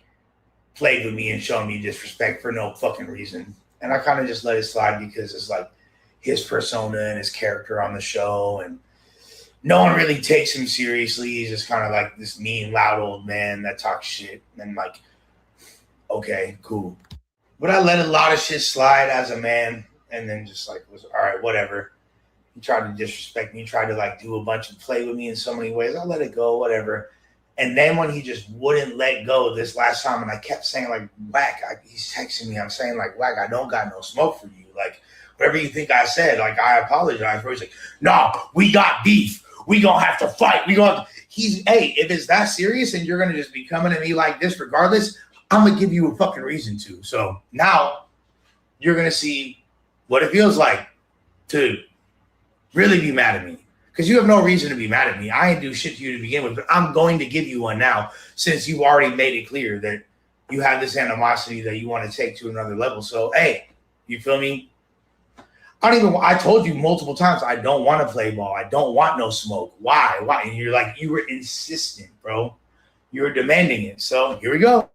[SPEAKER 16] played with me and shown me disrespect for no fucking reason. And I kind of just let it slide because it's like his persona and his character on the show. And no one really takes him seriously. He's just kind of like this mean, loud old man that talks shit. And like, okay, cool. But I let a lot of shit slide as a man. And then just like was all right, whatever. He tried to disrespect me, tried to like do a bunch of play with me in so many ways. I let it go, whatever. And then when he just wouldn't let go this last time, and I kept saying like, Wack, he's texting me. I'm saying like, Wack, I don't got no smoke for you. Like whatever you think I said, like I apologize for. He's like, nah, we got beef. We gonna have to fight. Hey, if it's that serious and you're gonna just be coming at me like this, regardless, I'm gonna give you a fucking reason to. So now you're gonna see what it feels like to really be mad at me. Because you have no reason to be mad at me. I didn't do shit to you to begin with, but I'm going to give you one now since you already made it clear that you have this animosity that you want to take to another level. So, hey, you feel me? I told you multiple times, I don't want to play ball. I don't want no smoke. Why? And you're like, you were insistent, bro. You were demanding it. So here we go.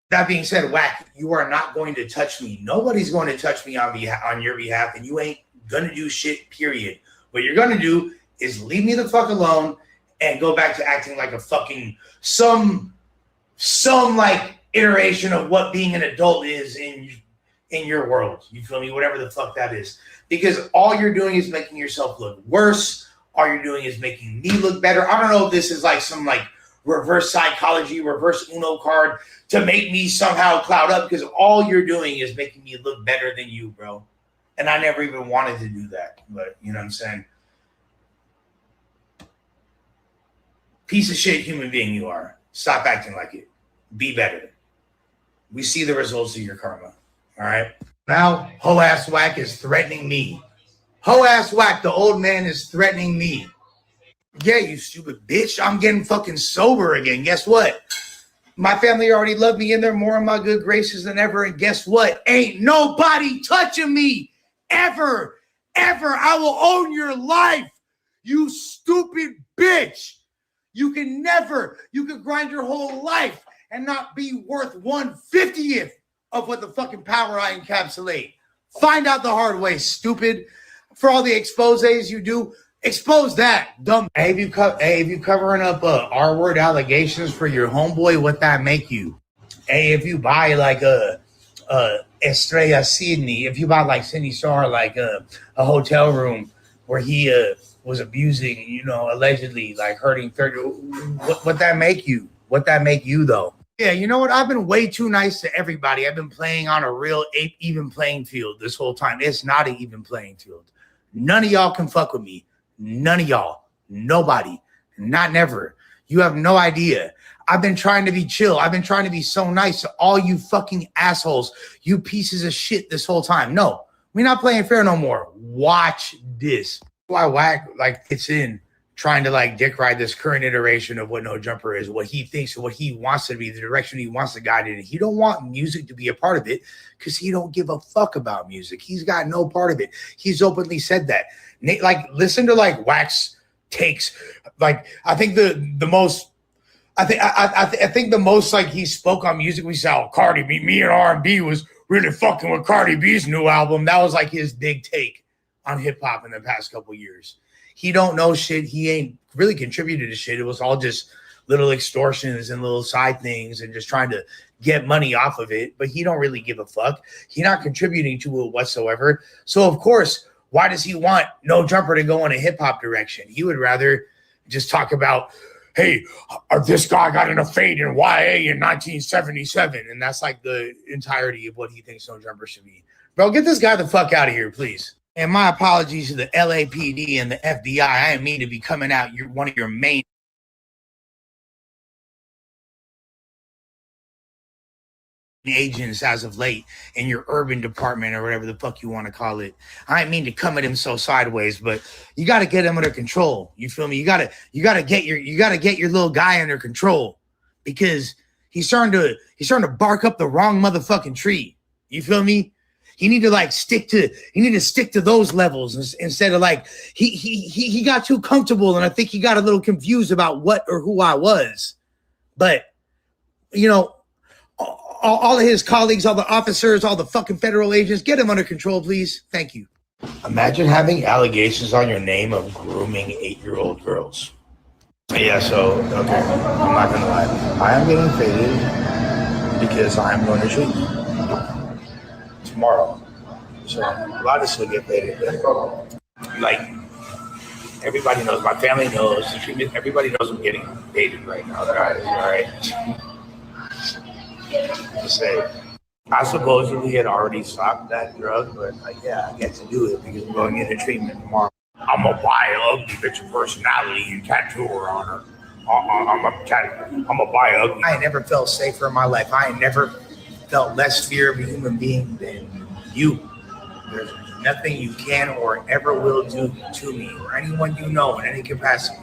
[SPEAKER 16] That being said, Wack, you are not going to touch me. Nobody's going to touch me on your behalf, and you ain't going to do shit, period. What you're going to do is leave me the fuck alone and go back to acting like a fucking some like iteration of what being an adult is in your world. You feel me? Whatever the fuck that is. Because all you're doing is making yourself look worse. All you're doing is making me look better. I don't know if this is like some like reverse psychology, reverse Uno card to make me somehow cloud up, because all you're doing is making me look better than you, bro. And I never even wanted to do that. But you know what I'm saying? Piece of shit human being you are. Stop acting like it. Be better. We see the results of your karma. All right? Now, ho-ass Wack is threatening me. Ho-ass Wack, the old man, is threatening me. Yeah, you stupid bitch. I'm getting fucking sober again. Guess what? My family already loved me and they're more in my good graces than ever. And guess what? Ain't nobody touching me ever. I will own your life. You stupid bitch. You can grind your whole life and not be worth 1/50th of what the fucking power I encapsulate. Find out the hard way, stupid. For all the exposés you do, expose that, dumb. Hey, if you covering up R-word allegations for your homeboy, what that make you? Hey, if you buy like Estrella Sydney, if you buy like Cindy Starr, like a hotel room where he was abusing, allegedly like hurting 30, what that make you? What that make you though? Yeah, you know what? I've been way too nice to everybody. I've been playing on a real even playing field this whole time. It's not an even playing field. None of y'all can fuck with me. None of y'all. Nobody. Not never. You have no idea. I've been trying to be chill. I've been trying to be so nice to all you fucking assholes, you pieces of shit this whole time. No, we're not playing fair no more. Watch this. Why Wack like it's in trying to like dick ride this current iteration of what No Jumper is, what he thinks, what he wants to be, the direction he wants to guide it in. He don't want music to be a part of it because he don't give a fuck about music. He's got no part of it. He's openly said that. Like, listen to like Wack's takes. Like, I think the most like he spoke on music. We saw me and R&B was really fucking with Cardi B's new album. That was like his big take on hip hop in the past couple years. He don't know shit. He ain't really contributed to shit. It was all just little extortions and little side things and just trying to get money off of it. But he don't really give a fuck. He's not contributing to it whatsoever. So of course, why does he want No Jumper to go in a hip hop direction? He would rather just talk about, hey, this guy got in a fade in YA in 1977. And that's like the entirety of what he thinks No Jumper should be. Bro, get this guy the fuck out of here, please. And my apologies to the LAPD and the FBI. I didn't mean to be coming out one of your main agents as of late in your urban department or whatever the fuck you want to call it. I didn't mean to come at him so sideways, but you got to get him under control. You feel me? You got to get your little guy under control because he's starting to bark up the wrong motherfucking tree. You feel me? You need to stick to those levels instead of he got too comfortable, and I think he got a little confused about what or who I was. But all of his colleagues, all the officers, all the fucking federal agents, get him under control, please. Thank you. Imagine having allegations on your name of grooming 8-year-old girls. Yeah, so okay, I'm not gonna lie. I am getting faded because I am going to treatment tomorrow. So I'm allowed to still get faded. Everybody knows, my family knows, everybody knows I'm getting faded right now, guys, all right? To say, I supposedly had already stopped that drug, but I get to do it because I'm going into treatment tomorrow. I'm a buy ugly bitch of personality and tattoo her on her. I'm a buy ugly. I ain't never felt safer in my life. I ain't never felt less fear of a human being than you. There's nothing you can or ever will do to me or anyone you know in any capacity.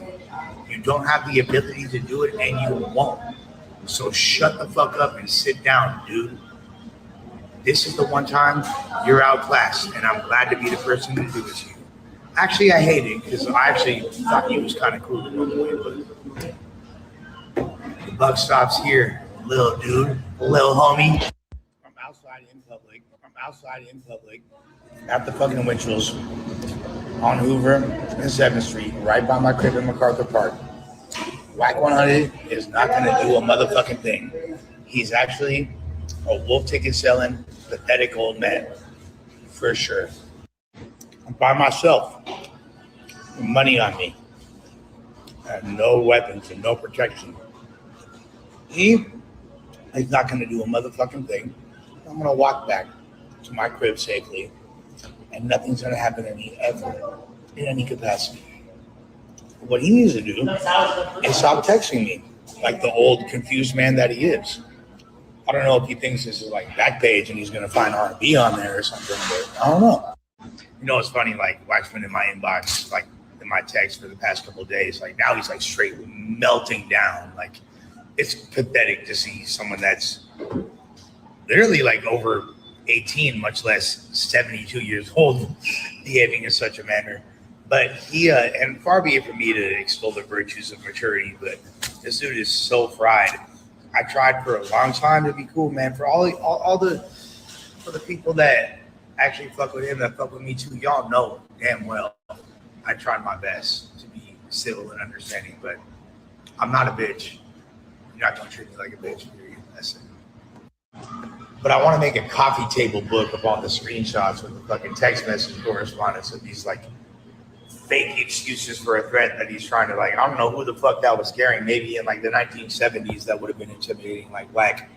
[SPEAKER 16] You don't have the ability to do it, and you won't. So shut the fuck up and sit down, dude. This is the one time you're outclassed, and I'm glad to be the person to do it to you. Actually, I hate it because I actually thought he was kind of cool at one point, but the buck stops here, little dude, little homie. I'm outside in public at the fucking Winchell's on Hoover and 7th Street, right by my crib in MacArthur Park. WACK100 is not going to do a motherfucking thing. He's actually a wolf ticket selling, pathetic old man, for sure. I'm by myself, money on me, and no weapons and no protection. He's not going to do a motherfucking thing. I'm going to walk back to my crib safely, and nothing's going to happen to me ever in any capacity. What he needs to do is stop texting me like the old confused man that he is. I don't know if he thinks this is Backpage and he's going to find R&B on there or something, but I don't know. It's funny, Wax's been in my inbox, in my text for the past couple of days. Now he's straight melting down. It's pathetic to see someone that's literally over 18, much less 72 years old, behaving in such a manner. But he, and far be it for me to extol the virtues of maturity, but this dude is so fried. I tried for a long time to be cool, man. For for the people that actually fuck with him, that fuck with me too, y'all know damn well I tried my best to be civil and understanding, but I'm not a bitch. You're not gonna treat me like a bitch, period. That's it. But I want to make a coffee table book of all the screenshots with the fucking text message correspondence of these fake excuses for a threat that he's trying to I don't know who the fuck that was carrying. Maybe in the 1970s that would have been intimidating. Wack,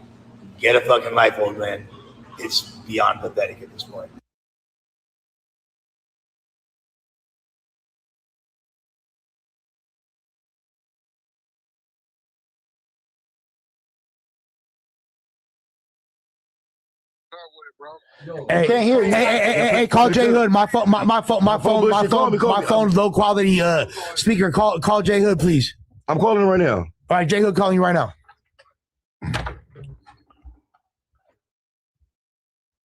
[SPEAKER 16] get a fucking life, old man. It's beyond pathetic at this point.
[SPEAKER 19] Hey, can't hear you. Hey, call J Hood. My phone, low quality speaker. Call J Hood, please.
[SPEAKER 17] I'm calling him right now.
[SPEAKER 19] All right, J Hood calling you right now.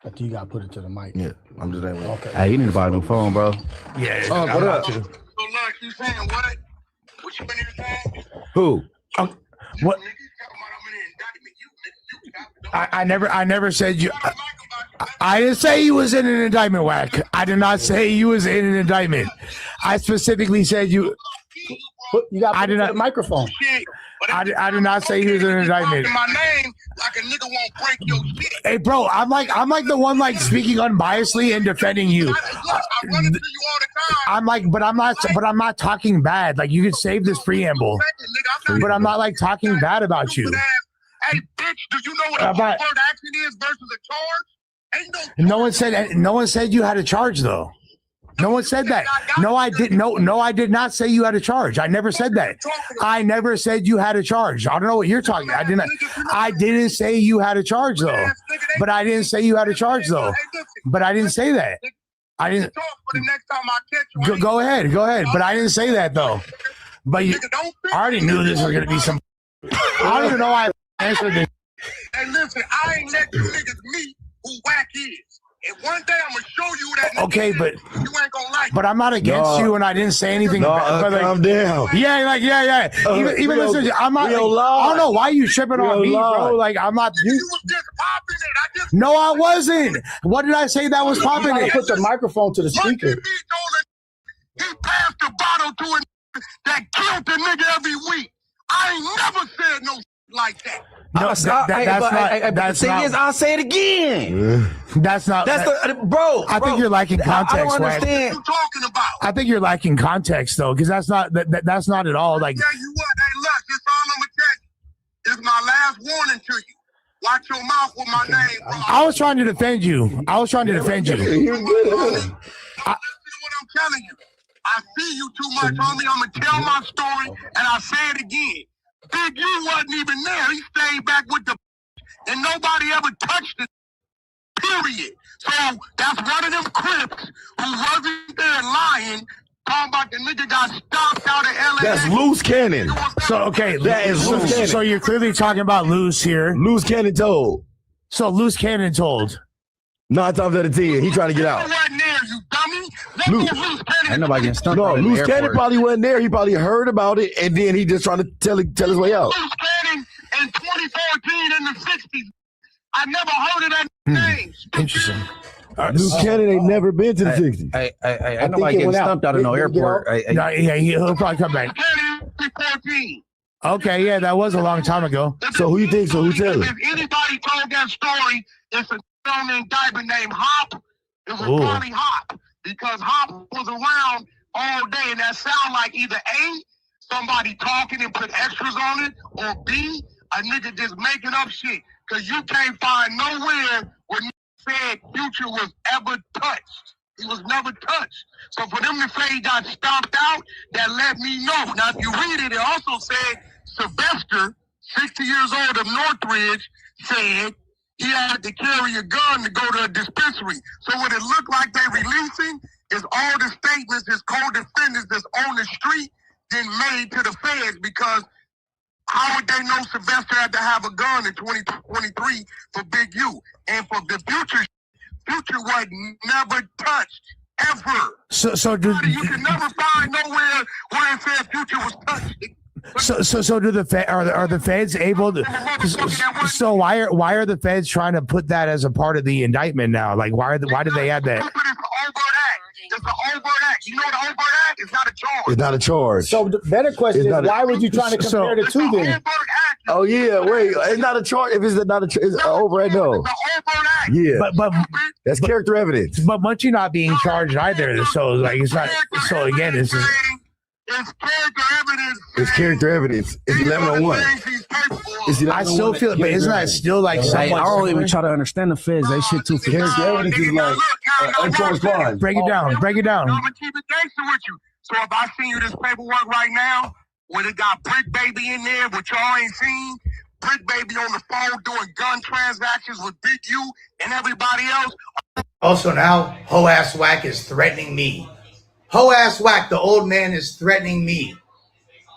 [SPEAKER 19] I think you gotta put it to the mic.
[SPEAKER 17] Yeah, I'm just saying.
[SPEAKER 19] Okay.
[SPEAKER 17] Hey, you need to buy a new phone, bro.
[SPEAKER 16] Yeah.
[SPEAKER 17] What up?
[SPEAKER 11] So look, you saying what? What you been here saying?
[SPEAKER 17] Who?
[SPEAKER 19] What? I never said you.
[SPEAKER 16] I didn't say you was in an indictment, Whack. I did not say you was in an indictment. I specifically said you.
[SPEAKER 20] You got to put it to the microphone.
[SPEAKER 16] I did not say you was in an indictment.
[SPEAKER 11] My name like a nigga won't break your shit.
[SPEAKER 16] Hey, bro, I'm like the one like speaking unbiasedly and defending you. I'm like, but I'm not talking bad. Like you could save this preamble, but I'm not like talking bad about you.
[SPEAKER 11] Hey, bitch, do you know what a overt action is versus a charge? Ain't
[SPEAKER 16] No one said you had a charge though. No one said that. No, I didn't. No, I did not say you had a charge. I never said that. I never said you had a charge. I don't know what you're talking about. I didn't say you had a charge though. But I didn't say you had a charge though. But I didn't say that. I didn't. Go ahead. But I didn't say that though. But I already knew this was gonna be some. I don't even know why I answered this.
[SPEAKER 11] Hey, listen, I ain't let you niggas meet who Wack is. And one day I'm gonna show you that.
[SPEAKER 16] Okay, but
[SPEAKER 11] you ain't gonna like.
[SPEAKER 16] But I'm not against you, and I didn't say anything. But like,
[SPEAKER 17] calm down.
[SPEAKER 16] Yeah. Even listen, I'm not. Like, I don't know why you tripping on me, bro. Like I'm not.
[SPEAKER 11] You was just popping it.
[SPEAKER 16] No, I wasn't. What did I say that was popping it?
[SPEAKER 20] Put the microphone to the speaker.
[SPEAKER 11] He passed the bottle to a nigga that killed the nigga every week. I ain't never said no like that.
[SPEAKER 16] No, that's not.
[SPEAKER 18] The thing is, I'll say it again.
[SPEAKER 16] That's not.
[SPEAKER 18] Bro.
[SPEAKER 16] I think you're lacking context.
[SPEAKER 18] I don't understand.
[SPEAKER 11] What you talking about?
[SPEAKER 16] I think you're lacking context though, because that's not at all like.
[SPEAKER 11] Tell you what, hey, look, it's all I'm gonna tell you. It's my last warning to you. Watch your mouth with my name, bro.
[SPEAKER 16] I was trying to defend you.
[SPEAKER 11] You're good. Listen to what I'm telling you. I see you too much, homie. I'm gonna tell my story, and I say it again. Big U wasn't even there. He stayed back with the and nobody ever touched it. Period. So that's one of them Crips who wasn't there lying, talking about the nigga got stopped out of LA.
[SPEAKER 17] That's loose cannon.
[SPEAKER 16] So okay,
[SPEAKER 17] that is loose cannon.
[SPEAKER 16] So you're clearly talking about loose here.
[SPEAKER 17] Loose cannon told.
[SPEAKER 16] So loose cannon told.
[SPEAKER 17] 9 times out of 10, he trying to get out.
[SPEAKER 11] Wasn't there, you dummy.
[SPEAKER 17] Ain't nobody getting stumped. No, loose cannon probably wasn't there. He probably heard about it, and then he just trying to tell his way out.
[SPEAKER 11] Loose cannon in 2014 in the 60s. I never heard of that name.
[SPEAKER 16] Interesting.
[SPEAKER 17] Loose cannon ain't never been to the 60s.
[SPEAKER 18] Ain't nobody getting stumped out of no airport.
[SPEAKER 16] He'll probably come back. Okay, yeah, that was a long time ago.
[SPEAKER 17] So who you think? So who tell it?
[SPEAKER 11] If anybody told that story, it's a on the indictment named Hop. It was probably Hop because Hop was around all day, and that sound like either A, somebody talking and put extras on it, or B, a nigga just making up shit. Cause you can't find nowhere where said Future was ever touched. He was never touched. So for them to say he got stomped out, that let me know. Now if you read it, it also said Sylvester, 60 years old of Northridge, said he had to carry a gun to go to a dispensary. So what it looked like they releasing is all the statements his co-defendants that's on the street then made to the feds, because how would they know Sylvester had to have a gun in 2023 for Big U? And for the Future was never touched, ever.
[SPEAKER 16] So
[SPEAKER 11] you can never find nowhere where it says Future was touched.
[SPEAKER 16] So do are the feds able to? So why are the feds trying to put that as a part of the indictment now? Like why did they add that?
[SPEAKER 11] It's an overt act. You know what an overt act? It's not a charge.
[SPEAKER 17] It's not a charge.
[SPEAKER 20] So the better question is, why would you trying to compare the two then?
[SPEAKER 17] Oh yeah, wait, it's not a charge. If it's not a, it's an overt act, no. Yeah,
[SPEAKER 16] but
[SPEAKER 17] that's character evidence.
[SPEAKER 16] But Munchie not being charged either. So like it's not. So again, it's just.
[SPEAKER 11] It's character evidence.
[SPEAKER 17] It's character evidence. It's 1101.
[SPEAKER 16] I still feel it, but isn't that still like somewhat?
[SPEAKER 18] I don't even try to understand the feds. They shit too.
[SPEAKER 17] Character evidence is like uncharged crime.
[SPEAKER 16] Break it down. Break it down.
[SPEAKER 11] I'm gonna keep it gangster with you. So if I send you this paperwork right now, where it got Brick Baby in there, which y'all ain't seen, Brick Baby on the phone doing gun transactions with Big U and everybody else.
[SPEAKER 22] Also now, Ho Ass Wack is threatening me. Ho Ass Wack, the old man, is threatening me.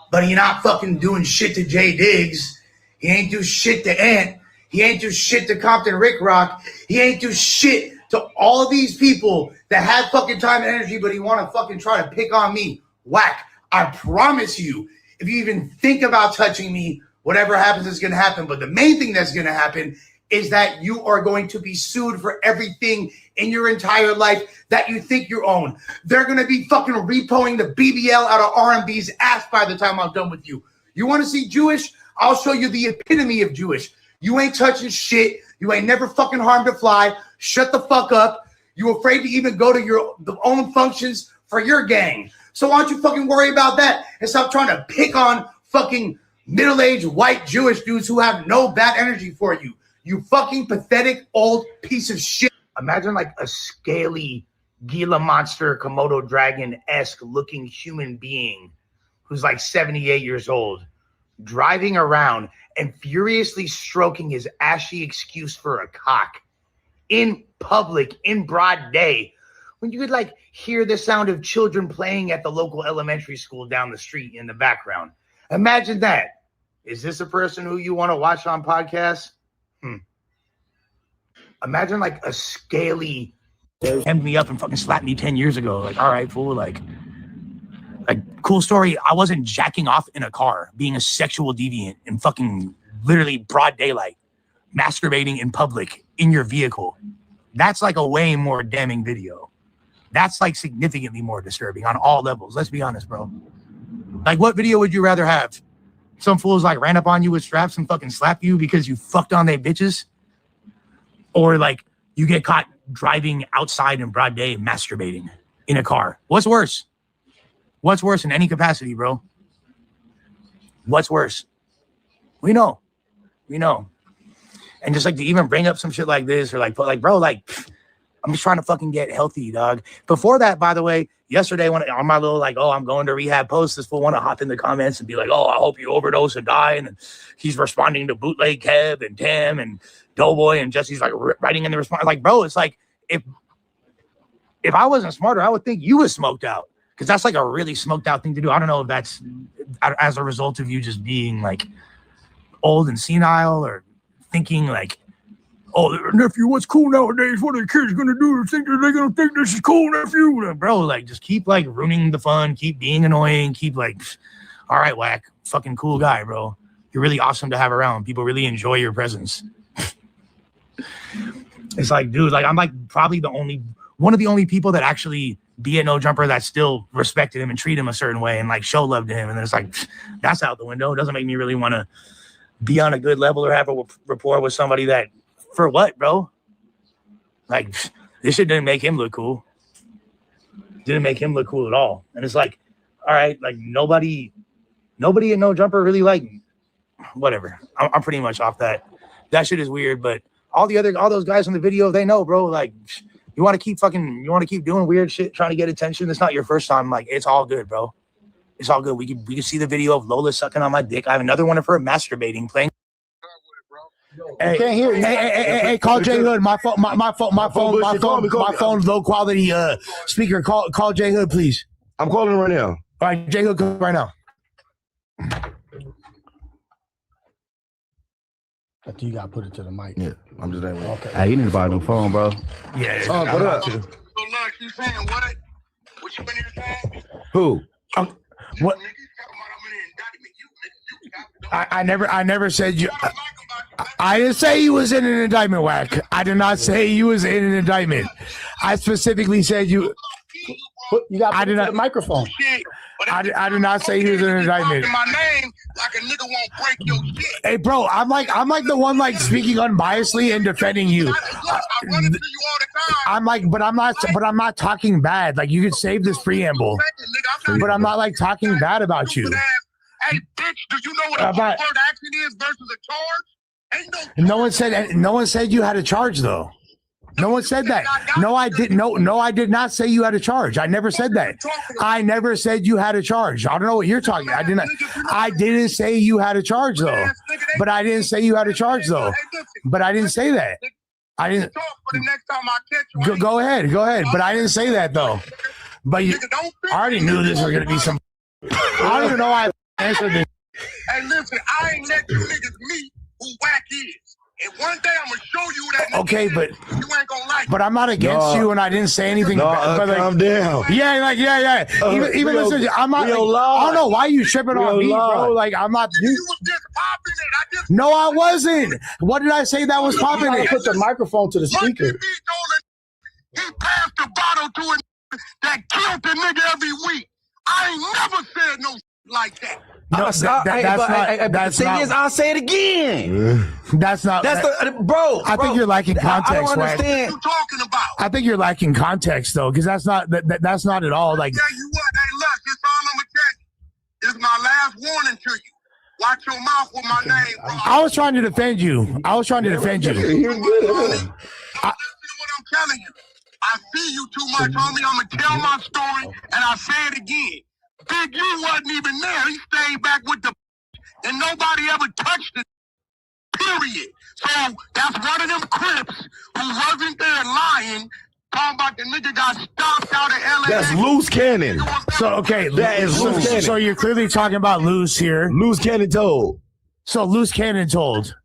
[SPEAKER 22] But he not fucking doing shit to Jay Diggs. He ain't do shit to Ant. He ain't do shit to Compton Rick Rock. He ain't do shit to all these people that had fucking time and energy, but he want to fucking try to pick on me. Wack, I promise you, if you even think about touching me, whatever happens is going to happen. But the main thing that's going to happen is that you are going to be sued for everything in your entire life that you think you own. They're going to be fucking repoing the BBL out of R&B's ass by the time I'm done with you. You want to see Jewish? I'll show you the epitome of Jewish. You ain't touching shit. You ain't never fucking harmed a fly. Shut the fuck up. You afraid to even go to your own functions for your gang. So why don't you fucking worry about that and stop trying to pick on fucking middle-aged white Jewish dudes who have no bad energy for you. You fucking pathetic old piece of shit. Imagine like a scaly Gila monster, Komodo dragon-esque looking human being who's like 78 years old, driving around and furiously stroking his ashy excuse for a cock in public, in broad day, when you could like hear the sound of children playing at the local elementary school down the street in the background. Imagine that. Is this a person who you want to watch on podcasts? Imagine like a scaly hemmed me up and fucking slapped me 10 years ago. Like, all right, fool, like cool story. I wasn't jacking off in a car, being a sexual deviant in fucking literally broad daylight, masturbating in public in your vehicle. That's like a way more damning video. That's like significantly more disturbing on all levels. Let's be honest, bro. Like, what video would you rather have? Some fools like ran up on you with straps and fucking slapped you because you fucked on their bitches? Or like you get caught driving outside in broad day masturbating in a car? What's worse? What's worse in any capacity, bro? What's worse? We know. We know. And just like to even bring up some shit like this or like, bro, like, I'm just trying to fucking get healthy, dog. Before that, by the way, yesterday when on my little like, oh, I'm going to rehab post, this fool want to hop in the comments and be like, oh, I hope you overdose and die. And he's responding to Bootleg Kev and Tim and Doughboy and Jesse's like writing in the response. Like, bro, it's like if I wasn't smarter, I would think you was smoked out. Because that's like a really smoked out thing to do. I don't know if that's as a result of you just being like old and senile or thinking like, oh, nephew, what's cool nowadays? What are the kids gonna do? Think that they're gonna think this is cool, nephew? Bro, like just keep like ruining the fun, keep being annoying, keep like, all right, Wack, fucking cool guy, bro. You're really awesome to have around. People really enjoy your presence. It's like, dude, like I'm like probably one of the only people that actually be a no jumper that still respected him and treat him a certain way and like show love to him. And it's like, that's out the window. It doesn't make me really want to be on a good level or have a rapport with somebody that, for what, bro? Like, this shit didn't make him look cool. Didn't make him look cool at all. And it's like, all right, like nobody in No Jumper really like, whatever. I'm pretty much off that. That shit is weird, but all those guys in the video, they know, bro. Like, you want to keep doing weird shit, trying to get attention. It's not your first time. Like, it's all good, bro. It's all good. We can see the video of Lola sucking on my dick. I have another one of her masturbating, playing.
[SPEAKER 19] Hey, can't hear you. Hey, call J Hood. My phone's low quality speaker. Call J Hood, please.
[SPEAKER 17] I'm calling him right now.
[SPEAKER 19] All right, J Hood, come right now. I think you gotta put it to the mic.
[SPEAKER 17] Yeah, I'm just that way.
[SPEAKER 19] Okay.
[SPEAKER 18] Hey, you need to buy a new phone, bro.
[SPEAKER 19] Yeah.
[SPEAKER 17] Oh, what up?
[SPEAKER 11] So, Lush, you saying what? What you been here saying?
[SPEAKER 17] Who?
[SPEAKER 19] What? I never said you. I didn't say you was in an indictment, Wack. I did not say you was in an indictment. I specifically said you. You got to put it to the microphone. I did not say he was in an indictment.
[SPEAKER 11] My name like a nigga won't break your shit.
[SPEAKER 19] Hey, bro, I'm like the one like speaking unbiasedly and defending you. I'm like, but I'm not talking bad. Like you could save this preamble, but I'm not like talking bad about you.
[SPEAKER 11] Hey, bitch, do you know what a word action is versus a charge? Ain't
[SPEAKER 19] No one said you had a charge though. No one said that. No, I didn't. No, I did not say you had a charge. I never said that. I never said you had a charge. I don't know what you're talking about. I didn't say you had a charge though. But I didn't say you had a charge though. But I didn't say that. I didn't. Go ahead. But I didn't say that though. But I already knew this was gonna be some. I don't even know why I answered this.
[SPEAKER 11] Hey, listen, I ain't let you niggas meet who Wack is. And one day I'm gonna show you that.
[SPEAKER 19] Okay, but
[SPEAKER 11] you ain't gonna like.
[SPEAKER 19] But I'm not against you, and I didn't say anything. But like,
[SPEAKER 17] calm down.
[SPEAKER 19] Yeah. Even listen, I'm not. Like, I don't know why you tripping on me, bro. Like I'm not.
[SPEAKER 11] You was just popping it.
[SPEAKER 19] No, I wasn't. What did I say that was popping it?
[SPEAKER 20] Put the microphone to the speaker.
[SPEAKER 11] He passed the bottle to a that killed the nigga every week. I ain't never said no like that.
[SPEAKER 18] No, that's not. The thing is, I'll say it again.
[SPEAKER 19] That's not.
[SPEAKER 18] That's bro.
[SPEAKER 19] I think you're lacking context.
[SPEAKER 18] I don't understand.
[SPEAKER 11] What you talking about?
[SPEAKER 19] I think you're lacking context though, because that's not that's not at all like.
[SPEAKER 11] Tell you what, hey, look, this all I'm gonna tell you. This is my last warning to you. Watch your mouth with my name, bro.
[SPEAKER 19] I was trying to defend you.
[SPEAKER 11] You're good. Listen to what I'm telling you. I see you too much, homie. I'm gonna tell my story, and I say it again. Big U wasn't even there. He stayed back with the and nobody ever touched it. Period. So that's one of them Crips who wasn't there lying. Talking about the nigga got stopped out of LA.
[SPEAKER 17] That's loose cannon.
[SPEAKER 19] So okay,
[SPEAKER 17] that is loose cannon.
[SPEAKER 19] So you're clearly talking about loose here.
[SPEAKER 17] Loose cannon told.
[SPEAKER 19] So loose cannon told.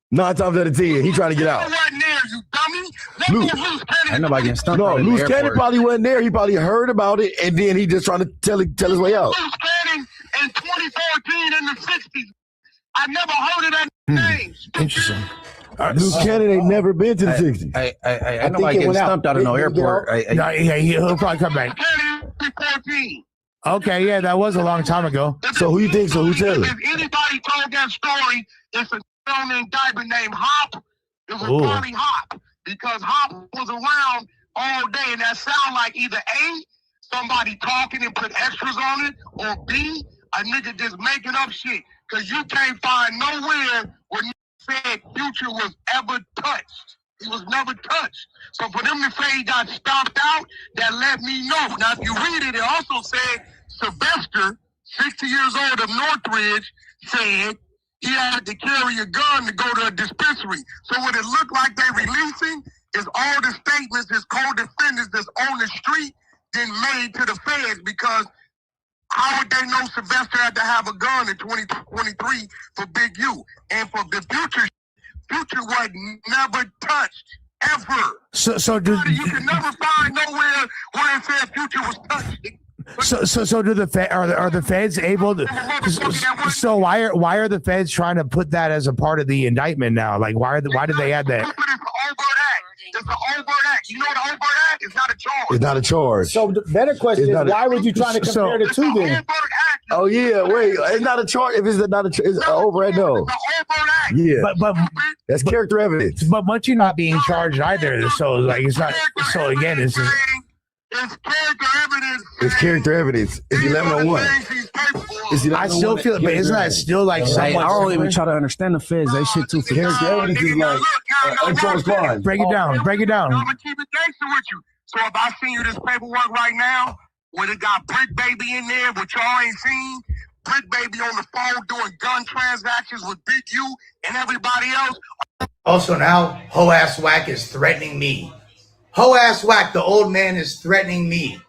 [SPEAKER 17] 9 times out of 10, he trying to get out.
[SPEAKER 11] Wasn't there, you dummy. Loose cannon.
[SPEAKER 18] Ain't nobody getting stumped.
[SPEAKER 17] No, loose cannon probably wasn't there. He probably heard about it, and then he just trying to tell his way out.
[SPEAKER 11] Loose cannon in 2014 in the 60s. I never heard of that name.
[SPEAKER 19] Interesting.
[SPEAKER 17] Loose cannon ain't never been to the 60s.
[SPEAKER 18] Ain't nobody getting stumped out of no airport.
[SPEAKER 19] No, he'll probably come back.
[SPEAKER 11] 2014.
[SPEAKER 19] Okay, yeah, that was a long time ago.
[SPEAKER 17] So who you think? So who tell it?
[SPEAKER 11] If anybody told that story, it's a on the indictment named Hop. It was Bonnie Hop because Hop was around all day, and that sound like either A, somebody talking and put extras on it, or B, a nigga just making up shit. Cause you can't find nowhere where said Future was ever touched. He was never touched. So for them to say he got stomped out, that let me know. Now if you read it, it also said Sylvester, 60 years old of Northridge, said he had to carry a gun to go to a dispensary. So what it looked like they releasing is all the statements his co-defendants that's on the street then made to the feds, because how would they know Sylvester had to have a gun in 2023 for Big U? And for the Future was never touched, ever.
[SPEAKER 19] So
[SPEAKER 11] you can never find nowhere where it said Future was touched.
[SPEAKER 19] So do are the feds able to? So why are the feds trying to put that as a part of the indictment now? Like why did they add that?
[SPEAKER 11] It's an overt act. You know the overt act is not a charge.
[SPEAKER 17] It's not a charge.
[SPEAKER 20] So the better question is, why would you try to compare the two then?
[SPEAKER 17] Oh yeah, wait, it's not a charge. If it's not a, it's an overt act. No. Yeah,
[SPEAKER 19] but
[SPEAKER 17] that's character evidence.
[SPEAKER 19] But you're not being charged either. So like it's not. So again, it's just.
[SPEAKER 11] It's character evidence.
[SPEAKER 17] It's character evidence. It's 1101.
[SPEAKER 19] I still feel, but isn't that still like somewhat?
[SPEAKER 18] I don't even try to understand the feds. They shit too.
[SPEAKER 17] Character evidence is like uncharged crime.
[SPEAKER 19] Break it down. Break it down.
[SPEAKER 11] I'm gonna keep it gangster with you. So if I send you this paperwork right now, where it got Brick Baby in there, which y'all ain't seen, Brick Baby on the phone doing gun transactions with Big U and everybody else.
[SPEAKER 22] Also now, Ho Ass Wack is threatening me. Ho Ass Wack, the old man, is threatening me.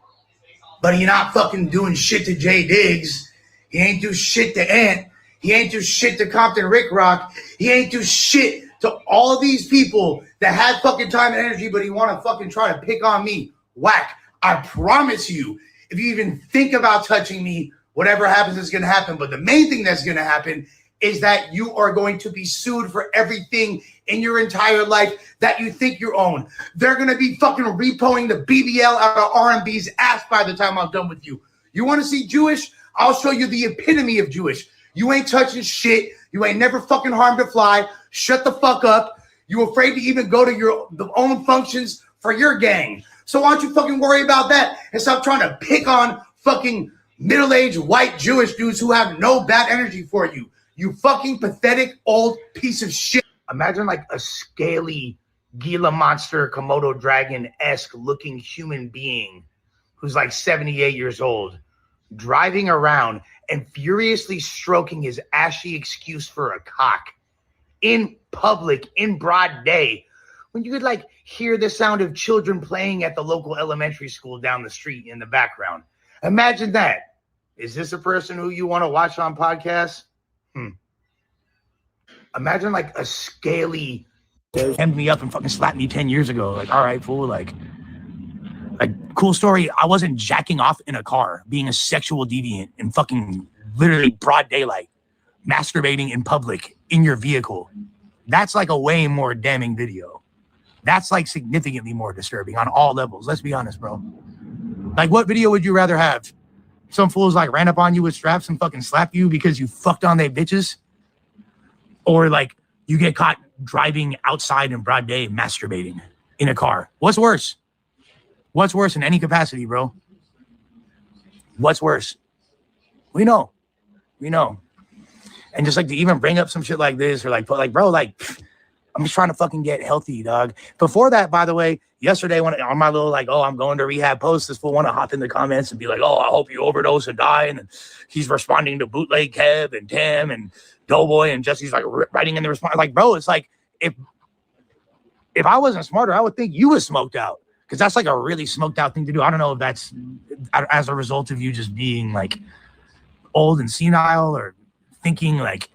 [SPEAKER 22] But he not fucking doing shit to Jay Diggs. He ain't do shit to Ant. He ain't do shit to Compton Rick Rock. He ain't do shit to all these people that had fucking time and energy, but he want to fucking try to pick on me. Wack, I promise you, if you even think about touching me, whatever happens is going to happen. But the main thing that's going to happen is that you are going to be sued for everything in your entire life that you think you own. They're going to be fucking repoing the BBL out of R&B's ass by the time I'm done with you. You want to see Jewish? I'll show you the epitome of Jewish. You ain't touching shit. You ain't never fucking harmed a fly. Shut the fuck up. You afraid to even go to your own functions for your gang. So why don't you fucking worry about that and stop trying to pick on fucking middle-aged white Jewish dudes who have no bad energy for you. You fucking pathetic old piece of shit. Imagine like a scaly Gila monster, Komodo dragon-esque looking human being who's like 78 years old, driving around and furiously stroking his ashy excuse for a cock in public, in broad day, when you could like hear the sound of children playing at the local elementary school down the street in the background. Imagine that. Is this a person who you want to watch on podcasts? Imagine like a scaly
[SPEAKER 16] hemmed me up and fucking slapped me 10 years ago. Like, all right, fool. Like, cool story. I wasn't jacking off in a car, being a sexual deviant in fucking literally broad daylight, masturbating in public in your vehicle. That's like a way more damning video. That's like significantly more disturbing on all levels. Let's be honest, bro. Like, what video would you rather have? Some fools like ran up on you with straps and fucking slap you because you fucked on their bitches? Or like you get caught driving outside in broad day masturbating in a car? What's worse? What's worse in any capacity, bro? What's worse? We know. We know. And just like to even bring up some shit like this or like, bro, like, I'm just trying to fucking get healthy, dog. Before that, by the way, yesterday when on my little like, oh, I'm going to rehab post, this fool want to hop in the comments and be like, oh, I hope you overdose and die. And he's responding to Bootleg Kev and Tim and Doughboy and Jesse's like writing in the response. Like, bro, it's like if I wasn't smarter, I would think you was smoked out, because that's like a really smoked out thing to do. I don't know if that's as a result of you just being like old and senile or thinking like,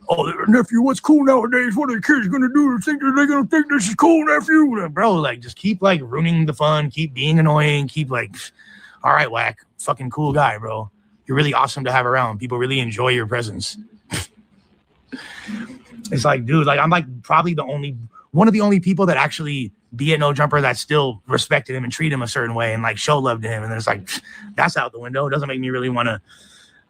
[SPEAKER 16] oh, nephew, what's cool nowadays? What are the kids gonna do? Think that they're gonna think this is cool, nephew? Bro, like, just keep like ruining the fun, keep being annoying, keep like, all right, Wack, fucking cool guy, bro. You're really awesome to have around. People really enjoy your presence. It's like, dude, like I'm like probably one of the only people that actually be at No Jumper that still respected him and treat him a certain way and like show love to him. And then it's like, that's out the window. It doesn't make me really want to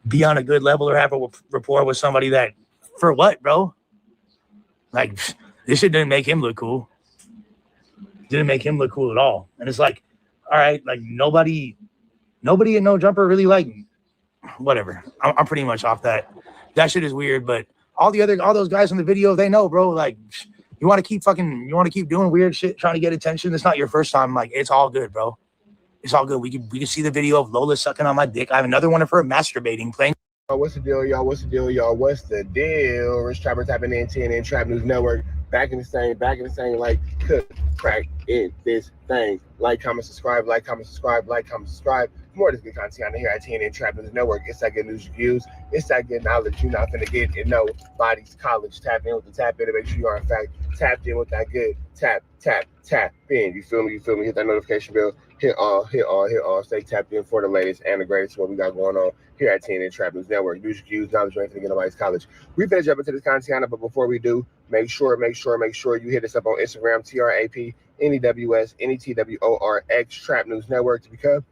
[SPEAKER 16] be on a good level or have a rapport with somebody that, for what, bro? Like, this shit didn't make him look cool. Didn't make him look cool at all. And it's like, all right, like nobody at No Jumper really like me. Whatever. I'm pretty much off that. That shit is weird, but all those guys in the video, they know, bro. Like, you want to keep doing weird shit, trying to get attention. It's not your first time. Like, it's all good, bro. It's all good. We can see the video of Lola sucking on my dick. I have another one of her masturbating, playing.
[SPEAKER 3] What's the deal, y'all? What's the deal, y'all? What's the deal? Rich Trapper tapping in TNN Trap News Network. Back in the same, like, cook, crack in this thing. Like, comment, subscribe, like, comment, subscribe, like, comment, subscribe. More of this good content here at TNN Trap News Network. It's that good news reviews. It's that good knowledge you're not going to get in nobody's college. Tap in with the tap in to make sure you are, in fact, tapped in with that good tap in. You feel me? Hit that notification bell. Hit all. Stay tapped in for the latest and the greatest what we got going on here at TNN Trap News Network. News reviews, knowledge, you ain't finna get nobody's college. We finna jump into this content, but before we do, make sure you hit us up on Instagram, TRAP, NEWS, NETWORX, Trap News Network to become,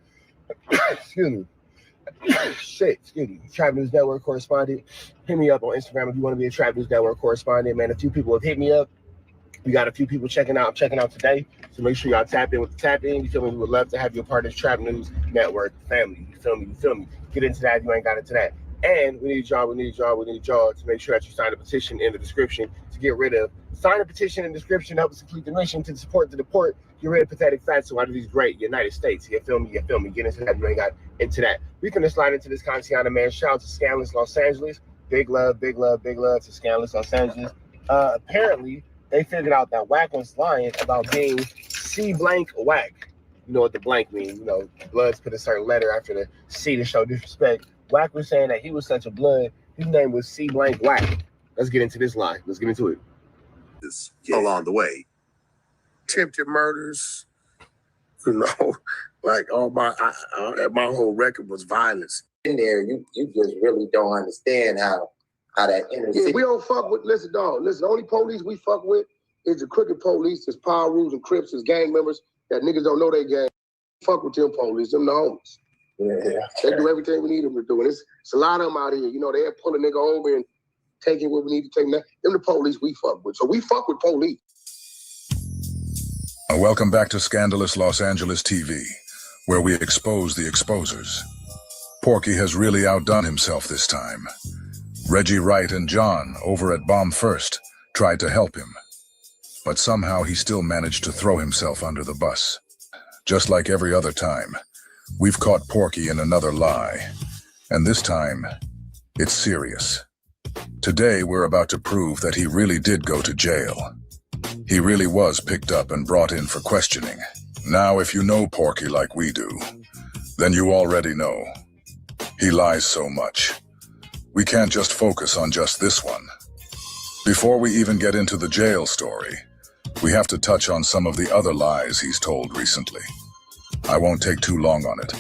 [SPEAKER 3] Trap News Network correspondent. Hit me up on Instagram if you want to be a Trap News Network correspondent, man. A few people have hit me up. We got a few people checking out today. So make sure y'all tap in with the tap in. You feel me? We would love to have you a part of this Trap News Network family. You feel me? Get into that. You ain't got into that. And we need y'all to make sure that you sign a petition in the description to get rid of. Sign a petition in the description, help us complete the mission to support the deport. Get rid of pathetic facts out of these great United States. You feel me? Get into that. You ain't got into that. We can slide into this content, man. Shout out to Scandalous Los Angeles. Big love to Scandalous Los Angeles. Apparently, they figured out that Wack was lying about being C blank Wack. You know what the blank means. You know, Bloods put a certain letter after the C to show disrespect. Wack was saying that he was such a blood, his name was C blank Wack. Let's get into this lie. Let's get into it.
[SPEAKER 11] Along the way, attempted murders, like all my whole record was violence.
[SPEAKER 2] In there, you just really don't understand how that inner city.
[SPEAKER 11] We don't fuck with, listen, the only police we fuck with is the crooked police, there's power rules and crips, there's gang members that niggas don't know they gang. Fuck with them police, them the homies. Yeah. They do everything we need them to do. And it's a lot of them out here, they'll pull a nigga over and take it what we need to take. Them the police we fuck with. So we fuck with police.
[SPEAKER 9] Welcome back to Scandalous Los Angeles TV, where we expose the exposers. Porky has really outdone himself this time. Reggie Wright and John, over at Bomb First, tried to help him. But somehow he still managed to throw himself under the bus. Just like every other time, we've caught Porky in another lie. And this time, it's serious. Today, we're about to prove that he really did go to jail. He really was picked up and brought in for questioning. Now, if you know Porky like we do, then you already know. He lies so much. We can't just focus on just this one. Before we even get into the jail story, We have to touch on some of the other lies he's told recently. I won't take too long on it,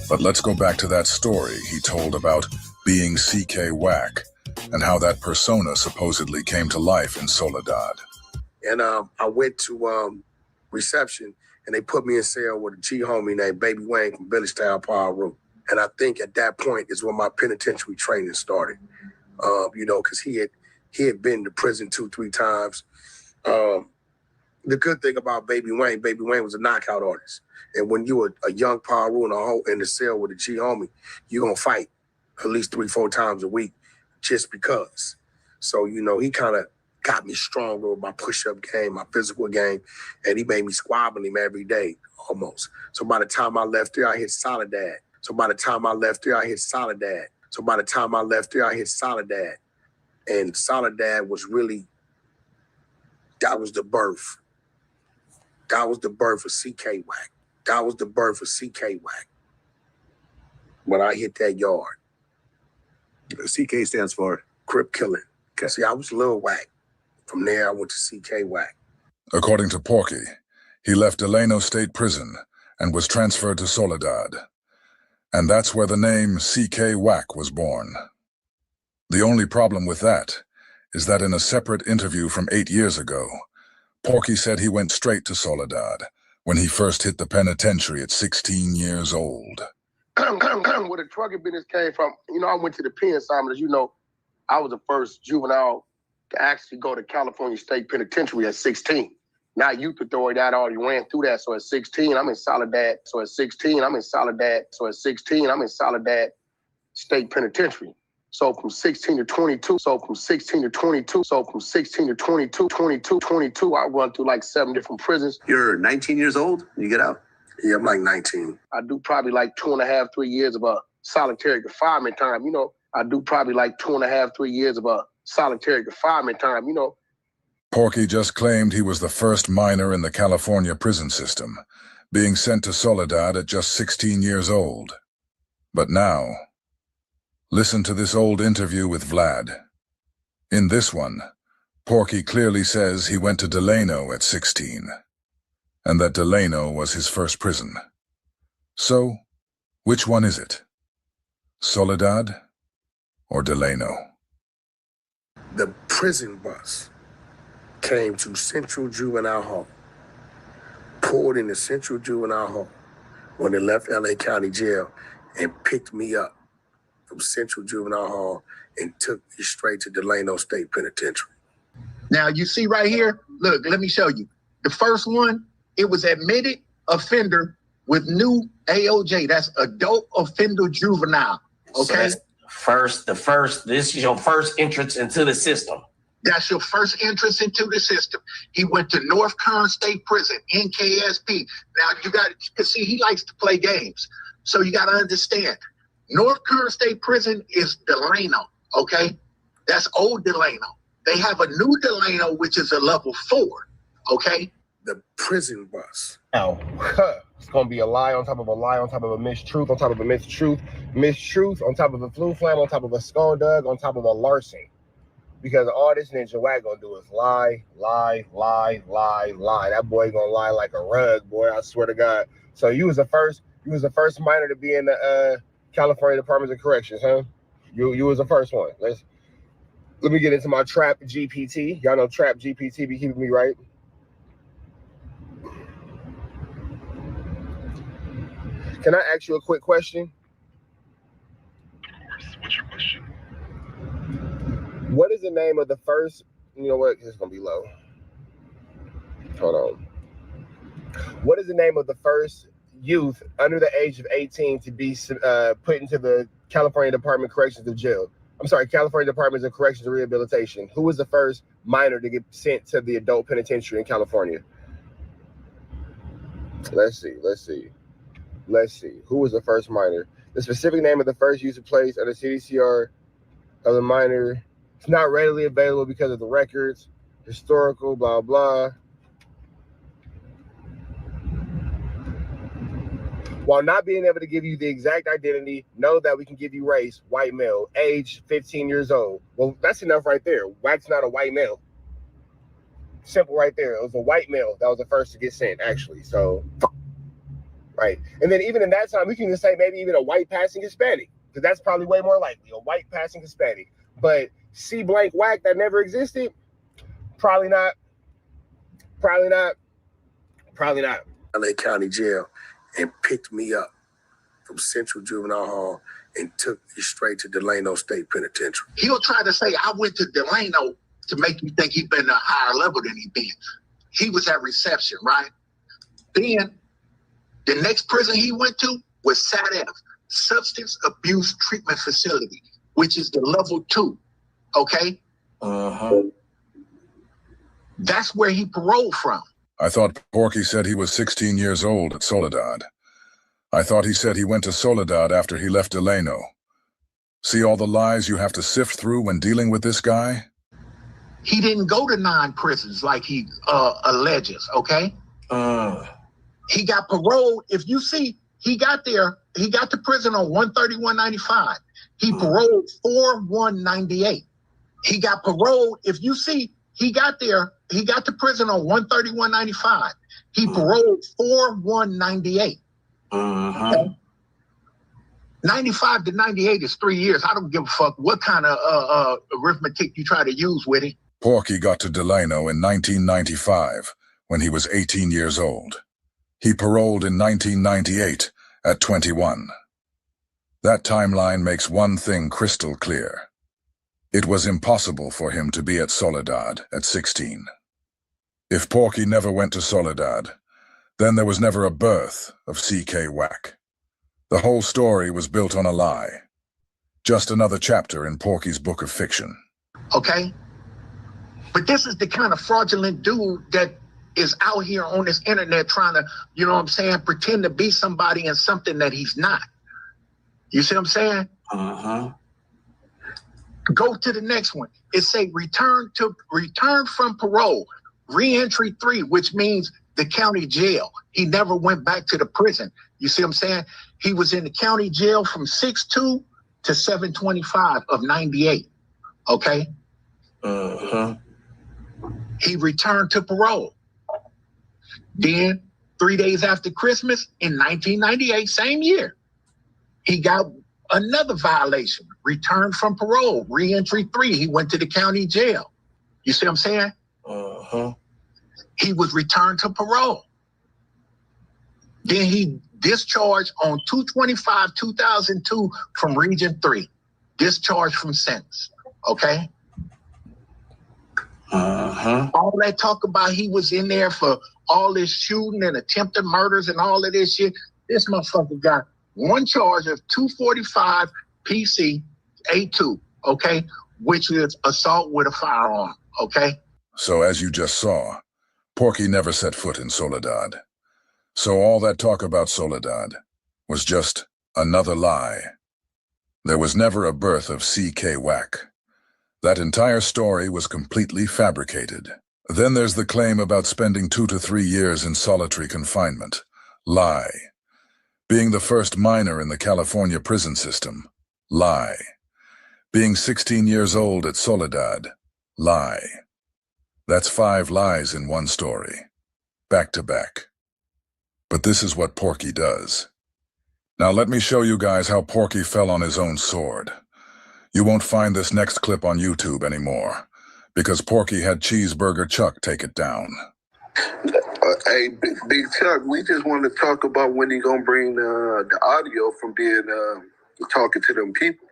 [SPEAKER 9] but let's go back to that story he told about being CK WACK and how that persona supposedly came to life in Soledad.
[SPEAKER 11] And I went to reception, and they put me in cell with a G homie named Baby Wayne from Village Style Power Room. And I think at that point is when my penitentiary training started. You know, because he had been to prison 2-3 times. The good thing about Baby Wayne was a knockout artist. And when you were a young Power Room in the cell with a G homie, you're gonna fight at least 3-4 times a week just because. So, you know, he kind of got me stronger with my push-up game, my physical game, and he made me squabble him every day, almost. So by the time I left there, I hit Soledad. And Soledad was really, that was the birth. That was the birth of CK WACK. When I hit that yard. CK stands for Crip Killing. Okay. See, I was Lil Wack. From there, I went to CK WACK.
[SPEAKER 9] According to Porky, he left Delano State Prison and was transferred to Soledad. And that's where the name CK WACK was born. The only problem with that is that in a separate interview from 8 years ago, Porky said he went straight to Soledad when he first hit the penitentiary at 16 years old.
[SPEAKER 11] Where the trucking business came from, you know, I went to the pen, Simon. As you know, I was the first juvenile to actually go to California State Penitentiary at 16. Now Youth Authority, I already ran through that. So at 16, I'm in Soledad. I'm in Soledad State Penitentiary. So from 16 to 22, I run through like 7 different prisons.
[SPEAKER 7] You're 19 years old when you get out?
[SPEAKER 11] Yeah, I'm like 19. I do probably like 2.5, 3 years of solitary confinement time, you know.
[SPEAKER 9] Porky just claimed he was the first minor in the California prison system, being sent to Soledad at just 16 years old. But now, listen to this old interview with Vlad. In this one, Porky clearly says he went to Delano at 16, and that Delano was his first prison. So, which one is it? Soledad or Delano?
[SPEAKER 11] The prison bus came to Central Juvenile Hall, pulled into Central Juvenile Hall when they left LA County Jail and picked me up from Central Juvenile Hall and took me straight to Delano State Penitentiary.
[SPEAKER 15] Now you see right here, look, let me show you. The first one, it was admitted offender with new AOJ. That's adult offender juvenile. Okay.
[SPEAKER 23] So this is your first entrance into the system.
[SPEAKER 15] That's your first entrance into the system. He went to North Kern State Prison, NKSP. Now you got to see, he likes to play games. So you got to understand, North Kern State Prison is Delano, okay? That's old Delano. They have a new Delano, which is a level 4, okay?
[SPEAKER 11] The prison bus.
[SPEAKER 3] Now, it's going to be a lie on top of a lie on top of a mistruth on top of a mistruth, mistruth on top of a flu flam on top of a skulldug on top of a larceny. Because all this Ninja Wack gonna do is lie. That boy gonna lie like a rug, boy. I swear to God. So you was the first minor to be in the California Department of Corrections, huh? You was the first one. Let me get into my Trap GPT. Y'all know Trap GPT be keeping me right. Can I ask you a quick question?
[SPEAKER 24] What's your question?
[SPEAKER 3] What is the name of the first, you know what, it's gonna be low. Hold on. What is the name of the first youth under the age of 18 to be put into the California Department of Corrections of Jail? I'm sorry, California Department of Corrections and Rehabilitation. Who was the first minor to get sent to the adult penitentiary in California? Let's see. Who was the first minor? The specific name of the first user placed under CDCR of the minor. It's not readily available because of the records, historical, blah, blah. While not being able to give you the exact identity, know that we can give you race, white male, age 15 years old. Well, that's enough right there. Wack's not a white male. Simple right there. It was a white male that was the first to get sent, actually. So, right. And then even in that time, we can even say maybe even a white passing Hispanic, because that's probably way more likely, a white passing Hispanic. But C blank whack that never existed, probably not. Probably not. Probably not.
[SPEAKER 11] LA County Jail and picked me up from Central Juvenile Hall and took me straight to Delano State Penitentiary.
[SPEAKER 15] He'll try to say, I went to Delano to make you think he'd been a higher level than he been. He was at reception, right? Then the next prison he went to was SATF, Substance Abuse Treatment Facility, which is the level 2, okay? That's where he paroled from.
[SPEAKER 9] I thought Porky said he was 16 years old at Soledad. I thought he said he went to Soledad after he left Delano. See all the lies you have to sift through when dealing with this guy?
[SPEAKER 15] He didn't go to 9 prisons like he alleges, okay? He got paroled. If you see, he got to prison on 131.95. He paroled 4/1/98. He got paroled. If you see, he got to prison on 131.95. He paroled 4/1/98. Okay? 95 to 98 is 3 years. I don't give a fuck what kind of arithmetic you try to use with it.
[SPEAKER 9] Porky got to Delano in 1995 when he was 18 years old. He paroled in 1998 at 21. That timeline makes one thing crystal clear. It was impossible for him to be at Soledad at 16. If Porky never went to Soledad, then there was never a birth of CK WACK. The whole story was built on a lie. Just another chapter in Porky's book of fiction.
[SPEAKER 15] Okay? But this is the kind of fraudulent dude that is out here on this internet trying to, you know what I'm saying, pretend to be somebody and something that he's not. You see what I'm saying? Go to the next one. It say return from parole, re-entry 3, which means the county jail. He never went back to the prison. You see what I'm saying? He was in the county jail from 6/2 to 7/25 of 98. Okay? He returned to parole. Then 3 days after Christmas in 1998, same year, he got another violation, return from parole, re-entry 3. He went to the county jail. You see what I'm saying? He was returned to parole. Then he discharged on 2/25/2002 from Region 3. Discharged from sentence. Okay? All that talk about he was in there for all this shooting and attempted murders and all of this shit. This motherfucker got one charge of 245 PC A2, okay, which is assault with a firearm, okay?
[SPEAKER 9] So as you just saw, Porky never set foot in Soledad. So all that talk about Soledad was just another lie. There was never a birth of CK WACK. That entire story was completely fabricated. Then there's the claim about spending 2 to 3 years in solitary confinement. Lie. Being the first minor in the California prison system. Lie. Being 16 years old at Soledad. Lie. That's 5 lies in one story. Back to back. But this is what Porky does. Now let me show you guys how Porky fell on his own sword. You won't find this next clip on YouTube anymore, because Porky had Cheeseburger Chuck take it down.
[SPEAKER 11] Hey, Big Chuck, we just want to talk about when he gonna bring the audio from being talking to them people.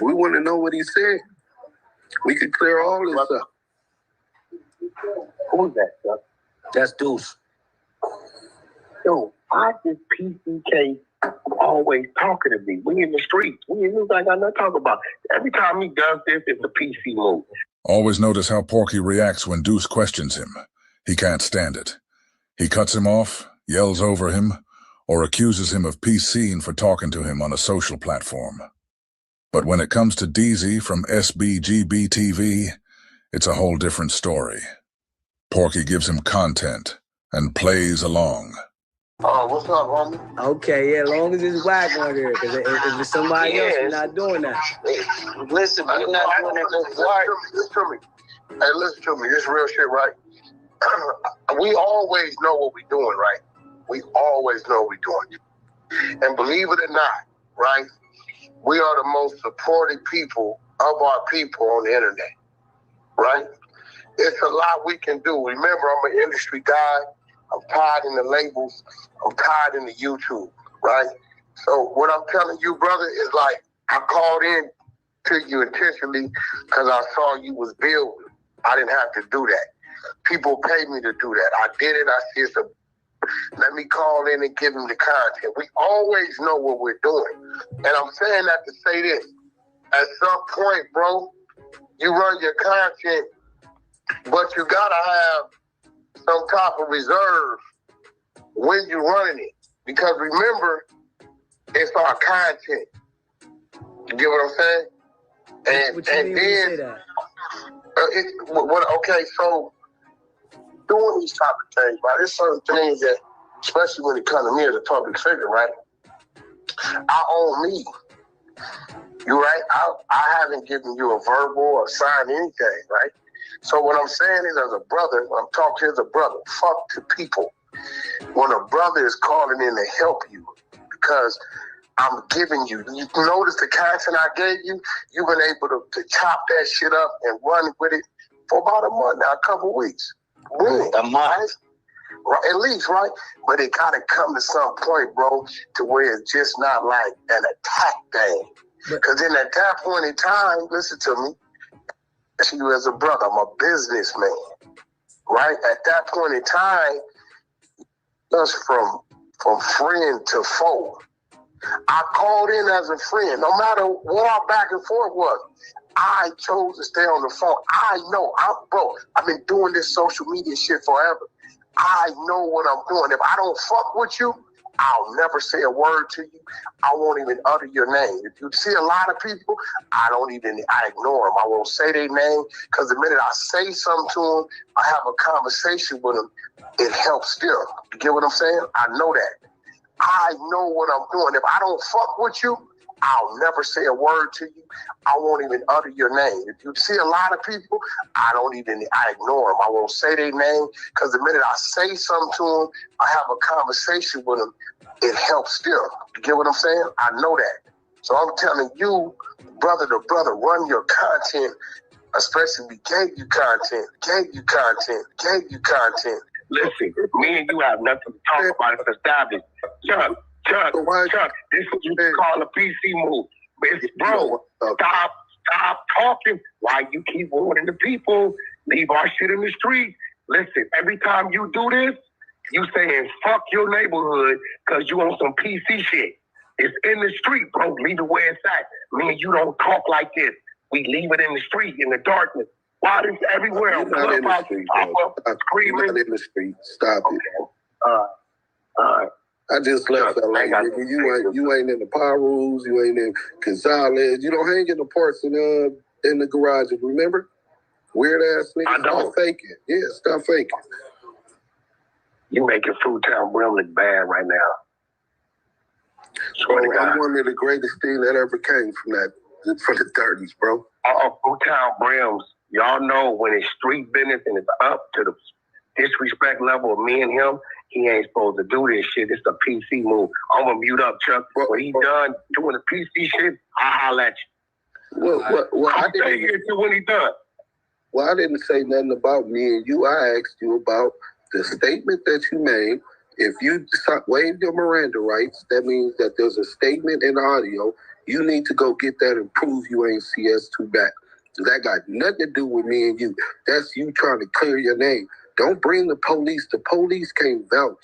[SPEAKER 11] We want to know what he said. We could clear all this up.
[SPEAKER 10] Who's that, Chuck? That's Deuce. Yo, I just PCK always talking to me. We in the streets. We in this. I got nothing to talk about. Every time he does this, it's a PC move.
[SPEAKER 9] Always notice how Porky reacts when Deuce questions him. He can't stand it. He cuts him off, yells over him, or accuses him of PCing for talking to him on a social platform. But when it comes to DZ from SBGB TV, it's a whole different story. Porky gives him content and plays along.
[SPEAKER 11] Oh, what's up, homie?
[SPEAKER 1] Okay, yeah, as long as it's WACK100, because if it's somebody else, we're not doing that.
[SPEAKER 11] Listen, we're not doing that. Listen to me. Hey, listen to me. This real shit, right? we always know what we're doing, right? We always know what we're doing. And believe it or not, right, we are the most supported people of our people on the internet, right? It's a lot we can do. Remember, I'm an industry guy. I'm tied in the labels. I'm tied in the YouTube, right? So what I'm telling you, brother, is like, I called in to you intentionally because I saw you was building. I didn't have to do that. People pay me to do that. I did it. I said, let me call in and give them the content. We always know what we're doing. And I'm saying that to say this. At some point, bro, you run your content, but you gotta have some type of reserve when you're running it. Because remember, it's our content. You get what I'm saying? And then, okay, so doing these type of things, right? There's certain things that, especially when it comes to me as a public figure, right? I own me. You right? I haven't given you a verbal or signed anything, right? So what I'm saying is, as a brother, when I'm talking as a brother, fuck to people. When a brother is calling in to help you, because I'm giving you notice the content I gave you, you've been able to chop that shit up and run with it for about a month now, a couple weeks. Boom, a month. Right? At least, right? But it gotta come to some point, bro, to where it's just not like an attack thing. Because then at that point in time, listen to me, you as a brother, I'm a businessman, right? At that point in time, just from friend to foe. I called in as a friend. No matter what our back and forth was, I chose to stay on the phone. I know, I've been doing this social media shit forever. I know what I'm doing. If I don't fuck with you, I'll never say a word to you. I won't even utter your name. If you see a lot of people, I ignore them. I won't say their name, because the minute I say something to them, I have a conversation with them, it helps still. You get what I'm saying? I know that. I know what I'm doing. If I don't fuck with you, I'll never say a word to you. I won't even utter your name. If you see a lot of people, I ignore them. I won't say their name, because the minute I say something to them, I have a conversation with them, it helps still. You get what I'm saying? I know that. So I'm telling you, brother to brother, run your content, especially we gave you content. Listen, me and you have nothing to talk about. It's established. Chuck, this is what you call a PC move. Bro, stop talking. Why you keep warning the people? Leave our shit in the street. Listen, every time you do this, you saying fuck your neighborhood because you on some PC shit. It's in the street, bro. Leave it where it's at. Me and you don't talk like this. We leave it in the street, in the darkness. Why is everywhere?
[SPEAKER 5] You're not in the street, bro. You're not in the street. Stop it. I just left LA. You ain't in the power rules. You ain't in Gonzalez. You don't hang in the parts in the garages. Remember? Weird ass niggas. Stop faking. Yeah, stop faking.
[SPEAKER 11] You making Fruitown Brim look bad right now.
[SPEAKER 5] I'm one of the greatest things that ever came from the 30s, bro.
[SPEAKER 11] Fruitown Brims. Y'all know when it's street business and it's up to the disrespect level of me and him, he ain't supposed to do this shit. It's a PC move. I'm going to mute up, Chuck. When he done doing the PC shit, I'll holler at you.
[SPEAKER 5] I didn't
[SPEAKER 11] take it to when he done.
[SPEAKER 5] Well, I didn't say nothing about me and you. I asked you about the statement that you made. If you waive your Miranda rights, that means that there's a statement in audio. You need to go get that and prove you ain't CS2 back. That got nothing to do with me and you. That's you trying to clear your name. Don't bring the police. The police can't vouch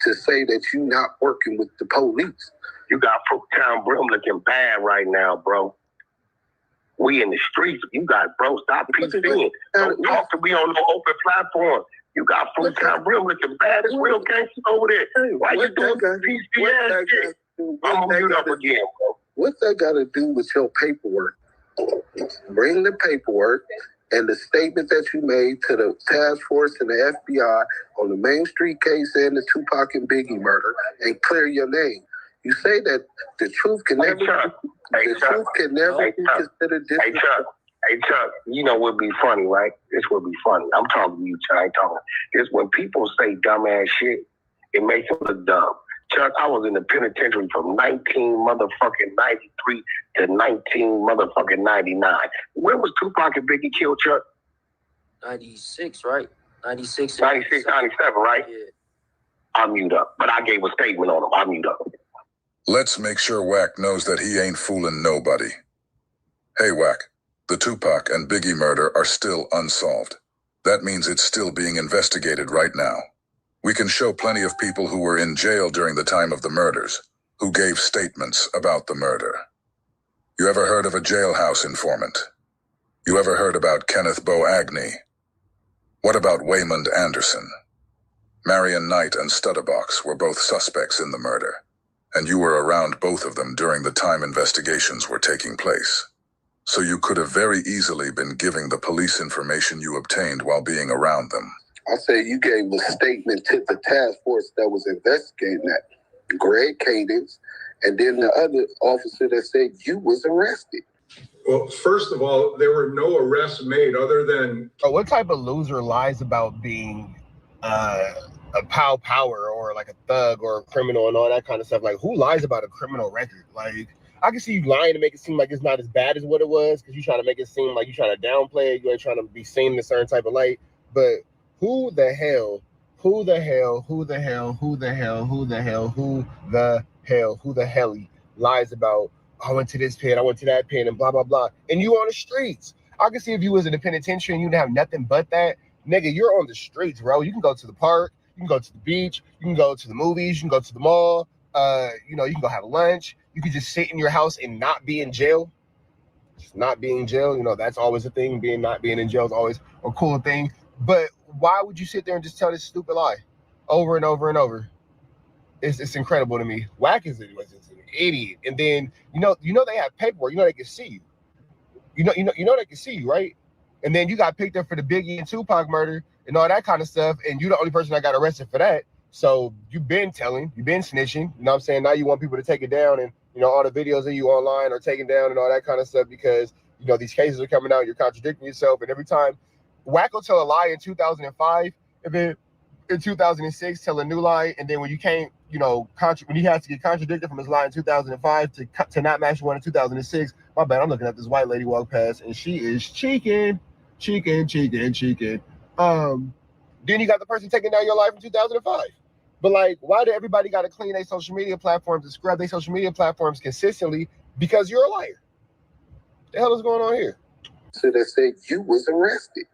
[SPEAKER 5] to say that you not working with the police.
[SPEAKER 11] You got Fruitown Brim looking bad right now, bro. We in the streets. You got, bro, stop PCing. Don't talk to me on no open platform. You got Fruitown Brim looking bad. It's real gangsters over there. Why you doing PC ass shit? I'm going to mute up again, bro.
[SPEAKER 5] What's that got to do with your paperwork? Bring the paperwork and the statement that you made to the task force and the FBI on the Main Street case and the Tupac and Biggie murder and clear your name. You say that the truth can never be considered.
[SPEAKER 10] Hey, Chuck, you know what would be funny, right? This would be funny. I'm talking to you, Chuck. I ain't talking. It's when people say dumbass shit, it makes them look dumb. Chuck, I was in the penitentiary from 1993 to 1999. When was Tupac and Biggie killed, Chuck?
[SPEAKER 1] 96, right? 96.
[SPEAKER 10] 96, 97, right?
[SPEAKER 1] Yeah.
[SPEAKER 10] I'll mute up. But I gave a statement on him. I'll mute up.
[SPEAKER 9] Let's make sure Wack knows that he ain't fooling nobody. Hey, Wack, the Tupac and Biggie murder are still unsolved. That means it's still being investigated right now. We can show plenty of people who were in jail during the time of the murders, who gave statements about the murder. You ever heard of a jailhouse informant? You ever heard about Kenneth Bo Agnew? What about Waymond Anderson? Marion Knight and Studderbox were both suspects in the murder, and you were around both of them during the time investigations were taking place. So you could have very easily been giving the police information you obtained while being around them.
[SPEAKER 5] I said you gave a statement to the task force that was investigating that, Greg Cadence, and then the other officer that said you was arrested.
[SPEAKER 13] Well, first of all, there were no arrests made other than...
[SPEAKER 3] What type of loser lies about being a power or like a thug or a criminal and all that kind of stuff? Like, who lies about a criminal record? Like, I can see you lying to make it seem like it's not as bad as what it was, because you're trying to make it seem like you're trying to downplay it, you ain't trying to be seen in a certain type of light. But who the hell lies about, I went to this pen, I went to that pen, and blah, blah, blah. And you on the streets. I can see if you was in the penitentiary and you didn't have nothing but that. Nigga, you're on the streets, bro. You can go to the park, you can go to the beach, you can go to the movies, you can go to the mall, you can go have lunch. You can just sit in your house and not be in jail. Just not being in jail, that's always a thing. Not being in jail is always a cool thing. But why would you sit there and just tell this stupid lie over and over and over? It's incredible to me. Wack is an idiot. And then they have paperwork. They can see you. They can see you, right? And then you got picked up for the Biggie and Tupac murder and all that kind of stuff. And you're the only person that got arrested for that. So you've been telling, you've been snitching. You know what I'm saying? Now you want people to take it down, and all the videos of you online are taken down and all that kind of stuff because these cases are coming out. You're contradicting yourself, and every time Wack will tell a lie in 2005, and then in 2006 tell a new lie, and then when you can't, when he has to get contradicted from his lie in 2005 to not match one in 2006. My bad. I'm looking at this white lady walk past, and she is cheeking. Then you got the person taking down your life in 2005. But like, why do everybody got to clean their social media platforms and scrub their social media platforms consistently? Because you're a liar. The hell is going on here?
[SPEAKER 5] So they said you was arrested.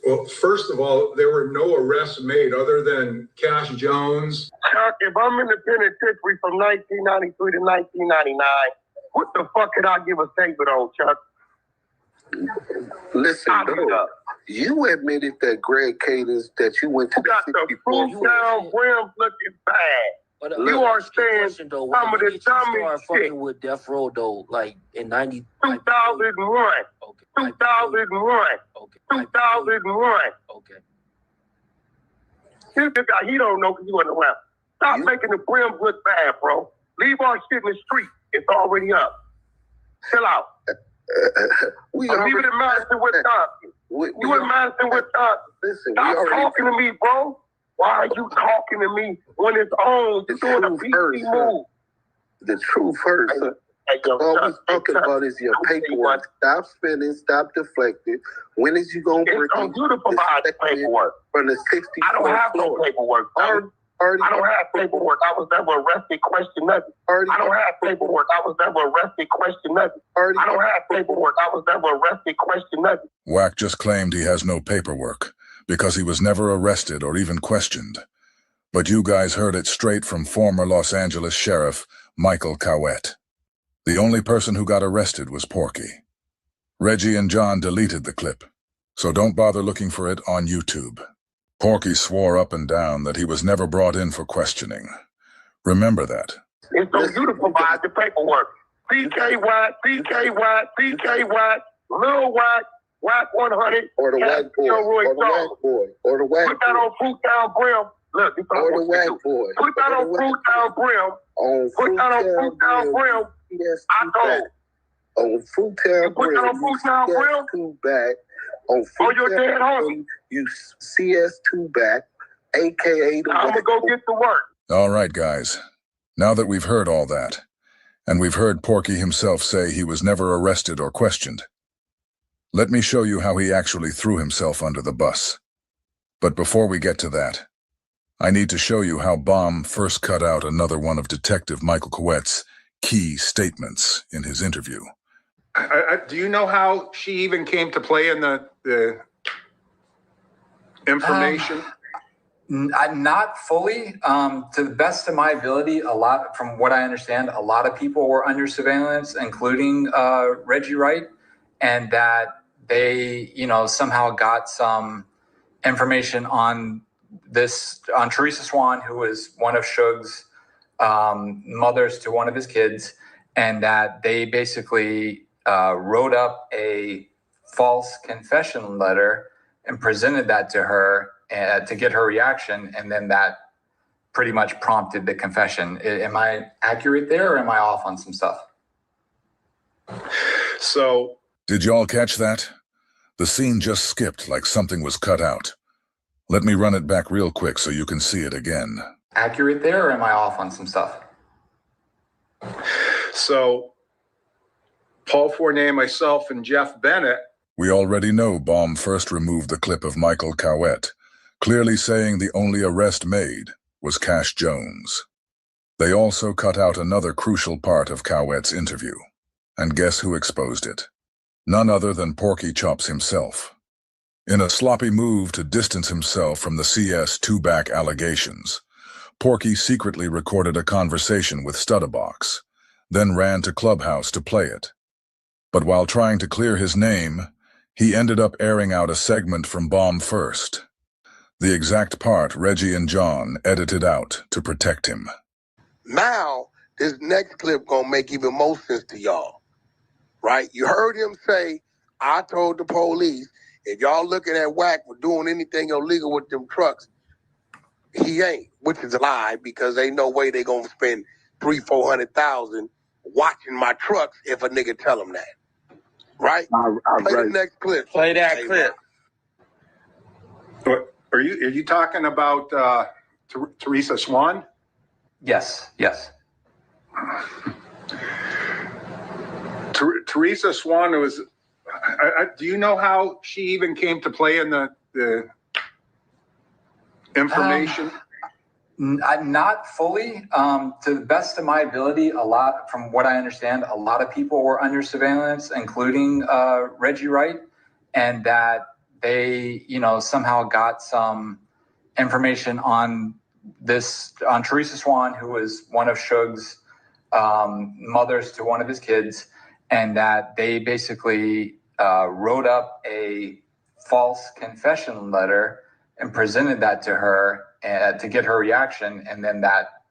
[SPEAKER 13] Well, first of all, there were no arrests made other than Cash Jones.
[SPEAKER 10] Chuck, if I'm in the penitentiary from 1993 to 1999, what the fuck could I give a statement on, Chuck?
[SPEAKER 5] Listen, you admitted that Greg Cadence, that you went to
[SPEAKER 10] got the fruit down rims looking bad.
[SPEAKER 1] But,
[SPEAKER 10] you are saying some of the dumbest shit.
[SPEAKER 1] With Death Row, though, like in
[SPEAKER 10] 2001. 2001. 2001.
[SPEAKER 1] Okay.
[SPEAKER 10] This guy, he don't know because he wasn't around. Stop making the brims look bad, bro. Leave our shit in the street. It's already up. Chill out. Leave it in Madison, Wisconsin. You in Madison, Wisconsin. Stop talking to me, bro. Why are you talking to me when it's on? You're doing a PC move.
[SPEAKER 5] The truth first. All we're talking about is your paperwork. Stop spinning. Stop deflecting. When is you going to bring
[SPEAKER 10] on you to provide the paperwork?
[SPEAKER 5] From the 60s.
[SPEAKER 10] I don't have no paperwork, bro. I don't have paperwork. I was never arrested, question nothing. I don't have paperwork. I was never arrested, question nothing. I don't have paperwork. I was never arrested, question nothing.
[SPEAKER 9] Wack just claimed he has no paperwork because he was never arrested or even questioned. But you guys heard it straight from former Los Angeles Sheriff Michael Cowett. The only person who got arrested was Porky. Reggie and John deleted the clip, so don't bother looking for it on YouTube. Porky swore up and down that he was never brought in for questioning. Remember that.
[SPEAKER 10] It's on you to provide the paperwork. PK Wack, Lil Wack, WACK100,
[SPEAKER 5] or the Wack Boy, or the Wack Boy, or the Wack Boy.
[SPEAKER 10] Put that on Fruit Down Brim. Look,
[SPEAKER 5] or the Wack Boy.
[SPEAKER 10] Put that on Fruit Down Brim. Put that on Fruit Down Brim.
[SPEAKER 5] Yes,
[SPEAKER 10] I told.
[SPEAKER 5] on Fruitown Grill, you CS2 back. On Fruitown Grill, you CS2 back, a.k.a. the
[SPEAKER 10] I'm going to go get to work.
[SPEAKER 9] All right, guys. Now that we've heard all that, and we've heard Porky himself say he was never arrested or questioned, let me show you how he actually threw himself under the bus. But before we get to that, I need to show you how Baum first cut out another one of Detective Michael Coette's key statements in his interview.
[SPEAKER 6] Do you know how she even came to play in the information?
[SPEAKER 8] Not fully. To the best of my ability, from what I understand, a lot of people were under surveillance, including Reggie Wright, and that they, somehow got some information on Teresa Swan, who was one of Suge's mothers to one of his kids, and that they basically wrote up a false confession letter and presented that to her to get her reaction, and then that pretty much prompted the confession. Am I accurate there, or am I off on some stuff?
[SPEAKER 6] So,
[SPEAKER 9] did y'all catch that? The scene just skipped like something was cut out. Let me run it back real quick so you can see it again.
[SPEAKER 8] Accurate there, or am I off on some stuff?
[SPEAKER 6] So, Paul Fournier, myself, and Jeff Bennett.
[SPEAKER 9] We already know Baum first removed the clip of Michael Coette, clearly saying the only arrest made was Cash Jones. They also cut out another crucial part of Coette's interview. And guess who exposed it? None other than Porky Chops himself. In a sloppy move to distance himself from the CS2 back allegations, Porky secretly recorded a conversation with Studdabox, then ran to Clubhouse to play it. But while trying to clear his name, he ended up airing out a segment from Baum first. The exact part Reggie and John edited out to protect him.
[SPEAKER 11] Now, this next clip gonna make even more sense to y'all, right? You heard him say, I told the police, if y'all looking at WACK for doing anything illegal with them trucks, he ain't, which is a lie, because ain't no way they gonna spend $300,000-$400,000 watching my trucks if a nigga tell them that. Right? Play the next clip.
[SPEAKER 10] Play that clip.
[SPEAKER 6] Are you talking about Teresa Swan?
[SPEAKER 8] Yes.
[SPEAKER 6] Teresa Swan was. Do you know how she even came to play in the information?
[SPEAKER 8] Not fully. To the best of my ability, from what I understand, a lot of people were under surveillance, including Reggie Wright, and that they, somehow got some information on Teresa Swan, who was one of Suge's mothers to one of his kids, and that they basically wrote up a false confession letter and presented that to her to get her reaction, and then that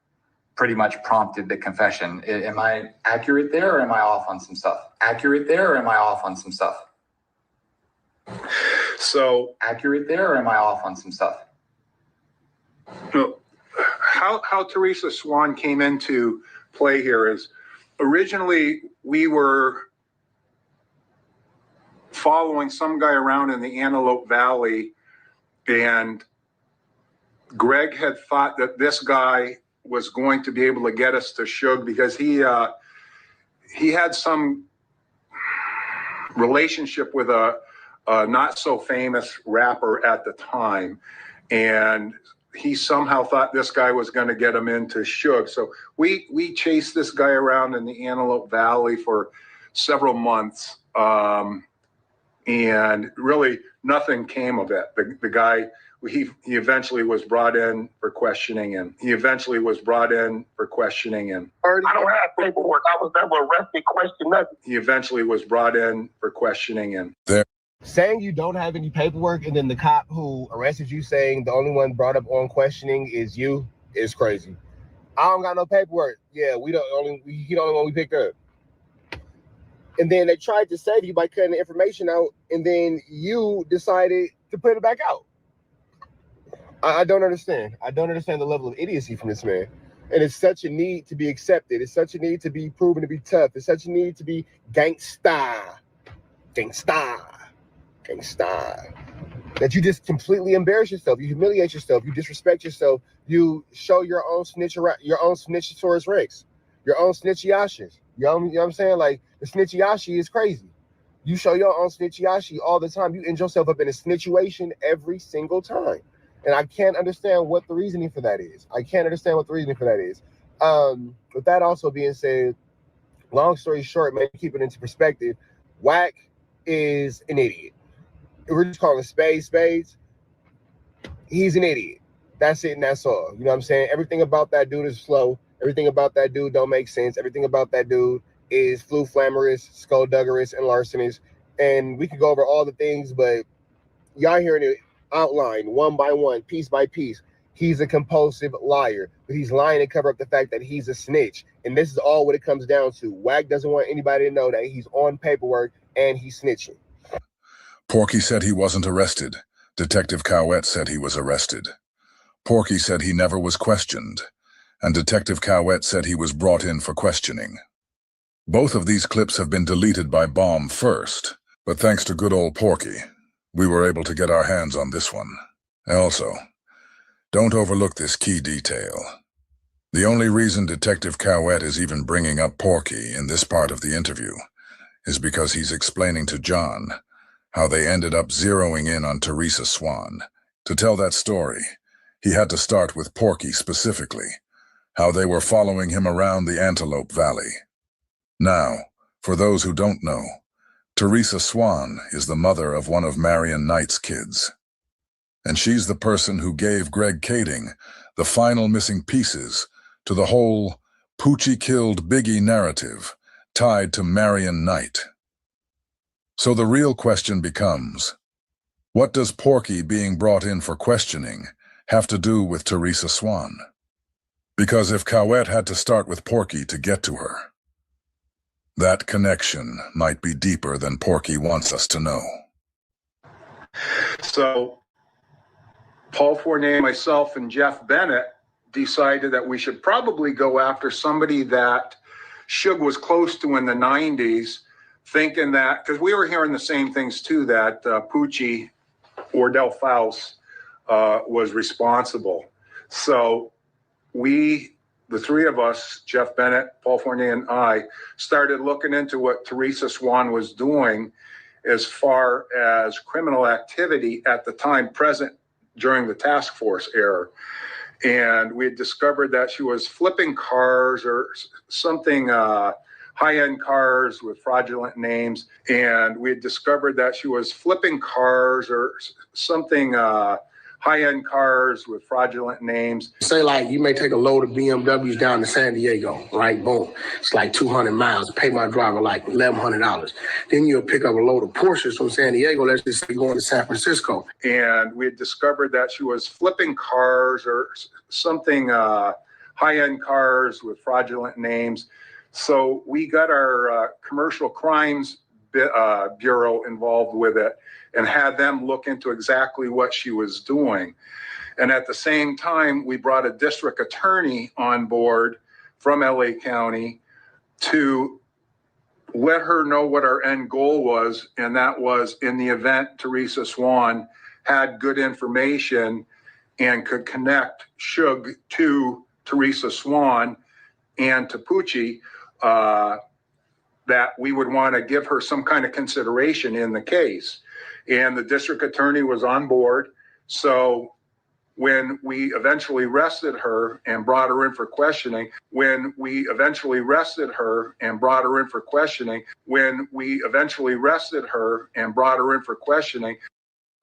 [SPEAKER 8] pretty much prompted the confession. Am I accurate there, or am I off on some stuff?
[SPEAKER 6] So,
[SPEAKER 8] accurate there, or am I off on some stuff?
[SPEAKER 6] How Teresa Swan came into play here is, originally we were following some guy around in the Antelope Valley, and Greg had thought that this guy was going to be able to get us to Suge because he had some relationship with a not so famous rapper at the time, and he somehow thought this guy was going to get him into Suge. So we chased this guy around in the Antelope Valley for several months, and really nothing came of it. The guy, he eventually was brought in for questioning, and I don't
[SPEAKER 10] have paperwork. I was never arrested, questioned, nothing.
[SPEAKER 6] He eventually was brought in for questioning, and
[SPEAKER 20] saying you don't have any paperwork, and then the cop who arrested you saying the only one brought up on questioning is you, is crazy. I don't got no paperwork. Yeah, he the only one we picked up. And then they tried to save you by cutting the information out, and then you decided to put it back out. I don't understand. I don't understand the level of idiocy from this man.
[SPEAKER 3] And it's such a need to be accepted. It's such a need to be proven to be tough. It's such a need to be gangsta, that you just completely embarrass yourself. You humiliate yourself. You disrespect yourself. You show your own snitchosaurus rex, your own snitchiashis. You know what I'm saying? Like, the snitchiashi is crazy. You show your own snitchiashi all the time. You end yourself up in a snitchuation every single time. And I can't understand what the reasoning for that is. With that also being said, long story short, man, keep it into perspective, WACK is an idiot. We're just calling spades. He's an idiot. That's it and that's all. You know what I'm saying? Everything about that dude is slow. Everything about that dude don't make sense. Everything about that dude is flamorous, skullduggerous, and larcenous. And we could go over all the things, but y'all hearing it outlined one by one, piece by piece. He's a compulsive liar, but he's lying to cover up the fact that he's a snitch. And this is all what it comes down to. WACK doesn't want anybody to know that he's on paperwork and he's snitching.
[SPEAKER 9] Porky said he wasn't arrested. Detective Cowett said he was arrested. Porky said he never was questioned, and Detective Cowett said he was brought in for questioning. Both of these clips have been deleted by Bomb first, but thanks to good old Porky, we were able to get our hands on this one. Also, don't overlook this key detail. The only reason Detective Cowett is even bringing up Porky in this part of the interview is because he's explaining to John how they ended up zeroing in on Teresa Swan. To tell that story, he had to start with Porky specifically, how they were following him around the Antelope Valley. Now, for those who don't know, Teresa Swan is the mother of one of Marion Knight's kids. And she's the person who gave Greg Kading the final missing pieces to the whole Poochie killed Biggie narrative tied to Marion Knight. So the real question becomes, what does Porky being brought in for questioning have to do with Teresa Swan? Because if Cowett had to start with Porky to get to her, that connection might be deeper than Porky wants us to know.
[SPEAKER 6] So Paul Fournier, myself, and Jeff Bennett decided that we should probably go after somebody that Suge was close to in the 90s, thinking that, because we were hearing the same things too, that Poochie Wardell Faust was responsible. So we, the three of us, Jeff Bennett, Paul Fournier, and I, started looking into what Teresa Swan was doing as far as criminal activity at the time present during the task force era. And we had discovered that she was flipping cars or something, high-end cars with fraudulent names. And we had discovered that she was flipping cars or something, high-end cars with fraudulent names.
[SPEAKER 11] Say like you may take a load of BMWs down to San Diego, right? Boom. It's like 200 miles. Pay my driver like $1,100. Then you'll pick up a load of Porsches from San Diego. Let's just say going to San Francisco.
[SPEAKER 6] And we had discovered that she was flipping cars or something, high-end cars with fraudulent names. So we got our commercial crimes bureau involved with it and had them look into exactly what she was doing. And at the same time, we brought a district attorney on board from LA County to let her know what our end goal was. And that was, in the event Teresa Swan had good information and could connect Suge to Teresa Swan and to Poochie, that we would want to give her some kind of consideration in the case. And the district attorney was on board. So when we eventually arrested her and brought her in for questioning,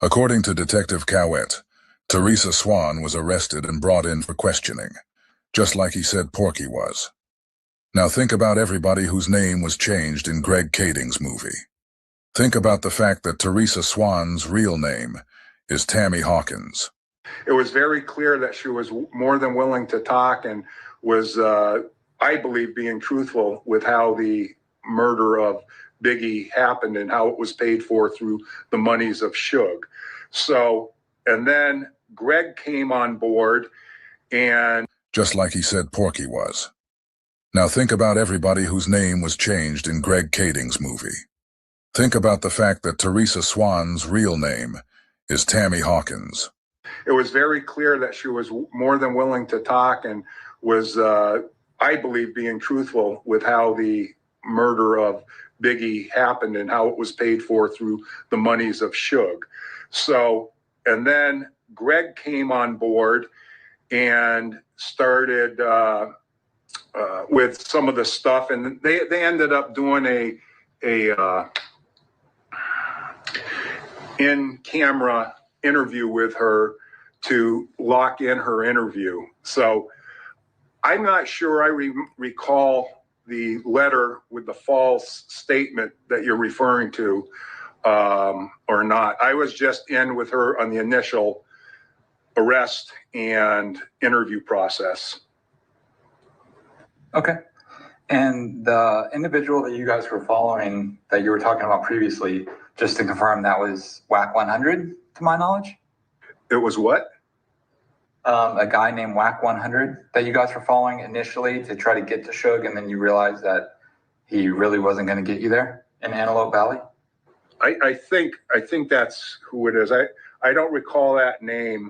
[SPEAKER 9] According to Detective Cowett, Teresa Swan was arrested and brought in for questioning, just like he said Porky was. Now think about everybody whose name was changed in Greg Kading's movie. Think about the fact that Teresa Swan's real name is Tammy Hawkins.
[SPEAKER 6] It was very clear that she was more than willing to talk and was, I believe, being truthful with how the murder of Biggie happened and how it was paid for through the monies of Suge. So, and then Greg came on board and
[SPEAKER 9] just like he said Porky was. Now think about everybody whose name was changed in Greg Kading's movie. Think about the fact that Teresa Swan's real name is Tammy Hawkins.
[SPEAKER 6] It was very clear that she was more than willing to talk and was, I believe, being truthful with how the murder of Biggie happened and how it was paid for through the monies of Suge. So, and then Greg came on board and started with some of the stuff, and they ended up doing a in-camera interview with her to lock in her interview. So I'm not sure I recall the letter with the false statement that you're referring to or not. I was just in with her on the initial arrest and interview process.
[SPEAKER 8] Okay. And the individual that you guys were following that you were talking about previously, just to confirm, that was WACK100, to my knowledge?
[SPEAKER 6] It was what?
[SPEAKER 8] A guy named WACK100 that you guys were following initially to try to get to Suge, and then you realized that he really wasn't going to get you there in Antelope Valley?
[SPEAKER 6] I think that's who it is. I don't recall that name,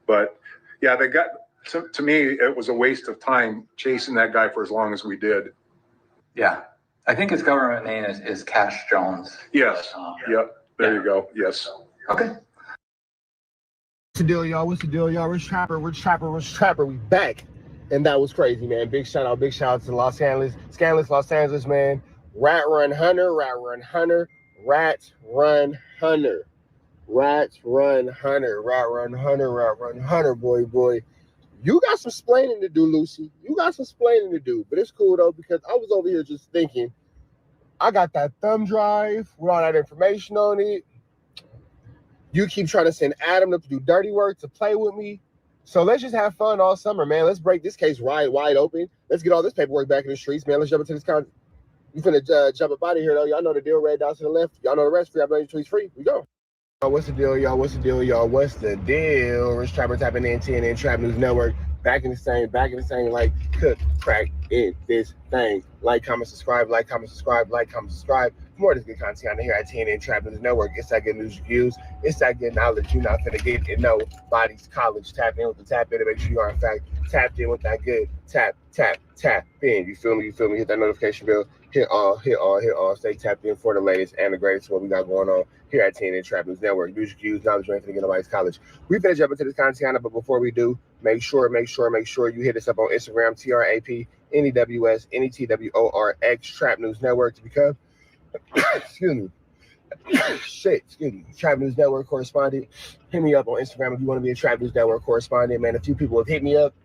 [SPEAKER 6] but yeah, they got to me. It was a waste of time chasing that guy for as long as we did.
[SPEAKER 8] Yeah, I think his government name is Cash Jones.
[SPEAKER 6] Yes. Yep. There you go. Yes.
[SPEAKER 8] Okay.
[SPEAKER 3] What's the deal, y'all? What's the deal, y'all? Rich Trapper. We back. And that was crazy, man. Big shout out to Los Angeles. Scandalous Los Angeles, man. Rat Run Hunter, boy. You got some splaining to do, Lucy. You got some splaining to do. But it's cool, though, because I was over here just thinking, I got that thumb drive with all that information on it. You keep trying to send Adam to do dirty work to play with me. So let's just have fun all summer, man. Let's break this case wide open. Let's get all this paperwork back in the streets, man. Let's jump into this con. You finna jump up out of here, though. Y'all know the deal. Red dots to the left. Y'all know the rest. Free uploading tweets free. We go. What's the deal, y'all? What's the deal? Rich Trapper tapping in TNN Trap News Network. Back in the same, like cook, crack in this thing. Like, comment, subscribe. For more of this good content out here at TNN Trap News Network. It's that good news reviews. It's that good knowledge you're not finna get in nobody's college. Tap in with the tap in to make sure you are in fact tapped in with that good tap in. You feel me? Hit that notification bell. Hit all. Stay tapped in for the latest and the greatest what we got going on here at TNN Trap News Network. News reviews, knowledge you ain't finna get nobody's college. We finna jump into this content, but before we do, make sure you hit us up on Instagram, TRAPNEWS NETWORX Trap News Network to become Trap News Network correspondent. Hit me up on Instagram if you want to be a Trap News Network correspondent, man. A few people have hit me up.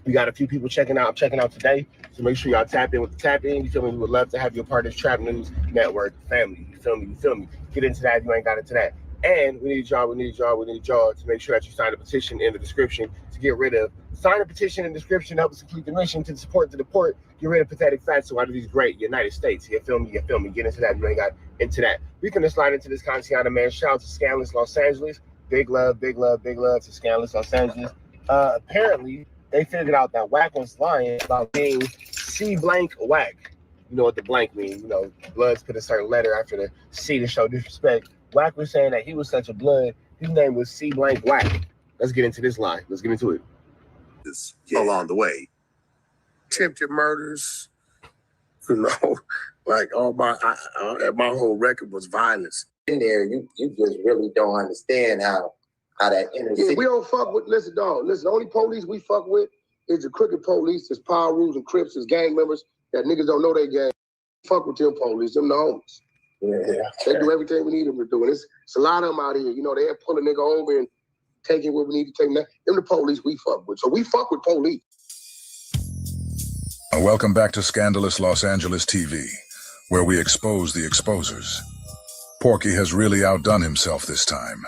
[SPEAKER 3] We got a few people checking out. I'm checking out today. So make sure y'all tap in with the tap in. You feel me? We would love to have you a part of this Trap News Network family. You feel me? Get into that if you ain't got into that. And we need y'all to make sure that you sign a petition in the description to get rid of. Sign a petition in the description to help us complete the mission to support the deport. Get rid of pathetic facts so out of these great United States. You feel me? Get into that if you ain't got into that. We can slide into this content, man. Shout out to Scandalous Los Angeles. Big love to Scandalous Los Angeles. Apparently, they figured out that Wack was lying about being C blank Wack. You know what the blank means. You know, Bloods put a certain letter after the C to show disrespect. Wack was saying that he was such a blood, his name was C blank Wack. Let's get into this lie. Let's get into it.
[SPEAKER 11] Along the way. Attempted murders, like all my whole record was violence.
[SPEAKER 2] In there, you just really don't understand how that inner city.
[SPEAKER 11] We don't fuck with, listen, the only police we fuck with is the crooked police, there's power rules and crips, there's gang members that niggas don't know they gang. Fuck with them police, them the homies. Yeah. They do everything we need them to do. And it's a lot of them out here, they'll pull a nigga over and taking what we need to take. Them the police we fuck with. So we fuck with police.
[SPEAKER 9] Welcome back to Scandalous Los Angeles TV, where we expose the exposers. Porky has really outdone himself this time.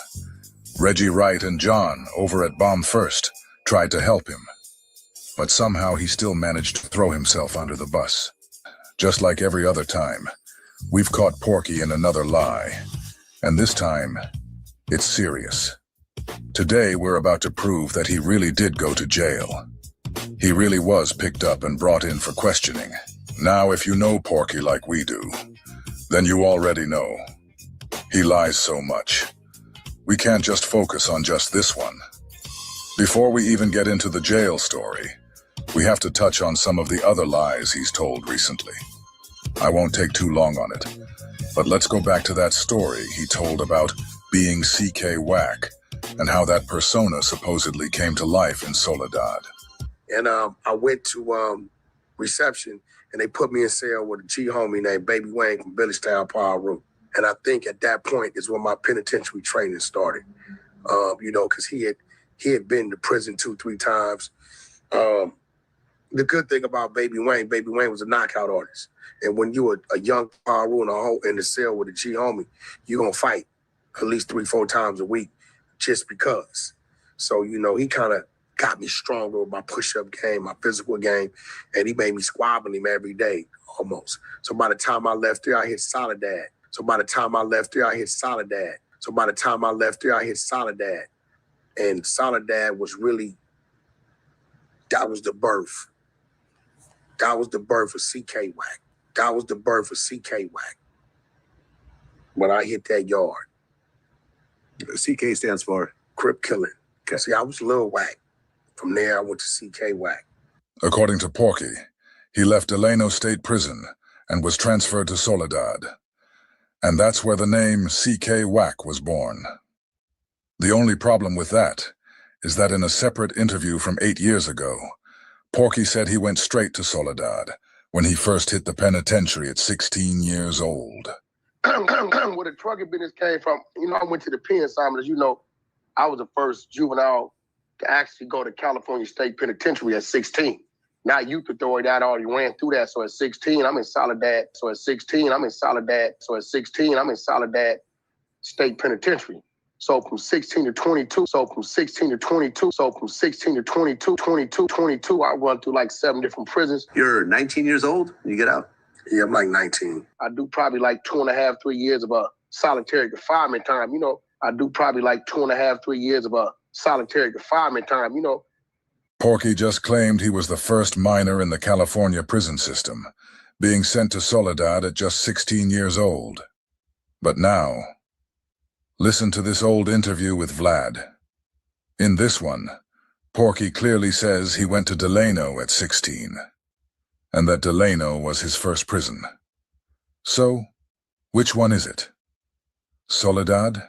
[SPEAKER 9] Reggie Wright and John over at Bomb First tried to help him, but somehow he still managed to throw himself under the bus. Just like every other time, we've caught Porky in another lie, and this time, it's serious. Today, we're about to prove that he really did go to jail. He really was picked up and brought in for questioning. Now, if you know Porky like we do, then you already know. He lies so much. We can't just focus on just this one. Before we even get into the jail story, we have to touch on some of the other lies he's told recently. I won't take too long on it, but let's go back to that story he told about being CK WACK and how that persona supposedly came to life in Soledad.
[SPEAKER 11] And I went to reception, and they put me in cell with a G homie named Baby Wayne from Villagetown, Paru. And I think at that point is when my penitentiary training started. Because he had been to prison 2-3 times. The good thing about Baby Wayne was a knockout artist. And when you were a young Paru in the cell with a G homie, you're gonna fight at least 3-4 times a week just because. So, he kind of got me stronger with my push-up game, my physical game, and he made me squabbling him every day, almost. So by the time I left there, I hit Soledad. And Soledad was really, that was the birth. That was the birth of CK WACK. When I hit that yard.
[SPEAKER 7] CK stands for?
[SPEAKER 11] Crip killing. Okay. See, I was Lil Wack. From there, I went to CK WACK.
[SPEAKER 9] According to Porky, he left Delano State Prison and was transferred to Soledad. And that's where the name CK WACK was born. The only problem with that is that in a separate interview from 8 years ago, Porky said he went straight to Soledad when he first hit the penitentiary at 16 years old.
[SPEAKER 11] Where the trucking business came from, I went to the pen, Simon. As you know, I was the first juvenile to actually go to California State Penitentiary at 16. Not youth authority, I already ran through that. So at 16, I'm in Soledad. I'm in Soledad State Penitentiary. So from 16 to 22, I run through like 7 different prisons.
[SPEAKER 7] You're 19 years old when you get out?
[SPEAKER 11] Yeah, I'm like 19. I do probably like 2.5, 3 years of solitary confinement time,
[SPEAKER 9] Porky just claimed he was the first minor in the California prison system, being sent to Soledad at just 16 years old. But now, listen to this old interview with Vlad. In this one, Porky clearly says he went to Delano at 16, and that Delano was his first prison. So, which one is it? Soledad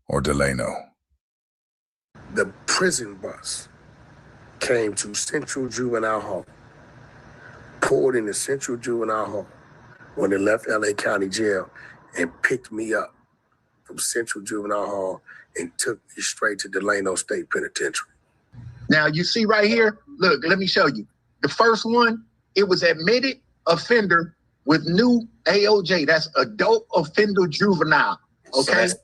[SPEAKER 9] or Delano?
[SPEAKER 11] The prison bus came to Central Juvenile Hall, pulled into Central Juvenile Hall when they left LA County Jail and picked me up from Central Juvenile Hall and took me straight to Delano State Penitentiary.
[SPEAKER 15] Now you see right here, look, let me show you. The first one, it was admitted offender with new AOJ. That's adult offender juvenile. Okay.
[SPEAKER 23] So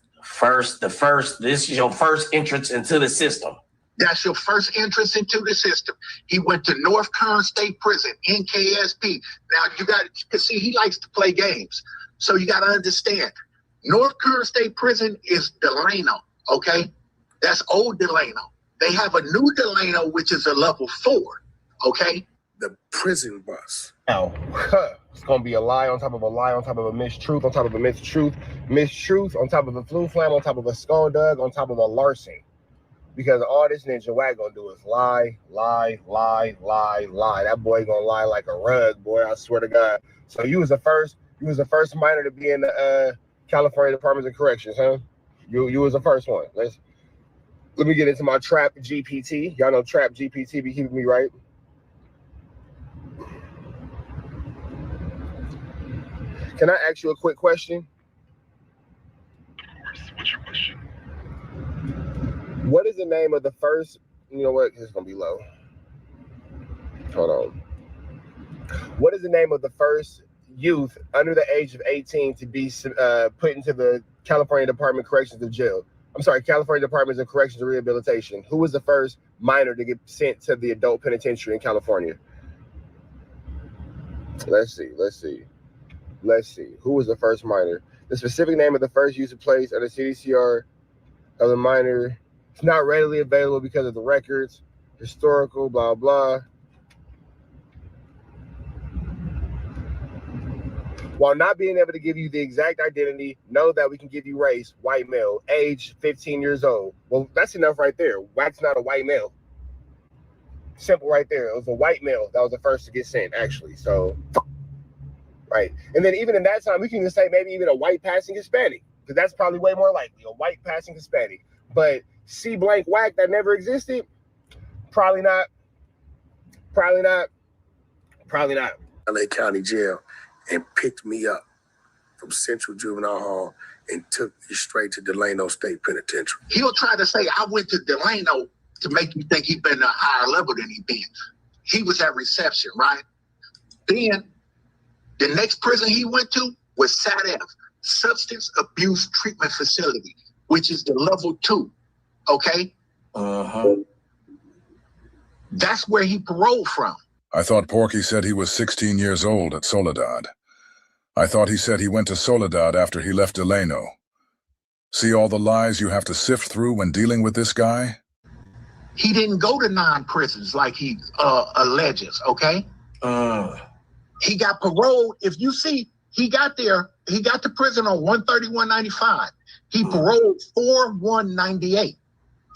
[SPEAKER 23] this is your first entrance into the system.
[SPEAKER 15] That's your first entrance into the system. He went to North Kern State Prison, NKSP. Now you got to see, he likes to play games. So you got to understand, North Kern State Prison is Delano, okay? That's old Delano. They have a new Delano, which is a level 4, okay?
[SPEAKER 11] The prison bus.
[SPEAKER 3] Now, it's going to be a lie on top of a lie on top of a mistruth on top of a mistruth, mistruth on top of a flu flam on top of a skulldug on top of a larceny. Because all this Ninja Wack gonna do is lie. That boy gonna lie like a rug, boy. I swear to God. So you was the first minor to be in the California Department of Corrections, huh? You was the first one. Let me get into my Trap GPT. Y'all know Trap GPT be keeping me right. Can I ask you a quick question?
[SPEAKER 12] What's your question?
[SPEAKER 3] What is the name of the first, you know what, it's gonna be low. Hold on. What is the name of the first youth under the age of 18 to be put into the California Department of Corrections of Jail? I'm sorry, California Department of Corrections and Rehabilitation. Who was the first minor to get sent to the adult penitentiary in California? Let's see. Who was the first minor? The specific name of the first user placed at the CDCR of the minor. It's not readily available because of the records. historical, blah, blah. While not being able to give you the exact identity, know that we can give you race, white male, age 15 years old. Well, that's enough right there. Wack's not a white male. Simple right there. It was a white male that was the first to get sent, actually. So, right. And then even in that time, we can just say maybe even a white passing Hispanic, because that's probably way more likely, a white passing Hispanic. But C blank Wack that never existed, probably not. Probably not. Probably not.
[SPEAKER 11] LA County Jail and picked me up from Central Juvenile Hall and took me straight to Delano State Penitentiary.
[SPEAKER 15] He'll try to say, I went to Delano to make you think he'd been a higher level than he been. He was at reception, right? Then the next prison he went to was SADF, Substance Abuse Treatment Facility, which is the level 2, okay? That's where he paroled from.
[SPEAKER 9] I thought Porky said he was 16 years old at Soledad. I thought he said he went to Soledad after he left Delano. See all the lies you have to sift through when dealing with this guy?
[SPEAKER 15] He didn't go to 9 prisons like he alleges, okay? He got paroled. If you see, he got to prison on 131.95. He paroled 4/1/98.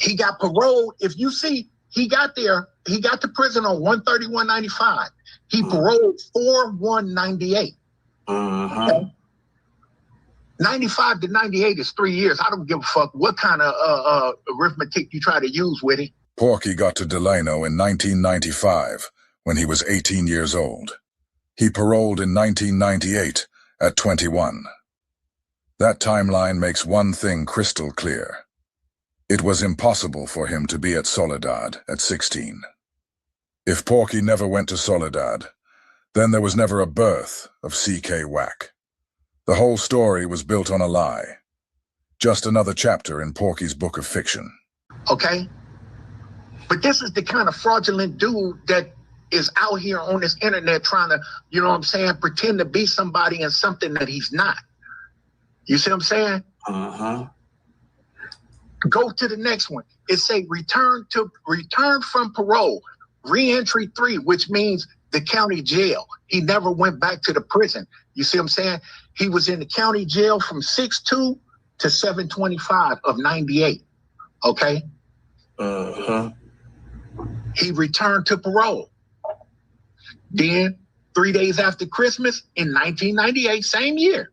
[SPEAKER 15] He got paroled. If you see, he got to prison on 131.95. He paroled 4/1/98. 95 to 98 is 3 years. I don't give a fuck what kind of arithmetic you try to use with it.
[SPEAKER 9] Porky got to Delano in 1995 when he was 18 years old. He paroled in 1998 at 21. That timeline makes one thing crystal clear. It was impossible for him to be at Soledad at 16. If Porky never went to Soledad, then there was never a birth of C.K. Wack. The whole story was built on a lie. Just another chapter in Porky's book of fiction.
[SPEAKER 15] Okay? But this is the kind of fraudulent dude that is out here on this internet trying to, you know what I'm saying, pretend to be somebody and something that he's not. You see what I'm saying? Go to the next one. It say return from parole, re-entry 3, which means the county jail. He never went back to the prison. You see what I'm saying? He was in the county jail from 6/2 to 7/25 of 98. Okay? He returned to parole. Then 3 days after Christmas in 1998, same year,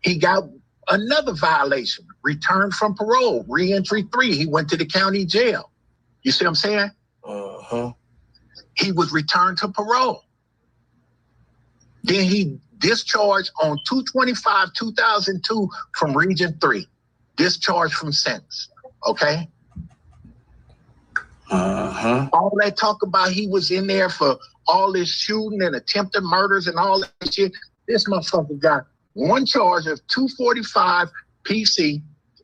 [SPEAKER 15] he got another violation, returned from parole, re-entry 3. He went to the county jail. You see what I'm saying? He was returned to parole. Then he discharged on 2/25/2002 from Region 3. Discharged from sentence. Okay? All that talk about he was in there for all this shooting and attempted murders and all that shit. This motherfucker got one charge of 245 PC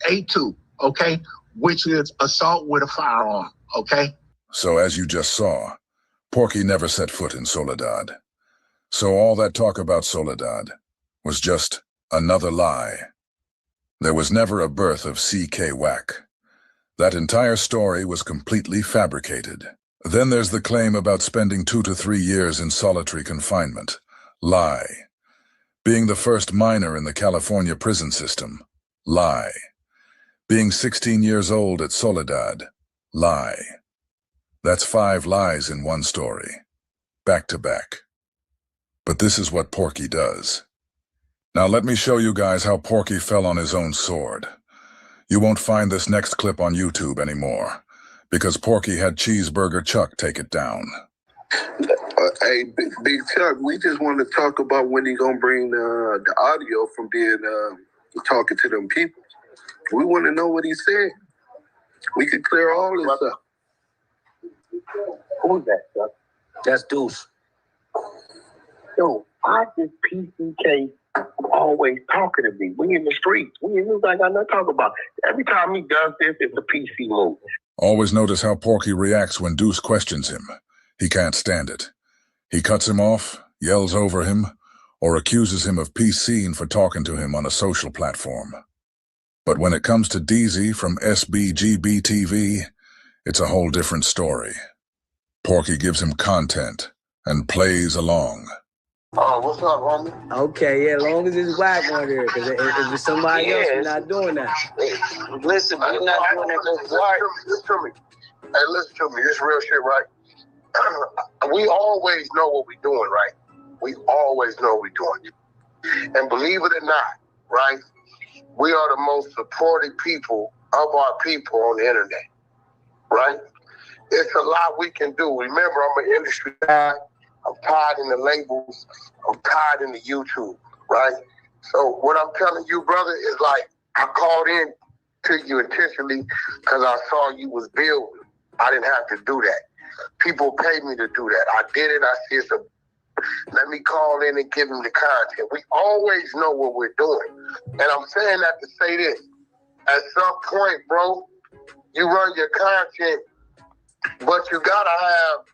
[SPEAKER 15] A2, okay? Which is assault with a firearm, okay?
[SPEAKER 9] So as you just saw, Porky never set foot in Soledad. So all that talk about Soledad was just another lie. There was never a birth of C.K. Wack. That entire story was completely fabricated. Then there's the claim about spending 2 to 3 years in solitary confinement. Lie. Being the first minor in the California prison system. Lie. Being 16 years old at Soledad. Lie. That's 5 lies in one story. Back to back. But this is what Porky does. Now let me show you guys how Porky fell on his own sword. You won't find this next clip on YouTube anymore, because Porky had Cheeseburger Chuck take it down.
[SPEAKER 5] Hey, Big Chuck, we just want to talk about when he gonna bring the audio from being talking to them people. We want to know what he said. We could clear all this up.
[SPEAKER 10] Who's that, Chuck?
[SPEAKER 23] That's Deuce.
[SPEAKER 10] Yo, I just PCK always talking to me. We in the streets. We in this. I got nothing to talk about. Every time he does this, it's a PC move.
[SPEAKER 9] Always notice how Porky reacts when Deuce questions him. He can't stand it. He cuts him off, yells over him, or accuses him of PCing for talking to him on a social platform. But when it comes to DZ from SBGB TV, it's a whole different story. Porky gives him content and plays along.
[SPEAKER 11] Oh, what's up, homie?
[SPEAKER 1] Okay, yeah, as long as it's WACK100, because if it's somebody else, we're not doing that.
[SPEAKER 10] Listen, we're not doing that.
[SPEAKER 11] Listen to me. Hey, listen to me. This real shit, right? We always know what we're doing, right? We always know what we're doing. And believe it or not, right? We are the most supported people of our people on the internet, right? It's a lot we can do. Remember, I'm an industry guy. I'm tied in the labels. I'm tied in the YouTube, right? So what I'm telling you, brother, is like, I called in to you intentionally because I saw you was building. I didn't have to do that. People paid me to do that. I did it. I said, let me call in and give them the content. We always know what we're doing. And I'm saying that to say this. At some point, bro, you run your content, but you gotta have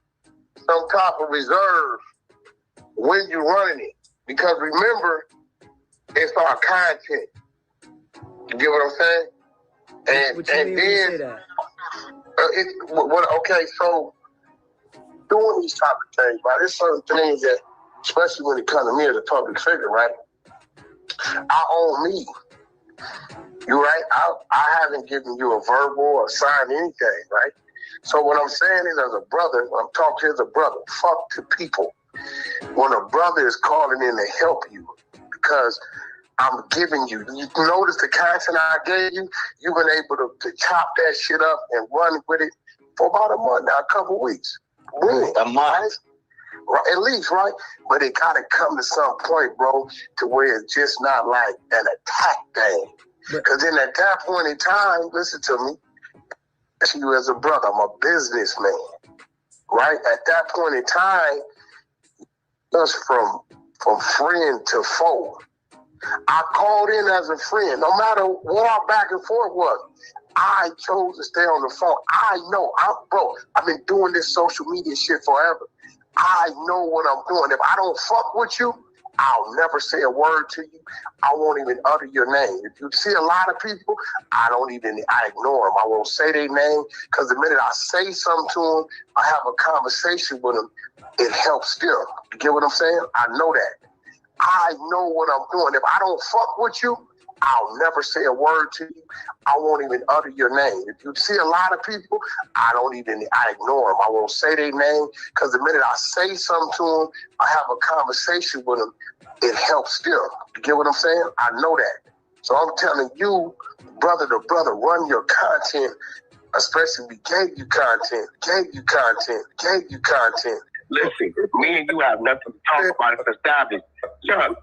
[SPEAKER 11] some type of reserve when you're running it. Because remember, it's our content. You get what I'm saying? And
[SPEAKER 1] what you mean when you say that?
[SPEAKER 11] Okay, so doing these type of things, right? There's certain things that, especially when it comes to me as a public figure, right? I own me. You right? I haven't given you a verbal or signed anything, right? So what I'm saying is, as a brother, when I'm talking as a brother, fuck to people. When a brother is calling in to help you, because I'm giving you notice the content I gave you, you've been able to chop that shit up and run with it for about a month now, a couple weeks. A month. Right? At least, right? But it gotta come to some point, bro, to where it's just not like an attack thing. Because then at that point in time, listen to me, you as a brother, I'm a businessman, right? At that point in time, just from friend to foe. I called in as a friend. No matter what our back and forth was, I chose to stay on the phone. I know, I've been doing this social media shit forever. I know what I'm doing. If I don't fuck with you, I'll never say a word to you. I won't even utter your name. If you see a lot of people, I ignore them. I won't say their name, because the minute I say something to them, I have a conversation with them, it helps still. You get what I'm saying? I know that. I know what I'm doing. If I don't fuck with you, I'll never say a word to you. I won't even utter your name. If you see a lot of people, I ignore them. I won't say their name, because the minute I say something to them, I have a conversation with them, it helps still. You get what I'm saying? I know that. So I'm telling you, brother to brother, run your content, especially we gave you content.
[SPEAKER 10] Listen, me and you have nothing to talk about. It's established. Chuck,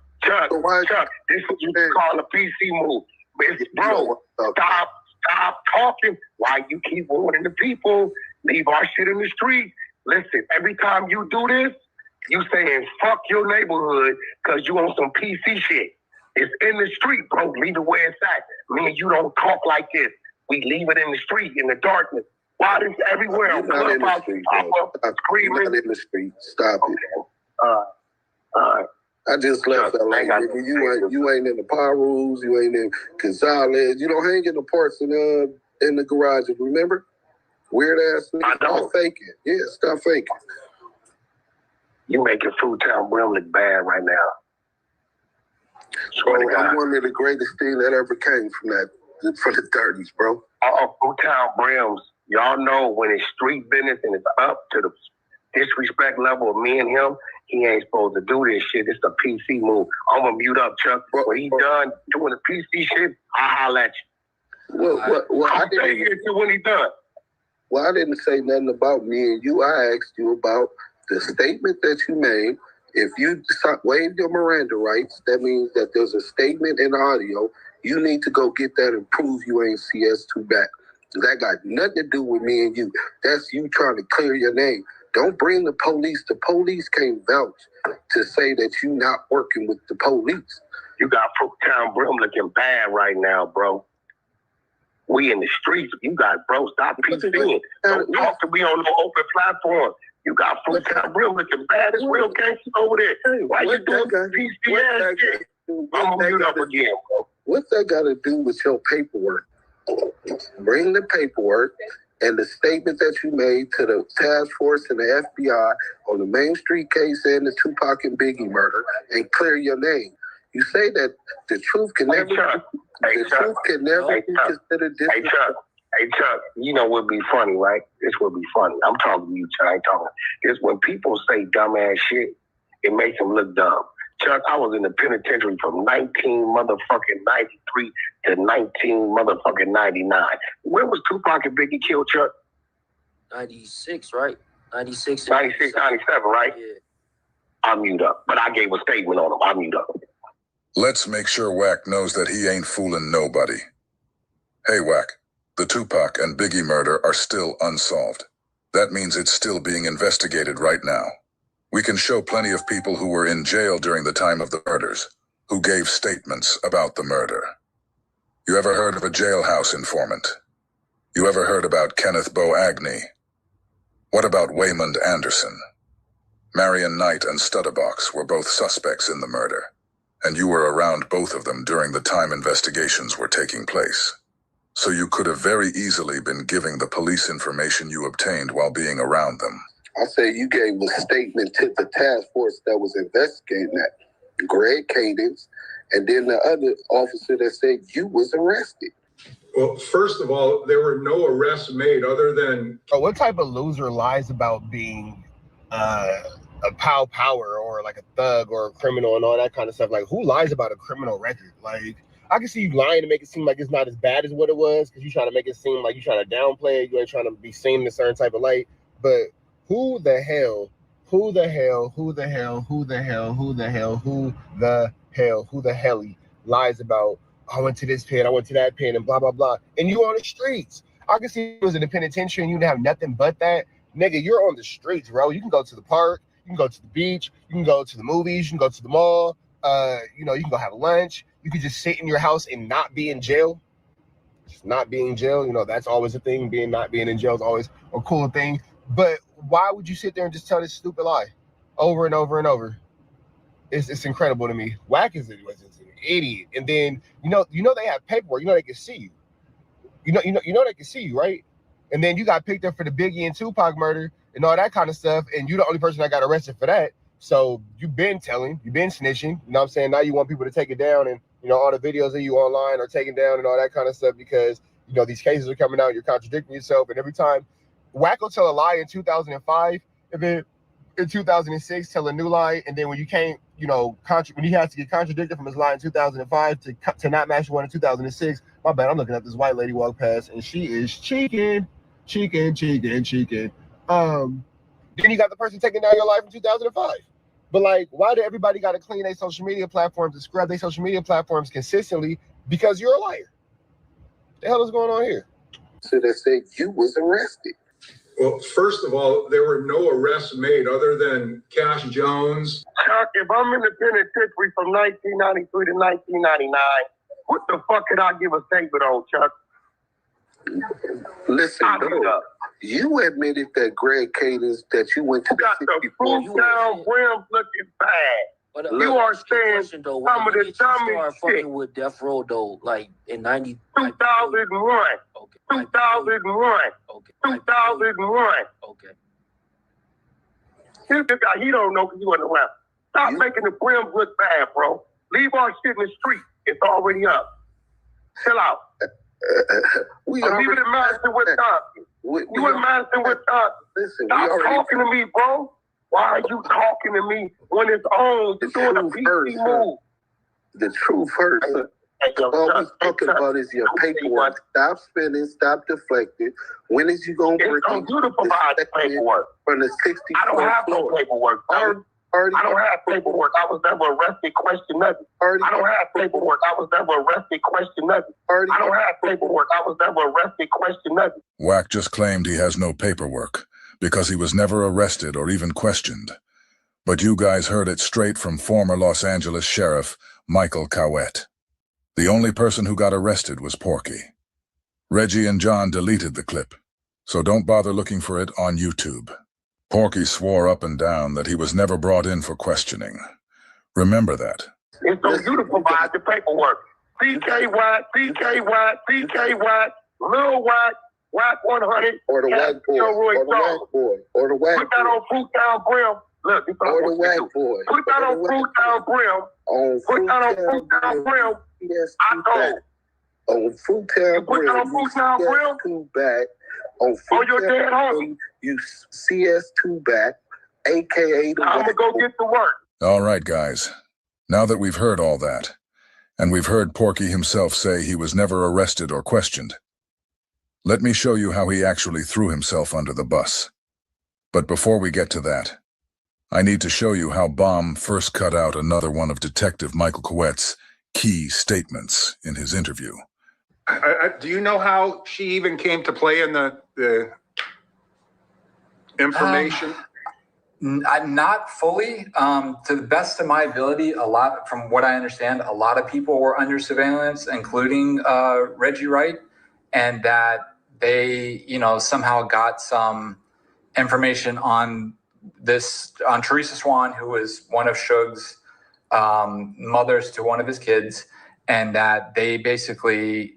[SPEAKER 10] this is what you call a PC move. Bro, stop talking. Why you keep warning the people? Leave our shit in the street. Listen, every time you do this, you saying fuck your neighborhood because you on some PC shit. It's in the street, bro. Leave it where it's at. Me and you don't talk like this. We leave it in the street, in the darkness. Why is everywhere?
[SPEAKER 11] You're not in the street, screaming. You're not in the street. Stop it. I just left LA. You ain't in the power rules. You ain't in Gonzalez. You don't hang in the parts in the garages. Remember? Weird ass.
[SPEAKER 10] I don't.
[SPEAKER 11] Stop faking. Yeah, stop faking.
[SPEAKER 10] You making Food Town Brim look bad right now.
[SPEAKER 11] Bro, I'm one of the greatest things that ever came from the 30s, bro.
[SPEAKER 10] Food Town Brims. Y'all know when it's street business and it's up to the disrespect level of me and him, he ain't supposed to do this shit. It's a PC move. I'm going to mute up, Chuck. When he done doing the PC shit, I'll holler at you. I'll stay here till when he done.
[SPEAKER 11] Well, I didn't say nothing about me and you. I asked you about the statement that you made. If you waive your Miranda rights, that means that there's a statement in audio. You need to go get that and prove you ain't CS2 back. That got nothing to do with me and you. That's you trying to clear your name. Don't bring the police. The police can't vouch to say that you not working with the police.
[SPEAKER 10] You got Food Town Brim looking bad right now, bro. We in the streets. You got, bro, stop PCing. Don't talk to me on no open platform. You got Food Town Brim looking bad. It's real gangsters over there. Why you doing PC ass shit? I'm going to mute up again, bro.
[SPEAKER 11] What's that got to do with your paperwork? Bring the paperwork
[SPEAKER 5] and the statement that you made to the task force and the FBI on the Main Street case and the Tupac and Biggie murder and clear your name. You say that the truth can never, be considered disrespectful.
[SPEAKER 10] Hey, Chuck, you know what would be funny, right? This would be funny. I'm talking to you, Chuck. I ain't talking. It's when people say dumbass shit, it makes them look dumb. Chuck, I was in the penitentiary from 1993 to 1999. When was Tupac and Biggie killed, Chuck?
[SPEAKER 1] 96, right? 96.
[SPEAKER 10] 96, 97, right?
[SPEAKER 1] Yeah.
[SPEAKER 10] I'll mute up. But I gave a statement on him. I'll mute up.
[SPEAKER 9] Let's make sure Wack knows that he ain't fooling nobody. Hey, Wack, the Tupac and Biggie murder are still unsolved. That means it's still being investigated right now. We can show plenty of people who were in jail during the time of the murders, who gave statements about the murder. You ever heard of a jailhouse informant? You ever heard about Kenneth Bo Agnew? What about Waymond Anderson? Marion Knight and Studderbox were both suspects in the murder, and you were around both of them during the time investigations were taking place. So you could have very easily been giving the police information you obtained while being around them.
[SPEAKER 5] I say you gave a statement to the task force that was investigating that, Greg Cadence, and then the other officer that said you was arrested.
[SPEAKER 6] Well, first of all, there were no arrests made other than...
[SPEAKER 3] What type of loser lies about being a power or like a thug or a criminal and all that kind of stuff? Like, who lies about a criminal record? Like, I can see you lying to make it seem like it's not as bad as what it was, because you're trying to make it seem like you're trying to downplay it. You ain't trying to be seen in a certain type of light. But who the hell lies about, I went to this pen, I went to that pen, and blah, blah, blah. And you on the streets. I can see you was in the penitentiary and you didn't have nothing but that. Nigga, you're on the streets, bro. You can go to the park, you can go to the beach, you can go to the movies, you can go to the mall, you can go have lunch. You could just sit in your house and not be in jail. Just not being in jail, that's always a thing. Not being in jail is always a cool thing. But why would you sit there and just tell this stupid lie over and over and over? It's incredible to me. Wack is an idiot. And then they have paperwork. They can see you. They can see you, right? And then you got picked up for the Biggie and Tupac murder and all that kind of stuff. And you're the only person that got arrested for that. So you've been telling, you've been snitching. You know what I'm saying? Now you want people to take it down, and all the videos of you online are taken down and all that kind of stuff because these cases are coming out. You're contradicting yourself, and every time Wack will tell a lie in 2005, and then in 2006 tell a new lie, and then when you can't, when he has to get contradicted from his lie in 2005 to not match one in 2006. My bad. I'm looking at this white lady walk past, and she is cheeking. Then you got the person taking down your life in 2005. But like, why do everybody got to clean their social media platforms and scrub their social media platforms consistently? Because you're a liar. The hell is going on here?
[SPEAKER 5] So they said you was arrested.
[SPEAKER 6] Well, first of all, there were no arrests made other than Cash Jones.
[SPEAKER 10] Chuck, if I'm in the penitentiary from 1993 to 1999, what the fuck could I give a statement on, Chuck?
[SPEAKER 5] Listen, you admitted that Greg Cadence, that you went to
[SPEAKER 10] got the fruit down rims looking bad.
[SPEAKER 1] But,
[SPEAKER 10] you are saying some of the dumbest shit.
[SPEAKER 1] With Death Row, though, like in
[SPEAKER 10] 2001.
[SPEAKER 1] Okay.
[SPEAKER 10] 2001.
[SPEAKER 1] Okay.
[SPEAKER 10] 2001.
[SPEAKER 1] Okay.
[SPEAKER 10] This guy, he don't know because he wasn't around. Stop making the brims look bad, bro. Leave our shit in the street. It's already up. Chill out. Leave it in Madison, Wisconsin. You in Madison, Wisconsin.
[SPEAKER 5] Listen,
[SPEAKER 10] stop talking to me, bro. Why are you talking to me when it's on? You're doing a PC move.
[SPEAKER 5] The truth hurts. All we're talking about is your paperwork. Stop spinning. Stop deflecting. When is you going to bring
[SPEAKER 10] on you to provide the paperwork?
[SPEAKER 5] From the 60
[SPEAKER 10] I don't have no paperwork, bro. I don't have paperwork. I was never arrested, question nothing. I don't have paperwork. I was never arrested, question nothing. I don't have paperwork. I was never arrested, question nothing.
[SPEAKER 9] Wack just claimed he has no paperwork because he was never arrested or even questioned. But you guys heard it straight from former Los Angeles Sheriff Michael Cowett. The only person who got arrested was Porky. Reggie and John deleted the clip, so don't bother looking for it on YouTube. Porky swore up and down that he was never brought in for questioning. Remember that.
[SPEAKER 10] It's on you to provide the paperwork. PK Watt, Lil Watt, WACK100 or the WACK boy, or the WACK boy, or the WACK. Put that on Fruit Down Brim. Look, this or the WACK boy. Put that on Fruit Down Brim. Put that on Fruit Down Brim. Yes, I told. On Fruit Down Brim. Put that on Fruit Down Brim. Two back. On Fruit your dead homie. You CS2 back, aka the. I'm gonna go get to work.
[SPEAKER 9] All right, guys. Now that we've heard all that, and we've heard Porky himself say he was never arrested or questioned, let me show you how he actually threw himself under the bus. But before we get to that, I need to show you how Bomb first cut out another one of Detective Michael Coette's key statements in his interview.
[SPEAKER 6] Do you know how she even came to play in the information?
[SPEAKER 8] Not fully. To the best of my ability, from what I understand, a lot of people were under surveillance, including Reggie Wright, and that they, somehow got some information on Teresa Swan, who was one of Suge's mothers to one of his kids, and that they basically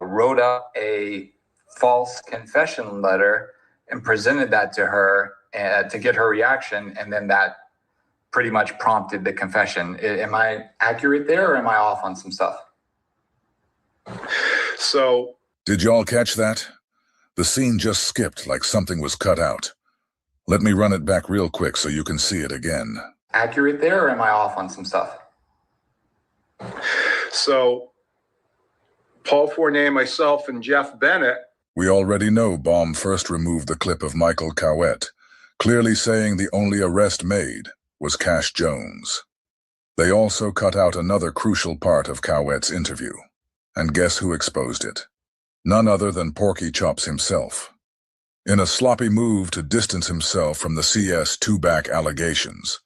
[SPEAKER 8] wrote up a false confession letter and presented that to her to get her reaction, and then that pretty much prompted the confession. Am I accurate there, or am I off on some stuff?
[SPEAKER 6] So,
[SPEAKER 9] did y'all catch that? The scene just skipped like something was cut out. Let me run it back real quick so you can see it again.
[SPEAKER 8] Accurate there, or am I off on some stuff?
[SPEAKER 6] So, Paul Fournier, myself, and Jeff Bennett.
[SPEAKER 9] We already know Bomb first removed the clip of Michael Coette, clearly saying the only arrest made was Cash Jones. They also cut out another crucial part of Coette's interview. And guess who exposed it? None other than Porky Chops himself. In a sloppy move to distance himself from the CS2-back allegations,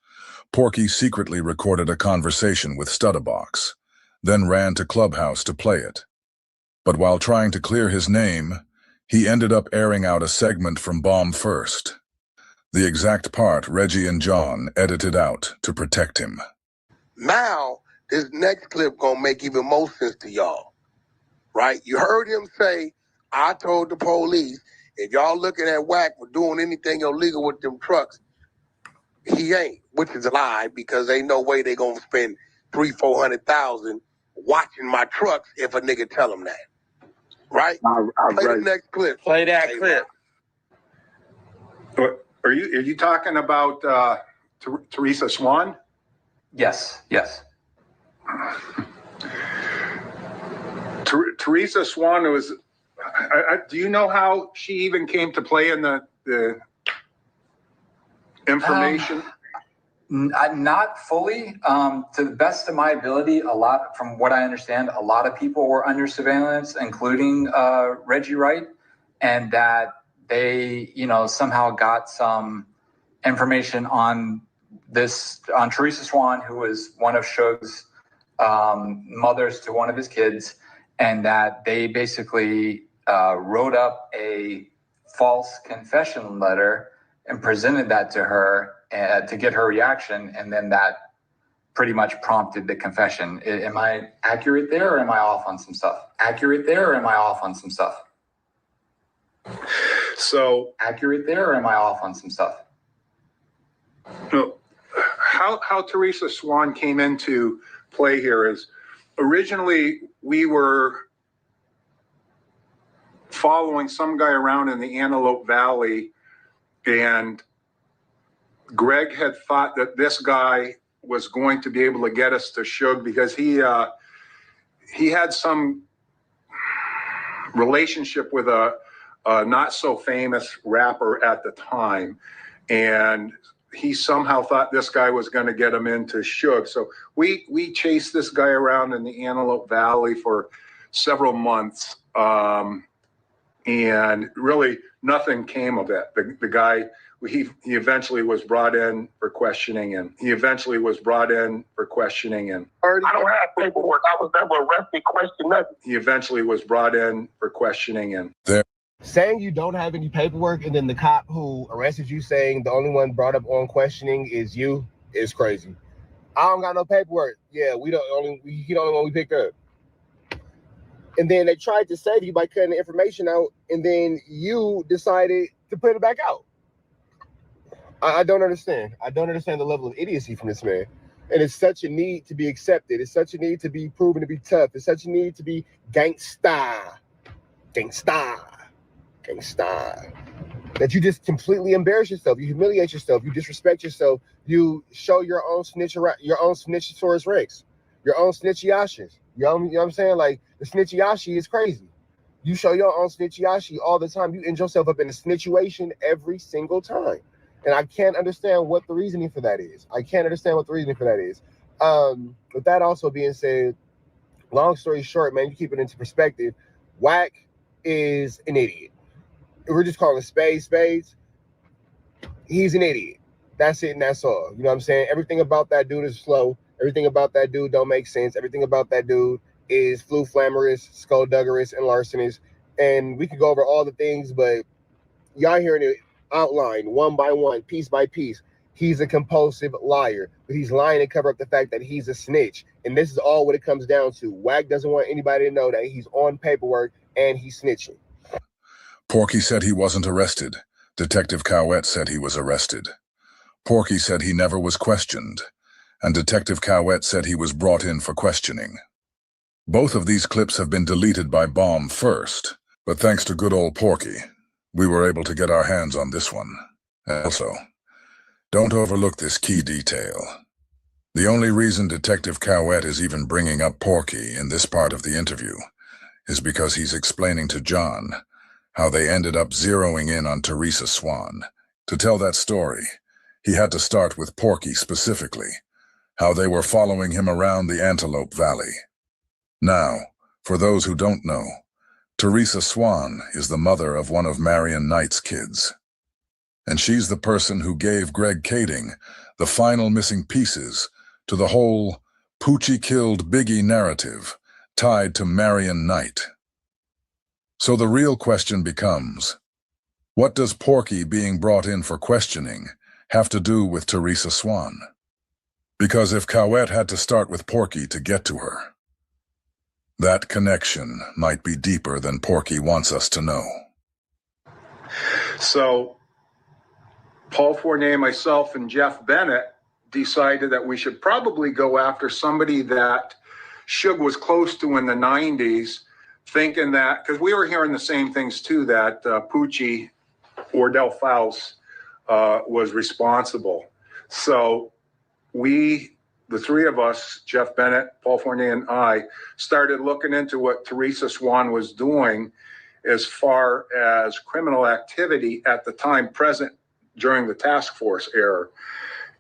[SPEAKER 9] Porky secretly recorded a conversation with Studdabox, then ran to Clubhouse to play it. But while trying to clear his name, he ended up airing out a segment from Bomb first. The exact part Reggie and John edited out to protect him.
[SPEAKER 11] Now, this next clip gonna make even more sense to y'all, right? You heard him say, I told the police, if y'all looking at WACK for doing anything illegal with them trucks, he ain't, which is a lie, because ain't no way they gonna spend $300,000-$400,000 watching my trucks if a nigga tell them that. Right? Play the next clip.
[SPEAKER 1] Play that clip.
[SPEAKER 6] Are you talking about Teresa Swan?
[SPEAKER 8] Yes.
[SPEAKER 6] Teresa Swan was. Do you know how she even came to play in the information?
[SPEAKER 8] Not fully. To the best of my ability, from what I understand, a lot of people were under surveillance, including Reggie Wright, and that they, somehow got some information on Teresa Swan, who was one of Suge's mothers to one of his kids, and that they basically wrote up a false confession letter and presented that to her to get her reaction, and then that pretty much prompted the confession. Am I accurate there, or am I off on some stuff?
[SPEAKER 6] So,
[SPEAKER 8] accurate there, or am I off on some stuff?
[SPEAKER 6] No, how Teresa Swan came into play here is, originally we were following some guy around in the Antelope Valley, and Greg had thought that this guy was going to be able to get us to Suge because he had some relationship with a not so famous rapper at the time, and he somehow thought this guy was going to get him into Suge. So we chased this guy around in the Antelope Valley for several months, and really nothing came of it. The guy, he eventually was brought in for questioning, and I don't
[SPEAKER 10] have paperwork. I was never arrested, questioned, nothing.
[SPEAKER 6] He eventually was brought in for questioning, and
[SPEAKER 20] saying you don't have any paperwork, and then the cop who arrested you saying the only one brought up on questioning is you, is crazy. I don't got no paperwork. Yeah, he the only one we picked up.
[SPEAKER 3] And then they tried to save you by cutting the information out, and then you decided to put it back out. I don't understand. I don't understand the level of idiocy from this man. And it's such a need to be accepted. It's such a need to be proven to be tough. It's such a need to be gangsta. That you just completely embarrass yourself. You humiliate yourself. You disrespect yourself. You show your own snitchosaurus rex, your own snitchiashis. You know what I'm saying? Like, the snitchiashi is crazy. You show your own snitchiashi all the time. You end yourself up in a snitchuation every single time. And I can't understand what the reasoning for that is. With that also being said, long story short, man, you keep it into perspective. WACK is an idiot. If we're just calling spades, he's an idiot. That's it and that's all. You know what I'm saying? Everything about that dude is slow. Everything about that dude don't make sense. Everything about that dude is flamorous, skullduggerous, and larcenous. And we could go over all the things, but y'all hearing it outlined one by one, piece by piece. He's a compulsive liar, but he's lying to cover up the fact that he's a snitch. And this is all what it comes down to. WACK doesn't want anybody to know that he's on paperwork and he's snitching.
[SPEAKER 9] Porky said he wasn't arrested. Detective Cowett said he was arrested. Porky said he never was questioned, and Detective Cowett said he was brought in for questioning. Both of these clips have been deleted by Bomb first, but thanks to good old Porky, we were able to get our hands on this one. Also, don't overlook this key detail. The only reason Detective Cowett is even bringing up Porky in this part of the interview is because he's explaining to John how they ended up zeroing in on Teresa Swan. To tell that story, he had to start with Porky specifically, how they were following him around the Antelope Valley. Now, for those who don't know, Teresa Swan is the mother of one of Marion Knight's kids. And she's the person who gave Greg Kading the final missing pieces to the whole Poochie killed Biggie narrative tied to Marion Knight. So the real question becomes, what does Porky being brought in for questioning have to do with Teresa Swan? Because if Cowett had to start with Porky to get to her, that connection might be deeper than Porky wants us to know.
[SPEAKER 6] So Paul Fournier, myself, and Jeff Bennett decided that we should probably go after somebody that Suge was close to in the 90s, thinking that, because we were hearing the same things too, that Poochie, Wardell Faust, was responsible. So we, the three of us, Jeff Bennett, Paul Fournier, and I, started looking into what Teresa Swan was doing as far as criminal activity at the time present during the task force era.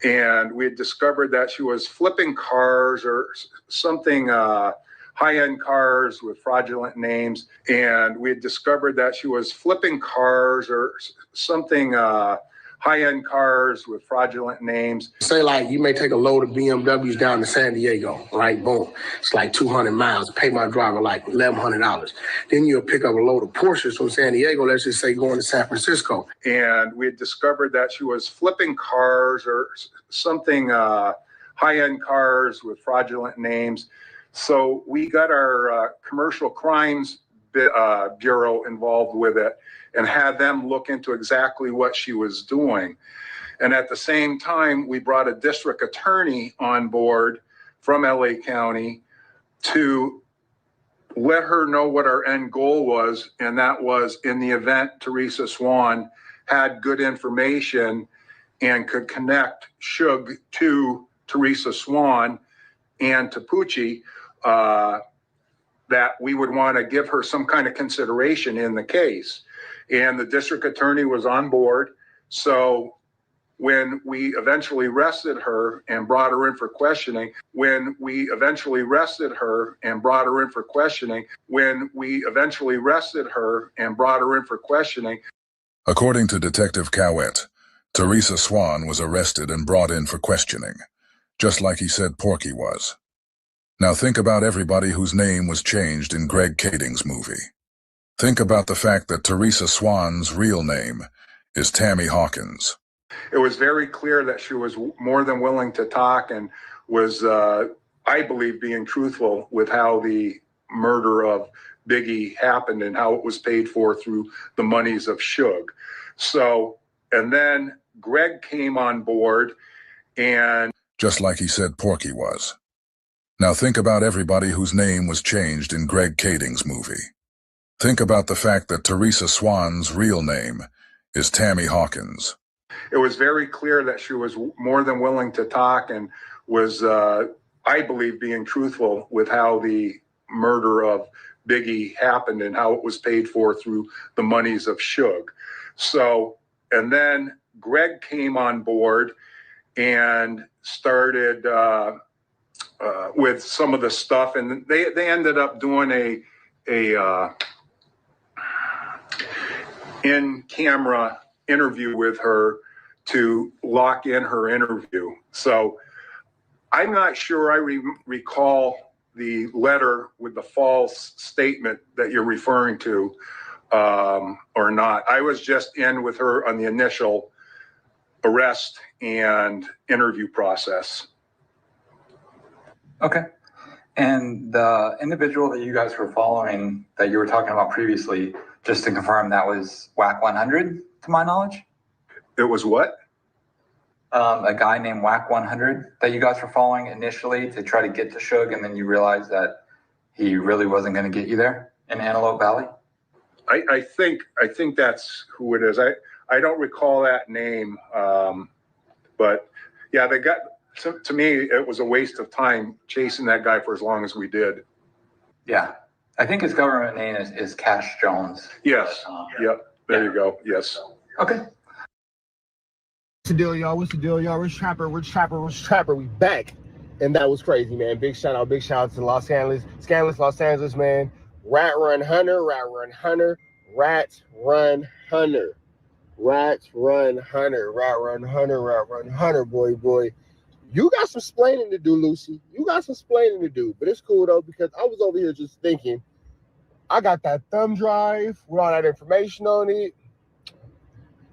[SPEAKER 6] And we had discovered that she was flipping cars or something, high-end cars with fraudulent names. And we had discovered that she was flipping cars or something, high-end cars with fraudulent names.
[SPEAKER 11] Say like you may take a load of BMWs down to San Diego, right? Boom. It's like 200 miles. Pay my driver like $1,100. Then you'll pick up a load of Porsches from San Diego, let's just say going to San Francisco.
[SPEAKER 6] And we had discovered that she was flipping cars or something, high-end cars with fraudulent names. So we got our commercial crimes bureau involved with it and had them look into exactly what she was doing. And at the same time, we brought a district attorney on board from LA County to let her know what our end goal was. And that was, in the event Teresa Swan had good information and could connect Suge to Teresa Swan and to Poochie, that we would want to give her some kind of consideration in the case. And the district attorney was on board. So when we eventually arrested her and brought her in for questioning,
[SPEAKER 9] According to Detective Cowett, Teresa Swan was arrested and brought in for questioning, just like he said Porky was. Now think about everybody whose name was changed in Greg Kading's movie. Think about the fact that Teresa Swan's real name is Tammy Hawkins.
[SPEAKER 6] It was very clear that she was more than willing to talk and was, I believe, being truthful with how the murder of Biggie happened and how it was paid for through the monies of Suge. So, and then Greg came on board and...
[SPEAKER 9] Just like he said Porky was. Now think about everybody whose name was changed in Greg Kading's movie. Think about the fact that Teresa Swan's real name is Tammy Hawkins.
[SPEAKER 6] It was very clear that she was more than willing to talk and was, I believe, being truthful with how the murder of Biggie happened and how it was paid for through the monies of Suge. So, and then Greg came on board and started with some of the stuff, and they ended up doing a in-camera interview with her to lock in her interview. So I'm not sure I recall the letter with the false statement that you're referring to or not. I was just in with her on the initial arrest and interview process.
[SPEAKER 8] Okay. And the individual that you guys were following that you were talking about previously, just to confirm, that was WACK100, to my knowledge?
[SPEAKER 6] It was what?
[SPEAKER 8] A guy named WACK100 that you guys were following initially to try to get to Suge, and then you realized that he really wasn't going to get you there in Antelope Valley?
[SPEAKER 6] I think that's who it is. I don't recall that name, but yeah, they got... To me, it was a waste of time chasing that guy for as long as we did.
[SPEAKER 8] Yeah. I think his government name is Cash Jones.
[SPEAKER 6] Yes. Yep. There you go. Yes.
[SPEAKER 8] Okay.
[SPEAKER 20] What's the deal, y'all? What's the deal, y'all? Rich Trapper. We back. And that was crazy, man. Big shout out to Los Angeles. Scandalous Los Angeles, man. Rat Run Hunter, boy. You got some splaining to do, Lucy. You got some splaining to do. But it's cool, though, because I was over here just thinking, I got that thumb drive with all that information on it.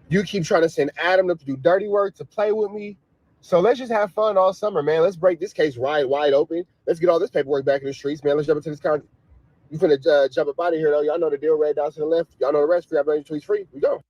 [SPEAKER 20] You keep trying to send Adam to do dirty work to play with me. So let's just have fun all summer, man. Let's break this case wide open. Let's get all this paperwork back in the streets, man. Let's jump into this con. You finna jump up out of here, though. Y'all know the deal. Red down to the left. Y'all know the rest. Grab on tweets free. We go.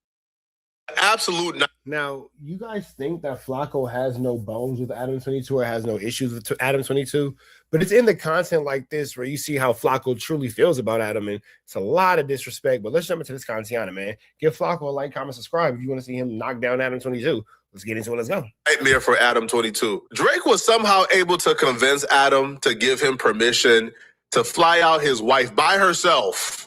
[SPEAKER 3] Absolute. Now, you guys think that Flacco has no bones with ADAM22 or has no issues with ADAM22, but it's in the content like this where you see how Flacco truly feels about Adam, and it's a lot of disrespect. But let's jump into this content, man. Give Flacco a like, comment, subscribe if you want to see him knock down ADAM22. Let's get into it. Let's go.
[SPEAKER 12] Nightmare for ADAM22. Drake was somehow able to convince Adam to give him permission to fly out his wife by herself,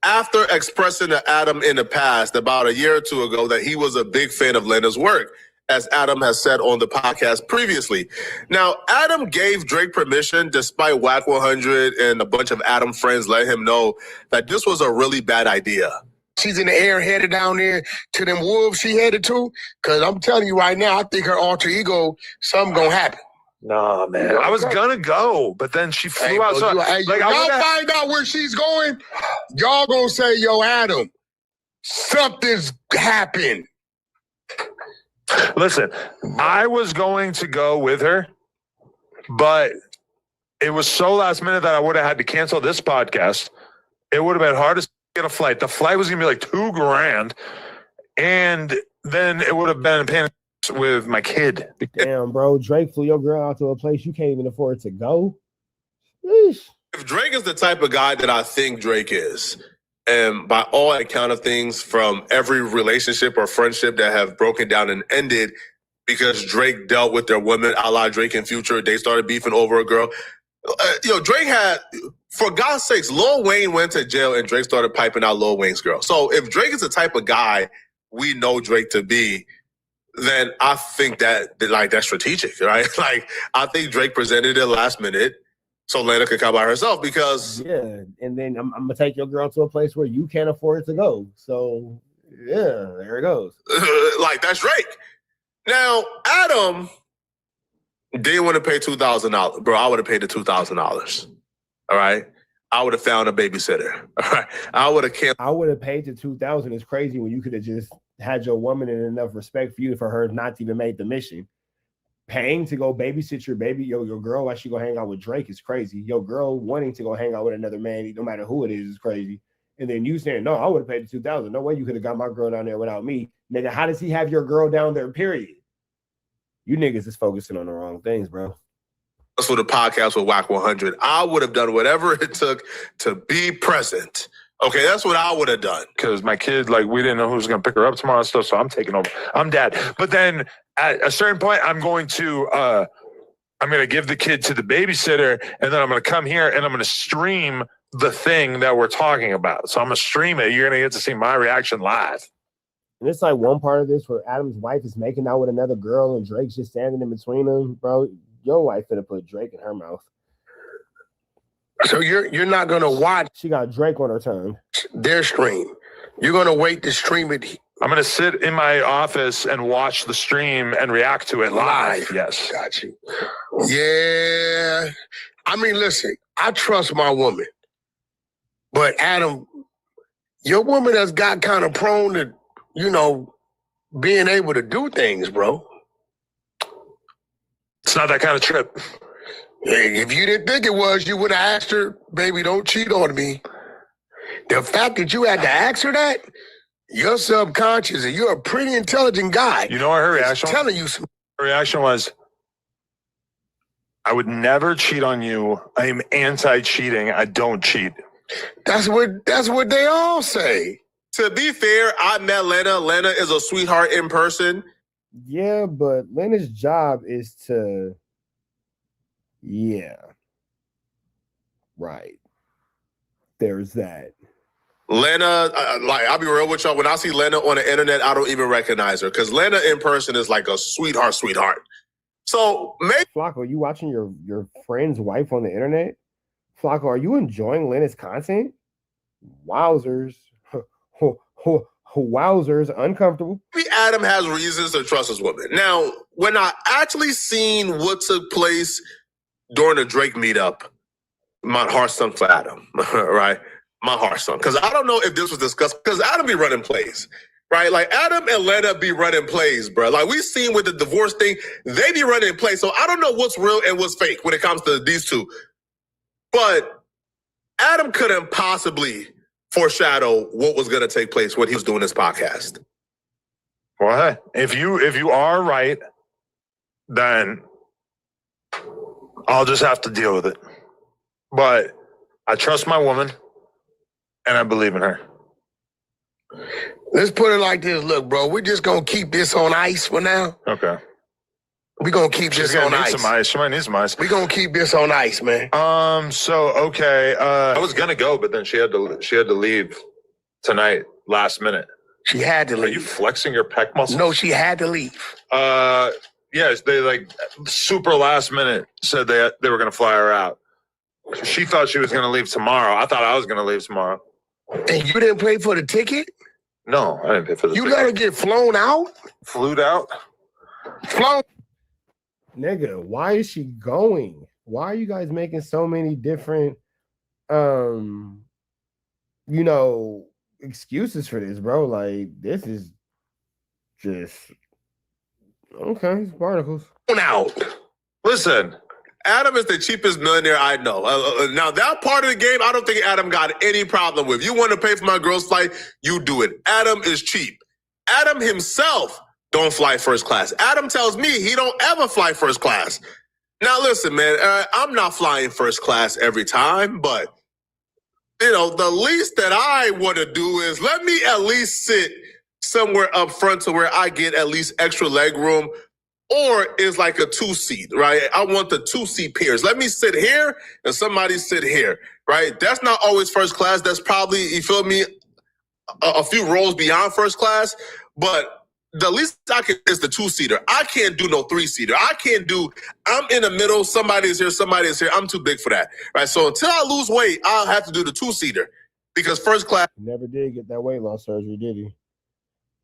[SPEAKER 12] after expressing to Adam in the past, about a year or two ago, that he was a big fan of Lena's work, as Adam has said on the podcast previously. Now, Adam gave Drake permission, despite WACK100 and a bunch of Adam friends let him know that this was a really bad idea.
[SPEAKER 11] She's in the air headed down there to them wolves she headed to, because I'm telling you right now, I think her alter ego, something gonna happen.
[SPEAKER 14] Nah, man. I was gonna go, but then she flew out. So,
[SPEAKER 11] y'all find out where she's going, y'all gonna say, yo, Adam, something's happened.
[SPEAKER 14] Listen, I was going to go with her, but it was so last minute that I would have had to cancel this podcast. It would have been hard to get a flight. The flight was gonna be like $2,000, and then it would have been paying with my kid.
[SPEAKER 3] Damn, bro. Drake flew your girl out to a place you can't even afford to go. Eesh.
[SPEAKER 12] If Drake is the type of guy that I think Drake is, and by all account of things, from every relationship or friendship that have broken down and ended because Drake dealt with their women, a la Drake and Future, they started beefing over a girl. Drake had, for God's sakes, Lil Wayne went to jail and Drake started piping out Lil Wayne's girl. So if Drake is the type of guy we know Drake to be, then I think that's strategic, right? Like, I think Drake presented it last minute so Lena could come by herself because...
[SPEAKER 3] Yeah, and then I'm going to take your girl to a place where you can't afford to go. So, yeah, there it goes.
[SPEAKER 12] That's Drake. Now, Adam didn't want to pay $2,000. Bro, I would have paid the $2,000. All right? I would have found a babysitter. All right? I would have
[SPEAKER 3] paid the $2,000. It's crazy when you could have just had your woman in enough respect for you for her not to even make the mission. paying to go babysit your baby, your girl while she go hang out with Drake is crazy. Your girl wanting to go hang out with another man, no matter who it is crazy. And then you saying, no, I would have paid the $2,000. No way you could have got my girl down there without me. Nigga, how does he have your girl down there, period? You niggas is focusing on the wrong things, bro.
[SPEAKER 12] That's for the podcast with WACK100. I would have done whatever it took to be present. Okay, that's what I would have done.
[SPEAKER 14] Because my kid, like, we didn't know who was going to pick her up tomorrow and stuff, so I'm taking over. I'm dad. But then at a certain point, I'm going to give the kid to the babysitter, and then I'm going to come here and I'm going to stream the thing that we're talking about. So I'm going to stream it. You're going to get to see my reaction live.
[SPEAKER 3] And it's like one part of this where Adam's wife is making out with another girl and Drake's just standing in between them, bro. Your wife finna put Drake in her mouth.
[SPEAKER 11] So you're not gonna watch.
[SPEAKER 3] She got Drake on her tongue.
[SPEAKER 11] Their stream. You're gonna wait to stream it.
[SPEAKER 14] I'm gonna sit in my office and watch the stream and react to it live. Yes.
[SPEAKER 11] Got you. Yeah. I mean, listen, I trust my woman. But Adam, your woman has got kind of prone to, being able to do things, bro.
[SPEAKER 14] It's not that kind of trip.
[SPEAKER 11] Hey, if you didn't think it was, you would have asked her, baby, don't cheat on me. The fact that you had to ask her that, you're subconscious and you're a pretty intelligent guy.
[SPEAKER 14] You know what her reaction was?
[SPEAKER 11] Telling you some.
[SPEAKER 14] Her reaction was, I would never cheat on you. I am anti-cheating. I don't cheat.
[SPEAKER 11] That's what they all say.
[SPEAKER 12] To be fair, I met Lena. Lena is a sweetheart in person.
[SPEAKER 3] Yeah, but Lena's job is to, right. There's that.
[SPEAKER 12] Lena, I'll be real with y'all. When I see Lena on the internet, I don't even recognize her because Lena in person is like a sweetheart. So maybe
[SPEAKER 3] Flacco, you watching your friend's wife on the internet? Flacco, are you enjoying Lena's content? Wowzers. Wowzers, uncomfortable.
[SPEAKER 12] maybe Adam has reasons to trust his woman. Now, when I actually seen what took place during the Drake meetup, my heart sunk for Adam, right? My heart sunk. Because I don't know if this was discussed, because Adam be running plays, right? Like Adam and Lena be running plays, bro. Like we seen with the divorce thing, they be running plays. So I don't know what's real and what's fake when it comes to these two. But Adam couldn't possibly foreshadow what was going to take place when he was doing this podcast.
[SPEAKER 14] Well, if you are right, then I'll just have to deal with it. But I trust my woman, and I believe in her.
[SPEAKER 11] Let's put it like this. Look, bro, we're just going to keep this on ice for now.
[SPEAKER 14] Okay.
[SPEAKER 11] We're going to keep this on ice.
[SPEAKER 14] Some ice. She might need some ice.
[SPEAKER 11] We're going to keep this on ice, man.
[SPEAKER 14] Okay. I was going to go, but then she had to leave tonight, last minute.
[SPEAKER 11] She had to leave.
[SPEAKER 14] Are you flexing your pec muscles?
[SPEAKER 11] No, she had to leave.
[SPEAKER 14] Yes, they like super last minute said they were going to fly her out. She thought she was going to leave tomorrow. I thought I was going to leave tomorrow.
[SPEAKER 11] And you didn't pay for the ticket?
[SPEAKER 14] No, I didn't pay for the ticket.
[SPEAKER 11] You let her get flown out?
[SPEAKER 14] Flew out?
[SPEAKER 11] Flown.
[SPEAKER 3] Nigga, why is she going? Why are you guys making so many different, excuses for this, bro? Like, this is just, okay, it's particles.
[SPEAKER 11] Out.
[SPEAKER 12] Listen, Adam is the cheapest millionaire I know. Now, that part of the game, I don't think Adam got any problem with. You want to pay for my girl's flight, you do it. Adam is cheap. Adam himself don't fly first class. Adam tells me he don't ever fly first class. Now, listen, man, I'm not flying first class every time, but, the least that I want to do is let me at least sit somewhere up front to where I get at least extra leg room, or is like a 2-seat, right? I want the 2-seat pairs. Let me sit here and somebody sit here, right? That's not always first class. That's probably, you feel me, a few rows beyond first class, but the least I can is the 2-seater. I can't do no 3-seater. I'm in the middle, somebody is here. I'm too big for that, right? So until I lose weight, I'll have to do the 2-seater because first class.
[SPEAKER 3] Never did get that weight loss surgery, did he?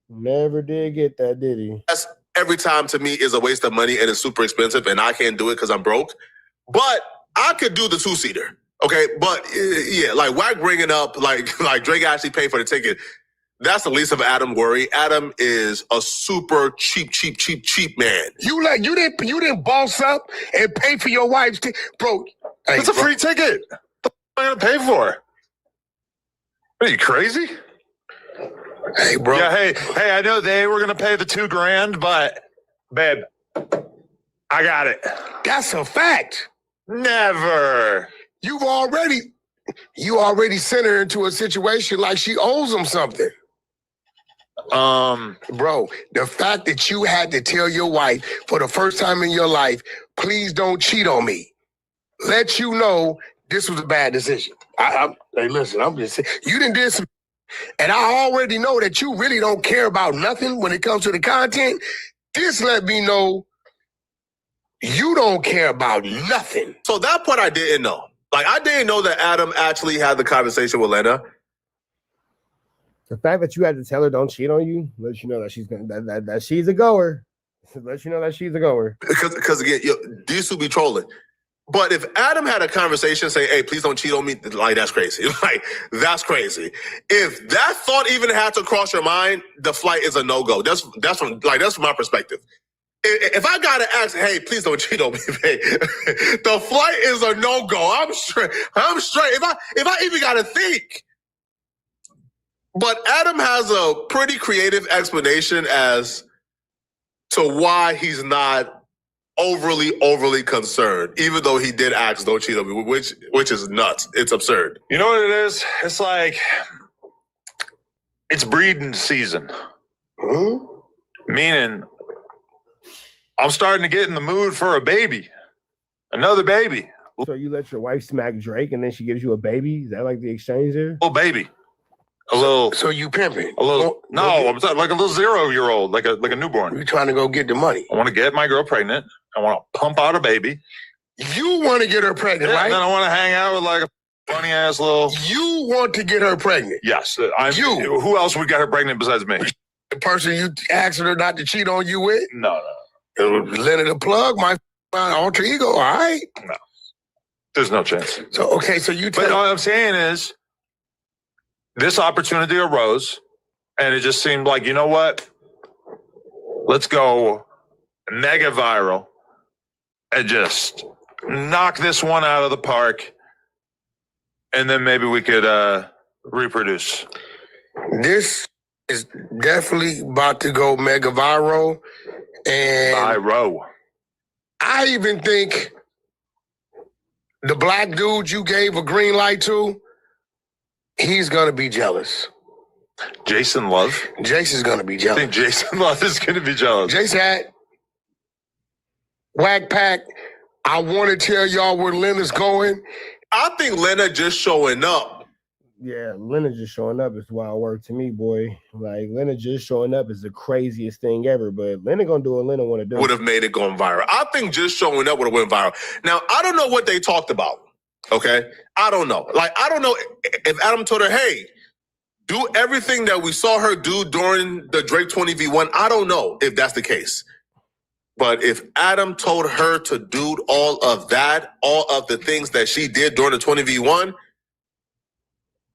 [SPEAKER 3] Never did get that, did he?
[SPEAKER 12] That's every time to me is a waste of money and it's super expensive and I can't do it because I'm broke. But I could do the 2-seater, okay? But yeah, like WACK bringing up, like Drake actually paid for the ticket. That's the least of Adam worry. Adam is a super cheap man.
[SPEAKER 11] You didn't boss up and pay for your wife's bro.
[SPEAKER 14] It's a free ticket. What am I gonna pay for? Are you crazy?
[SPEAKER 11] Hey, bro.
[SPEAKER 14] Yeah, hey, I know they were gonna pay the $2,000, but babe, I got it.
[SPEAKER 11] That's a fact.
[SPEAKER 14] Never.
[SPEAKER 11] You already sent her into a situation like she owes them something. Bro, the fact that you had to tell your wife for the first time in your life, please don't cheat on me, let you know this was a bad decision. Hey, listen, I'm just saying, you done did some, and I already know that you really don't care about nothing when it comes to the content. This let me know you don't care about nothing.
[SPEAKER 12] So that part I didn't know. Like, I didn't know that Adam actually had the conversation with Lena.
[SPEAKER 3] The fact that you had to tell her don't cheat on you lets you know that she's gonna that she's a goer. Lets you know that she's a goer.
[SPEAKER 12] Because again, these two be trolling. But if Adam had a conversation saying, "Hey, please don't cheat on me," like that's crazy. Like that's crazy. If that thought even had to cross your mind, the flight is a no-go. That's from my perspective. If I gotta ask, "Hey, please don't cheat on me," babe, the flight is a no-go. I'm straight. If I even gotta think. But Adam has a pretty creative explanation as to why he's not overly concerned, even though he did ask, "Don't cheat on me," which is nuts. It's absurd.
[SPEAKER 14] You know what it is? It's like it's breeding season. Meaning I'm starting to get in the mood for a baby. Another baby.
[SPEAKER 3] So you let your wife smack Drake and then she gives you a baby? Is that like the exchange there?
[SPEAKER 14] Little baby. A little.
[SPEAKER 11] So you pimping?
[SPEAKER 14] A little. No, I'm like a little 0-year-old, like a newborn.
[SPEAKER 11] You trying to go get the money?
[SPEAKER 14] I want to get my girl pregnant. I want to pump out a baby.
[SPEAKER 11] You want to get her pregnant, right?
[SPEAKER 14] And then I want to hang out with like a funny ass little.
[SPEAKER 11] You want to get her pregnant?
[SPEAKER 14] Yes. Who else would get her pregnant besides me?
[SPEAKER 11] The person you asking her not to cheat on you with?
[SPEAKER 14] No.
[SPEAKER 11] Leonard the Plug, my alter ego. All right.
[SPEAKER 14] No. There's no chance.
[SPEAKER 11] So okay, so you.
[SPEAKER 14] But all I'm saying is, this opportunity arose, and it just seemed like, you know what? Let's go mega viral and just knock this one out of the park, and then maybe we could reproduce.
[SPEAKER 11] This is definitely about to go mega viral, and I even think the black dude you gave a green light to, he's gonna be jealous.
[SPEAKER 14] Jason Love?
[SPEAKER 11] Jason's gonna be jealous.
[SPEAKER 14] I think Jason Love is gonna be jealous.
[SPEAKER 11] Jason had Whack Pack. I want to tell y'all where Lena's going.
[SPEAKER 12] I think Lena just showing up.
[SPEAKER 3] Yeah, Lena just showing up is wild work to me, boy. Like, Lena just showing up is the craziest thing ever, but Lena gonna do what Lena want to do.
[SPEAKER 12] Would have made it going viral. I think just showing up would have went viral. Now, I don't know what they talked about, okay? I don't know. Like, I don't know if Adam told her, "Hey, do everything that we saw her do during the Drake 20v1. I don't know if that's the case. But if Adam told her to do all of that, all of the things that she did during the 20v1,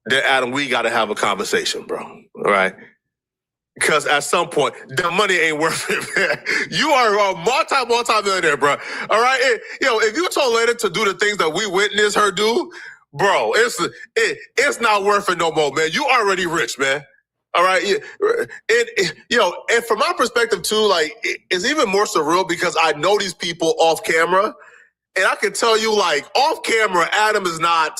[SPEAKER 12] then Adam, we got to have a conversation, bro. All right? Because at some point, the money ain't worth it, man. You are a multi-millionaire, bro. All right? If you told Lena to do the things that we witnessed her do, bro, it's not worth it no more, man. You already rich, man. All right? And from my perspective, too, like, it's even more surreal because I know these people off camera, and I can tell you, like, off camera, Adam is not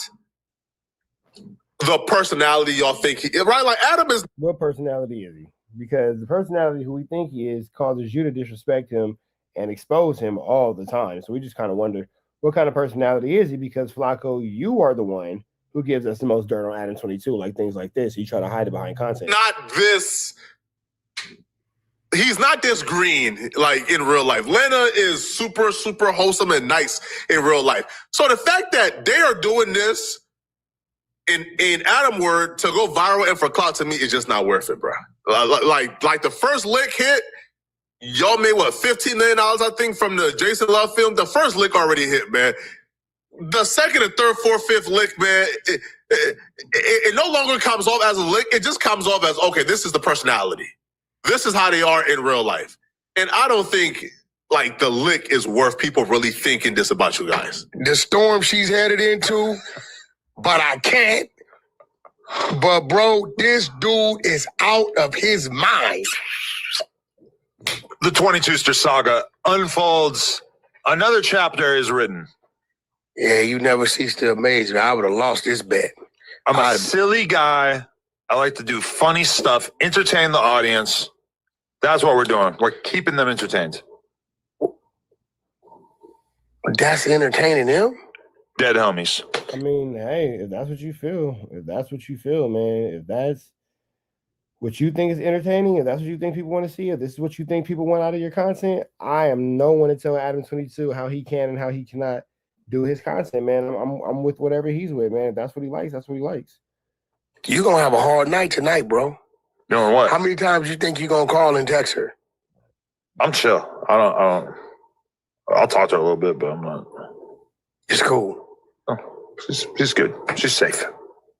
[SPEAKER 12] the personality y'all think he is, right? Like, Adam is...
[SPEAKER 3] What personality is he? Because the personality who we think he is causes you to disrespect him and expose him all the time. So we just kind of wonder, what kind of personality is he? Because, Flacco, you are the one who gives us the most dirt on ADAM22, like things like this. You try to hide it behind content.
[SPEAKER 12] He's not this green, like, in real life. Lena is super, super wholesome and nice in real life. So the fact that they are doing this in Adam word to go viral and for clout, to me, is just not worth it, bro. Like the first lick hit, y'all made what, $15 million, I think, from the Jason Love film. The first lick already hit, man. The second and third, fourth, fifth lick, man, it no longer comes off as a lick. It just comes off as, okay, this is the personality. This is how they are in real life. And I don't think like the lick is worth people really thinking this about you guys.
[SPEAKER 11] The storm she's headed into, but I can't. But bro, this dude is out of his mind.
[SPEAKER 14] The 22ster saga unfolds. Another chapter is written.
[SPEAKER 11] Yeah, you never cease to amaze me. I would have lost this bet.
[SPEAKER 14] I'm a silly guy. I like to do funny stuff, entertain the audience. That's what we're doing. We're keeping them entertained.
[SPEAKER 11] That's entertaining them?
[SPEAKER 14] Dead homies.
[SPEAKER 3] I mean, hey, if that's what you feel, man, if that's what you think is entertaining, if that's what you think people want to see, if this is what you think people want out of your content, I am no one to tell ADAM22 how he can and how he cannot do his content, man. I'm with whatever he's with, man. If that's what he likes, that's what he likes.
[SPEAKER 11] You're going to have a hard night tonight, bro.
[SPEAKER 14] Doing what?
[SPEAKER 11] How many times you think you're going to call and text her?
[SPEAKER 14] I'm chill. I'll talk to her a little bit, but I'm not.
[SPEAKER 11] It's cool.
[SPEAKER 14] Oh, she's good. She's safe.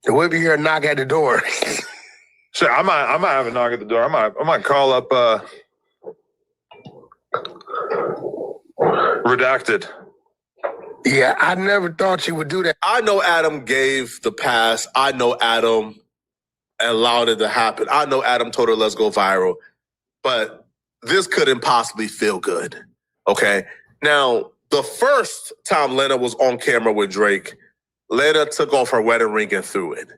[SPEAKER 11] So we'll be here and knock at the door.
[SPEAKER 14] So I might have a knock at the door. I might call up Redacted.
[SPEAKER 11] Yeah, I never thought you would do that.
[SPEAKER 12] I know Adam gave the pass. I know Adam allowed it to happen. I know Adam told her, let's go viral. But this couldn't possibly feel good. Okay? Now, the first time Lena was on camera with Drake, Lena took off her wedding ring and threw it.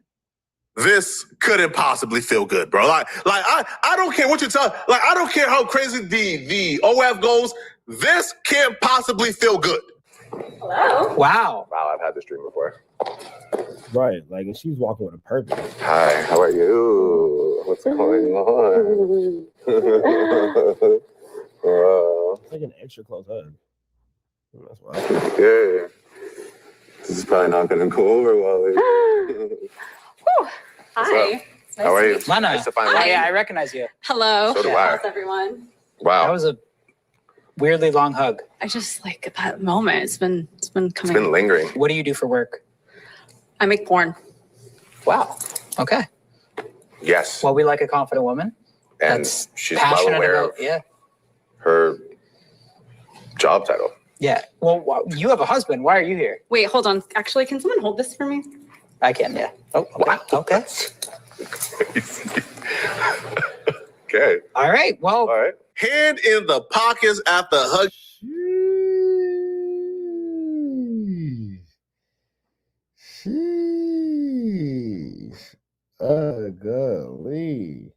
[SPEAKER 12] This couldn't possibly feel good, bro. Like I don't care what you tell. Like, I don't care how crazy the OF goes. This can't possibly feel good.
[SPEAKER 4] Hello.
[SPEAKER 18] Wow.
[SPEAKER 21] Wow, I've had this dream before.
[SPEAKER 3] Right, like, and she's walking with a purpose.
[SPEAKER 21] Hi, how are you? What's going on?
[SPEAKER 3] It's like an extra close hug. That's why.
[SPEAKER 21] Yeah. This is probably not going to go over well.
[SPEAKER 4] Hi.
[SPEAKER 21] How are you?
[SPEAKER 18] Lena.
[SPEAKER 21] Nice to find
[SPEAKER 18] Oh,
[SPEAKER 21] you.
[SPEAKER 18] yeah, I recognize you.
[SPEAKER 4] Hello.
[SPEAKER 21] So do I.
[SPEAKER 4] How's everyone?
[SPEAKER 21] Wow.
[SPEAKER 18] That was a weirdly long hug.
[SPEAKER 4] I just like that moment. It's been coming.
[SPEAKER 21] It's been lingering.
[SPEAKER 18] What do you do for work?
[SPEAKER 4] I make porn.
[SPEAKER 18] Wow. Okay.
[SPEAKER 21] Yes.
[SPEAKER 18] Well, we like a confident woman.
[SPEAKER 21] And
[SPEAKER 18] That's
[SPEAKER 21] she's well
[SPEAKER 18] passionate
[SPEAKER 21] aware
[SPEAKER 18] about,
[SPEAKER 21] of
[SPEAKER 18] yeah.
[SPEAKER 21] her job title.
[SPEAKER 18] Yeah. Well, you have a husband. Why are you here?
[SPEAKER 4] Wait, hold on. Actually, can someone hold this for me?
[SPEAKER 18] I can, yeah. Oh, okay.
[SPEAKER 21] Wow.
[SPEAKER 18] Okay.
[SPEAKER 21] Okay.
[SPEAKER 18] All right. Well.
[SPEAKER 21] All right.
[SPEAKER 12] Hand in the pockets after hug.
[SPEAKER 3] Sheesh. Ugly.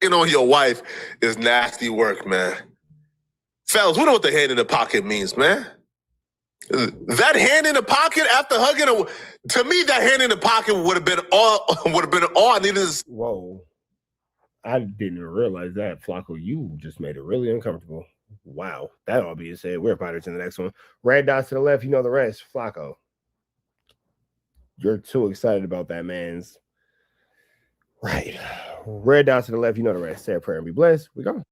[SPEAKER 12] On your wife is nasty work, man. Fellas, we know what the hand in the pocket means, man. That hand in the pocket after hugging her, to me, that hand in the pocket would have been all I needed.
[SPEAKER 3] Whoa. I didn't even realize that. Flacco, you just made it really uncomfortable. Wow. That all being said, we're Pirates in the next one. Red dots to the left, you know the rest. Flacco. You're too excited about that man's. Right. Red dots to the left, you know the rest. Say a prayer and be blessed. We go.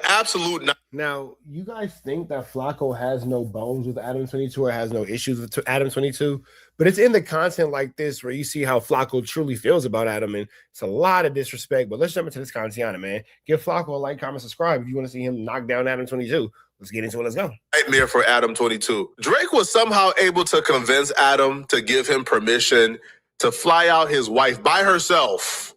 [SPEAKER 12] Absolute.
[SPEAKER 3] Now, you guys think that Flacco has no bones with ADAM22 or has no issues with ADAM22, but it's in the content like this where you see how Flacco truly feels about Adam, and it's a lot of disrespect. But let's jump into this content, man. Give Flacco a like, comment, subscribe if you want to see him knock down ADAM22. Let's get into it. Let's go.
[SPEAKER 12] Nightmare for ADAM22. Drake was somehow able to convince Adam to give him permission to fly out his wife by herself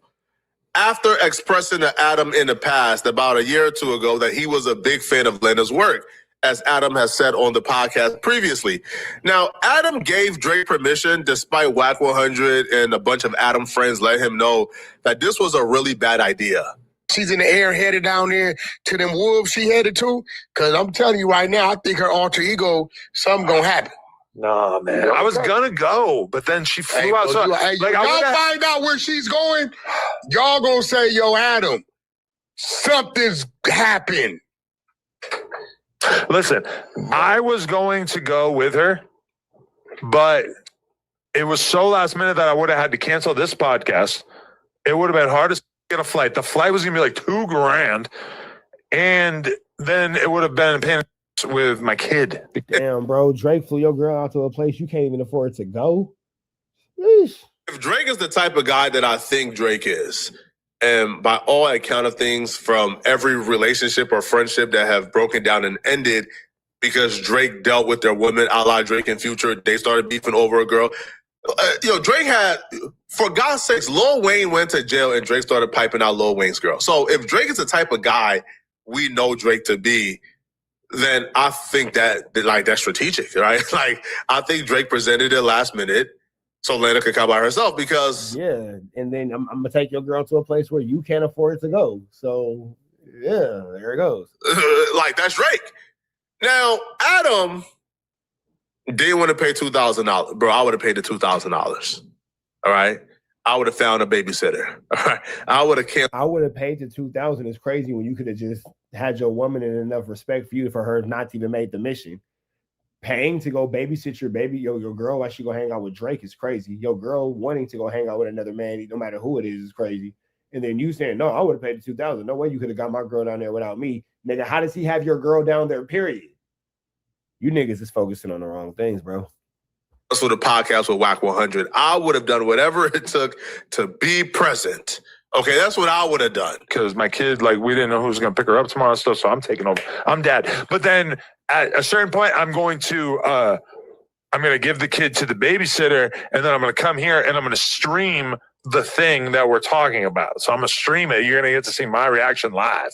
[SPEAKER 12] after expressing to Adam in the past, about a year or two ago, that he was a big fan of Lena's work, as Adam has said on the podcast previously. Now, Adam gave Drake permission despite WACK100 and a bunch of Adam friends let him know that this was a really bad idea.
[SPEAKER 11] She's in the air headed down there to them wolves she headed to. Because I'm telling you right now, I think her alter ego, something going to happen.
[SPEAKER 14] Nah, man. I was gonna go, but then she flew out. So,
[SPEAKER 11] y'all find out where she's going, y'all gonna say, yo, Adam, something's happened.
[SPEAKER 14] Listen, I was going to go with her, but it was so last minute that I would have had to cancel this podcast. It would have been hard to get a flight. The flight was gonna be like $2,000, and then it would have been paying with my kid.
[SPEAKER 3] Damn, bro. Drake flew your girl out to a place you can't even afford to go.
[SPEAKER 12] If Drake is the type of guy that I think Drake is, and by all account of things, from every relationship or friendship that have broken down and ended because Drake dealt with their women, a la Drake and Future, they started beefing over a girl. Drake had, for God's sakes, Lil Wayne went to jail and Drake started piping out Lil Wayne's girl. So if Drake is the type of guy we know Drake to be, then I think that that's strategic, right? Like, I think Drake presented it last minute so Lana could come by herself because...
[SPEAKER 20] Yeah, and then I'm going to take your girl to a place where you can't afford to go. So, yeah, there it goes.
[SPEAKER 12] That's Drake. Now, Adam didn't want to pay $2,000. Bro, I would have paid the $2,000. All right? I would have found a babysitter. All right? I would have
[SPEAKER 20] paid the $2,000. It's crazy when you could have just had your woman in enough respect for you for her not to even make the mission. Paying to go babysit your baby, your girl while she go hang out with Drake is crazy. Your girl wanting to go hang out with another man, no matter who it is crazy. And then you saying, no, I would have paid the $2,000. No way you could have got my girl down there without me. Nigga, how does he have your girl down there, period? You niggas is focusing on the wrong things, bro.
[SPEAKER 12] That's for the podcast with WACK100. I would have done whatever it took to be present. Okay, that's what I would have done.
[SPEAKER 14] Because my kid, we didn't know who was going to pick her up tomorrow and stuff, so I'm taking over. I'm dad. But then at a certain point, I'm going to give the kid to the babysitter, and then I'm going to come here and I'm going to stream the thing that we're talking about. So I'm going to stream it. You're going to get to see my reaction live.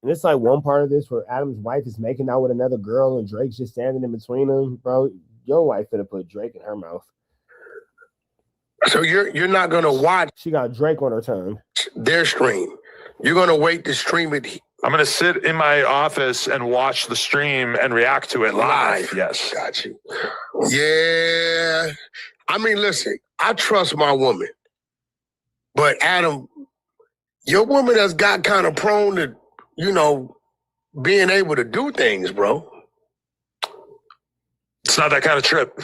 [SPEAKER 20] And it's one part of this where Adam's wife is making out with another girl and Drake's just standing in between them. Bro, your wife finna put Drake in her mouth.
[SPEAKER 11] So you're not gonna watch.
[SPEAKER 20] She got Drake on her tongue.
[SPEAKER 11] Their stream. You're gonna wait to stream it.
[SPEAKER 14] I'm gonna sit in my office and watch the stream and react to it live. Yes.
[SPEAKER 11] Got you. Yeah. I mean, listen, I trust my woman. But Adam, your woman has got kind of prone to, being able to do things, bro.
[SPEAKER 14] It's not that kind of trip.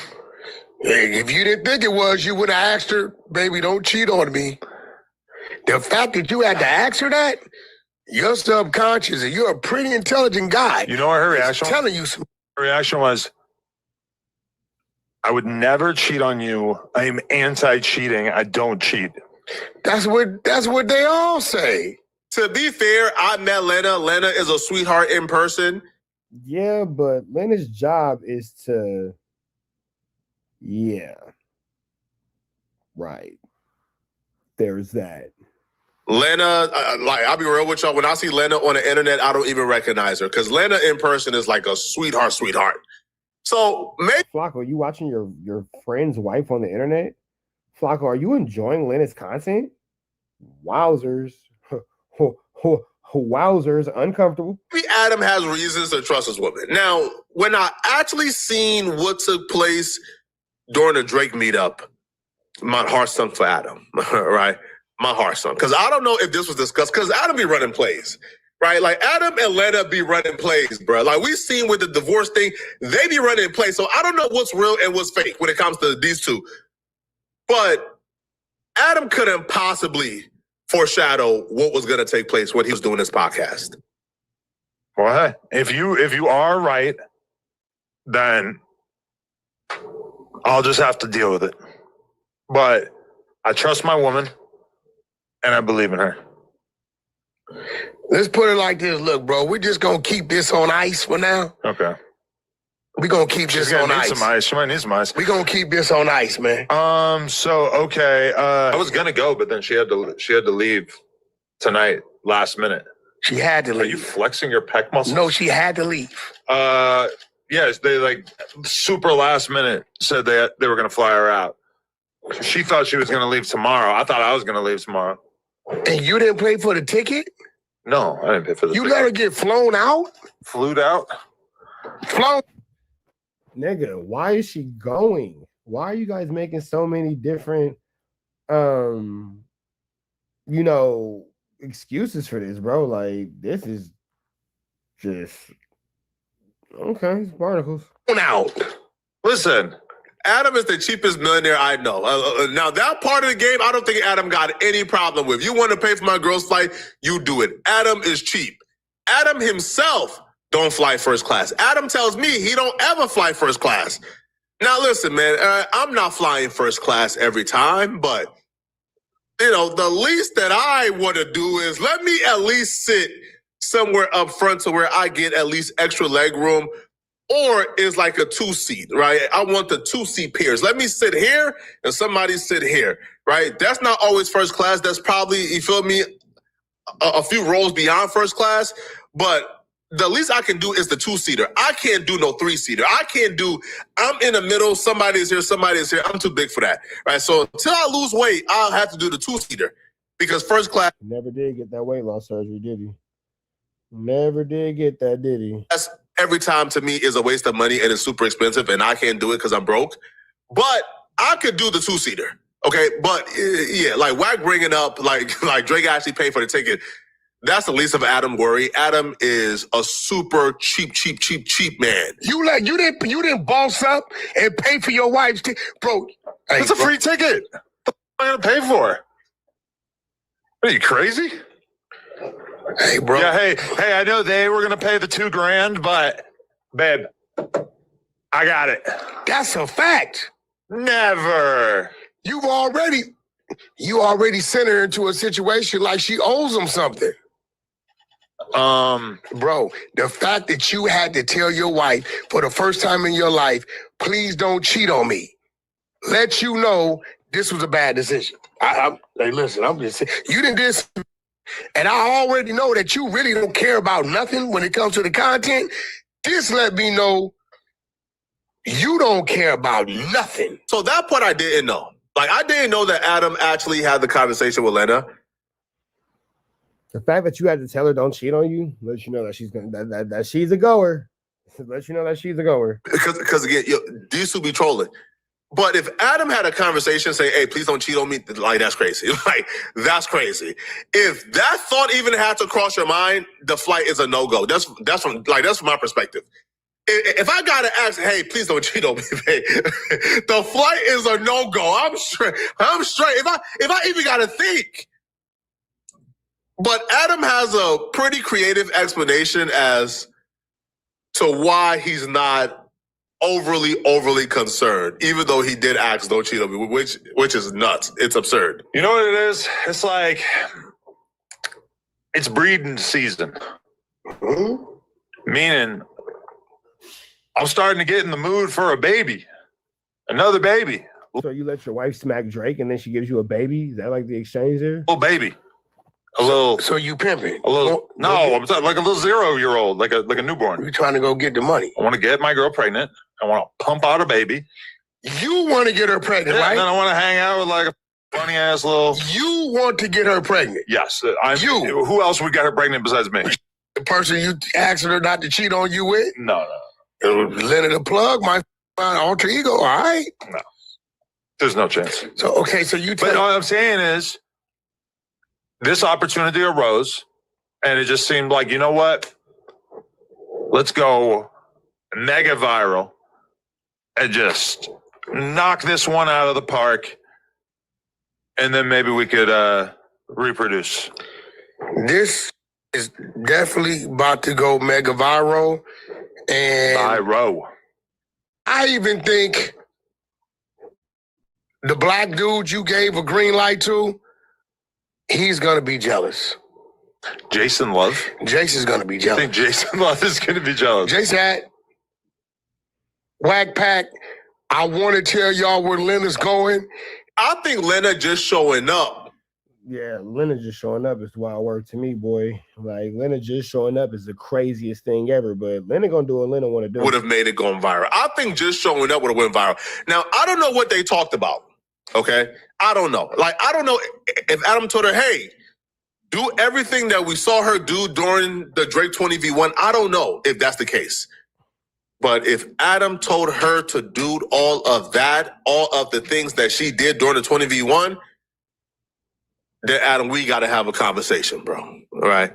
[SPEAKER 11] Hey, if you didn't think it was, you would have asked her, baby, don't cheat on me. The fact that you had to ask her that, you're subconscious and you're a pretty intelligent guy.
[SPEAKER 14] You know what her reaction was?
[SPEAKER 11] Telling you some.
[SPEAKER 14] Her reaction was, I would never cheat on you. I am anti-cheating. I don't cheat.
[SPEAKER 11] That's what they all say.
[SPEAKER 12] To be fair, I met Lena. Lena is a sweetheart in person.
[SPEAKER 20] Yeah, but Lena's job is to... Yeah. Right. There's that.
[SPEAKER 12] Lena, I'll be real with y'all. When I see Lena on the internet, I don't even recognize her because Lena in person is like a sweetheart. So maybe...
[SPEAKER 20] Flacco, are you watching your friend's wife on the internet? Flacco, are you enjoying Lena's content? Wowzers. Wowzers, uncomfortable.
[SPEAKER 12] Maybe Adam has reasons to trust his woman. Now, when I actually seen what took place during the Drake meetup, my heart sunk for Adam, right? My heart sunk. Because I don't know if this was discussed, because Adam be running plays, right? Adam and Lena be running plays, bro. We've seen with the divorce thing, they be running plays. So I don't know what's real and what's fake when it comes to these two. But Adam couldn't possibly foreshadow what was going to take place when he was doing this podcast.
[SPEAKER 14] Well, if you are right, then I'll just have to deal with it. But I trust my woman, and I believe in her.
[SPEAKER 11] Let's put it like this. Look, bro, we're just going to keep this on ice for now.
[SPEAKER 14] Okay.
[SPEAKER 11] We're going to keep this on ice.
[SPEAKER 14] Some ice. She might need some ice.
[SPEAKER 11] We're going to keep this on ice, man.
[SPEAKER 14] Okay. I was going to go, but then she had to leave tonight, last minute.
[SPEAKER 11] She had to leave.
[SPEAKER 14] Are you flexing your pec muscles?
[SPEAKER 11] No, she had to leave.
[SPEAKER 14] Yes, they super last minute said they were going to fly her out. She thought she was going to leave tomorrow. I thought I was going to leave tomorrow.
[SPEAKER 11] And you didn't pay for the ticket?
[SPEAKER 14] No, I didn't pay for the ticket.
[SPEAKER 11] You let her get flown out?
[SPEAKER 14] Flew out?
[SPEAKER 11] Flown.
[SPEAKER 20] Nigga, why is she going? Why are you guys making so many different, excuses for this, bro? This is just okay. It's barnacles.
[SPEAKER 11] Out.
[SPEAKER 12] Listen, Adam is the cheapest millionaire I know. Now that part of the game, I don't think Adam got any problem with. You want to pay for my girl's flight, you do it. Adam is cheap. Adam himself don't fly first class. Adam tells me he don't ever fly first class. Now, listen, man, I'm not flying first class every time, but, you know, the least that I want to do is let me at least sit somewhere up front to where I get at least extra leg room, or is like a 2-seat, right? I want the 2-seat pairs. Let me sit here and somebody sit here, right? That's not always first class. That's probably, you feel me, a few rows beyond first class, but the least I can do is the 2-seater. I can't do no 3-seater. I can't do, I'm in the middle, somebody is here, somebody is here. I'm too big for that, right? So until I lose weight, I'll have to do the 2-seater because first class.
[SPEAKER 3] Never did get that weight loss surgery, did he? Never did get that, did he?
[SPEAKER 12] Every time to me is a waste of money and it's super expensive and I can't do it because I'm broke. But I could do the 2-seater. Okay, but yeah, like WACK bringing up like Drake actually paid for the ticket. That's the least of Adam worry. Adam is a super cheap man.
[SPEAKER 11] You didn't boss up and pay for your wife's ticket, bro.
[SPEAKER 14] It's a free ticket. What am I gonna pay for? Are you crazy?
[SPEAKER 11] Hey, bro.
[SPEAKER 14] Yeah, hey, I know they were gonna pay the $2,000, but babe, I got it.
[SPEAKER 11] That's a fact.
[SPEAKER 14] Never.
[SPEAKER 11] You already sent her into a situation like she owes them something. Bro, the fact that you had to tell your wife for the first time in your life, please don't cheat on me, let you know this was a bad decision. Hey, listen, I'm just saying, you didn't do this, and I already know that you really don't care about nothing when it comes to the content. This let me know you don't care about nothing.
[SPEAKER 12] So that part I didn't know. Like, I didn't know that Adam actually had the conversation with Lena.
[SPEAKER 3] The fact that you had to tell her don't cheat on you lets you know that she's gonna that she's a goer. Lets you know that she's a goer.
[SPEAKER 12] Because again, these two be trolling. But if Adam had a conversation, say, "Hey, please don't cheat on me," like that's crazy. Like that's crazy. If that thought even had to cross your mind, the flight is a no-go. That's from my perspective. If I gotta ask, "Hey, please don't cheat on me," babe, the flight is a no-go. I'm straight. If I even gotta think. But Adam has a pretty creative explanation as to why he's not overly concerned, even though he did ask, "Don't cheat on me," which is nuts. It's absurd.
[SPEAKER 14] You know what it is? It's like it's breeding season.
[SPEAKER 11] Mm-hmm.
[SPEAKER 14] Meaning, I'm starting to get in the mood for a baby, another baby.
[SPEAKER 3] So you let your wife smack Drake, and then she gives you a baby? Is that like the exchange there?
[SPEAKER 14] Little baby. A little.
[SPEAKER 11] So you pimping?
[SPEAKER 14] A little. No, I'm talking like a little 0-year-old, like a newborn.
[SPEAKER 11] You're trying to go get the money.
[SPEAKER 14] I want to get my girl pregnant. I want to pump out a baby.
[SPEAKER 11] You want to get her pregnant, right?
[SPEAKER 14] And then I want to hang out with like a funny ass little.
[SPEAKER 11] You want to get her pregnant?
[SPEAKER 14] Yes. Who else would get her pregnant besides me?
[SPEAKER 11] The person you asking her not to cheat on you with?
[SPEAKER 14] No.
[SPEAKER 11] Leonard the Plug, my alter ego. All right.
[SPEAKER 14] No. There's no chance.
[SPEAKER 11] So okay, so you.
[SPEAKER 14] But all I'm saying is, this opportunity arose, and it just seemed like, you know what? Let's go mega viral and just knock this one out of the park, and then maybe we could reproduce.
[SPEAKER 11] This is definitely about to go mega viral, and I even think the black dude you gave a green light to, he's gonna be jealous.
[SPEAKER 14] Jason Love?
[SPEAKER 11] Jason's gonna be jealous.
[SPEAKER 14] I think Jason Love is gonna be jealous.
[SPEAKER 11] Jason had Whack Pack. I want to tell y'all where Lena's going.
[SPEAKER 12] I think Lena just showing up.
[SPEAKER 3] Yeah, Lena just showing up is wild work to me, boy. Like, Lena just showing up is the craziest thing ever, but Lena gonna do what Lena want to do.
[SPEAKER 12] Would have made it going viral. I think just showing up would have went viral. Now, I don't know what they talked about, okay? I don't know. Like, I don't know if Adam told her, "Hey, do everything that we saw her do during the Drake 20v1. I don't know if that's the case. But if Adam told her to do all of that, all of the things that she did during the 20v1, then Adam, we got to have a conversation, bro. All right?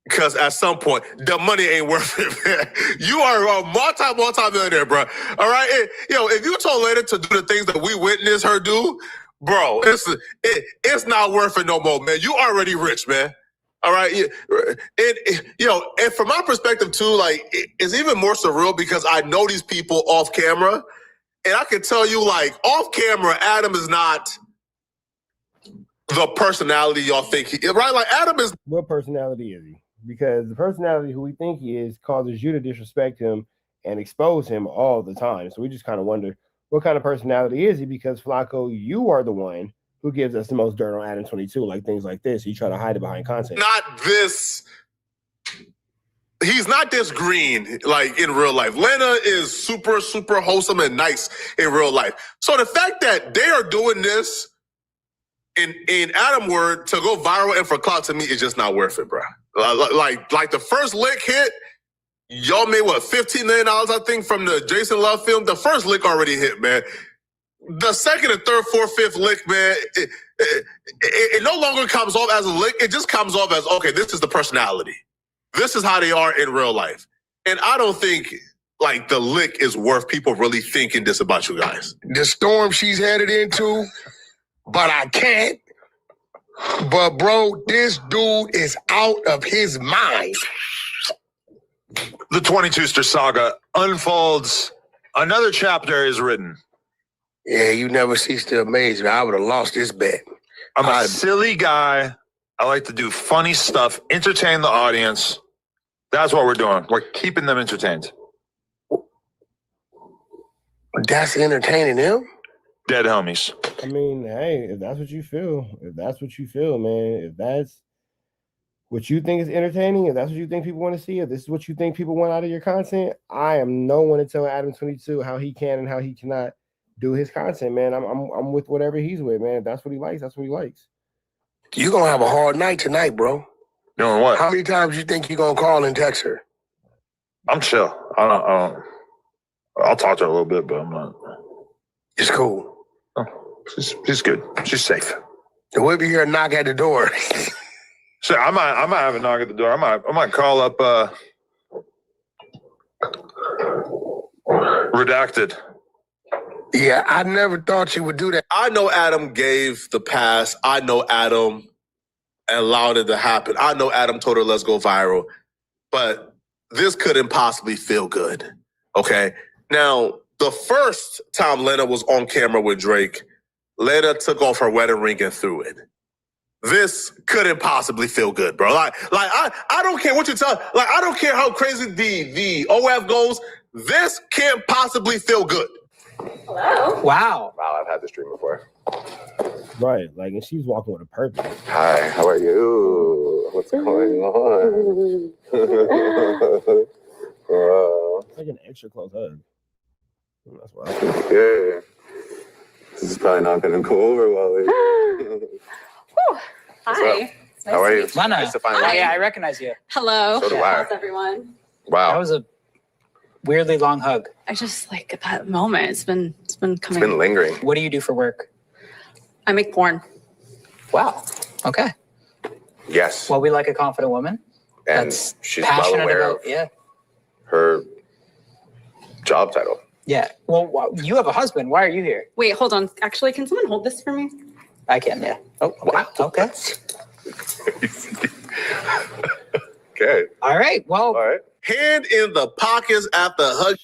[SPEAKER 12] Because at some point, the money ain't worth it, man. You are a multi-millionaire, bro. All right? If you told Lena to do the things that we witnessed her do, bro, it's not worth it no more, man. You already rich, man. All right? And from my perspective, too, like, it's even more surreal because I know these people off camera, And I can tell you, like, off camera, Adam is not the personality y'all think he is, right? Like, Adam is...
[SPEAKER 3] What personality is he? Because the personality who we think he is causes you to disrespect him and expose him all the time. So we just kind of wonder, what kind of personality is he? Because, Flacco, you are the one who gives us the most dirt on ADAM22, like things like this. You try to hide it behind content.
[SPEAKER 12] Not this... He's not this green, like, in real life. Lena is super, super wholesome and nice in real life. So the fact that they are doing this in Adam word to go viral and for clout, to me, is just not worth it, bro. Like the first lick hit, y'all made, what, $15 million, I think, from the Jason Love film? The first lick already hit, man. The second and third, fourth, fifth lick, man, it no longer comes off as a lick. It just comes off as, okay, this is the personality. This is how they are in real life. And I don't think, like, the lick is worth people really thinking this about you guys.
[SPEAKER 11] The storm she's headed into, but I can't. But, bro, this dude is out of his mind.
[SPEAKER 14] The 22ster saga unfolds. Another chapter is written.
[SPEAKER 11] Yeah, you never cease to amaze me. I would have lost this bet.
[SPEAKER 14] I'm a silly guy. I like to do funny stuff, entertain the audience. That's what we're doing. We're keeping them entertained.
[SPEAKER 11] That's entertaining them?
[SPEAKER 14] Dead homies.
[SPEAKER 3] I mean, hey, if that's what you feel, man, if that's what you think is entertaining, if that's what you think people want to see, if this is what you think people want out of your content, I am no one to tell ADAM22 how he can and how he cannot do his content, man. I'm with whatever he's with, man. If that's what he likes, that's what he likes.
[SPEAKER 11] You're going to have a hard night tonight, bro.
[SPEAKER 14] Doing what?
[SPEAKER 11] How many times you think you're going to call and text her?
[SPEAKER 14] I'm chill. I'll talk to her a little bit, but I'm not.
[SPEAKER 11] It's cool.
[SPEAKER 14] Oh, she's good. She's safe.
[SPEAKER 11] And what if you hear a knock at the door?
[SPEAKER 14] So I might have a knock at the door. I might call up Redacted.
[SPEAKER 11] Yeah, I never thought you would do that.
[SPEAKER 12] I know Adam gave the pass. I know Adam allowed it to happen. I know Adam told her, let's go viral. But this couldn't possibly feel good, okay? Now, the first time Lena was on camera with Drake, Lena took off her wedding ring and threw it. This couldn't possibly feel good, bro. I don't care what you tell. Like, I don't care how crazy the OF goes. This can't possibly feel good.
[SPEAKER 18] Hello. Wow.
[SPEAKER 21] Wow, I've had this dream before.
[SPEAKER 3] Right, like, and she's walking with a purpose.
[SPEAKER 21] Hi, how are you? What's going on?
[SPEAKER 3] It's like an extra close hug. That's why.
[SPEAKER 21] Yeah. This is probably not going to go over well.
[SPEAKER 4] Hi.
[SPEAKER 21] How are you?
[SPEAKER 18] Lena.
[SPEAKER 21] Nice to find
[SPEAKER 18] Hi.
[SPEAKER 21] you.
[SPEAKER 18] Yeah, I recognize you.
[SPEAKER 4] Hello.
[SPEAKER 21] So do I.
[SPEAKER 4] How's everyone?
[SPEAKER 21] Wow.
[SPEAKER 18] That was a weirdly long hug.
[SPEAKER 4] I just like that moment. It's been coming.
[SPEAKER 21] It's been lingering.
[SPEAKER 18] What do you do for work?
[SPEAKER 4] I make porn.
[SPEAKER 18] Wow. Okay.
[SPEAKER 21] Yes.
[SPEAKER 18] Well, we like a confident woman.
[SPEAKER 21] And
[SPEAKER 18] That's
[SPEAKER 21] she's well
[SPEAKER 18] passionate
[SPEAKER 21] aware
[SPEAKER 18] about,
[SPEAKER 21] of her job title.
[SPEAKER 18] Yeah. Well, you have a husband. Why are you here?
[SPEAKER 4] Wait, hold on. Actually, can someone hold this for me?
[SPEAKER 18] I can, yeah. Oh, wow. Okay.
[SPEAKER 21] Okay.
[SPEAKER 18] All right. Well.
[SPEAKER 21] All right.
[SPEAKER 12] Hand in the pockets after hug.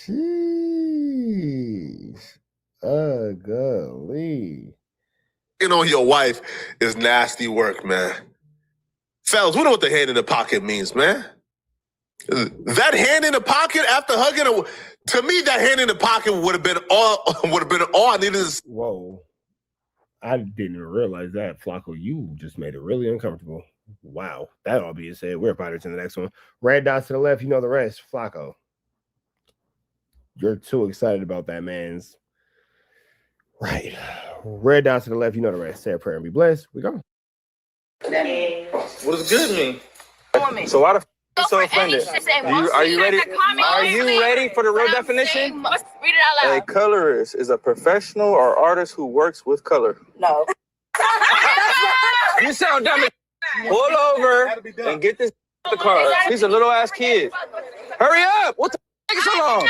[SPEAKER 3] Sheesh. Ugly.
[SPEAKER 12] On your wife is nasty work, man. Fellas, we know what the hand in the pocket means, man. That hand in the pocket after hugging her, to me, that hand in the pocket would have been all I needed.
[SPEAKER 3] Whoa. I didn't even realize that. Flacco, you just made it really uncomfortable. Wow. That all being said, we're about to the next one. Red dots to the left, you know the rest. Flacco. You're too excited about that man's. Right. Red dots to the left, you know the rest. Say a prayer and be blessed. We go.
[SPEAKER 17] What does good mean?
[SPEAKER 21] So why the you so offended? Are you ready? Are you ready for the real definition?
[SPEAKER 17] Read it out loud.
[SPEAKER 21] A colorist is a professional or artist who works with color.
[SPEAKER 17] No.
[SPEAKER 21] You sound dumb. Pull over and get this the car. He's a little ass kid. Hurry up! What the f so long?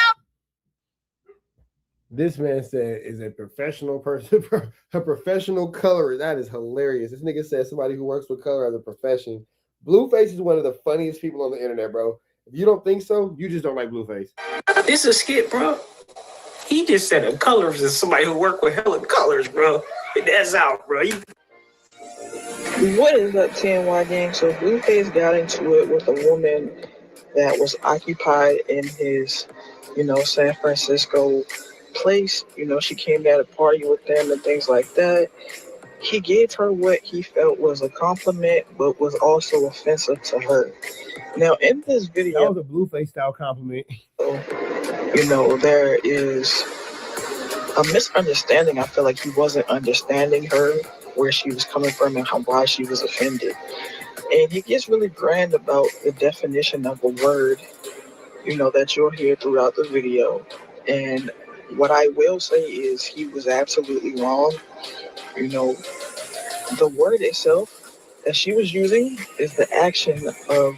[SPEAKER 3] This man said is a professional person, a professional colorist. That is hilarious. This nigga said somebody who works with color as a profession. Blueface is one of the funniest people on the internet, bro. If you don't think so, you just don't like Blueface.
[SPEAKER 16] This is a skit, bro. He just said a colorist is somebody who work with hella colors, bro. That's out, bro.
[SPEAKER 19] What is up, TNY gang? So Blueface got into it with a woman that was occupied in his, San Francisco place. She came there to party with them and things like that. He gave her what he felt was a compliment, but was also offensive to her. Now, in this video,
[SPEAKER 3] that was a Blueface style compliment.
[SPEAKER 19] There is a misunderstanding. I feel like he wasn't understanding her, where she was coming from and why she was offended. And he gets really grand about the definition of a word, that you'll hear throughout the video. And what I will say is he was absolutely wrong. The word itself that she was using is the action of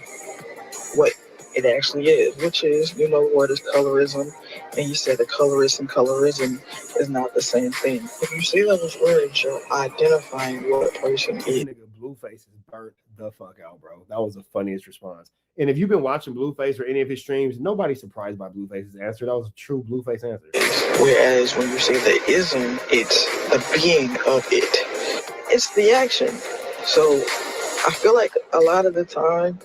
[SPEAKER 19] what it actually is, which is, the word is colorism. And you said the colorist and colorism is not the same thing. If you see those words, you're identifying what a person is.
[SPEAKER 3] Nigga, Blueface is burnt the fuck out, bro. That was the funniest response. And if you've been watching Blueface or any of his streams, nobody's surprised by Blueface's answer. That was a true Blueface answer.
[SPEAKER 19] Whereas when you say the ism, it's the being of it. It's the action. So I feel like a lot of the time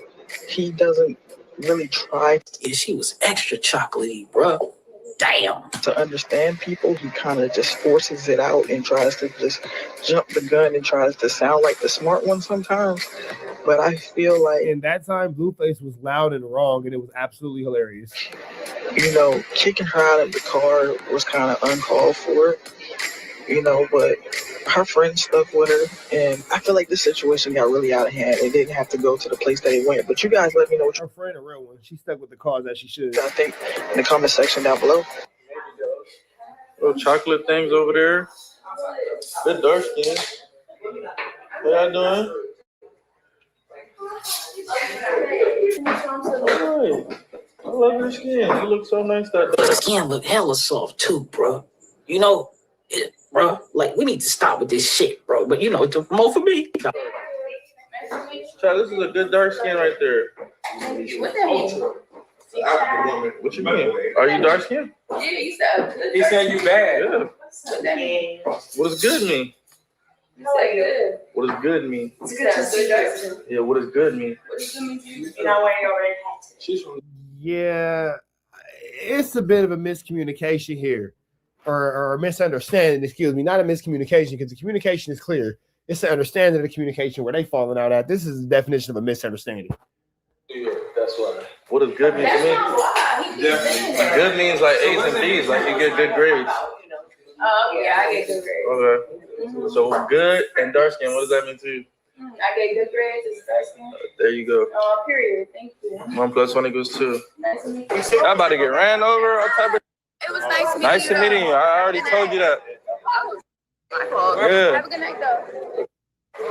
[SPEAKER 19] he doesn't really try.
[SPEAKER 16] Yeah, she was extra chocolatey, bro. Damn.
[SPEAKER 19] To understand people, he kind of just forces it out and tries to just jump the gun and tries to sound like the smart one sometimes. But I feel like
[SPEAKER 3] in that time, Blueface was loud and wrong, and it was absolutely hilarious.
[SPEAKER 19] Kicking her out of the car was kind of uncalled for, but her friends stuck with her, and I feel like this situation got really out of hand. It didn't have to go to the place that it went. But you guys let me know what
[SPEAKER 3] her friend, a real one. She stuck with the cause as she should.
[SPEAKER 19] I think in the comment section down below.
[SPEAKER 17] Little chocolate things over there. Good dark skin. What y'all doing? Alright. I love your skin. You look so nice that day.
[SPEAKER 16] The skin look hella soft too, bro. Bro, like we need to stop with this shit, bro. But to promote for me.
[SPEAKER 17] Child, this is a good dark skin right there. What you mean? Are you dark skin?
[SPEAKER 22] Yeah, you said.
[SPEAKER 17] He said you bad. Yeah. What does good mean?
[SPEAKER 22] You said good.
[SPEAKER 17] What does good mean?
[SPEAKER 22] It's good to see dark skin.
[SPEAKER 17] Yeah, what does good mean?
[SPEAKER 22] What does good mean to you? You're not wearing your red hat.
[SPEAKER 17] She's from.
[SPEAKER 3] Yeah, it's a bit of a miscommunication here. Or a misunderstanding, excuse me, not a miscommunication, because the communication is clear. It's the understanding of the communication where they falling out at. This is the definition of a misunderstanding.
[SPEAKER 17] Yeah, that's why. What does good mean to me? Good means like A's and B's, like you get good grades.
[SPEAKER 22] Oh, yeah, I get good grades.
[SPEAKER 17] Okay. So good and dark skin, what does that mean to you?
[SPEAKER 22] I get good grades, it's dark skin.
[SPEAKER 17] There you go.
[SPEAKER 22] Period. Thank you.
[SPEAKER 17] 1 + 1 = 2.
[SPEAKER 22] Nice to meet you.
[SPEAKER 17] I'm about to get ran over. All type of.
[SPEAKER 22] It was nice to meet you.
[SPEAKER 17] Nice to meet you. I already told you that.
[SPEAKER 22] Oh, my fault.
[SPEAKER 17] Yeah.
[SPEAKER 22] Have a good night, though.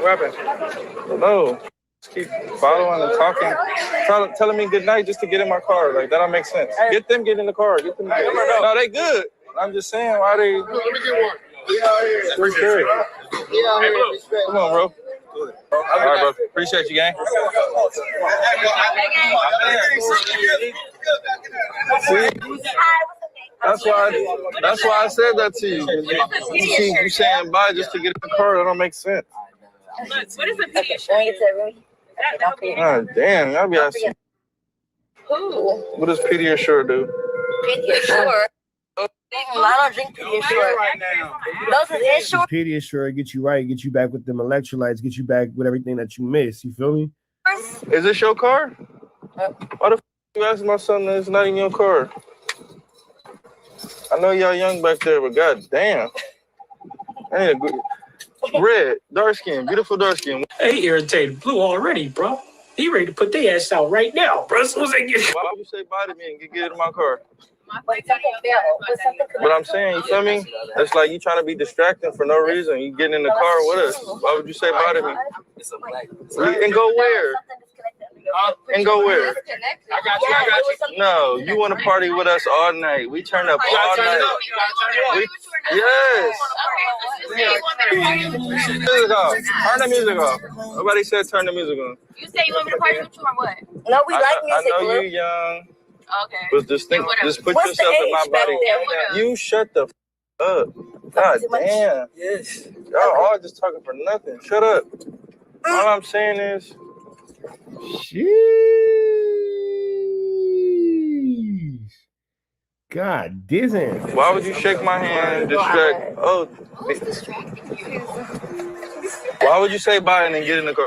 [SPEAKER 17] What happened? No. Just keep following and talking. Telling me good night just to get in my car. Like, that don't make sense. Get them get in the car. Get them. No, they good. I'm just saying, why they.
[SPEAKER 11] Let me get one. We out here.
[SPEAKER 17] Come on, bro. All right, bro. Appreciate you, gang. See? That's why I said that to you. You saying bye just to get in the car. That don't make sense.
[SPEAKER 22] What is a Pediasure?
[SPEAKER 17] God damn, y'all be asking.
[SPEAKER 22] Who?
[SPEAKER 17] What does Pediasure do?
[SPEAKER 22] Pediasure? I don't drink Pediasure right now. Those are Ensure.
[SPEAKER 3] Pediasure get you right, get you back with them electrolytes, get you back with everything that you miss. You feel me?
[SPEAKER 17] Is this your car? Why the f you asking my son that it's not in your car? I know y'all young back there, but god damn. I need a good red, dark skin, beautiful dark skin.
[SPEAKER 16] They irritated blue already, bro. He ready to put their ass out right now, bro. So they get.
[SPEAKER 17] Why would you say bye to me and get in my car?
[SPEAKER 22] But
[SPEAKER 17] But I'm saying, you feel me? It's like you trying to be distracting for no reason. You getting in the car with us. Why would you say bye to me? And go where? And go where? No, you want to party with us all night. We turn up all night. Yes. Music off. Turn the music off. Nobody said turn the music on.
[SPEAKER 22] You say you want me to party with you or what? No, we like music.
[SPEAKER 17] I know you young.
[SPEAKER 22] Okay.
[SPEAKER 17] But just think, just put yourself in my body. You shut the up. God damn. Yes. Y'all all just talking for nothing. Shut up. All I'm saying is.
[SPEAKER 3] Jeez. God, Disney.
[SPEAKER 17] Why would you shake my hand and distract? Oh. Why would you say bye and then get in the car?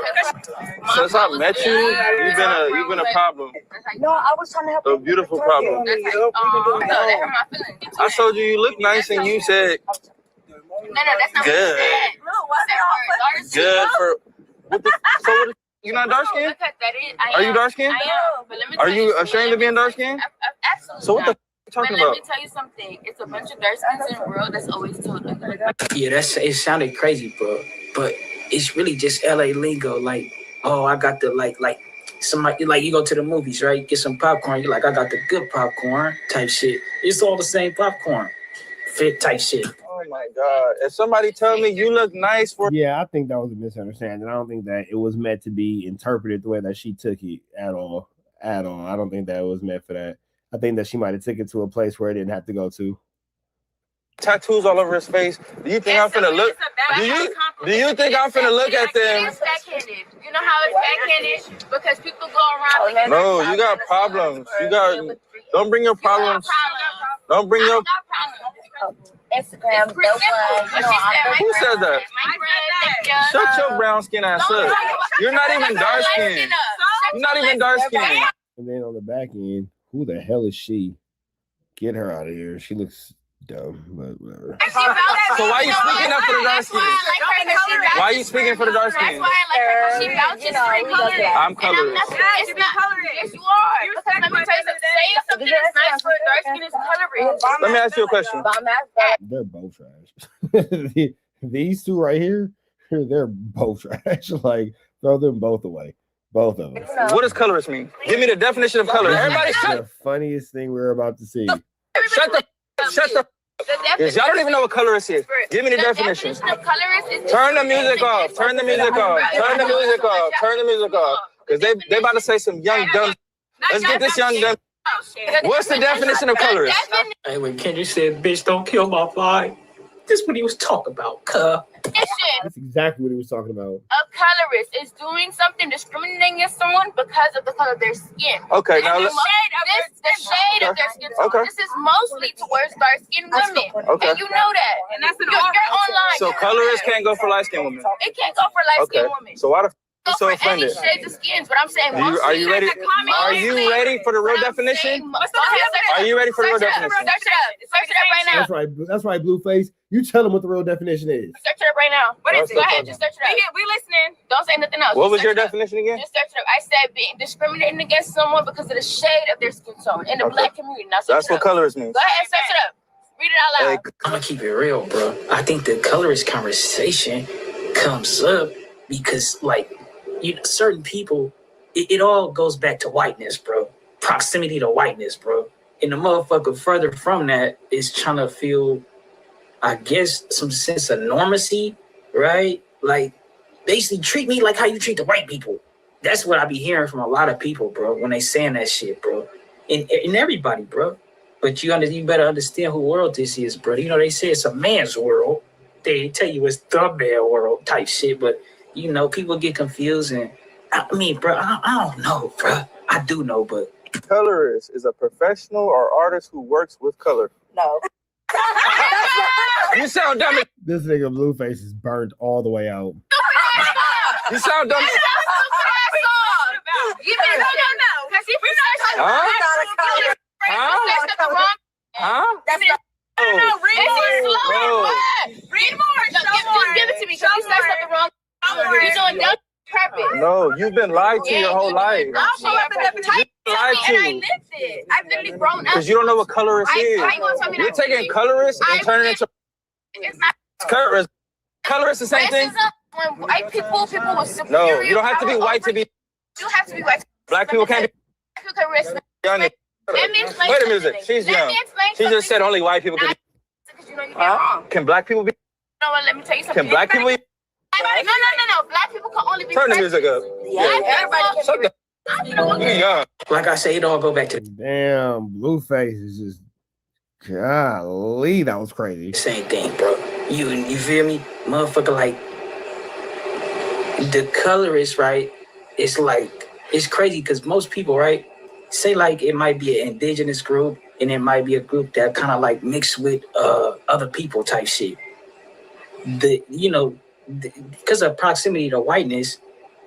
[SPEAKER 17] Since I met you, you've been a problem.
[SPEAKER 22] No, I was trying to help.
[SPEAKER 17] A beautiful problem. I told you you look nice and you said
[SPEAKER 22] No, that's not
[SPEAKER 17] good.
[SPEAKER 22] what you said. No, why
[SPEAKER 17] Good for what the, so what, you not dark skinned? Are you dark skinned?
[SPEAKER 22] I am. But let me
[SPEAKER 17] Are you ashamed of being dark skinned?
[SPEAKER 22] Absolutely.
[SPEAKER 17] So what the f you talking
[SPEAKER 22] But
[SPEAKER 17] about?
[SPEAKER 22] let me tell you something. It's a bunch of dark skins in the world that's always told us.
[SPEAKER 16] Yeah, it sounded crazy, bro. But it's really just LA lingo. Like, oh, I got the like somebody like you go to the movies, right? Get some popcorn. You're like, I got the good popcorn type shit. It's all the same popcorn. Fit type shit.
[SPEAKER 17] Oh my God. If somebody tell me you look nice for
[SPEAKER 3] Yeah, I think that was a misunderstanding. I don't think that it was meant to be interpreted the way that she took it at all. At all. I don't think that it was meant for that. I think that she might have took it to a place where it didn't have to go to.
[SPEAKER 17] tattoos all over his face. Do you think I'm finna look? Do you think I'm finna look at them?
[SPEAKER 22] It's backhanded. You know how it's backhanded? Because people go around.
[SPEAKER 17] No, you got problems. Don't bring your problems. Don't bring your.
[SPEAKER 22] Instagram.
[SPEAKER 17] Who said that? Shut your brown skin ass up. You're not even dark skinned. You're not even dark skinned.
[SPEAKER 3] And then on the back end, who the hell is she? Get her out of here. She looks dumb, but whatever.
[SPEAKER 17] So why are you speaking up for the dark skin? Why are you speaking for the dark skin?
[SPEAKER 22] That's why I like her, because she vouches for colorist.
[SPEAKER 17] I'm colorist.
[SPEAKER 22] It's not colorist. Yes, you are. Because let me tell you something. Saying something that's nice for a dark skin is colorist.
[SPEAKER 17] Let me ask you a question.
[SPEAKER 3] They're both trash. These two right here, they're both trash. Like, throw them both away. Both of them.
[SPEAKER 17] What does colorist mean? Give me the definition of color. Everybody shut
[SPEAKER 3] the funniest thing we're about to see.
[SPEAKER 17] Shut the Yes, y'all don't even know what colorist is. Give me the definition. Turn the music off. Turn the music off. Turn the music off. Turn the music off. Because they about to say some young dumb. Let's get this young dumb. What's the definition of colorist?
[SPEAKER 16] Hey, when Kendrick said, bitch, don't kill my vibe. This is what he was talking about, cuh.
[SPEAKER 3] That's exactly what he was talking about.
[SPEAKER 22] A colorist is doing something discriminating against someone because of the color of their skin.
[SPEAKER 17] Okay, now
[SPEAKER 22] the
[SPEAKER 17] let's.
[SPEAKER 22] shade of their skin tone.
[SPEAKER 17] Okay.
[SPEAKER 22] This is mostly towards dark-skinned women.
[SPEAKER 17] Okay.
[SPEAKER 22] And you know that. And that's you're online.
[SPEAKER 17] So colorists can't go for light-skinned women.
[SPEAKER 22] It can't go for light-skinned women.
[SPEAKER 17] So why the f you so
[SPEAKER 22] for
[SPEAKER 17] offended?
[SPEAKER 22] any shades of skins, but I'm saying
[SPEAKER 17] Are you ready? Are you ready for the real definition? Are you ready for the real definition?
[SPEAKER 22] Search it up right now.
[SPEAKER 3] That's right, Blueface. You tell them what the real definition is.
[SPEAKER 22] Search it up right now. What is it? Go ahead, just search it up. We listening. Don't say nothing else.
[SPEAKER 17] What was your definition again?
[SPEAKER 22] Just search it up. I said being discriminating against someone because of the shade of their skin tone in the black community. Now
[SPEAKER 17] That's what colorist means.
[SPEAKER 22] Go ahead and search it up. Read it out loud.
[SPEAKER 16] I'm gonna keep it real, bro. I think the colorist conversation comes up because, like, certain people, it all goes back to whiteness, bro. Proximity to whiteness, bro. And the motherfucker further from that is trying to feel, I guess, some sense of normacy, right? Like, basically treat me like how you treat the white people. That's what I be hearing from a lot of people, bro, when they saying that shit, bro. And everybody, bro. But you better understand who world this is, bro. You know, they say it's a man's world. They tell you it's the man world type shit, but you know, people get confused, and I mean, bro, I don't know, bro. I do know, but
[SPEAKER 17] colorist is a professional or artist who works with color.
[SPEAKER 22] No.
[SPEAKER 17] You sound dumb.
[SPEAKER 3] This nigga Blueface is burnt all the way out.
[SPEAKER 17] You sound dumb.
[SPEAKER 22] Read more. Just give it to me because you said something wrong. You're doing dumb purpose.
[SPEAKER 17] No, you've been lied to your whole life.
[SPEAKER 22] I'll show up in the definition. And I lived it. I've literally grown up.
[SPEAKER 17] Because you don't know what colorist is. You're taking colorist and turning it into.
[SPEAKER 22] It's not
[SPEAKER 17] colorist. Colorist the same thing.
[SPEAKER 22] When white people with superior.
[SPEAKER 17] No, you don't have to be white to be.
[SPEAKER 22] You have to be white.
[SPEAKER 21] Black people can't be. Young. Wait a minute. She's young. She just said only white people can be. Can black people be?
[SPEAKER 22] You know what? Let me tell you something.
[SPEAKER 21] Can black people be?
[SPEAKER 22] No. Black people can only be.
[SPEAKER 21] Turn the music up.
[SPEAKER 22] Everybody can.
[SPEAKER 21] Yeah.
[SPEAKER 16] Like I say, it all go back to
[SPEAKER 3] Damn, Blueface is just golly, that was crazy.
[SPEAKER 16] same thing, bro. You feel me? Motherfucker, like the colorist, right? It's like it's crazy because most people, right, say like it might be an indigenous group and it might be a group that kind of like mixed with other people type shit. Because of proximity to whiteness,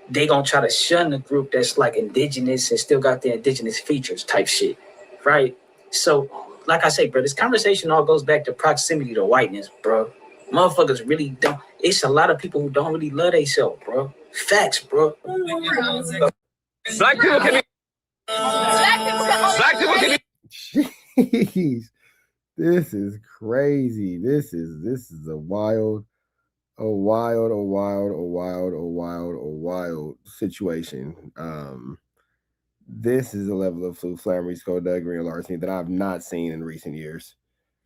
[SPEAKER 16] they gonna try to shun the group that's like indigenous and still got the indigenous features type shit, right? So, like I say, bro, this conversation all goes back to proximity to whiteness, bro. Motherfuckers really don't. It's a lot of people who don't really love themselves, bro. Facts, bro.
[SPEAKER 21] Black people can be. Black people can be.
[SPEAKER 3] Jeez, this is crazy. This is a wild situation. This is a level of flammery, skullduggery, and larceny that I've not seen in recent years.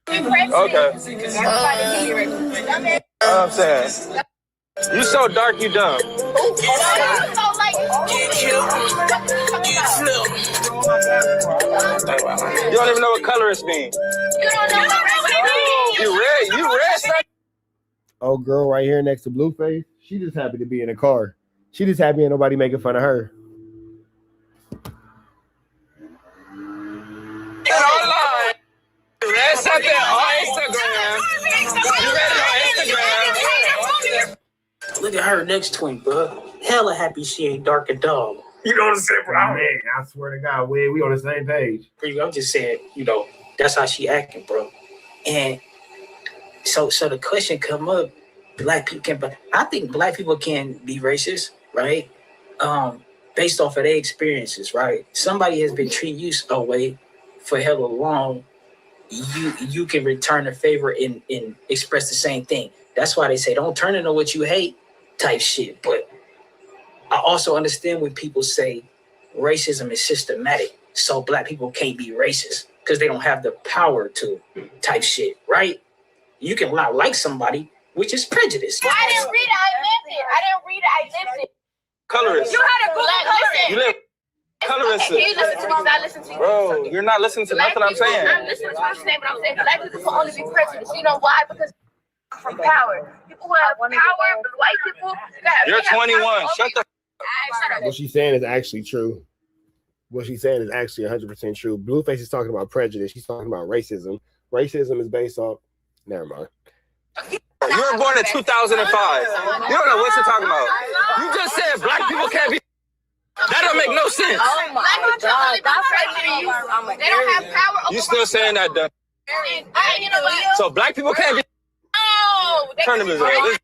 [SPEAKER 21] Okay. I'm saying. You so dark, you dumb. You don't even know what colorist means. You red, son.
[SPEAKER 3] Oh, girl right here next to Blueface, she just happy to be in a car. She just happy ain't nobody making fun of her.
[SPEAKER 21] You read something on Instagram. You read it on Instagram.
[SPEAKER 16] Look at her next twin, bro. Hella happy she ain't dark and dog.
[SPEAKER 3] You know what I'm saying, bro? Man, I swear to God, we on the same page.
[SPEAKER 16] I'm just saying, that's how she acting, bro. And so the question come up, black people can, but I think black people can be racist, right? Based off of their experiences, right? Somebody has been treating you a way for hella long. You can return the favor and express the same thing. That's why they say don't turn into what you hate type shit. But I also understand when people say racism is systematic, so black people can't be racist because they don't have the power to type shit, right? You can not like somebody, which is prejudice.
[SPEAKER 22] I didn't read it, I lived it.
[SPEAKER 21] Colorist.
[SPEAKER 22] You had a Google colorist.
[SPEAKER 21] You live colorist.
[SPEAKER 22] Can you listen to me? Because I listen to you.
[SPEAKER 21] Bro, you're not listening to nothing I'm saying.
[SPEAKER 22] I'm listening to what you're saying, but I'm saying black people can only be prejudiced. You know why? Because from power. People who have power, but white people.
[SPEAKER 21] You're 21. Shut the
[SPEAKER 22] up.
[SPEAKER 3] What she's saying is actually true. What she's saying is actually 100% true. Blueface is talking about prejudice. She's talking about racism. Racism is based off. Never mind.
[SPEAKER 21] You were born in 2005. You don't know what you're talking about. You just said black people can't be. That don't make no sense.
[SPEAKER 22] Oh my God. They don't have power over.
[SPEAKER 21] You still saying that, done?
[SPEAKER 22] You know what?
[SPEAKER 21] So black people can't be.
[SPEAKER 22] No.
[SPEAKER 21] Turn the music up.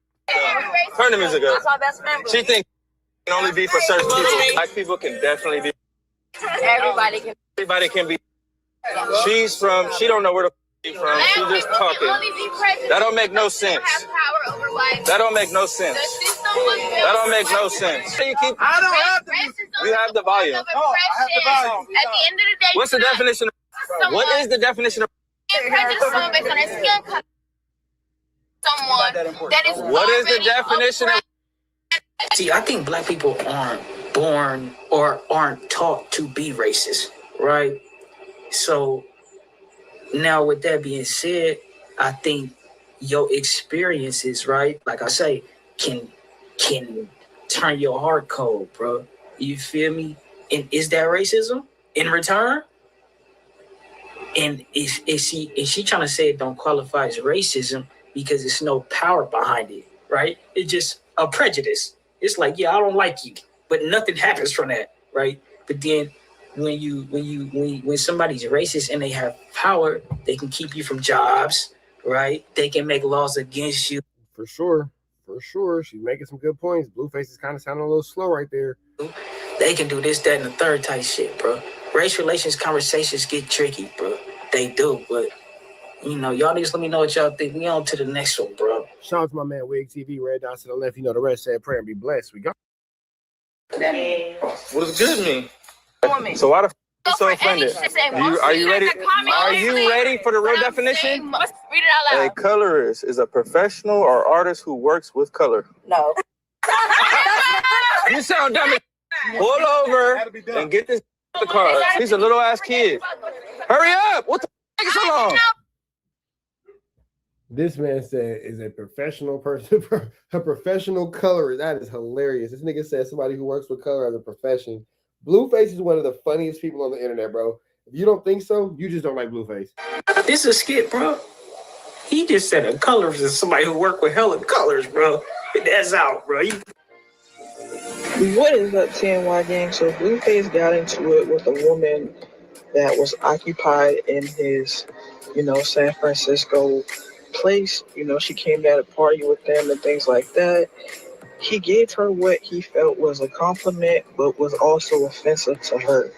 [SPEAKER 21] Turn the music up.
[SPEAKER 22] That's our best member.
[SPEAKER 21] She thinks it can only be for certain people. Black people can definitely be.
[SPEAKER 22] Everybody can.
[SPEAKER 21] Everybody can be. She don't know where to be from. She's just talking. That don't make no sense. That don't make no sense. That don't make no sense. You keep.
[SPEAKER 22] I don't have the music.
[SPEAKER 21] You have the volume.
[SPEAKER 22] No, I have the volume. At the end of the day,
[SPEAKER 21] what's the definition of? What is the definition of?
[SPEAKER 22] Prejudice someone based on their skin color. Someone that is.
[SPEAKER 21] What is the definition of?
[SPEAKER 16] See, I think black people aren't born or aren't taught to be racist, right? So now with that being said, I think your experiences, right, like I say, can turn your heart cold, bro. You feel me? And is that racism in return? And is she trying to say it don't qualify as racism because there's no power behind it, right? It's just a prejudice. It's like, yeah, I don't like you, but nothing happens from that, right? But then when somebody's racist and they have power, they can keep you from jobs, right? They can make laws against you.
[SPEAKER 3] For sure. She's making some good points. Blueface is kind of sounding a little slow right there.
[SPEAKER 16] They can do this, that, and the third type shit, bro. Race relations conversations get tricky, bro. They do, but y'all just let me know what y'all think. We on to the next one, bro.
[SPEAKER 3] Shout out to my man Wig TV, red dots to the left. You know the rest. Said pray and be blessed. We got.
[SPEAKER 21] What does good mean?
[SPEAKER 22] woman.
[SPEAKER 21] So why the f you so
[SPEAKER 22] For any
[SPEAKER 21] offended?
[SPEAKER 22] shit, say
[SPEAKER 21] Are you ready? Are you
[SPEAKER 22] Are
[SPEAKER 21] ready for the real definition?
[SPEAKER 22] Read it out
[SPEAKER 21] A
[SPEAKER 22] loud.
[SPEAKER 21] colorist is a professional or artist who works with color.
[SPEAKER 22] No.
[SPEAKER 21] You sound dumb. Pull over and get this the car. He's a little ass kid. Hurry up! What the f is so long?
[SPEAKER 3] This man said is a professional person, a professional colorist. That is hilarious. This nigga said somebody who works with color as a profession. Blueface is one of the funniest people on the internet, bro. If you don't think so, you just don't like Blueface.
[SPEAKER 16] This is a skit, bro. He just said a colorist is somebody who work with hella colors, bro. That's out, bro.
[SPEAKER 19] What is up, TNY gang? So Blueface got into it with a woman that was occupied in his, San Francisco place. She came there to party with them and things like that. He gave her what he felt was a compliment, but was also offensive to her.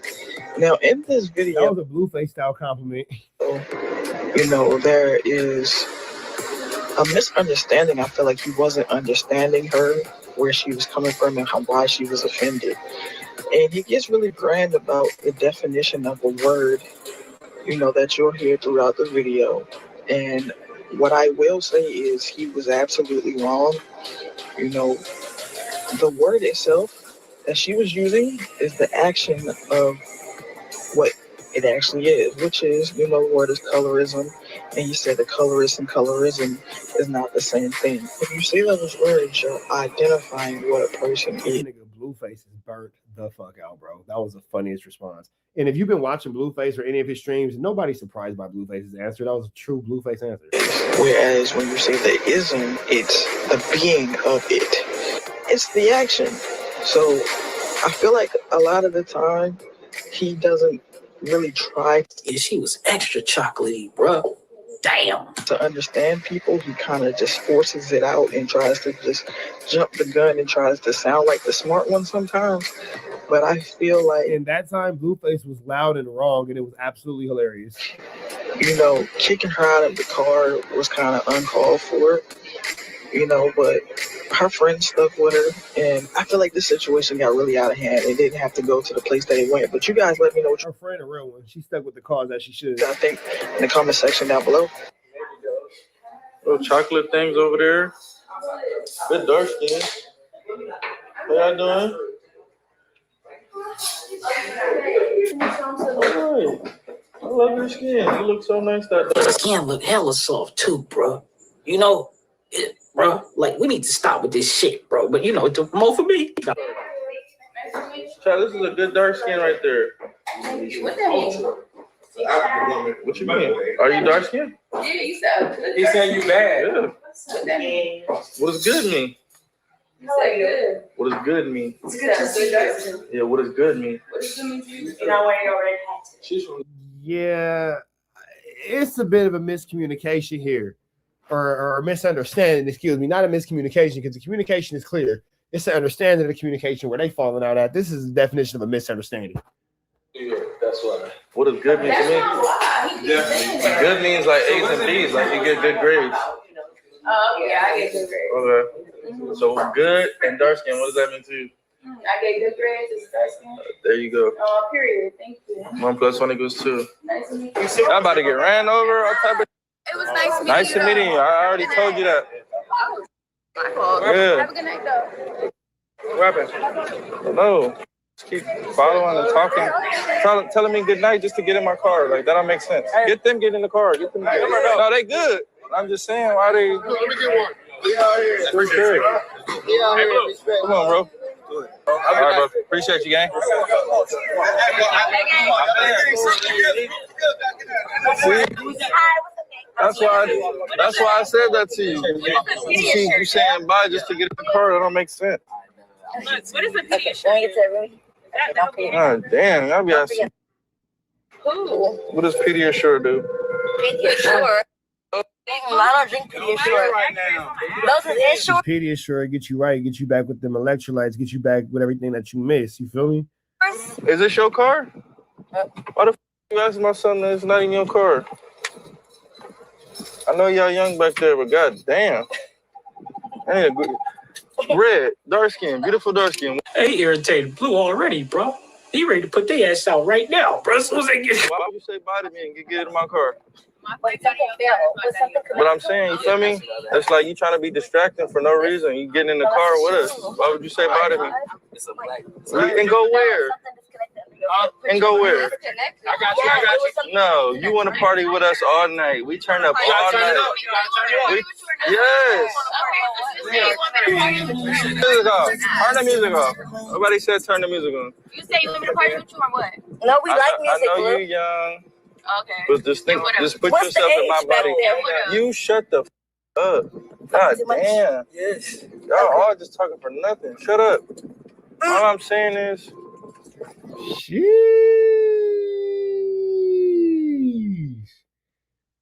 [SPEAKER 19] Now, in this video,
[SPEAKER 3] that was a Blueface style compliment.
[SPEAKER 19] There is a misunderstanding. I feel like he wasn't understanding her, where she was coming from and why she was offended. And he gets really grand about the definition of a word, that you'll hear throughout the video. And what I will say is he was absolutely wrong. The word itself that she was using is the action of what it actually is, which is, the word is colorism. And you said the colorist and colorism is not the same thing. If you say those words, you're identifying what a person is.
[SPEAKER 3] Nigga, Blueface is burnt the fuck out, bro. That was the funniest response. And if you've been watching Blueface or any of his streams, nobody's surprised by Blueface's answer. That was a true Blueface answer.
[SPEAKER 19] Whereas when you say the ism, it's the being of it. It's the action. So I feel like a lot of the time he doesn't really try.
[SPEAKER 16] Yeah, she was extra chocolatey, bro. Damn.
[SPEAKER 19] To understand people, he kind of just forces it out and tries to just jump the gun and tries to sound like the smart one sometimes. But I feel like
[SPEAKER 3] in that time, Blueface was loud and wrong, and it was absolutely hilarious.
[SPEAKER 19] Kicking her out of the car was kind of uncalled for, but her friend stuck with her, and I feel like this situation got really out of hand. It didn't have to go to the place that it went, but you guys let me know what
[SPEAKER 3] her friend, a real one. She stuck with the cause as she should.
[SPEAKER 19] I think in the comment section down below.
[SPEAKER 17] Little chocolate things over there. Good dark skin. How y'all doing? Alright. I love your skin. You look so nice that day.
[SPEAKER 16] Your skin look hella soft too, bro. Bro, like we need to stop with this shit, bro. But it's more for me.
[SPEAKER 17] Child, this is a good dark skin right there.
[SPEAKER 22] What that mean?
[SPEAKER 17] What you mean? Are you dark skinned?
[SPEAKER 22] Yeah, you said good.
[SPEAKER 17] He said you bad. Yeah.
[SPEAKER 22] What that mean?
[SPEAKER 17] What does good mean?
[SPEAKER 22] You said good.
[SPEAKER 17] What does good mean?
[SPEAKER 22] It's good to see you.
[SPEAKER 17] Yeah, what does good mean?
[SPEAKER 22] What does good mean to you? You're not wearing your red hat.
[SPEAKER 3] Yeah, it's a bit of a miscommunication here. Or a misunderstanding, excuse me, not a miscommunication, because the communication is clear. It's an understanding of the communication where they falling out at. This is the definition of a misunderstanding.
[SPEAKER 17] Yeah, that's why. What does good mean to me? Good means like A's and B's, like you get good grades.
[SPEAKER 22] Oh, yeah, I get good grades.
[SPEAKER 17] Okay. So good and dark skin, what does that mean to you?
[SPEAKER 22] I get good grades, it's dark skin.
[SPEAKER 17] There you go.
[SPEAKER 22] Period. Thank you.
[SPEAKER 17] 1 + 1 = 2.
[SPEAKER 22] Nice to meet you.
[SPEAKER 17] I'm about to get ran over, all type of.
[SPEAKER 22] It was nice meeting you.
[SPEAKER 17] Nice to meet you. I already told you that.
[SPEAKER 22] Oh, my fault.
[SPEAKER 17] Yeah.
[SPEAKER 22] Have a good night, though.
[SPEAKER 17] What happened? Hello. Just keep following and talking, telling me good night just to get in my car. Like that don't make sense. Get them get in the car. Get them. No, they good. I'm just saying why they. Let me get one. We out here. Respect. We out here. Respect. Come on, bro. All right, bro. Appreciate you, gang. That's why I said that to you. You saying bye just to get in the car. That don't make sense.
[SPEAKER 22] What is a Pediasure?
[SPEAKER 17] Oh, damn. I'll be asking.
[SPEAKER 22] Who?
[SPEAKER 17] What does Pediasure do?
[SPEAKER 22] Pediasure? I don't drink Pediasure. Those are Ensure.
[SPEAKER 3] Pediasure get you right, get you back with them electrolytes, get you back with everything that you miss. You feel me?
[SPEAKER 17] Is this your car? Why the f you asking my son that it's not in your car? I know y'all young back there, but god damn. I need a good red, dark skin, beautiful dark skin.
[SPEAKER 16] Hey, irritated blue already, bro. He ready to put their ass out right now, bro. As soon as they get.
[SPEAKER 21] Why would you say bye to me and get in my car? But I'm saying, you feel me? It's like you trying to be distracting for no reason. You getting in the car with us. Why would you say bye to me? And go where? And go where?
[SPEAKER 22] I got you.
[SPEAKER 21] No, you want to party with us all night. We turn up all night. Yes. Music off. Turn the music off. Nobody said turn the music on.
[SPEAKER 22] You say you want me to party with you or what? No, we like music.
[SPEAKER 21] I know you young.
[SPEAKER 22] Okay.
[SPEAKER 21] But just put yourself in my body. You shut the up. God damn.
[SPEAKER 18] Yes.
[SPEAKER 21] Y'all all just talking for nothing. Shut up. All I'm saying is.
[SPEAKER 3] Jeez.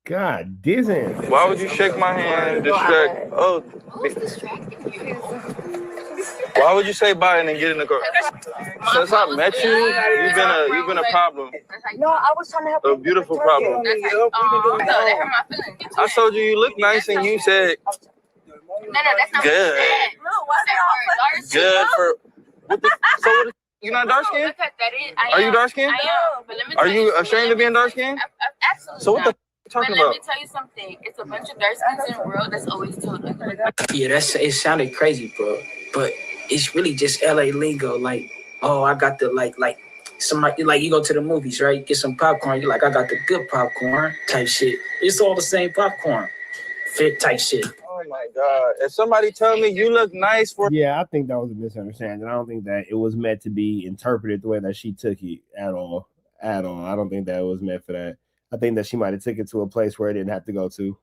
[SPEAKER 3] God damn.
[SPEAKER 21] Why would you shake my hand and distract? Oh.
[SPEAKER 22] Who's distracting you?
[SPEAKER 21] Why would you say bye and then get in the car? Since I met you, you've been a problem.
[SPEAKER 22] No, I was trying to help.
[SPEAKER 21] A beautiful problem. I told you look nice and you said
[SPEAKER 22] No, that's not
[SPEAKER 21] good.
[SPEAKER 22] No, why
[SPEAKER 21] Good for what the, so what, you not dark skinned? Are you dark skinned?
[SPEAKER 22] I am. But let me
[SPEAKER 21] Are you ashamed of being dark skinned?
[SPEAKER 22] Absolutely.
[SPEAKER 21] So what the you talking
[SPEAKER 22] Let
[SPEAKER 21] about?
[SPEAKER 22] me tell you something. It's a bunch of dark skins in the world that's always told us.
[SPEAKER 16] Yeah, it sounded crazy, bro. But it's really just LA lingo. Like, oh, I got the like somebody like you go to the movies, right? Get some popcorn. You're like, I got the good popcorn type shit. It's all the same popcorn, fit type shit.
[SPEAKER 21] Oh my God! If somebody tell me you look nice for
[SPEAKER 3] I think that was a misunderstanding. I don't think that it was meant to be interpreted the way that she took it at all. I don't think that it was meant for that. I think that she might have took it to a place where it didn't have to go to.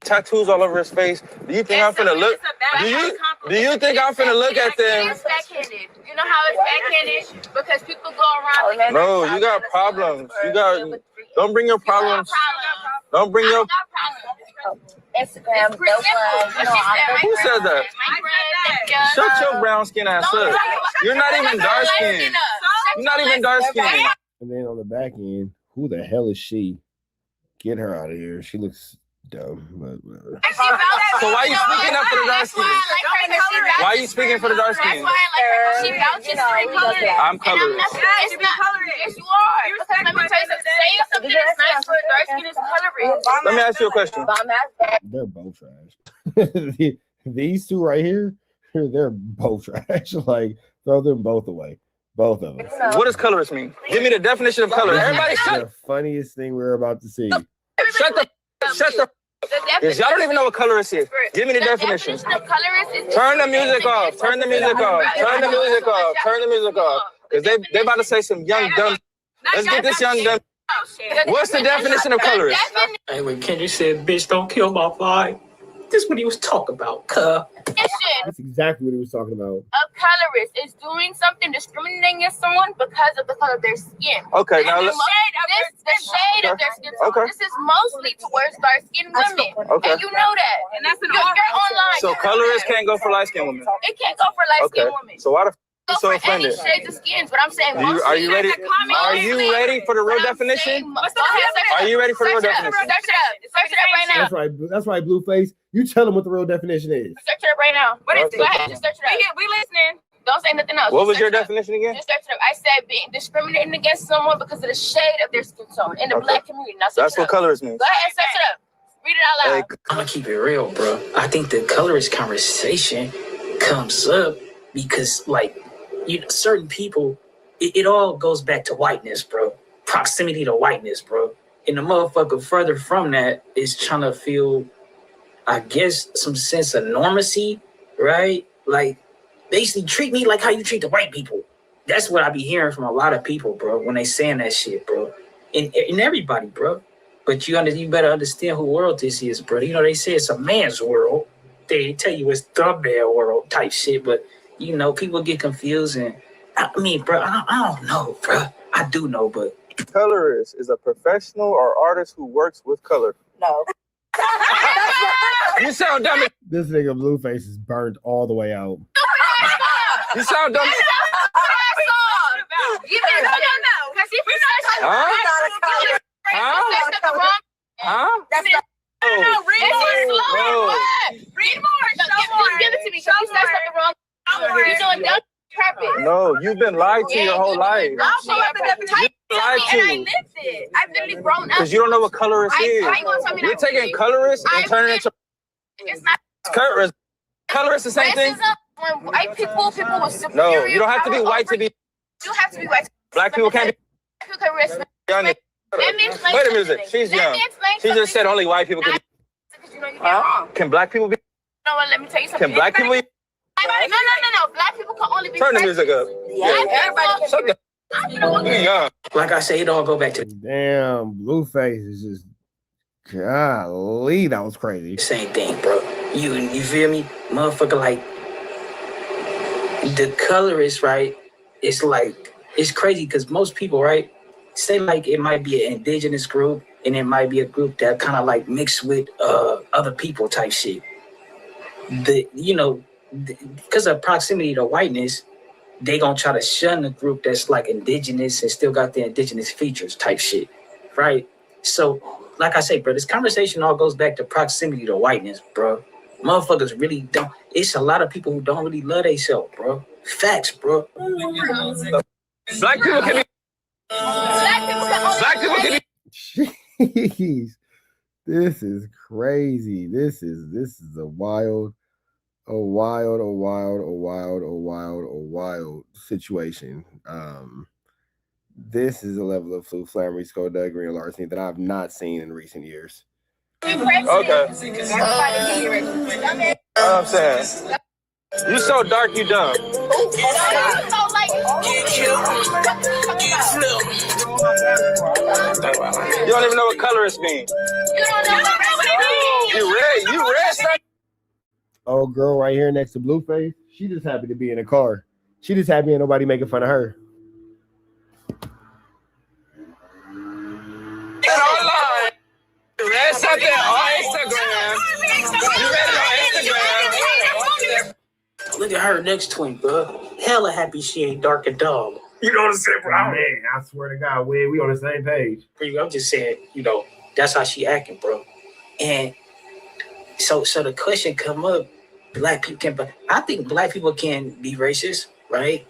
[SPEAKER 21] tattoos all over his face, do you think I'm finna look? Do you think I'm finna look at them?
[SPEAKER 22] It's backhanded. You know how it's backhanded? Because people go around.
[SPEAKER 21] No, you got problems. Don't bring your problems. Don't bring your.
[SPEAKER 22] Instagram.
[SPEAKER 21] Who said that? Shut your brown skin ass up. You're not even dark skinned. You're not even dark skinned.
[SPEAKER 3] And then on the back end, who the hell is she? Get her out of here. She looks dumb, but whatever.
[SPEAKER 21] So why are you speaking up for the dark skin? Why are you speaking for the dark skin?
[SPEAKER 22] She vouches for color.
[SPEAKER 21] I'm colorless.
[SPEAKER 22] It's not colorless. Yes, you are. Because let me tell you something. Saying something that's nice for a dark skin is colorist.
[SPEAKER 21] Let me ask you a question.
[SPEAKER 3] They're both trash. These two right here, they're both trash. Like, throw them both away. Both of them.
[SPEAKER 21] What does colorist mean? Give me the definition of color. Everybody shut.
[SPEAKER 3] The funniest thing we're about to see.
[SPEAKER 21] Shut the. Yes, y'all don't even know what colorist is. Give me the definition. Turn the music off. Turn the music off. Turn the music off. Turn the music off. Because they about to say some young dumb. Let's get this young dumb. What's the definition of colorist?
[SPEAKER 16] Hey, when Kendrick said, bitch, don't kill my vibe. This is what he was talking about,
[SPEAKER 3] That's exactly what he was talking about.
[SPEAKER 22] A colorist is doing something discriminating against someone because of the color of their skin.
[SPEAKER 21] Okay, now
[SPEAKER 22] the
[SPEAKER 21] let's.
[SPEAKER 22] shade of their skin tone.
[SPEAKER 21] Okay.
[SPEAKER 22] This is mostly towards dark skinned women.
[SPEAKER 21] Okay.
[SPEAKER 22] And you know that. And that's you're online.
[SPEAKER 21] So colorists can't go for light skinned women.
[SPEAKER 22] It can't go for light skinned women.
[SPEAKER 21] So why the f you
[SPEAKER 22] Go
[SPEAKER 21] so
[SPEAKER 22] for any
[SPEAKER 21] offended?
[SPEAKER 22] shades of skins, but I'm saying mostly.
[SPEAKER 21] Are you ready? Are you ready for the real definition? Are you ready for the real definition?
[SPEAKER 22] Search it up. Search it up right now.
[SPEAKER 3] That's right, Blueface. You tell them what the real definition is.
[SPEAKER 22] Search it up right now. What is it? Go ahead, just search it up. We listening. Don't say nothing else.
[SPEAKER 21] What was your definition again?
[SPEAKER 22] Just search it up. I said being discriminating against someone because of the shade of their skin tone in the black community. Now search
[SPEAKER 21] That's
[SPEAKER 22] it
[SPEAKER 21] what
[SPEAKER 22] up.
[SPEAKER 21] colorist means.
[SPEAKER 22] Go ahead and search it up. Read it out loud.
[SPEAKER 16] I'm gonna keep it real, bro. I think the colorist conversation comes up because, like, certain people, it all goes back to whiteness, bro. Proximity to whiteness, bro. And the motherfucker further from that is trying to feel, I guess, some sense of normalcy, right? Like, basically treat me like how you treat the white people. That's what I be hearing from a lot of people, bro, when they saying that shit, bro. And everybody, bro. But you better understand who world this is, bro. You know, they say it's a man's world. They tell you it's the man world type shit, but you know, people get confused, and I mean, bro, I don't know, bro. I do know, but
[SPEAKER 21] colorist is a professional or artist who works with color.
[SPEAKER 22] No.
[SPEAKER 21] You sound dumb.
[SPEAKER 3] This nigga Blueface is burned all the way out.
[SPEAKER 21] You sound dumb. Huh?
[SPEAKER 22] That's not. No, read more. Read more. Just give it to me. You said something wrong. You're doing dumb. purpose.
[SPEAKER 21] No, you've been lied to your whole life.
[SPEAKER 22] No, she lied to.
[SPEAKER 21] Lied
[SPEAKER 22] And I
[SPEAKER 21] to.
[SPEAKER 22] lived it. I've literally grown up.
[SPEAKER 21] Because you don't know what colorist is.
[SPEAKER 22] Why you gonna tell me
[SPEAKER 21] We're
[SPEAKER 22] that?
[SPEAKER 21] taking colorist and turning it into
[SPEAKER 22] It's not
[SPEAKER 21] colorist. Colorist the same thing?
[SPEAKER 22] racism. When white people with superior
[SPEAKER 21] No, you don't have to be
[SPEAKER 22] power
[SPEAKER 21] white to
[SPEAKER 22] over
[SPEAKER 21] be.
[SPEAKER 22] you. have to be white.
[SPEAKER 21] Black people can't be.
[SPEAKER 22] People can respect.
[SPEAKER 21] Young.
[SPEAKER 22] Let me explain
[SPEAKER 21] Wait a minute.
[SPEAKER 22] something.
[SPEAKER 21] She's
[SPEAKER 22] Let
[SPEAKER 21] young.
[SPEAKER 22] me explain
[SPEAKER 21] She just said
[SPEAKER 22] something.
[SPEAKER 21] only white people can be.
[SPEAKER 22] Because you know you're wrong.
[SPEAKER 21] Can black people be?
[SPEAKER 22] You know what? Let me tell you something.
[SPEAKER 21] Can black people be?
[SPEAKER 22] No. Black people can only be.
[SPEAKER 21] Turn the music up.
[SPEAKER 22] Yeah, everybody can
[SPEAKER 21] Shut
[SPEAKER 22] be.
[SPEAKER 21] the. You young.
[SPEAKER 16] Like I say, it all go back to
[SPEAKER 3] Damn, Blueface is just golly, that was crazy.
[SPEAKER 16] the same thing, bro. You feel me? Motherfucker, like the colorist, right? It's like it's crazy because most people, right, say like it might be an indigenous group and it might be a group that kind of like mixed with other people type shit. Because of proximity to whiteness, they gonna try to shun the group that's like indigenous and still got the indigenous features type shit, right? So, like I say, bro, this conversation all goes back to proximity to whiteness, bro. Motherfuckers really don't. It's a lot of people who don't really love themselves, bro. Facts, bro.
[SPEAKER 21] Black people can be. Black people can be.
[SPEAKER 3] Jeez, this is crazy. This is a wild situation. This is a level of flu, flammery, skullduggery, and larceny that I've not seen in recent years.
[SPEAKER 21] Okay. I'm saying. You so dark, you dumb. You don't even know what colorist means. You red, son.
[SPEAKER 3] Oh, girl right here next to Blueface, she just happy to be in a car. She just happy ain't nobody making fun of her.
[SPEAKER 21] Online. You read something on Instagram. You read it on Instagram.
[SPEAKER 16] Look at her next to him, bro. Hella happy she ain't dark and dumb. You know what I'm saying, bro?
[SPEAKER 3] Man, I swear to God, we on the same page.
[SPEAKER 16] I'm just saying, that's how she acting, bro. And so the question come up, black people can, I think black people can be racist, right?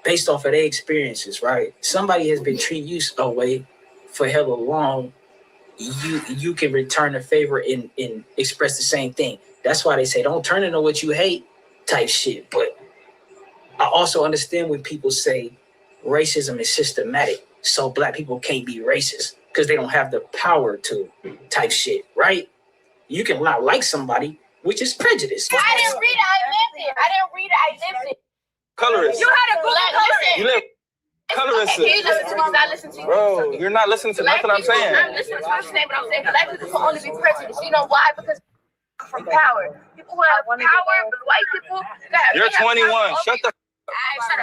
[SPEAKER 16] Based off of their experiences, right? Somebody has been treating you a way for hella long. You can return a favor and express the same thing. That's why they say don't turn into what you hate type shit. But I also understand when people say racism is systematic, so black people can't be racist because they don't have the power to type shit, right? You can not like somebody, which is prejudice.
[SPEAKER 22] I didn't read it. I lived it.
[SPEAKER 21] Colorist.
[SPEAKER 22] You had a good
[SPEAKER 21] You live. Colorist.
[SPEAKER 22] Can you listen to me? I listen to you.
[SPEAKER 21] Bro, you're not listening to nothing I'm saying.
[SPEAKER 22] I'm listening to what you're saying, but I'm saying black people can only be prejudiced. You know why? Because from power. People who have power, but white people.
[SPEAKER 21] You're 21. Shut the.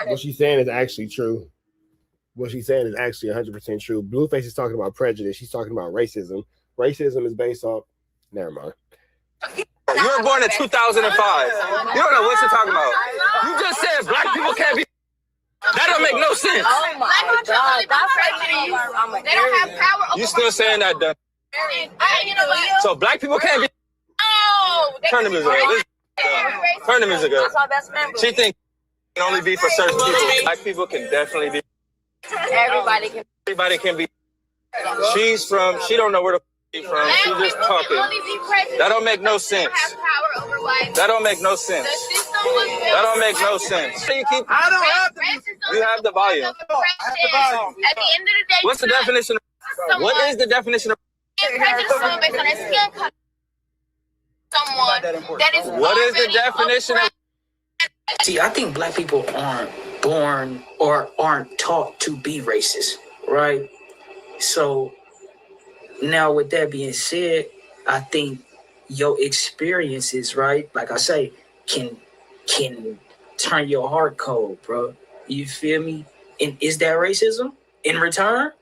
[SPEAKER 3] What she's saying is actually true. What she's saying is actually 100% true. Blueface is talking about prejudice. She's talking about racism. Racism is based off. Never mind.
[SPEAKER 21] You were born in 2005. You don't know what you're talking about. You just said black people can't be. That don't make no sense.
[SPEAKER 22] Oh my God. They don't have power over.
[SPEAKER 21] You still saying that, dumb.
[SPEAKER 22] You know what?
[SPEAKER 21] So black people can't be.
[SPEAKER 22] Oh,
[SPEAKER 21] Turn the music up. Turn the music up.
[SPEAKER 22] That's my best friend.
[SPEAKER 21] She thinks it can only be for certain people. Black people can definitely be.
[SPEAKER 22] Everybody can.
[SPEAKER 21] Everybody can be. She don't know where to be from. She's just talking. That don't make no sense. That don't make no sense. That don't make no sense. So you keep.
[SPEAKER 22] I don't have to.
[SPEAKER 21] You have the volume.
[SPEAKER 22] At the end of the day,
[SPEAKER 21] What's the definition of? What is the definition of?
[SPEAKER 22] Prejudice someone based on their skin color. Someone that is.
[SPEAKER 21] What is the definition of?
[SPEAKER 16] See, I think black people aren't born or aren't taught to be racist, right? So now with that being said, I think your experiences, right, like I say, can turn your heart cold, bro. You feel me? And is that racism in return?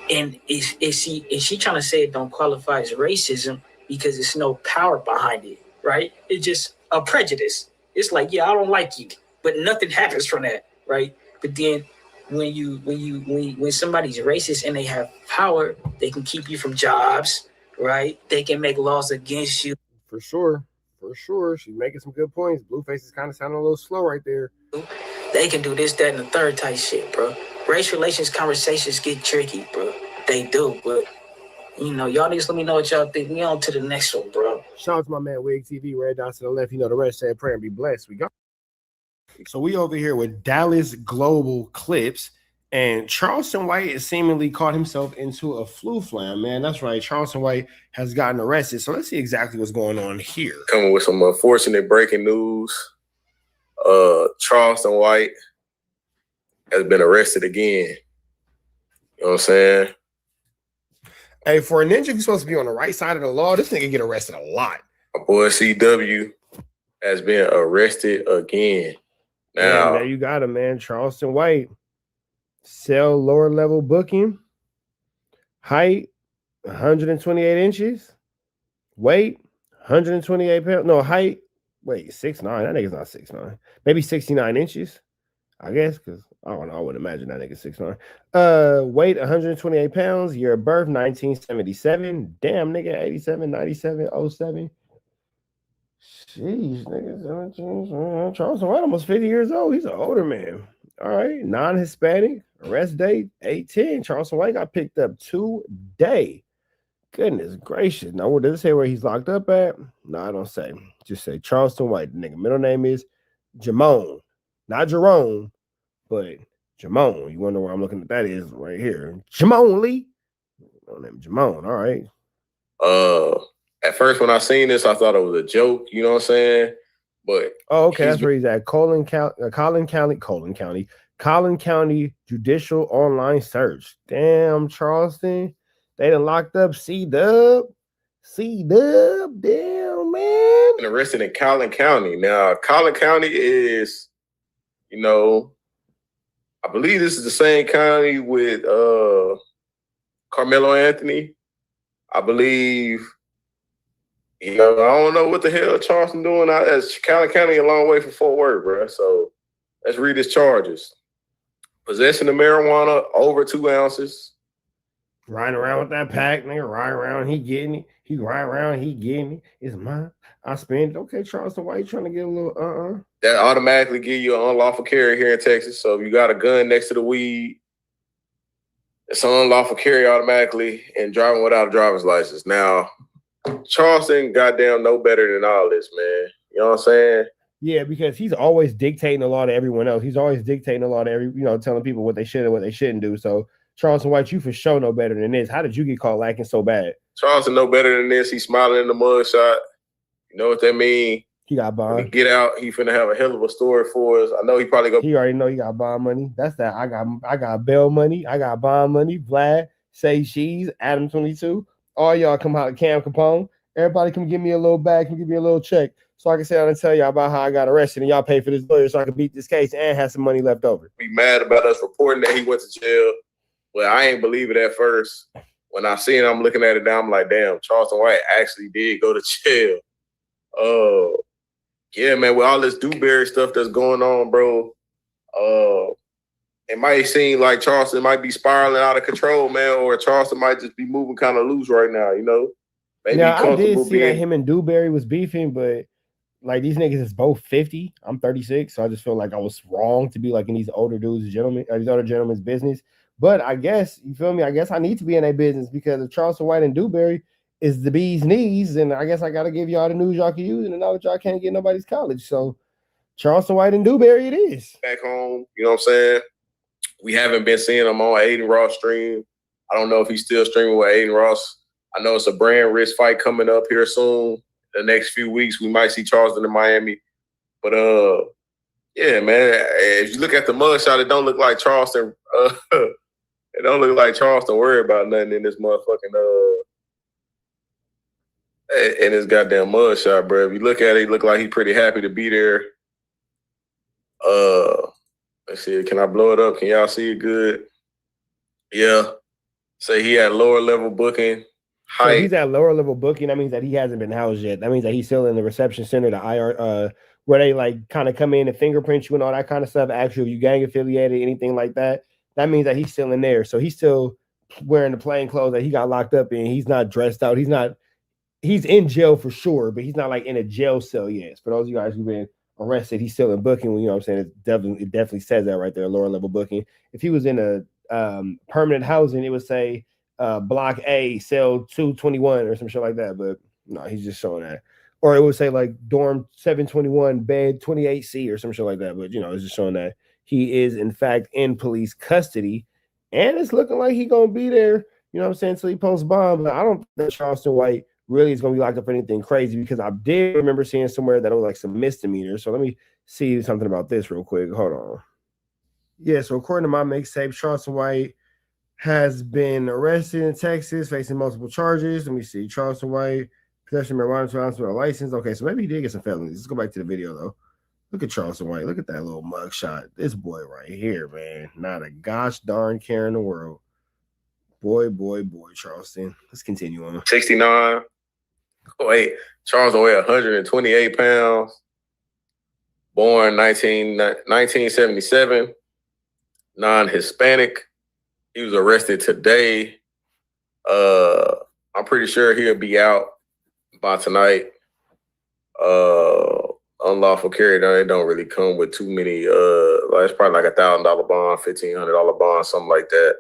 [SPEAKER 16] And is she trying to say it don't qualify as racism because there's no power behind it, right? It's just a prejudice. It's like, yeah, I don't like you, but nothing happens from that, right? But then when somebody's racist and they have power, they can keep you from jobs, right? They can make laws against you.
[SPEAKER 3] For sure. For sure. She's making some good points. Blueface is kind of sounding a little slow right there.
[SPEAKER 16] They can do this, that, and the third type shit, bro. Race relations conversations get tricky, bro. They do, but you know, y'all just let me know what y'all think. We on to the next one, bro.
[SPEAKER 3] Shout out to my man Wig TV, red dots to the left. You know the rest. Said pray and be blessed. We go. So we over here with Dallas Global Clips, and Charleston White has seemingly caught himself into a flu flam, man. That's right. Charleston White has gotten arrested. So let's see exactly what's going on here.
[SPEAKER 12] Coming with some unfortunate breaking news. Charleston White has been arrested again. You know what I'm saying?
[SPEAKER 3] Hey, for a ninja who's supposed to be on the right side of the law, this nigga get arrested a lot.
[SPEAKER 12] My boy CW has been arrested again. Now,
[SPEAKER 3] and there you got him, man. Charleston White. Sell lower level booking. Height 128 inches. Weight 128 pounds. No, height. Wait, 6'9". That nigga's not 6'9". Maybe 69 inches. I guess, because I don't know. I wouldn't imagine that nigga 6'9". Weight 128 pounds. Year of birth 1977. Damn, nigga, 87, 97, 07. Jeez, nigga. Charleston White almost 50 years old. He's an older man. All right. Non-Hispanic. Arrest date 8/10. Charleston White got picked up today. Goodness gracious. Now, what does it say where he's locked up at? No, I don't say. Just say Charleston White. Nigga, middle name is Jamone. Not Jerome, but Jamone. You wonder where I'm looking at that is right here. Jamone Lee. Middle name Jamone. All right.
[SPEAKER 12] At first when I seen this, I thought it was a joke, you know what I'm saying? But
[SPEAKER 3] okay, that's where he's at. Collin County Judicial Online Search. Damn, Charleston. They done locked up C-Dub. C-Dub. Damn, man.
[SPEAKER 12] Been arrested in Collin County. Now, Collin County is, you know, I believe this is the same county with Carmelo Anthony. I believe, you know, I don't know what the hell Charleston doing. As Collin County a long way from Fort Worth, bro. So let's read his charges. Possession of marijuana over 2 ounces.
[SPEAKER 3] Riding around with that pack, nigga. Riding around, he getting it. He riding around, he getting it. It's mine. I spend it. Okay, Charleston, why you trying to get a little
[SPEAKER 12] That automatically give you an unlawful carry here in Texas. So if you got a gun next to the weed, it's an unlawful carry automatically, and driving without a driver's license. Now, Charleston goddamn know better than all this, man. You know what I'm saying?
[SPEAKER 3] Yeah, because he's always dictating the law to everyone else. He's always dictating the law to telling people what they should and what they shouldn't do. So Charleston White, you for sure know better than this. How did you get caught lacking so bad?
[SPEAKER 12] Charleston know better than this. He's smiling in the mugshot. You know what that mean?
[SPEAKER 3] He got bond.
[SPEAKER 12] When he get out, he finna have a hell of a story for us. I know he probably go.
[SPEAKER 3] He already know he got bond money. That's that. I got bail money. I got bond money. Vlad, Say Cheese, ADAM22. All y'all come out, Cam Capone. Everybody come give me a little bag, come give me a little check, so I can sit down and tell y'all about how I got arrested, and y'all pay for this lawyer so I can beat this case and have some money left over.
[SPEAKER 12] Be mad about us reporting that he went to jail. Well, I ain't believe it at first. When I seen it, I'm looking at it now, I'm like, damn, Charleston White actually did go to jail. Yeah, man, with all this Dewberry stuff that's going on, bro, it might seem like Charleston might be spiraling out of control, man, or Charleston might just be moving kind of loose right now, you know? Maybe
[SPEAKER 3] now, I did see that him and Dewberry was beefing, but like these niggas is both 50. I'm 36, so I just feel like I was wrong to be like in these older dudes, these older gentlemen's business. But I guess, you feel me? I guess I need to be in their business because if Charleston White and Dewberry is the bee's knees, and I guess I got to give y'all the news y'all can use and the knowledge y'all can't get nobody's college. So Charleston White and Dewberry it is.
[SPEAKER 12] Back home, you know what I'm saying? We haven't been seeing him on Aiden Ross stream. I don't know if he's still streaming with Aiden Ross. I know it's a brand risk fight coming up here soon. The next few weeks, we might see Charleston in Miami. But, yeah, man, if you look at the mugshot, it don't look like Charleston. It don't look like Charleston worried about nothing in this motherfucking in his goddamn mugshot, bro. If you look at it, he look like he's pretty happy to be there. Let's see. Can I blow it up? Can y'all see it good? Yeah. Say he had lower level booking.
[SPEAKER 3] So he's at lower level booking. That means that he hasn't been housed yet. That means that he's still in the reception center, the IR, where they like kind of come in and fingerprint you and all that kind of stuff. Actually, if you gang affiliated, anything like that, that means that he's still in there. So he's still wearing the plain clothes that he got locked up in. He's not dressed out. He's not he's in jail for sure, but he's not like in a jail cell yet. For those of you guys who've been arrested, he's still in booking. You know what I'm saying? It definitely says that right there, lower level booking. If he was in a permanent housing, it would say block A, cell 221 or some shit like that. But no, he's just showing that. Or it would say like dorm 721, bed 28C or some shit like that. But, you know, it's just showing that he is, in fact, in police custody. And it's looking like he's going to be there, you know what I'm saying, until he posts bond. But I don't think that Charleston White really is going to be locked up for anything crazy, because I did remember seeing somewhere that it was like some misdemeanors. So let me see something about this real quick. Hold on. Yeah, so according to my mixtape, Charleston White has been arrested in Texas, facing multiple charges. Let me see. Charleston White, possession of marijuana to a license. Okay, so maybe he did get some felonies. Let's go back to the video, though. Look at Charleston White. Look at that little mugshot. This boy right here, man. Not a gosh darn care in the world. Boy, Charleston. Let's continue on.
[SPEAKER 12] 69. Wait, Charleston weighed 128 pounds. Born 1977. Non-Hispanic. He was arrested today. I'm pretty sure he'll be out by tonight. Unlawful carry, they don't really come with too many. It's probably like $1,000 bond, $1,500 bond, something like that.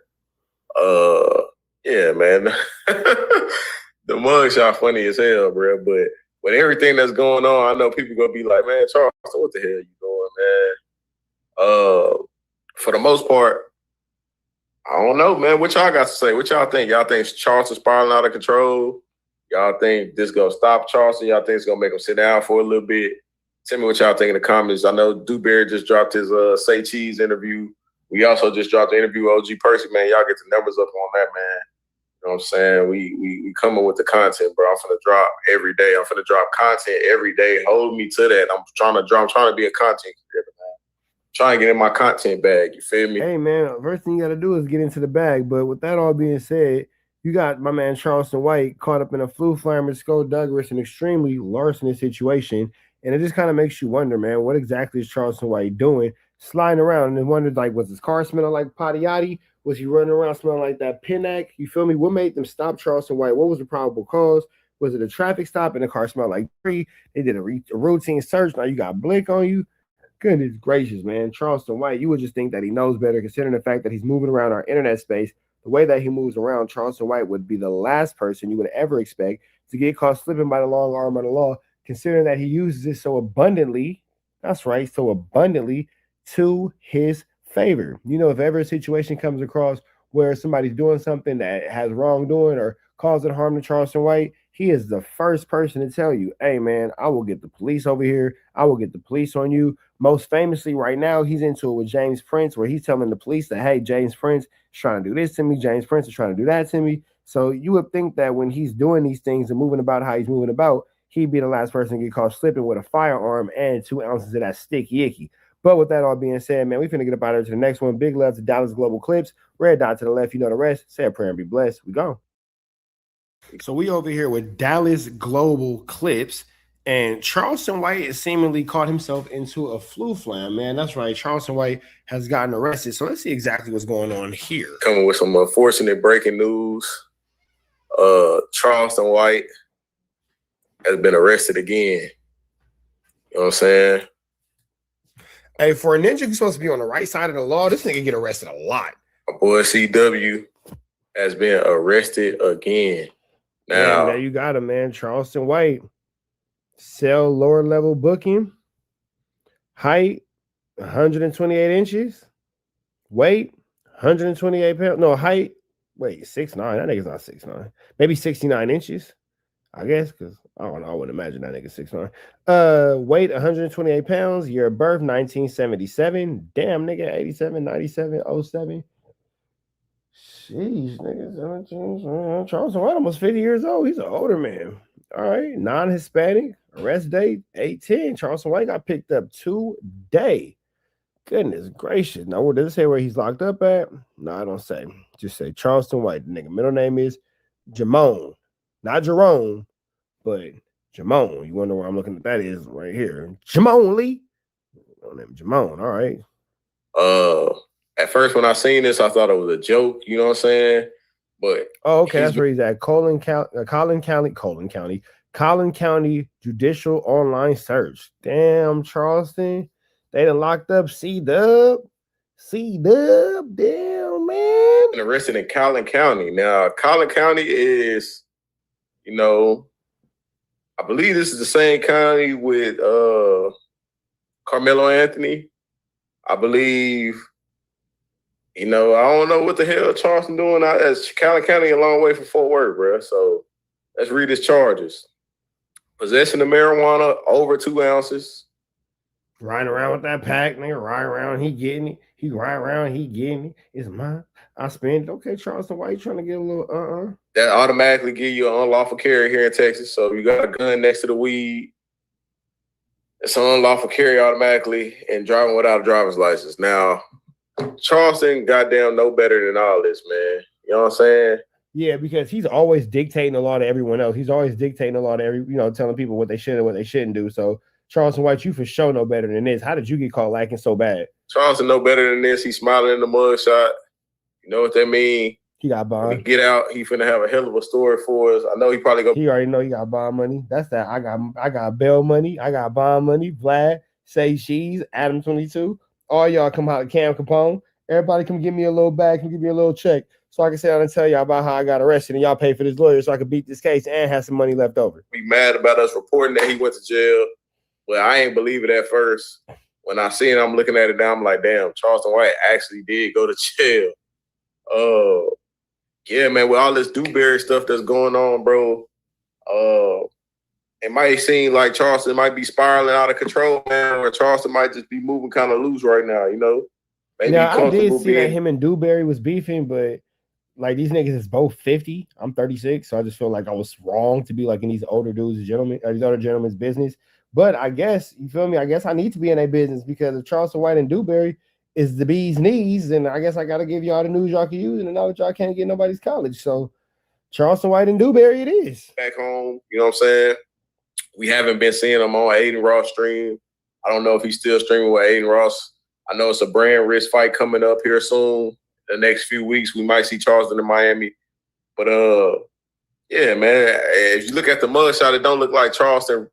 [SPEAKER 12] Yeah, man. The mugshot funny as hell, bro. But with everything that's going on, I know people gonna be like, man, Charles, what the hell you doing, man? For the most part, I don't know, man. What y'all got to say? What y'all think? Y'all think Charleston spiraling out of control? Y'all think this gonna stop Charleston? Y'all think it's gonna make him sit down for a little bit? Tell me what y'all think in the comments. I know Dewberry just dropped his Say Cheese interview. We also just dropped the interview with OG Percy, man. Y'all get the numbers up on that, man. You know what I'm saying? We coming with the content, bro. I'm finna drop every day. I'm finna drop content every day. Hold me to that. I'm trying to be a content creator, man. Trying to get in my content bag. You feel me?
[SPEAKER 3] Hey, man, first thing you got to do is get into the bag. But with that all being said, you got my man Charleston White caught up in a flu flame, skullduggerous, and extremely larcenous situation. And it just kind of makes you wonder, man, what exactly is Charleston White doing? Sliding around and wondered, like, was his car smelling like Patiotti? Was he running around smelling like that Pinnack? You feel me? What made them stop Charleston White? What was the probable cause? Was it a traffic stop and the car smelled like tree? They did a routine search. Now you got Blake on you. Goodness gracious, man. Charleston White, you would just think that he knows better, considering the fact that he's moving around our internet space. The way that he moves around, Charleston White would be the last person you would ever expect to get caught slipping by the long arm of the law, considering that he uses it so abundantly. That's right, so abundantly to his favor. You know, if ever a situation comes across where somebody's doing something that has wrongdoing or causing harm to Charleston White, he is the first person to tell you, hey, man, I will get the police over here. I will get the police on you. Most famously right now, he's into it with James Prince, where he's telling the police that, hey, James Prince is trying to do this to me. James Prince is trying to do that to me. So you would think that when he's doing these things and moving about how he's moving about, he'd be the last person to get caught slipping with a firearm and 2 ounces of that sticky icky. But with that all being said, man, we finna get up out of here to the next one. Big love to Dallas Global Clips. Red dot to the left. You know the rest. Say a prayer and be blessed. We go. So we over here with Dallas Global Clips. And Charleston White has seemingly caught himself into a flu flam, man. That's right. Charleston White has gotten arrested. So let's see exactly what's going on here.
[SPEAKER 12] Coming with some unfortunate breaking news. Charleston White has been arrested again. You know what I'm saying?
[SPEAKER 3] Hey, for a ninja who's supposed to be on the right side of the law, this nigga get arrested a lot.
[SPEAKER 12] My boy CW has been arrested again. Now,
[SPEAKER 3] there you got him, man. Charleston White. Cell lower level booking. Height, 128 inches. Weight, 128 pounds. No, height, wait, 6'9". That nigga's not 6'9". Maybe 69 inches, I guess, because I don't know. I wouldn't imagine that nigga 6'9". Weight, 128 pounds. Year of birth, 1977. Damn, nigga, 87, 97, 07. Jeez, nigga, Charleston White almost 50 years old. He's an older man. All right, non-Hispanic. Arrest date 8/10. Charleston White got picked up today. Goodness gracious. Now, what does it say where he's locked up at? No, I don't say. Just say Charleston White. The nigga middle name is Jamone. Not Jerome, but Jamone. You wonder where I'm looking at that is right here. Jamone Lee. Middle name Jamone. All right.
[SPEAKER 12] At first when I seen this, I thought it was a joke, you know what I'm saying? But
[SPEAKER 3] okay, that's where he's at. Collin County Judicial Online Search. Damn, Charleston. They done locked up C-Dub. Damn, man.
[SPEAKER 12] And arrested in Collin County. Now, Collin County is, you know, I believe this is the same county with Carmelo Anthony. I believe, you know, I don't know what the hell Charleston doing. As Collin County a long way from Fort Worth, bro. So let's read his charges. Possession of marijuana over 2 ounces.
[SPEAKER 3] Riding around with that pack, nigga. Riding around, he getting it. He ride around, he getting it. It's mine. I spend it. Okay, Charleston, why you trying to get a little
[SPEAKER 12] That automatically give you an unlawful carry here in Texas. So you got a gun next to the weed. It's an unlawful carry automatically and driving without a driver's license. Now, Charleston goddamn know better than all this, man. You know what I'm saying?
[SPEAKER 3] Yeah, because he's always dictating a law to everyone else. He's always dictating a law to telling people what they should and what they shouldn't do. So Charleston White, you for sure know better than this. How did you get caught lacking so bad?
[SPEAKER 12] Charleston know better than this. He's smiling in the mugshot. You know what that mean?
[SPEAKER 3] He got bond.
[SPEAKER 12] When he get out, he finna have a hell of a story for us. I know he probably go.
[SPEAKER 3] He already know he got bond money. That's that. I got bail money. I got bond money. Vlad, Say She's, ADAM22. All y'all come out, Cam Capone. Everybody come give me a little bag, come give me a little check, so I can sit down and tell y'all about how I got arrested, and y'all pay for this lawyer so I can beat this case and have some money left over.
[SPEAKER 12] Be mad about us reporting that he went to jail. Well, I ain't believe it at first. When I seen it, I'm looking at it now, I'm like, damn, Charleston White actually did go to jail. Yeah, man, with all this Dewberry stuff that's going on, bro, it might seem like Charleston might be spiraling out of control, man, or Charleston might just be moving kind of loose right now, you know? Maybe
[SPEAKER 3] I did see that him and Dewberry was beefing, but like these niggas is both 50. I'm 36, so I just feel like I was wrong to be like in these older dudes, these older gentlemen's business. But I guess, you feel me? I guess I need to be in their business because if Charleston White and Dewberry is the bee's knees, then I guess I got to give y'all the news y'all can use and the knowledge y'all can't get nobody's college. So Charleston White and Dewberry it is.
[SPEAKER 12] Back home, you know what I'm saying? We haven't been seeing him on Aiden Ross stream. I don't know if he's still streaming with Aiden Ross. I know it's a brand risk fight coming up here soon. The next few weeks, we might see Charleston in Miami. But yeah, man, if you look at the mugshot, it don't look like Charleston.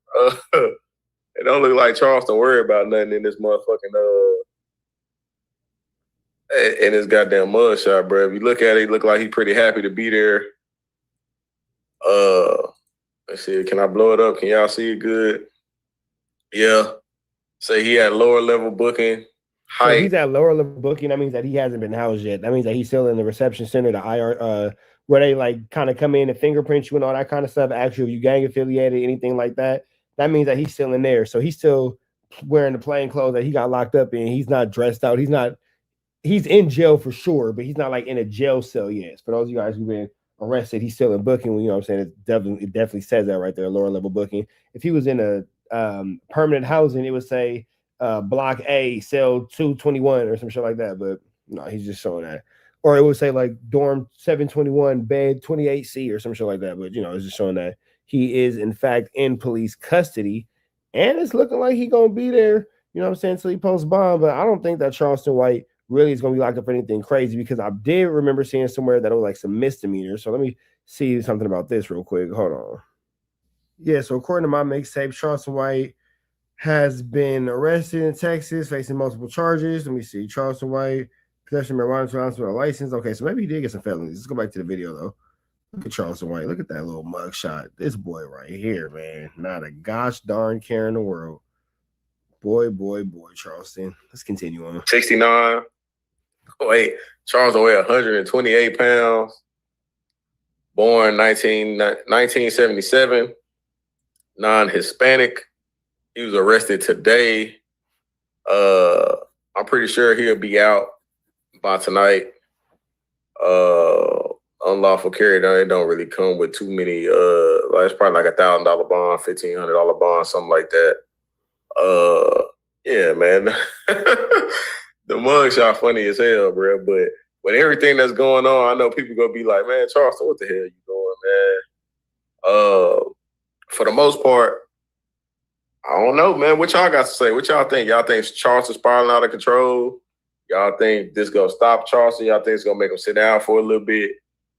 [SPEAKER 12] It don't look like Charleston worried about nothing in this motherfucking in this goddamn mugshot, bro. If you look at it, it look like he's pretty happy to be there. Let's see, can I blow it up? Can y'all see it good? Yeah. Say he had lower level booking.
[SPEAKER 3] So he's at lower level booking. That means that he hasn't been housed yet. That means that he's still in the reception center, the IR, where they like kind of come in and fingerprint you and all that kind of stuff. Ask you if you gang affiliated, anything like that. That means that he's still in there. So he's still wearing the plain clothes that he got locked up in. He's not dressed out. He's in jail for sure, but he's not like in a jail cell yet. For those of you guys who've been arrested, he's still in booking. You know what I'm saying? It definitely says that right there, lower level booking. If he was in a permanent housing, it would say block A, cell 221 or some shit like that. But no, he's just showing that. Or it would say like dorm 721, bed 28C or some shit like that. But you know, it's just showing that he is in fact in police custody, and it's looking like he's gonna be there. You know what I'm saying? Till he posts bond. But I don't think that Charleston White really is gonna be locked up for anything crazy, because I did remember seeing somewhere that it was like some misdemeanors. So let me see something about this real quick. Hold on. Yeah, so according to my mixtape, Charleston White has been arrested in Texas, facing multiple charges. Let me see. Charleston White, possession of marijuana with a license. Okay, so maybe he did get some felonies. Let's go back to the video, though. Look at Charleston White. Look at that little mug shot. This boy right here, man. Not a gosh darn care in the world. Boy, Charleston. Let's continue on.
[SPEAKER 12] 69. Wait, Charleston weighed 128 pounds. Born 1977. Non-Hispanic. He was arrested today. I'm pretty sure he'll be out by tonight. Unlawful carry, it don't really come with too many. It's probably like $1,000 bond, $1,500 bond, something like that. Yeah, man. The mugshot funny as hell, bro. But with everything that's going on, I know people gonna be like, man, Charleston, what the hell you doing, man? For the most part, I don't know, man. What y'all got to say? What y'all think? Y'all think Charleston spiraling out of control? Y'all think this gonna stop Charleston? Y'all think it's gonna make him sit down for a little bit?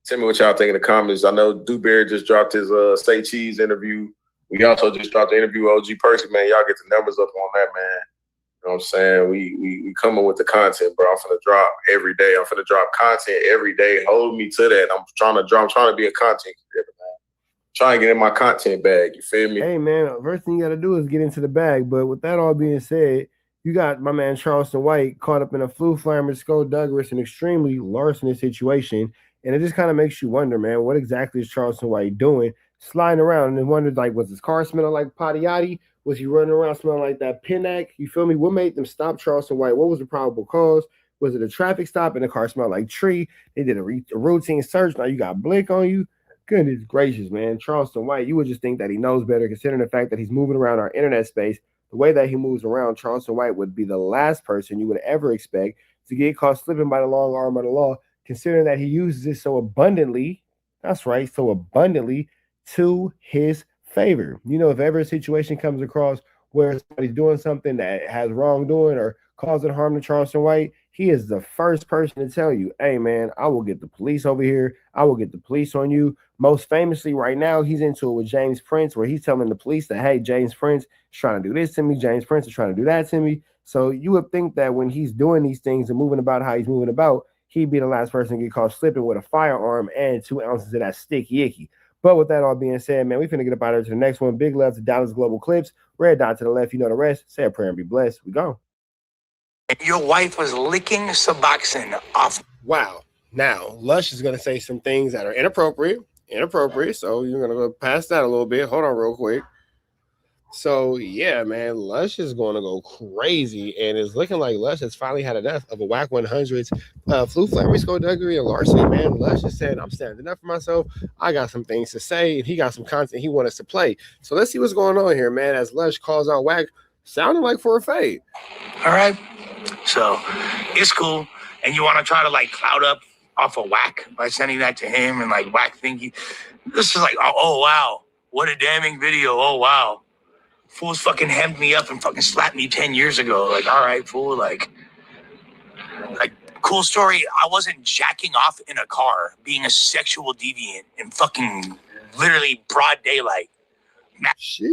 [SPEAKER 12] Tell me what y'all think in the comments. I know Dewberry just dropped his Say Cheese interview. We also just dropped the interview with OG Percy, man. Y'all get the numbers up on that, man. You know what I'm saying? We coming with the content, bro. I'm finna drop every day. I'm finna drop content every day. Hold me to that. I'm trying to be a content creator, man. Trying to get in my content bag. You feel me?
[SPEAKER 3] Hey, man, first thing you got to do is get into the bag. But with that all being said, you got my man Charleston White caught up in a flu flamer, skullduggerous, and extremely larcenous situation. And it just kind of makes you wonder, man, what exactly is Charleston White doing? Sliding around and wondered, like, was his car smelling like Patiotti? Was he running around smelling like that Pinac? You feel me? What made them stop Charleston White? What was the probable cause? Was it a traffic stop and the car smelled like tree? They did a routine search. Now you got Blake on you. Goodness gracious, man. Charleston White, you would just think that he knows better, considering the fact that he's moving around our internet space. The way that he moves around, Charleston White would be the last person you would ever expect to get caught slipping by the long arm of the law, considering that he uses it so abundantly. That's right, so abundantly to his favor. You know, if ever a situation comes across where somebody's doing something that has wrongdoing or causing harm to Charleston White, he is the first person to tell you, hey, man, I will get the police over here. I will get the police on you. Most famously right now, he's into it with James Prince, where he's telling the police that, hey, James Prince is trying to do this to me. James Prince is trying to do that to me. So you would think that when he's doing these things and moving about how he's moving about, he'd be the last person to get caught slipping with a firearm and 2 ounces of that sticky icky. But with that all being said, man, we finna get up out of here to the next one. Big love to Dallas Global Clips. Red dot to the left. You know the rest. Say a prayer and be blessed. We go.
[SPEAKER 2] Your wife was licking Suboxone off.
[SPEAKER 3] Wow. Now, Lush is going to say some things that are inappropriate. So you're going to go past that a little bit. Hold on real quick. So, yeah, man, Lush is going to go crazy. And it's looking like Lush has finally had enough of a WACK100's flu flame, skullduggery, and larceny, man. Lush is saying, I'm standing up for myself. I got some things to say. And he got some content he wants us to play. So let's see what's going on here, man, as Lush calls out WACK, sounding like for a fade.
[SPEAKER 2] All right. So it's cool. And you want to try to like cloud up off of WACK by sending that to him and like WACK thinking this is like, oh wow, what a damning video. Oh wow. Fools fucking hemmed me up and fucking slapped me 10 years ago. Like, all right, fool, like cool story. I wasn't jacking off in a car, being a sexual deviant in fucking literally broad daylight.
[SPEAKER 3] Sheesh.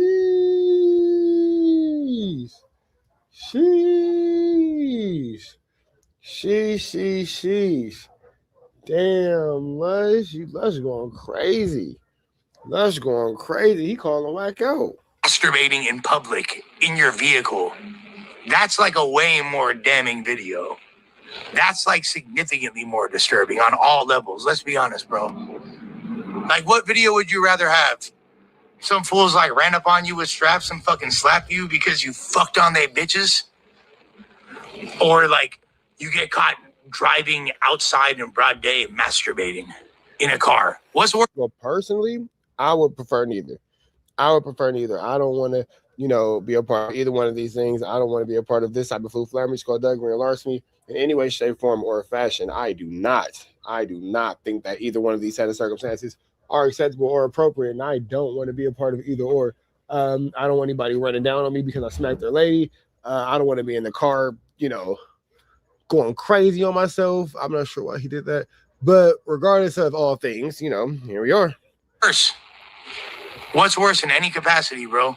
[SPEAKER 3] Damn, Lush going crazy. Lush going crazy. He calling WACK out.
[SPEAKER 2] Masturbating in public in your vehicle. That's like a way more damning video. That's like significantly more disturbing on all levels. Let's be honest, bro. Like, what video would you rather have? Some fools like ran up on you with straps and fucking slapped you because you fucked on their bitches? Or like you get caught driving outside in broad day masturbating in a car? What's worse?
[SPEAKER 3] Well, personally, I would prefer neither. I don't want to, be a part of either one of these things. I don't want to be a part of this type of flu flammage, skullduggery, and larceny in any way, shape, form, or fashion. I do not think that either one of these set of circumstances are acceptable or appropriate, and I don't want to be a part of either or. I don't want anybody running down on me because I smacked their lady. I don't want to be in the car, going crazy on myself. I'm not sure why he did that. But regardless of all things, here we are.
[SPEAKER 2] Worse. What's worse in any capacity, bro?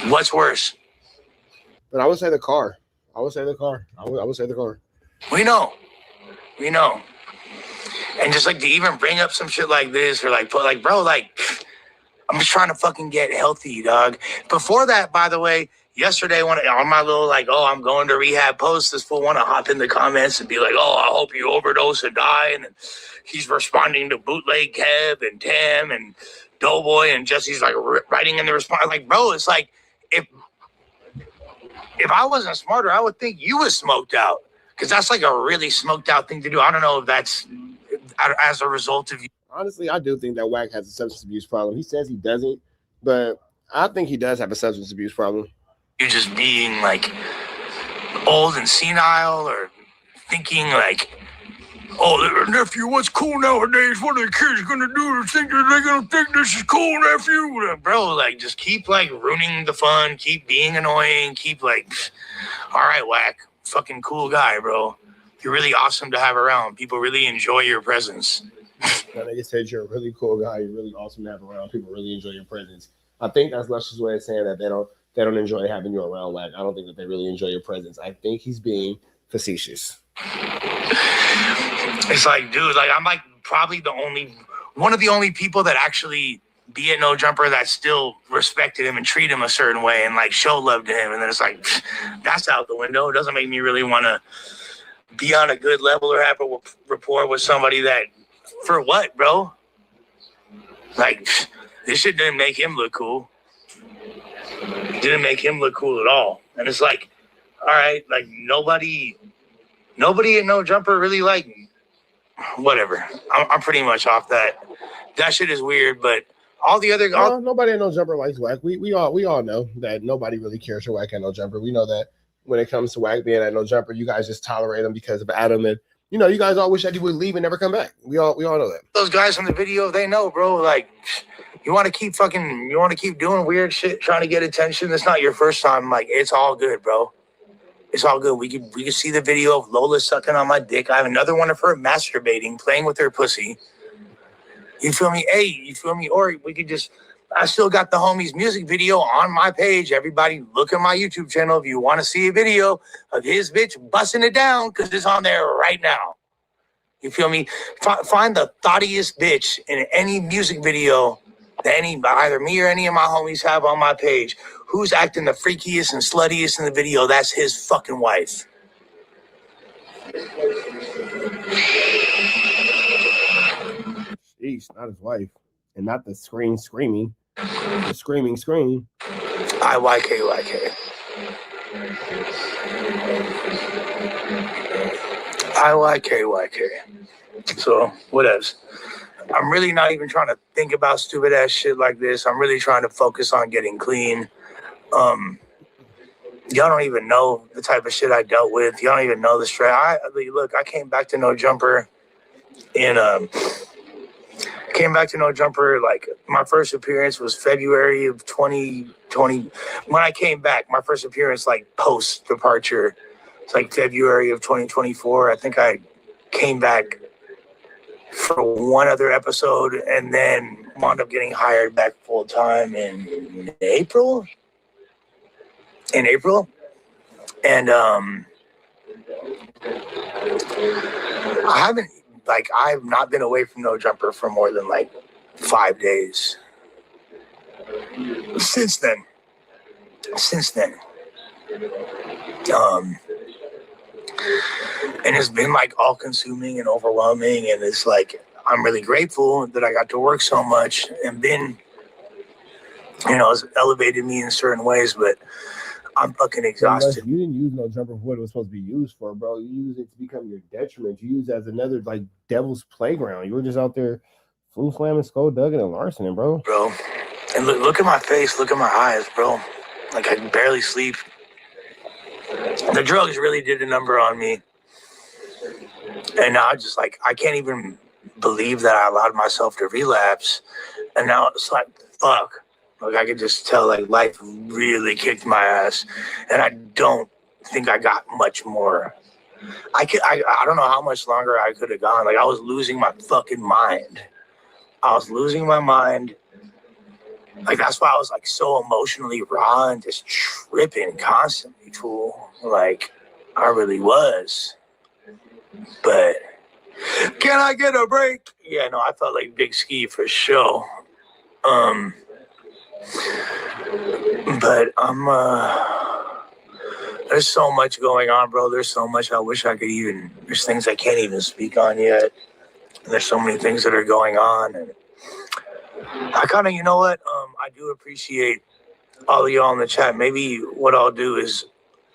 [SPEAKER 2] What's worse?
[SPEAKER 3] But I would say the car. I would say the car.
[SPEAKER 2] We know. And just like to even bring up some shit like this or like put like, bro, like I'm just trying to fucking get healthy, dog. Before that, by the way, yesterday on my little like, oh, I'm going to rehab post, this fool want to hop in the comments and be like, oh, I hope you overdose and die. And he's responding to Bootleg Kev and Tam and Doughboy and Jesse's like writing in the response. Like, bro, it's like if I wasn't smarter, I would think you was smoked out. Because that's like a really smoked out thing to do. I don't know if that's as a result of you.
[SPEAKER 3] Honestly, I do think that WACK has a substance abuse problem. He says he doesn't, but I think he does have a substance abuse problem.
[SPEAKER 2] You just being like old and senile or thinking like, oh, nephew, what's cool nowadays? What are the kids going to do? Think that they're going to think this is cool, nephew? Bro, like, just keep, like, ruining the fun. Keep being annoying. Keep, like, all right, WACK. Fucking cool guy, bro. you're really awesome to have around. People really enjoy your presence.
[SPEAKER 3] That nigga said you're a really cool guy. You're really awesome to have around. People really enjoy your presence. I think that's Lush's way of saying that they don't enjoy having you around. Like, I don't think that they really enjoy your presence. I think he's being facetious.
[SPEAKER 2] It's like, dude, like I'm like probably one of the only people that actually be at No Jumper that still respected him and treat him a certain way and like show love to him. And then it's like, that's out the window. It doesn't make me really want to be on a good level or have a rapport with somebody that, for what, bro? Like, this shit didn't make him look cool. Didn't make him look cool at all. And it's like, all right, like nobody at No Jumper really like me. Whatever. I'm pretty much off that. That shit is weird, but all the other
[SPEAKER 3] nobody at No Jumper likes WACK. We all know that nobody really cares for WACK at No Jumper. We know that when it comes to WACK being at No Jumper, you guys just tolerate him because of Adam, and you know, you guys all wish that he would leave and never come back. We all know that.
[SPEAKER 2] Those guys from the video, they know, bro. Like, you want to keep doing weird shit, trying to get attention. That's not your first time. Like, it's all good, bro. It's all good. We can see the video of Lola sucking on my dick. I have another one of her masturbating, playing with her pussy. You feel me? Hey, you feel me? Or we could just, I still got the homie's music video on my page. Everybody look at my YouTube channel if you want to see a video of his bitch busting it down, because it's on there right now. You feel me? Find the thoughtiest bitch in any music video that either me or any of my homies have on my page. Who's acting the freakiest and sluttiest in the video? That's his fucking wife.
[SPEAKER 3] Jeez, not his wife. And not the screaming. The screaming.
[SPEAKER 2] IYK. IYK. So, whatevs. I'm really not even trying to think about stupid ass shit like this. I'm really trying to focus on getting clean. Y'all don't even know the type of shit I dealt with. Y'all don't even know the stress. Look, I came back to No Jumper like my first appearance was February of 2020. When I came back, my first appearance like post departure, it's like February of 2024. I think I came back for one other episode and then wound up getting hired back full time in April. And I've not been away from No Jumper for more than like 5 days. Since then. And it's been like all consuming and overwhelming, and it's like I'm really grateful that I got to work so much and been, you know, it's elevated me in certain ways, but I'm fucking exhausted.
[SPEAKER 3] You didn't use No Jumper for what it was supposed to be used for, bro. You used it to become your detriment. You used it as another like devil's playground. You were just out there flu slamming, skullduggan, and larcening, bro.
[SPEAKER 2] Bro, and look at my face, look at my eyes, bro. Like I can barely sleep. The drugs really did a number on me. And now I can't even believe that I allowed myself to relapse. And now it's like, fuck. Like I could just tell like life really kicked my ass. And I don't think I got much more. I don't know how much longer I could have gone. Like I was losing my fucking mind. Like that's why I was like so emotionally raw and just tripping constantly, fool. Like I really was. But can I get a break? Yeah, no, I felt like Big Ski for sure. But there's so much going on, bro. There's so much I wish I could there's things I can't even speak on yet. And there's so many things that are going on. And I kind of, you know what? I do appreciate all of y'all in the chat. Maybe what I'll do is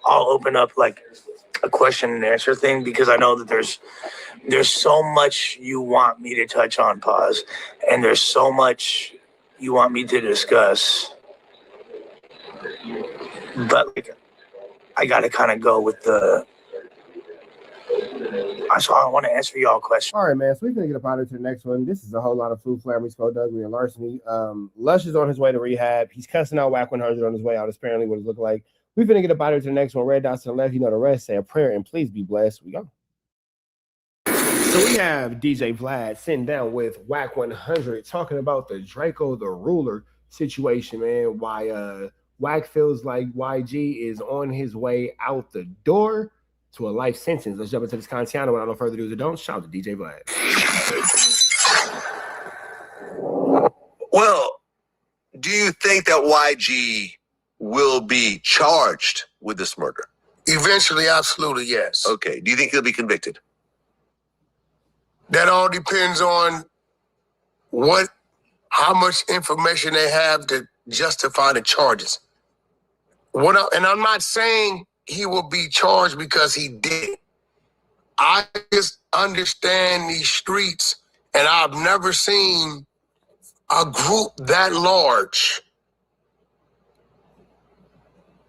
[SPEAKER 2] I'll open up like a question and answer thing, because I know that there's so much you want me to touch on, pause, and there's so much you want me to discuss, but like I gotta kind of go with so I want to answer y'all questions.
[SPEAKER 3] All right, man. So we're gonna get up out of to the next one. This is a whole lot of flu flamming, skullduggery, and larceny. Lush is on his way to rehab. He's cussing out WACK100 on his way out. Apparently, what it looked like. We're gonna get up out of to the next one. Red dots to the left. You know the rest. Say a prayer and please be blessed. We go. So we have DJ Vlad sitting down with WACK100 talking about the Draco the Ruler situation, man. Why WACK feels like YG is on his way out the door to a life sentence. Let's jump into this content. Without no further ado, don't shout to DJ Vlad.
[SPEAKER 7] Well, do you think that YG will be charged with this murder?
[SPEAKER 11] Eventually, absolutely, yes.
[SPEAKER 7] Okay. Do you think he'll be convicted?
[SPEAKER 11] That all depends on how much information they have to justify the charges. And I'm not saying he will be charged because he did. I just understand these streets, and I've never seen a group that large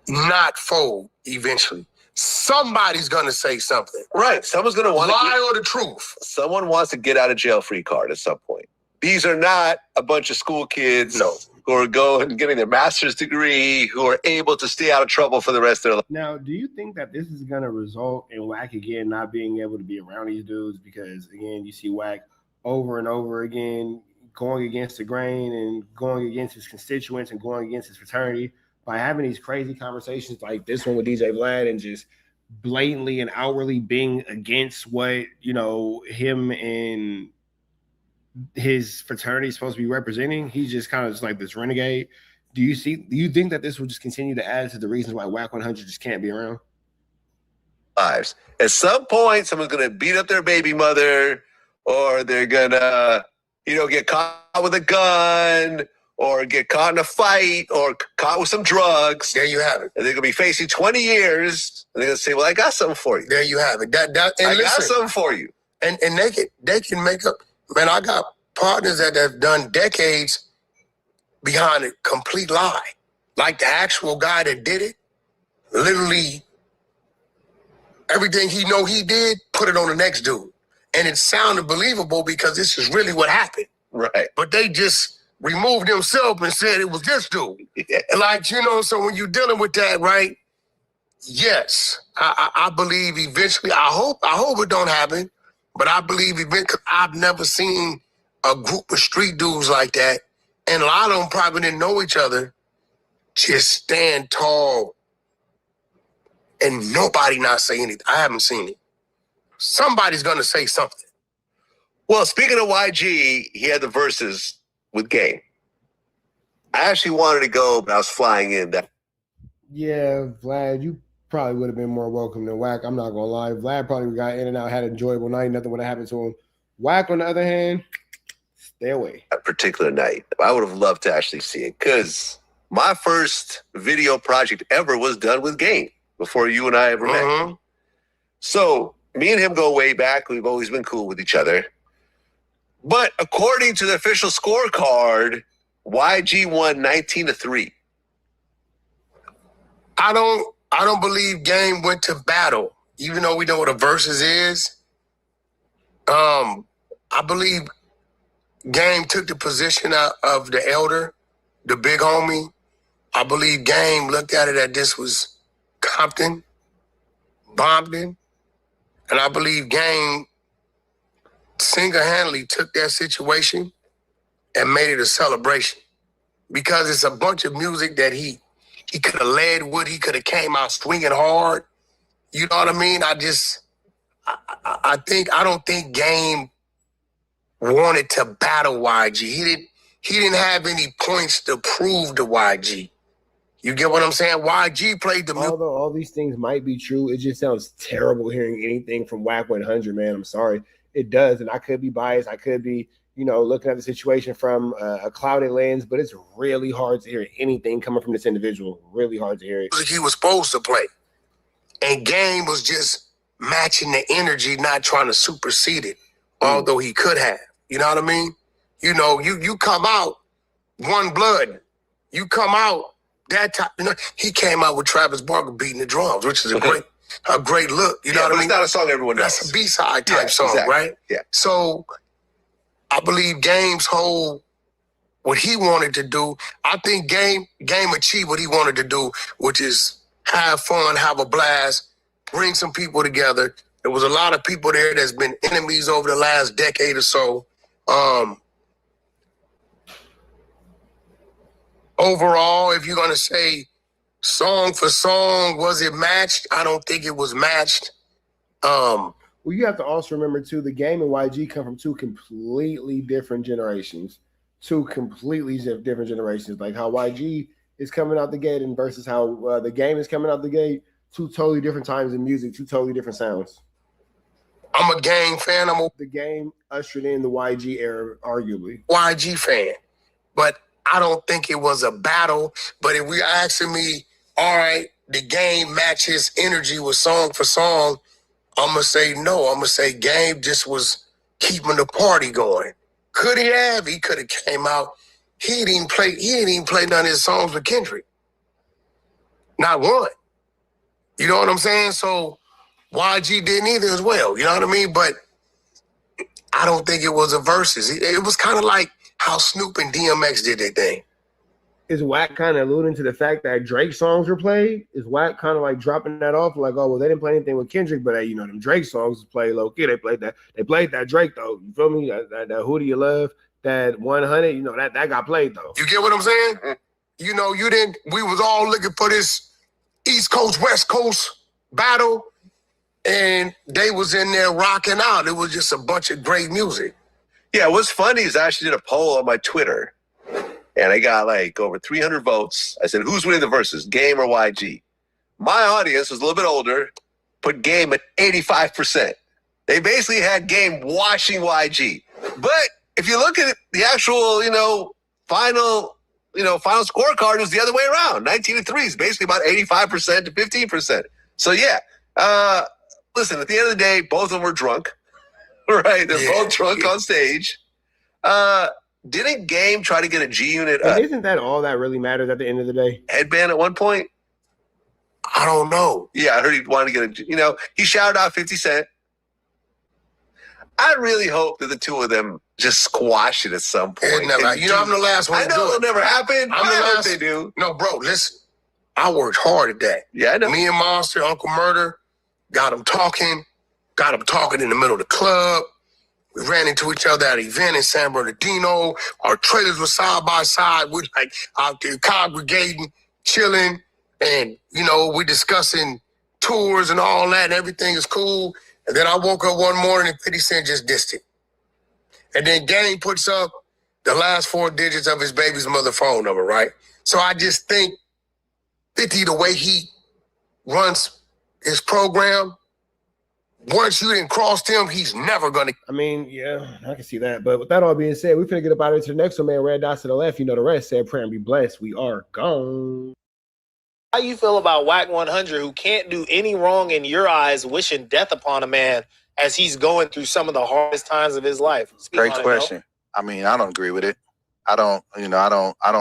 [SPEAKER 11] not fold eventually. Somebody's going to say something.
[SPEAKER 7] Right. Someone's going to want to
[SPEAKER 11] lie or the truth.
[SPEAKER 7] Someone wants to get out of jail free card at some point. These are not a bunch of school kids who are going and getting their master's degree, who are able to stay out of trouble for the rest of their life.
[SPEAKER 3] Now, do you think that this is going to result in WACK again not being able to be around these dudes? Because, again, you see WACK over and over again going against the grain and going against his constituents and going against his fraternity by having these crazy conversations like this one with DJ Vlad and just blatantly and outwardly being against what, you know, him and his fraternity is supposed to be representing. He's just kind of just like this renegade. Do you think that this will just continue to add to the reasons why WACK100 just can't be around?
[SPEAKER 7] Lives. At some point, someone's going to beat up their baby mother, or they're going to, get caught with a gun, or get caught in a fight, or caught with some drugs.
[SPEAKER 11] There you have it.
[SPEAKER 7] And they're going to be facing 20 years. And they're going to say, well, I got something for you.
[SPEAKER 11] There you have it. I
[SPEAKER 7] got something for you.
[SPEAKER 11] And they can make up. Man, I got partners that have done decades behind a complete lie. Like the actual guy that did it, literally everything he did, put it on the next dude. And it sounded believable because this is really what happened.
[SPEAKER 7] Right.
[SPEAKER 11] But they just removed themselves and said it was this dude. Yeah. Like, so when you're dealing with that, right? Yes, I believe eventually, I hope it don't happen, but I believe eventually, I've never seen a group of street dudes like that, and a lot of them probably didn't know each other, just stand tall and nobody not say anything. I haven't seen it. Somebody's going to say something.
[SPEAKER 7] Well, speaking of YG, he had the verses with Game. I actually wanted to go, but I was flying in.
[SPEAKER 3] Yeah, Vlad, you probably would have been more welcome than WACK. I'm not going to lie. Vlad probably got in and out, had an enjoyable night. Nothing would have happened to him. WACK, on the other hand, stay away.
[SPEAKER 7] A particular night, I would have loved to actually see it because my first video project ever was done with Game before you and I ever met. So me and him go way back. We've always been cool with each other. But according to the official scorecard, YG won 19-3.
[SPEAKER 11] I don't believe Game went to battle, even though we know what a versus is. I believe Game took the position of the elder, the big homie. I believe Game looked at it that this was Compton, Bompton, and I believe Game single-handedly took that situation and made it a celebration because it's a bunch of music that he could have led with. He could have came out swinging hard. You know what I mean? I don't think Game wanted to battle YG. He didn't have any points to prove to YG. You get what I'm saying? YG played the music.
[SPEAKER 3] Although all these things might be true, it just sounds terrible hearing anything from WACK100, man. I'm sorry. It does, and I could be biased. I could be, looking at the situation from a clouded lens, but it's really hard to hear anything coming from this individual. Really hard to hear it.
[SPEAKER 11] He was supposed to play. And Game was just matching the energy, not trying to supersede it, although he could have. You know what I mean? You come out one blood. You come out that time. He came out with Travis Barker beating the drums, which is a great look. You know what I mean?
[SPEAKER 7] It's not a song everyone knows.
[SPEAKER 11] That's a B-side type song, exactly. Right?
[SPEAKER 7] Yeah.
[SPEAKER 11] So I believe Game's what he wanted to do. I think Game achieved what he wanted to do, which is have fun, have a blast, bring some people together, There was a lot of people there that's been enemies over the last decade or so. Overall, if you're going to say song for song, was it matched? I don't think it was matched.
[SPEAKER 3] Well, you have to also remember, too, the Game and YG come from two completely different generations. Like how YG is coming out the gate and versus how the Game is coming out the gate. Two totally different times in music, two totally different sounds.
[SPEAKER 11] I'm a Game fan.
[SPEAKER 3] The Game ushered in the YG era, arguably.
[SPEAKER 11] YG fan. But I don't think it was a battle. But if we're asking me, all right, the Game matches energy with song for song, I'm going to say no. I'm going to say Game just was keeping the party going. Could he have? He could have came out. He didn't even play none of his songs with Kendrick. Not one. You know what I'm saying? So YG didn't either as well. You know what I mean? But I don't think it was a versus. It was kind of like how Snoop and DMX did their thing.
[SPEAKER 3] Is WACK kind of alluding to the fact that Drake songs were played? Is WACK kind of like dropping that off? Like, oh, well, they didn't play anything with Kendrick, but you know, them Drake songs played low key. They played that Drake though. You feel me? That Who Do You Love? That 100. You know, that got played though.
[SPEAKER 11] You get what I'm saying? You know, we was all looking for this East Coast, West Coast battle, and they was in there rocking out. It was just a bunch of great music.
[SPEAKER 7] Yeah, what's funny is I actually did a poll on my Twitter, and I got like over 300 votes. I said, who's winning the verses, Game or YG? My audience was a little bit older, put Game at 85%. They basically had Game washing YG. But if you look at the actual, final scorecard, it was the other way around. 19-3 is basically about 85% to 15%. So yeah, listen, at the end of the day, both of them were drunk, right? They're both drunk on stage. Didn't Game try to get a G Unit?
[SPEAKER 3] Isn't that all that really matters at the end of the day?
[SPEAKER 7] Headband at one point?
[SPEAKER 11] I don't know.
[SPEAKER 7] Yeah, I heard he wanted to get a, he shouted out 50 Cent. I really hope that the two of them just squash it at some point.
[SPEAKER 11] I'm the last one.
[SPEAKER 7] I know it'll never happen.
[SPEAKER 11] I'm the last.
[SPEAKER 7] They do.
[SPEAKER 11] No, bro, listen. I worked hard at that.
[SPEAKER 7] Yeah, I know.
[SPEAKER 11] Me and Monster, Uncle Murder, got them talking in the middle of the club. We ran into each other at an event in San Bernardino. Our trailers were side by side. We're like out there congregating, chilling, and we're discussing tours and all that, and everything is cool. And then I woke up one morning and 50 Cent just dissed it. And then Game puts up the last 4 digits of his baby's mother phone number, right? So I just think 50, the way he runs his program, once you didn't cross him, he's never going to.
[SPEAKER 3] I mean, yeah, I can see that. But with that all being said, we're finna get up out of here to the next one, man. Red dots to the left. You know the rest. Say a prayer and be blessed. We are gone.
[SPEAKER 13] How you feel about WACK100, who can't do any wrong in your eyes, wishing death upon a man as he's going through some of the hardest times of his life?
[SPEAKER 15] Great question. I mean, I don't agree with it. I don't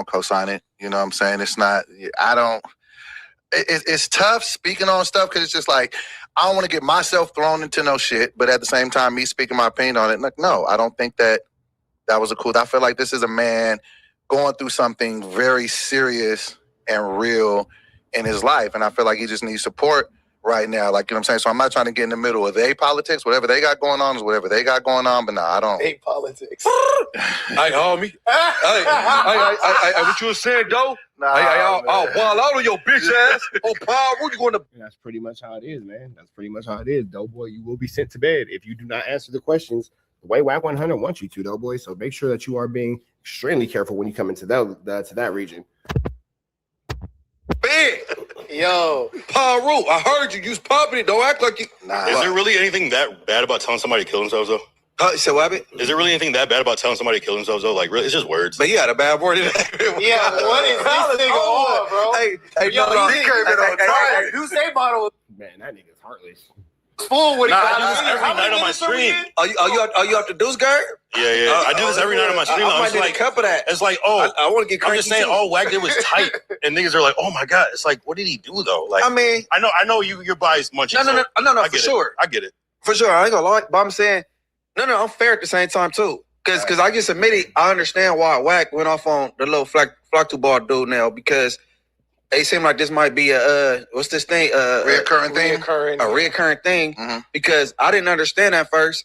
[SPEAKER 15] co-sign it. You know what I'm saying? It's not, it's tough speaking on stuff because it's just like, I don't want to get myself thrown into no shit, but at the same time, me speaking my opinion on it, like, no, I don't think that was a cool, I feel like this is a man going through something very serious and real in his life. And I feel like he just needs support right now. Like, you know what I'm saying? So I'm not trying to get in the middle of their politics. Whatever they got going on is whatever they got going on. But no, I don't.
[SPEAKER 13] Hey, politics.
[SPEAKER 23] Hey, homie. Hey, what you were saying, though? I'll ball out on your bitch ass. Oh, Paul, what you going to?
[SPEAKER 3] That's pretty much how it is, man. That's pretty much how it is, Doughboy. You will be sent to bed if you do not answer the questions the way WACK100 wants you to, Doughboy. So make sure that you are being extremely careful when you come into that region.
[SPEAKER 23] Big.
[SPEAKER 13] Yo.
[SPEAKER 23] Paru, I heard you. You was popping it. Don't act like you.
[SPEAKER 24] Nah. Is there really anything that bad about telling somebody to kill themselves, though?
[SPEAKER 15] So what happened?
[SPEAKER 24] Is there really anything that bad about telling somebody to kill themselves, though? Like, really, it's just words.
[SPEAKER 15] But you had a bad word.
[SPEAKER 13] Yeah, what is this nigga on, bro?
[SPEAKER 15] Hey,
[SPEAKER 13] yo, he came in on time. You say bottle.
[SPEAKER 3] Man, that nigga's heartless.
[SPEAKER 13] Fool with
[SPEAKER 24] I do this every night on my stream.
[SPEAKER 15] Are you up to Deuce Guard?
[SPEAKER 24] Yeah. I do this every night on my stream.
[SPEAKER 15] I might need a cup of that.
[SPEAKER 24] It's like,
[SPEAKER 15] I want to get cranky.
[SPEAKER 24] I'm just saying, all WACK did was tight, and niggas are like, oh my god. It's like, what did he do though? Like,
[SPEAKER 15] I mean,
[SPEAKER 24] I know you're biased, Munchie.
[SPEAKER 15] No, for sure.
[SPEAKER 24] I get it.
[SPEAKER 15] For sure, I ain't gonna lie, but I'm saying, no, I'm fair at the same time too. Because I just admitted, I understand why WACK went off on the little Flactu Ball dude now, because
[SPEAKER 1] It seemed like this might be a what's this thing?
[SPEAKER 15] Reoccurring thing.
[SPEAKER 1] A reoccurring thing. Because I didn't understand at first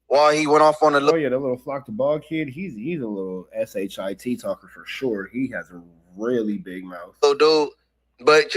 [SPEAKER 1] why he went off on the.
[SPEAKER 3] Oh yeah, that little flock the ball kid. He's a little shit talker for sure. He has a really big mouth.
[SPEAKER 1] So dude, but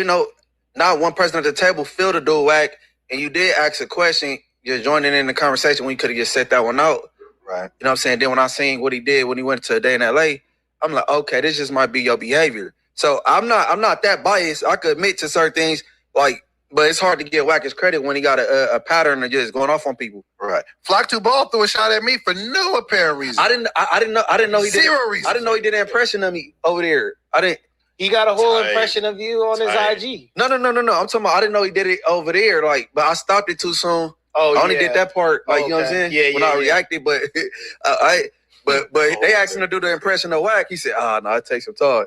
[SPEAKER 1] not one person at the table feel the dude whack, and you did ask a question. You're joining in the conversation when you could have just set that one out.
[SPEAKER 15] Right.
[SPEAKER 1] You know what I'm saying? Then when I seen what he did when he went to a day in LA, I'm like, okay, this just might be your behavior. So I'm not that biased. I could admit to certain things, but it's hard to give Wack his credit when he got a pattern of just going off on people.
[SPEAKER 15] Right. Flock 2 Ball threw a shot at me for no apparent reason.
[SPEAKER 1] I didn't know he did.
[SPEAKER 15] Zero reason.
[SPEAKER 1] I didn't know he did an impression of me over there.
[SPEAKER 13] He got a whole impression of you on his IG.
[SPEAKER 1] No. I'm talking about I didn't know he did it over there. But I stopped it too soon.
[SPEAKER 13] Oh,
[SPEAKER 1] I only did that part. You know what I'm saying?
[SPEAKER 13] Yeah,
[SPEAKER 1] when I reacted, but they asked him to do the impression of Wack. He said, no, it takes some time.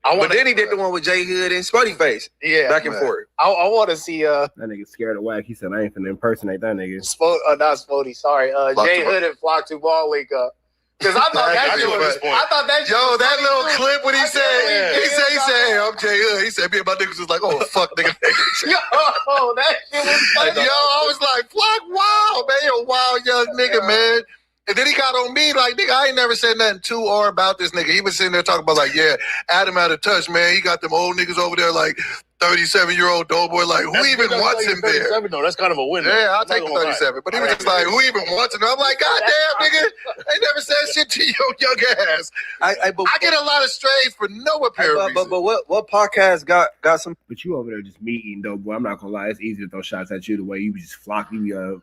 [SPEAKER 1] But then he did the one with J Hood and Spuddy Face.
[SPEAKER 13] Yeah.
[SPEAKER 1] Back and forth.
[SPEAKER 13] I want to see
[SPEAKER 3] that nigga scared of Wack. He said, I ain't finna impersonate that nigga.
[SPEAKER 13] not Spody, sorry. J Hood and Flock 2 Ball link up. Because I thought that shit was.
[SPEAKER 15] Yo, that little clip when he said, hey, I'm J Hood. He said, me and my niggas was like, oh fuck, nigga.
[SPEAKER 13] Yo, that shit was funny.
[SPEAKER 15] Yo, I was like, Flock, wow, man, you a wild young nigga, man. And then he got on me like, nigga, I ain't never said nothing to or about this nigga. He was sitting there talking about like, yeah, Adam out of touch, man. He got them old niggas over there like 37-year-old doughboy. Like, who even wants him there?
[SPEAKER 24] 37, though. That's kind of a win.
[SPEAKER 15] Yeah, I'll take the 37. But he was just like, who even wants him? I'm like, God damn, nigga. They never said shit to your young ass. I get a lot of strays for no apparent reason.
[SPEAKER 1] But what podcast got some?
[SPEAKER 3] But you over there just me eating dope, boy. I'm not gonna lie. It's easy to throw shots at you the way you just flock. You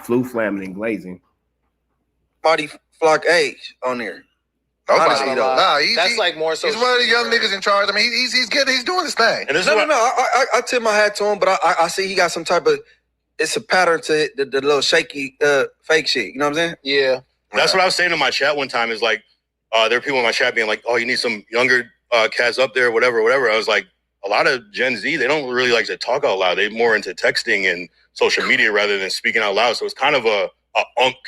[SPEAKER 3] flu flamming and glazing.
[SPEAKER 1] Body Flock age on there.
[SPEAKER 15] Honestly, though.
[SPEAKER 13] That's like more so.
[SPEAKER 15] He's one of the young niggas in charge. I mean, he's doing his thing.
[SPEAKER 1] And I tip my hat to him, but I see he got some type of. It's a pattern to the little shaky fake shit. You know what I'm saying?
[SPEAKER 13] Yeah.
[SPEAKER 24] That's what I was saying in my chat one time. Is like, there are people in my chat being like, "Oh, you need some younger cats up there, whatever." I was like, a lot of Gen Z, they don't really like to talk out loud. They're more into texting and social media rather than speaking out loud. So it's kind of a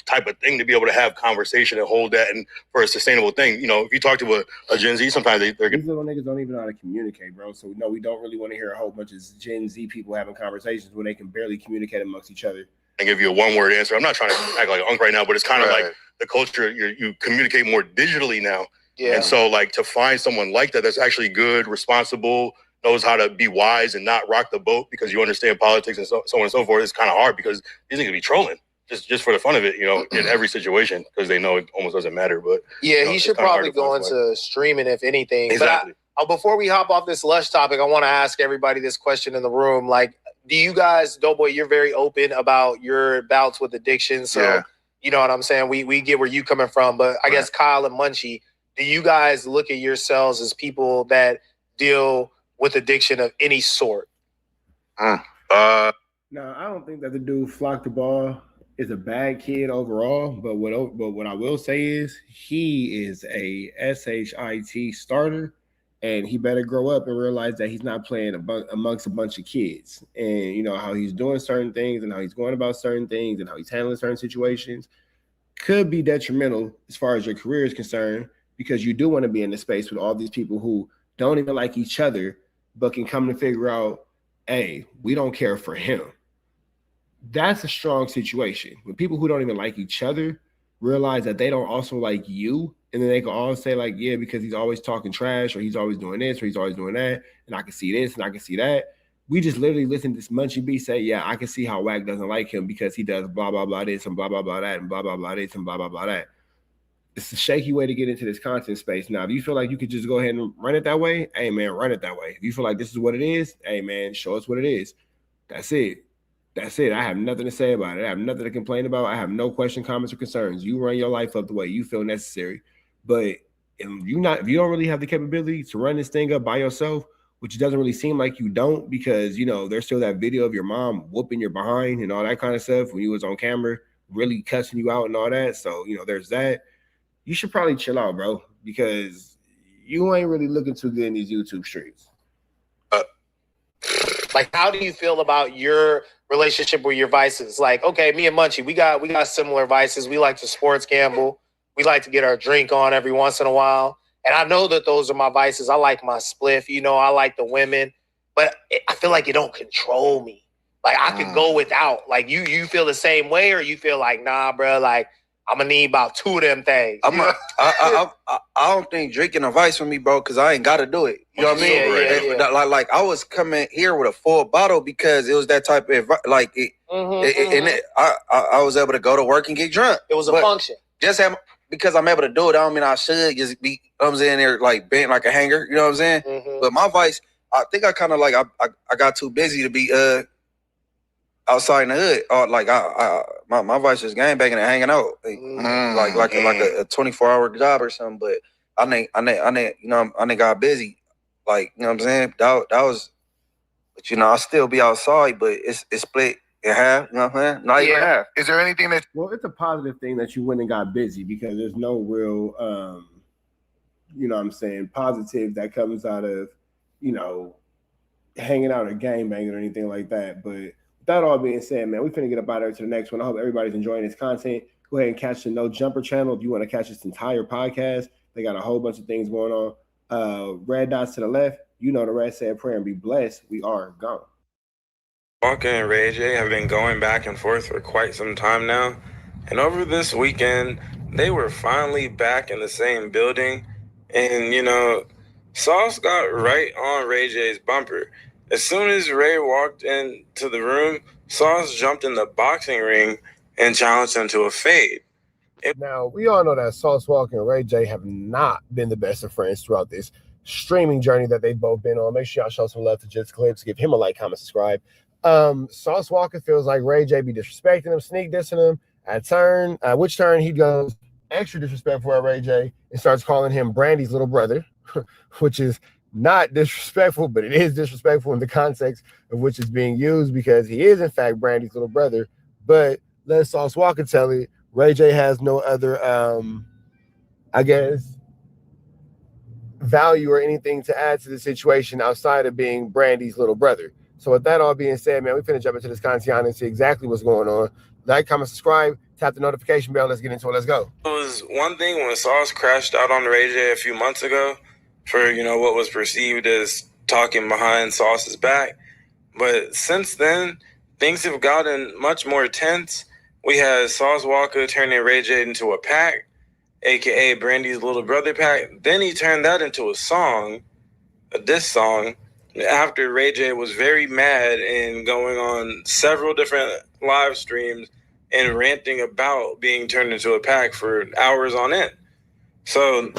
[SPEAKER 24] type of thing to be able to have conversation and hold that and for a sustainable thing. You know, if you talk to a Gen Z, sometimes they're
[SPEAKER 3] these little niggas don't even know how to communicate, bro. So no, we don't really want to hear a whole bunch of Gen Z people having conversations when they can barely communicate amongst each other.
[SPEAKER 24] and give you a one-word answer. I'm not trying to act like an unk right now, but it's kind of like the culture. You communicate more digitally now.
[SPEAKER 13] Yeah.
[SPEAKER 24] And so like to find someone like that that's actually good, responsible, knows how to be wise and not rock the boat because you understand politics and so on and so forth, it's kind of hard because these niggas be trolling just for the fun of it, you know, in every situation because they know it almost doesn't matter. But
[SPEAKER 13] yeah,
[SPEAKER 24] you know,
[SPEAKER 13] he should probably go into streaming if anything.
[SPEAKER 24] Exactly.
[SPEAKER 13] But before we hop off this Lush topic, I want to ask everybody this question in the room. Like, do you guys, Doughboy, you're very open about your bouts with addiction. So, you know what I'm saying? We get where you coming from. But I guess Kyle and Munchie, do you guys look at yourselves as people that deal with addiction of any sort?
[SPEAKER 3] No, I don't think that the dude Flock the Ball is a bad kid overall. But what I will say is he is a SHIT starter. And he better grow up and realize that he's not playing amongst a bunch of kids. And, you know, how he's doing certain things and how he's going about certain things and how he's handling certain situations could be detrimental as far as your career is concerned, because you do want to be in the space with all these people who don't even like each other, but can come to figure out, hey, we don't care for him. That's a strong situation. When people who don't even like each other realize that they don't also like you, and then they can all say like, yeah, because he's always talking trash, or he's always doing this, or he's always doing that, and I can see this, and I can see that. We just literally listen to this Munchie B say, yeah, I can see how Wack doesn't like him because he does blah, blah, blah this, and blah, blah, blah that, and blah, blah, blah this, and blah, blah, blah that. It's a shaky way to get into this content space. Now, if you feel like you could just go ahead and run it that way, hey, man, run it that way. If you feel like this is what it is, hey, man, show us what it is. That's it. That's it. I have nothing to say about it. I have nothing to complain about. I have no question, comments, or concerns. You run your life up the way you feel necessary. But if you don't really have the capability to run this thing up by yourself, which doesn't really seem like you don't, because, you know, there's still that video of your mom whooping your behind and all that kind of stuff when you was on camera, really cussing you out and all that. So, you know, there's that. You should probably chill out, bro, because you ain't really looking too good in these YouTube streets.
[SPEAKER 13] Like, how do you feel about your relationship with your vices? Like, okay, me and Munchie, we got similar vices. We like to sports gamble. We like to get our drink on every once in a while. And I know that those are my vices. I like my spliff, you know, I like the women, but I feel like it don't control me. Like I could go without. Like you feel the same way, or you feel like, nah, bro, like I'm gonna need about 2 of them things.
[SPEAKER 1] I don't think drinking a vice for me, bro, because I ain't got to do it. You know what I mean?
[SPEAKER 13] Yeah.
[SPEAKER 1] Like I was coming here with a full bottle because it was that type of like it. I was able to go to work and get drunk.
[SPEAKER 13] It was a function.
[SPEAKER 1] Just because I'm able to do it, I don't mean I should just be. I'm in there like bent like a hanger. You know what I'm saying? But my vice, I think I kind of like I got too busy to be outside in the hood. Like my vice is gang banging and hanging out, like a 24-hour job or something. But I think got busy. Like, you know what I'm saying? That was, but you know, I still be outside, but it's split in half. You know what I'm saying? Not even half.
[SPEAKER 15] Is there anything that?
[SPEAKER 3] Well, it's a positive thing that you went and got busy because there's no real, you know what I'm saying, positive that comes out of, you know, hanging out or gang banging or anything like that. But with that all being said, man, we finna get up out of here to the next one. I hope everybody's enjoying this content. Go ahead and catch the No Jumper channel if you want to catch this entire podcast. They got a whole bunch of things going on. Red dots to the left. You know the rest. Say a prayer and be blessed. We are gone.
[SPEAKER 5] Walker and Ray J have been going back and forth for quite some time now. And over this weekend, they were finally back in the same building. And, you know, Sauce got right on Ray J's bumper. As soon as Ray walked into the room, Sauce jumped in the boxing ring and challenged him to a fade.
[SPEAKER 3] Now, we all know that Sauce Walker and Ray J have not been the best of friends throughout this streaming journey that they've both been on. Make sure y'all show some love to Just Clips. Give him a like, comment, subscribe. Sauce Walker feels like Ray J be disrespecting him, sneak dissing him. Which turn he goes extra disrespectful at Ray J and starts calling him Brandy's little brother, which is not disrespectful, but it is disrespectful in the context of which it's being used because he is, in fact, Brandy's little brother. But let Sauce Walker tell it. Ray J has no other, I guess, value or anything to add to the situation outside of being Brandy's little brother. So with that all being said, man, we finna jump into this content and see exactly what's going on. Like, comment, subscribe, tap the notification bell. Let's get into it. Let's go.
[SPEAKER 5] It was one thing when Sauce crashed out on Ray J a few months ago for, you know, what was perceived as talking behind Sauce's back. But since then, things have gotten much more tense. We had Sauce Walker turning Ray J into a pack, a.k.a. Brandy's little brother pack. Then he turned that into a song, a diss song, after Ray J was very mad and going on several different live streams and ranting about being turned into a pack for hours on end. So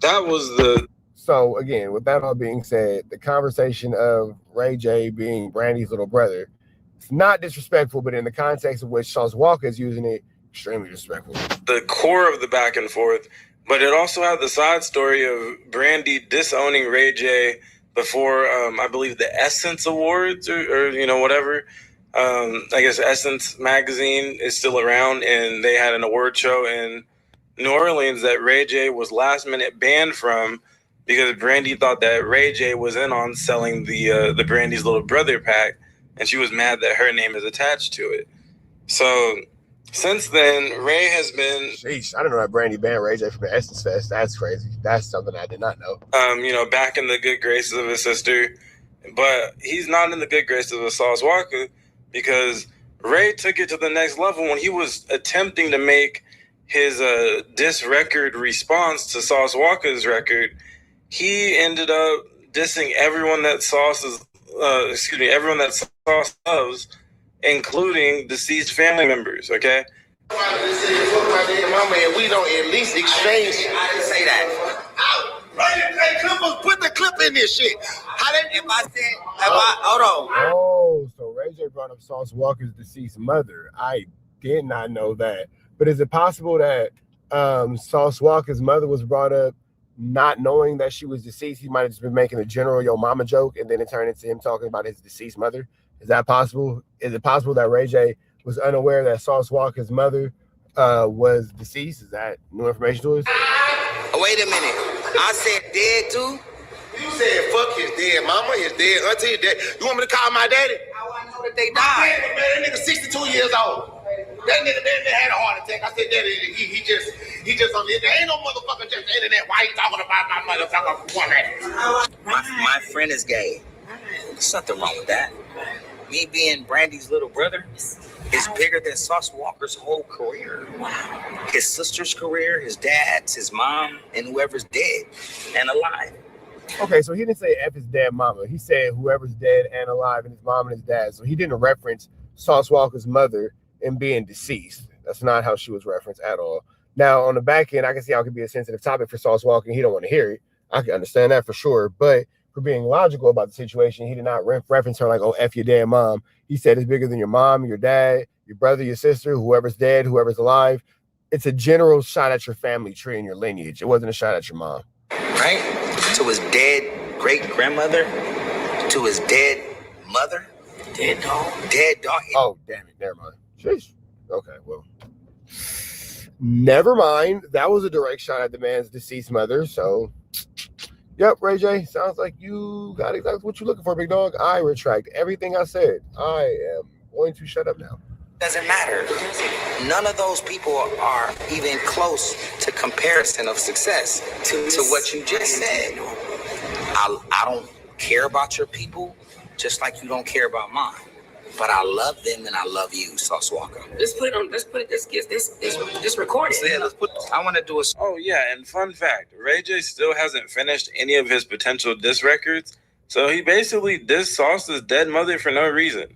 [SPEAKER 5] that was the...
[SPEAKER 3] So again, with that all being said, the conversation of Ray J being Brandy's little brother, it's not disrespectful, but in the context of which Sauce Walker is using it, extremely disrespectful.
[SPEAKER 5] The core of the back and forth, but it also had the side story of Brandy disowning Ray J before, I believe, the Essence Awards or you know, whatever. I guess Essence magazine is still around, and they had an award show in New Orleans that Ray J was last minute banned from because Brandy thought that Ray J was in on selling the Brandy's little brother pack, and she was mad that her name is attached to it. So since then, Ray has been...
[SPEAKER 3] Sheesh, I don't know that Brandy banned Ray J from the Essence Fest. That's crazy. That's something I did not know.
[SPEAKER 5] You know, back in the good graces of his sister. But he's not in the good graces of Sauce Walker because Ray took it to the next level when he was attempting to make his diss record response to Sauce Walker's record. He ended up dissing everyone that Sauce loves, including deceased family members, okay?
[SPEAKER 11] Mama, and we don't at least exchange. I didn't say that. Put the clip in this shit. Hold on.
[SPEAKER 3] Oh, so Ray J brought up Sauce Walker's deceased mother. I did not know that. But is it possible that Sauce Walker's mother was brought up not knowing that she was deceased? He might have just been making a general yo mama joke, and then it turned into him talking about his deceased mother. Is that possible? Is it possible that Ray J was unaware that Sauce Walker's mother was deceased? Is that new information to us?
[SPEAKER 11] Wait a minute. I said dead too? You said fuck his dead mama, his dead auntie, his dead. You want me to call my daddy? How I know that they died? Man, that nigga 62 years old. That nigga had a heart attack. I said, daddy, he just on it. There ain't no motherfucker just ain't
[SPEAKER 6] internet. Why you talking about my motherfucking woman?
[SPEAKER 8] My friend is gay. There's nothing wrong with that. Me being Brandy's little brother is bigger than Sauce Walker's whole career. His sister's career, his dad's, his mom, and whoever's dead and alive.
[SPEAKER 3] Okay, so he didn't say F his dead mama. He said whoever's dead and alive and his mom and his dad. So he didn't reference Sauce Walker's mother and being deceased. That's not how she was referenced at all. Now, on the back end, I can see how it could be a sensitive topic for Sauce Walker, and he don't want to hear it. I can understand that for sure. But for being logical about the situation, he did not reference her like, oh, F your dead mom. He said it's bigger than your mom, your dad, your brother, your sister, whoever's dead, whoever's alive. It's a general shot at your family tree and your lineage. It wasn't a shot at your mom.
[SPEAKER 8] Right? To his dead great-grandmother, to his dead mother. Dead dog. Dead dog.
[SPEAKER 3] Oh, damn it. Never mind. Sheesh. Okay, well. Never mind. That was a direct shot at the man's deceased mother. So, yep, Ray J, sounds like you got exactly what you're looking for, big dog. I retract everything I said. I am going to shut up now.
[SPEAKER 8] Doesn't matter. None of those people are even close to comparison of success to what you just said. I don't care about your people just like you don't care about mine. But I love them and I love you, Sauce Walker. Let's put this recorded.
[SPEAKER 5] So yeah,
[SPEAKER 8] I want to do a.
[SPEAKER 5] Oh yeah, and fun fact, Ray J still hasn't finished any of his potential diss records, so he basically dissed Sauce's dead mother for no reason.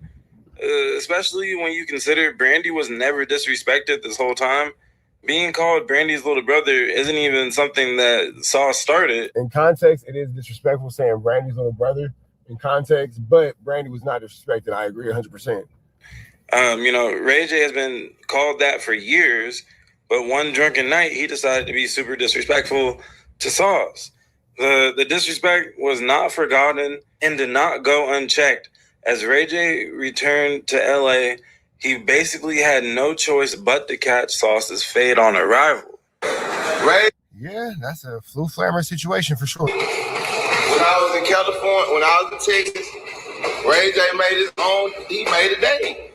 [SPEAKER 5] Especially when you consider Brandy was never disrespected this whole time. Being called Brandy's little brother isn't even something that Sauce started.
[SPEAKER 3] In context, it is disrespectful saying Brandy's little brother. In context, but Brandy was not disrespected. I agree 100%.
[SPEAKER 5] Ray J has been called that for years, but one drunken night, he decided to be super disrespectful to Sauce. The disrespect was not forgotten and did not go unchecked. As Ray J returned to LA, he basically had no choice but to catch Sauce's fade on arrival.
[SPEAKER 11] Ray?
[SPEAKER 3] Yeah, that's a flu flammer situation for sure.
[SPEAKER 11] When I was in California, when I was in Texas, Ray J made his own, he made a date.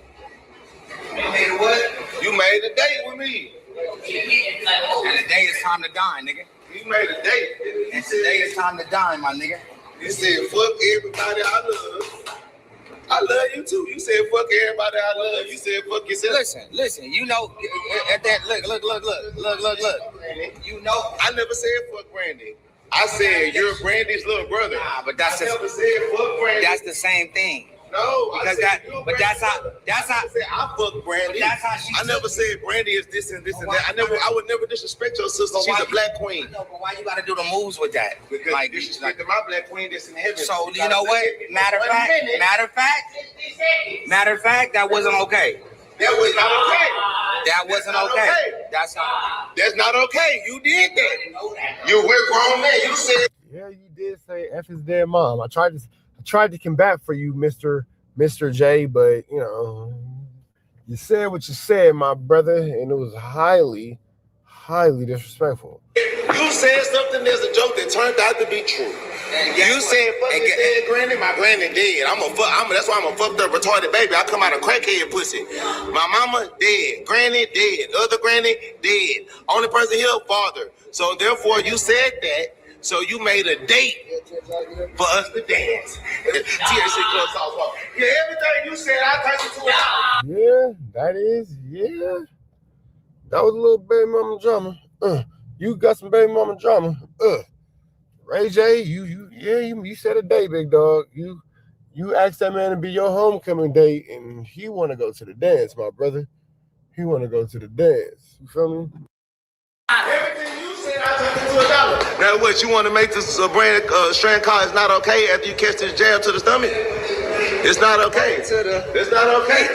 [SPEAKER 11] You made a what? You made a date with me.
[SPEAKER 8] And today is time to dine, nigga.
[SPEAKER 11] You made a date.
[SPEAKER 8] And today is time to dine, my nigga.
[SPEAKER 11] You said, fuck everybody I love. I love you too. You said, fuck everybody I love. You said, fuck yourself.
[SPEAKER 8] Listen, you know, at that, look. You know.
[SPEAKER 11] I never said fuck Brandy. I said you're Brandy's little brother.
[SPEAKER 8] Nah, but that's
[SPEAKER 11] I never said fuck Brandy.
[SPEAKER 8] That's the same thing.
[SPEAKER 11] No,
[SPEAKER 8] because that's how
[SPEAKER 11] I said I fuck Brandy.
[SPEAKER 8] That's how she.
[SPEAKER 11] I never said Brandy is this and this and that. I would never disrespect your sister. She's a black queen.
[SPEAKER 8] No, but why you gotta do the moves with that?
[SPEAKER 11] Because like disrespecting my black queen that's in heaven.
[SPEAKER 8] So you know what? Matter of fact, that wasn't okay.
[SPEAKER 11] That was not okay.
[SPEAKER 8] That wasn't okay.
[SPEAKER 11] That's not okay. You did that. You were grown man. You said.
[SPEAKER 3] Yeah, you did say F his dead mom. I tried to combat for you, Mr. J, but you said what you said, my brother, and it was highly disrespectful.
[SPEAKER 11] You said something as a joke that turned out to be true. You said, fuck your dead granny, my granny dead. That's why I'm a fucked up retarded baby. I come out of crackhead pussy. My mama dead, granny dead, other granny dead. Only person here, father. So therefore, you said that. So you made a date for us to dance. THC Club Sauce Walker. Yeah, everything you said, I turned into a
[SPEAKER 3] Yeah. That was a little baby mama drama. You got some baby mama drama. Ray J, you said a day, big dog. You asked that man to be your homecoming date, and he want to go to the dance, my brother. He want to go to the dance. You feel me?
[SPEAKER 11] Everything you said, I turned into $1. Now what, you want to make this brand strand call is not okay after you catch this jab to the stomach? It's not okay. It's not okay.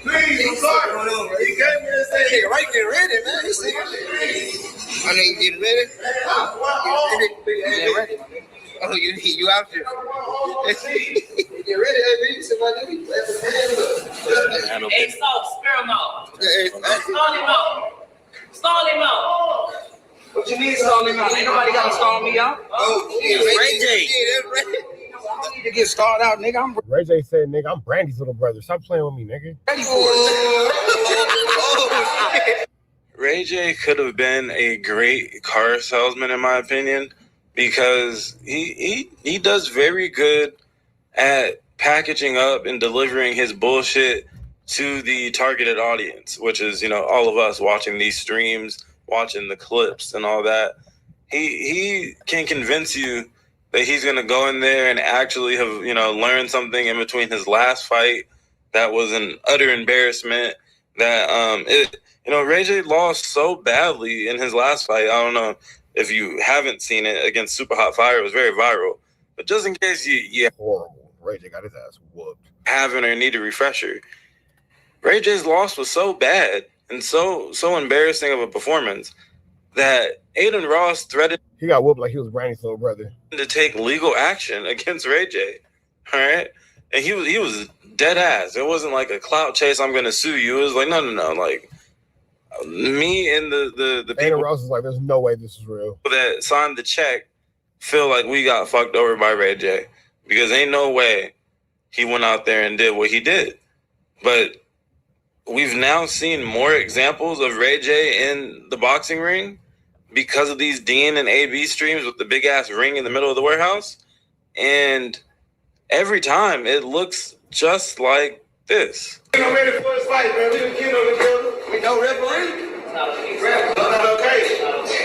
[SPEAKER 11] Please, I'm sorry. You gave me this thing.
[SPEAKER 8] Right, get ready, man. You see? I need to get ready. Get ready. Oh, you out there? Get ready, baby.
[SPEAKER 22] Hey, spare mode. Stall him out.
[SPEAKER 8] What you mean stall him out? Ain't nobody got to stall me out. Oh, Ray J. I need to get stalled out, nigga.
[SPEAKER 3] Ray J said, nigga, I'm Brandy's little brother. Stop playing with me, nigga.
[SPEAKER 8] Ready for it.
[SPEAKER 5] J could have been a great car salesman, in my opinion, because he does very good at packaging up and delivering his bullshit to the targeted audience, which is, you know, all of us watching these streams, watching the clips and all that. He can convince you that he's going to go in there and actually have, you know, learned something in between his last fight that was an utter embarrassment. That you know, Ray J lost so badly in his last fight. I don't know if you haven't seen it against Super Hot Fire. It was very viral. But just in case you
[SPEAKER 3] horrible, Ray J got his ass whooped.
[SPEAKER 5] Haven't or need a refresher, Ray J's loss was so bad and so embarrassing of a performance that Aiden Ross threatened.
[SPEAKER 3] He got whooped like he was Brandy's little brother.
[SPEAKER 5] To take legal action against Ray J. All right, and he was dead ass. It wasn't like a clout chase. I'm gonna sue you. It was like no. Like me and the people.
[SPEAKER 3] Aiden Ross is like, there's no way this is real.
[SPEAKER 5] That signed the check feel like we got fucked over by Ray J, because ain't no way he went out there and did what he did. But we've now seen more examples of Ray J in the boxing ring because of these Dean and AB streams with the big ass ring in the middle of the warehouse. And every time it looks just like this.
[SPEAKER 11] I'm ready for this fight, man. We done killed on the building. We no referee. Not okay.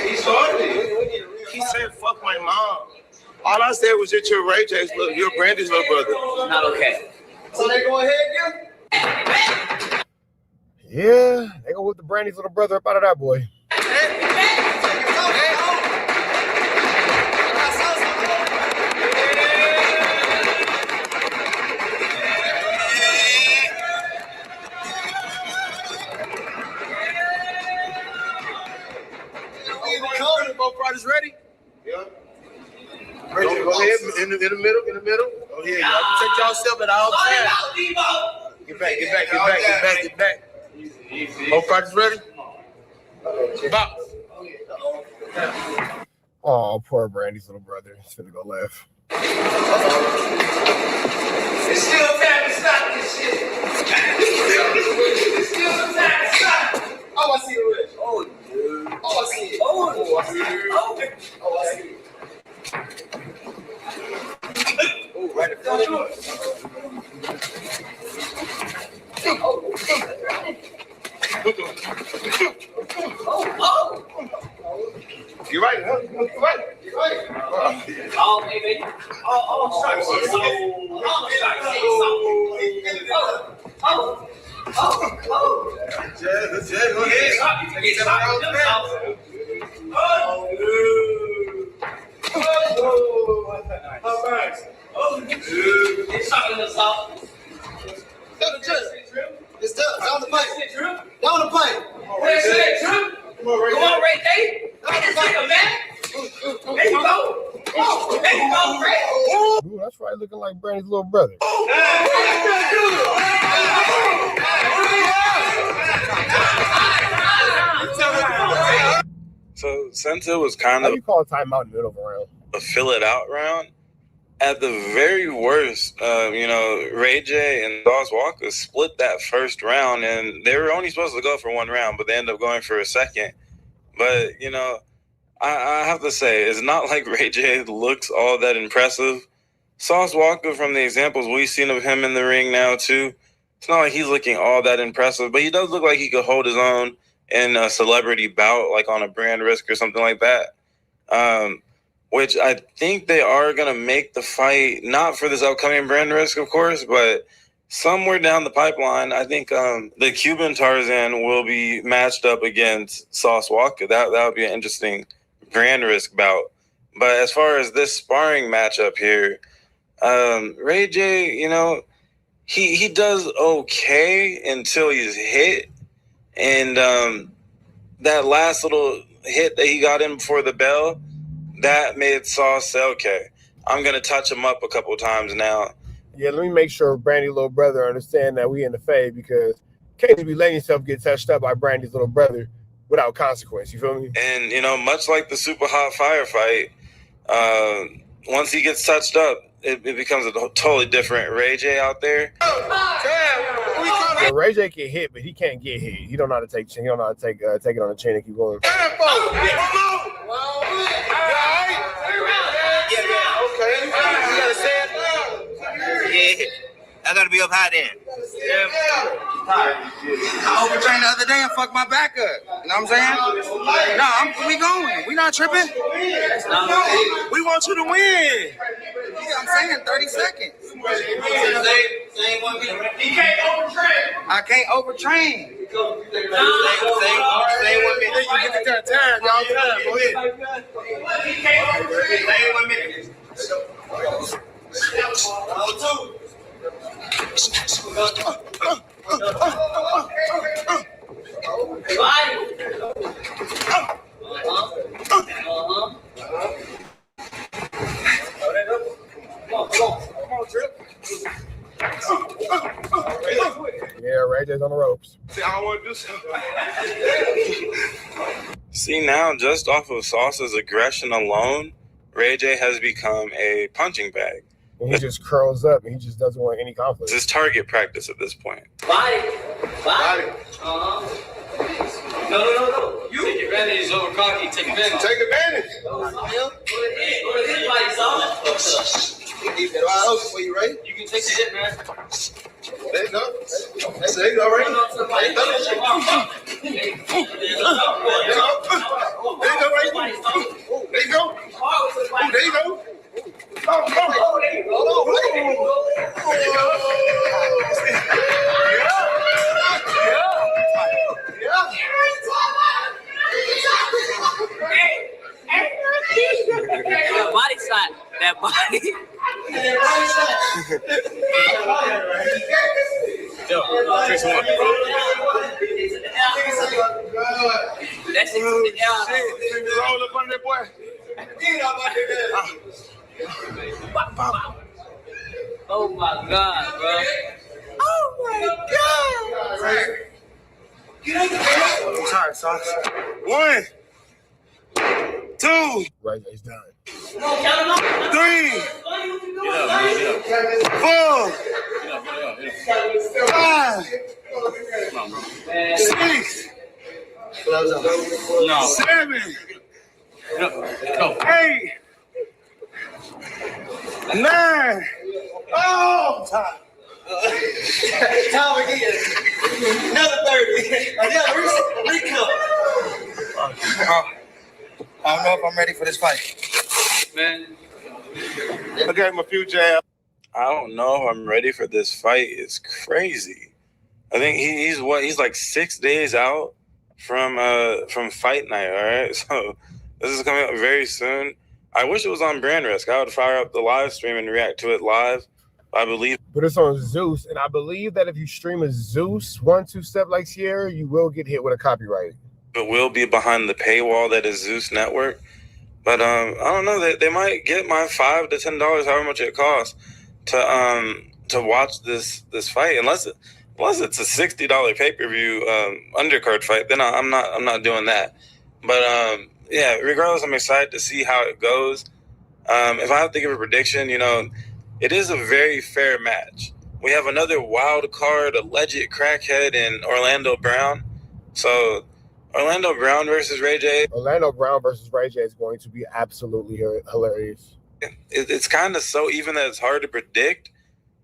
[SPEAKER 11] He started it. He said, "Fuck my mom." All I said was that you're Ray J's little, you're Brandy's little brother. Not okay. So they go ahead,
[SPEAKER 3] Yeah, they gonna whip the Brandy's little brother up out of that boy.
[SPEAKER 11] Both fighters ready? Yeah. Go ahead, in the middle. Go ahead, y'all protect yourself at all times. Get back. Both fighters ready? Box.
[SPEAKER 3] Oh, poor Brandy's little brother. He's finna go left.
[SPEAKER 11] It's still time to stop this shit. It's still time to stop. Oh, I see the red. Oh, dude. Oh, I see it. Oh, I see it. Oh, I see it. Oh, right in front of you. You're right, huh? You're right.
[SPEAKER 6] Oh, baby. Oh, sorry.
[SPEAKER 11] It's down the pipe. Down the pipe.
[SPEAKER 6] Come on, Ray J. This nigga, man. There you go. There you go, Ray.
[SPEAKER 3] Ooh, that's right, looking like Brandy's little brother.
[SPEAKER 5] So since it was kind
[SPEAKER 3] How
[SPEAKER 5] of
[SPEAKER 3] you call a timeout in the middle of a round?
[SPEAKER 5] A fill it out round, at the very worst, you know, Ray J and Sauce Walker split that first round, and they were only supposed to go for one round, but they ended up going for a second. But, you know, I have to say, it's not like Ray J looks all that impressive. Sauce Walker, from the examples we've seen of him in the ring now, too, it's not like he's looking all that impressive, but he does look like he could hold his own in a celebrity bout, like on a brand risk or something like that. Which I think they are going to make the fight, not for this upcoming brand risk, of course, but somewhere down the pipeline, I think the Cuban Tarzan will be matched up against Sauce Walker. That would be an interesting brand risk bout. But as far as this sparring matchup here, Ray J, you know, he does okay until he's hit. And that last little hit that he got in before the bell, that made Sauce say, okay, I'm going to touch him up a couple times now.
[SPEAKER 3] Yeah, let me make sure Brandy's little brother understand that we in the fade, because you can't just be letting yourself get touched up by Brandy's little brother without consequence. You feel me?
[SPEAKER 5] And, you know, much like the Super Hot Fire fight, once he gets touched up, it becomes a totally different Ray J out there.
[SPEAKER 11] Damn, we
[SPEAKER 3] Yeah, Ray J can hit, but he can't get hit. He don't know how to take. He don't know how to take it on the chin and keep going.
[SPEAKER 6] Yeah, okay. You understand? Yeah. I gotta be up high then. Yeah. I overtrained the other day and fucked my back up. You know what I'm saying? No, we going. We not tripping. We want you to win. Yeah, I'm saying 30 seconds. He can't overtrain. I can't overtrain. Same 1 minute. You get the time, y'all. Go ahead. He can't overtrain. Same 1 minute. Two.
[SPEAKER 3] Yeah, Ray J's on the ropes.
[SPEAKER 23] See, I don't want to do something.
[SPEAKER 5] See, now, just off of Sauce's aggression alone, Ray J has become a punching bag.
[SPEAKER 3] And he just curls up and he just doesn't want any conflict.
[SPEAKER 5] It's his target practice at this point.
[SPEAKER 6] Body. No. You take advantage over cocky. Take advantage.
[SPEAKER 23] Take advantage.
[SPEAKER 6] Go to his body, solid. Keep it wide open for you, right? You can take the hit, man.
[SPEAKER 23] There you go. There you go, right? There you go, right? There you go. There you go.
[SPEAKER 6] That body shot. That body. That's it.
[SPEAKER 23] Roll up on that boy.
[SPEAKER 6] Oh my God, bro. Oh my God.
[SPEAKER 23] I'm tired, Sauce. 1, 2.
[SPEAKER 3] Ray J's done.
[SPEAKER 23] 3, 4, 5, 6, 7, 8, 9. Oh, time.
[SPEAKER 6] Time again. Another 30. Recap. I don't know if I'm ready for this fight. Man.
[SPEAKER 23] I gave him a few jabs.
[SPEAKER 5] I don't know if I'm ready for this fight. It's crazy. I think he's like 6 days out from fight night, all right? So this is coming up very soon. I wish it was on Brand Risk. I would fire up the live stream and react to it live. I believe.
[SPEAKER 3] But it's on Zeus, and I believe that if you stream a Zeus 1-2 step like Sierra, you will get hit with a copyright.
[SPEAKER 5] It will be behind the paywall that is Zeus Network. But I don't know. They might get my $5 to $10, however much it costs, to watch this fight. Unless it's a $60 pay-per-view undercard fight, then I'm not doing that. But yeah, regardless, I'm excited to see how it goes. If I have to give a prediction, it is a very fair match. We have another wild card, alleged crackhead in Orlando Brown. So Orlando Brown versus Ray J.
[SPEAKER 3] Orlando Brown versus Ray J is going to be absolutely hilarious.
[SPEAKER 5] It's kind of so even that it's hard to predict,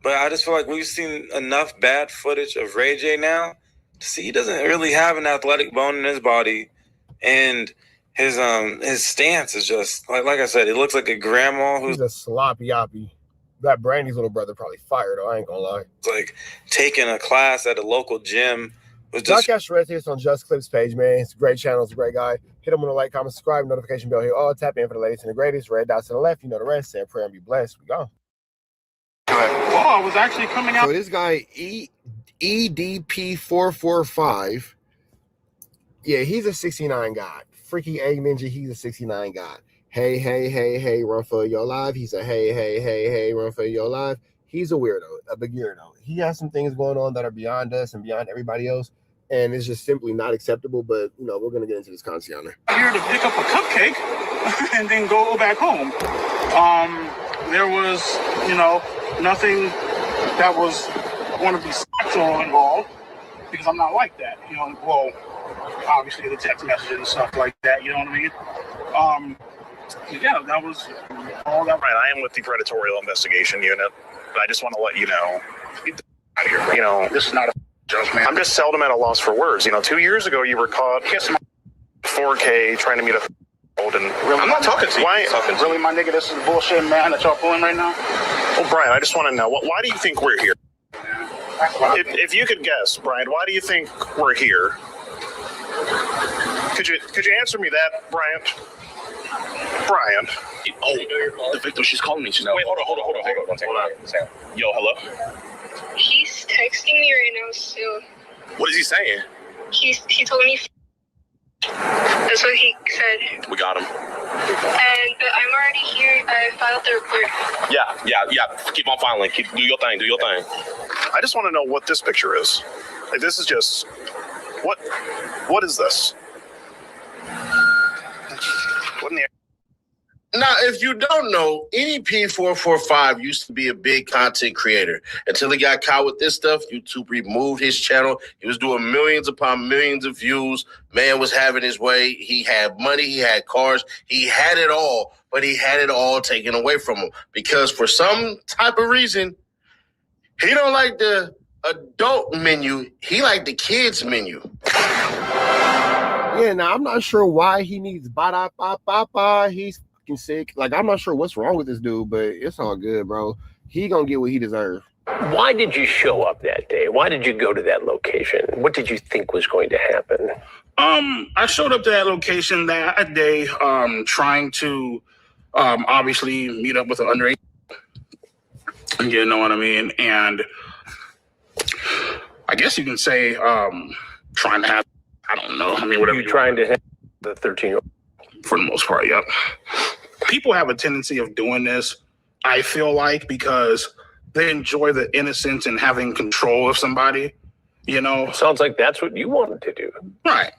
[SPEAKER 5] but I just feel like we've seen enough bad footage of Ray J now to see he doesn't really have an athletic bone in his body, and his stance is just like I said, it looks like a grandma who's
[SPEAKER 3] a sloppy oppie. That Brandy's little brother probably fired though. I ain't gonna lie.
[SPEAKER 5] Like taking a class at a local gym.
[SPEAKER 3] Podcast Red here on Just Clips page, man. It's a great channel. It's a great guy. Hit him on the like, comment, subscribe, notification bell here. All tap in for the latest and the greatest. Red dots to the left. You know the rest. Say a prayer and be blessed. We go.
[SPEAKER 23] Oh, I was actually coming out.
[SPEAKER 3] So this guy EDP445. Yeah, he's a 69 god. Freaky A Ninja. He's a 69 god. Hey, run for your life. He's a hey, run for your life. He's a weirdo, a beginner though. He has some things going on that are beyond us and beyond everybody else, and it's just simply not acceptable. But we're gonna get into this concept.
[SPEAKER 23] Here to pick up a cupcake and then go back home. There was, nothing that was want to be sexual involved.
[SPEAKER 9] because I'm not like that. You know, well, obviously the text messages and stuff like that. You know what I mean? Yeah, that was all that.
[SPEAKER 10] Right, I am with the Predatorial Investigation Unit, but I just want to let you know, get the out of here. You know,
[SPEAKER 9] this is not a joke, man.
[SPEAKER 10] I'm just seldom at a loss for words. You know, 2 years ago you were caught 4K trying to meet a old and
[SPEAKER 9] Really,
[SPEAKER 10] I'm not talking to you.
[SPEAKER 9] Why? Really, my nigga, this is bullshit, man, that y'all pulling right now.
[SPEAKER 10] Well, Brian, I just want to know, why do you think we're here? If you could guess, Brian, why do you think we're here? Could you answer me that, Brian? Brian.
[SPEAKER 14] Oh, the victim, she's calling me. She's
[SPEAKER 10] Wait, hold on. Yo, hello?
[SPEAKER 20] He's texting me right now, so
[SPEAKER 10] What is he saying?
[SPEAKER 20] he told me that's what he said.
[SPEAKER 14] We got him.
[SPEAKER 20] But I'm already here. I filed the report.
[SPEAKER 14] Yeah. Keep on filing. Do your thing.
[SPEAKER 10] I just want to know what this picture is. Like, this is just what is this? What in the
[SPEAKER 25] Now, if you don't know, EDP445 used to be a big content creator. Until he got caught with this stuff, YouTube removed his channel. He was doing millions upon millions of views. Man was having his way. He had money. He had cars. He had it all, but he had it all taken away from him because for some type of reason, he don't like the adult menu. He like the kids menu.
[SPEAKER 3] Yeah, now I'm not sure why he needs ba-da-ba-ba-ba. He's fucking sick. Like, I'm not sure what's wrong with this dude, but it's all good, bro. He gonna get what he deserves.
[SPEAKER 26] Why did you show up that day? Why did you go to that location? What did you think was going to happen?
[SPEAKER 9] I showed up to that location that day, trying to obviously meet up with an underage. You know what I mean? And I guess you can say trying to have, I don't know. I mean, whatever.
[SPEAKER 26] You're trying to have the 13-year-old?
[SPEAKER 9] For the most part, yep. People have a tendency of doing this, I feel like, because they enjoy the innocence and having control of somebody, you know?
[SPEAKER 26] Sounds like that's what you wanted to do.
[SPEAKER 9] Right.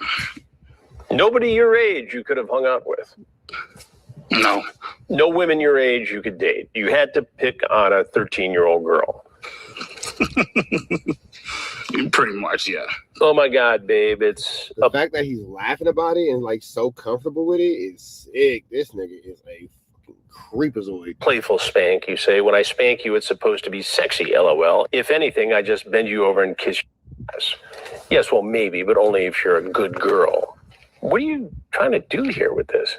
[SPEAKER 26] Nobody your age you could have hung out with.
[SPEAKER 9] No.
[SPEAKER 26] No women your age you could date. You had to pick on a 13-year-old girl.
[SPEAKER 9] Pretty much, yeah.
[SPEAKER 26] Oh my God, babe! It's
[SPEAKER 3] the fact that he's laughing about it and like so comfortable with it is sick. This nigga is a fucking creepazoid.
[SPEAKER 26] Playful spank, you say. When I spank you, it's supposed to be sexy. LOL. If anything, I just bend you over and kiss your ass. Yes, well, maybe, but only if you're a good girl. What are you trying to do here with this?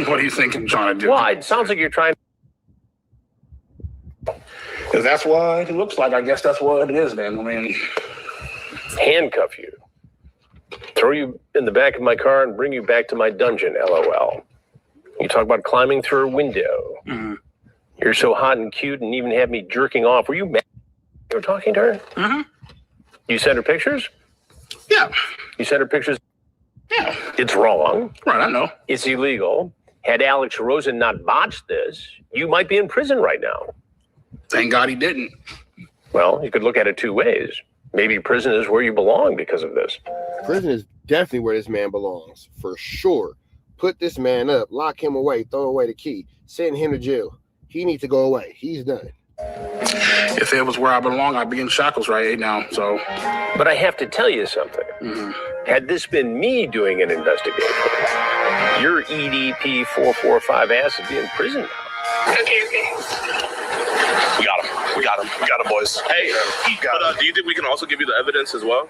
[SPEAKER 9] What do you think I'm trying to do?
[SPEAKER 26] Well, it sounds like you're trying.
[SPEAKER 9] If that's what it looks like, I guess that's what it is, then. I mean,
[SPEAKER 26] handcuff you, throw you in the back of my car, and bring you back to my dungeon. LOL. You talk about climbing through a window.
[SPEAKER 9] Mm-hmm.
[SPEAKER 26] You're so hot and cute, and even had me jerking off. Were you mad you were talking to her?
[SPEAKER 9] Mm-hmm.
[SPEAKER 26] You sent her pictures?
[SPEAKER 9] Yeah.
[SPEAKER 26] You sent her pictures?
[SPEAKER 9] Yeah.
[SPEAKER 26] It's wrong.
[SPEAKER 9] Right, I know.
[SPEAKER 26] It's illegal. Had Alex Rosen not botched this, you might be in prison right now.
[SPEAKER 9] Thank God he didn't.
[SPEAKER 26] Well, you could look at it two ways. Maybe prison is where you belong because of this.
[SPEAKER 3] Prison is definitely where this man belongs, for sure. Put this man up, lock him away, throw away the key, send him to jail. He needs to go away. He's done.
[SPEAKER 9] If it was where I belong, I'd be in shackles right now. So,
[SPEAKER 26] but I have to tell you something.
[SPEAKER 9] Mm-hmm.
[SPEAKER 26] Had this been me doing an investigation, your EDP 445 ass would be in prison now.
[SPEAKER 20] Okay.
[SPEAKER 14] We got him, boys. Hey, but do you think we can also give you the evidence as well?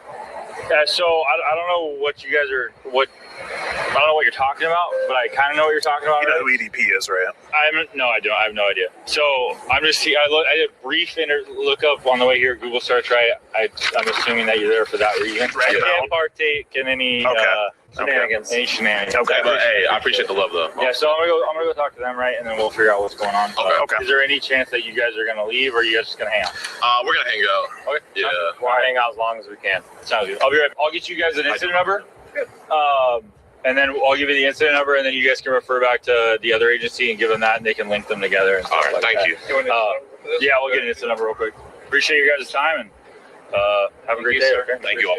[SPEAKER 27] Yeah, so I don't know what you guys are, I don't know what you're talking about, but I kind of know what you're talking about.
[SPEAKER 10] You know who EDP is, right?
[SPEAKER 27] No, I don't. I have no idea. So I'm just, I did a brief look up on the way here, Google search, right? I'm assuming that you're there for that reason.
[SPEAKER 10] Right.
[SPEAKER 27] You can't partake in any shenanigans. Any shenanigans.
[SPEAKER 14] Okay, but hey, I appreciate the love, though.
[SPEAKER 27] Yeah, so I'm gonna go talk to them, right, and then we'll figure out what's going on.
[SPEAKER 14] Okay.
[SPEAKER 27] Is there any chance that you guys are gonna leave, or are you guys just gonna hang out?
[SPEAKER 14] We're gonna hang out.
[SPEAKER 27] Okay.
[SPEAKER 14] Yeah.
[SPEAKER 27] We'll hang out as long as we can. Sounds good. I'll be right. I'll get you guys an incident number. And then I'll give you the incident number, and then you guys can refer back to the other agency and give them that, and they can link them together. And stuff
[SPEAKER 14] All right,
[SPEAKER 27] like
[SPEAKER 14] thank
[SPEAKER 27] that.
[SPEAKER 14] you.
[SPEAKER 27] Yeah, we'll get an incident number real quick. Appreciate your guys' time, and have a great day. Okay?
[SPEAKER 14] Thank you all.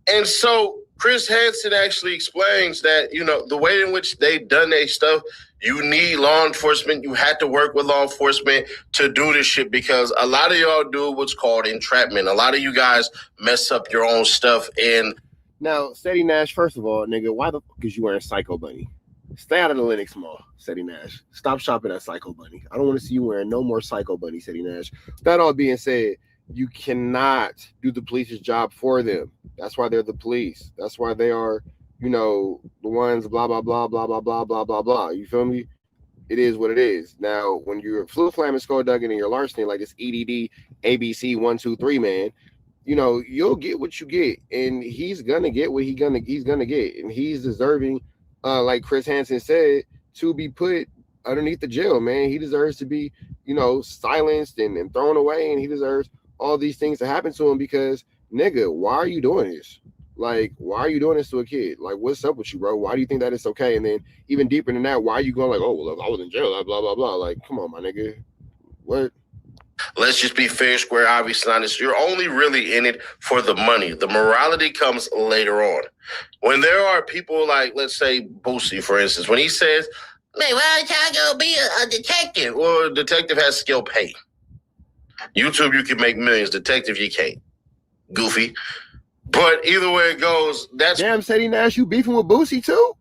[SPEAKER 25] And so Chris Hansen actually explains that, you know, the way in which they done their stuff, You need law enforcement. You had to work with law enforcement to do this shit because a lot of y'all do what's called entrapment. A lot of you guys mess up your own stuff. And
[SPEAKER 3] now, Steady Nash, first of all, nigga, why the fuck is you wearing Psycho Bunny? Stay out of the Lenox Mall, Steady Nash. Stop shopping at Psycho Bunny. I don't want to see you wearing no more Psycho Bunny, Steady Nash. That all being said, you cannot do the police's job for them. That's why they're the police. That's why they are, you know, the ones blah, blah, blah, blah, blah, blah, blah, blah, blah. You feel me? It is what it is. Now, when you're Flu Flamin' Skullduggan and you're larceny like this EDD ABC 123 man, you know, you'll get what you get, and he's gonna get what he's gonna get, and he's deserving, like Chris Hansen said, to be put underneath the jail, man. He deserves to be, you know, silenced and thrown away, and he deserves all these things to happen to him because, nigga, why are you doing this? Like, why are you doing this to a kid? Like, what's up with you, bro? Why do you think that it's okay? And then even deeper than that, why are you going like, oh, well, if I was in jail, blah, blah, blah. Like, come on, my nigga. What?
[SPEAKER 25] let's just be fair, square, obviously honest. You're only really in it for the money. The morality comes later on. When there are people like, let's say, Boosie, for instance, when he says, man, why are you going to be a detective? Well, a detective has skill pay. YouTube, you can make millions. Detective, you can't. Goofy. But either way it goes, that's...
[SPEAKER 3] Damn, Sadie Nash, you beefing with Boosie too?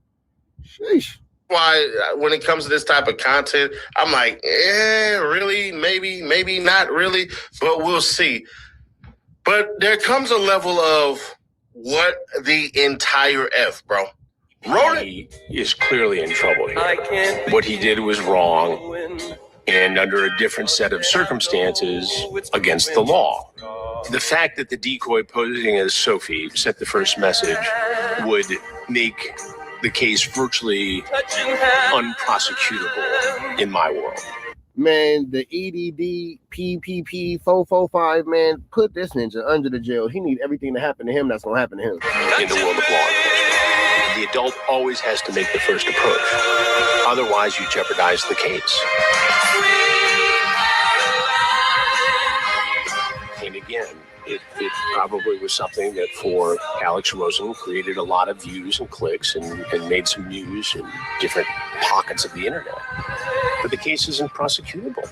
[SPEAKER 3] Sheesh.
[SPEAKER 25] Why, when it comes to this type of content, I'm like, really? Maybe not really, but we'll see. But there comes a level of what the entire F, bro.
[SPEAKER 26] He is clearly in trouble here. What he did was wrong and under a different set of circumstances against the law. The fact that the decoy posing as Sophie sent the first message would make the case virtually unprosecutable in my world.
[SPEAKER 3] Man, the EDD PPP 445, man, put this ninja under the jail. He need everything to happen to him that's going to happen to him.
[SPEAKER 26] In the world of law enforcement, the adult always has to make the first approach. Otherwise, you jeopardize the case. And again, it probably was something that for Alex Rosen created a lot of views and clicks and made some news in different pockets of the internet. But the case isn't prosecutable.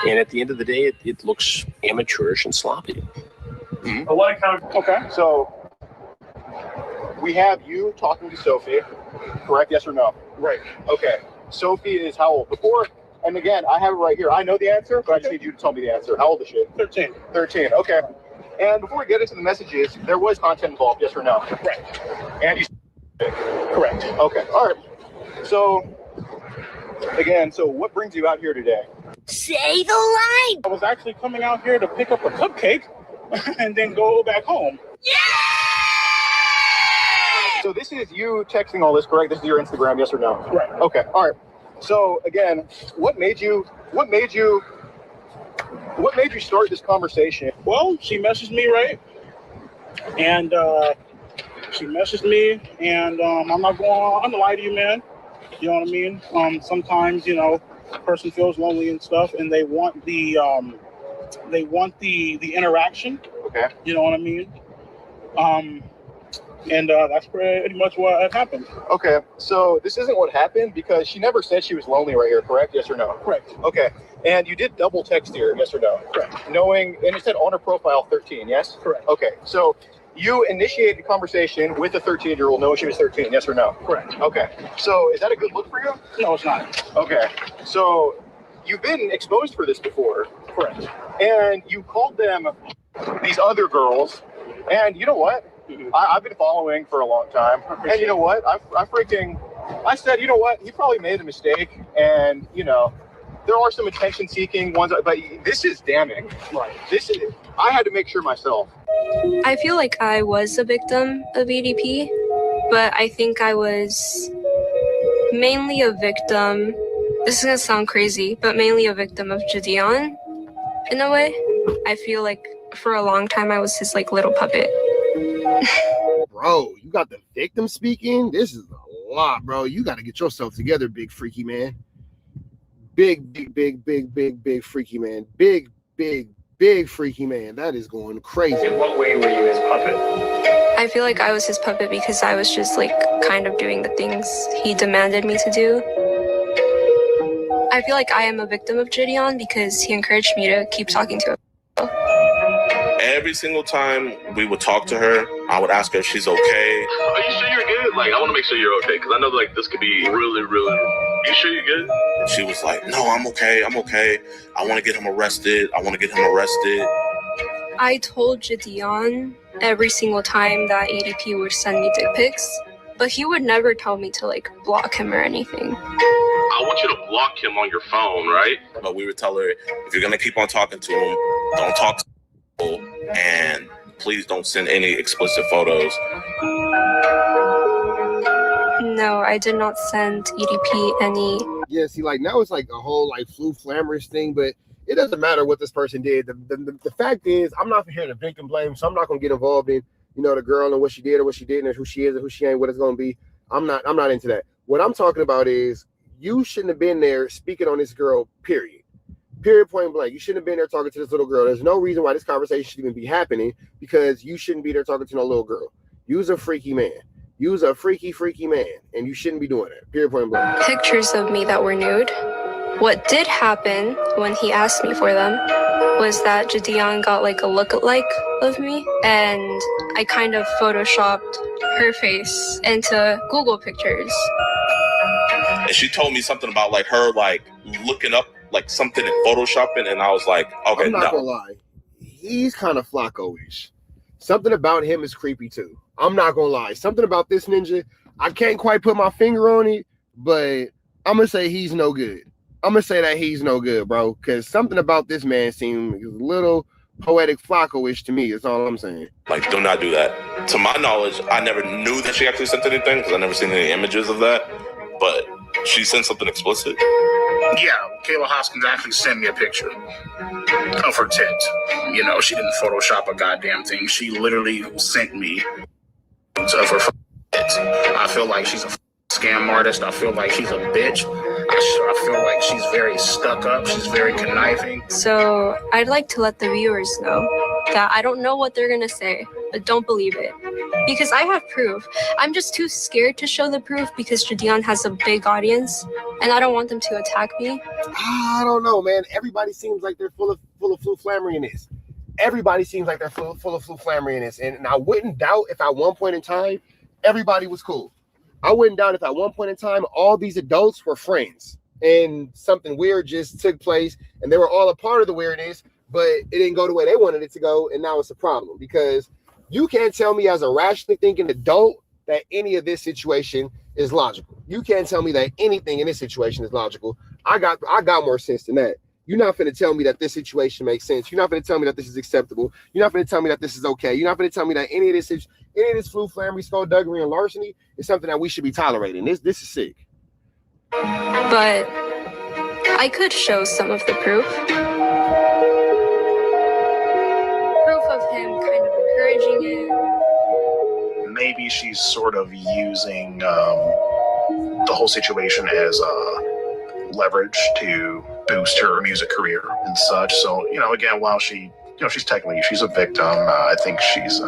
[SPEAKER 26] And at the end of the day, it looks amateurish and sloppy.
[SPEAKER 10] Mm-hmm. Okay, so we have you talking to Sophie, correct? Yes or no? Right. Okay. Sophie is how old? Before, and again, I have it right here. I know the answer, but I just need you to tell me the answer. How old is she? 13. 13, okay. And before we get into the messages, there was content involved, yes or no? Correct. And you... Correct. Okay, all right. So, again, so what brings you out here today?
[SPEAKER 4] Say the line!
[SPEAKER 10] I was actually coming out here to pick up a cupcake and then go back home.
[SPEAKER 4] Yeah!
[SPEAKER 10] So this is you texting all this, correct? This is your Instagram, yes or no? Right. Okay, all right. So again, what made you start this conversation?
[SPEAKER 9] Well, she messaged me, right? And I'm not going to lie to you, man. You know what I mean? Sometimes, you know, a person feels lonely and stuff, and they want the interaction. Okay. You know what I mean? And that's pretty much what happened.
[SPEAKER 10] Okay, so this isn't what happened because she never said she was lonely right here, correct? Yes or no? Correct. Okay, and you did double text here, yes or no? Correct. Knowing, and it said on her profile 13, yes? Correct. Okay, so you initiated the conversation with a 13-year-old knowing she was 13, yes or no? Correct. Okay, so is that a good look for you?
[SPEAKER 9] No, it's not.
[SPEAKER 10] Okay, so you've been exposed for this before. Correct. And you called them these other girls, and you know what? I've been following for a long time, and you know what? I said, you know what? He probably made a mistake, and you know, there are some attention-seeking ones, but this is damning. Right. I had to make sure myself.
[SPEAKER 20] I feel like I was a victim of ADP, but I think I was mainly a victim. This is gonna sound crazy, but mainly a victim of Jadeon, in a way. I feel like for a long time I was his like little puppet.
[SPEAKER 3] Bro, you got the victim speaking? This is a lot, bro. You got to get yourself together, big freaky man. Big freaky man. Big freaky man. That is going crazy.
[SPEAKER 26] In what way were you his puppet?
[SPEAKER 20] I feel like I was his puppet because I was just like kind of doing the things he demanded me to do. I feel like I am a victim of Gideon because he encouraged me to keep talking to him.
[SPEAKER 14] Every single time we would talk to her, I would ask her if she's okay. Are you sure you're good? Like, I want to make sure you're okay, because I know, like, this could be really, really... You sure you're good? And she was like, no, I'm okay. I want to get him arrested.
[SPEAKER 20] I told Gideon every single time that ADP would send me dick pics, but he would never tell me to, like, block him or anything.
[SPEAKER 14] I want you to block him on your phone, right? But we would tell her, if you're going to keep on talking to him, don't talk to people, and please don't send any explicit photos.
[SPEAKER 20] No, I did not send EDP any.
[SPEAKER 3] Yeah, see, like, now it's like a whole, like, flamorish thing, but it doesn't matter what this person did. The fact is, I'm not here to victim blame, so I'm not going to get involved in, you know, the girl and what she did or what she didn't, or who she is or who she ain't, what it's going to be. I'm not into that. What I'm talking about is, you shouldn't have been there speaking on this girl, period. Period, point blank. You shouldn't have been there talking to this little girl. There's no reason why this conversation should even be happening, because you shouldn't be there talking to no little girl. You's a freaky man. You's a freaky man, and you shouldn't be doing that. Period, point blank.
[SPEAKER 20] Pictures of me that were nude. What did happen when he asked me for them was that Gideon got like a lookalike of me, and I kind of photoshopped her face into Google pictures.
[SPEAKER 14] And she told me something about, like, her, like, looking up, like, something in photoshopping, and I was like, okay,
[SPEAKER 3] I'm not gonna lie. He's kind of Flacco-ish. Something about him is creepy, too. I'm not gonna lie. Something about this ninja, I can't quite put my finger on it, but I'm gonna say he's no good. I'm gonna say that he's no good, bro, because something about this man seems a little poetic Flacco-ish to me. That's all I'm saying.
[SPEAKER 14] Like, do not do that. To my knowledge, I never knew that she actually sent anything, because I never seen any images of that, but she sent something explicit.
[SPEAKER 9] Yeah, Kayla Hoskins actually sent me a picture of her tit. You know, she didn't Photoshop a goddamn thing. She literally sent me of her tit. I feel like she's a scam artist. I feel like she's a bitch. I feel like she's very stuck up. She's very conniving.
[SPEAKER 20] So I'd like to let the viewers know that I don't know what they're gonna say, but don't believe it. Because I have proof. I'm just too scared to show the proof because Gideon has a big audience and I don't want them to attack me.
[SPEAKER 3] I don't know, man. Everybody seems like they're full of flu flammery in this. Everybody seems like they're full of flu flammery in this. And I wouldn't doubt if at one point in time, everybody was cool. I wouldn't doubt if at one point in time, all these adults were friends and something weird just took place and they were all a part of the weirdness, but it didn't go the way they wanted it to go. And now it's a problem because you can't tell me as a rationally thinking adult that any of this situation is logical. You can't tell me that anything in this situation is logical. I got more sense than that. You're not going to tell me that this situation makes sense. You're not going to tell me that this is acceptable. You're not going to tell me that this is okay. You're not going to tell me that any of this flu, flammery, skullduggery, and larceny is something that we should be tolerating. This is sick.
[SPEAKER 20] But I could show some of the proof. Proof of him kind of encouraging it.
[SPEAKER 9] Maybe she's sort of using the whole situation as leverage to boost her music career and such. So, you know, again, while she's technically, she's a victim, I think she's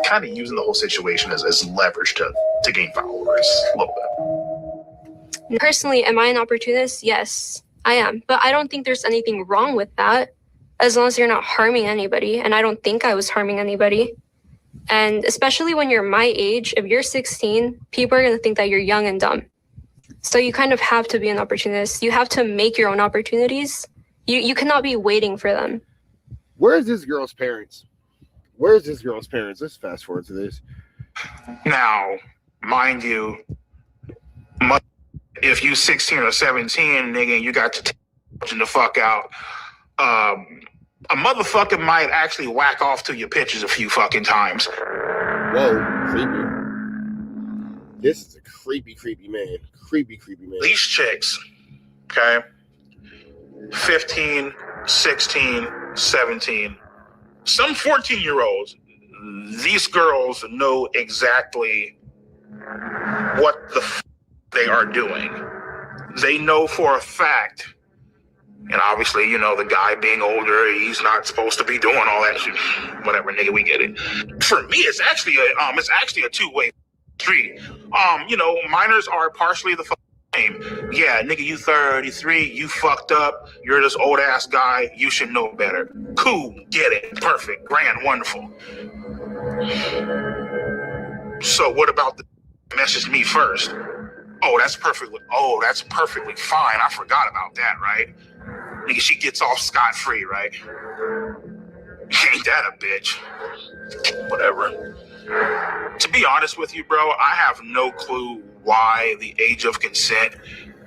[SPEAKER 9] kind of using the whole situation as leverage to gain followers a little bit.
[SPEAKER 20] Personally, am I an opportunist? Yes, I am. But I don't think there's anything wrong with that as long as you're not harming anybody. And I don't think I was harming anybody. And especially when you're my age, if you're 16, people are going to think that you're young and dumb. So you kind of have to be an opportunist. You have to make your own opportunities. You cannot be waiting for them.
[SPEAKER 3] Where's this girl's parents? Let's fast forward to this.
[SPEAKER 9] Now, mind you, if you 16 or 17, nigga, and you got to the fuck out, a motherfucker might actually whack off to your pictures a few fucking times.
[SPEAKER 3] Whoa, creepy. This is a creepy man. Creepy man.
[SPEAKER 9] These chicks, okay, 15, 16, 17, some 14-year-olds, these girls know exactly what the they are doing. They know for a fact, and obviously, you know, the guy being older, he's not supposed to be doing all that shit. Whatever, nigga, we get it. For me, it's actually a two-way street. You know, minors are partially the same. Yeah, nigga, you 33, you fucked up, you're this old ass guy, you should know better. Cool, get it, perfect, grand, wonderful. So what about the message me first? Oh, that's perfectly fine. I forgot about that, right? Nigga, she gets off scot-free, right? Ain't that a bitch? Whatever. To be honest with you, bro, I have no clue why the age of consent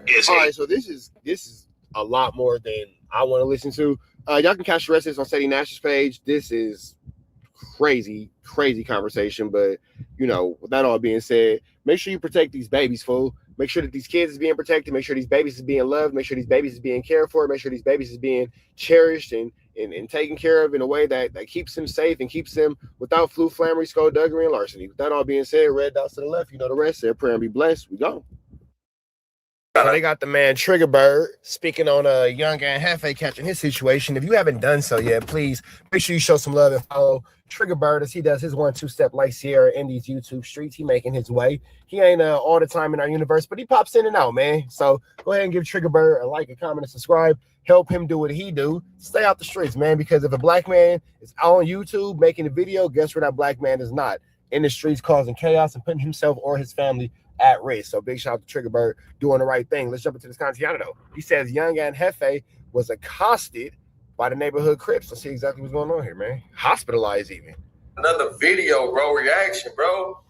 [SPEAKER 9] is.
[SPEAKER 3] All right, so this is a lot more than I want to listen to. Y'all can catch the rest of this on Sadie Nash's page. This is crazy conversation, but you know, with that all being said, make sure you protect these babies, fool. Make sure that these kids is being protected. Make sure these babies is being loved. Make sure these babies is being cared for. Make sure these babies is being cherished and taken care of in a way that keeps them safe and keeps them without flu, flammery, skullduggery, and larceny. With that all being said, red dots to the left, you know the rest. Say a prayer and be blessed. We go. So they got the man Trigger Bird speaking on Young and Hefe catching his situation. If you haven't done so yet, please make sure you show some love and follow Trigger Bird as he does his 1-2 step like Sierra in these YouTube streets. He making his way. He ain't all the time in our universe, but he pops in and out, man. So go ahead and give Trigger Bird a like, a comment, and subscribe. Help him do what he do. Stay out the streets, man, because if a black man is on YouTube making a video, guess where that black man is not? In the streets causing chaos and putting himself or his family at risk. So big shout out to Trigger Bird doing the right thing. Let's jump into this content though. He says Young and Hefe was accosted by the neighborhood Crips. Let's see exactly what's going on here, man. Hospitalized even.
[SPEAKER 1] Another video, bro, reaction, bro.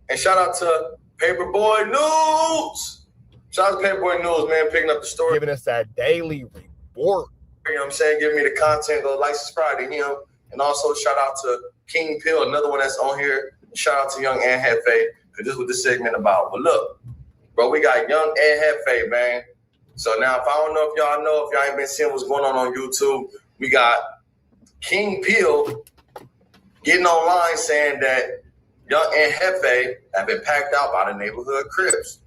[SPEAKER 1] And shout out to Paperboy News. Shout out to Paperboy News, man, picking up the story.
[SPEAKER 3] Giving us that daily report.
[SPEAKER 1] You know what I'm saying? Giving me the content, go like, subscribe to him. And also shout out to King Pill, another one that's on here. Shout out to Young and Hefe, because this is what this segment about. But look, bro, we got Young and Hefe, man. So now, if I don't know if y'all ain't been seeing what's going on YouTube, we got King Peel getting online saying that Young and Hefe have been packed out by the neighborhood Crips.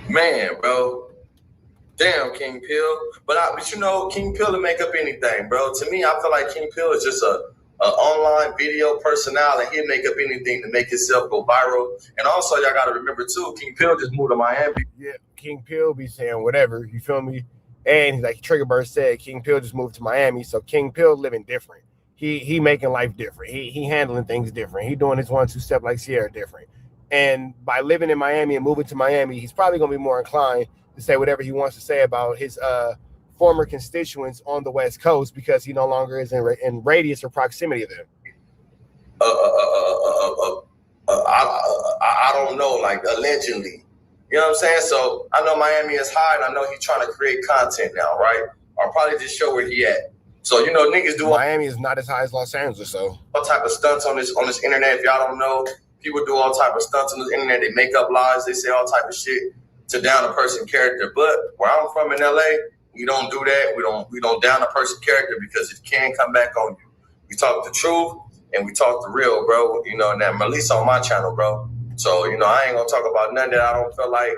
[SPEAKER 1] Man, bro. Damn, King Peel. But you know, King Peel will make up anything, bro. To me, I feel like King Peel is just an online video personality, and he'll make up anything to make himself go viral. And also, y'all got to remember, too, King Peel just moved to Miami.
[SPEAKER 3] Yeah, King Peel be saying whatever, you feel me? And he's like Trigger Bird said, King Peel just moved to Miami, so King Peel living different. He making life different. He handling things different. He doing his 1-2 step like Sierra different. And by living in Miami and moving to Miami, he's probably going to be more inclined to say whatever he wants to say about his former constituents on the West Coast, because he no longer is in radius or proximity of them.
[SPEAKER 1] I don't know, like allegedly. You know what I'm saying? So I know Miami is high, and I know he's trying to create content now, right? Or probably just show where he at. So, you know, niggas do
[SPEAKER 3] Miami is not as high as Los Angeles, so
[SPEAKER 1] all type of stunts on this internet. If y'all don't know, people do all type of stunts on the internet. They make up lies, they say all type of shit to down a person's character. But where I'm from in LA, we don't do that. We don't down a person's character, because it can come back on you. We talk the truth and we talk the real, bro. You know, and that release on my channel, bro. So, you know, I ain't gonna talk about nothing that I don't feel like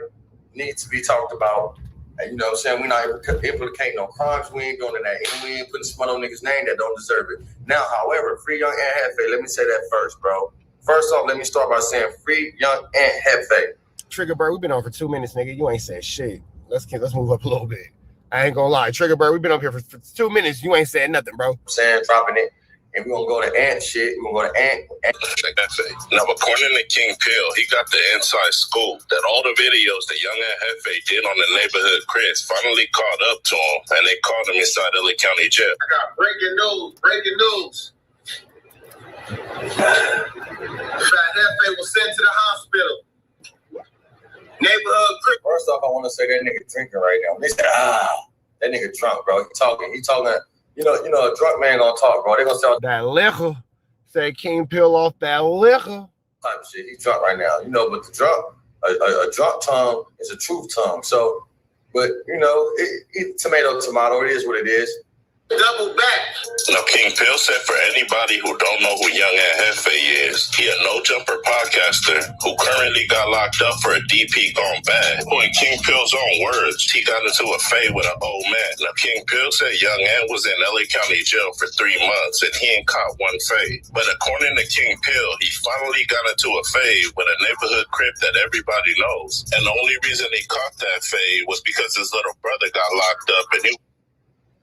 [SPEAKER 1] needs to be talked about. And you know what I'm saying? We're not implicating no crimes. We ain't doing that. And we ain't putting smut on niggas' name that don't deserve it. Now, however, free Young and Hefe. Let me say that first, bro. First off, let me start by saying free Young and Hefe.
[SPEAKER 3] Trigger Bird, we've been on for 2 minutes, nigga. You ain't said shit. Let's move up a little bit. I ain't gonna lie. Trigger Bird, we've been up here for 2 minutes. You ain't said nothing, bro.
[SPEAKER 1] I'm saying, dropping it. And we're going to go to Ant shit. We're going to go to Ant.
[SPEAKER 14] Now, according to King Peel, he got the inside scoop that all the videos that Young and Hefe did on the neighborhood Chris finally caught up to him, and they caught him inside LA County Jail.
[SPEAKER 11] I got breaking news. Fat Hefe was sent to the hospital. Neighborhood Chris.
[SPEAKER 1] First off, I want to say that nigga drinking right now. They said, that nigga drunk, bro. He talking. You know, a drunk man gonna talk, bro. They gonna sell
[SPEAKER 3] that liquor. Say King Peel off that liquor.
[SPEAKER 1] Type of shit. He drunk right now, you know. But the drunk, a drunk tongue is a truth tongue. So, but you know, tomato. It is what it is.
[SPEAKER 25] Double back.
[SPEAKER 14] Now, King Pill said for anybody who don't know who Young Ant Hefe is, he a no-jumper podcaster who currently got locked up for a DP gone bad. Who in King Pill's own words, he got into a fade with an old man. Now, King Pill said Young Ant was in LA County jail for 3 months and he ain't caught one fade. But according to King Pill, he finally got into a fade with a neighborhood crip that everybody knows. And the only reason he caught that fade was because his little brother got locked up and he...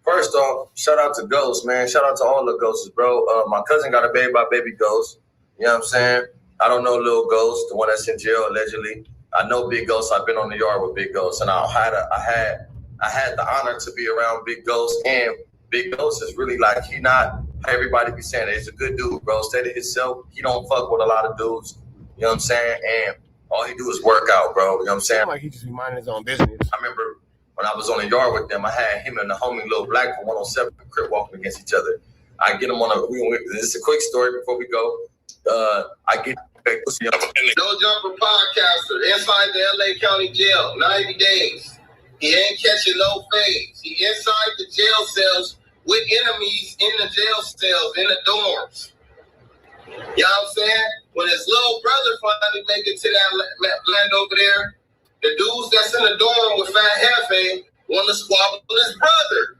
[SPEAKER 2] First off, shout out to Ghost, man. Shout out to all the Ghosts, bro. My cousin got a baby by Baby Ghost. You know what I'm saying? I don't know Lil Ghost, the one that's in jail allegedly. I know Big Ghost. I've been on the yard with Big Ghost, and I had the honor to be around Big Ghost. And Big Ghost is really like he not how everybody be saying it. He's a good dude, bro. Stay to himself. He don't fuck with a lot of dudes. You know what I'm saying? And all he do is work out, bro. You know what I'm saying?
[SPEAKER 3] Like he just be minding his own business.
[SPEAKER 2] I remember when I was on the yard with them, I had him and the homie Lil Black from 107 Crip walking against each other. I get him on this is a quick story before we go. I get back to
[SPEAKER 25] No jumper podcaster inside the LA County jail, 90 days. He ain't catching no fades. He inside the jail cells with enemies in the jail cells, in the dorms. You know what I'm saying? When his little brother finally make it to that land over there, the dudes that's in the dorm with Fat Hefe want to squabble with his brother.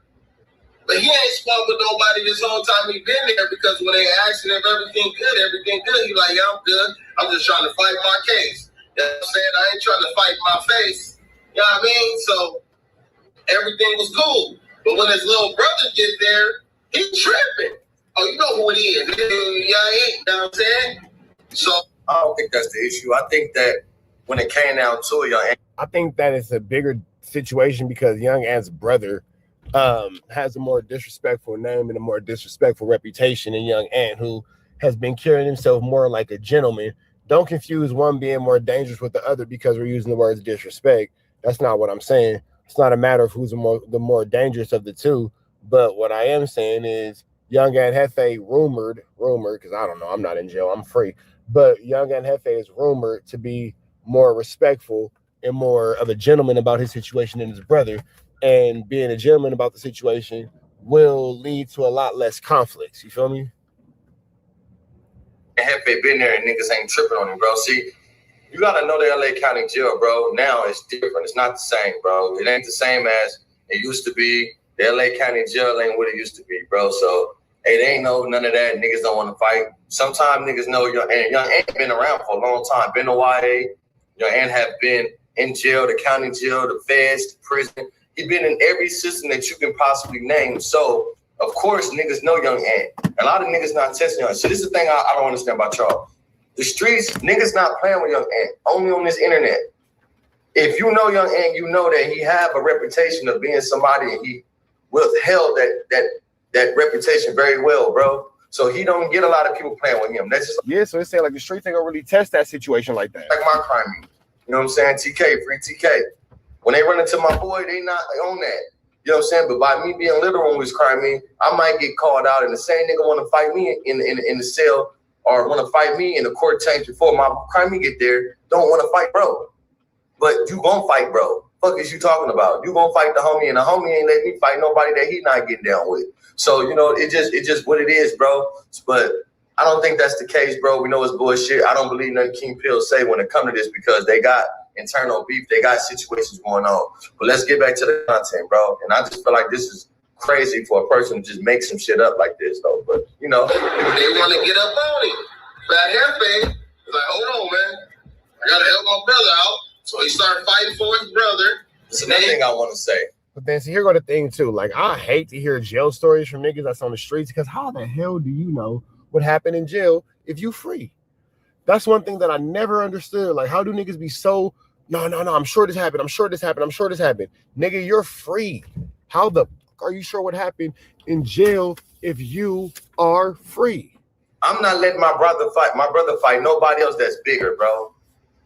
[SPEAKER 25] But he ain't squabbled nobody this whole time he been there because when they asked him if everything good, he like, yeah, I'm good. I'm just trying to fight my case. You know what I'm saying? I ain't trying to fight my face. You know what I mean? So everything was cool. But when his little brother get there, he tripping. Oh, you know who it is. Yeah, you know what I'm saying? So
[SPEAKER 2] I don't think that's the issue. I think that when it came down to it, Young Ant,
[SPEAKER 3] I think that it's a bigger situation because Young Ant's brother has a more disrespectful name and a more disrespectful reputation than Young Ant, who has been carrying himself more like a gentleman. Don't confuse one being more dangerous with the other because we're using the words disrespect. That's not what I'm saying. It's not a matter of who's the more dangerous of the two. But what I am saying is Young Ant Hefe rumored, because I don't know, I'm not in jail, I'm free. But Young Ant Hefe is rumored to be more respectful and more of a gentleman about his situation than his brother. And being a gentleman about the situation will lead to a lot less conflicts. You feel me?
[SPEAKER 2] Hefe been there and niggas ain't tripping on him, bro. See, you gotta know the LA County jail, bro. Now it's different. It's not the same, bro. It ain't the same as it used to be. The LA County jail ain't what it used to be, bro. So it ain't none of that. Niggas don't want to fight. Sometimes niggas know Young Ant been around for a long time. Been to YA. Young Ant have been in jail, the county jail, the feds, the prison. He been in every system that you can possibly name. So, of course, niggas know Young Ant. A lot of niggas not testing Young Ant. So this is the thing I don't understand about y'all. The streets, niggas not playing with Young Ant, only on this internet. If you know Young Ant, you know that he have a reputation of being somebody and he withheld that reputation very well, bro. So he don't get a lot of people playing with him. That's just
[SPEAKER 3] so it's saying like the streets ain't gonna really test that situation like that.
[SPEAKER 2] Like my crime meet. You know what I'm saying? TK, free TK. When they run into my boy, they not on that. You know what I'm saying? But by me being literal with his crime meet, I might get called out and the same nigga want to fight me in the cell or want to fight me in the court change before my crime meet get there, don't want to fight bro. But you gonna fight bro. Fuck is you talking about? You gonna fight the homie and the homie ain't let me fight nobody that he not getting down with. So, you know, it just what it is, bro. But I don't think that's the case, bro. We know it's bullshit. I don't believe nothing King Pill say when it comes to this because they got internal beef. They got situations going on. But let's get back to the content, bro. And I just feel like this is crazy for a person to just make some shit up like this, though. But, you know.
[SPEAKER 25] They want to get up on him. Fat Hefe is like, hold on, man. I got to help my brother out. So he started fighting for his brother.
[SPEAKER 2] That's another thing I want to say.
[SPEAKER 3] But then, see, here go the thing, too. Like, I hate to hear jail stories from niggas that's on the streets because how the hell do you know what happened in jail if you free? That's one thing that I never understood. Like, how do niggas be so, no, I'm sure this happened. I'm sure this happened. I'm sure this happened. Nigga, you're free. How the fuck are you sure what happened in jail if you are free?
[SPEAKER 2] I'm not letting my brother fight nobody else that's bigger, bro.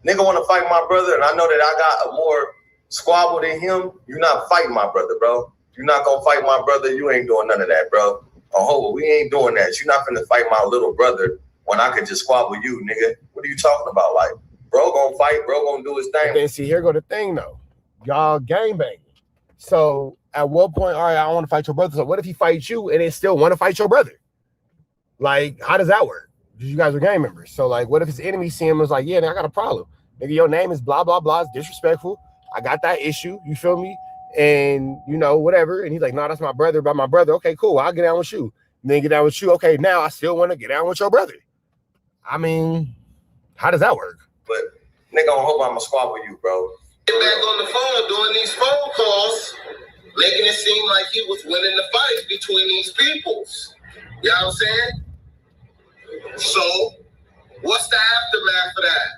[SPEAKER 2] Nigga want to fight my brother, and I know that I got a more squabble than him. You're not fighting my brother, bro. You're not going to fight my brother. You ain't doing none of that, bro. Oh, we ain't doing that. You're not finna fight my little brother when I could just squabble you, nigga. What are you talking about? Like, bro gonna fight, bro gonna do his thing.
[SPEAKER 3] But then, see, here go the thing, though. Y'all gangbanging. So at what point, all right, I don't want to fight your brother. So what if he fights you and then still want to fight your brother? Like, how does that work? Because you guys are gang members. So like, what if his enemy see him and was like, yeah, I got a problem. Nigga, your name is blah, blah, blah. It's disrespectful. I got that issue. You feel me? And, you know, whatever. And he's like, no, that's my brother. About my brother. Okay, cool. I'll get down with you. And then get down with you. Okay, now I still want to get down with your brother. I mean, how does that work?
[SPEAKER 2] But nigga, I hope I'm a squad with you, bro.
[SPEAKER 25] Get back on the phone doing these phone calls, making it seem like he was winning the fight between these peoples. You know what I'm saying? So, what's the aftermath of that?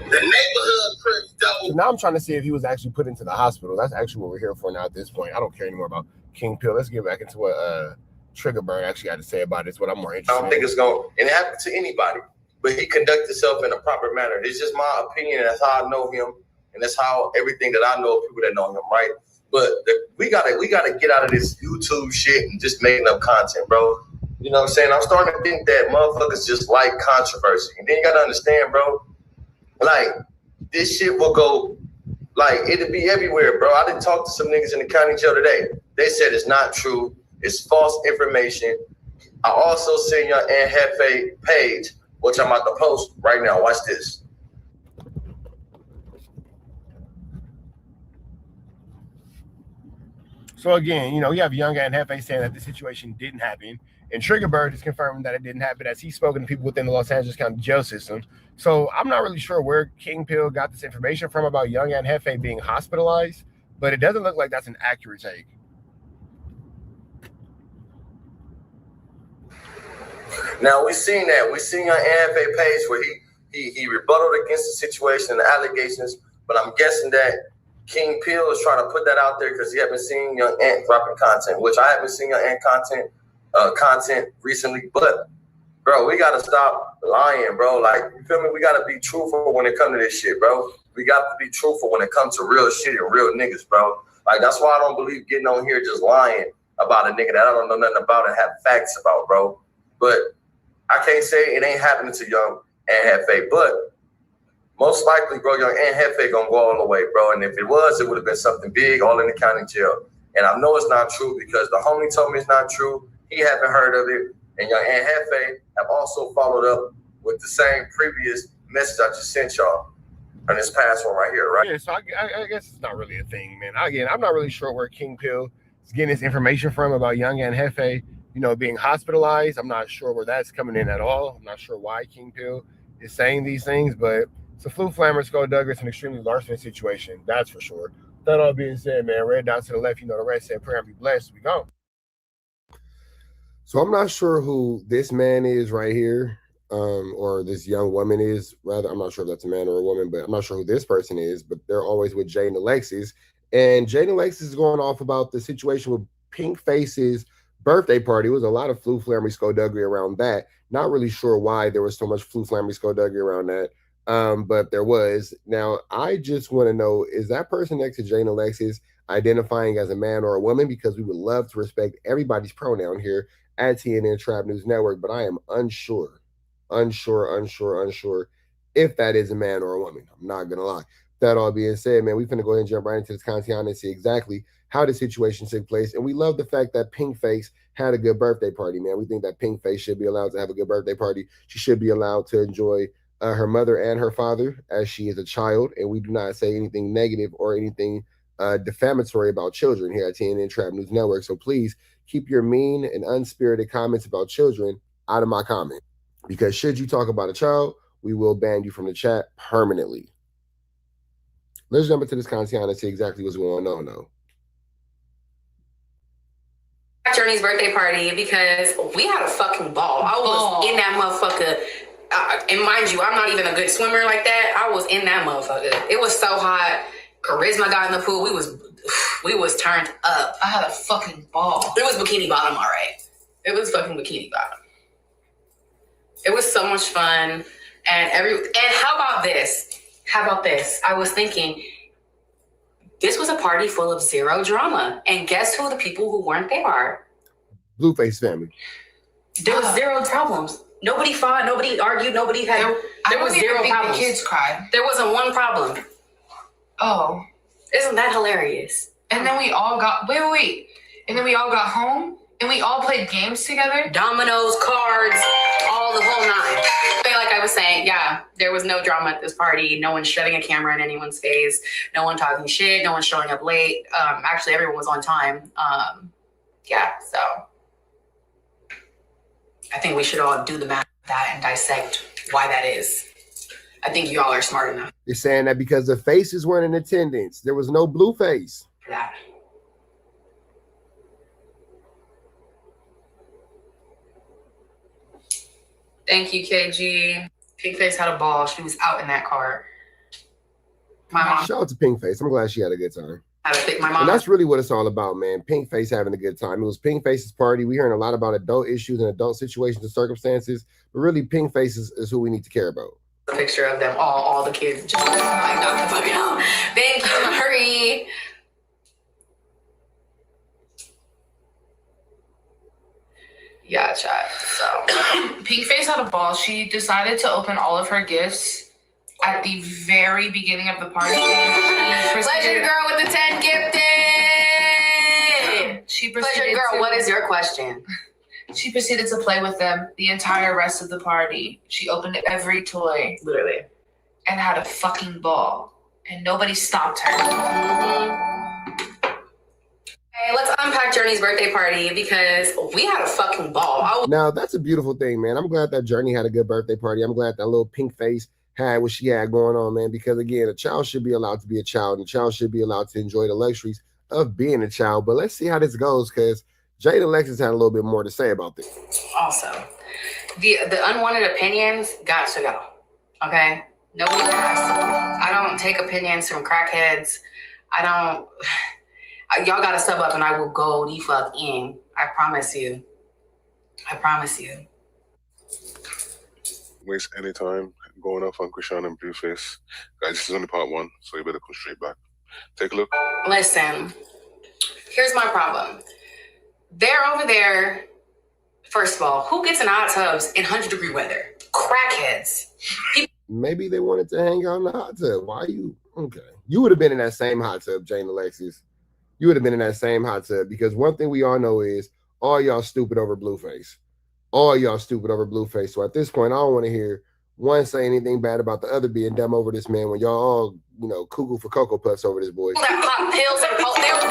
[SPEAKER 25] The neighborhood Chris double.
[SPEAKER 3] So now I'm trying to see if he was actually put into the hospital. That's actually what we're here for now at this point. I don't care anymore about King Pill. Let's get back into what Trigger Burn actually had to say about it. It's what I'm more interested in.
[SPEAKER 2] I don't think it's going to, and it happened to anybody, but he conducted himself in a proper manner. It's just my opinion. That's how I know him. And that's how everything that I know of people that know him, right? But we gotta get out of this YouTube shit and just making up content, bro. You know what I'm saying? I'm starting to think that motherfuckers just like controversy. And then you gotta understand, bro, like, this shit will go, like, it'll be everywhere, bro. I didn't talk to some niggas in the county jail today. They said it's not true. It's false information. I also seen your Aunt Hefe page, which I'm about to post right now. Watch this.
[SPEAKER 3] So again, you know, you have Young and Hefe saying that the situation didn't happen, and Triggerbird is confirming that it didn't happen as he's spoken to people within the Los Angeles County jail system. So I'm not really sure where King Pill got this information from about Young and Hefe being hospitalized, but it doesn't look like that's an accurate take.
[SPEAKER 2] Now we seen that. We seen your Aunt Hefe page where he rebutted against the situation and the allegations, but I'm guessing that King Pill is trying to put that out there because he haven't seen your aunt dropping content, which I haven't seen your aunt content recently. But bro, we gotta stop lying, bro. Like, you feel me? We gotta be truthful when it comes to this shit, bro. We got to be truthful when it comes to real shit and real niggas, bro. Like, that's why I don't believe getting on here just lying about a nigga that I don't know nothing about and have facts about, bro. But I can't say it ain't happening to young Aunt Hefe, but most likely, bro, your Aunt Hefe gonna go all the way, bro. And if it was, it would have been something big, all in the county jail. And I know it's not true because the homie told me it's not true. He haven't heard of it. And your Aunt Hefe have also followed up with the same previous message I just sent y'all on this past one right here, right?
[SPEAKER 3] Yeah, so I guess it's not really a thing, man. Again, I'm not really sure where King Pill is getting his information from about Young and Hefe, you know, being hospitalized. I'm not sure where that's coming in at all. I'm not sure why King Pill is saying these things, but it's a flu flammer, Skull Douglas, an extremely larceny situation, that's for sure. That all being said, man, red dot to the left, you know the rest. Said prayer and be blessed. We gone. So I'm not sure who this man is right here, or this young woman is, rather. I'm not sure if that's a man or a woman, but I'm not sure who this person is, but they're always with Jade and Alexis. And Jade and Alexis is going off about the situation with Pink Face's birthday party. It was a lot of flu flammy skullduggery around that. Not really sure why there was so much flu flammy skullduggery around that. But there was. Now, I just want to know, is that person next to Jane and Alexis identifying as a man or a woman? Because we would love to respect everybody's pronoun here at TNN Trap News Network, but I am unsure if that is a man or a woman. I'm not going to lie. That all being said, man, we're going to go ahead and jump right into this content and see exactly how the situation took place. And we love the fact that Pink Face had a good birthday party, man. We think that Pink Face should be allowed to have a good birthday party. She should be allowed to enjoy her mother and her father as she is a child, and we do not say anything negative or anything defamatory about children here at TNN Trap News Network. So please keep your mean and unspirited comments about children out of my comment, because should you talk about a child, we will ban you from the chat permanently. Let's jump into this content and see exactly what's going on, though.
[SPEAKER 7] Journey's birthday party, because we had a fucking ball. I was in that motherfucker. And mind you, I'm not even a good swimmer like that. I was in that motherfucker. It was so hot. Charisma got in the pool. We was turned up. I had a fucking ball. It was bikini bottom, all right. It was fucking bikini bottom. It was so much fun. And how about this? How about this? I was thinking, this was a party full of zero drama. And guess who the people who weren't there are?
[SPEAKER 3] Blueface family.
[SPEAKER 7] There was zero problems. Nobody fought, nobody argued, nobody had. There was zero problems. The kids cried. There wasn't one problem. Oh. Isn't that hilarious? And then we all got, wait. And then we all got home and we all played games together. Dominoes, cards, all the whole nine. Like I was saying, yeah, there was no drama at this party. No one shoving a camera in anyone's face. No one talking shit. No one showing up late. Actually, everyone was on time. Yeah, so I think we should all do the math of that and dissect why that is. I think you all are smart enough
[SPEAKER 3] You're saying that because the faces weren't in attendance. There was no blue face.
[SPEAKER 7] for that. Thank you, KG. Pinkface had a ball. She was out in that car. My mom.
[SPEAKER 3] Shout out to Pinkface. I'm glad she had a good time.
[SPEAKER 7] My mom.
[SPEAKER 3] And that's really what it's all about, man. Pinkface having a good time. It was Pinkface's party. We hearing a lot about adult issues and adult situations and circumstances, but really Pinkface is who we need to care about.
[SPEAKER 7] A picture of them all the kids just like knock the fuck out. Thank you, hurry. Yeah, chat. So Pinkface had a ball. She decided to open all of her gifts at the very beginning of the party. Pleasure girl with the 10 gifted. Pleasure girl, what is your question? She proceeded to play with them the entire rest of the party. She opened every toy. Literally. And had a fucking ball. And nobody stopped her. Hey, let's unpack Journey's birthday party because we had a fucking ball.
[SPEAKER 3] Now, that's a beautiful thing, man. I'm glad that Journey had a good birthday party. I'm glad that little Pinkface had what she had going on, man, because, again, a child should be allowed to be a child, and a child should be allowed to enjoy the luxuries of being a child. But let's see how this goes, because Jade and Alexis had a little bit more to say about this.
[SPEAKER 7] Also, the unwanted opinions got to go. Okay? Nobody cares. I don't take opinions from crackheads. Y'all gotta step up and I will go the fuck in. I promise you. I promise you.
[SPEAKER 12] Waste any time going off on Krishan and Blueface. Guys, this is only part one, so you better come straight back. Take a look.
[SPEAKER 7] Listen, here's my problem. They're over there. First of all, who gets in hot tubs in 100-degree weather? Crackheads.
[SPEAKER 3] Maybe they wanted to hang out in the hot tub. Why you? Okay. You would have been in that same hot tub, Jane Alexis. You would have been in that same hot tub because one thing we all know is all y'all stupid over Blueface. All y'all stupid over Blueface. So at this point, I don't want to hear one say anything bad about the other being dumb over this man when y'all all, cuckoo for Cocoa Puffs over this boy.
[SPEAKER 7] That pop pills and they're doing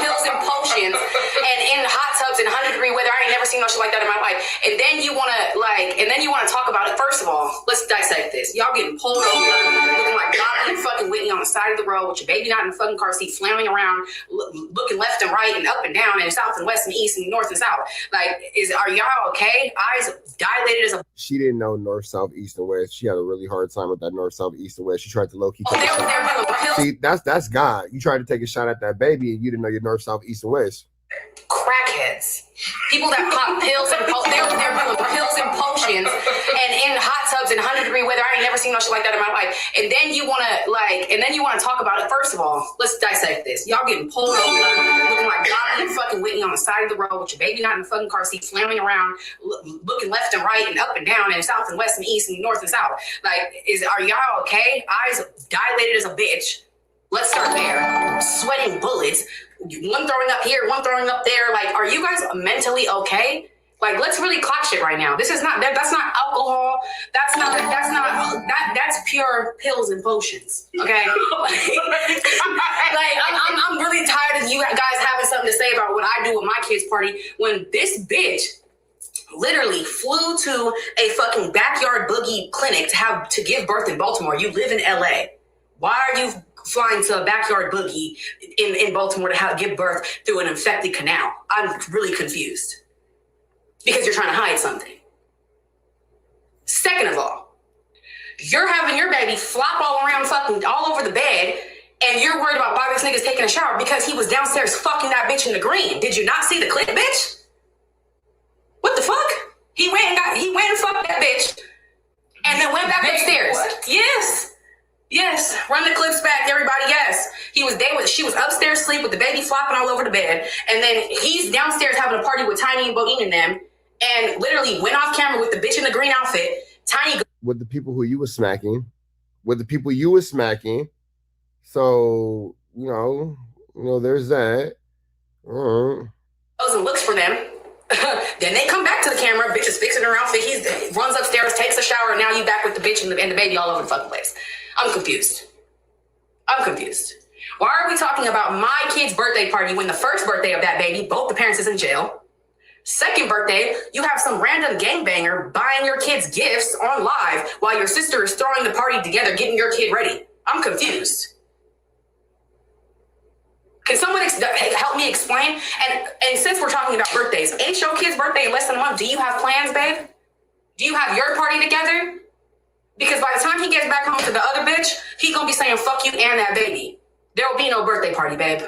[SPEAKER 7] pills and potions and in hot tubs in 100-degree weather. I ain't never seen no shit like that in my life. And then you wanna talk about it. First of all, let's dissect this. Y'all getting pulled over, looking like Donald and fucking Whitney on the side of the road with your baby not in the fucking car seat, flailing around, looking left and right and up and down and south and west and east and north and south. Are y'all okay? Eyes dilated as a.
[SPEAKER 3] She didn't know north, south, east, and west. She had a really hard time with that north, south, east, and west. She tried to low-key take a shot. See, that's God. You tried to take a shot at that baby and you didn't know your north, south, east, and west.
[SPEAKER 7] Crackheads. People that pop pills and they're doing pills and potions and in hot tubs in 100-degree weather. I ain't never seen no shit like that in my life. And then you wanna talk about it. First of all, let's dissect this. Y'all getting pulled over, looking like Donald and fucking Whitney on the side of the road with your baby not in the fucking car seat, flailing around, looking left and right and up and down and south and west and east and north and south. Are y'all okay? Eyes dilated as a bitch. Let's start there. Sweating bullets. One throwing up here, one throwing up there. Are you guys mentally okay? Let's really clock shit right now. This is not that's not alcohol. That's pure pills and potions. Okay? I'm really tired of you guys having something to say about what I do with my kids' party when this bitch literally flew to a fucking backyard boogie clinic to give birth in Baltimore. You live in LA. Why are you flying to a backyard boogie in Baltimore to give birth through an infected canal? I'm really confused. Because you're trying to hide something. Second of all, you're having your baby flop all around fucking all over the bed and you're worried about why this nigga's taking a shower because he was downstairs fucking that bitch in the green. Did you not see the clip, bitch? What the fuck? He went and fucked that bitch and then went back upstairs. What? Yes, run the clips back, everybody. Yes, she was upstairs asleep with the baby flopping all over the bed, and then he's downstairs having a party with Tiny and Bodine and them, and literally went off camera with the bitch in the green outfit. Tiny
[SPEAKER 3] with the people who you were smacking, So Well, there's that. All right.
[SPEAKER 7] Goes and looks for them. Then they come back to the camera. Bitch is fixing her outfit. He runs upstairs, takes a shower, and now you back with the bitch and the baby all over the fucking place. I'm confused. Why are we talking about my kid's birthday party when the first birthday of that baby, both the parents is in jail? Second birthday, you have some random gangbanger buying your kids gifts on live while your sister is throwing the party together, getting your kid ready. I'm confused. Can someone help me explain? And since we're talking about birthdays, ain't your kid's birthday in less than a month? Do you have plans, babe? Do you have your party together? Because by the time he gets back home to the other bitch, he gonna be saying fuck you and that baby. There will be no birthday party, babe.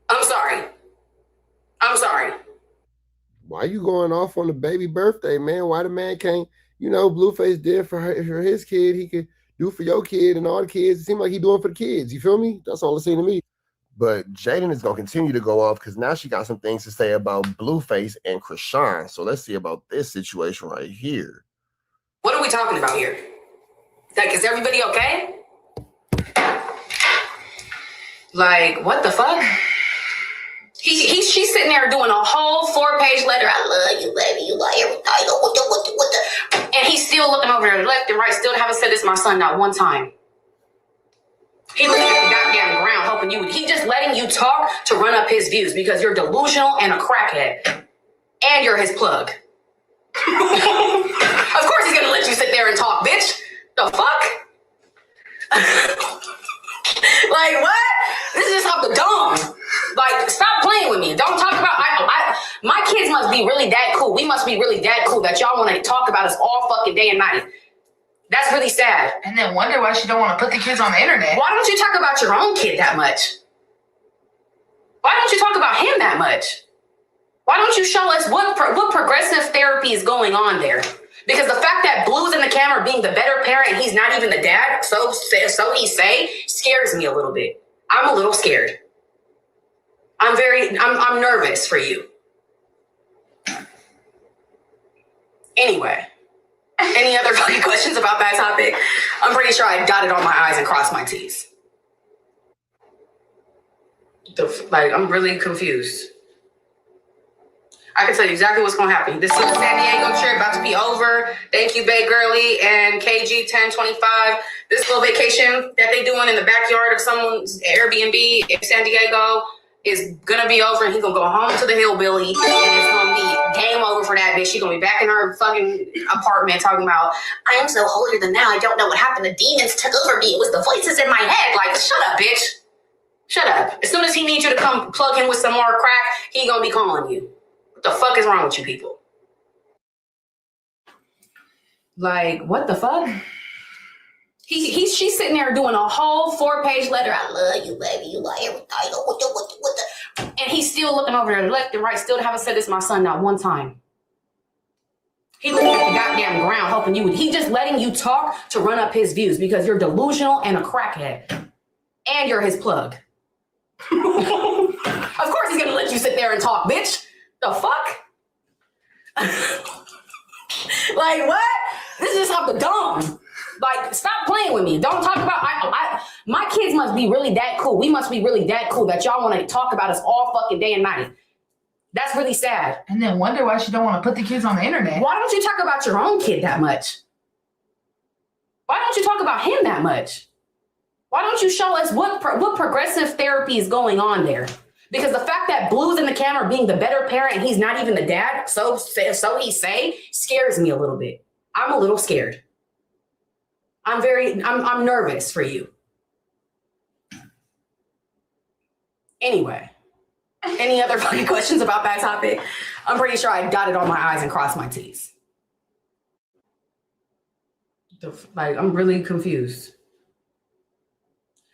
[SPEAKER 7] I'm sorry.
[SPEAKER 3] Why you going off on the baby birthday, man? Why the man can't, Blueface did for his kid, he could do for your kid and all the kids. It seems like he doing for the kids. You feel me? That's all it seemed to me. But Jaden is going to continue to go off because now she got some things to say about Blueface and Krishan. So let's see about this situation right here.
[SPEAKER 7] What are we talking about here? Like, is everybody okay? Like, what the fuck? She's sitting there doing a whole 4-page letter. I love you, baby. You like everything. What the. And he's still looking over there left and right. Still haven't said this to my son not one time. He looking at the goddamn ground hoping you would. He just letting you talk to run up his views because you're delusional and a crackhead. And you're his plug. Of course he's gonna let you sit there and talk, bitch. The fuck? Like, what? This is just off the dome. Like, stop playing with me. Don't talk about my kids must be really that cool. We must be really that cool that y'all want to talk about us all fucking day and night. That's really sad.
[SPEAKER 13] And then wonder why she don't want to put the kids on the internet.
[SPEAKER 7] Why don't you talk about your own kid that much? Why don't you talk about him that much? Why don't you show us what progressive therapy is going on there? Because the fact that Blue's in the camera being the better parent, he's not even the dad, so he say, scares me a little bit. I'm a little scared. I'm nervous for you. Anyway, any other fucking questions about that topic? I'm pretty sure I dotted all my I's and crossed my T's. I'm really confused. I can tell you exactly what's going to happen. This is the San Diego trip about to be over. Thank you, Bay Girly and KG1025. This little vacation that they doing in the backyard of someone's Airbnb in San Diego is going to be over, and he's going to go home to the hillbilly, and it's going to be game over for that bitch. She's going to be back in her fucking apartment talking about, I am so holier than thou. I don't know what happened. The demons took over me. It was the voices in my head. Like, shut up, bitch. Shut up. As soon as he needs you to come plug in with some more crack, he going to be calling you. What the fuck is wrong with you people? Like, what the fuck? She's sitting there doing a whole 4-page letter. I love you, baby. You like everything. What the. And he's still looking over there left and right. Still haven't said this to my son not one time. He looking at the goddamn ground hoping you would. He just letting you talk to run up his views because you're delusional and a crackhead. And you're his plug. Of course he's gonna let you sit there and talk, bitch. The fuck? Like, what? This is just off the dome. Like, stop playing with me. Don't talk about my kids must be really that cool. We must be really that cool that y'all want to talk about us all fucking day and night. That's really sad.
[SPEAKER 13] And then wonder why she don't want to put the kids on the internet.
[SPEAKER 7] Why don't you talk about your own kid that much? Why don't you talk about him that much? Why don't you show us what progressive therapy is going on there? Because the fact that Blue's in the camera being the better parent and he's not even the dad, so he say, scares me a little bit. I'm a little scared. I'm nervous for you. Anyway, any other fucking questions about that topic? I'm pretty sure I dotted all my I's and crossed my T's. I'm really confused.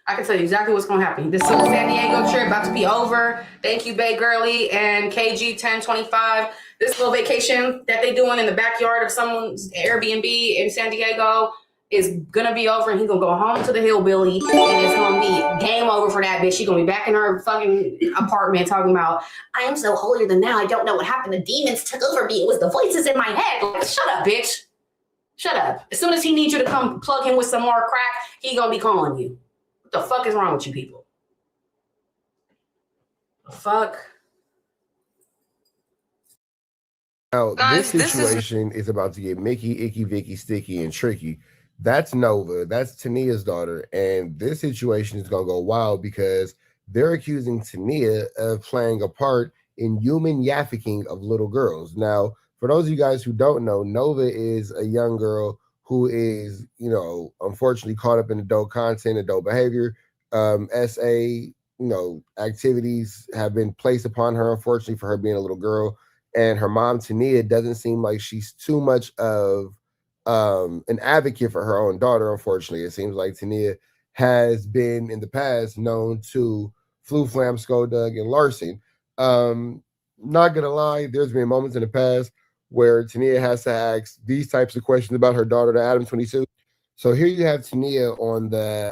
[SPEAKER 7] I can tell you exactly what's going to happen. This is the San Diego trip about to be over. Thank you, Bay Girly and KG1025. This little vacation that they doing in the backyard of someone's Airbnb in San Diego is going to be over, and he's going to go home to the hillbilly, and it's going to be game over for that bitch. She's going to be back in her fucking apartment talking about, I am so holier than thou. I don't know what happened. The demons took over me. It was the voices in my head. Like, shut up, bitch. Shut up. As soon as he needs you to come plug in with some more crack, he going to be calling you. What the fuck is wrong with you people? Fuck.
[SPEAKER 3] Now,
[SPEAKER 7] Guys,
[SPEAKER 3] this situation is about to get Mickey, Icky, Vicky, Sticky, and Tricky. That's Nova. That's Tania's daughter. And this situation is going to go wild because they're accusing Tania of playing a part in human trafficking of little girls. Now, for those of you guys who don't know, Nova is a young girl who is, unfortunately caught up in adult content, adult behavior. Activities have been placed upon her, unfortunately, for her being a little girl. And her mom, Tania, doesn't seem like she's too much of an advocate for her own daughter, unfortunately. It seems like Tania has been, in the past, known to flu, flam, skodug, and larceny. Not going to lie, there's been moments in the past where Tania has to ask these types of questions about her daughter to ADAM22. So here you have Tania on the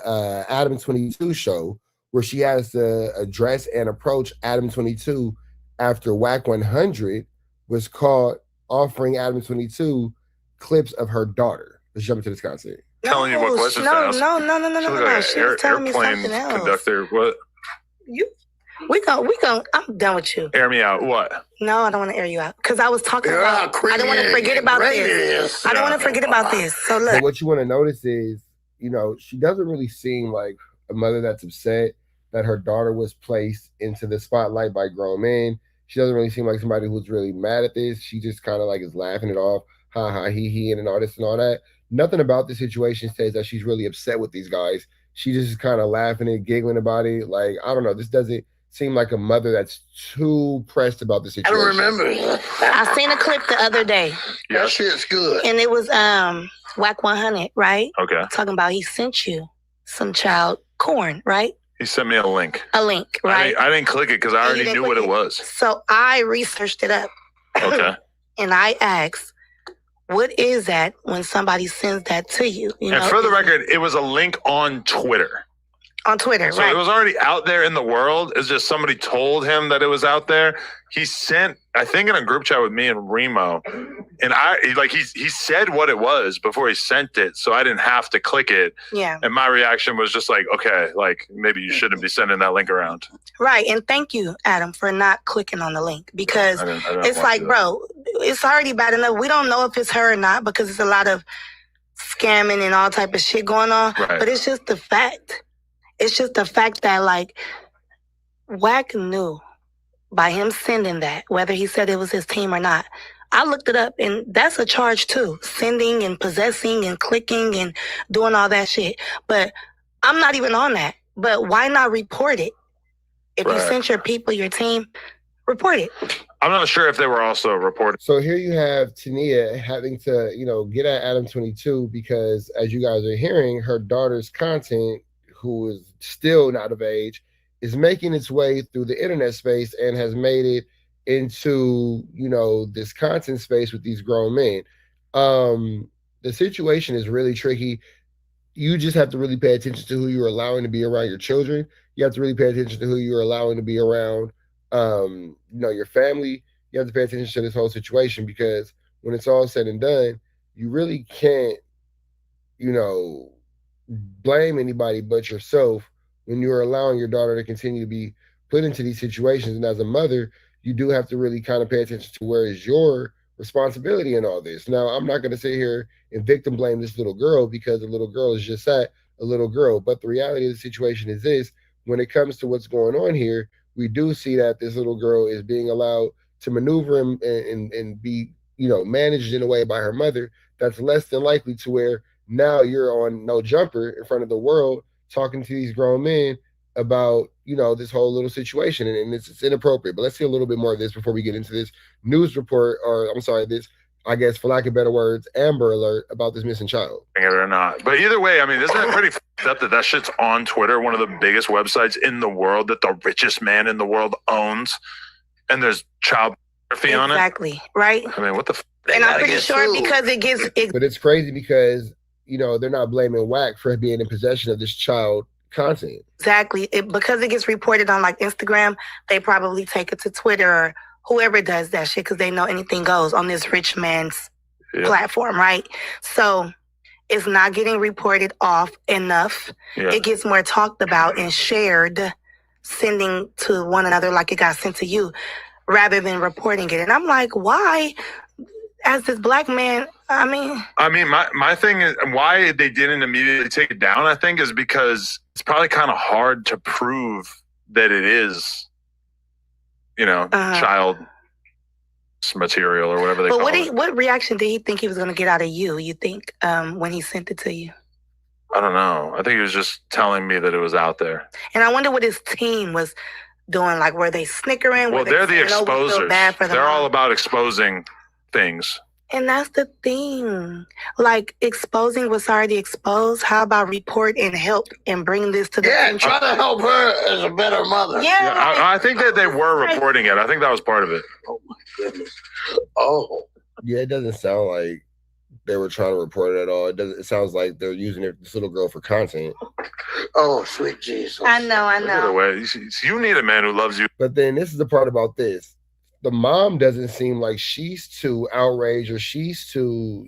[SPEAKER 3] ADAM22 show where she has to address and approach ADAM22 after WACK100 was caught offering ADAM22 clips of her daughter. Let's jump into this content.
[SPEAKER 15] Telling you what questions to ask. No. She was telling me something else. Conductor, what?
[SPEAKER 16] We go. I'm done with you.
[SPEAKER 15] Air me out. What?
[SPEAKER 16] No, I don't want to air you out because I was talking about. I don't want to forget about this. I don't want to forget about this. So look.
[SPEAKER 3] But what you want to notice is, she doesn't really seem like a mother that's upset that her daughter was placed into the spotlight by grown men. She doesn't really seem like somebody who's really mad at this. She just kind of like is laughing it off, ha ha, he, and all this and all that. Nothing about the situation says that she's really upset with these guys. She just is kind of laughing and giggling about it. Like, I don't know. This doesn't seem like a mother that's too pressed about the situation.
[SPEAKER 11] I don't remember.
[SPEAKER 16] I seen a clip the other day.
[SPEAKER 11] That shit's good.
[SPEAKER 16] And it was WACK100, right?
[SPEAKER 15] Okay.
[SPEAKER 16] Talking about he sent you some child corn, right?
[SPEAKER 15] He sent me a link.
[SPEAKER 16] Right?
[SPEAKER 15] I didn't click it because I already knew what it was.
[SPEAKER 16] So I researched it up.
[SPEAKER 15] Okay.
[SPEAKER 16] And I asked, what is that when somebody sends that to you?
[SPEAKER 15] And for the record, it was a link on Twitter.
[SPEAKER 16] On Twitter,
[SPEAKER 15] so
[SPEAKER 16] right.
[SPEAKER 15] It was already out there in the world. It's just somebody told him that it was out there. He sent, I think, in a group chat with me and Remo, and he said what it was before he sent it, so I didn't have to click it.
[SPEAKER 16] Yeah.
[SPEAKER 15] And my reaction was just like, okay, like maybe you shouldn't be sending that link around.
[SPEAKER 16] Right. And thank you, Adam, for not clicking on the link because I didn't it's like, bro, it's already bad enough. We don't know if it's her or not because it's a lot of scamming and all type of shit going on.
[SPEAKER 15] Right.
[SPEAKER 16] But it's just the fact. It's just the fact that, like, Wack knew by him sending that, whether he said it was his team or not. I looked it up, and that's a charge, too. Sending and possessing and clicking and doing all that shit. But I'm not even on that. But why not report it? If you sent your people, your team, report it.
[SPEAKER 15] I'm not sure if they were also reported.
[SPEAKER 3] So here you have Tania having to, get at ADAM22 because, as you guys are hearing, her daughter's content, who is still not of age, is making its way through the internet space and has made it into, this content space with these grown men. The situation is really tricky. You just have to really pay attention to who you're allowing to be around your children. You have to really pay attention to who you're allowing to be around, your family. You have to pay attention to this whole situation because when it's all said and done, you really can't, blame anybody but yourself when you're allowing your daughter to continue to be put into these situations. And as a mother, you do have to really kind of pay attention to where is your responsibility in all this. Now, I'm not going to sit here and victim blame this little girl because the little girl is just that, a little girl. But the reality of the situation is this: when it comes to what's going on here, we do see that this little girl is being allowed to maneuver and be, managed in a way by her mother that's less than likely to where now you're on no jumper in front of the world talking to these grown men about, this whole little situation. And it's inappropriate. But let's see a little bit more of this before we get into this news report, or I'm sorry, this, I guess, for lack of better words, Amber Alert about this missing child.
[SPEAKER 15] It or not. But either way, I mean, isn't it pretty f***ed up that shit's on Twitter, one of the biggest websites in the world that the richest man in the world owns, and there's child pornography on it?
[SPEAKER 16] Exactly, right?
[SPEAKER 15] I mean, what the f***?
[SPEAKER 16] And I'm pretty sure because it gets...
[SPEAKER 3] But it's crazy because, they're not blaming WACK for being in possession of this child content.
[SPEAKER 16] Exactly. Because it gets reported on like Instagram, they probably take it to Twitter or whoever does that shit because they know anything goes on this rich man's platform, right? So it's not getting reported off enough. Yeah. It gets more talked about and shared sending to one another like it got sent to you, rather than reporting it. And I'm like, why, as this black man, I mean,
[SPEAKER 15] my thing is why they didn't immediately take it down, I think, is because it's probably kind of hard to prove that it is, child material or whatever they call it.
[SPEAKER 16] What reaction did he think he was going to get out of you think, when he sent it to you?
[SPEAKER 15] I don't know. I think he was just telling me that it was out there.
[SPEAKER 16] And I wonder what his team was doing. Like, were they snickering?
[SPEAKER 15] Well, they're the exposers. They're all about exposing things.
[SPEAKER 16] And that's the thing. Like, exposing what's already exposed. How about report and help and bring this to the
[SPEAKER 25] Yeah, try to help her as a better mother.
[SPEAKER 16] Yeah.
[SPEAKER 15] I think that they were reporting it. I think that was part of it.
[SPEAKER 25] Oh, my goodness. Oh.
[SPEAKER 3] Yeah, it doesn't sound like they were trying to report it at all. It sounds like they're using this little girl for content.
[SPEAKER 25] Oh, sweet Jesus.
[SPEAKER 16] I know.
[SPEAKER 15] Either way, you need a man who loves you.
[SPEAKER 3] But then this is the part about this. The mom doesn't seem like she's too outraged or she's too,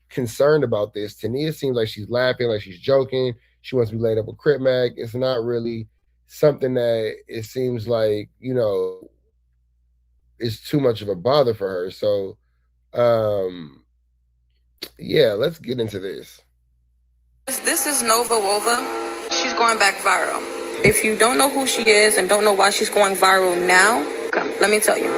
[SPEAKER 3] concerned about this. Tania seems like she's laughing, like she's joking. She wants to be laid up with Crip Mac. It's not really something that it seems like, is too much of a bother for her. So, yeah, let's get into this.
[SPEAKER 7] This is Nova Wova. She's going back viral. If you don't know who she is and don't know why she's going viral now, let me tell you.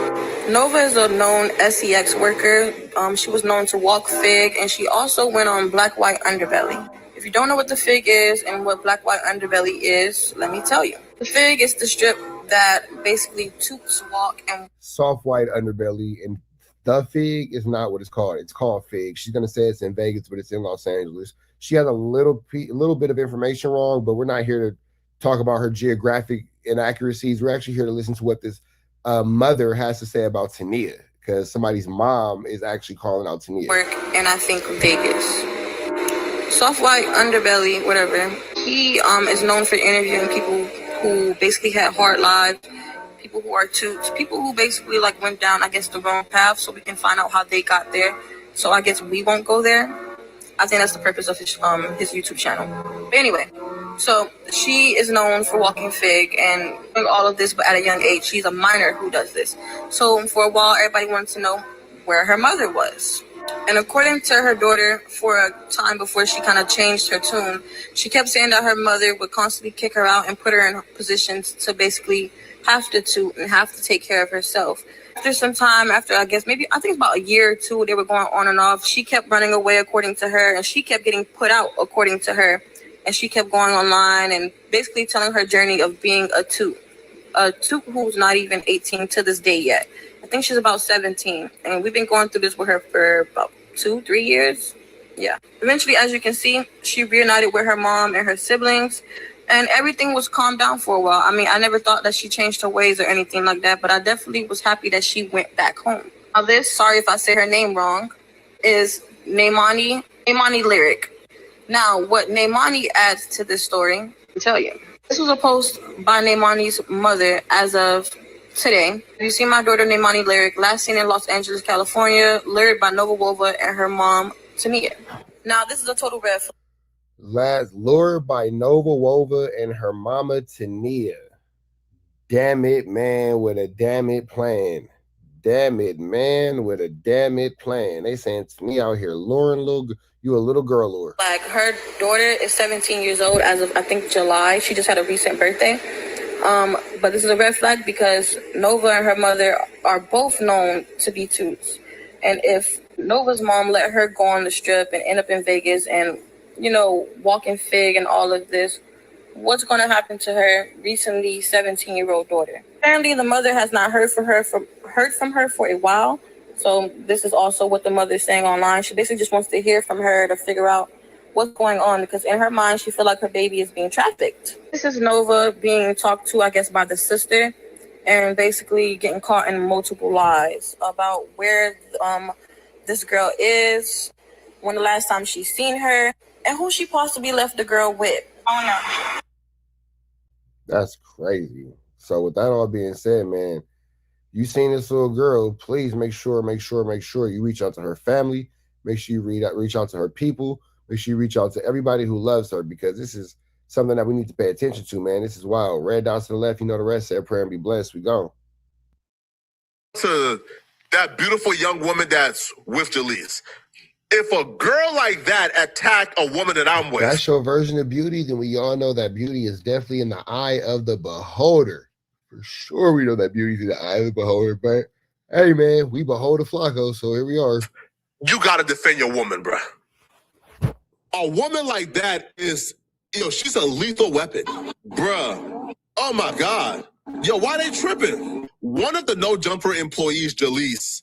[SPEAKER 7] Nova is a known SEX worker. She was known to walk Fig, and she also went on Black White Underbelly. If you don't know what the Fig is and what Black White Underbelly is, let me tell you. The Fig is the strip that basically Toots walk and
[SPEAKER 3] soft white underbelly, and the Fig is not what it's called. It's called Fig. She's gonna say it's in Vegas, but it's in Los Angeles. She has a little bit of information wrong, but we're not here to talk about her geographic inaccuracies. We're actually here to listen to what this mother has to say about Tania, because somebody's mom is actually calling out Tania.
[SPEAKER 7] Work, and I think Vegas. Soft white underbelly, whatever. He is known for interviewing people who basically had hard lives, people who are toots, people who basically went down, I guess, the wrong path, so we can find out how they got there. So I guess we won't go there. I think that's the purpose of his YouTube channel. But anyway, so she is known for walking Fig and doing all of this, but at a young age. She's a minor who does this. So for a while, everybody wanted to know where her mother was. And according to her daughter, for a time before she kind of changed her tune, she kept saying that her mother would constantly kick her out and put her in positions to basically have to toot and have to take care of herself. After some time, I think it's about a year or two, they were going on and off. She kept running away, according to her, and she kept getting put out, according to her. And she kept going online and basically telling her journey of being a toot who's not even 18 to this day yet. I think she's about 17, and we've been going through this with her for about 2-3 years. Yeah. Eventually, as you can see, she reunited with her mom and her siblings, and everything was calmed down for a while. I mean, I never thought that she changed her ways or anything like that, but I definitely was happy that she went back home. Now this, sorry if I say her name wrong, is Naimani Lyric. Now, what Naimani adds to this story, I'll tell you. This was a post by Naimani's mother as of today. You see my daughter Naimani Lyric, last seen in Los Angeles, California, lured by Nova Wova and her mom, Tania. Now, this is a total red flag.
[SPEAKER 3] Last lured by Nova Wova and her mama Tania. Damn it, man, with a damn it plan. Damn it, man, with a damn it plan. They saying Tania out here luring you a little girl lure.
[SPEAKER 7] Like, her daughter is 17 years old as of, I think, July. She just had a recent birthday. But this is a red flag because Nova and her mother are both known to be toots. And if Nova's mom let her go on the strip and end up in Vegas and, walking Fig and all of this, what's going to happen to her recently 17-year-old daughter? Apparently, the mother has not heard from her for a while. So this is also what the mother is saying online. She basically just wants to hear from her to figure out what's going on, because in her mind, she feels like her baby is being trafficked. This is Nova being talked to, I guess, by the sister, and basically getting caught in multiple lies about where this girl is, when the last time she's seen her, and who she possibly left the girl with. Oh, no.
[SPEAKER 3] That's crazy. So with that all being said, man, you seen this little girl, please make sure you reach out to her family. Make sure you reach out to her people. Make sure you reach out to everybody who loves her, because this is something that we need to pay attention to, man. This is wild. Red dots to the left, you know the rest. Say a prayer and be blessed. We go.
[SPEAKER 25] To that beautiful young woman that's with Jalise. If a girl like that attack a woman that I'm with.
[SPEAKER 3] That's your version of beauty, then we all know that beauty is definitely in the eye of the beholder. For sure we know that beauty's in the eye of the beholder, but hey, man, we behold a Flacco, so here we are.
[SPEAKER 25] You got to defend your woman, bruh. A woman like that is, she's a lethal weapon. Bruh. Oh, my God. Yo, why they tripping? One of the No Jumper employees, Jalise,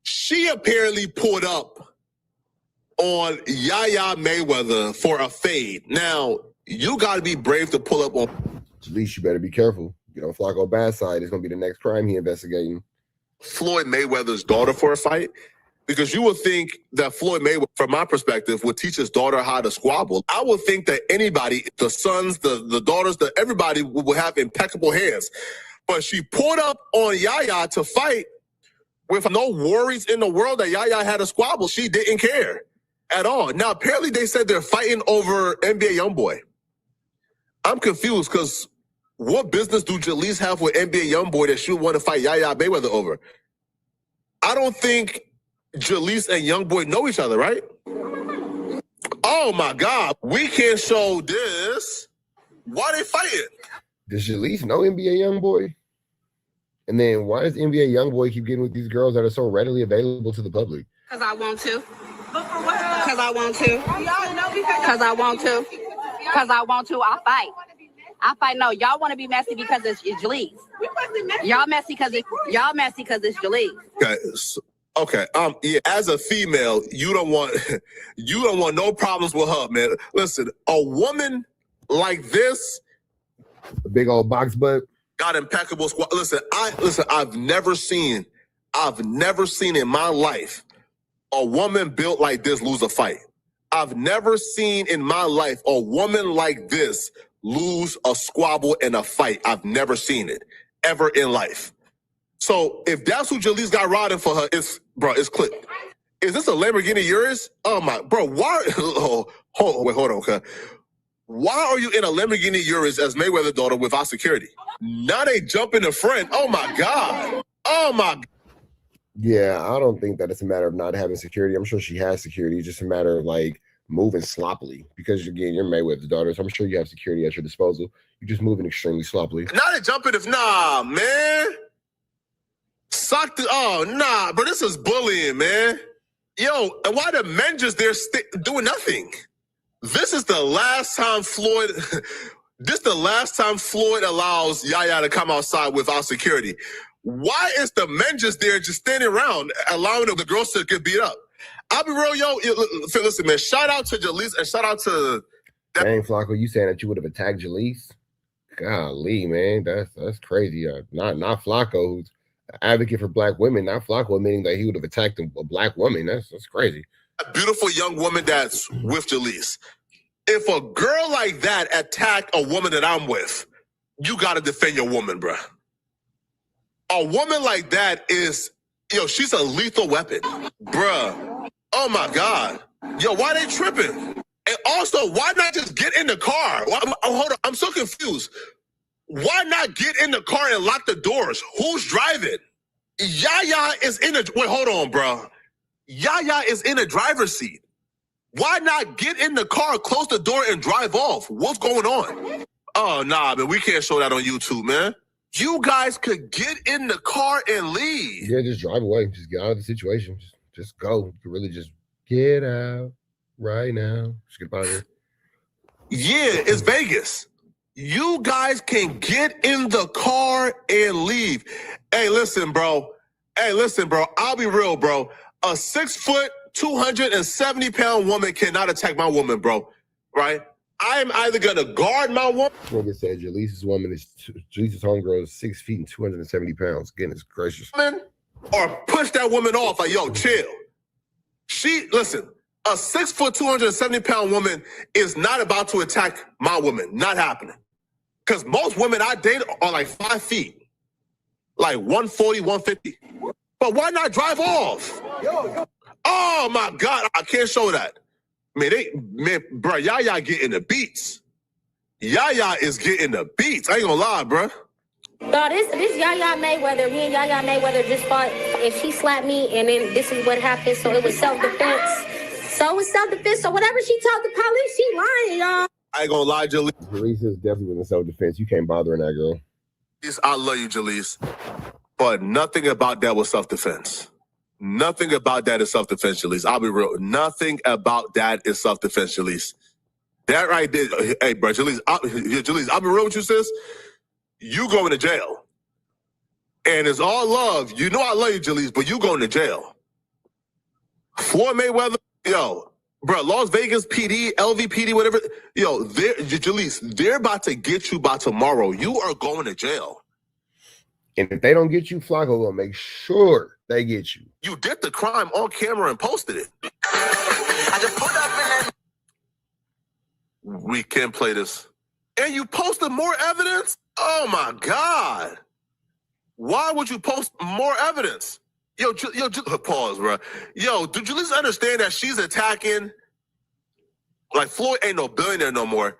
[SPEAKER 25] she apparently pulled up on Yaya Mayweather for a fade. Now, you got to be brave to pull up on...
[SPEAKER 3] Jalise, you better be careful. Get on Flacco bad side. It's going to be the next crime he investigating.
[SPEAKER 25] Floyd Mayweather's daughter for a fight. Because you would think that Floyd Mayweather, from my perspective, would teach his daughter how to squabble. I would think that anybody, the sons, the daughters, everybody would have impeccable hands. But she pulled up on Yaya to fight with no worries in the world that Yaya had a squabble. She didn't care at all. Now, apparently they said they're fighting over NBA YoungBoy. I'm confused because what business do Jalise have with NBA YoungBoy that she would want to fight Yaya Mayweather over? I don't think Jalise and YoungBoy know each other, right? Oh my God, we can't show this. Why they fighting?
[SPEAKER 3] Does Jalise know NBA YoungBoy? And then why does NBA YoungBoy keep getting with these girls that are so readily available to the public?
[SPEAKER 7] Because I want to. Because I want to. Because I want to. Because I want to. I fight. No, y'all want to be messy because it's Jalise. Y'all messy because it's Jalise.
[SPEAKER 25] Okay. Okay. Yeah, as a female, you don't want no problems with her, man. Listen, a woman like this,
[SPEAKER 3] a big old box butt,
[SPEAKER 25] got impeccable squat. Listen, I've never seen in my life a woman built like this lose a fight. I've never seen in my life a woman like this lose a squabble in a fight. I've never seen it ever in life. So if that's who Jalise got riding for her, it's clip. Is this a Lamborghini Urus? Oh my, bro, why? Hold on, okay. Why are you in a Lamborghini Urus as Mayweather's daughter without security? Now they jump in the front. Oh my God. Oh my.
[SPEAKER 3] Yeah, I don't think that it's a matter of not having security. I'm sure she has security. It's just a matter of like moving sloppily because again, you're Mayweather's daughter. So I'm sure you have security at your disposal. You're just moving extremely sloppily.
[SPEAKER 25] Now they jump in the, nah, man. Bro, this is bullying, man. Yo, and why the men just there doing nothing? This is the last time Floyd allows Yaya to come outside without security. Why is the men just there just standing around allowing the girls to get beat up? I'll be real, yo. Listen, man, shout out to Jalise and shout out to...
[SPEAKER 3] Dang, Flacco, you saying that you would have attacked Jalise? Golly, man, that's crazy. Not Flacco, who's advocate for black women, not Flacco admitting that he would have attacked a black woman. That's crazy.
[SPEAKER 25] A beautiful young woman that's with Jalise. If a girl like that attack a woman that I'm with, you got to defend your woman, bruh. A woman like that is, she's a lethal weapon, bruh. Oh my God. Yo, why they tripping? And also, why not just get in the car? Hold on, I'm so confused. Why not get in the car and lock the doors? Who's driving? Yaya is in a... Wait, hold on, bro. Yaya is in a driver's seat. Why not get in the car, close the door, and drive off? What's going on? Oh, nah, man, we can't show that on YouTube, man. You guys could get in the car and leave.
[SPEAKER 3] Yeah, just drive away. Just get out of the situation. Just go. You can really just get out right now. Just get out of here.
[SPEAKER 25] Yeah, it's Vegas. You guys can get in the car and leave. Hey, listen, bro. I'll be real, bro. A 6 foot, 270-pound woman cannot attack my woman, bro. Right? I am either gonna guard my woman.
[SPEAKER 3] Nigga said Jalice's homegirl is 6 feet and 270 pounds. Goodness gracious.
[SPEAKER 25] Or push that woman off. Like, yo, chill. Listen. A 6 foot, 270-pound woman is not about to attack my woman. Not happening. Because most women I date are like 5 feet. Like 140, 150. But why not drive off? Oh my God, I can't show that. Man, bro, Yaya getting the beats.
[SPEAKER 8] Yaya is getting the beats. I ain't gonna lie, bro.
[SPEAKER 17] No, this Yaya Mayweather, me and Yaya Mayweather just fought, and she slapped me, and then this is what happened. So it was self-defense. So whatever she told the police, she lying, y'all.
[SPEAKER 8] I ain't gonna lie, Jalise.
[SPEAKER 3] Jalise is definitely in self-defense. You can't bother that girl.
[SPEAKER 8] I love you, Jalise. But nothing about that was self-defense. Nothing about that is self-defense, Jalise. I'll be real. Nothing about that is self-defense, Jalise. That right there, hey, bro, Jalise, I'll be real with you, sis. You going to jail. And it's all love. You know I love you, Jalise, but you going to jail. Floyd Mayweather, yo, bro, Las Vegas PD, LVPD, whatever, yo, Jalise, they're about to get you by tomorrow. You are going to jail.
[SPEAKER 3] And if they don't get you, Flacco will make sure they get you.
[SPEAKER 8] You did the crime on camera and posted it. I just put up in that. We can play this. And you posted more evidence? Oh my God. Why would you post more evidence? Yo, pause, bro. Yo, do Jalise understand that she's attacking? Like, Floyd ain't no billionaire no more.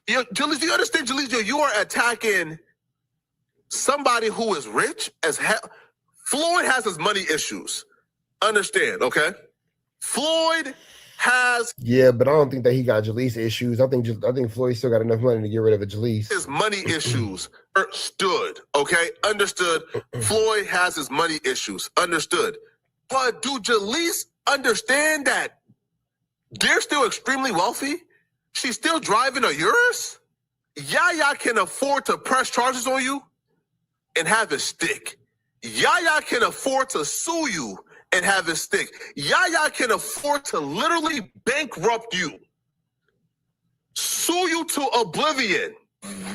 [SPEAKER 8] Yo, Jalise, do you understand, Jalise? Yo, you are attacking somebody who is rich as hell. Floyd has his money issues. Understand, okay? Floyd has...
[SPEAKER 3] Yeah, but I don't think that he got Jalise issues. I think Floyd still got enough money to get rid of a Jalise.
[SPEAKER 8] His money issues. Understood, okay? Understood. Floyd has his money issues. Understood. But do Jalise understand that they're still extremely wealthy? She's still driving a Urus? Yaya can afford to press charges on you and have it stick. Yaya can afford to sue you and have it stick. Yaya can afford to literally bankrupt you, sue you to oblivion.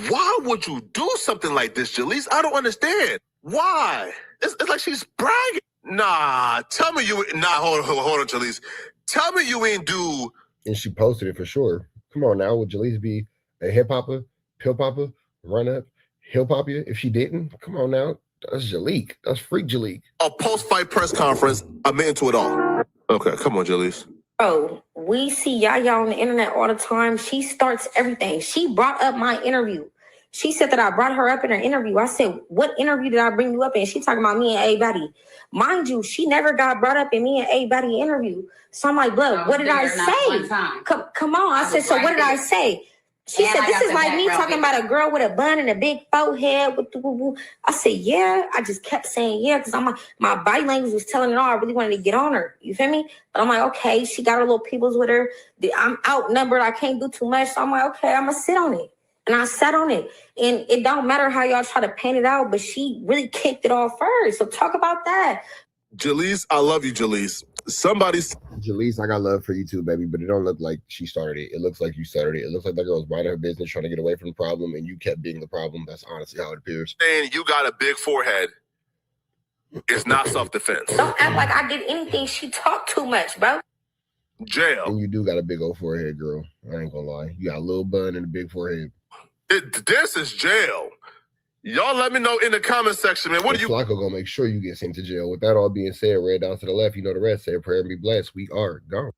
[SPEAKER 8] Why would you do something like this, Jalise? I don't understand. Why? It's like she's bragging. Nah, tell me you... Nah, hold on, Jalise. Tell me you ain't do...
[SPEAKER 3] And she posted it for sure. Come on now, would Jalise be a hip-hopper, pill-popper, run-up, hill-pop you? If she didn't, come on now. That's Jalike. That's freak Jalike.
[SPEAKER 8] A post-fight press conference, I'm into it all. Okay, come on, Jalise.
[SPEAKER 17] Bro, we see Yaya on the internet all the time. She starts everything. She brought up my interview. She said that I brought her up in her interview. I said, what interview did I bring you up in? She talking about me and A-Buddy. Mind you, she never got brought up in me and A-Buddy interview. So I'm like, blood, what did I say? Come on. I said, so what did I say? She said, this is like me talking about a girl with a bun and a big forehead. I said, yeah. I just kept saying, yeah, because I'm like, my body language was telling it all. I really wanted to get on her. You feel me? But I'm like, okay, she got her little peoples with her. I'm outnumbered. I can't do too much. So I'm like, okay, I'm going to sit on it. And I sat on it. And it don't matter how y'all try to paint it out, but she really kicked it off first. So talk about that.
[SPEAKER 8] Jalise, I love you, Jalise.
[SPEAKER 3] Jalise, I got love for you too, baby, but it don't look like she started it. It looks like you started it. It looks like that girl was minding her business, trying to get away from the problem, and you kept being the problem. That's honestly how it appears.
[SPEAKER 8] Saying you got a big forehead is not self-defense.
[SPEAKER 17] Don't act like I did anything. She talked too much, bro.
[SPEAKER 8] Jail.
[SPEAKER 3] And you do got a big old forehead, girl. I ain't gonna lie. You got a little bun and a big forehead.
[SPEAKER 8] This is jail. Y'all let me know in the comment section, man. What do you...
[SPEAKER 3] Flacco gonna make sure you get sent to jail. With that all being said, red down to the left, you know the rest. Say a prayer and be blessed. We are gone.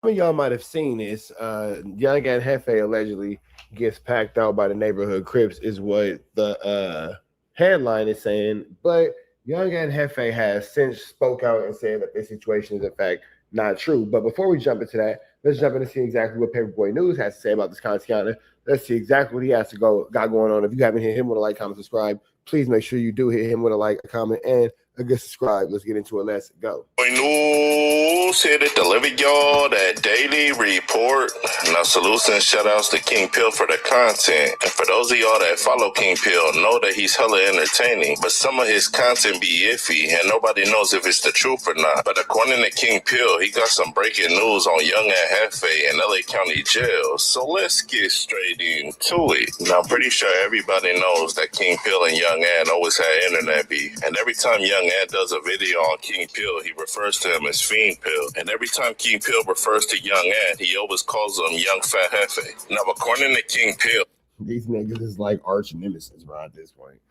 [SPEAKER 3] Some of y'all might have seen this. Young and Hefe allegedly gets packed out by the neighborhood Crips is what the headline is saying. But Young and Hefe has since spoke out and said that this situation is in fact not true. But before we jump into that, let's jump in and see exactly what Paperboy News has to say about this Kantiana. Let's see exactly what he has to got going on. If you haven't hit him with a like, comment, subscribe, please make sure you do hit him with a like, a comment, and a good subscribe. Let's get into it. Let's go.
[SPEAKER 25] News here to deliver y'all that daily report. Now, salutes and shout outs to King Pill for the content. And for those of y'all that follow King Pill, know that he's hella entertaining, but some of his content be iffy, and nobody knows if it's the truth or not. But according to King Pill, he got some breaking news on Young and Hefe in LA County Jail. So let's get straight into it. Now, I'm pretty sure everybody knows that King Pill and Young Ant always had internet beef. And every time Young Ant does a video on King Pill, he refers to him as Fiend Pill. And every time King Pill refers to Young Ant, he always calls him Young Fat Hefe. Now, according to King Pill,
[SPEAKER 3] these niggas is like arch nemesis, bro, at this point.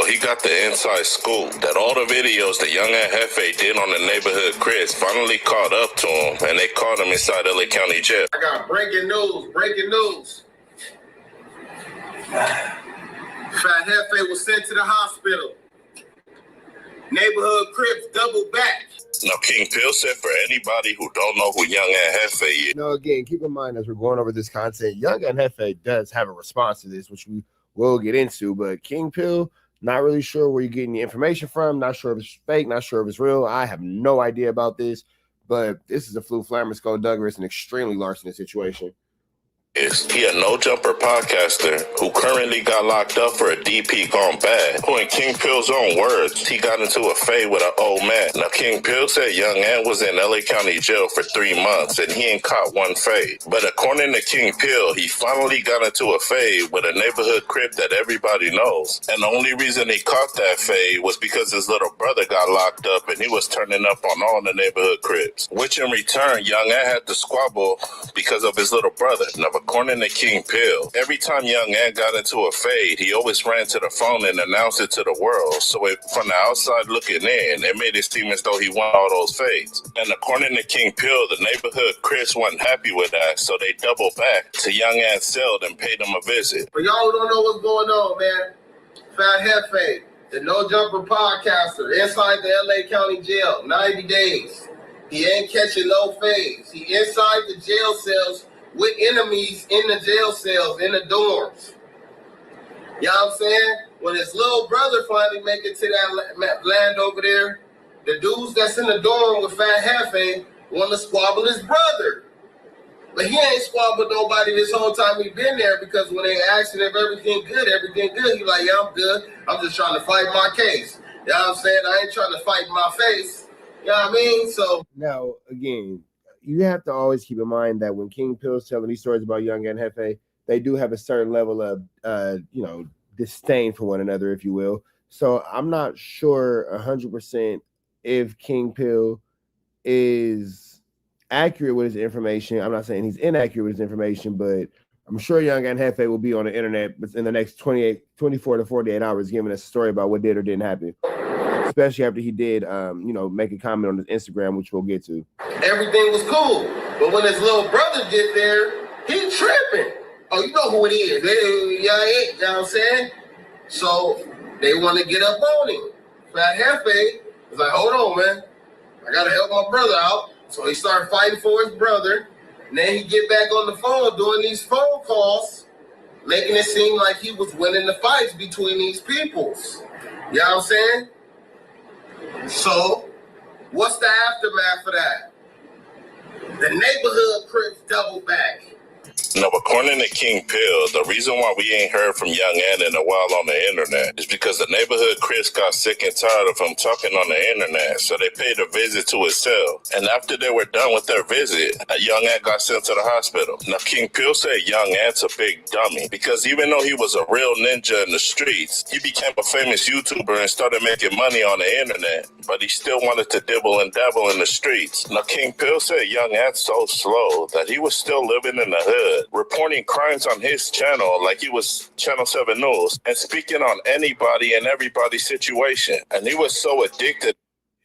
[SPEAKER 25] He got the inside scoop that all the videos that Young and Hefe did on the neighborhood Chris finally caught up to him, and they caught him inside LA County Jail.
[SPEAKER 11] I got breaking news.
[SPEAKER 25] Fat Hefe was sent to the hospital. Neighborhood Crips double back.
[SPEAKER 14] Now, King Pill said for anybody who don't know who Young and Hefe is.
[SPEAKER 3] Now, again, keep in mind as we're going over this content, Young and Hefe does have a response to this, which we will get into. But King Pill, not really sure where you're getting the information from. Not sure if it's fake. Not sure if it's real. I have no idea about this. But this is a Flu Flammer Skull Douglas, an extremely larceny situation.
[SPEAKER 14] He a no-jumper podcaster who currently got locked up for a DP gone bad, who in King Pill's own words, he got into a fade with an old man. Now, King Pill said Young Ant was in LA County jail for 3 months and he ain't caught one fade. But according to King Pill, he finally got into a fade with a neighborhood crip that everybody knows. And the only reason he caught that fade was because his little brother got locked up and he was turning up on all the neighborhood crips, which in return, Young Ant had to squabble because of his little brother. Now, according to King Pill, every time Young Ant got into a fade, he always ran to the phone and announced it to the world. So from the outside looking in, it made it seem as though he won all those fades. And according to King Pill, the neighborhood Chris wasn't happy with that, so they doubled back to Young Ant's cell and paid him a visit.
[SPEAKER 25] For y'all who don't know what's going on, man, Fat Hefe, the No Jumper podcaster, inside the LA County jail, 90 days. He ain't catching no fades. He inside the jail cells with enemies in the jail cells, in the dorms. You know what I'm saying? When his little brother finally make it to that land over there, the dudes that's in the dorm with Fat Hefe want to squabble his brother. But he ain't squabbled nobody this whole time he been there, because when they asked him if everything good, he like, yeah, I'm good. I'm just trying to fight my case. You know what I'm saying? I ain't trying to fight my face. You know what I mean? So
[SPEAKER 3] now, again, you have to always keep in mind that when King Pill's telling these stories about Young and Hefe, they do have a certain level of, disdain for one another, if you will. So I'm not sure 100% if King Pill is accurate with his information. I'm not saying he's inaccurate with his information, but I'm sure Young and Hefe will be on the internet in the next 24 to 48 hours giving us a story about what did or didn't happen. Especially after he did, make a comment on his Instagram, which we'll get to.
[SPEAKER 25] Everything was cool. But when his little brother get there, he tripping. Oh, you know who it is. You know what I'm saying? So they want to get up on him. Fat Hefe was like, hold on, man. I got to help my brother out. So he started fighting for his brother. And then he get back on the phone doing these phone calls, making it seem like he was winning the fights between these peoples. You know what I'm saying? So, what's the aftermath of that? The neighborhood Crips double back.
[SPEAKER 14] Now, according to King Pill, the reason why we ain't heard from Young Ant in a while on the internet is because the neighborhood Chris got sick and tired of him talking on the internet, so they paid a visit to his cell. And after they were done with their visit, Young Ant got sent to the hospital. Now, King Pill said Young Ant's a big dummy, because even though he was a real ninja in the streets, he became a famous YouTuber and started making money on the internet, but he still wanted to dibble and dabble in the streets. Now, King Pill said Young Ant's so slow that he was still living in the hood, reporting crimes on his channel like he was Channel 7 News, and speaking on anybody and everybody's situation. And he was so addicted.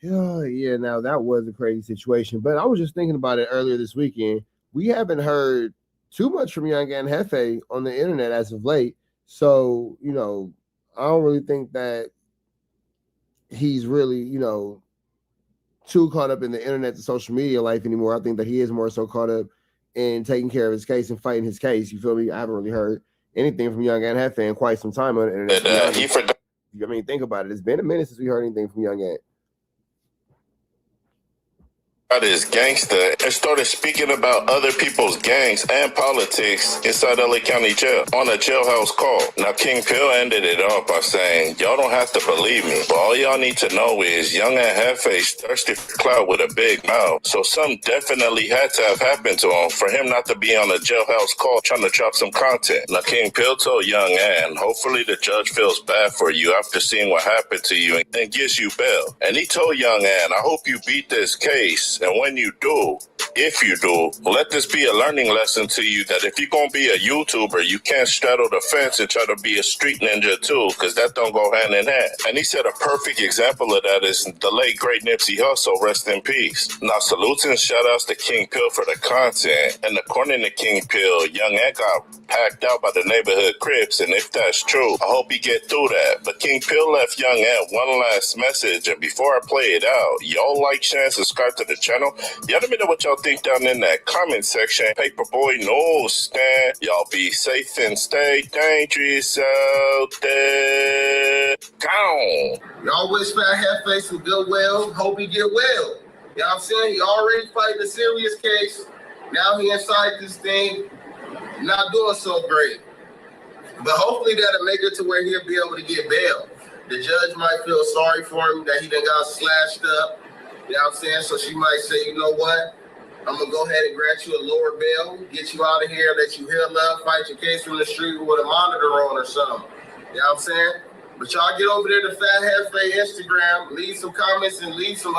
[SPEAKER 3] Yeah, now that was a crazy situation. But I was just thinking about it earlier this weekend. We haven't heard too much from Young and Hefe on the internet as of late. So, I don't really think that he's really, too caught up in the internet to social media life anymore. I think that he is more so caught up in taking care of his case and fighting his case. You feel me? I haven't really heard anything from Young and Hefe in quite some time on the internet.
[SPEAKER 14] He forgot.
[SPEAKER 3] I mean, think about it. It's been a minute since we heard anything from Young Ant.
[SPEAKER 14] His gangster and started speaking about other people's gangs and politics inside LA County Jail on a jailhouse call. Now, King Pill ended it off by saying, y'all don't have to believe me, but all y'all need to know is Young and Hefe's thirsty for clout with a big mouth. So something definitely had to have happened to him for him not to be on a jailhouse call trying to drop some content. Now, King Pill told Young Ann, hopefully the judge feels bad for you after seeing what happened to you and gives you bail. And he told Young Ann, I hope you beat this case. And when you do, If you do, let this be a learning lesson to you that if you're going to be a YouTuber, you can't straddle the fence and try to be a street ninja too, because that don't go hand in hand. And he said a perfect example of that is the late great Nipsey Hussle, rest in peace. Now salutes and shout outs to King Pill for the content. And according to King Pill, Young Ant got packed out by the neighborhood Crips, and if that's true, I hope he get through that. But King Pill left Young Ant one last message, and before I play it out, y'all like, share, and subscribe to the channel. Y'all let me know what y'all think down in that comment section. Paperboy News stand. Y'all be safe and stay dangerous out there. Gone.
[SPEAKER 11] Y'all wish Fat Hefe some good well. Hope he get well. You know what I'm saying? He already fighting a serious case. Now he inside this thing. Not doing so great. But hopefully that'll make it to where he'll be able to get bail. The judge might feel sorry for him that he done got slashed up. You know what I'm saying? So she might say, you know what? I'm going to go ahead and grant you a lower bail, get you out of here, let you heal up, fight your case from the street with a monitor on or something. You know what I'm saying? But y'all get over there to Fat Hefe Instagram, leave some comments and leave some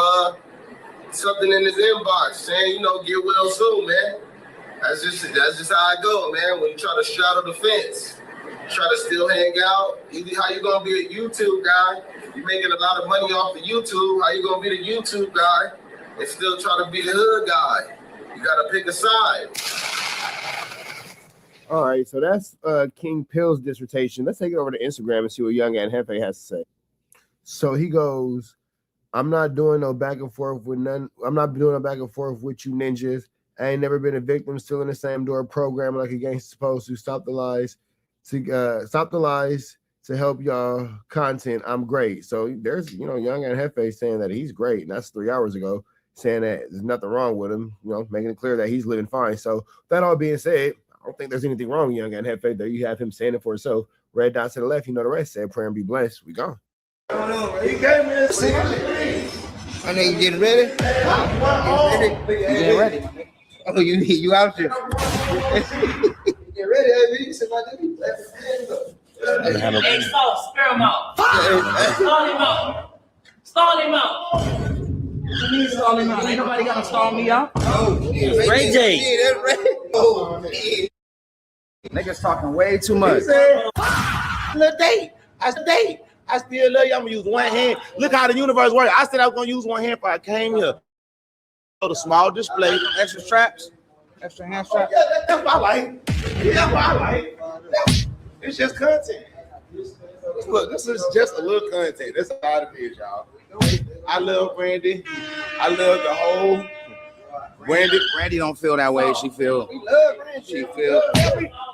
[SPEAKER 11] something in his inbox saying, you know, get well soon, man. That's just how I go, man. When you try to straddle the fence, try to still hang out. How you gonna be a YouTube guy? You making a lot of money off of YouTube. How you gonna be the YouTube guy and still try to be the hood guy? You gotta pick a side.
[SPEAKER 3] All right, so that's King Pill's dissertation. Let's take it over to Instagram and see what Young Ant Hefe has to say. So he goes, I'm not doing no back and forth with none. I'm not doing a back and forth with you ninjas. I ain't never been a victim, still in the same door program like a gangster supposed to. Stop the lies to help y'all content. I'm great. So there's, you know, Young Ant Hefe saying that he's great. And that's 3 hours ago, saying that there's nothing wrong with him, you know, making it clear that he's living fine. So that all being said, I don't think there's anything wrong with Young Ant Hefe. There you have him saying it for himself. Red dot to the left, you know the rest. Say a prayer and be blessed. We gone.
[SPEAKER 5] He gave me a cigarette. I know you getting ready? Getting ready? Oh, you out there? Get ready, Abby.
[SPEAKER 6] Hey, spare him out. Stall him out. Stall him out. You need to stall him out. Ain't nobody gonna stall me out.
[SPEAKER 5] Oh,
[SPEAKER 6] Ray J.
[SPEAKER 5] Niggas talking way too much. Little date. I still love you. I'm gonna use one hand. Look how the universe works. I said I was gonna use one hand before I came here. So the small display, extra straps, extra hand straps. Yeah, that's what I like. Yeah, that's what I like. It's just content. Look, this is just a little content. That's all it is, y'all. I love Brandy. I love the whole Brandy don't feel that way. She feel. She feel.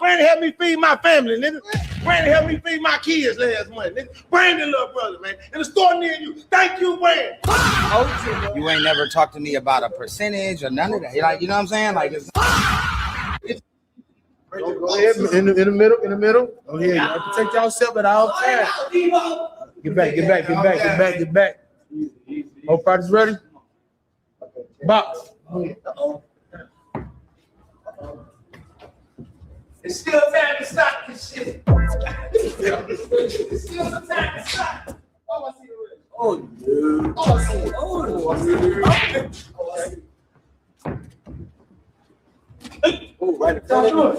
[SPEAKER 5] Brandy helped me feed my family, nigga. Brandy helped me feed my kids last month, nigga. Brandy, little brother, man. In the store near you. Thank you, Brandy.
[SPEAKER 18] You ain't never talked to me about a percentage or none of that. Like, you know what I'm saying? Like, it's
[SPEAKER 5] go ahead in the middle. Oh yeah, you have to protect yourself at all times. Get back. Both parties ready? Box.
[SPEAKER 6] It's still time to stop this shit. It's still time to stop. Oh, I see the red. Oh, dude. Oh, I see it. Oh, I see it.
[SPEAKER 5] Oh, right in front of us.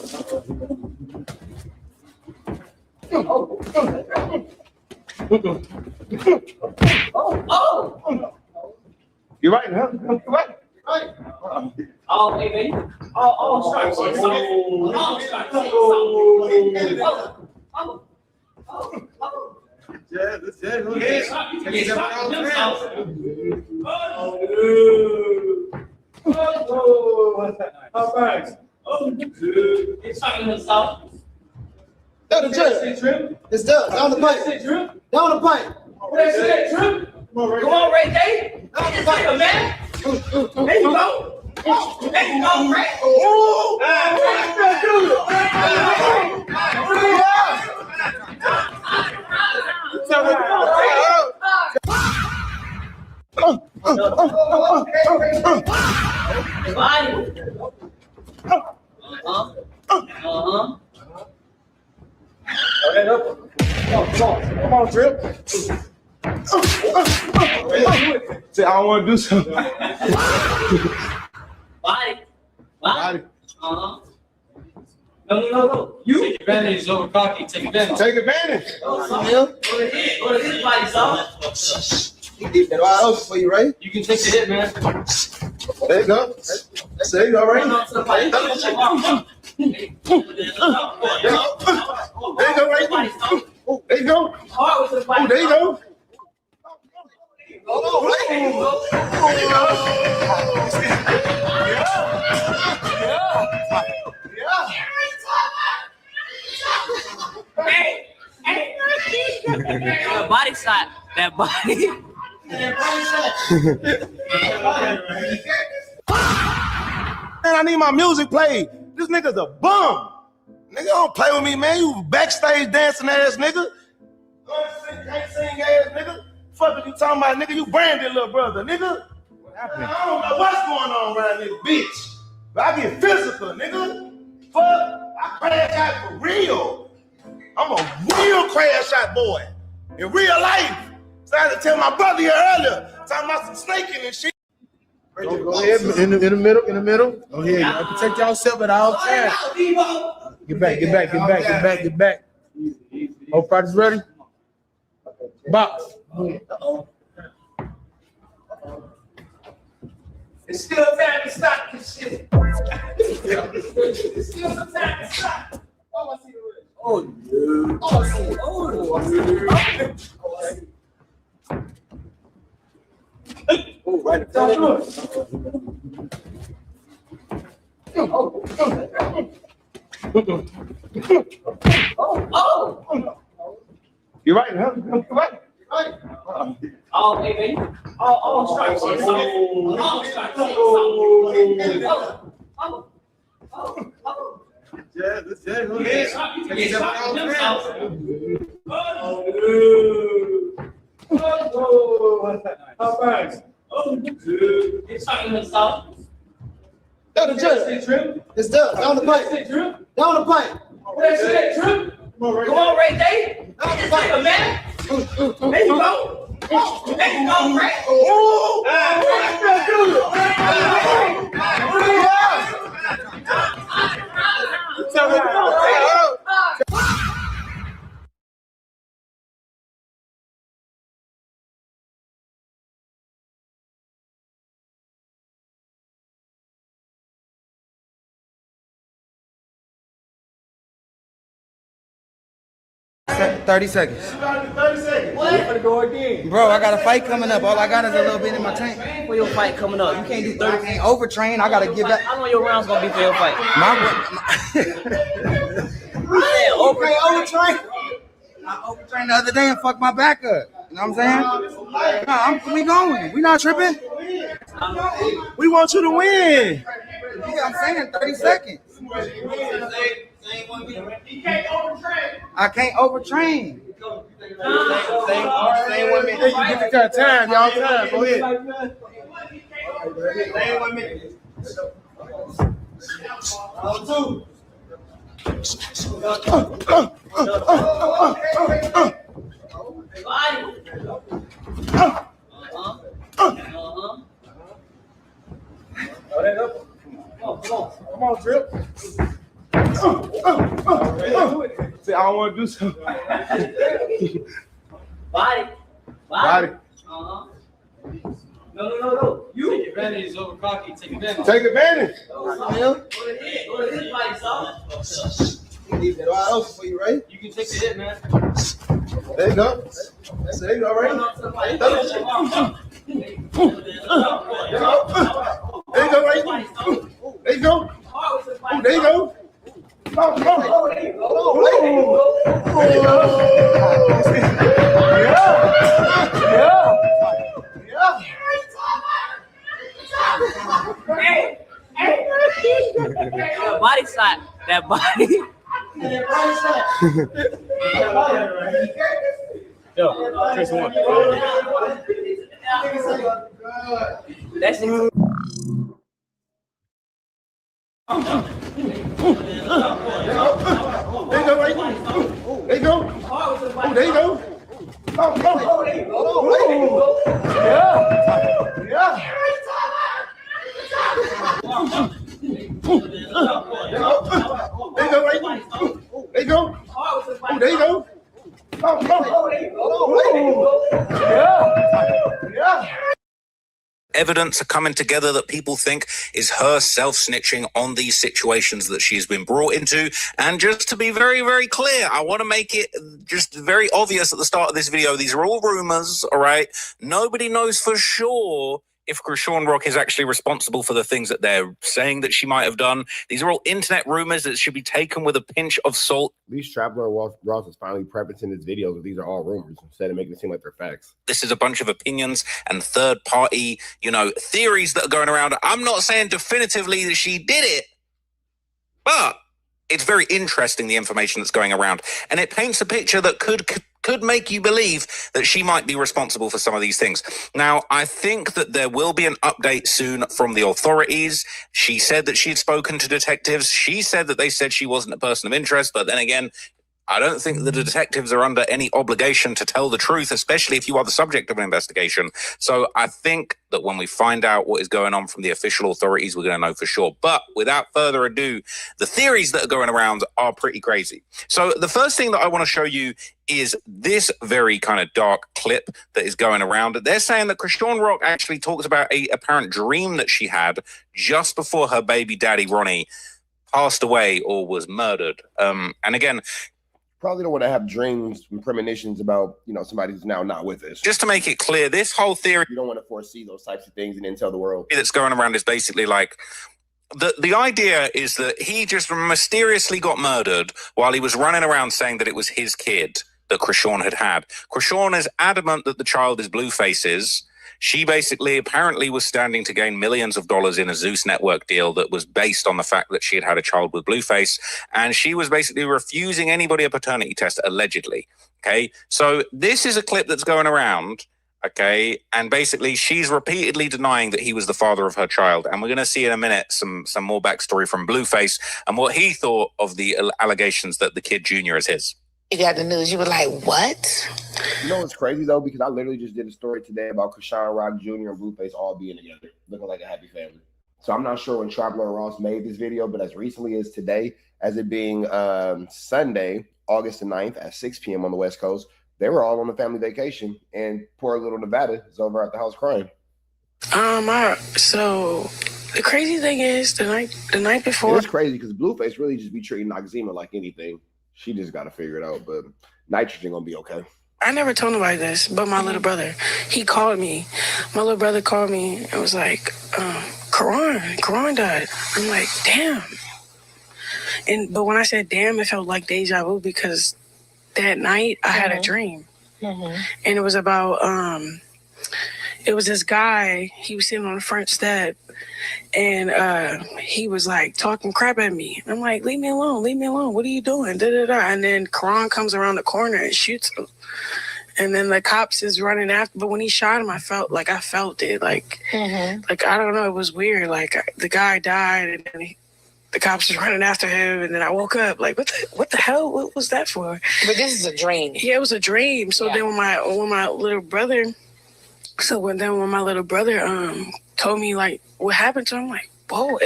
[SPEAKER 5] You're right, huh? You're right.
[SPEAKER 6] Oh, hey, baby. Oh, stripes. Oh, stripes.
[SPEAKER 5] Yeah, that's it.
[SPEAKER 6] All right. Oh, dude. It's talking to south.
[SPEAKER 5] Down the drip. It's down the pipe. Down the pipe.
[SPEAKER 6] What they say, Trip? Come on, Ray J. Just like a man. There you go. There you go, Ray.
[SPEAKER 5] Come on, Trip. Say, I don't want to do something.
[SPEAKER 6] Body. No. You take advantage over cocky. Take advantage.
[SPEAKER 3] Take advantage.
[SPEAKER 6] Go to his body, son.
[SPEAKER 5] He did that all over for you, right?
[SPEAKER 6] You can take the hit, man.
[SPEAKER 5] There you go. That's it. You all right? There you go, right? Oh, there you go. Oh, there you go.
[SPEAKER 6] That body shot. That body.
[SPEAKER 5] Man, I need my music played. This nigga's a bum. Nigga, don't play with me, man. You backstage dancing ass nigga. Can't sing ass nigga. Fuck you talking about, nigga. You branded little brother, nigga. What happened? I don't know what's going on around this bitch. But I get physical, nigga. Fuck, I crash out for real. I'm a real crash out boy. In real life. So I had to tell my brother here earlier, talking about some snaking and shit.
[SPEAKER 3] Go ahead, in the middle. Go ahead. You protect yourself at all times. Get back. Whole party's ready. Box.
[SPEAKER 6] It's still time to stop this shit. It's still some time to stop. Oh, I see the red. Oh, yeah. Oh, I see it. Oh, I see it. Oh, right.
[SPEAKER 5] You right, huh? You right.
[SPEAKER 6] Oh, hey, baby. Oh, strike. Oh, strike.
[SPEAKER 3] Yeah, that's it. Go ahead.
[SPEAKER 6] All right. Oh, dude. It's talking himself.
[SPEAKER 5] Down the judge. It's done. Down the pipe. Down the pipe.
[SPEAKER 6] That shit, Drew. Come on, Ray Day. Down the pipe, man. There you go. There you go, Ray. Oh,
[SPEAKER 18] 30 seconds.
[SPEAKER 5] 30 seconds.
[SPEAKER 18] What? Go again. Bro, I got a fight coming up. All I got is a little bit in my tank.
[SPEAKER 6] For your fight coming up, you can't do 30.
[SPEAKER 18] I can't overtrain. I gotta give that.
[SPEAKER 6] How long your rounds gonna be for your fight?
[SPEAKER 18] Overtrain. I overtrained the other day and fucked my back up. You know what I'm saying? We going. We not tripping.
[SPEAKER 5] We want you to win.
[SPEAKER 18] Yeah, I'm saying 30 seconds. I can't overtrain.
[SPEAKER 5] Same with me. Hey, you get the kind of time, y'all. Time. Go ahead. Same with me. Two. Come on, Drip. See, I don't want to do something.
[SPEAKER 6] Body. No. You take advantage over cocky. Take advantage.
[SPEAKER 5] Take advantage.
[SPEAKER 6] Go to his body, son.
[SPEAKER 5] He did that all over for you, right?
[SPEAKER 6] You can take the hit, man.
[SPEAKER 5] There you go. That's it. You all right? There you go, right? There you go. Oh, there you go. Come on. There you go.
[SPEAKER 6] That body shot. That body. Yo, Chris one. That's it.
[SPEAKER 5] There you go, right? There you go. Oh, there you go. Come on. There you go. Yeah. There you go. Oh, there you go.
[SPEAKER 4] Evidence are coming together that people think is her self-snitching on these situations that she's been brought into. And just to be very, very clear, I want to make it just very obvious at the start of this video, these are all rumors, all right? Nobody knows for sure if Krishan Rock is actually responsible for the things that they're saying that she might have done. These are all internet rumors that should be taken with a pinch of salt.
[SPEAKER 3] At least Traveler Ross is finally prefacing his videos that these are all rumors instead of making it seem like they're facts.
[SPEAKER 4] This is a bunch of opinions and third-party, theories that are going around. I'm not saying definitively that she did it, but it's very interesting, the information that's going around. And it paints a picture that could make you believe that she might be responsible for some of these things. Now, I think that there will be an update soon from the authorities. She said that she'd spoken to detectives. She said that they said she wasn't a person of interest, but then again, I don't think the detectives are under any obligation to tell the truth, especially if you are the subject of an investigation. So I think that when we find out what is going on from the official authorities, we're going to know for sure. But without further ado, the theories that are going around are pretty crazy. So the first thing that I want to show you is this very kind of dark clip that is going around. They're saying that Krishan Rock actually talks about a apparent dream that she had just before her baby daddy, Ronnie, passed away or was murdered. And again,
[SPEAKER 3] probably don't want to have dreams and premonitions about, somebody who's now not with us.
[SPEAKER 4] Just to make it clear, this whole theory,
[SPEAKER 3] you don't want to foresee those types of things and then tell the world.
[SPEAKER 4] That's going around is basically like, the idea is that he just mysteriously got murdered while he was running around saying that it was his kid that Krishan had. Krishan is adamant that the child is Blueface's. She basically apparently was standing to gain millions of dollars in a Zeus network deal that was based on the fact that she had a child with Blueface, and she was basically refusing anybody a paternity test, allegedly. Okay, so this is a clip that's going around, okay, and basically she's repeatedly denying that he was the father of her child, and we're going to see in a minute some more backstory from Blueface and what he thought of the allegations that the kid Junior is his.
[SPEAKER 19] You got the news, you were like, what?
[SPEAKER 3] You know what's crazy, though? Because I literally just did a story today about Krishan Rock Jr. and Blueface all being together, looking like a happy family. So I'm not sure when Traveler Ross made this video, but as recently as today, as it being Sunday, August the 9th at 6 p.m. on the West Coast, they were all on a family vacation, and poor little Nevada is over at the house crying.
[SPEAKER 19] So the crazy thing is, the night before...
[SPEAKER 3] It's crazy because Blueface really just be treating Noxzema like anything. She just got to figure it out, but Nitrogen gonna be okay.
[SPEAKER 19] I never told nobody this, but my little brother, he called me. My little brother called me and was like, Karan died. I'm like, damn. But when I said damn, it felt like deja vu because that night I had a dream. And it was about, it was this guy, he was sitting on the front step, and he was like talking crap at me. I'm like, leave me alone, what are you doing? And then Karan comes around the corner and shoots him. And then the cops is running after, but when he shot him, I felt it, like I don't know, it was weird. Like the guy died, and then the cops was running after him, and then I woke up like, what the hell? What was that for? But this is a dream. Yeah, it was a dream. So then when my little brother, when my little brother told me like what happened to him, I'm like, whoa,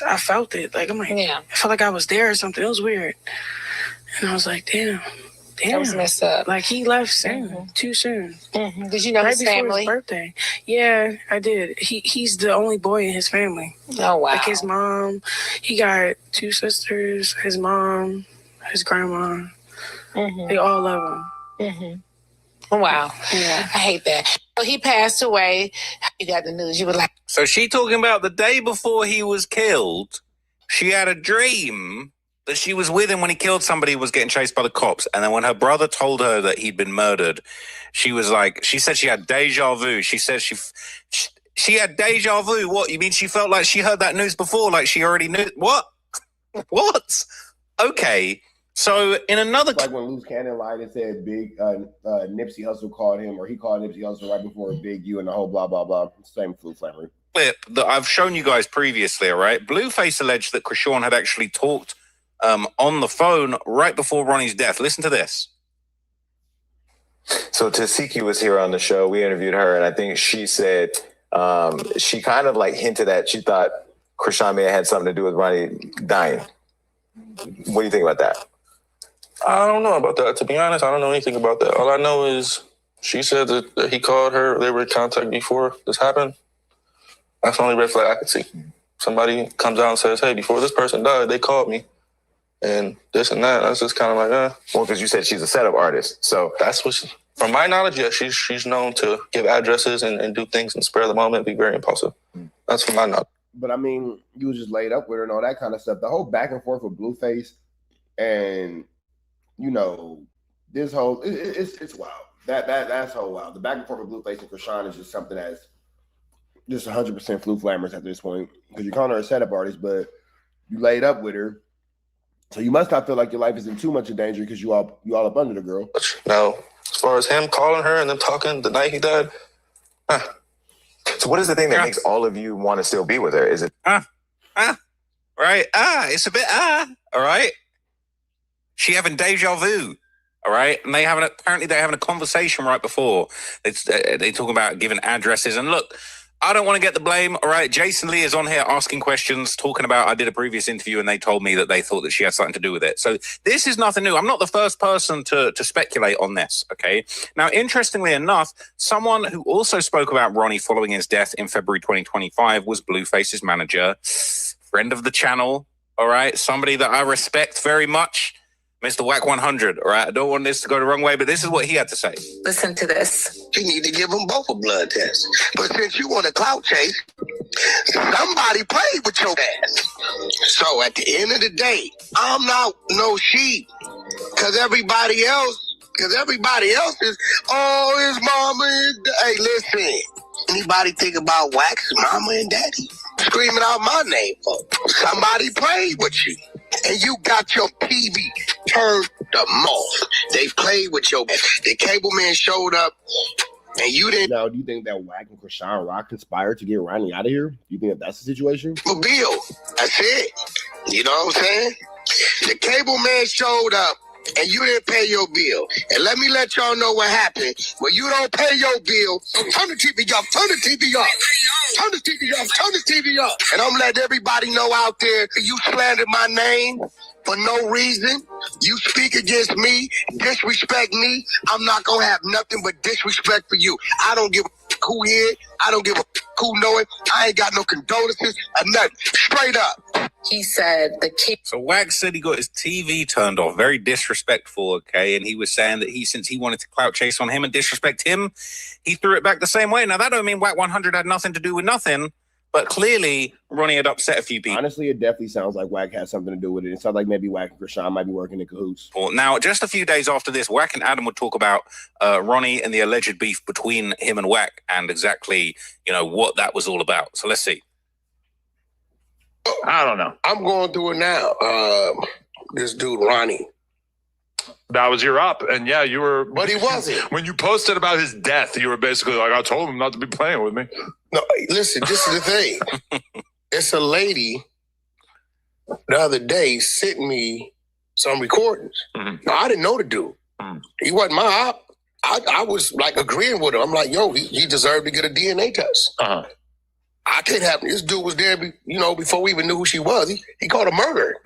[SPEAKER 19] I felt it. Like I'm like, I felt like I was there or something. It was weird, and I was like, damn.
[SPEAKER 13] That was messed up.
[SPEAKER 19] Like he left soon, too soon.
[SPEAKER 13] Did you know
[SPEAKER 19] right
[SPEAKER 13] his
[SPEAKER 19] before
[SPEAKER 13] family?
[SPEAKER 19] His birthday. Yeah, I did. He's the only boy in his family.
[SPEAKER 13] Oh wow.
[SPEAKER 19] Like his mom, he got 2 sisters. His mom, his grandma. They all love him.
[SPEAKER 13] Wow.
[SPEAKER 19] Yeah.
[SPEAKER 13] I hate that. So he passed away. You got the news. You were like,
[SPEAKER 4] So she talking about the day before he was killed, she had a dream that she was with him when he killed somebody, was getting chased by the cops. And then when her brother told her that he'd been murdered, she was like, she said she had deja vu. She said she had deja vu. What? You mean she felt like she heard that news before? Like she already knew? What? What? Okay. So in another...
[SPEAKER 3] Like when Loose Cannon lied and said Big Nipsey Hussle called him, or he called Nipsey Hussle right before Big U and the whole blah, blah, blah. Same flu flavor.
[SPEAKER 4] Clip that I've shown you guys previously, all right? Blueface alleged that Krishan had actually talked on the phone right before Ronnie's death. Listen to this.
[SPEAKER 21] So Tasiki was here on the show. We interviewed her, and I think she said she kind of like hinted at she thought
[SPEAKER 10] Krishan may have had something to do with Ronnie dying. What do you think about that?
[SPEAKER 14] I don't know about that. To be honest, I don't know anything about that. All I know is she said that he called her. They were in contact before this happened. That's the only red flag I could see. Somebody comes out and says, hey, before this person died, they called me. And this and that. That's just kind of like,
[SPEAKER 10] Well, because you said she's a setup artist. So
[SPEAKER 14] that's what from my knowledge, yeah, she's known to give addresses and do things and spare the moment, be very impulsive. That's from my knowledge.
[SPEAKER 3] But I mean, you was just laid up with her and all that kind of stuff. The whole back and forth with Blueface and, you know, this whole, it's wild. That's whole wild. The back and forth with Blueface and Krishan is just something that's just 100% flu flammers at this point. Because you're calling her a setup artist, but you laid up with her. So you must not feel like your life is in too much of danger because you all up under the girl.
[SPEAKER 14] No. As far as him calling her and then talking the night he died,
[SPEAKER 10] So what is the thing that makes all of you want to still be with her? Is it
[SPEAKER 4] right? It's a bit all right. She having deja vu, all right, and apparently they're having a conversation right before they talk about giving addresses. And look, I don't want to get the blame, all right. Jason Lee is on here asking questions, talking about I did a previous interview and they told me that they thought that she had something to do with it. So this is nothing new. I'm not the first person to speculate on this, okay? Now, interestingly enough, someone who also spoke about Ronnie following his death in February 2025 was Blueface's manager, friend of the channel, all right? Somebody that I respect very much, Mr. WACK100, all right? I don't want this to go the wrong way, but this is what he had to say.
[SPEAKER 11] Listen to this. You need to give them both a blood test. But since you want a clout chase, somebody played with your ass. So at the end of the day, I'm not no sheep. Because everybody else is, oh, his mama is, hey, listen. Anybody think about Wax's mama and daddy? Screaming out my name, folks. Somebody played with you. And you got your TV turned them off. They played with your ass. The cable man showed up, and you didn't.
[SPEAKER 3] Now, do you think that Wack and Krishan Rock conspired to get Ronnie out of here? Do you think that's the situation?
[SPEAKER 11] For Bill, that's it. You know what I'm saying? The cable man showed up, and you didn't pay your bill. And let me let y'all know what happened. When you don't pay your bill, turn the TV off, turn the TV off. Turn the TV off, turn the TV off. And I'm letting everybody know out there, you slandered my name for no reason. You speak against me, disrespect me. I'm not going to have nothing but disrespect for you. I don't give a who he is. I don't give a who know it. I ain't got no condolences or nothing. Straight up.
[SPEAKER 4] He said the kid. So Wag said he got his TV turned off. Very disrespectful, okay? And he was saying that since he wanted to clout chase on him and disrespect him, he threw it back the same way. Now, that don't mean WACK100 had nothing to do with nothing, but clearly Ronnie had upset a few people.
[SPEAKER 3] Honestly, it definitely sounds like Wack has something to do with it. It sounds like maybe Wack and Krishan might be working in cahoots.
[SPEAKER 4] Now, just a few days after this, Wack and Adam would talk about Ronnie and the alleged beef between him and Wack and exactly, what that was all about. So let's see.
[SPEAKER 15] I don't know.
[SPEAKER 11] I'm going through it now. This dude, Ronnie.
[SPEAKER 15] That was your up. And yeah, you were.
[SPEAKER 11] But he wasn't.
[SPEAKER 15] When you posted about his death, you were basically like, I told him not to be playing with me.
[SPEAKER 11] No, listen, this is the thing. It's a lady the other day sent me some recordings. Mm-hmm. Now, I didn't know the dude. Mm-hmm. He wasn't my op. I was like agreeing with him. I'm like, yo, he deserved to get a DNA test. Uh-huh. I can't have this dude was there, before we even knew who she was. He called her murder,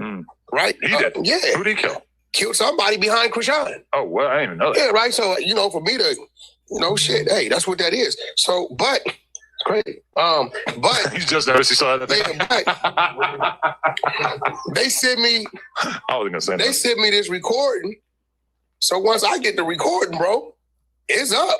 [SPEAKER 11] right?
[SPEAKER 15] He did.
[SPEAKER 11] Yeah.
[SPEAKER 15] Who did he kill?
[SPEAKER 11] Killed somebody behind Krishan.
[SPEAKER 15] Oh, well, I didn't even know that.
[SPEAKER 11] Yeah, right. So for me to, shit. Hey, that's what that is. So, but it's crazy. But
[SPEAKER 15] you just noticed you saw that thing.
[SPEAKER 11] Yeah, but they sent me.
[SPEAKER 15] I wasn't gonna say
[SPEAKER 11] they sent me this recording. So once I get the recording, bro, it's up.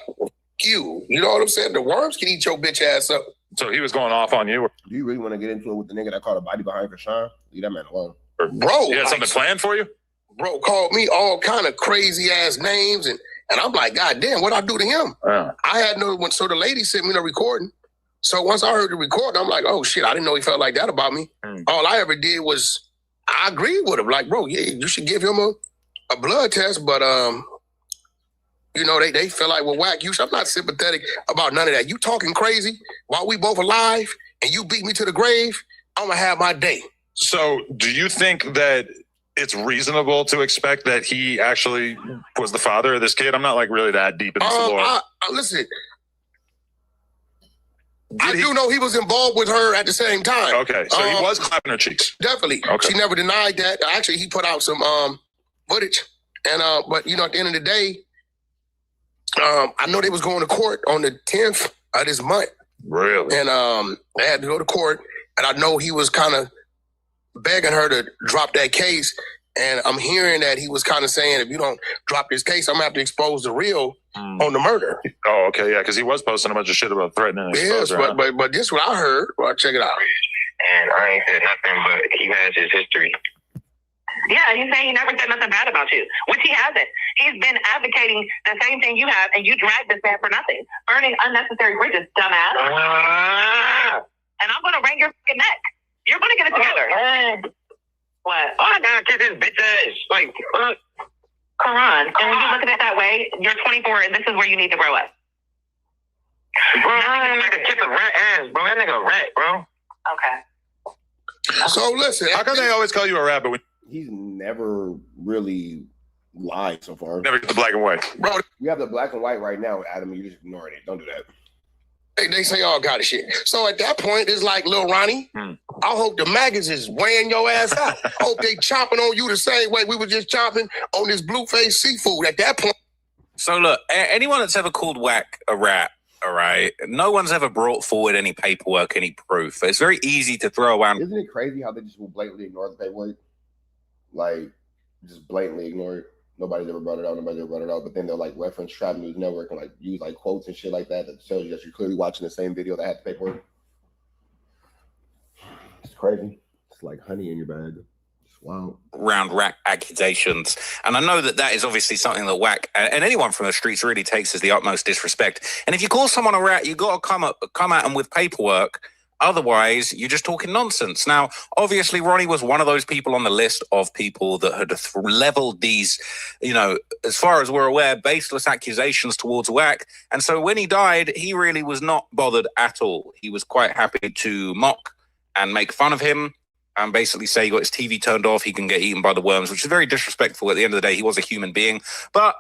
[SPEAKER 11] You know what I'm saying? The worms can eat your bitch ass up.
[SPEAKER 15] So he was going off on you?
[SPEAKER 3] Do you really want to get into it with the nigga that caught a body behind Krishan? Leave that man alone.
[SPEAKER 11] Bro.
[SPEAKER 15] You had something planned for you?
[SPEAKER 11] Bro called me all kind of crazy ass names. And I'm like, God damn, what'd I do to him? I had no one. So the lady sent me the recording. So once I heard the recording, I'm like, oh shit, I didn't know he felt like that about me. All I ever did was I agreed with him. Like, bro, yeah, you should give him a blood test. But, they feel like, well, Wack, I'm not sympathetic about none of that. You talking crazy while we both alive and you beat me to the grave, I'm going to have my day.
[SPEAKER 15] So do you think that it's reasonable to expect that he actually was the father of this kid? I'm not really that deep in this lore.
[SPEAKER 11] Listen, I do know he was involved with her at the same time.
[SPEAKER 15] Okay, so he was clapping her cheeks.
[SPEAKER 11] Definitely.
[SPEAKER 15] Okay.
[SPEAKER 11] She never denied that. Actually, he put out some footage. And but you know, at the end of the day, I know they was going to court on the 10th of this month.
[SPEAKER 15] Really?
[SPEAKER 11] And they had to go to court. And I know he was kind of begging her to drop that case. And I'm hearing that he was kind of saying, if you don't drop this case, I'm going to have to expose the real on the murder.
[SPEAKER 15] Oh, okay, yeah, because he was posting a bunch of shit about threatening.
[SPEAKER 11] Yes, but this is what I heard. Well, check it out.
[SPEAKER 20] And I ain't said nothing, but he has his history. Yeah, he's saying he never said nothing bad about you, which he hasn't. He's been advocating the same thing you have, and you dragged this man for nothing. Burning unnecessary bridges, dumbass. And I'm going to wring your fucking neck. You're going to get it together. What? Oh, I got to kiss his bitch ass. Like, Karan, and when you look at it that way, you're 24, and this is where you need to grow up. Bro, that nigga kiss a rat ass, bro. That nigga a rat, bro. Okay.
[SPEAKER 11] So listen,
[SPEAKER 15] how come they always call you a rat, but
[SPEAKER 3] he's never really lied so far.
[SPEAKER 15] Never get the black and white.
[SPEAKER 11] Bro,
[SPEAKER 3] we have the black and white right now, Adam. You're just ignoring it. Don't do that.
[SPEAKER 11] They say all kind of shit. So at that point, it's like, Lil Ronnie, I hope the maggots is weighing your ass out. I hope they chomping on you the same way we were just chomping on this blue-faced seafood at that point.
[SPEAKER 4] So look, anyone that's ever called Wack a rat, all right, no one's ever brought forward any paperwork, any proof. It's very easy to throw around.
[SPEAKER 3] Isn't it crazy how they just will blatantly ignore the paperwork? Like, just blatantly ignore it. Nobody's ever brought it out. But then they'll like reference Trap News Network and like use like quotes and shit like that tells you that you're clearly watching the same video that had the paperwork. It's crazy. It's like honey in your bag. It's wild.
[SPEAKER 4] Round Wack accusations. And I know that is obviously something that Wack and anyone from the streets really takes as the utmost disrespect. And if you call someone a rat, you got to come at them with paperwork. Otherwise, you're just talking nonsense. Now, obviously, Ronnie was one of those people on the list of people that had leveled these, you know, as far as we're aware, baseless accusations towards Wack. And so when he died, he really was not bothered at all. He was quite happy to mock and make fun of him and basically say he got his TV turned off, he can get eaten by the worms, which is very disrespectful. At the end of the day, he was a human being. But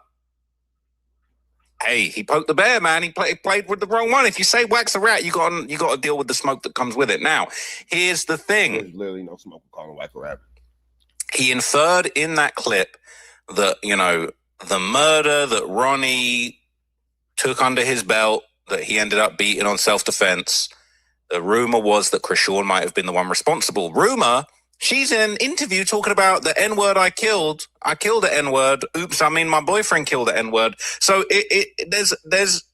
[SPEAKER 4] hey, he poked the bear, man. He played with the wrong one. If you say Wack's a rat, you got to deal with the smoke that comes with it. Now, here's the thing.
[SPEAKER 3] There's literally no smoke calling Wack a rat.
[SPEAKER 4] He inferred in that clip that, you know, the murder that Ronnie took under his belt, that he ended up beating on self-defense. The rumor was that Krishan might have been the one responsible. Rumor, she's in an interview talking about the N-word I killed. I killed the N-word. Oops, I mean my boyfriend killed the N-word. So there's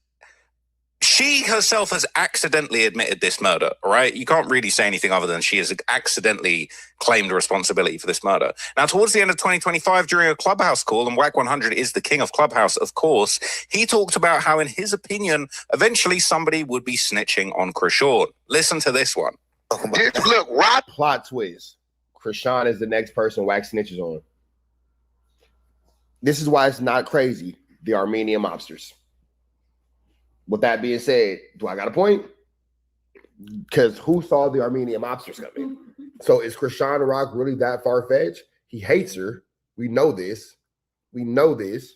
[SPEAKER 4] she herself has accidentally admitted this murder, right? You can't really say anything other than she has accidentally claimed responsibility for this murder. Now, towards the end of 2025, during a Clubhouse call, and WACK100 is the king of Clubhouse, of course, he talked about how, in his opinion, eventually somebody would be snitching on Krishan. Listen to this one.
[SPEAKER 11] Look, right?
[SPEAKER 3] Plot twist. Krishan is the next person Wack snitches on. This is why it's not crazy. The Armenian mobsters. With that being said, do I got a point? Because who saw the Armenian mobsters coming? So is Krishan Rock really that far-fetched? He hates her. We know this. Blueface.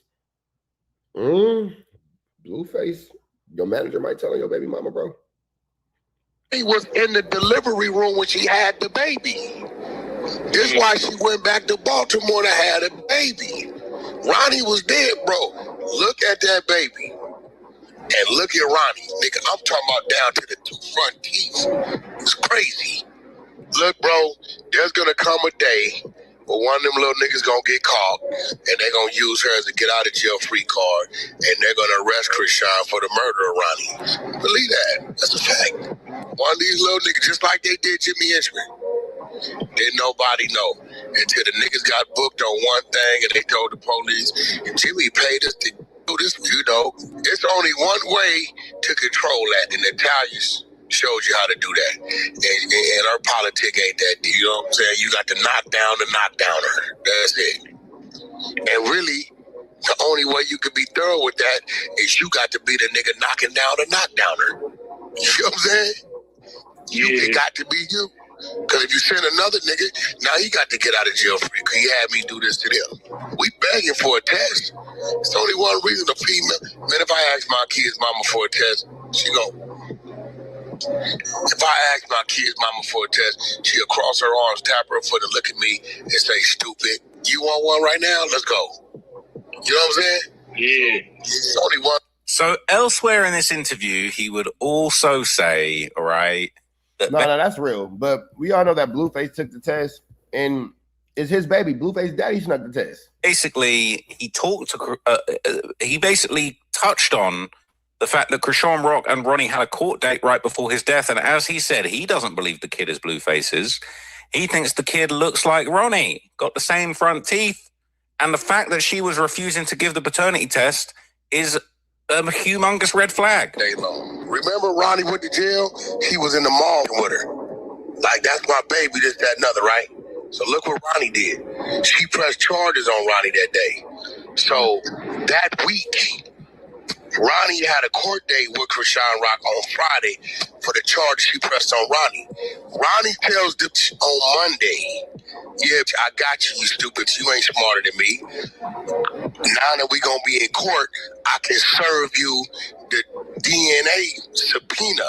[SPEAKER 3] Your manager might tell your baby mama, bro.
[SPEAKER 11] He was in the delivery room when she had the baby. This is why she went back to Baltimore to have a baby. Ronnie was dead, bro. Look at that baby. And look at Ronnie, nigga. I'm talking about down to the 2 front teeth. It's crazy. Look, bro, there's gonna come a day where one of them little niggas gonna get caught and they're gonna use her as a get out of jail free card and they're gonna arrest Krishan for the murder of Ronnie. Believe that. That's a fact. One of these little niggas, just like they did Jimmy Ishmael. Didn't nobody know until the niggas got booked on one thing and they told the police, and Jimmy paid us to do this. You know, it's only one way to control that, and Italians showed you how to do that. And our politic ain't that deep. You know what I'm saying? You got to knock down the knockdowner. That's it. And really, the only way you could be thorough with that is you got to be the nigga knocking down the knockdowner. You know what I'm saying? It got to be you. Because if you send another nigga, now he got to get out of jail free because he had me do this to them. We begging for a test. It's only one reason a female. Man, if I ask my kid's mama for a test, she go, If I ask my kid's mama for a test, she'll cross her arms, tap her foot, and look at me and say, "Stupid. You want one right now? Let's go." You know what I'm saying?
[SPEAKER 4] Yeah.
[SPEAKER 11] It's only one.
[SPEAKER 4] So elsewhere in this interview, he would also say, all right, that
[SPEAKER 3] No, that's real. But we all know that Blueface took the test, and it's his baby. Blueface daddy snuck the test.
[SPEAKER 4] basically he talked to he basically touched on the fact that Krishan Rock and Ronnie had a court date right before his death, and as he said, he doesn't believe the kid is Blueface's. He thinks the kid looks like Ronnie, got the same front teeth, and the fact that she was refusing to give the paternity test is a humongous red flag.
[SPEAKER 11] Day long. Remember Ronnie went to jail? He was in the mall with her. Like, that's my baby, this, that, and other, right? So look what Ronnie did. She pressed charges on Ronnie that day. So that week, Ronnie had a court date with Krishan Rock on Friday for the charge she pressed on Ronnie. Ronnie tells them on Monday, "Yeah, I got you, you stupid. You ain't smarter than me. Now that we gonna be in court, I can serve you the DNA subpoena."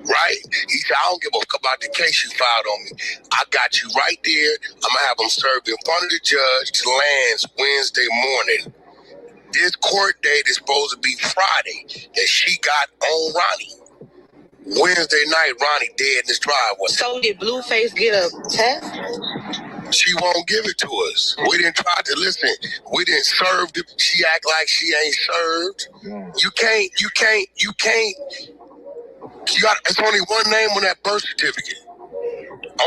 [SPEAKER 11] Right? He said, "I don't give a fuck about the case you filed on me. I got you right there. I'm gonna have them served in front of the judge to lands Wednesday morning. This court date is supposed to be Friday that she got on Ronnie. Wednesday night, Ronnie dead in his driveway."
[SPEAKER 13] So did Blueface get a test?
[SPEAKER 11] She won't give it to us. We didn't try to listen. We didn't serve the, she act like she ain't served. You can't. It's only one name on that birth certificate.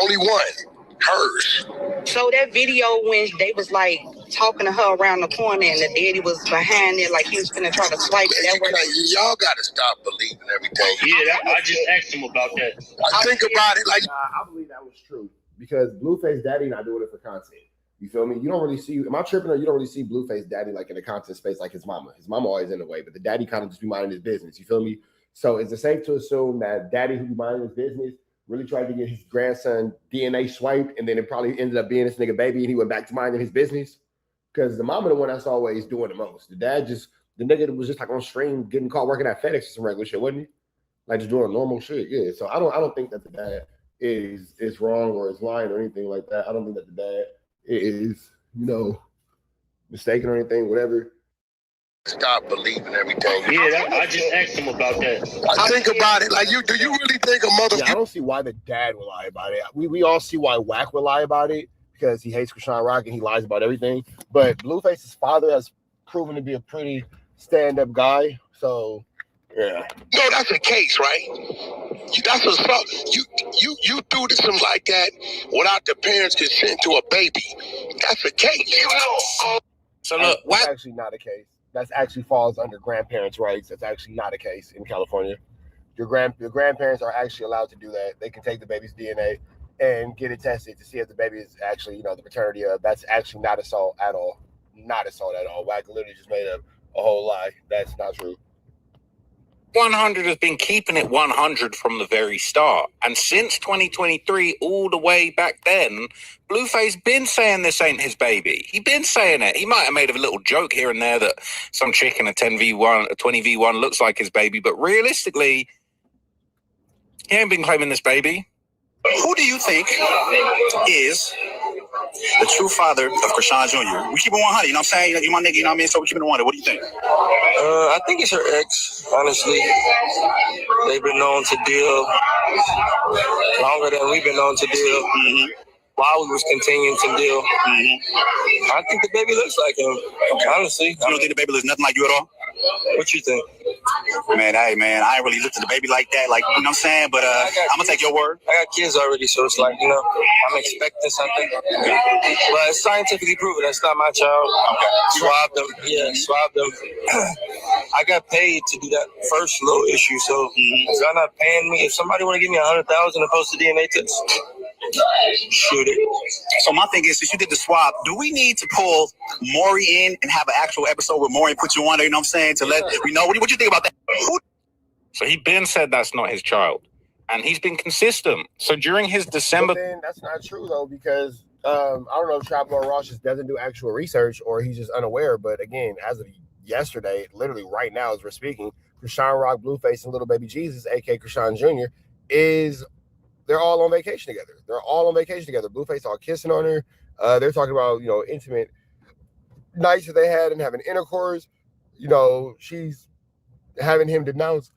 [SPEAKER 11] Only one. Hers.
[SPEAKER 13] So that video when they was like talking to her around the corner and the daddy was behind it like he was gonna try to swipe it.
[SPEAKER 11] Y'all gotta stop believing everything.
[SPEAKER 9] Yeah, I just asked him about that.
[SPEAKER 11] I think about it like
[SPEAKER 3] I believe that was true because Blueface daddy not doing it for content. You feel me? You don't really see. Am I tripping or you don't really see Blueface daddy like in the content space like his mama? His mama always in the way, but the daddy kind of just be minding his business. You feel me? So is it safe to assume that daddy who be minding his business really tried to get his grandson DNA swiped and then it probably ended up being this nigga baby and he went back to minding his business? Because the mama the one that's always doing the most. The dad just, the nigga was just like on stream getting caught working at FedEx or some regular shit, wasn't he? Like just doing normal shit. Yeah. So I don't think that the dad is wrong or is lying or anything like that. I don't think that the dad is, mistaken or anything, whatever.
[SPEAKER 11] Stop believing everything.
[SPEAKER 9] Yeah, I just asked him about that.
[SPEAKER 11] I think about it like do you really think a mother?
[SPEAKER 3] Yeah, I don't see why the dad would lie about it. We all see why WACK would lie about it because he hates Krishan Rock and he lies about everything. But Blueface's father has proven to be a pretty stand-up guy. So yeah.
[SPEAKER 11] No, that's a case, right? That's a you do this something like that without the parents' consent to a baby. That's a case.
[SPEAKER 4] So look,
[SPEAKER 3] that's actually not a case. That actually falls under grandparents' rights. That's actually not a case in California. Your grandparents are actually allowed to do that. They can take the baby's DNA and get it tested to see if the baby is actually, the paternity of. That's actually not assault at all. Not assault at all. WACK literally just made up a whole lie. That's not true.
[SPEAKER 4] 100 has been keeping it 100 from the very start. And since 2023, all the way back then, Blueface been saying this ain't his baby. He been saying it. He might have made a little joke here and there that some chick in a 10v1, a 20v1 looks like his baby. But realistically, he ain't been claiming this baby.
[SPEAKER 21] Who do you think is the true father of Krishan Jr.? We keep it 100, you know what I'm saying? You my nigga, you know what I mean? So we keep it 100. What do you think?
[SPEAKER 2] I think it's her ex, honestly. They've been known to deal longer than we've been known to deal. While we was continuing to deal. I think the baby looks like him, honestly.
[SPEAKER 21] You don't think the baby looks nothing like you at all?
[SPEAKER 2] What you think?
[SPEAKER 21] Man, I ain't really looked at the baby like that, like, you know what I'm saying? But I'm going to take your word.
[SPEAKER 2] I got kids already, so it's like, I'm expecting something. But it's scientifically proven. That's not my child.
[SPEAKER 21] Okay.
[SPEAKER 2] Swabbed them. Yeah, swabbed them. I got paid to do that first little issue, so if y'all not paying me, if somebody want to give me $100,000 to post a DNA test, shoot it.
[SPEAKER 21] So my thing is, since you did the swab, do we need to pull Maury in and have an actual episode where Maury put you on there, you know what I'm saying, to let we know? What you think about that?
[SPEAKER 4] So he been said that's not his child. And he's been consistent. So during his December...
[SPEAKER 3] But then that's not true, though, because I don't know if Trapper Ross just doesn't do actual research or he's just unaware. But again, as of yesterday, literally right now as we're speaking, Krishan Rock, Blueface, and Little Baby Jesus, aka Krishan Jr., they're all on vacation together. Blueface all kissing on her. They're talking about, intimate nights that they had and having intercourse. She's having him denounce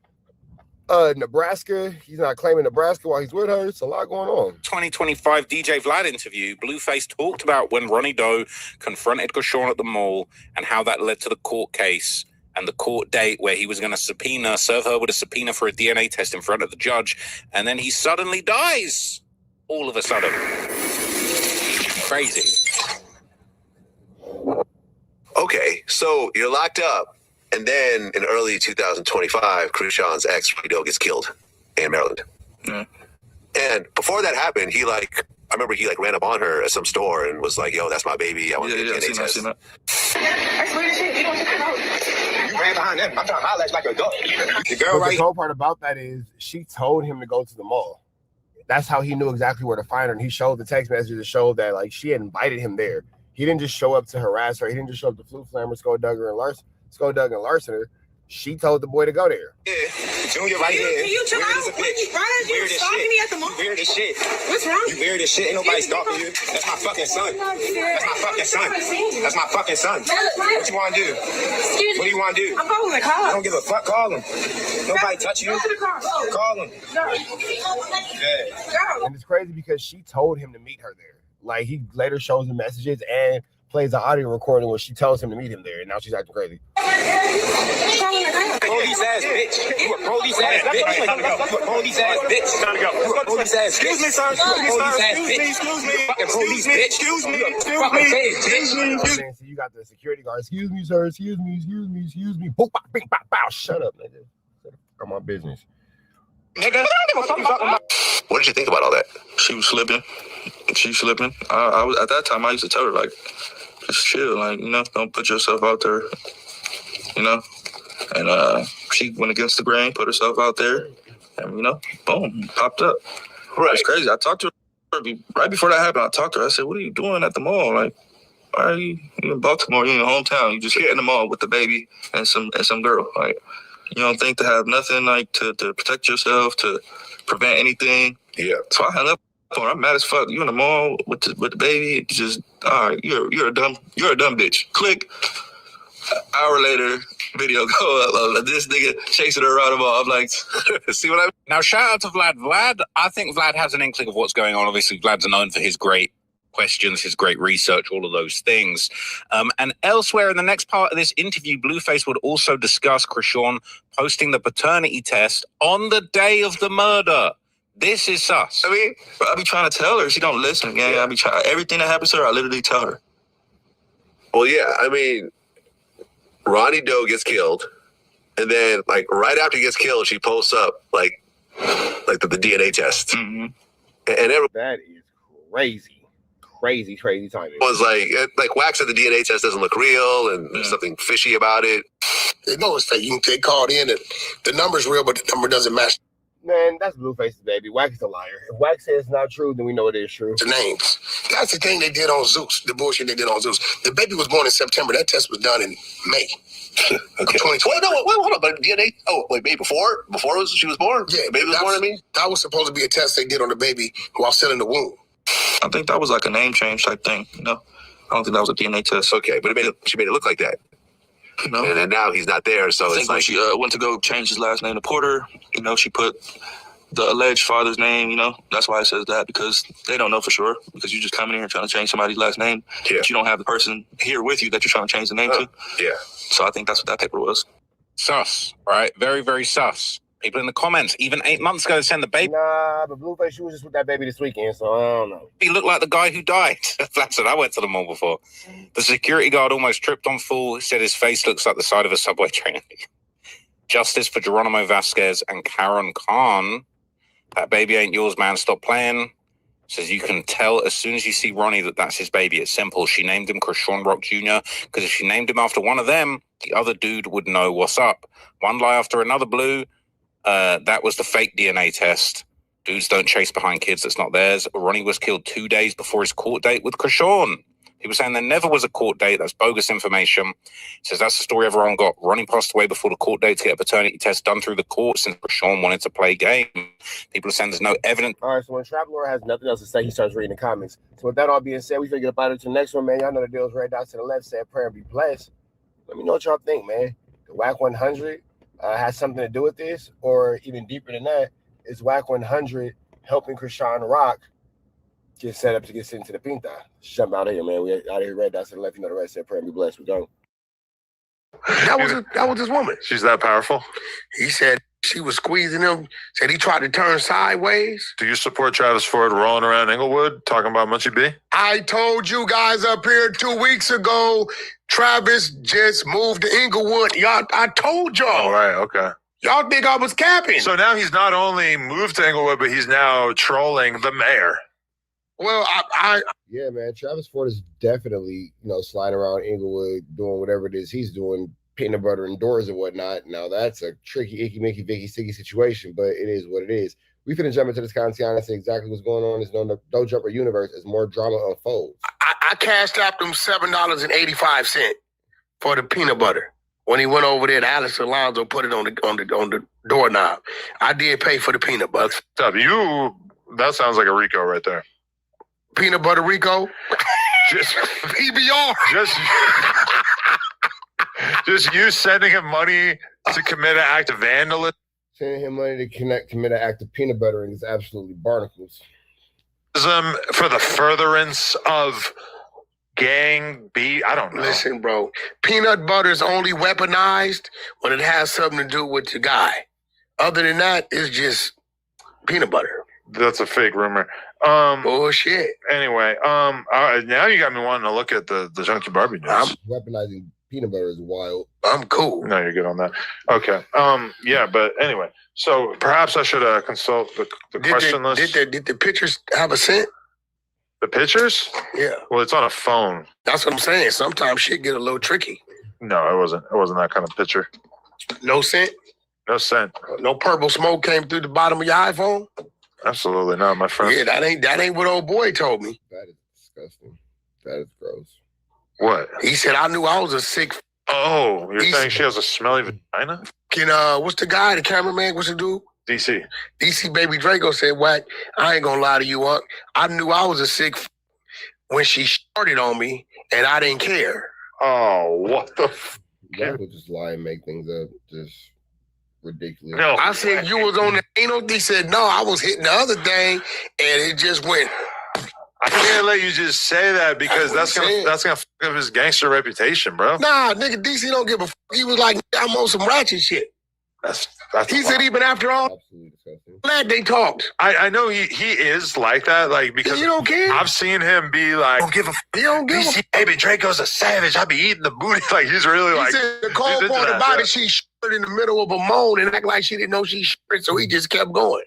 [SPEAKER 3] Nebraska. He's not claiming Nebraska while he's with her. It's a lot going on.
[SPEAKER 4] 2025 DJ Vlad interview, Blueface talked about when Ronnie Doe confronted Krishan at the mall and how that led to the court case and the court date where he was going to serve her with a subpoena for a DNA test in front of the judge. And then he suddenly dies. All of a sudden. Crazy.
[SPEAKER 1] Okay, so you're locked up. And then in early 2025, Krishan's ex, Ronnie Doe, gets killed in Maryland.
[SPEAKER 12] Mm.
[SPEAKER 1] And before that happened, I remember he ran up on her at some store and was like, yo, that's my baby. I want to get a DNA test.
[SPEAKER 21] That's weird shit. You ran behind them. I'm trying to highlight like a dog. The girl
[SPEAKER 3] The cool part about that is she told him to go to the mall. That's how he knew exactly where to find her. And he showed the text messages that showed that she had invited him there. He didn't just show up to harass her. He didn't just show up to Flute Flammer, Skull Doug and Larson her. She told the boy to go there.
[SPEAKER 21] Yeah, Junior right here.
[SPEAKER 22] Can you chill out? You stalking me at the mall?
[SPEAKER 21] You weird as shit.
[SPEAKER 22] What's wrong?
[SPEAKER 21] You weird as shit. Ain't nobody stalking you. That's my fucking son. That's my fucking son. What you want to do?
[SPEAKER 22] Excuse me.
[SPEAKER 21] What do you want to do?
[SPEAKER 22] I'm calling the cops.
[SPEAKER 21] I don't give a fuck. Call him. Nobody touch you. Call him.
[SPEAKER 3] And it's crazy because she told him to meet her there. He later shows the messages and plays the audio recording where she tells him to meet him there, and now she's acting crazy.
[SPEAKER 21] Police ass bitch. You a police ass bitch. You a police ass bitch. Time to go. You a police ass bitch. Excuse me, sir. Excuse me. Fucking police bitch. Excuse me.
[SPEAKER 3] So you got the security guard. Excuse me, sir. Excuse me. Boop, bop, bing, bop, bow. Shut up, nigga. On my business.
[SPEAKER 21] Nigga.
[SPEAKER 1] What did you think about all that?
[SPEAKER 12] She was slipping. I was at that time. I used to tell her just chill, don't put yourself out there, And she went against the grain, put herself out there, and boom, popped up.
[SPEAKER 1] Right.
[SPEAKER 12] It's crazy. I talked to her right before that happened. I talked to her. I said, "What are you doing at the mall? Why are you in Baltimore? You're in your hometown. You just hit in the mall with the baby and some girl. You don't think to have nothing to protect yourself, to prevent anything."
[SPEAKER 1] Yeah.
[SPEAKER 12] So I hung up. I'm mad as fuck. You in the mall with the baby? Just all right. You're a dumb bitch. Click. An hour later, video go up. This nigga chasing her around the mall. I'm like, see what I mean?
[SPEAKER 4] Now, shout out to Vlad. Vlad, I think Vlad has an inkling of what's going on. Obviously, Vlad's known for his great questions, his great research, all of those things. And elsewhere in the next part of this interview, Blueface would also discuss Krishan posting the paternity test on the day of the murder. This is sus.
[SPEAKER 12] I be trying to tell her. She don't listen, gang. Yeah. I be trying. Everything that happens to her, I literally tell her.
[SPEAKER 1] Well, yeah. Ronnie Doe gets killed, and then right after he gets killed, she posts up the DNA test.
[SPEAKER 12] Mm-hmm.
[SPEAKER 1] And
[SPEAKER 3] that is crazy timing.
[SPEAKER 1] It was Wack said the DNA test doesn't look real, and there's something fishy about it.
[SPEAKER 11] They know it's fake. They called in, and the number's real, but the number doesn't match.
[SPEAKER 3] Man, that's Blueface's baby. Wack is a liar. If Wack says it's not true, then we know it is true.
[SPEAKER 11] The names. That's the thing they did on Zeus. The bullshit they did on Zeus. The baby was born in September. That test was done in May.
[SPEAKER 1] Okay. Wait, hold on. But DNA. Oh, wait, maybe before she was born.
[SPEAKER 11] Yeah,
[SPEAKER 1] the baby was born.
[SPEAKER 11] That was supposed to be a test they did on the baby while still in the womb.
[SPEAKER 12] I think that was a name change type thing. I don't think that was a DNA test.
[SPEAKER 1] Okay, but she made it look like that.
[SPEAKER 12] No.
[SPEAKER 1] And then now he's not there, so
[SPEAKER 12] I think when she went to go change his last name to Porter, she put the alleged father's name, that's why it says that, because they don't know for sure, because you just come in here and trying to change somebody's last name, but you don't have the person here with you that you're trying to change the name to.
[SPEAKER 1] Yeah.
[SPEAKER 12] So I think that's what that paper was.
[SPEAKER 4] Sus, right? Very, very sus. People in the comments, even 8 months ago, sent the baby.
[SPEAKER 3] Nah, but Blueface, she was just with that baby this weekend, so I don't know.
[SPEAKER 4] He looked like the guy who died. Flat said, I went to the mall before. The security guard almost tripped on full. He said his face looks like the side of a subway train. Justice for Geronimo Vasquez and Karen Khan. That baby ain't yours, man. Stop playing. Says you can tell as soon as you see Ronnie that that's his baby. It's simple. She named him Krishan Rock Jr. because if she named him after one of them, the other dude would know what's up. One lie after another, Blue. That was the fake DNA test. Dudes don't chase behind kids that's not theirs. Ronnie was killed 2 days before his court date with Krishan, People saying there never was a court date. That's bogus information. He says that's the story everyone got. Ronnie passed away before the court date to get a paternity test done through the court since Rashawn wanted to play game. People are saying there's no evidence.
[SPEAKER 3] All right, so when Traveler has nothing else to say, he starts reading the comments. So with that all being said, we finna get up out of the next one, man. Y'all know the deal's right down to the left. Said prayer and be blessed. Let me know what y'all think, man. The WACK100 has something to do with this, or even deeper than that, is WACK100 helping Krishan Rock get set up to get sent to the Pinta? Jump out of here, man. We out of here right down to the left. You know the rest. Said prayer and be blessed. We go.
[SPEAKER 11] That was his woman.
[SPEAKER 15] She's that powerful?
[SPEAKER 11] He said she was squeezing him. Said he tried to turn sideways.
[SPEAKER 15] Do you support Travis Ford rolling around Inglewood talking about Munchie B?
[SPEAKER 11] I told you guys up here 2 weeks ago, Travis just moved to Inglewood. Y'all, I told y'all.
[SPEAKER 15] All right, okay.
[SPEAKER 11] Y'all think I was capping.
[SPEAKER 15] So now he's not only moved to Inglewood, but he's now trolling the mayor.
[SPEAKER 11] Well,
[SPEAKER 3] yeah, man. Travis Ford is definitely, sliding around Inglewood, doing whatever it is he's doing, peanut butter and doors and whatnot. Now that's a tricky, icky, mickey, vicky, sticky situation, but it is what it is. We finna jump into this content and say exactly what's going on in this No Jumper universe as more drama unfolds.
[SPEAKER 11] I cashed out them $7.85 for the peanut butter. When he went over there, Alex Alonso put it on the doorknob. I did pay for the peanut butter.
[SPEAKER 15] That sounds like a Rico right there.
[SPEAKER 11] Peanut butter Rico?
[SPEAKER 15] Just
[SPEAKER 11] PBR.
[SPEAKER 15] Just you sending him money to commit an act of vandalism.
[SPEAKER 3] Sending him money to commit an act of peanut buttering is absolutely barnacles.
[SPEAKER 15] For the furtherance of gang beat, I don't know.
[SPEAKER 11] Listen, bro, peanut butter is only weaponized when it has something to do with the guy. Other than that, it's just peanut butter.
[SPEAKER 15] That's a fake rumor.
[SPEAKER 11] Bullshit.
[SPEAKER 15] Anyway, now you got me wanting to look at the Junkie Barbie news.
[SPEAKER 3] Weaponizing peanut butter is wild.
[SPEAKER 11] I'm cool.
[SPEAKER 15] No, you're good on that. Okay. Yeah, but anyway, so perhaps I should consult the question list.
[SPEAKER 11] Did the pictures have a scent?
[SPEAKER 15] The pictures?
[SPEAKER 11] Yeah.
[SPEAKER 15] Well, it's on a phone.
[SPEAKER 11] That's what I'm saying. Sometimes shit get a little tricky.
[SPEAKER 15] No, it wasn't. It wasn't that kind of picture.
[SPEAKER 11] No scent?
[SPEAKER 15] No scent.
[SPEAKER 11] No purple smoke came through the bottom of your iPhone?
[SPEAKER 15] Absolutely not, my friend.
[SPEAKER 11] Yeah, that ain't what old boy told me.
[SPEAKER 3] That is disgusting. That is gross.
[SPEAKER 15] What?
[SPEAKER 11] He said I knew I was a sick.
[SPEAKER 15] Oh, you're saying she has a smelly vagina?
[SPEAKER 11] What's the guy, the cameraman? What's the dude?
[SPEAKER 15] DC
[SPEAKER 11] Baby Draco said, "Wack, I ain't gonna lie to you, Unc. I knew I was a sick when she started on me, and I didn't care."
[SPEAKER 15] Oh, what the?
[SPEAKER 3] Y'all would just lie and make things up. Just ridiculous.
[SPEAKER 15] No,
[SPEAKER 11] I said you was on the anal. He said no, I was hitting the other thing, and it just went.
[SPEAKER 15] I can't let you just say that because that's gonna fuck up his gangster reputation, bro.
[SPEAKER 11] Nah, nigga, DC don't give a fuck. He was like, I'm on some ratchet shit.
[SPEAKER 15] That's
[SPEAKER 11] he said even after all that they talked.
[SPEAKER 15] I know he is like that, like because
[SPEAKER 11] you don't care.
[SPEAKER 15] I've seen him be like,
[SPEAKER 11] don't give a he don't give
[SPEAKER 15] DC, Baby Draco's a savage. I be eating the booty. Like he's really
[SPEAKER 11] he
[SPEAKER 15] like.
[SPEAKER 11] Said the cold part about it, she shirted in the middle of a moan and act like she didn't know she shirted, so he just kept going.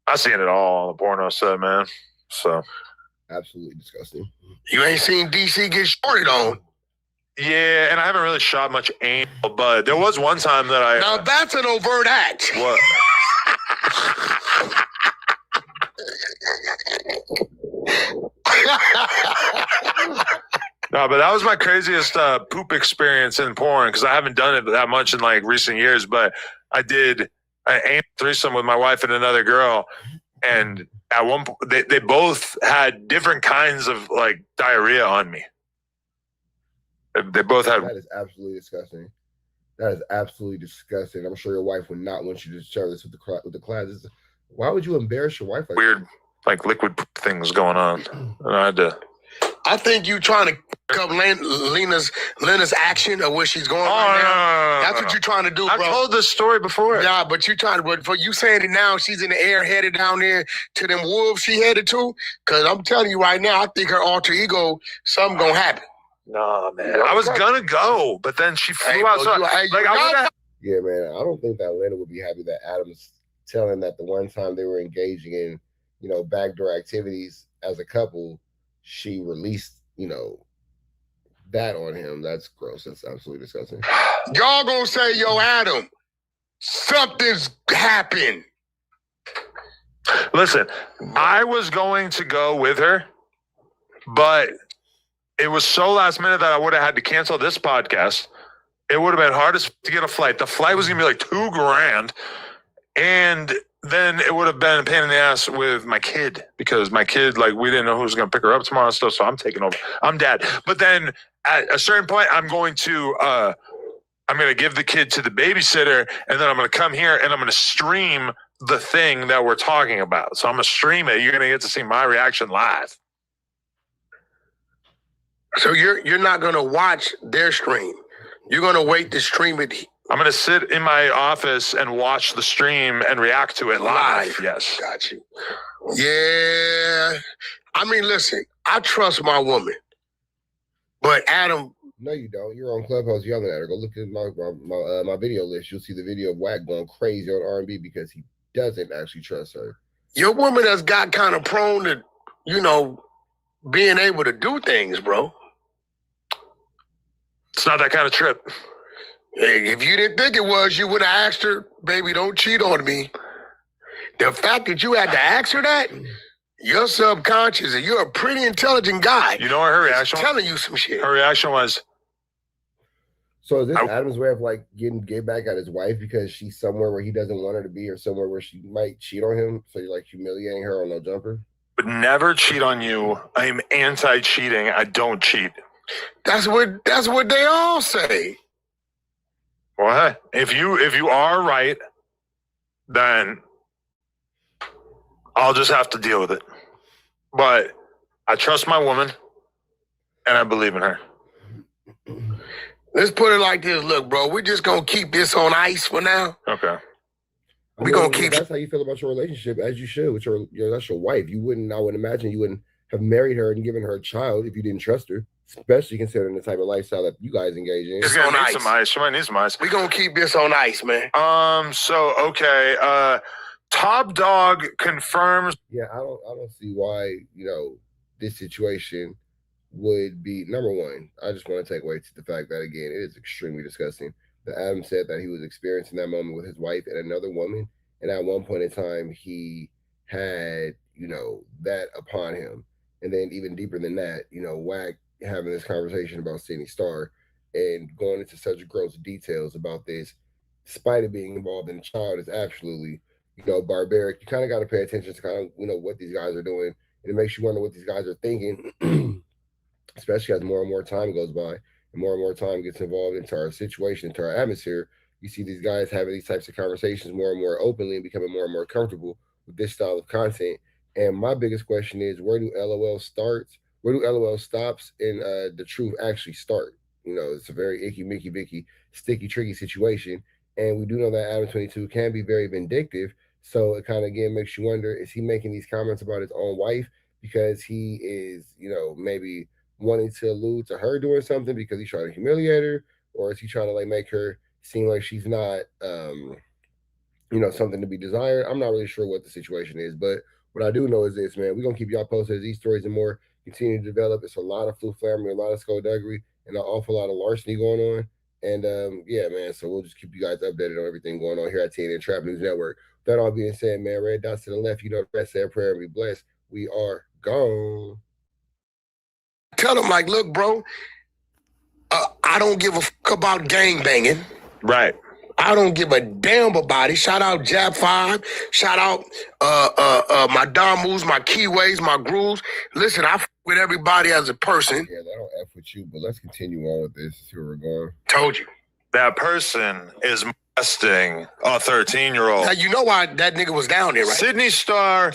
[SPEAKER 15] I seen it all on the porno set, man. So.
[SPEAKER 3] Absolutely disgusting.
[SPEAKER 11] You ain't seen DC get shorted on.
[SPEAKER 15] Yeah, and I haven't really shot much anal, but there was one time that I...
[SPEAKER 11] Now that's an overt act.
[SPEAKER 15] What? No, but that was my craziest poop experience in porn because I haven't done it that much in like recent years, but I did an anal threesome with my wife and another girl, and at one point, they both had different kinds of like diarrhea on me. They both had.
[SPEAKER 3] That is absolutely disgusting. That is absolutely disgusting. I'm sure your wife would not want you to share this with the class. Why would you embarrass your wife like
[SPEAKER 15] weird, like liquid things going on? And I had to.
[SPEAKER 11] I think you trying to pick up Lena's action of where she's going right now. That's what you're trying to do, bro.
[SPEAKER 15] I've told this story before.
[SPEAKER 11] Yeah, but you're trying to, but for you saying it now, she's in the air headed down there to them wolves she headed to. Because I'm telling you right now, I think her alter ego, something gonna happen.
[SPEAKER 15] No, man. I was gonna go, but then she flew out.
[SPEAKER 3] Yeah, man. I don't think that Lena would be happy that Adam's telling that the one time they were engaging in, backdoor activities as a couple, she released, that on him. That's gross. That's absolutely disgusting.
[SPEAKER 11] Y'all gonna say, yo, Adam, something's happened.
[SPEAKER 15] Listen, I was going to go with her, but it was so last minute that I would have had to cancel this podcast. It would have been hard as to get a flight. The flight was gonna be like $2,000, and then it would have been a pain in the ass with my kid because my kid, like, we didn't know who was gonna pick her up tomorrow and stuff. So I'm taking over. I'm dad. But then at a certain point, I'm going to give the kid to the babysitter, and then I'm going to come here and I'm going to stream the thing that we're talking about. So I'm going to stream it. You're going to get to see my reaction live.
[SPEAKER 11] So you're not going to watch their stream. You're going to wait to stream it.
[SPEAKER 15] I'm going to sit in my office and watch the stream and react to it live. Yes.
[SPEAKER 11] Got you. Yeah. I mean, listen, I trust my woman. But Adam...
[SPEAKER 7] No, you don't. You're on Clubhouse yelling at her. Go look at my video list. You'll see the video of Wack going crazy on R&B because he doesn't actually trust her.
[SPEAKER 11] Your woman has got kind of prone to, being able to do things, bro.
[SPEAKER 15] It's not that kind of trip.
[SPEAKER 11] Hey, if you didn't think it was, you would have asked her, baby, don't cheat on me. The fact that you had to ask her that, you're subconscious and you're a pretty intelligent guy.
[SPEAKER 15] You know what her reaction was?
[SPEAKER 11] Telling you some shit.
[SPEAKER 15] Her reaction was...
[SPEAKER 7] So is this Adam's way of like get back at his wife because she's somewhere where he doesn't want her to be or somewhere where she might cheat on him? So you're like humiliating her on no jumper?
[SPEAKER 15] Would never cheat on you. I'm anti-cheating. I don't cheat.
[SPEAKER 11] That's what they all say.
[SPEAKER 15] Well, hey, if you are right, then I'll just have to deal with it. But I trust my woman and I believe in her.
[SPEAKER 11] Let's put it like this. Look, bro, we're just going to keep this on ice for now.
[SPEAKER 15] Okay.
[SPEAKER 11] We're going to keep...
[SPEAKER 7] That's how you feel about your relationship, as you should. With that's your wife. I would imagine you wouldn't have married her and given her a child if you didn't trust her, especially considering the type of lifestyle that you guys engage in.
[SPEAKER 15] It's going to need some ice. She might need some ice.
[SPEAKER 11] We're going to keep this on ice, man.
[SPEAKER 15] Okay. Top Dog confirms...
[SPEAKER 7] Yeah, I don't see why, this situation... would be number one. I just want to take away to the fact that, again, it is extremely disgusting that Adam said that he was experiencing that moment with his wife and another woman, and at one point in time he had that upon him. And then even deeper than that, Wack having this conversation about Sydney Starr and going into such gross details about this, despite it being involved in a child, is absolutely barbaric. You kind of got to pay attention to kind of what these guys are doing, and it makes you wonder what these guys are thinking. Especially as more and more time goes by and more time gets involved into our situation, into our atmosphere, you see these guys having these types of conversations more and more openly and becoming more and more comfortable with this style of content. And my biggest question is, where do LOL starts? Where do LOL stops and the truth actually start? It's a very icky, Mickey, Vicky, sticky, tricky situation. And we do know that ADAM22 can be very vindictive. So it kind of, again, makes you wonder, is he making these comments about his own wife because he is, maybe wanting to allude to her doing something because he's trying to humiliate her, or is he trying to make her seem like she's not something to be desired? I'm not really sure what the situation is, but what I do know is this, man, we're gonna keep y'all posted as these stories and more continue to develop. It's a lot of flammery, a lot of skullduggery, and an awful lot of larceny going on. And yeah, man, so we'll just keep you guys updated on everything going on here at TNN Trap News Network. With that all being said, man, red dots to the left, the rest, say a prayer and be blessed. We are gone.
[SPEAKER 11] Tell them, look, bro, I don't give a fuck about gang banging.
[SPEAKER 15] Right.
[SPEAKER 11] I don't give a damn about it. Shout out Jab 5. Shout out my Damus, my Keyways, my Grooves. Listen, I fuck with everybody as a person.
[SPEAKER 7] Yeah, I don't F with you, but let's continue on with this. See where we're going.
[SPEAKER 11] Told you.
[SPEAKER 15] That person is molesting a 13-year-old.
[SPEAKER 11] Now, you know why that nigga was down there, right?
[SPEAKER 15] Sydney Starr,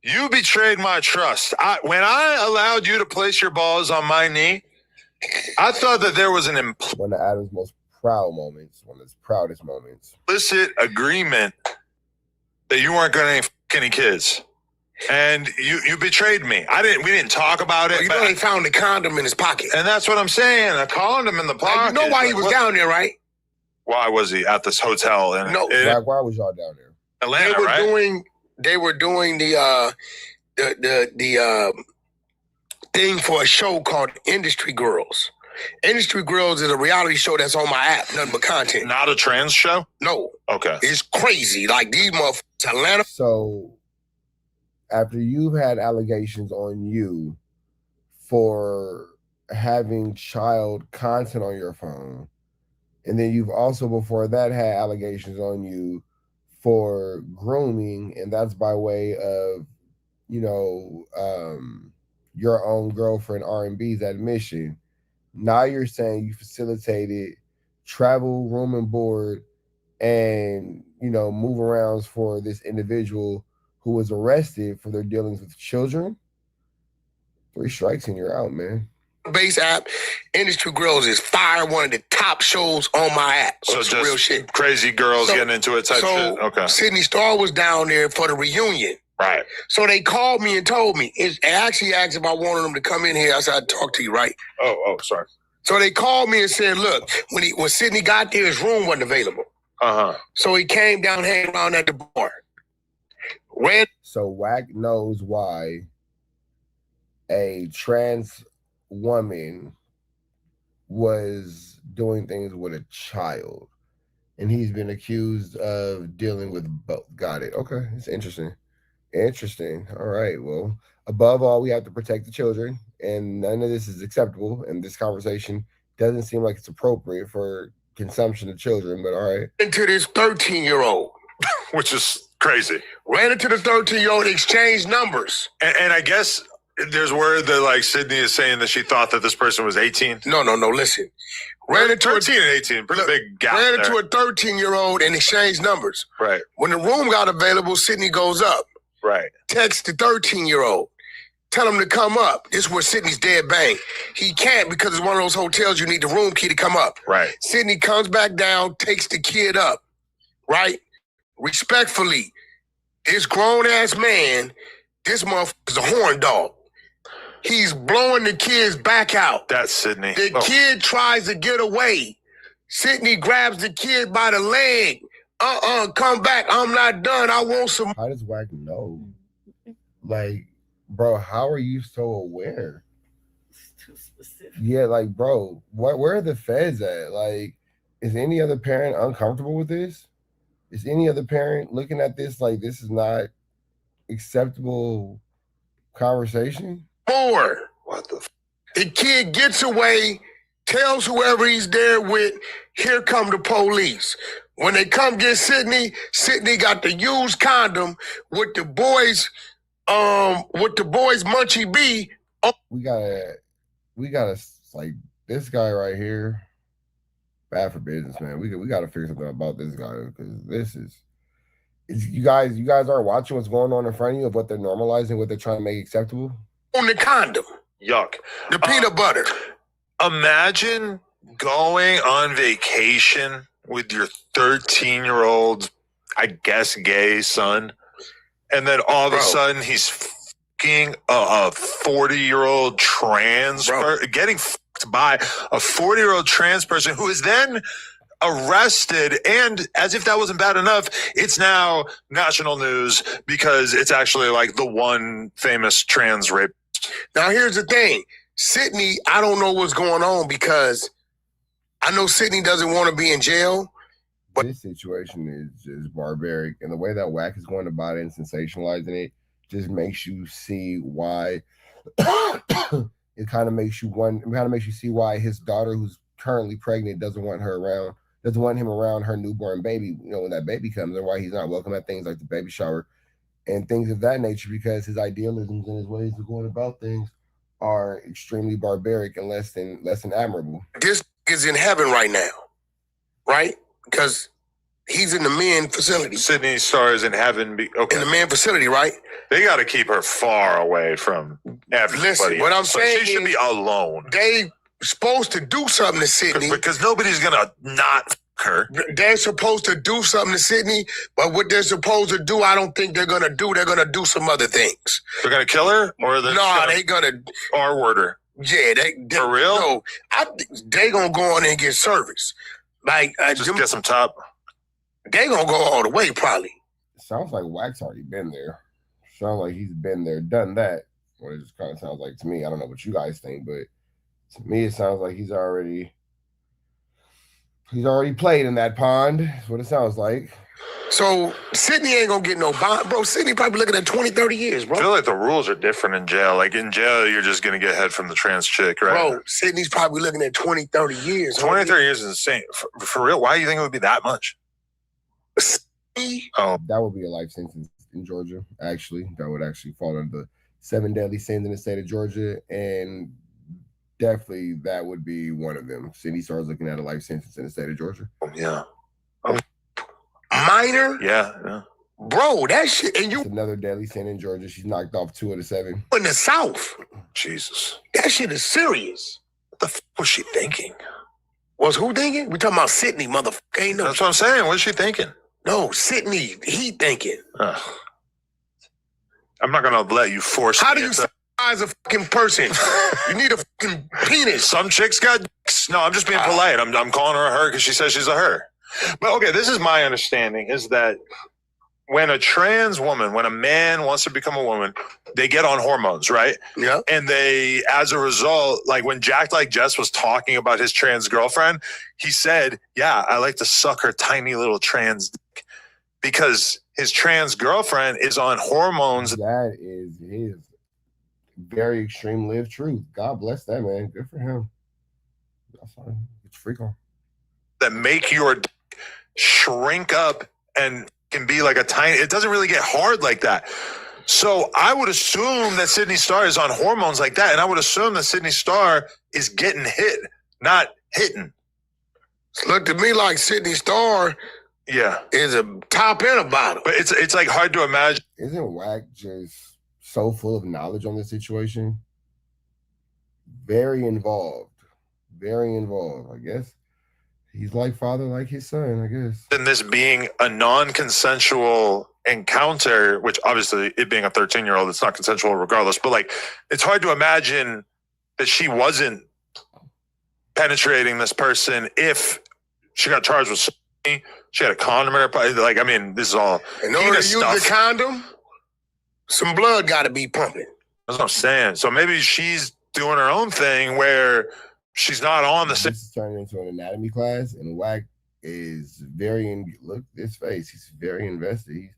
[SPEAKER 15] you betrayed my trust. When I allowed you to place your balls on my knee, I thought that there was
[SPEAKER 7] one of Adam's most proud moments, one of his proudest moments.
[SPEAKER 15] Implicit agreement that you weren't going to fuck any kids. And you betrayed me. We didn't talk about it.
[SPEAKER 11] Well, they found a condom in his pocket.
[SPEAKER 15] And that's what I'm saying. A condom in the pocket.
[SPEAKER 11] Now, you know why he was down there, right?
[SPEAKER 15] Why was he at this hotel?
[SPEAKER 7] Why was y'all down there?
[SPEAKER 15] Atlanta,
[SPEAKER 11] They were doing the thing for a show called Industry Girls. Industry Girls is a reality show that's on my app, nothing but content.
[SPEAKER 15] Not a trans show?
[SPEAKER 11] No.
[SPEAKER 15] Okay.
[SPEAKER 11] It's crazy. These motherfuckers, Atlanta.
[SPEAKER 7] So, after you've had allegations on you for having child content on your phone. And then you've also before that had allegations on you for grooming, and that's by way of, you know, your own girlfriend R&B's admission. Now you're saying you facilitated travel, room and board, and, you know, move arounds for this individual who was arrested for their dealings with children. 3 strikes and you're out, man.
[SPEAKER 11] Base app, Industry Girls is fire, one of the top shows on my app.
[SPEAKER 15] So
[SPEAKER 11] it's
[SPEAKER 15] just
[SPEAKER 11] real shit.
[SPEAKER 15] Crazy girls getting into it type shit. Okay.
[SPEAKER 11] Sydney Starr was down there for the reunion.
[SPEAKER 15] Right.
[SPEAKER 11] So they called me and told me. And actually asked if I wanted them to come in here. I said, I'd talk to you, right?
[SPEAKER 15] Oh, sorry.
[SPEAKER 11] So they called me and said, look, when Sydney got there, his room wasn't available.
[SPEAKER 15] Uh-huh.
[SPEAKER 11] So he came down, hanging around at the bar.
[SPEAKER 7] So WACK knows why a trans woman was doing things with a child, and he's been accused of dealing with both. Got it. Okay, it's interesting. All right, well, above all, we have to protect the children, and none of this is acceptable, and this conversation doesn't seem like it's appropriate for consumption of children, but all right.
[SPEAKER 11] Into this 13-year-old.
[SPEAKER 15] Which is crazy.
[SPEAKER 11] Ran into the 13-year-old, exchanged numbers.
[SPEAKER 15] And I guess there's word that, like, Sydney is saying that she thought that this person was 18.
[SPEAKER 11] No, listen. Ran into
[SPEAKER 15] 13 and 18, pretty big gap.
[SPEAKER 11] Ran into a 13-year-old and exchanged numbers.
[SPEAKER 15] Right.
[SPEAKER 11] When the room got available, Sydney goes up.
[SPEAKER 15] Right.
[SPEAKER 11] Text the 13-year-old. Tell him to come up. This is where Sydney's dead bang. He can't because it's one of those hotels you need the room key to come up.
[SPEAKER 15] Right.
[SPEAKER 11] Sydney comes back down, takes the kid up. Right? Respectfully, this grown-ass man, this motherfucker's a horn dog. He's blowing the kid's back out.
[SPEAKER 15] That's Sydney.
[SPEAKER 11] The kid tries to get away. Sydney grabs the kid by the leg. Come back. I'm not done. I want some.
[SPEAKER 7] How does WACK know? Like, bro, how are you so aware?
[SPEAKER 6] It's too specific.
[SPEAKER 7] Yeah, like, bro, where are the feds at? Like, is any other parent uncomfortable with this? Is any other parent looking at this like this is not acceptable conversation?
[SPEAKER 11] More.
[SPEAKER 15] What the?
[SPEAKER 11] The kid gets away, tells whoever he's there with, here come the police. When they come get Sydney, Sydney got the used condom with the boys Munchie B.
[SPEAKER 7] We gotta like this guy right here. Bad for business, man. We gotta figure something about this guy because this is you guys aren't watching what's going on in front of you of what they're normalizing, what they're trying to make acceptable.
[SPEAKER 11] On the condom.
[SPEAKER 15] Yuck.
[SPEAKER 11] The peanut butter.
[SPEAKER 15] Imagine going on vacation with your 13-year-old, I guess, gay son, and then all of a sudden he's fucking a 40-year-old trans getting fucked by a 40-year-old trans person who is then arrested, and as if that wasn't bad enough, it's now national news because it's actually like the one famous trans rape.
[SPEAKER 11] Now here's the thing. Sydney, I don't know what's going on because I know Sydney doesn't want to be in jail.
[SPEAKER 7] But this situation is just barbaric, and the way that WACK is going about it and sensationalizing it just makes you see why. It kind of makes you see why his daughter, who's currently pregnant, doesn't want him around her newborn baby. You know, when that baby comes, and why he's not welcome at things like the baby shower and things of that nature, because his idealisms and his ways of going about things are extremely barbaric and less than admirable.
[SPEAKER 11] This is in heaven right now, right? Because he's in the men facility.
[SPEAKER 15] Sydney Starr is in heaven. Okay.
[SPEAKER 11] In the men facility, right?
[SPEAKER 15] They got to keep her far away from everybody.
[SPEAKER 11] Listen, what I'm saying
[SPEAKER 15] she should be alone.
[SPEAKER 11] They supposed to do something to Sydney.
[SPEAKER 15] Because nobody's going to not f*** her.
[SPEAKER 11] They're supposed to do something to Sydney, but what they're supposed to do, I don't think they're going to do. They're going to do some other things.
[SPEAKER 15] They're going to kill her? Or
[SPEAKER 11] they're going to
[SPEAKER 15] R-word her?
[SPEAKER 11] Yeah. They
[SPEAKER 15] for real?
[SPEAKER 11] No, I think they going to go on and get service. Like
[SPEAKER 15] just get some top.
[SPEAKER 11] They gonna go all the way, probably.
[SPEAKER 7] Sounds like WACK's already been there. Sounds like he's been there, done that. What it just kind of sounds like to me. I don't know what you guys think, but to me it sounds like he's already He's already played in that pond. That's what it sounds like.
[SPEAKER 11] So Sydney ain't gonna get no bond, bro. Sydney probably looking at 20, 30 years, bro.
[SPEAKER 15] I feel like the rules are different in jail. Like in jail, you're just gonna get head from the trans chick, right?
[SPEAKER 11] Bro, Sydney's probably looking at 20, 30 years.
[SPEAKER 15] 20, 30 years is insane. For real, why do you think it would be that much?
[SPEAKER 7] Oh, that would be a life sentence in Georgia, actually. That would actually fall under the 7 deadly sins in the state of Georgia, and definitely that would be one of them. Sydney starts looking at a life sentence in the state of Georgia.
[SPEAKER 15] Yeah.
[SPEAKER 11] Minor?
[SPEAKER 15] Yeah.
[SPEAKER 11] Bro, that shit, and you...
[SPEAKER 7] It's another deadly sin in Georgia. She's knocked off 2 of the 7.
[SPEAKER 11] In the South.
[SPEAKER 15] Jesus.
[SPEAKER 11] That shit is serious.
[SPEAKER 15] What the f was she thinking?
[SPEAKER 11] Was who thinking? We talking about Sydney, motherfucker. Ain't no...
[SPEAKER 15] That's what I'm saying. What is she thinking?
[SPEAKER 11] No, Sydney, he thinking.
[SPEAKER 15] I'm not going to let you force
[SPEAKER 11] How
[SPEAKER 15] me
[SPEAKER 11] do you
[SPEAKER 15] into...
[SPEAKER 11] size a fucking person? You need a fucking penis.
[SPEAKER 15] Some chicks got dicks. No, I'm just being polite. I'm calling her a her because she says she's a her. But okay, this is my understanding is that when a trans woman, when a man wants to become a woman, they get on hormones, right?
[SPEAKER 11] Yeah.
[SPEAKER 15] And they, as a result, like when Jack Like Jess was talking about his trans girlfriend, he said, yeah, I like to suck her tiny little trans dick because his trans girlfriend is on hormones.
[SPEAKER 7] That is his very extreme lived truth. God bless that man. Good for him. That's fine. It's freak on.
[SPEAKER 15] That make your dick shrink up and can be like a tiny, it doesn't really get hard like that. So I would assume that Sydney Starr is on hormones like that. And I would assume that Sydney Starr is getting hit, not hitting.
[SPEAKER 11] It looked to me like Sydney Starr is a top and a bottom.
[SPEAKER 15] But it's like hard to imagine.
[SPEAKER 7] Isn't WACK just so full of knowledge on this situation? Very involved, I guess. He's like father, like his son, I guess.
[SPEAKER 15] And this being a non-consensual encounter, which obviously it being a 13-year-old, it's not consensual regardless, but like, it's hard to imagine that she wasn't penetrating this person if she got charged with something. She had a condom in her pocket. Like, I mean, this is all.
[SPEAKER 11] In order to use the condom, some blood got to be pumping.
[SPEAKER 15] That's what I'm saying. So maybe she's doing her own thing where she's not on the same.
[SPEAKER 7] This is turning into an anatomy class, and WACK is look at his face. He's very invested. He's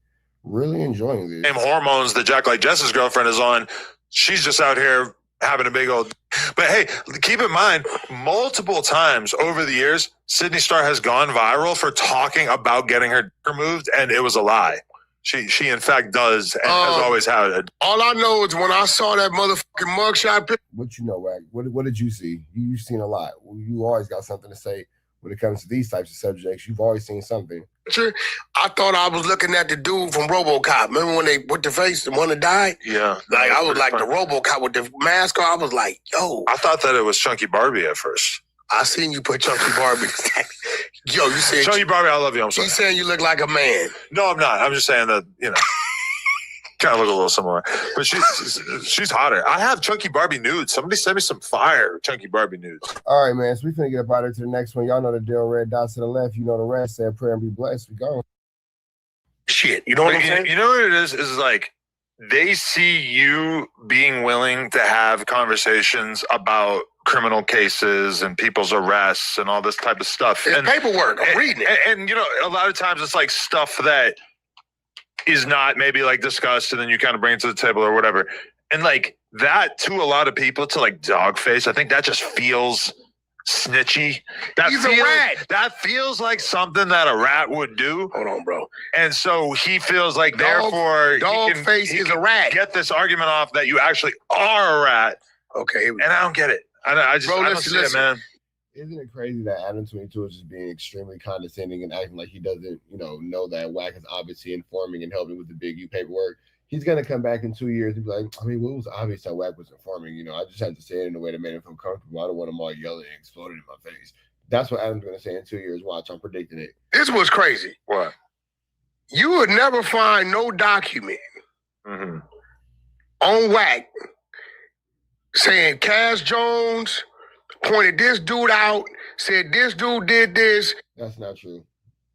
[SPEAKER 7] really enjoying this.
[SPEAKER 15] Same hormones that Jack Like Jess's girlfriend is on. She's just out here having a big old. But hey, keep in mind, multiple times over the years, Sydney Starr has gone viral for talking about getting her dick removed, and it was a lie. She in fact does and has always had it.
[SPEAKER 11] All I know is when I saw that motherfucking mugshot picture.
[SPEAKER 7] What you know, WACK? What did you see? You've seen a lot. You always got something to say when it comes to these types of subjects. You've always seen something.
[SPEAKER 11] I thought I was looking at the dude from RoboCop. Remember when they put the face, the one that died?
[SPEAKER 15] Yeah.
[SPEAKER 11] Like I was like the RoboCop with the mask on. I was like, yo.
[SPEAKER 15] I thought that it was Chunky Barbie at first.
[SPEAKER 11] I seen you put Chunky Barbie. Yo, you said
[SPEAKER 15] Chunky Barbie, I love you. I'm sorry.
[SPEAKER 11] He's saying you look like a man.
[SPEAKER 15] No, I'm not. I'm just saying that, you know, kind of look a little similar. But she's hotter. I have Chunky Barbie nudes. Somebody send me some fire Chunky Barbie nudes.
[SPEAKER 7] All right, man. So we finna get up out of here to the next one. Y'all know the deal. Red dots to the left. You know the rest. Say a prayer and be blessed. We go.
[SPEAKER 11] Shit. You know what I'm saying?
[SPEAKER 15] You know what it is? Is like they see you being willing to have conversations about criminal cases and people's arrests and all this type of stuff.
[SPEAKER 11] It's paperwork. I'm reading it.
[SPEAKER 15] And, you know, a lot of times it's like stuff that is not maybe like discussed and then you kind of bring it to the table or whatever. And like that to a lot of people to like dog face, I think that just feels snitchy.
[SPEAKER 11] He's a rat.
[SPEAKER 15] That feels like something that a rat would do.
[SPEAKER 11] Hold on, bro.
[SPEAKER 15] And so he feels like therefore
[SPEAKER 11] Dogface is a rat.
[SPEAKER 15] Get this argument off that you actually are a rat.
[SPEAKER 11] Okay.
[SPEAKER 15] And I don't get it. I don't see it, man.
[SPEAKER 7] Isn't it crazy that ADAM22 is just being extremely condescending and acting like he doesn't, know that WACK is obviously informing and helping with the Big U paperwork? He's going to come back in 2 years and be like, I mean, well, it was obvious that WACK was informing. I just had to say it in a way that made him feel comfortable. I don't want him all yelling and exploding in my face. That's what Adam's going to say in 2 years. Watch, I'm predicting it.
[SPEAKER 11] This was crazy.
[SPEAKER 15] What?
[SPEAKER 11] You would never find no document on WACK saying Cass Jones pointed this dude out, said this dude did this.
[SPEAKER 7] That's not true.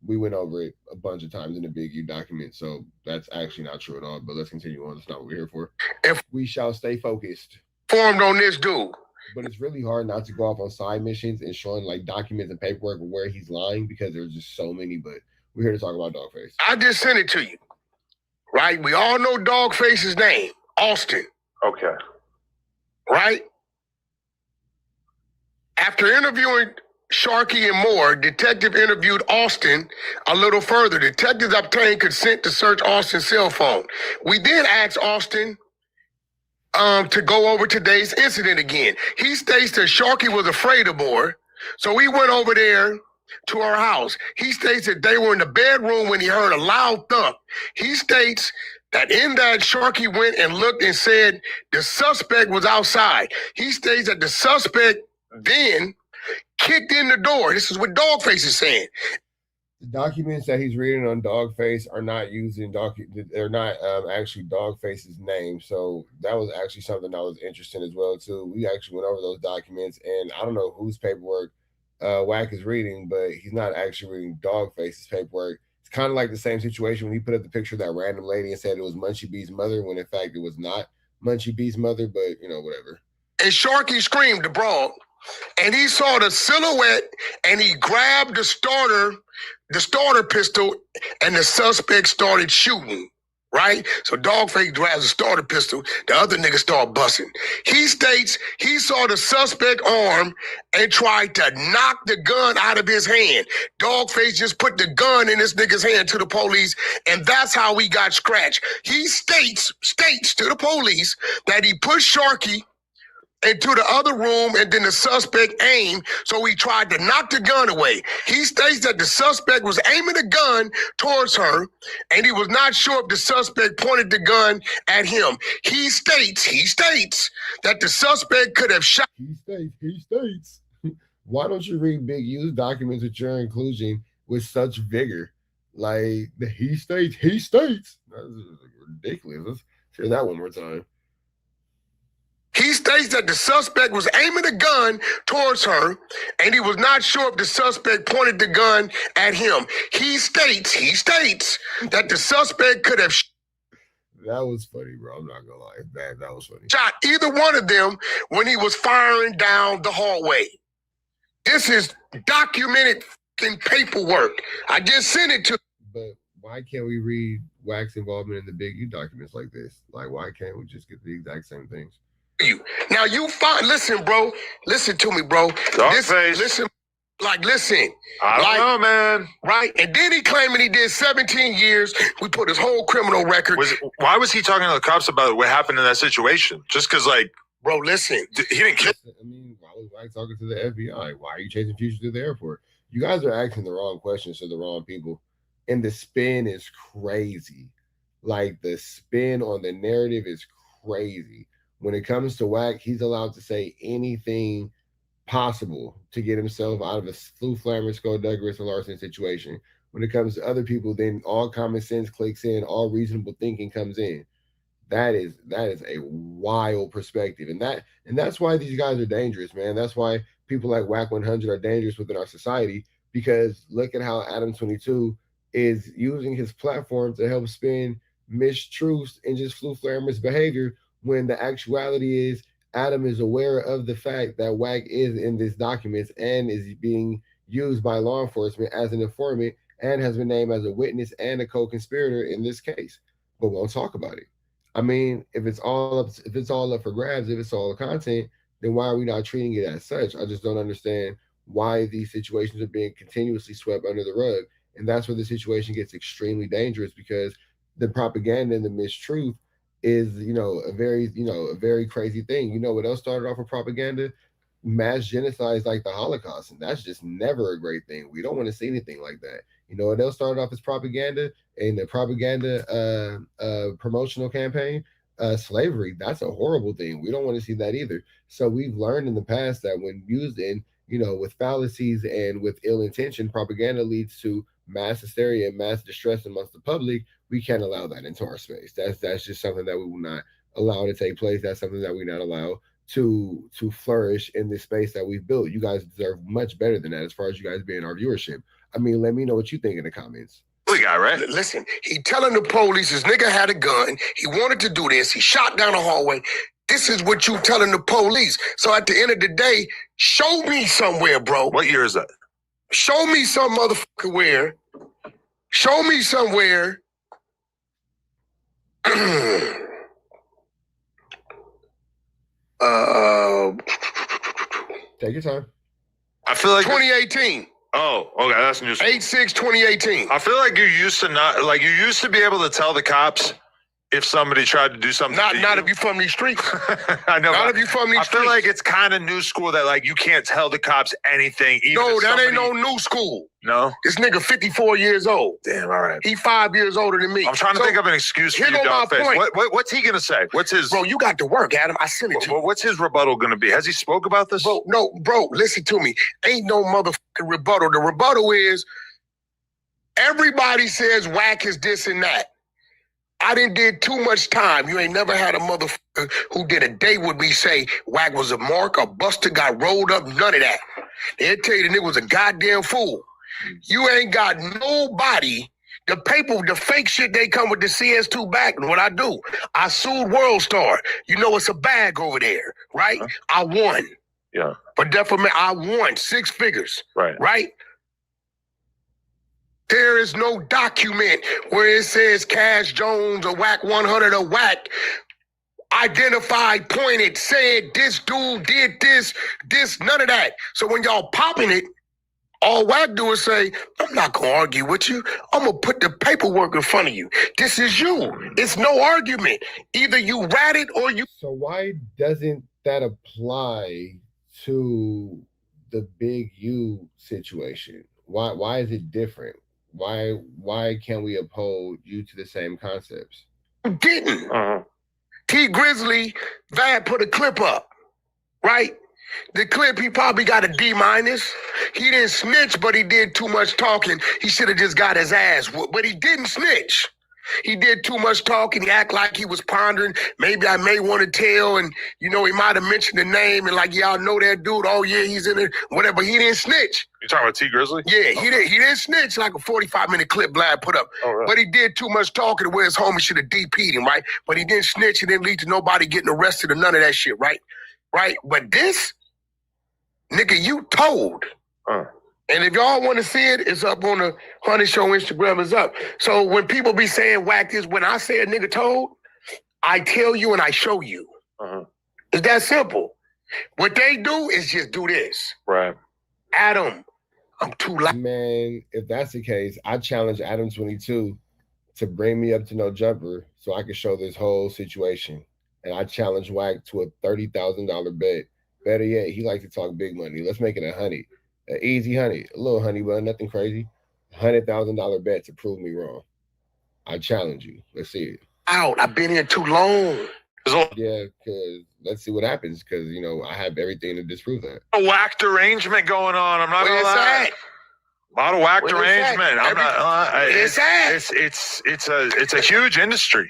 [SPEAKER 7] We went over it a bunch of times in the Big U document, so that's actually not true at all. But let's continue on. That's not what we're here for.
[SPEAKER 11] If
[SPEAKER 7] we shall stay focused.
[SPEAKER 11] Formed on this dude.
[SPEAKER 7] But it's really hard not to go off on side missions and showing like documents and paperwork where he's lying because there's just so many. But we're here to talk about Dogface.
[SPEAKER 11] I just sent it to you, right? We all know Dogface's name, Austin.
[SPEAKER 15] Okay.
[SPEAKER 11] Right? After interviewing Sharkey and Moore, detective interviewed Austin a little further. Detectives obtained consent to search Austin's cell phone. We then asked Austin to go over today's incident again. He states that Sharkey was afraid of Moore, so he went over there to her house. He states that they were in the bedroom when he heard a loud thump. He states that in that Sharkey went and looked and said the suspect was outside. He states that the suspect then kicked in the door. This is what Dogface is saying.
[SPEAKER 7] The documents that he's reading on Dogface are not using they're not actually Dogface's name. So that was actually something that was interesting as well too. We actually went over those documents, and I don't know whose paperwork Wack is reading, but he's not actually reading Dogface's paperwork. It's kind of like the same situation when he put up the picture of that random lady and said it was Munchie B's mother, when in fact it was not Munchie B's mother, but you know, whatever.
[SPEAKER 11] And Sharkey screamed abroad, and he saw the silhouette, and he grabbed the starter pistol, and the suspect started shooting, right? So Dogface grabs the starter pistol, the other nigga start busting. He states he saw the suspect arm and tried to knock the gun out of his hand. Dogface just put the gun in this nigga's hand to the police, and that's how he got scratched. He states to the police that he pushed Sharkey into the other room, and then the suspect aimed, so he tried to knock the gun away. He states that the suspect was aiming the gun towards her, and he was not sure if the suspect pointed the gun at him. He states that the suspect could have shot.
[SPEAKER 7] He states. Why don't you read Big U's documents at your inclusion with such vigor? Like, he states. That's ridiculous. Let's hear that one more time.
[SPEAKER 11] He states that the suspect was aiming the gun towards her, and he was not sure if the suspect pointed the gun at him. He states that the suspect could have
[SPEAKER 7] that was funny, bro. I'm not gonna lie. That was funny.
[SPEAKER 11] Shot either one of them when he was firing down the hallway. This is documented in paperwork. I just sent it to.
[SPEAKER 7] But why can't we read Wack's involvement in the Big U documents like this? Like, why can't we just get the exact same things?
[SPEAKER 11] You now, listen, bro. Listen to me, bro. Listen. I don't know, man. Right? And then he claiming he did 17 years. We put his whole criminal record.
[SPEAKER 15] Why was he talking to the cops about what happened in that situation? Just because, like,
[SPEAKER 11] bro, listen.
[SPEAKER 7] He didn't kill. I mean, why was Wack talking to the FBI? Why are you chasing Future to the airport? You guys are asking the wrong questions to the wrong people. And the spin is crazy. Like, the spin on the narrative is crazy. When it comes to Wack, he's allowed to say anything possible to get himself out of a Flu Flammer, Skullduggerous, and Larson situation. When it comes to other people, then all common sense clicks in, all reasonable thinking comes in. That is a wild perspective, and that's why these guys are dangerous, man. That's why people like WACK100 are dangerous within our society, because look at how ADAM22 is using his platform to help spin mistruths and just Flu Flammer's behavior, when the actuality is Adam is aware of the fact that Wack is in these documents and is being used by law enforcement as an informant and has been named as a witness and a co-conspirator in this case, but won't talk about it. I mean, if it's all up for grabs, if it's all the content, then why are we not treating it as such? I just don't understand why these situations are being continuously swept under the rug. And that's where the situation gets extremely dangerous, because the propaganda and the mistruth is, a very crazy thing. You know what else started off with propaganda? Mass genocides like the Holocaust, and that's just never a great thing. We don't want to see anything like that. You know what else started off as propaganda? And the propaganda promotional campaign, slavery. That's a horrible thing. We don't want to see that either. So we've learned in the past that when used in, with fallacies and with ill intention, propaganda leads to mass hysteria and mass distress amongst the public. We can't allow that into our space. That's just something that we will not allow to take place. That's something that we not allow to flourish in this space that we've built. You guys deserve much better than that as far as you guys being our viewership. I mean, let me know what you think in the comments.
[SPEAKER 11] We got right. Listen, he telling the police his nigga had a gun. He wanted to do this. He shot down the hallway. This is what you telling the police. So at the end of the day, show me somewhere, bro.
[SPEAKER 15] What year is that?
[SPEAKER 11] Show me some motherfucker where. Show me somewhere.
[SPEAKER 7] Take your time.
[SPEAKER 15] I feel like
[SPEAKER 11] 2018.
[SPEAKER 15] Oh, okay, that's news.
[SPEAKER 11] 8/6/2018.
[SPEAKER 15] I feel like you used to be able to tell the cops if somebody tried to do something.
[SPEAKER 11] Not if you from these streets.
[SPEAKER 15] I know.
[SPEAKER 11] Not if you from these
[SPEAKER 15] I
[SPEAKER 11] streets.
[SPEAKER 15] feel like it's kind of new school that like you can't tell the cops anything. Even
[SPEAKER 11] No,
[SPEAKER 15] if
[SPEAKER 11] that ain't
[SPEAKER 15] somebody-
[SPEAKER 11] no new school.
[SPEAKER 15] No?
[SPEAKER 11] This nigga 54 years old.
[SPEAKER 15] Damn, all right.
[SPEAKER 11] He 5 years older than me.
[SPEAKER 15] I'm trying to think of an excuse for
[SPEAKER 11] here
[SPEAKER 15] you,
[SPEAKER 11] go my
[SPEAKER 15] dog face.
[SPEAKER 11] point.
[SPEAKER 15] What's he gonna say? What's his
[SPEAKER 11] Bro, you got to work, Adam. I sent it to you.
[SPEAKER 15] What's his rebuttal gonna be? Has he spoke about this?
[SPEAKER 11] Bro, no, bro, listen to me. Ain't no motherfucking rebuttal. The rebuttal is everybody says WACK is this and that. I didn't did too much time. You ain't never had a motherfucker who did a day with me say WACK was a mark, a buster, got rolled up, none of that. They'll tell you the nigga was a goddamn fool. You ain't got nobody. The paper, the fake shit, they come with the CS2 back. And what I do, I sued World Star. You know it's a bag over there, right? I won.
[SPEAKER 15] Yeah.
[SPEAKER 11] For defamation, I won 6 figures.
[SPEAKER 15] Right.
[SPEAKER 11] Right? There is no document where it says Cash Jones or WACK100 or WACK identified, pointed, said this dude did this, none of that. So when y'all popping it, all WACK do is say, I'm not gonna argue with you. I'm gonna put the paperwork in front of you. This is you. It's no argument. Either you rat it or you.
[SPEAKER 7] So why doesn't that apply to the Big U situation? Why is it different? Why can't we uphold you to the same concepts?
[SPEAKER 11] Didn't. T Grizzly, Vad put a clip up, right? The clip, he probably got a D-. He didn't snitch, but he did too much talking. He should have just got his ass whooped, but he didn't snitch. He did too much talking. He act like he was pondering. Maybe I may want to tell, and you know, he might have mentioned the name and like, y'all know that dude. Oh yeah, he's in it. Whatever. He didn't snitch.
[SPEAKER 15] You talking about T Grizzly?
[SPEAKER 11] Yeah, he didn't snitch like a 45-minute clip Vlad put up.
[SPEAKER 15] Oh, really?
[SPEAKER 11] But he did too much talking to where his homie should have DP'd him, right? But he didn't snitch. It didn't lead to nobody getting arrested or none of that shit, right? Right? But this, nigga, you told. And if y'all want to see it, it's up on the Honey Show Instagram is up. So when people be saying WACK this, when I say a nigga told, I tell you and I show you. It's that simple. What they do is just do this.
[SPEAKER 15] Right.
[SPEAKER 11] Adam, I'm too loud.
[SPEAKER 7] Man, if that's the case, I challenge ADAM22 to bring me up to no jumper so I can show this whole situation. And I challenge WACK to a $30,000 bet. Better yet, he likes to talk big money. Let's make it $100. An easy $100, a little honey, but nothing crazy. $100,000 bet to prove me wrong. I challenge you. Let's see it.
[SPEAKER 11] Out. I've been here too long.
[SPEAKER 7] Yeah, because let's see what happens. Because you know I have everything to disprove that.
[SPEAKER 15] A whacked arrangement going on. I'm not gonna lie. A lot of whacked arrangement. I'm not. It's a huge industry.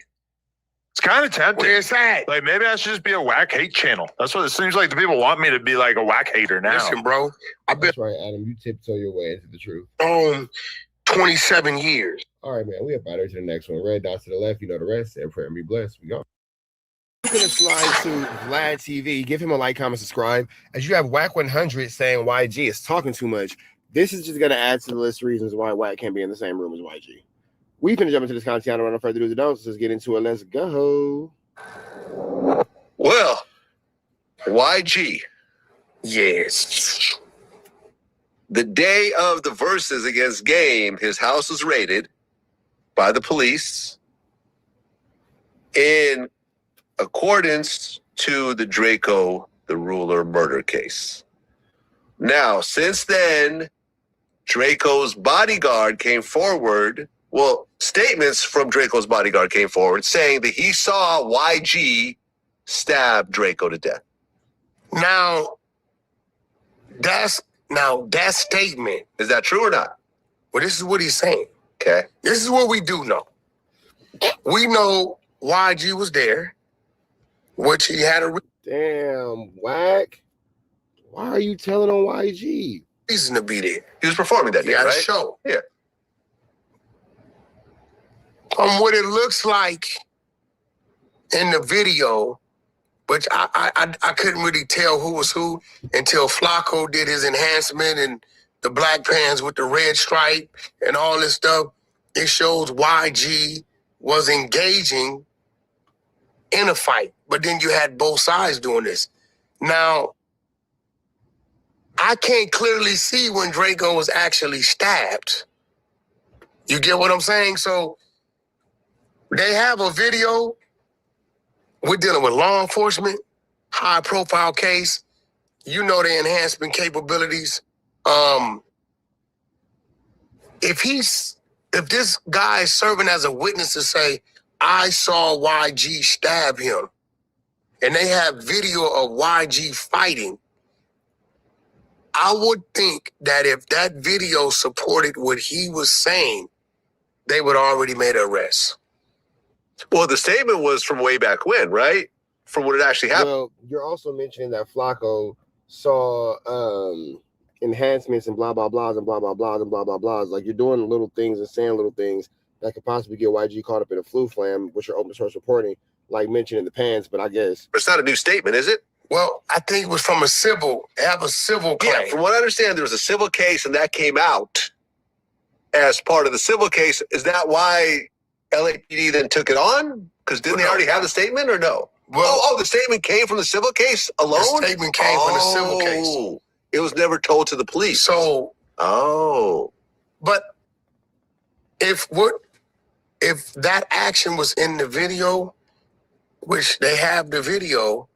[SPEAKER 15] It's kind of tempting.
[SPEAKER 11] Where's that?
[SPEAKER 15] Like maybe I should just be a WACK hate channel. That's what it seems like. The people want me to be like a WACK hater now.
[SPEAKER 11] Listen, bro.
[SPEAKER 7] That's right, Adam. You tiptoe your way into the truth.
[SPEAKER 11] 27 years.
[SPEAKER 7] All right, man. We up out here to the next one. Red dots to the left. You know the rest. And prayer and be blessed. We go. I'm going to slide to Vlad TV. Give him a like, comment, subscribe. As you have WACK100 saying YG is talking too much. This is just going to add to the list of reasons why WACK can't be in the same room as YG. We finna jump into this content. I don't want no further ado. Don't. So let's get into it. Let's go.
[SPEAKER 1] Well, YG. Yes. The day of the verses against Game, his house was raided by the police in accordance to the Draco the Ruler murder case. Now, since then, Draco's bodyguard came forward. Well, statements from Draco's bodyguard came forward saying that he saw YG stab Draco to death.
[SPEAKER 11] Now, that statement.
[SPEAKER 1] Is that true or not?
[SPEAKER 11] Well, this is what he's saying.
[SPEAKER 1] Okay.
[SPEAKER 11] This is what we do know. We know YG was there, which he had a
[SPEAKER 7] Damn, WACK. Why are you telling on YG?
[SPEAKER 11] reason to be there.
[SPEAKER 1] He was performing that day,
[SPEAKER 11] He had
[SPEAKER 1] right?
[SPEAKER 11] a show.
[SPEAKER 1] Yeah.
[SPEAKER 11] From what it looks like in the video, but I couldn't really tell who was who until Flacco did his enhancement and the black pants with the red stripe and all this stuff. It shows YG was engaging in a fight, but then you had both sides doing this. Now, I can't clearly see when Draco was actually stabbed. You get what I'm saying? So they have a video. We're dealing with law enforcement, high profile case. You know the enhancement capabilities. If this guy is serving as a witness to say, I saw YG stab him, and they have video of YG fighting, I would think that if that video supported what he was saying, they would already made an arrest.
[SPEAKER 1] Well, the statement was from way back when, right? From what it actually happened.
[SPEAKER 7] Well, you're also mentioning that Flacco saw enhancements and blah, blah, blahs and blah, blah, blahs and blah, blah, blahs. Like, you're doing little things and saying little things that could possibly get YG caught up in a flu flam, which are open source reporting, like mentioned in the pants, but I guess.
[SPEAKER 1] It's not a new statement, is it?
[SPEAKER 11] Well, I think it was from a civil. They have a civil claim.
[SPEAKER 1] Yeah, from what I understand, there was a civil case, and that came out as part of the civil case. Is that why LAPD then took it on? Because didn't they already have the statement, or no? Well, the statement came from the civil case alone?
[SPEAKER 11] The statement came from the civil case.
[SPEAKER 1] It was never told to the police.
[SPEAKER 11] So, but if that action was in the video, which they have the video,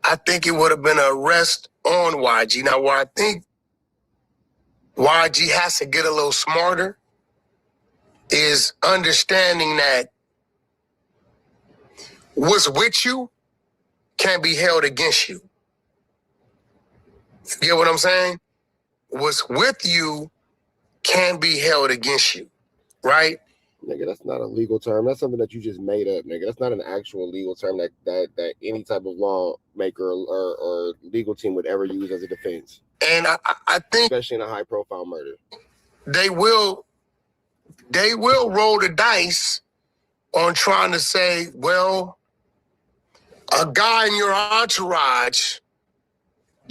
[SPEAKER 11] I think it would have been an arrest on YG. Now, where I think YG has to get a little smarter is understanding that what's with you can't be held against you. You get what I'm saying? What's with you can be held against you, right?
[SPEAKER 7] Nigga, that's not a legal term. That's something that you just made up, nigga. That's not an actual legal term that any type of lawmaker or legal team would ever use as a defense.
[SPEAKER 11] And I think,
[SPEAKER 7] especially in a high profile murder,
[SPEAKER 11] they will roll the dice on trying to say, well, a guy in your entourage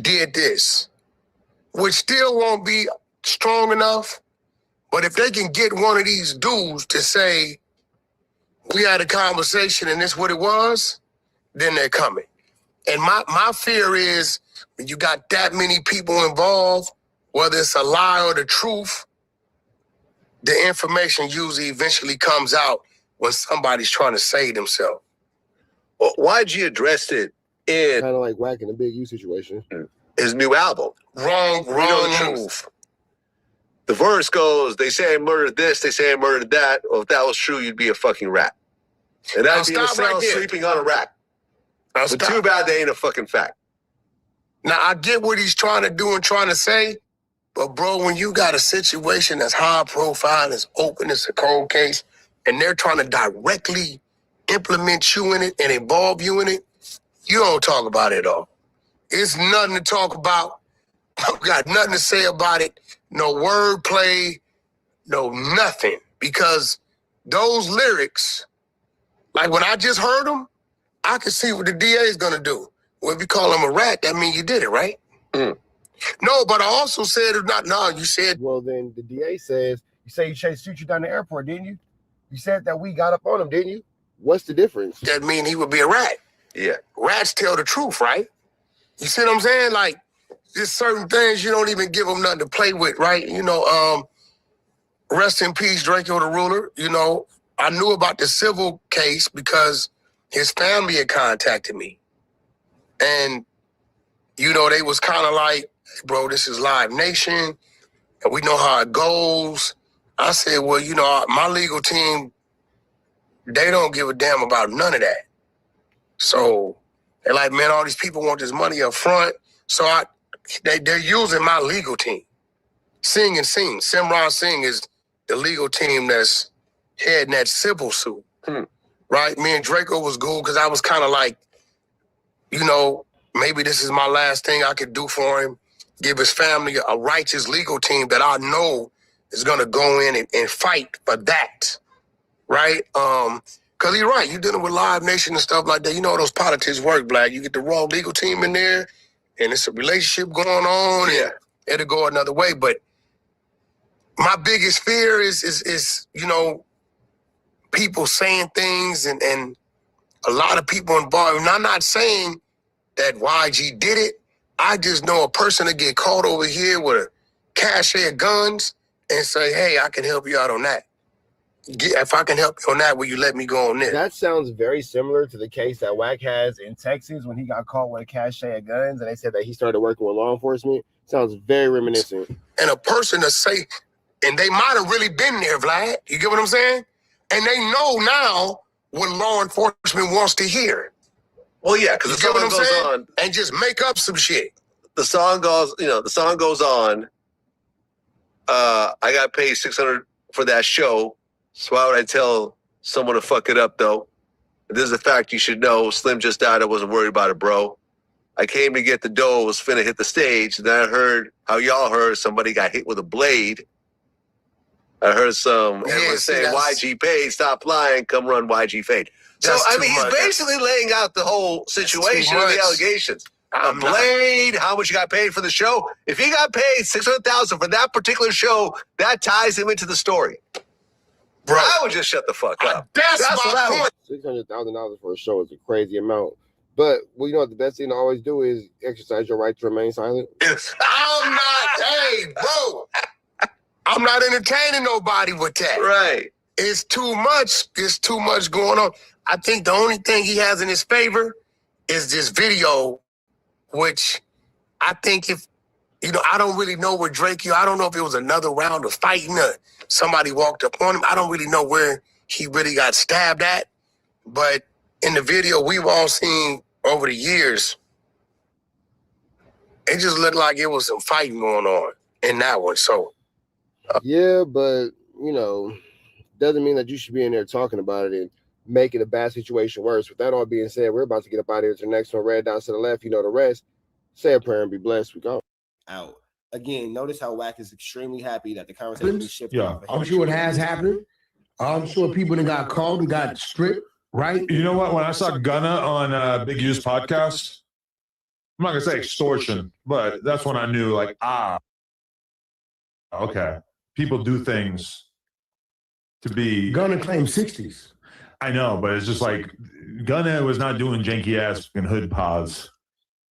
[SPEAKER 11] did this, which still won't be strong enough. But if they can get one of these dudes to say, we had a conversation and this what it was, then they're coming. And my fear is when you got that many people involved, whether it's a lie or the truth, the information usually eventually comes out when somebody's trying to save themselves.
[SPEAKER 1] Well, YG addressed it in
[SPEAKER 7] kind of like whacking a Big U situation.
[SPEAKER 1] His new album.
[SPEAKER 11] Wrong move.
[SPEAKER 1] The verse goes, they say I murdered this, they say I murdered that. Well, if that was true, you'd be a fucking rat. And that'd be in a cell sleeping on a rack. But too bad they ain't a fucking fact.
[SPEAKER 11] Now, I get what he's trying to do and trying to say, but bro, when you got a situation that's high profile, it's open, it's a cold case, and they're trying to directly implement you in it and involve you in it, you don't talk about it at all. It's nothing to talk about. I've got nothing to say about it. No wordplay, no nothing. Because those lyrics, like when I just heard them, I could see what the DA is going to do. Well, if you call him a rat, that means you did it, right? No, but I also said, you said.
[SPEAKER 7] Well, then the DA says, you say you chased you down the airport, didn't you? You said that we got up on him, didn't you? What's the difference?
[SPEAKER 11] That mean he would be a rat.
[SPEAKER 1] Yeah.
[SPEAKER 11] Rats tell the truth, right? You see what I'm saying? Like, there's certain things you don't even give them nothing to play with, right? You know, rest in peace, Draco the Ruler. You know, I knew about the civil case because his family had contacted me. And, you know, they was kind of like, bro, this is Live Nation, and we know how it goes. I said, well, you know, my legal team, they don't give a damn about none of that. So they're like, man, all these people want this money up front. So they're using my legal team. Sing and Sing. Simran Singh is the legal team that's heading that civil suit. Right? Me and Draco was cool because I was kind of like, you know, maybe this is my last thing I could do for him. Give his family a righteous legal team that I know is going to go in and fight for that. Right? Because he's right. You're dealing with Live Nation and stuff like that. You know how those politics work, Black. You get the raw legal team in there, and it's a relationship going on, and it'll go another way. But my biggest fear is you know, people saying things and a lot of people involved. And I'm not saying that YG did it. I just know a person to get caught over here with a cache of guns and say, hey, I can help you out on that. If I can help you on that, will you let me go on this?
[SPEAKER 3] That sounds very similar to the case that WACK has in Texas when he got caught with a cache of guns and they said that he started working with law enforcement. Sounds very reminiscent.
[SPEAKER 11] And a person to say, and they might have really been there, Vlad. You get what I'm saying? And they know now what law enforcement wants to hear.
[SPEAKER 1] Well, yeah, because the song goes on.
[SPEAKER 11] And just make up some shit.
[SPEAKER 1] The song goes, the song goes on. I got paid $600 for that show. So why would I tell someone to fuck it up, though? This is a fact you should know. Slim just died. I wasn't worried about it, bro. I came to get the dough. Was finna hit the stage. Then I heard how y'all heard somebody got hit with a blade. I heard everyone say, YG paid, stop lying, come run YG fade. So, I mean, he's basically laying out the whole situation of the allegations. A blade, how much you got paid for the show. If he got paid $600,000 for that particular show, that ties him into the story. Bro, I would just shut the fuck up.
[SPEAKER 11] That's
[SPEAKER 3] what I would. $600,000 for a show is a crazy amount. But well, you know what the best thing to always do is exercise your right to remain silent.
[SPEAKER 11] I'm not, hey, bro. I'm not entertaining nobody with that.
[SPEAKER 1] Right.
[SPEAKER 11] It's too much. It's too much going on. I think the only thing he has in his favor is this video, which I think if, I don't really know where Drake, I don't know if it was another round of fighting or somebody walked up on him. I don't really know where he really got stabbed at. But in the video we've all seen over the years, it just looked like it was some fighting going on in that one. So,
[SPEAKER 3] yeah, but, doesn't mean that you should be in there talking about it and making a bad situation worse. With that all being said, we're about to get up out of here to the next one. Red down to the left, you know the rest. Say a prayer and be blessed. We go. Out. Again, notice how WACK is extremely happy that the conversation shifted.
[SPEAKER 8] Yeah, I'm sure it has happened. I'm sure people that got called and got stripped, right?
[SPEAKER 15] You know what? When I saw Gunna on Big U's podcast, I'm not going to say extortion, but that's when I knew, okay, people do things to be...
[SPEAKER 8] Gunna claimed 60s.
[SPEAKER 15] I know, but it's just like Gunna was not doing janky ass and hood paws.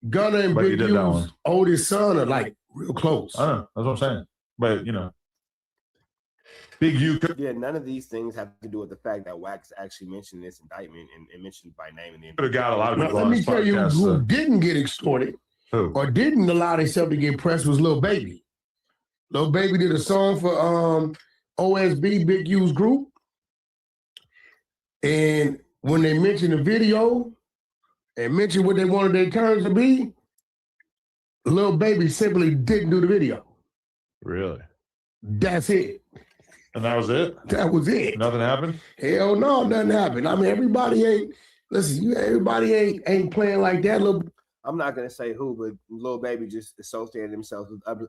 [SPEAKER 8] Gunna and Big U's oldest son are like real close.
[SPEAKER 15] I know, that's what I'm saying. But Big U.
[SPEAKER 3] Yeah, none of these things have to do with the fact that WACK actually mentioned this indictment and mentioned by name. And
[SPEAKER 15] could have got a lot of people.
[SPEAKER 8] Let me tell you who didn't get extorted or didn't allow themselves to get pressed was Lil Baby. Lil Baby did a song for OSB, Big U's group. And when they mentioned the video and mentioned what they wanted their terms to be, Lil Baby simply didn't do the video.
[SPEAKER 15] Really?
[SPEAKER 8] That's it.
[SPEAKER 15] And that was it?
[SPEAKER 8] That was it.
[SPEAKER 15] Nothing happened?
[SPEAKER 8] Hell no, nothing happened. I mean, everybody ain't, everybody ain't playing like that.
[SPEAKER 3] I'm not gonna say who, but Lil Baby just associated himself with other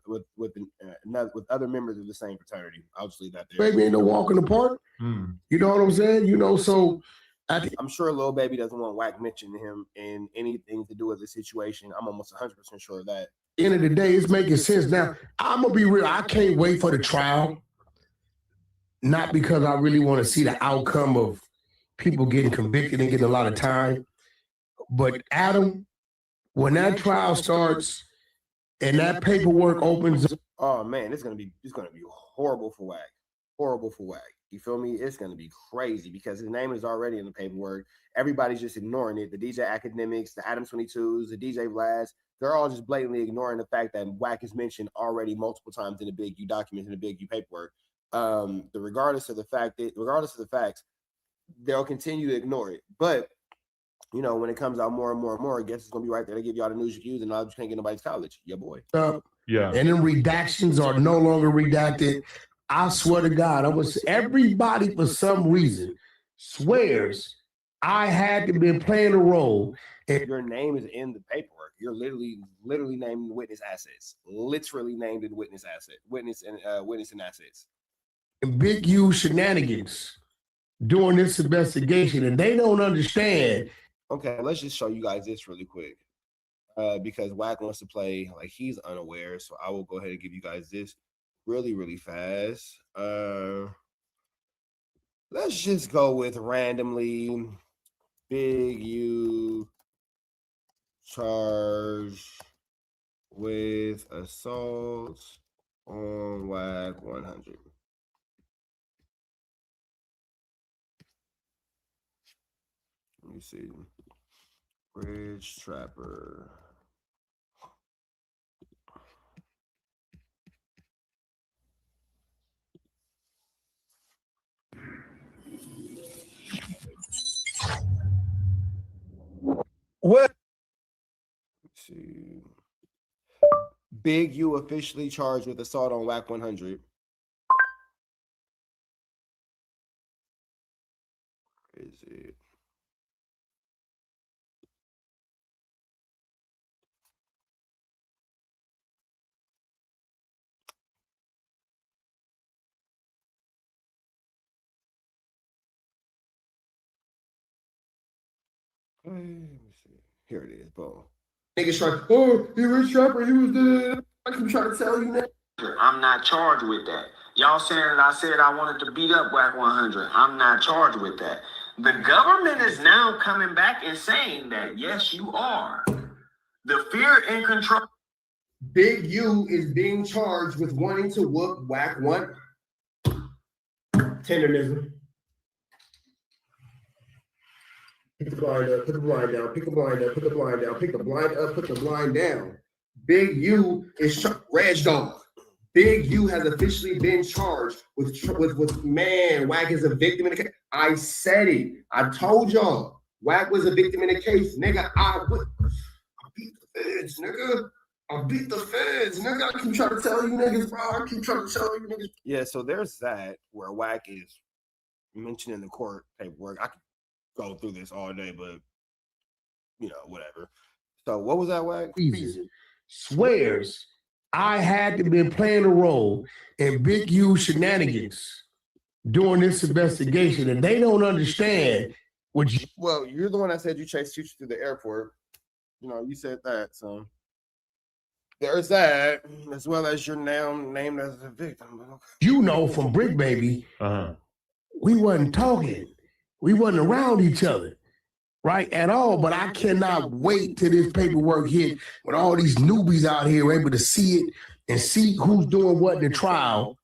[SPEAKER 3] members of the same fraternity. I'll just leave that there.
[SPEAKER 8] Baby ain't no walk in the park. You know what I'm saying? So
[SPEAKER 3] I'm sure Lil Baby doesn't want WACK mentioning him in anything to do with the situation. I'm almost 100% sure of that.
[SPEAKER 8] End of the day, it's making sense. Now, I'm gonna be real. I can't wait for the trial. Not because I really want to see the outcome of people getting convicted and getting a lot of time, but Adam, when that trial starts and that paperwork opens,
[SPEAKER 3] oh man, it's gonna be horrible for WACK. Horrible for WACK. You feel me? It's gonna be crazy because his name is already in the paperwork. Everybody's just ignoring it. The DJ Academics, the ADAM22s, the DJ Vlads, they're all just blatantly ignoring the fact that WACK is mentioned already multiple times in the Big U documents, in the Big U paperwork. Regardless of the facts, they'll continue to ignore it. But when it comes out more and more and more, I guess it's gonna be right there to give y'all the news you use, and now you can't get nobody's college. Yeah, boy.
[SPEAKER 8] Yeah. And then redactions are no longer redacted. I swear to God, everybody for some reason swears I had to be playing a role.
[SPEAKER 3] If your name is in the paperwork, you're literally named in witness assets. Literally named in witness and assets.
[SPEAKER 8] And Big U shenanigans during this investigation, and they don't understand.
[SPEAKER 3] Okay, let's just show you guys this really quick. Because WACK wants to play like he's unaware, so I will go ahead and give you guys this really fast. Let's just go with randomly Big U charged with assault on WACK100. Let me see. Bridge Trapper. What? Let's see. Big U officially charged with assault on WACK100. Where is it? Let me see. Here it is. Boom. Niggas trying, oh, he was trapper, he was the. I keep trying to tell you that.
[SPEAKER 16] I'm not charged with that. Y'all saying that I said I wanted to beat up WACK100. I'm not charged with that. The government is now coming back and saying that, yes, you are. The fear and control.
[SPEAKER 3] Big U is being charged with wanting to whoop WACK100. Tenderism. Pick the blind up, put the blind down, pick the blind up, put the blind down, pick the blind up, put the blind down. Big U is Reg Dog. Big U has officially been charged with man, WACK is a victim in the case. I said it. I told y'all. WACK was a victim in the case. Nigga, I beat the feds, nigga. I beat the feds, nigga. I keep trying to tell you niggas, bro. I keep trying to tell you niggas. Yeah, so there's that where WACK is mentioned in the court paperwork. I could go through this all day, but you know, whatever. So what was that, WACK?
[SPEAKER 8] Swears I had to be playing a role in Big U shenanigans during this investigation, and they don't understand what you.
[SPEAKER 3] Well, you're the one that said you chased Future through the airport. You know, you said that, so there's that, as well as you're now named as a victim.
[SPEAKER 8] You know, from Brick Baby, we wasn't talking. We wasn't around each other, right, at all. But I cannot wait till this paperwork hit when all these newbies out here are able to see it and see who's doing what in the trial,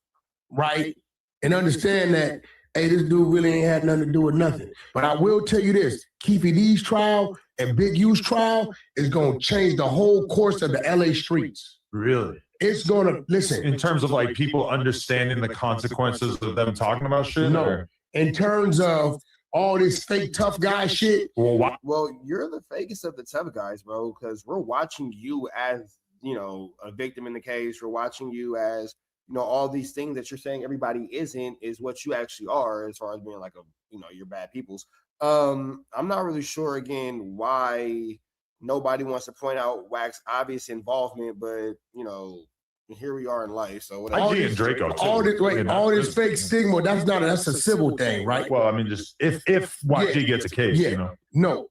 [SPEAKER 8] right, and understand that, hey, this dude really ain't had nothing to do with nothing. But I will tell you this, Keefy D's trial and Big U's trial is going to change the whole course of the LA streets.
[SPEAKER 15] Really?
[SPEAKER 8] It's going to, listen.
[SPEAKER 15] In terms of like people understanding the consequences of them talking about shit?
[SPEAKER 8] No,
[SPEAKER 15] or?
[SPEAKER 8] In terms of all this fake tough guy shit.
[SPEAKER 3] Well, you're the fakest of the tough guys, bro, because we're watching you as, you know, a victim in the case. We're watching you as, you know, all these things that you're saying everybody isn't is what you actually are, as far as being like a, you know, you're bad peoples. I'm not really sure again why nobody wants to point out WACK's obvious involvement, but you know, here we are in life. So whatever.
[SPEAKER 15] IG and Draco too.
[SPEAKER 8] All this fake stigma, that's a civil thing, right?
[SPEAKER 15] Well, I mean, just if YG gets a case, you know.
[SPEAKER 8] No.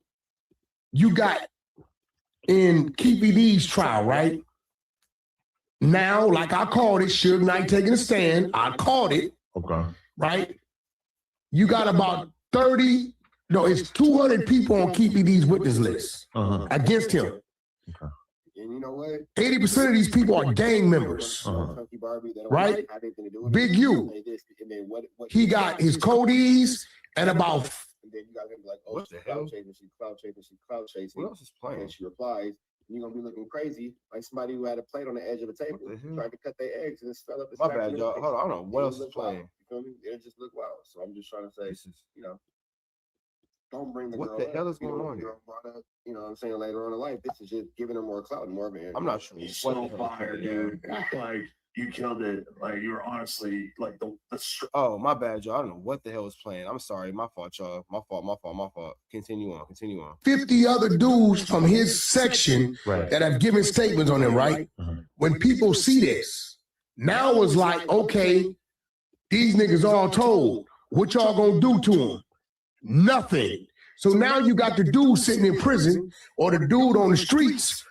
[SPEAKER 8] You got in Keefy D's trial, right? Now, like I called it, Suge Knight taking a stand. I called it.
[SPEAKER 15] Okay.
[SPEAKER 8] Right? You got about 30, no, it's 200 people on Keefy D's witness list against him.
[SPEAKER 3] And you know what?
[SPEAKER 8] 80% of these people are gang members. Right? Big U. He got his Cody's and about.
[SPEAKER 3] And then you got him like, oh, what the hell? Cloud chasing. What else is playing? And she replies, you're gonna be looking crazy like somebody who had a plate on the edge of a table trying to cut their eggs and it fell up. My bad, y'all. Hold on, I don't know what else is playing. You feel me? It just looked wild. So I'm just trying to say, you know, don't bring the girl. What the hell is going on here? You know what I'm saying? Later on in life, this is just giving them more clout and more of an. I'm not sure.
[SPEAKER 17] He's so fired, dude. Like you killed it. Like you were honestly like the.
[SPEAKER 3] Oh, my bad, y'all. I don't know what the hell is playing. I'm sorry. My fault, y'all. My fault. Continue on.
[SPEAKER 8] 50 other dudes from his section that have given statements on him, right? When people see this, now it's like, okay, these niggas all told. What y'all gonna do to him? Nothing. So now you got the dude sitting in prison or the dude on the streets.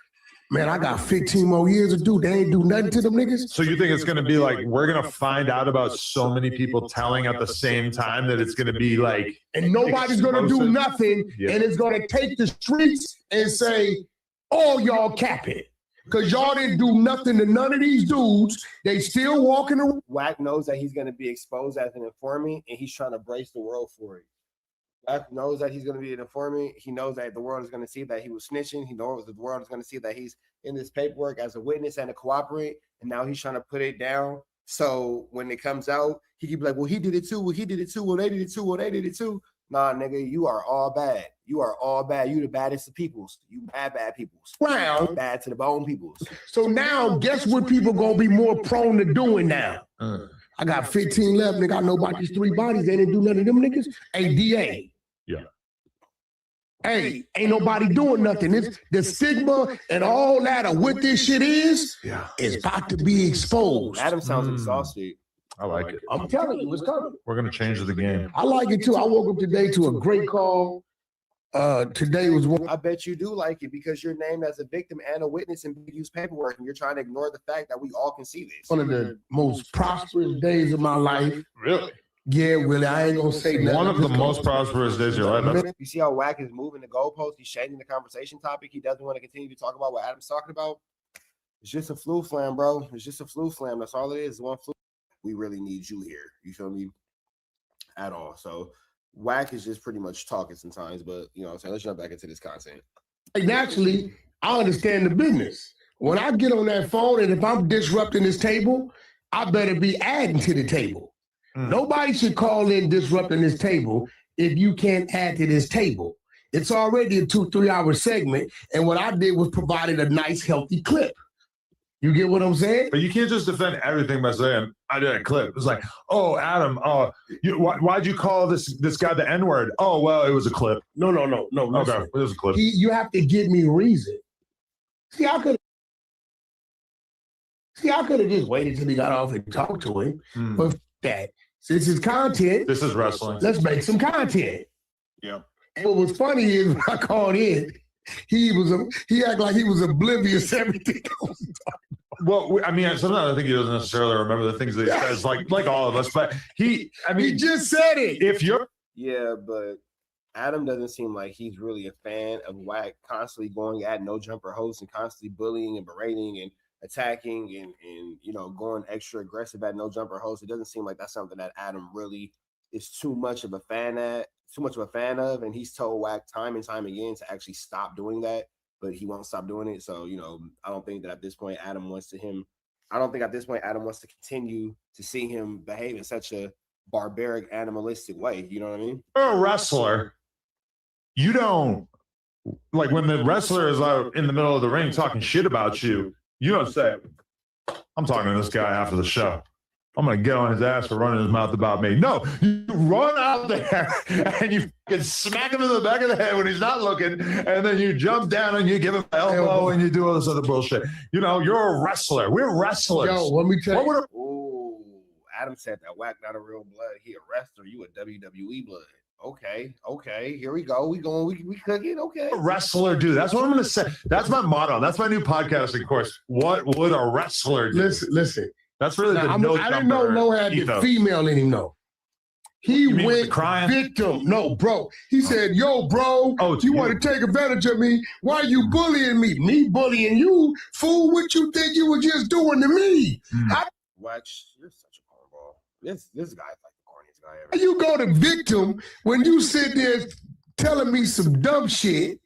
[SPEAKER 8] Man, I got 15 more years to do. They ain't do nothing to them niggas.
[SPEAKER 15] So you think it's going to be like, we're going to find out about so many people telling at the same time that it's going to be like.
[SPEAKER 8] And nobody's going to do nothing. Yeah. And it's going to take the streets and say, oh, y'all capping. Because y'all didn't do nothing to none of these dudes. They still walking around.
[SPEAKER 3] WACK knows that he's going to be exposed as an informant, and he's trying to brace the world for it. WACK knows that he's going to be an informant. He knows that the world is going to see that he was snitching. He knows that the world is going to see that he's in this paperwork as a witness and a cooperate. And now he's trying to put it down. So when it comes out, he can be like, well, he did it too. Well, he did it too. Well, they did it too. Well, they did it too. Nah, nigga, you are all bad. You are all bad. You the baddest of peoples. You bad peoples.
[SPEAKER 8] Wow.
[SPEAKER 3] Bad to the bone peoples.
[SPEAKER 8] So now guess what people going to be more prone to doing now? I got 15 left. Nigga, I know about these 3 bodies. They didn't do none of them niggas. Hey, DA.
[SPEAKER 15] Yeah.
[SPEAKER 8] Hey, ain't nobody doing nothing. It's the stigma and all that of what this shit is about to be exposed.
[SPEAKER 3] Adam sounds exhausted.
[SPEAKER 15] I like it.
[SPEAKER 8] I'm telling you, it's coming.
[SPEAKER 15] We're going to change the game.
[SPEAKER 8] I like it too. I woke up today to a great call. Today was one.
[SPEAKER 3] I bet you do like it because you're named as a victim and a witness in big use paperwork, and you're trying to ignore the fact that we all can see this.
[SPEAKER 8] One of the most prosperous days of my life.
[SPEAKER 15] Really?
[SPEAKER 8] Yeah, really. I ain't gonna say nothing.
[SPEAKER 15] One of the most prosperous days of your life.
[SPEAKER 3] You see how WACK is moving the goalpost? He's changing the conversation topic. He doesn't want to continue to talk about what Adam's talking about. It's just a flu flam, bro. It's just a flu flam. That's all it is. One flu. We really need you here. You feel me? At all. So WACK is just pretty much talking sometimes, but you know what I'm saying? Let's jump back into this content.
[SPEAKER 8] Hey, naturally, I understand the business. When I get on that phone and if I'm disrupting this table, I better be adding to the table. Nobody should call in disrupting this table if you can't add to this table. It's already a 2-3 hour segment, and what I did was provided a nice, healthy clip. You get what I'm saying?
[SPEAKER 15] But you can't just defend everything by saying, I did a clip. It's like, oh, Adam, why'd you call this guy the N-word? Oh, well, it was a clip.
[SPEAKER 8] No.
[SPEAKER 15] Okay, it was a clip.
[SPEAKER 8] You have to give me reason. See, I could have just waited till he got off and talked to him. But that, since it's content,
[SPEAKER 15] this is wrestling.
[SPEAKER 8] Let's make some content.
[SPEAKER 15] Yeah.
[SPEAKER 8] And what was funny is when I called in, he acted like he was oblivious to everything I was talking about.
[SPEAKER 15] Well, I mean, sometimes I think he doesn't necessarily remember the things that he says, like all of us. But he
[SPEAKER 8] just said it.
[SPEAKER 15] If you're
[SPEAKER 3] but Adam doesn't seem like he's really a fan of WACK constantly going at no jumper hosts and constantly bullying and berating and attacking and you know going extra aggressive at no jumper hosts. It doesn't seem like that's something that Adam really is too much of a fan of, and he's told WACK time and time again to actually stop doing that, but he won't stop doing it. So you know, I don't think at this point Adam wants to continue to see him behave in such a barbaric, animalistic way. You know what I mean?
[SPEAKER 15] You're a wrestler. You don't like when the wrestler is out in the middle of the ring talking shit about you. You don't say, I'm talking to this guy after the show. I'm going to get on his ass for running his mouth about me. No, you run out there and you can smack him in the back of the head when he's not looking. And then you jump down and you give him an elbow and you do all this other bullshit. You know, you're a wrestler. We're wrestlers.
[SPEAKER 8] Yo, let me tell you.
[SPEAKER 3] Ooh, Adam said that WACK not a real blood. He a wrestler. You a WWE blood. Okay. Here we go. We cooking. Okay.
[SPEAKER 15] Wrestler do. That's what I'm going to say. That's my motto. That's my new podcasting course. What would a wrestler do?
[SPEAKER 8] Listen.
[SPEAKER 15] That's really
[SPEAKER 8] I didn't know Lo had the female in him, though. He went victim. No, bro. He said, yo, bro, you want to take advantage of me? Why are you bullying me? Me bullying you? Fool, what you think you were just doing to me?
[SPEAKER 3] Watch, you're such a cornball. This guy's like the corniest guy ever.
[SPEAKER 8] You go to victim when you sit there telling me some dumb shit,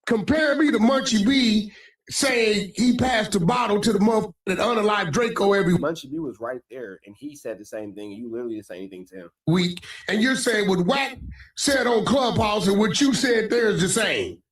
[SPEAKER 8] comparing me to Munchie B, saying he passed the bottle to the motherfucker that unalive Draco every
[SPEAKER 3] Munchie B was right there, and he said the same thing. You literally didn't say anything to him.
[SPEAKER 8] week. And you're saying what WACK said on Clubhouse and what you said there is the same.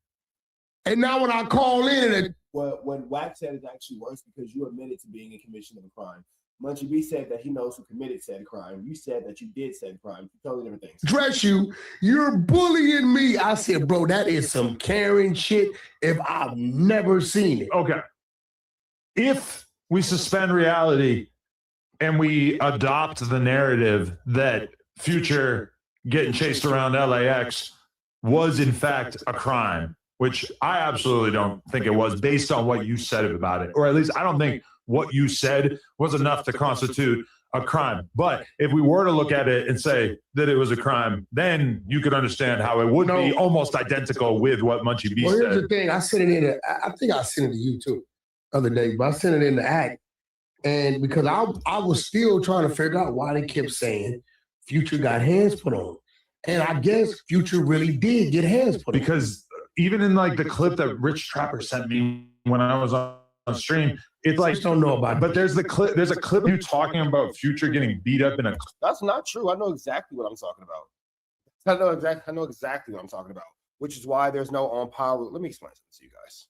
[SPEAKER 8] And now when I call in and
[SPEAKER 3] what WACK said is actually worse because you admitted to being in commission of a crime. Munchie B said that he knows who committed said crime. You said that you did said crime. Totally different things.
[SPEAKER 8] dress you, you're bullying me. I said, bro, that is some Karen shit if I've never seen it.
[SPEAKER 15] Okay. If we suspend reality and we adopt the narrative that Future getting chased around LAX was in fact a crime, which I absolutely don't think it was based on what you said about it. Or at least I don't think what you said was enough to constitute a crime. But if we were to look at it and say that it was a crime, then you could understand how it would be almost identical with what Munchie B
[SPEAKER 8] Well, here's
[SPEAKER 15] said.
[SPEAKER 8] the thing. I sent it in. I think I sent it to you too the other day, but I sent it in the act. And because I was still trying to figure out why they kept saying Future got hands put on. And I guess Future really did get hands put on.
[SPEAKER 15] Because even in like the clip that Rich Trapper sent me when I was on stream, it's like,
[SPEAKER 8] I just don't know about it.
[SPEAKER 15] But there's a clip of you talking about Future getting beat up in a.
[SPEAKER 3] That's not true. I know exactly what I'm talking about. I know exactly what I'm talking about, which is why there's no on power. Let me explain something to you guys.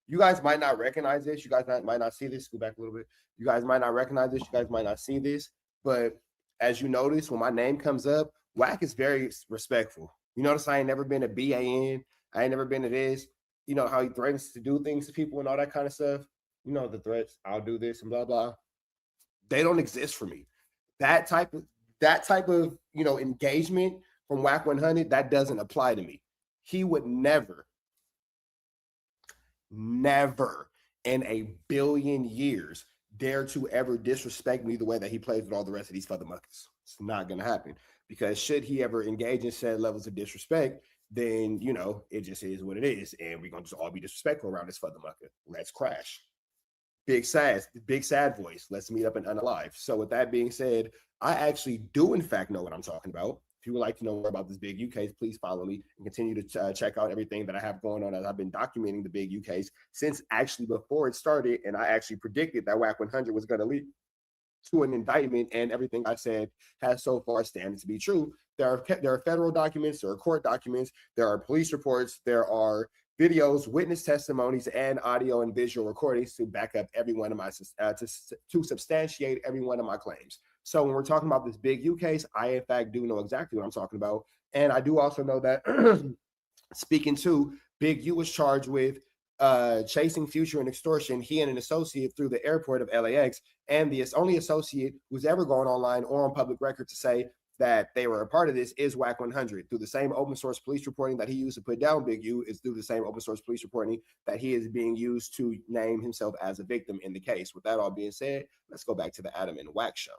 [SPEAKER 3] You guys might not recognize this. You guys might not see this. Go back a little bit. You guys might not recognize this. You guys might not see this. But as you notice, when my name comes up, WACK is very respectful. You notice I ain't never been a BAN. I ain't never been to this. You know how he threatens to do things to people and all that kind of stuff. You know the threats. I'll do this and blah blah. They don't exist for me. That type of engagement from WACK100 that doesn't apply to me. He would never in a billion years dare to ever disrespect me the way that he plays with all the rest of these motherfuckers. It's not gonna happen, because should he ever engage in said levels of disrespect, then it just is what it is, and we're gonna just all be disrespectful around this motherfucker. Let's crash. Big sad voice. Let's meet up and unalive. So with that being said, I actually do in fact know what I'm talking about. If you would like to know more about this big U case, please follow me and continue to check out everything that I have going on, as I've been documenting the big U case since actually before it started, and I actually predicted that WACK100 was going to lead to an indictment, and everything I said has so far standed to be true. There are federal documents, there are court documents, there are police reports, there are videos, witness testimonies, and audio and visual recordings to back up every one of my to substantiate every one of my claims. So when we're talking about this big U case, I in fact do know exactly what I'm talking about, and I do also know that speaking to Big U was charged with chasing Future and extortion. He and an associate through the airport of LAX, and the only associate who's ever gone online or on public record to say that they were a part of this is WACK100. Through the same open source police reporting that he used to put down Big U is through the same open source police reporting that he is being used to name himself as a victim in the case. With that all being said, let's go back to the Adam and WACK show.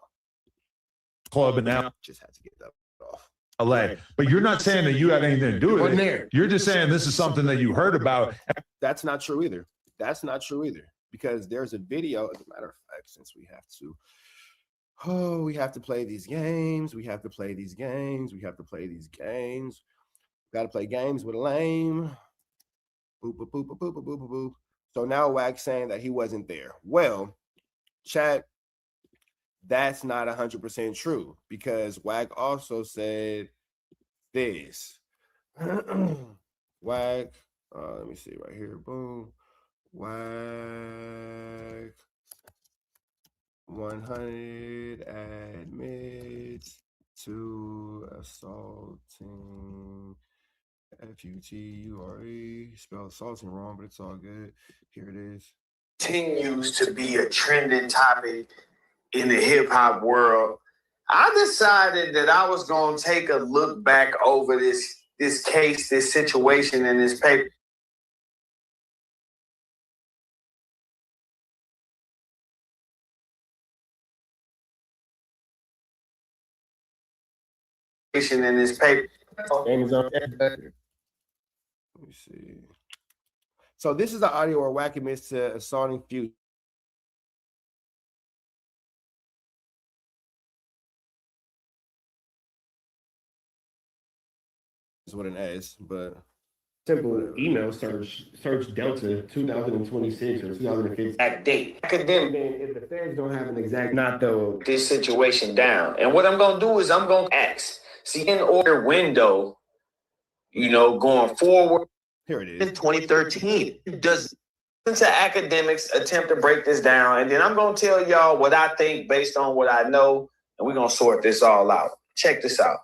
[SPEAKER 15] Club and now
[SPEAKER 3] just had to get that off.
[SPEAKER 15] LA. But you're not saying that you had anything to do with it. You're just saying this is something that you heard about.
[SPEAKER 3] That's not true either. That's not true either. Because there's a video, as a matter of fact, since we have to play these games. We have to play these games. We have to play these games. Got to play games with a lame. Boop, boop, boop, boop, boop, boop, boop, boop. So now WACK saying that he wasn't there. Well, chat, that's not 100% true, because WACK also said this. WACK, let me see right here. Boom. WACK 100 admits to assaulting FUTURE. Spelled assaulting wrong, but it's all good. Here it is.
[SPEAKER 16] Continues to be a trending topic in the hip hop world. I decided that I was going to take a look back over this case, this situation, and this paper. In this paper.
[SPEAKER 3] Let me see. So this is the audio where WACK admits to assaulting Future. Is what it is, but simple email search Delta 2026 or 2015
[SPEAKER 16] Exact date. Academic.
[SPEAKER 3] If the feds don't have an exact, not though,
[SPEAKER 16] this situation down. And what I'm going to do is I'm going to ask. See, in order window, going forward.
[SPEAKER 3] Here it is.
[SPEAKER 16] In 2013, does academics attempt to break this down? And then I'm going to tell y'all what I think based on what I know, and we're going to sort this all out. Check this out.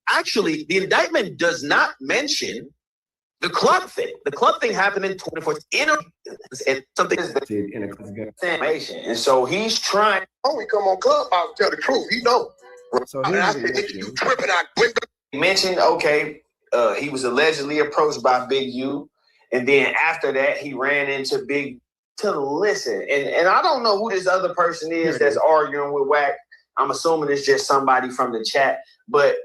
[SPEAKER 16] Actually, the indictment does not mention the club thing. The club thing happened in 2014. Something is information. And so he's trying.
[SPEAKER 11] Oh, we come on Clubhouse, tell the truth. He know.
[SPEAKER 3] So
[SPEAKER 11] And I said, nigga, you tripping. I went back.
[SPEAKER 16] Mentioned, okay, he was allegedly approached by Big U, and then after that, he ran into Big to listen. And I don't know who this other person is that's arguing with Wack. I'm assuming it's just somebody from the chat, but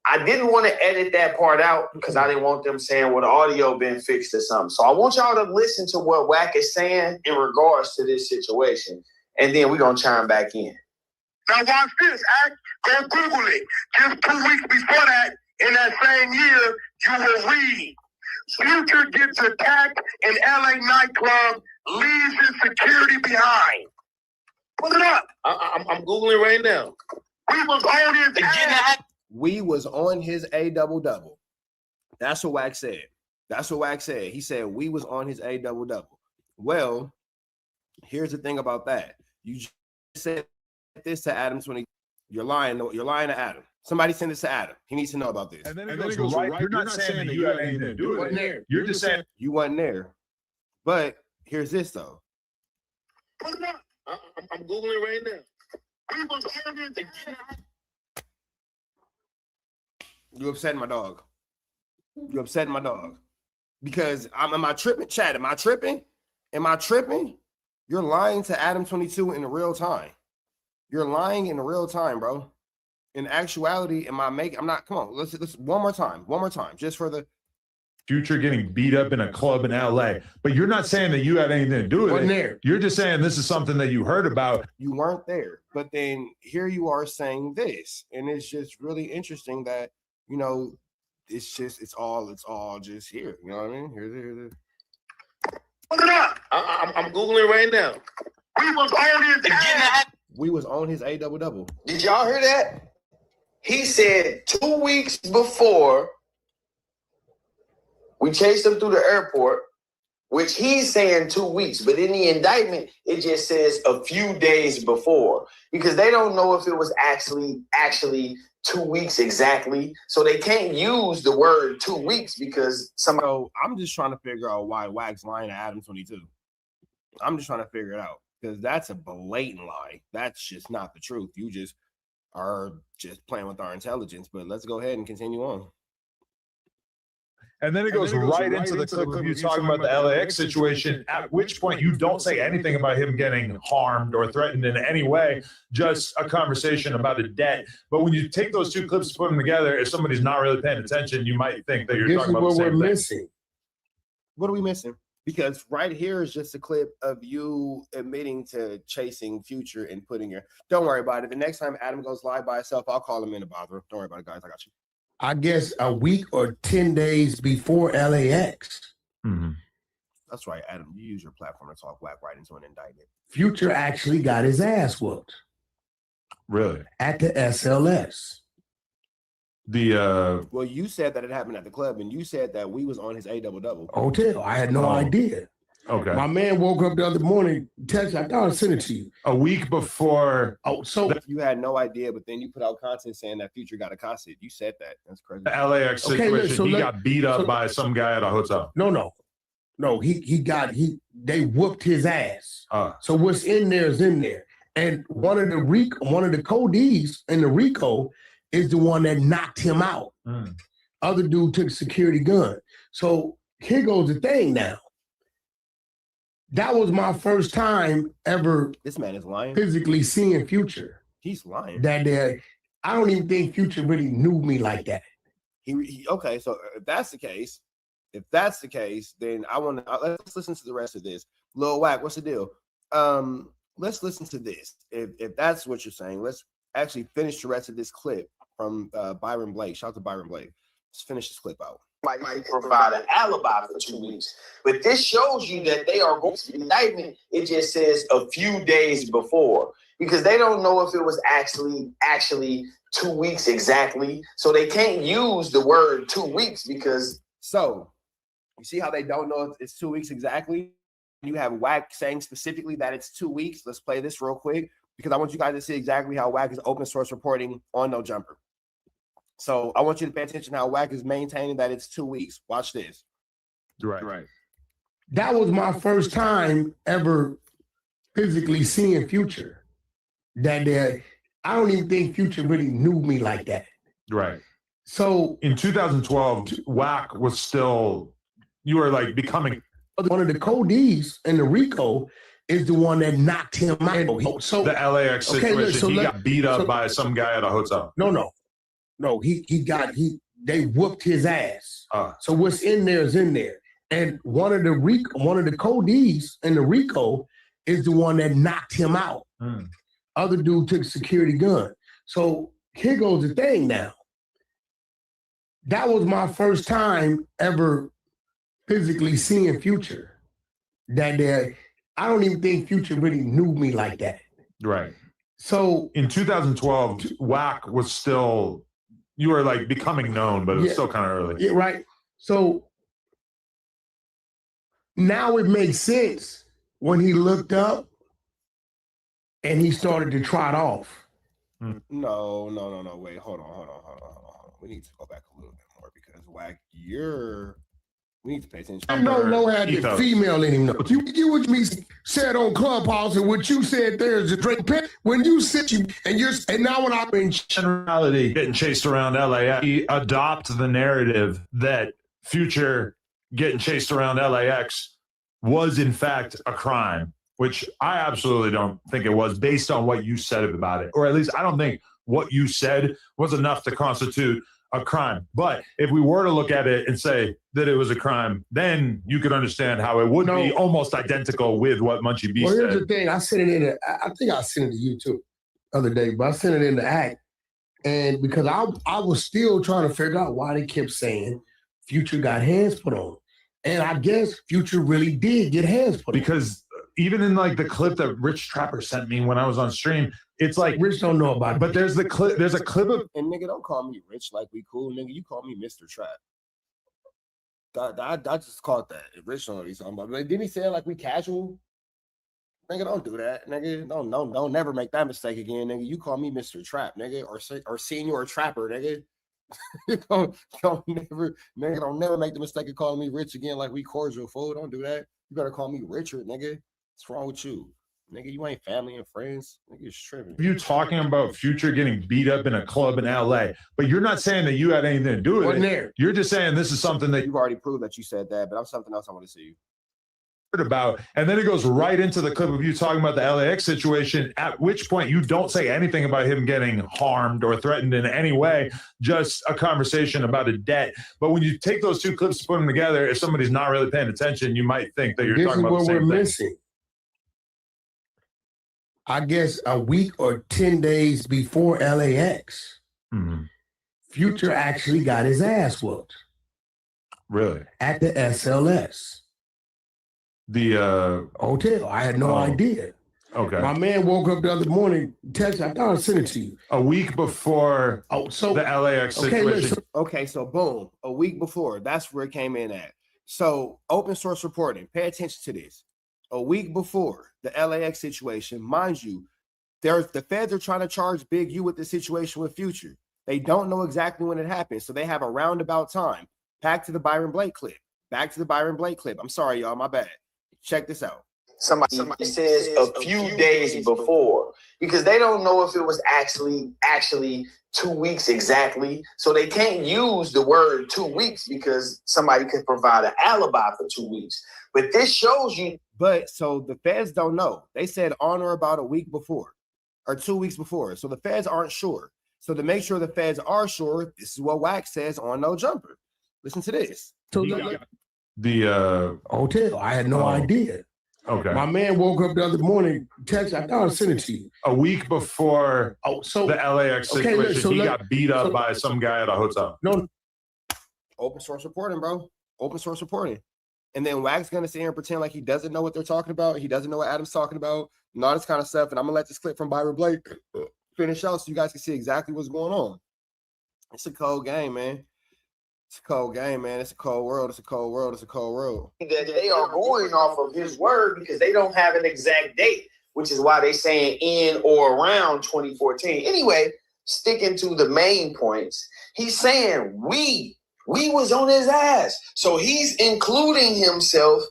[SPEAKER 16] I didn't want to edit that part out because I didn't want them saying, well, the audio been fixed or something. So I want y'all to listen to what Wack is saying in regards to this situation, and then we're going to chime back in.
[SPEAKER 11] Now watch this, go Google it. Just 2 weeks before that, in that same year, you will read. Future gets attacked in LA nightclub, leaves his security behind. Pull it up.
[SPEAKER 16] I'm Googling right now.
[SPEAKER 11] We was on his ass.
[SPEAKER 3] We was on his A double. That's what Wack said. He said we was on his A double. Well, here's the thing about that. You just said this to ADAM22. You're lying to Adam. Somebody send this to Adam. He needs to know about this.
[SPEAKER 15] And then it goes right. You're not saying that you had anything to do with it. You're just saying
[SPEAKER 3] you wasn't there. But here's this though.
[SPEAKER 16] I'm Googling right now.
[SPEAKER 3] You upsetting my dog. Because am I tripping? Chat, am I tripping? You're lying to ADAM22 in real time. You're lying in real time, bro. In actuality, come on, let's one more time, just for the
[SPEAKER 15] Future getting beat up in a club in LA. But you're not saying that you had anything to do with it. You're just saying this is something that you heard about.
[SPEAKER 3] You weren't there. But then here you are saying this. And it's just really interesting that, you know, it's all just here. You know what I mean? Here's
[SPEAKER 16] Look it up. I'm Googling right now.
[SPEAKER 11] We was on his
[SPEAKER 3] A double.
[SPEAKER 16] Did y'all hear that? He said 2 weeks before we chased him through the airport, which he's saying 2 weeks, but in the indictment, it just says a few days before, because they don't know if it was actually 2 weeks exactly. So they can't use the word 2 weeks because
[SPEAKER 3] So I'm just trying to figure out why Wack's lying to ADAM22. I'm just trying to figure it out because that's a blatant lie. That's just not the truth. You just are just playing with our intelligence, but let's go ahead and continue on.
[SPEAKER 15] And then it goes right into the clip of you talking about the LAX situation, at which point you don't say anything about him getting harmed or threatened in any way, just a conversation about a debt. But when you take those two clips and put them together, if somebody's not really paying attention, you might think that you're talking about the same thing.
[SPEAKER 3] Missing. What are we missing? Because right here is just a clip of you admitting to chasing Future and putting your, don't worry about it. The next time Adam goes live by himself, I'll call him in to bother him. Don't worry about it, guys. I got you.
[SPEAKER 8] I guess a week or 10 days before LAX.
[SPEAKER 15] Mm-hmm.
[SPEAKER 3] That's right, Adam. You use your platform to talk Wack right into an indictment.
[SPEAKER 8] Future actually got his ass whooped.
[SPEAKER 15] Really?
[SPEAKER 8] At the SLS.
[SPEAKER 3] Well, you said that it happened at the club, and you said that we was on his A double.
[SPEAKER 8] Hotel. I had no idea.
[SPEAKER 15] Okay.
[SPEAKER 8] My man woke up the other morning, text, I thought I sent it to you.
[SPEAKER 15] A week before.
[SPEAKER 8] Oh, so
[SPEAKER 3] you had no idea, but then you put out content saying that Future got accosted. You said that. That's crazy.
[SPEAKER 15] The LAX situation, he got beat up by some guy at a hotel.
[SPEAKER 8] No, they whooped his ass. So what's in there is in there. And one of the codees in the RICO is the one that knocked him out. Other dude took a security gun. So here goes the thing now. That was my first time ever.
[SPEAKER 3] This man is lying.
[SPEAKER 8] Physically seeing Future.
[SPEAKER 3] He's lying.
[SPEAKER 8] I don't even think Future really knew me like that.
[SPEAKER 3] Okay, so if that's the case, then I want to let's listen to the rest of this. Lil Wack, what's the deal? Let's listen to this. If that's what you're saying, let's actually finish the rest of this clip from Byron Blake. Shout out to Byron Blake. Let's finish this clip out.
[SPEAKER 16] Might provide an alibi for 2 weeks. But this shows you that they are going to the indictment. It just says a few days before, because they don't know if it was actually 2 weeks exactly. So they can't use the word 2 weeks because.
[SPEAKER 3] So you see how they don't know if it's 2 weeks exactly? You have Wack saying specifically that it's 2 weeks. Let's play this real quick because I want you guys to see exactly how Wack is open source reporting on No Jumper. So I want you to pay attention to how Wack is maintaining that it's 2 weeks. Watch this.
[SPEAKER 15] Right.
[SPEAKER 8] That was my first time ever physically seeing Future. I I don't even think Future really knew me like that.
[SPEAKER 15] Right.
[SPEAKER 8] So
[SPEAKER 15] in 2012, WACK was still, you were like becoming.
[SPEAKER 8] One of the Codees in the RICO is the one that knocked him out. So
[SPEAKER 15] the LAX situation, he got beat up by some guy at a hotel.
[SPEAKER 8] No, they whooped his ass. So what's in there is in there. And one of the Codees in the RICO is the one that knocked him out. Other dude took a security gun. So here goes the thing now. That was my first time ever physically seeing Future. I don't even think Future really knew me like that.
[SPEAKER 15] Right.
[SPEAKER 8] So
[SPEAKER 15] in 2012, WACK was still, you were like becoming known, but it was still kind of early.
[SPEAKER 8] Yeah, right. So now it makes sense when he looked up and he started to trot off.
[SPEAKER 3] No. Wait, hold on. We need to go back a little bit more because WACK, we need to pay attention.
[SPEAKER 8] I know had the female in him. You get what me said on Clubhouse and what you said there's a drink. When you sit and now when I'm in
[SPEAKER 15] generality getting chased around LAX, he adopt the narrative that Future getting chased around LAX was in fact a crime, which I absolutely don't think it was based on what you said about it. Or at least I don't think what you said was enough to constitute a crime. But if we were to look at it and say that it was a crime, then you could understand how it would be almost identical with what Munchie B said.
[SPEAKER 8] Here's the thing. I sent it in. I think I sent it to you too the other day, but I sent it in the act. And because I was still trying to figure out why they kept saying Future got hands put on. And I guess Future really did get hands put on.
[SPEAKER 15] Because even in like the clip that Rich Trapper sent me when I was on stream, it's like
[SPEAKER 8] Rich don't know about it.
[SPEAKER 15] But there's a clip of,
[SPEAKER 3] and nigga, don't call me Rich like we cool, nigga. You call me Mr. Trap. I just called that. Rich don't know what he's talking about. But didn't he say it like we casual? Nigga, don't do that, nigga. Don't never make that mistake again, nigga. You call me Mr. Trap, nigga, or Senior Trapper, nigga. don't never make the mistake of calling me Rich again like we cordial, fool. Don't do that. You better call me Richard, nigga. What's wrong with you? Nigga, you ain't family and friends. Nigga, you're tripping.
[SPEAKER 15] You talking about Future getting beat up in a club in LA, but you're not saying that you had anything to do with it. You're just saying this is something that
[SPEAKER 3] you've already proved that you said that, but I'm something else I want to see you
[SPEAKER 15] about. And then it goes right into the clip of you talking about the LAX situation, at which point you don't say anything about him getting harmed or threatened in any way, just a conversation about a debt. But when you take those two clips and put them together, if somebody's not really paying attention, you might think that you're talking about the same thing.
[SPEAKER 8] Missing. I guess a week or 10 days before LAX, Future actually got his ass whooped.
[SPEAKER 15] Really?
[SPEAKER 8] At the SLS.
[SPEAKER 15] The
[SPEAKER 8] hotel. I had no idea.
[SPEAKER 15] Okay.
[SPEAKER 8] My man woke up the other morning, text. I thought I sent it to you.
[SPEAKER 15] A week before the LAX situation.
[SPEAKER 3] Okay, so boom, a week before. That's where it came in at. So open source reporting. Pay attention to this. A week before the LAX situation, mind you, the feds are trying to charge Big U with the situation with Future. They don't know exactly when it happened, so they have a roundabout time. Back to the Byron Blake clip. I'm sorry, y'all. My bad. Check this out.
[SPEAKER 5] Somebody says a few days before, because they don't know if it was actually 2 weeks exactly. So they can't use the word 2 weeks because somebody could provide an alibi for 2 weeks. But this shows you.
[SPEAKER 3] But so the feds don't know. They said on or about a week before or 2 weeks before. So the feds aren't sure. So to make sure the feds are sure, this is what WACK says on No Jumper. Listen to this.
[SPEAKER 8] So
[SPEAKER 15] the
[SPEAKER 8] hotel. I had no idea.
[SPEAKER 15] Okay.
[SPEAKER 8] My man woke up the other morning, text. I thought I sent it to you.
[SPEAKER 15] A week before the LAX situation, he got beat up by some guy at a hotel.
[SPEAKER 8] No.
[SPEAKER 3] Open source reporting, bro. Open source reporting. And then WACK's gonna sit here and pretend like he doesn't know what they're talking about. He doesn't know what Adam's talking about, and all this kind of stuff. And I'm gonna let this clip from Byron Blake finish out so you guys can see exactly what's going on. It's a cold game, man. It's a cold game, man. It's a cold world. It's a cold world. It's a cold world.
[SPEAKER 5] That they are going off of his word because they don't have an exact date, which is why they're saying in or around 2014. Anyway, sticking to the main points, he's saying we was on his ass. So he's including himself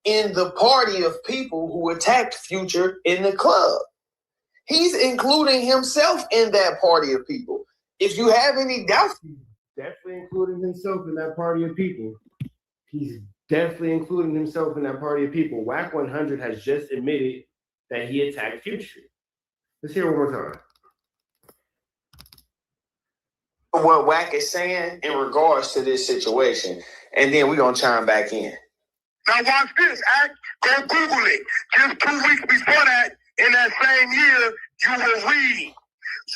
[SPEAKER 5] in the party of people who attacked Future in the club. He's including himself in that party of people. If you have any doubts,
[SPEAKER 3] definitely including himself in that party of people. He's definitely including himself in that party of people. WACK100 has just admitted that he attacked Future. Let's hear it one more time.
[SPEAKER 5] What Wack is saying in regards to this situation, and then we're gonna chime back in.
[SPEAKER 11] Now watch this, Act. Go Google it. Just 2 weeks before that, in that same year, you will read.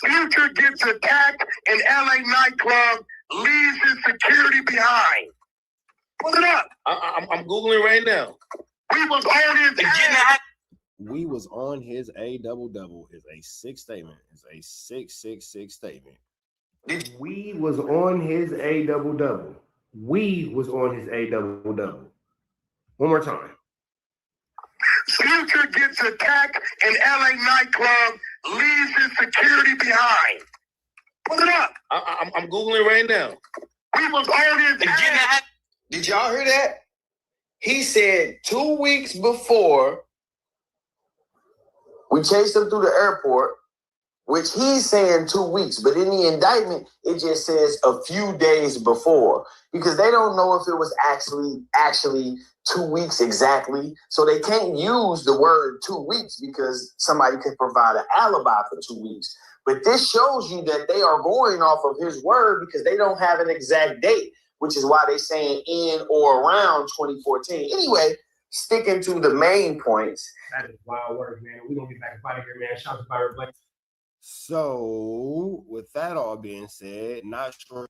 [SPEAKER 11] Future gets attacked in LA nightclub, leaves his security behind. Pull it up.
[SPEAKER 5] I'm Googling right now.
[SPEAKER 11] We was on his ass.
[SPEAKER 3] We was on his A double is a 6 statement. It's a 666 statement. We was on his A double. We was on his A double. One more time.
[SPEAKER 11] Future gets attacked in LA nightclub, leaves his security behind. Pull it up.
[SPEAKER 5] I'm Googling right now.
[SPEAKER 11] We was on his ass.
[SPEAKER 5] Did y'all hear that? He said 2 weeks before we chased him through the airport, which he's saying 2 weeks, but in the indictment, it just says a few days before, because they don't know if it was actually 2 weeks exactly. So they can't use the word 2 weeks because somebody could provide an alibi for 2 weeks. But this shows you that they are going off of his word because they don't have an exact date, which is why they're saying in or around 2014. Anyway, sticking to the main points.
[SPEAKER 3] That is wild work, man. We're going to get back out of here, man. Shout out to Byron Blake. So, with that all being said, not sure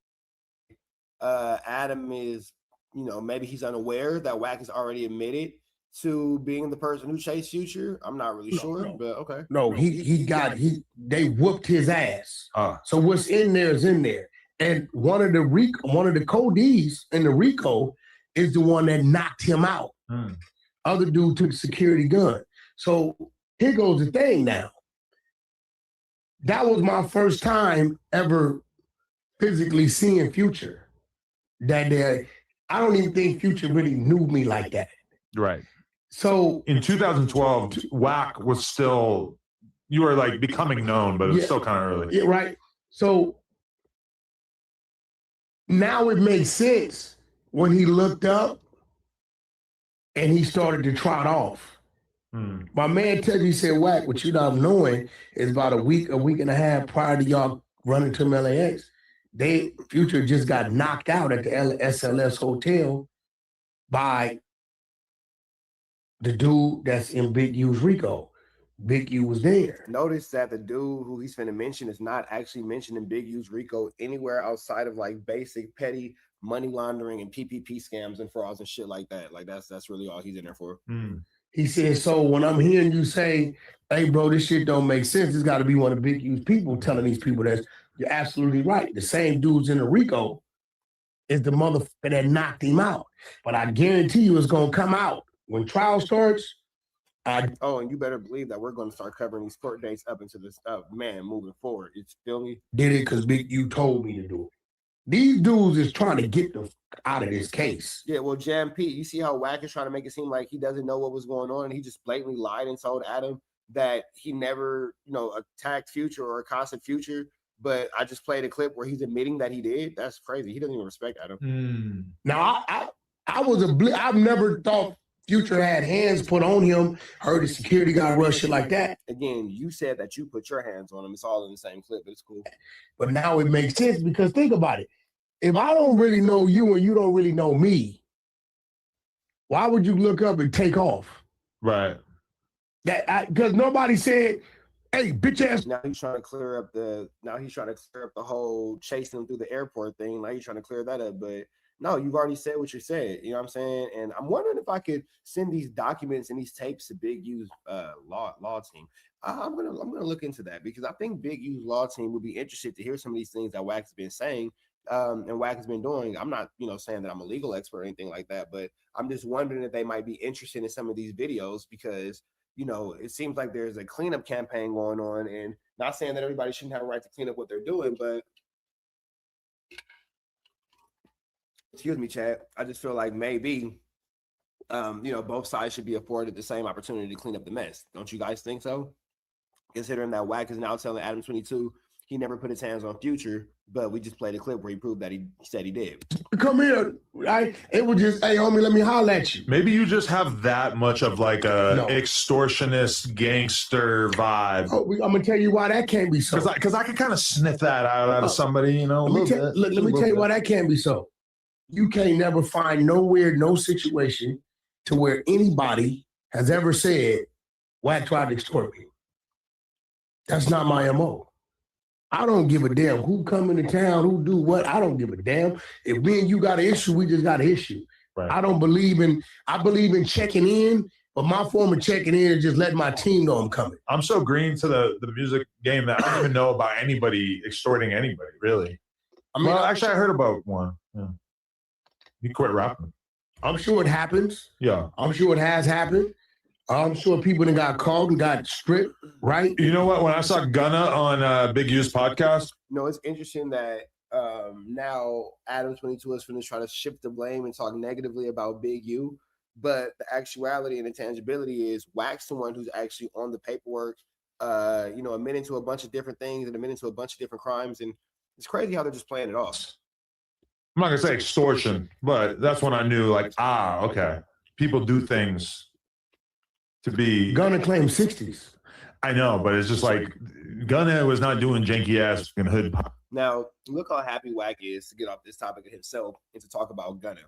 [SPEAKER 3] Adam is, maybe he's unaware that Wack has already admitted to being the person who chased Future. I'm not really sure, but okay.
[SPEAKER 8] No, they whooped his ass. So what's in there is in there. And one of the codees in the RICO is the one that knocked him out. Other dude took a security gun. So here goes the thing now. That was my first time ever physically seeing Future. That day, I don't even think Future really knew me like that.
[SPEAKER 18] Right.
[SPEAKER 8] So
[SPEAKER 18] in 2012, WACK was still, you were like becoming known, but it was still kind of early.
[SPEAKER 8] Yeah, right. So now it makes sense when he looked up and he started to trot off. My man tells me, he said, Wack, what you not knowing is about a week and a half prior to y'all running to LAX, Future just got knocked out at the SLS hotel by the dude that's in Big U's RICO. Big U was there.
[SPEAKER 3] Notice that the dude who he's finna mention is not actually mentioned in Big U's RICO anywhere outside of like basic petty money laundering and PPP scams and frauds and shit like that. Like that's really all he's in there for.
[SPEAKER 8] He said, so when I'm hearing you say, hey, bro, this shit don't make sense, it's got to be one of Big U's people telling these people that you're absolutely right. The same dudes in the RICO is the motherfucker that knocked him out. But I guarantee you it's going to come out. When trial starts,
[SPEAKER 3] and you better believe that we're going to start covering these court dates up into this moving forward. You feel me?
[SPEAKER 8] Did it because Big U told me to do it. These dudes is trying to get the out of this case.
[SPEAKER 3] Yeah, well, Jam P, you see how Wack is trying to make it seem like he doesn't know what was going on, and he just blatantly lied and told Adam that he never, attacked Future or accosted Future. But I just played a clip where he's admitting that he did. That's crazy. He doesn't even respect Adam.
[SPEAKER 8] Now, I've never thought Future had hands put on him, heard the security guard rush shit like that.
[SPEAKER 3] Again, you said that you put your hands on him. It's all in the same clip, but it's cool.
[SPEAKER 8] But now it makes sense because think about it. If I don't really know you and you don't really know me, why would you look up and take off?
[SPEAKER 18] Right.
[SPEAKER 8] Because nobody said, hey, bitch ass.
[SPEAKER 3] Now he's trying to clear up the whole chasing him through the airport thing. Now he's trying to clear that up, but no, you've already said what you said. You know what I'm saying? And I'm wondering if I could send these documents and these tapes to Big U's law team. I'm gonna look into that because I think Big U's law team would be interested to hear some of these things that Wack's been saying and Wack has been doing. I'm not, saying that I'm a legal expert or anything like that, but I'm just wondering if they might be interested in some of these videos because, it seems like there's a cleanup campaign going on, and not saying that everybody shouldn't have a right to clean up what they're doing, but excuse me, Chad. I just feel like maybe, both sides should be afforded the same opportunity to clean up the mess. Don't you guys think so? considering that WACK is now telling ADAM22 he never put his hands on Future, but we just played a clip where he proved that he said he did.
[SPEAKER 8] Come here, right? It was just, hey, homie, let me holler at you.
[SPEAKER 18] Maybe you just have that much of like a extortionist gangster vibe.
[SPEAKER 8] Oh, I'm gonna tell you why that can't be so.
[SPEAKER 18] Because I could kind of sniff that out of somebody, you know.
[SPEAKER 8] Let me tell you why that can't be so. You can't never find nowhere, no situation to where anybody has ever said, WACK tried to extort me. That's not my MO. I don't give a damn who come into town, who do what. I don't give a damn. If me and you got an issue, we just got an issue. Right. I believe in checking in, but my form of checking in is just letting my team know I'm coming.
[SPEAKER 18] I'm so green to the music game that I don't even know about anybody extorting anybody, really. I mean, actually, I heard about one. Yeah. He quit rapping.
[SPEAKER 8] I'm sure it happens.
[SPEAKER 18] Yeah.
[SPEAKER 8] I'm sure it has happened. I'm sure people that got called and got stripped, right?
[SPEAKER 18] You know what? When I saw Gunna on Big U's podcast,
[SPEAKER 3] it's interesting that now ADAM22 is going to try to shift the blame and talk negatively about Big U, but the actuality and the tangibility is WACK's the one who's actually on the paperwork, admitting to a bunch of different things and admitting to a bunch of different crimes, and it's crazy how they're just playing it off.
[SPEAKER 18] I'm not gonna say extortion, but that's when I knew, like, okay, people do things to be.
[SPEAKER 8] Gunna claims 60s.
[SPEAKER 18] I know, but it's just like Gunna was not doing janky ass fucking hood pop.
[SPEAKER 3] Now, look how happy WACK is to get off this topic of himself and to talk about Gunna.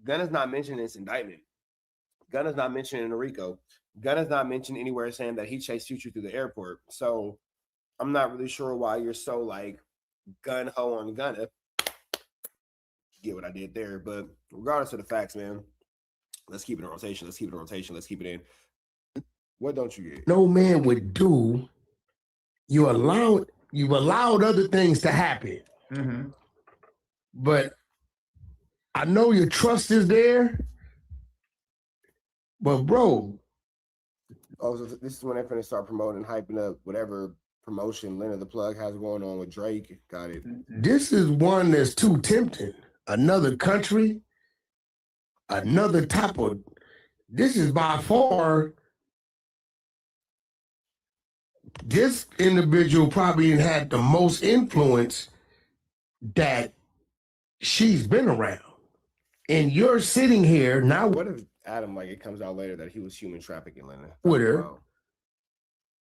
[SPEAKER 3] Gunna's not mentioned in this indictment. Gunna's not mentioned in the RICO. Gunna's not mentioned anywhere saying that he chased Future through the airport. So I'm not really sure why you're so like gun-ho on Gunna. Get what I did there, but regardless of the facts, man, let's keep it in rotation. Let's keep it in. What don't you get?
[SPEAKER 8] No man would do. You've allowed other things to happen, but I know your trust is there. But bro,
[SPEAKER 3] so this is when they're gonna start promoting, hyping up whatever promotion Leonard the Plug has going on with Drake. Got it.
[SPEAKER 8] This is one that's too tempting. Another country, another type of. This is by far. This individual probably had the most influence that she's been around. And you're sitting here now.
[SPEAKER 3] What if Adam, like, it comes out later that he was human trafficking Leonard?
[SPEAKER 8] With her.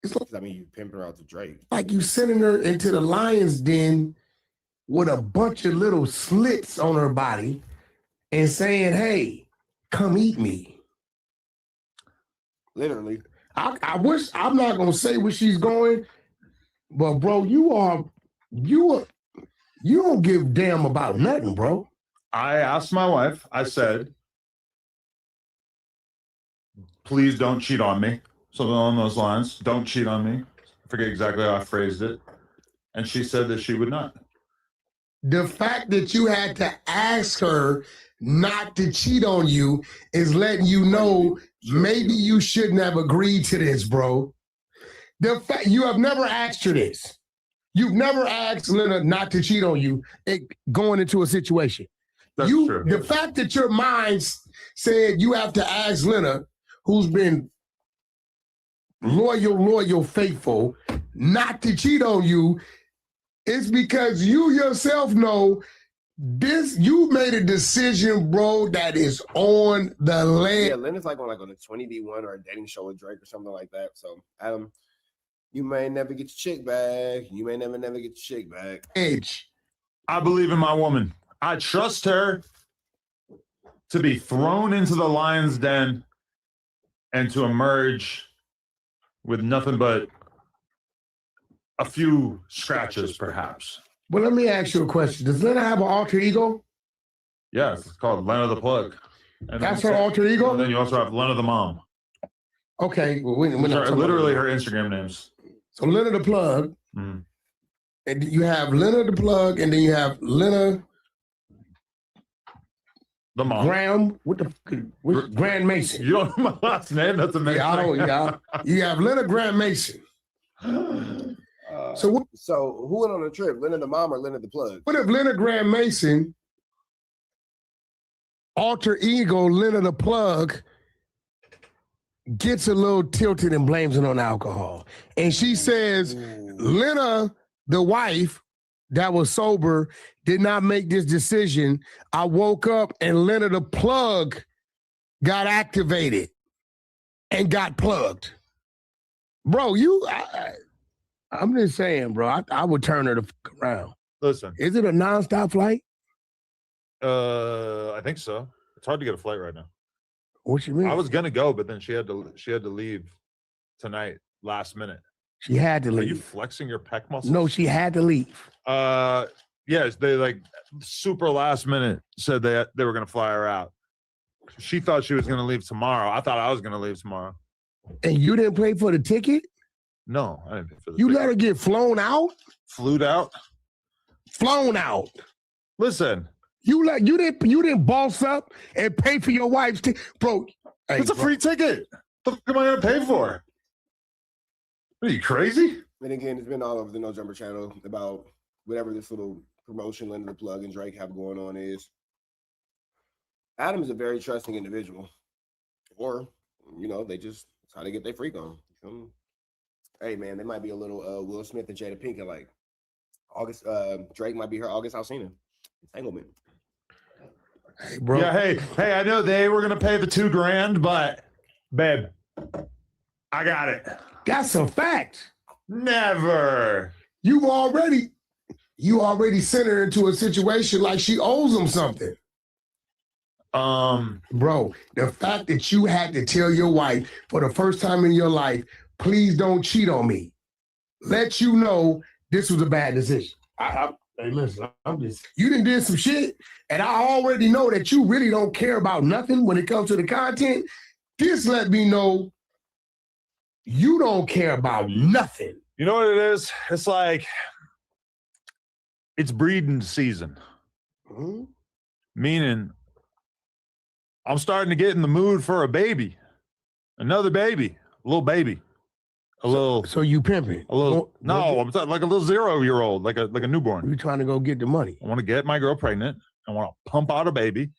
[SPEAKER 3] It's like, I mean, you pimping her out to Drake.
[SPEAKER 8] Like you sending her into the lion's den with a bunch of little slits on her body and saying, hey, come eat me.
[SPEAKER 3] Literally.
[SPEAKER 8] I wish, I'm not going to say where she's going, but bro, you don't give a damn about nothing, bro.
[SPEAKER 18] I asked my wife, I said, please don't cheat on me. Something along those lines. Don't cheat on me. I forget exactly how I phrased it. And she said that she would not.
[SPEAKER 8] The fact that you had to ask her not to cheat on you is letting you know maybe you shouldn't have agreed to this, bro. The fact you have never asked her this. You've never asked Lena not to cheat on you going into a situation.
[SPEAKER 18] That's true.
[SPEAKER 8] The fact that your mind said you have to ask Lena, who's been loyal, faithful, not to cheat on you, is because you yourself know this. You made a decision, bro, that is on the land.
[SPEAKER 3] Yeah, Leonard's like on a 20B1 or a dating show with Drake or something like that. So, Adam, you may never get your chick back. You may never get your chick back.
[SPEAKER 8] Edge.
[SPEAKER 18] I believe in my woman. I trust her to be thrown into the lion's den and to emerge with nothing but a few scratches, perhaps.
[SPEAKER 8] Well, let me ask you a question. Does Lena have an alter ego?
[SPEAKER 18] Yes, it's called Lena the Plug. And
[SPEAKER 8] that's her alter ego?
[SPEAKER 18] And then you also have Lena the Mom.
[SPEAKER 8] Okay. Well, we're
[SPEAKER 18] not literally her Instagram names.
[SPEAKER 8] So Lena the Plug.
[SPEAKER 18] Mm.
[SPEAKER 8] And you have Lena the Plug, and then you have Lena
[SPEAKER 18] the Mom.
[SPEAKER 8] Graham, with Grand Mason.
[SPEAKER 18] You don't know my last name? That's amazing.
[SPEAKER 8] Yeah, I don't, yeah. You have Lena Grand Mason.
[SPEAKER 3] So who went on the trip? Leonard the Mom or Leonard the Plug?
[SPEAKER 8] What if Leonard Graham Mason, alter ego Leonard the Plug, gets a little tilted and blames it on alcohol. And she says, Lena, the wife that was sober, did not make this decision. I woke up and Lena, the plug, got activated and got plugged. Bro, I'm just saying, bro, I would turn her the fuck around.
[SPEAKER 18] Listen.
[SPEAKER 8] Is it a nonstop flight?
[SPEAKER 18] I think so. It's hard to get a flight right now.
[SPEAKER 8] What you mean?
[SPEAKER 18] I was gonna go, but then she had to leave tonight, last minute.
[SPEAKER 8] She had to leave.
[SPEAKER 18] Are you flexing your pec muscles?
[SPEAKER 8] No, she had to leave.
[SPEAKER 18] Yes, they like super last minute said they were gonna fly her out. She thought she was gonna leave tomorrow. I thought I was gonna leave tomorrow.
[SPEAKER 8] And you didn't pay for the ticket?
[SPEAKER 18] No, I didn't pay for the
[SPEAKER 8] You
[SPEAKER 18] ticket.
[SPEAKER 8] let her get flown out?
[SPEAKER 18] Flew out?
[SPEAKER 8] Flown out.
[SPEAKER 18] Listen.
[SPEAKER 8] You didn't boss up and pay for your wife's ticket. Bro, hey,
[SPEAKER 18] it's a free ticket. What the fuck am I gonna pay for? Are you crazy?
[SPEAKER 3] And again, it's been all over the No Jumper channel about whatever this little promotion Linda the Plug and Drake have going on is. Adam is a very trusting individual. Or, that's how they get their freak on. Hey man, they might be a little Will Smith and Jada Pinkett like August. Drake might be her August Alsina entanglement.
[SPEAKER 8] Hey, bro.
[SPEAKER 18] Yeah, hey, I know they were gonna pay the $2,000, but babe, I got it.
[SPEAKER 8] That's a fact.
[SPEAKER 18] Never.
[SPEAKER 8] You already sent her into a situation like she owes them something. Bro, the fact that you had to tell your wife for the first time in your life, please don't cheat on me, let you know this was a bad decision. Hey, listen, you done did some shit, and I already know that you really don't care about nothing when it comes to the content. This let me know you don't care about nothing.
[SPEAKER 18] You know what it is? It's like it's breeding season.
[SPEAKER 8] Mm-hmm.
[SPEAKER 18] Meaning I'm starting to get in the mood for a baby. Another baby. A little baby.
[SPEAKER 8] So you pimping?
[SPEAKER 18] A little. No, I'm talking like a little 0-year-old, like a newborn.
[SPEAKER 8] You trying to go get the money?
[SPEAKER 18] I want to get my girl pregnant. I want to pump out a baby.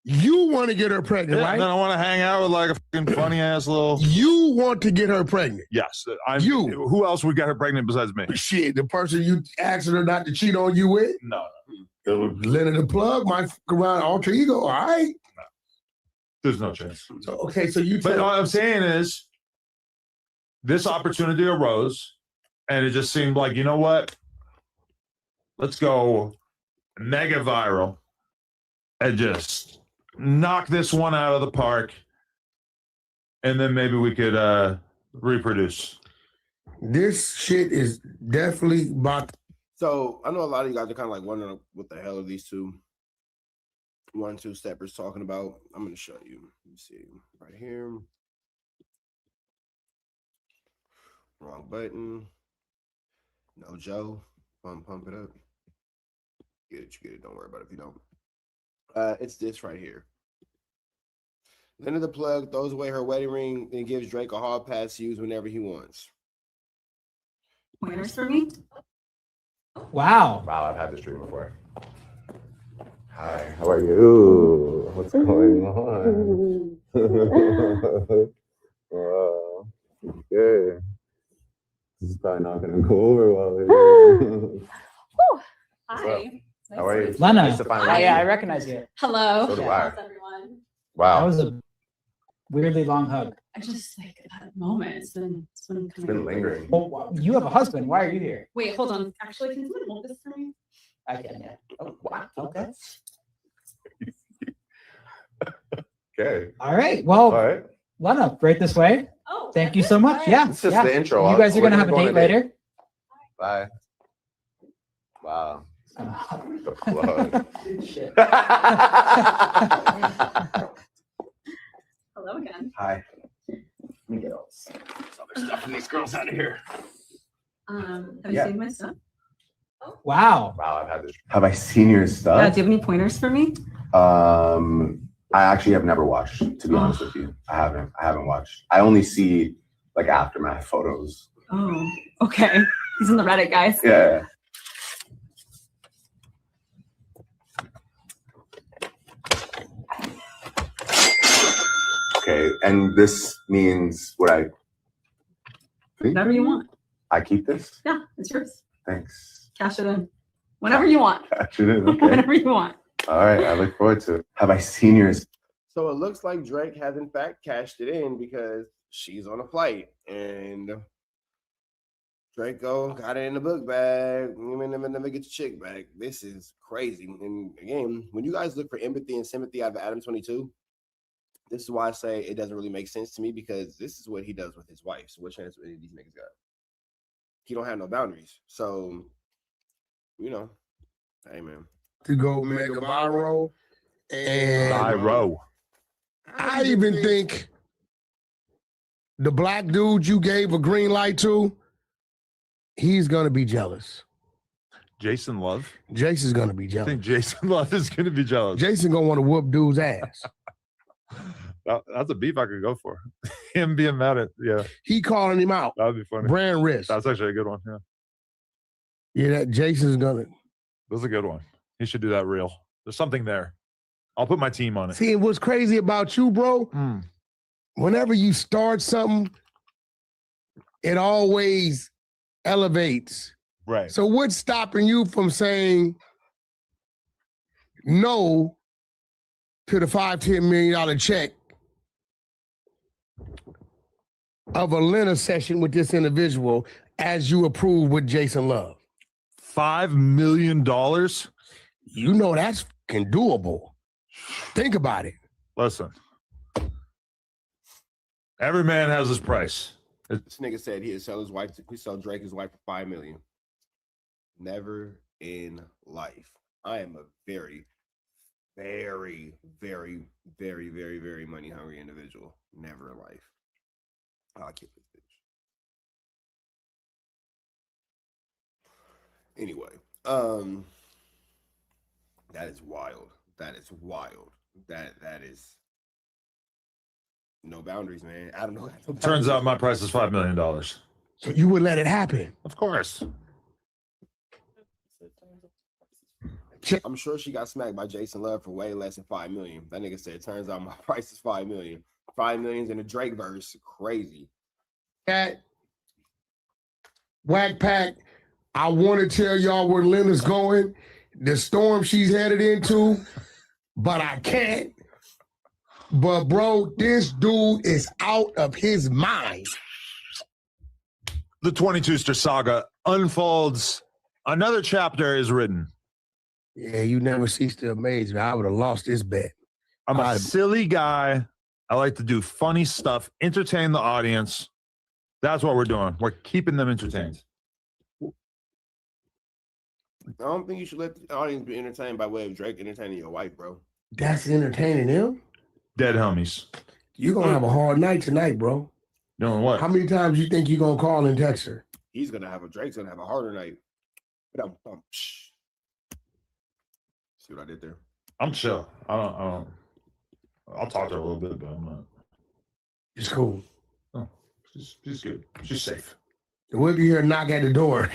[SPEAKER 8] You want to get her pregnant, right?
[SPEAKER 18] And then I want to hang out with like a fucking funny ass little.
[SPEAKER 8] You want to get her pregnant?
[SPEAKER 18] Yes. Who else would get her pregnant besides me?
[SPEAKER 8] Shit, the person you asking her not to cheat on you with?
[SPEAKER 18] No.
[SPEAKER 8] Lena the Plug might fuck around alter ego. All right.
[SPEAKER 18] No. There's no chance.
[SPEAKER 8] So you.
[SPEAKER 18] But what I'm saying is, this opportunity arose, and it just seemed like, you know what? Let's go mega viral and just knock this one out of the park, and then maybe we could reproduce.
[SPEAKER 8] This shit is definitely about.
[SPEAKER 3] So I know a lot of you guys are kind of like wondering what the hell are these two steppers talking about. I'm going to show you. Let me see right here. Wrong button. No Joe. Pump it up. Get it, you get it. Don't worry about it if you don't. It's this right here. Linda the Plug throws away her wedding ring and gives Drake a hall pass to use whenever he wants.
[SPEAKER 22] Pointers for me?
[SPEAKER 10] Wow, I've had this dream before. Hi, how are you? What's going on? Wow, good. This is probably not going to go over well.
[SPEAKER 22] Hi.
[SPEAKER 10] How are you?
[SPEAKER 14] Lena.
[SPEAKER 10] Nice to finally meet you.
[SPEAKER 14] I recognize you.
[SPEAKER 22] Hello.
[SPEAKER 10] So do I.
[SPEAKER 22] How's everyone?
[SPEAKER 10] Wow.
[SPEAKER 14] That was a weirdly long hug.
[SPEAKER 22] I just like that moment. It's been kind
[SPEAKER 10] It's been lingering.
[SPEAKER 14] Well, you have a husband. Why are you here?
[SPEAKER 22] Wait, hold on. Actually, can someone hold this for me?
[SPEAKER 14] I can. Yeah. Oh, wow. Okay.
[SPEAKER 10] Okay.
[SPEAKER 14] All right. Well,
[SPEAKER 10] All right.
[SPEAKER 14] Lena, right this way.
[SPEAKER 22] Oh,
[SPEAKER 14] thank you so much. Yeah.
[SPEAKER 10] It's just
[SPEAKER 14] yeah.
[SPEAKER 10] the intro.
[SPEAKER 14] You guys are
[SPEAKER 10] When
[SPEAKER 14] gonna have a
[SPEAKER 10] going
[SPEAKER 14] date
[SPEAKER 10] on
[SPEAKER 14] later.
[SPEAKER 10] Bye. Wow. The plug.
[SPEAKER 14] Shit.
[SPEAKER 22] Hello again.
[SPEAKER 10] Hi.
[SPEAKER 14] Let me get all this
[SPEAKER 10] Other stuff from these girls out of here.
[SPEAKER 22] Have you
[SPEAKER 10] Yeah.
[SPEAKER 22] seen my stuff?
[SPEAKER 14] Wow.
[SPEAKER 10] Wow, I've had this. Have I seen your
[SPEAKER 22] Yeah.
[SPEAKER 10] stuff?
[SPEAKER 22] Do you have any pointers for me?
[SPEAKER 10] I actually have never watched, to be honest with you. I haven't watched. I only see like aftermath photos.
[SPEAKER 22] Oh, okay. He's in the Reddit, guys.
[SPEAKER 10] Yeah. Okay, And this means what I think?
[SPEAKER 22] Whatever you want.
[SPEAKER 10] I keep this?
[SPEAKER 22] Yeah, it's yours.
[SPEAKER 10] Thanks.
[SPEAKER 22] Cash it in. Whenever you want.
[SPEAKER 10] Cash it in. Okay.
[SPEAKER 22] Whenever you want.
[SPEAKER 10] All right. I look forward to it. Have I seen yours?
[SPEAKER 3] So it looks like Drake has in fact cashed it in because she's on a flight and Draco got it in the book bag. Never get your chick back. This is crazy. And again, when you guys look for empathy and sympathy out of ADAM22, this is why I say it doesn't really make sense to me because this is what he does with his wife. So what chance would any of these niggas got? He don't have no boundaries. So, you know, hey man.
[SPEAKER 8] To go mega viral. And
[SPEAKER 18] Viral.
[SPEAKER 8] I even think the black dude you gave a green light to, he's gonna be jealous.
[SPEAKER 18] Jason Love?
[SPEAKER 8] Jason's gonna be
[SPEAKER 18] I
[SPEAKER 8] jealous.
[SPEAKER 18] think Jason Love is going to be jealous.
[SPEAKER 8] Jason gonna want to whoop dude's ass.
[SPEAKER 18] That's a beef I could go for. Him being mad at, yeah.
[SPEAKER 8] He calling him out.
[SPEAKER 18] That would be funny.
[SPEAKER 8] Brand risk.
[SPEAKER 18] That's actually a good one, yeah.
[SPEAKER 8] Yeah, that Jason's gonna.
[SPEAKER 18] That's a good one. He should do that real. There's something there. I'll put my team on it.
[SPEAKER 8] See, what's crazy about you, bro? Whenever you start something, it always elevates.
[SPEAKER 18] Right.
[SPEAKER 8] So what's stopping you from saying no to the $5-10 million check of a Lena session with this individual as you approve with Jason Love?
[SPEAKER 18] $5 million?
[SPEAKER 8] You know that's fucking doable. Think about it.
[SPEAKER 18] Listen. Every man has his price.
[SPEAKER 3] This nigga said he'd sell his wife. He sell Drake his wife for $5 million. Never in life. I am a very, very, very, very, very, very money hungry individual. Never in life. I'll kill this bitch. Anyway, that is wild. That is wild. That is no boundaries, man. I don't know.
[SPEAKER 18] Turns out my price is $5 million.
[SPEAKER 8] So you would let it happen?
[SPEAKER 18] Of course.
[SPEAKER 3] I'm sure she got smacked by Jason Love for way less than $5 million. That nigga said, turns out my price is $5 million. $5 million's in the Drake verse. Crazy.
[SPEAKER 8] At Whack Pack, I want to tell y'all where Lena's going, the storm she's headed into, but I can't. But bro, this dude is out of his mind.
[SPEAKER 18] The 22ster saga unfolds. Another chapter is written.
[SPEAKER 8] Yeah, you never cease to amaze me. I would have lost this bet.
[SPEAKER 18] I'm a silly guy. I like to do funny stuff, entertain the audience. That's what we're doing. We're keeping them entertained.
[SPEAKER 3] I don't think you should let the audience be entertained by way of Drake entertaining your wife, bro.
[SPEAKER 8] That's entertaining him?
[SPEAKER 18] Dead homies.
[SPEAKER 8] You're going to have a hard night tonight, bro.
[SPEAKER 18] Doing what?
[SPEAKER 8] How many times you think you're going to call and text her?
[SPEAKER 3] Drake's going to have a harder night. See what I did there?
[SPEAKER 18] I'm chill. I'll talk to her a little bit, but I'm not.
[SPEAKER 8] It's cool.
[SPEAKER 18] Oh, she's good. She's safe.
[SPEAKER 8] We'll be here knock at the door.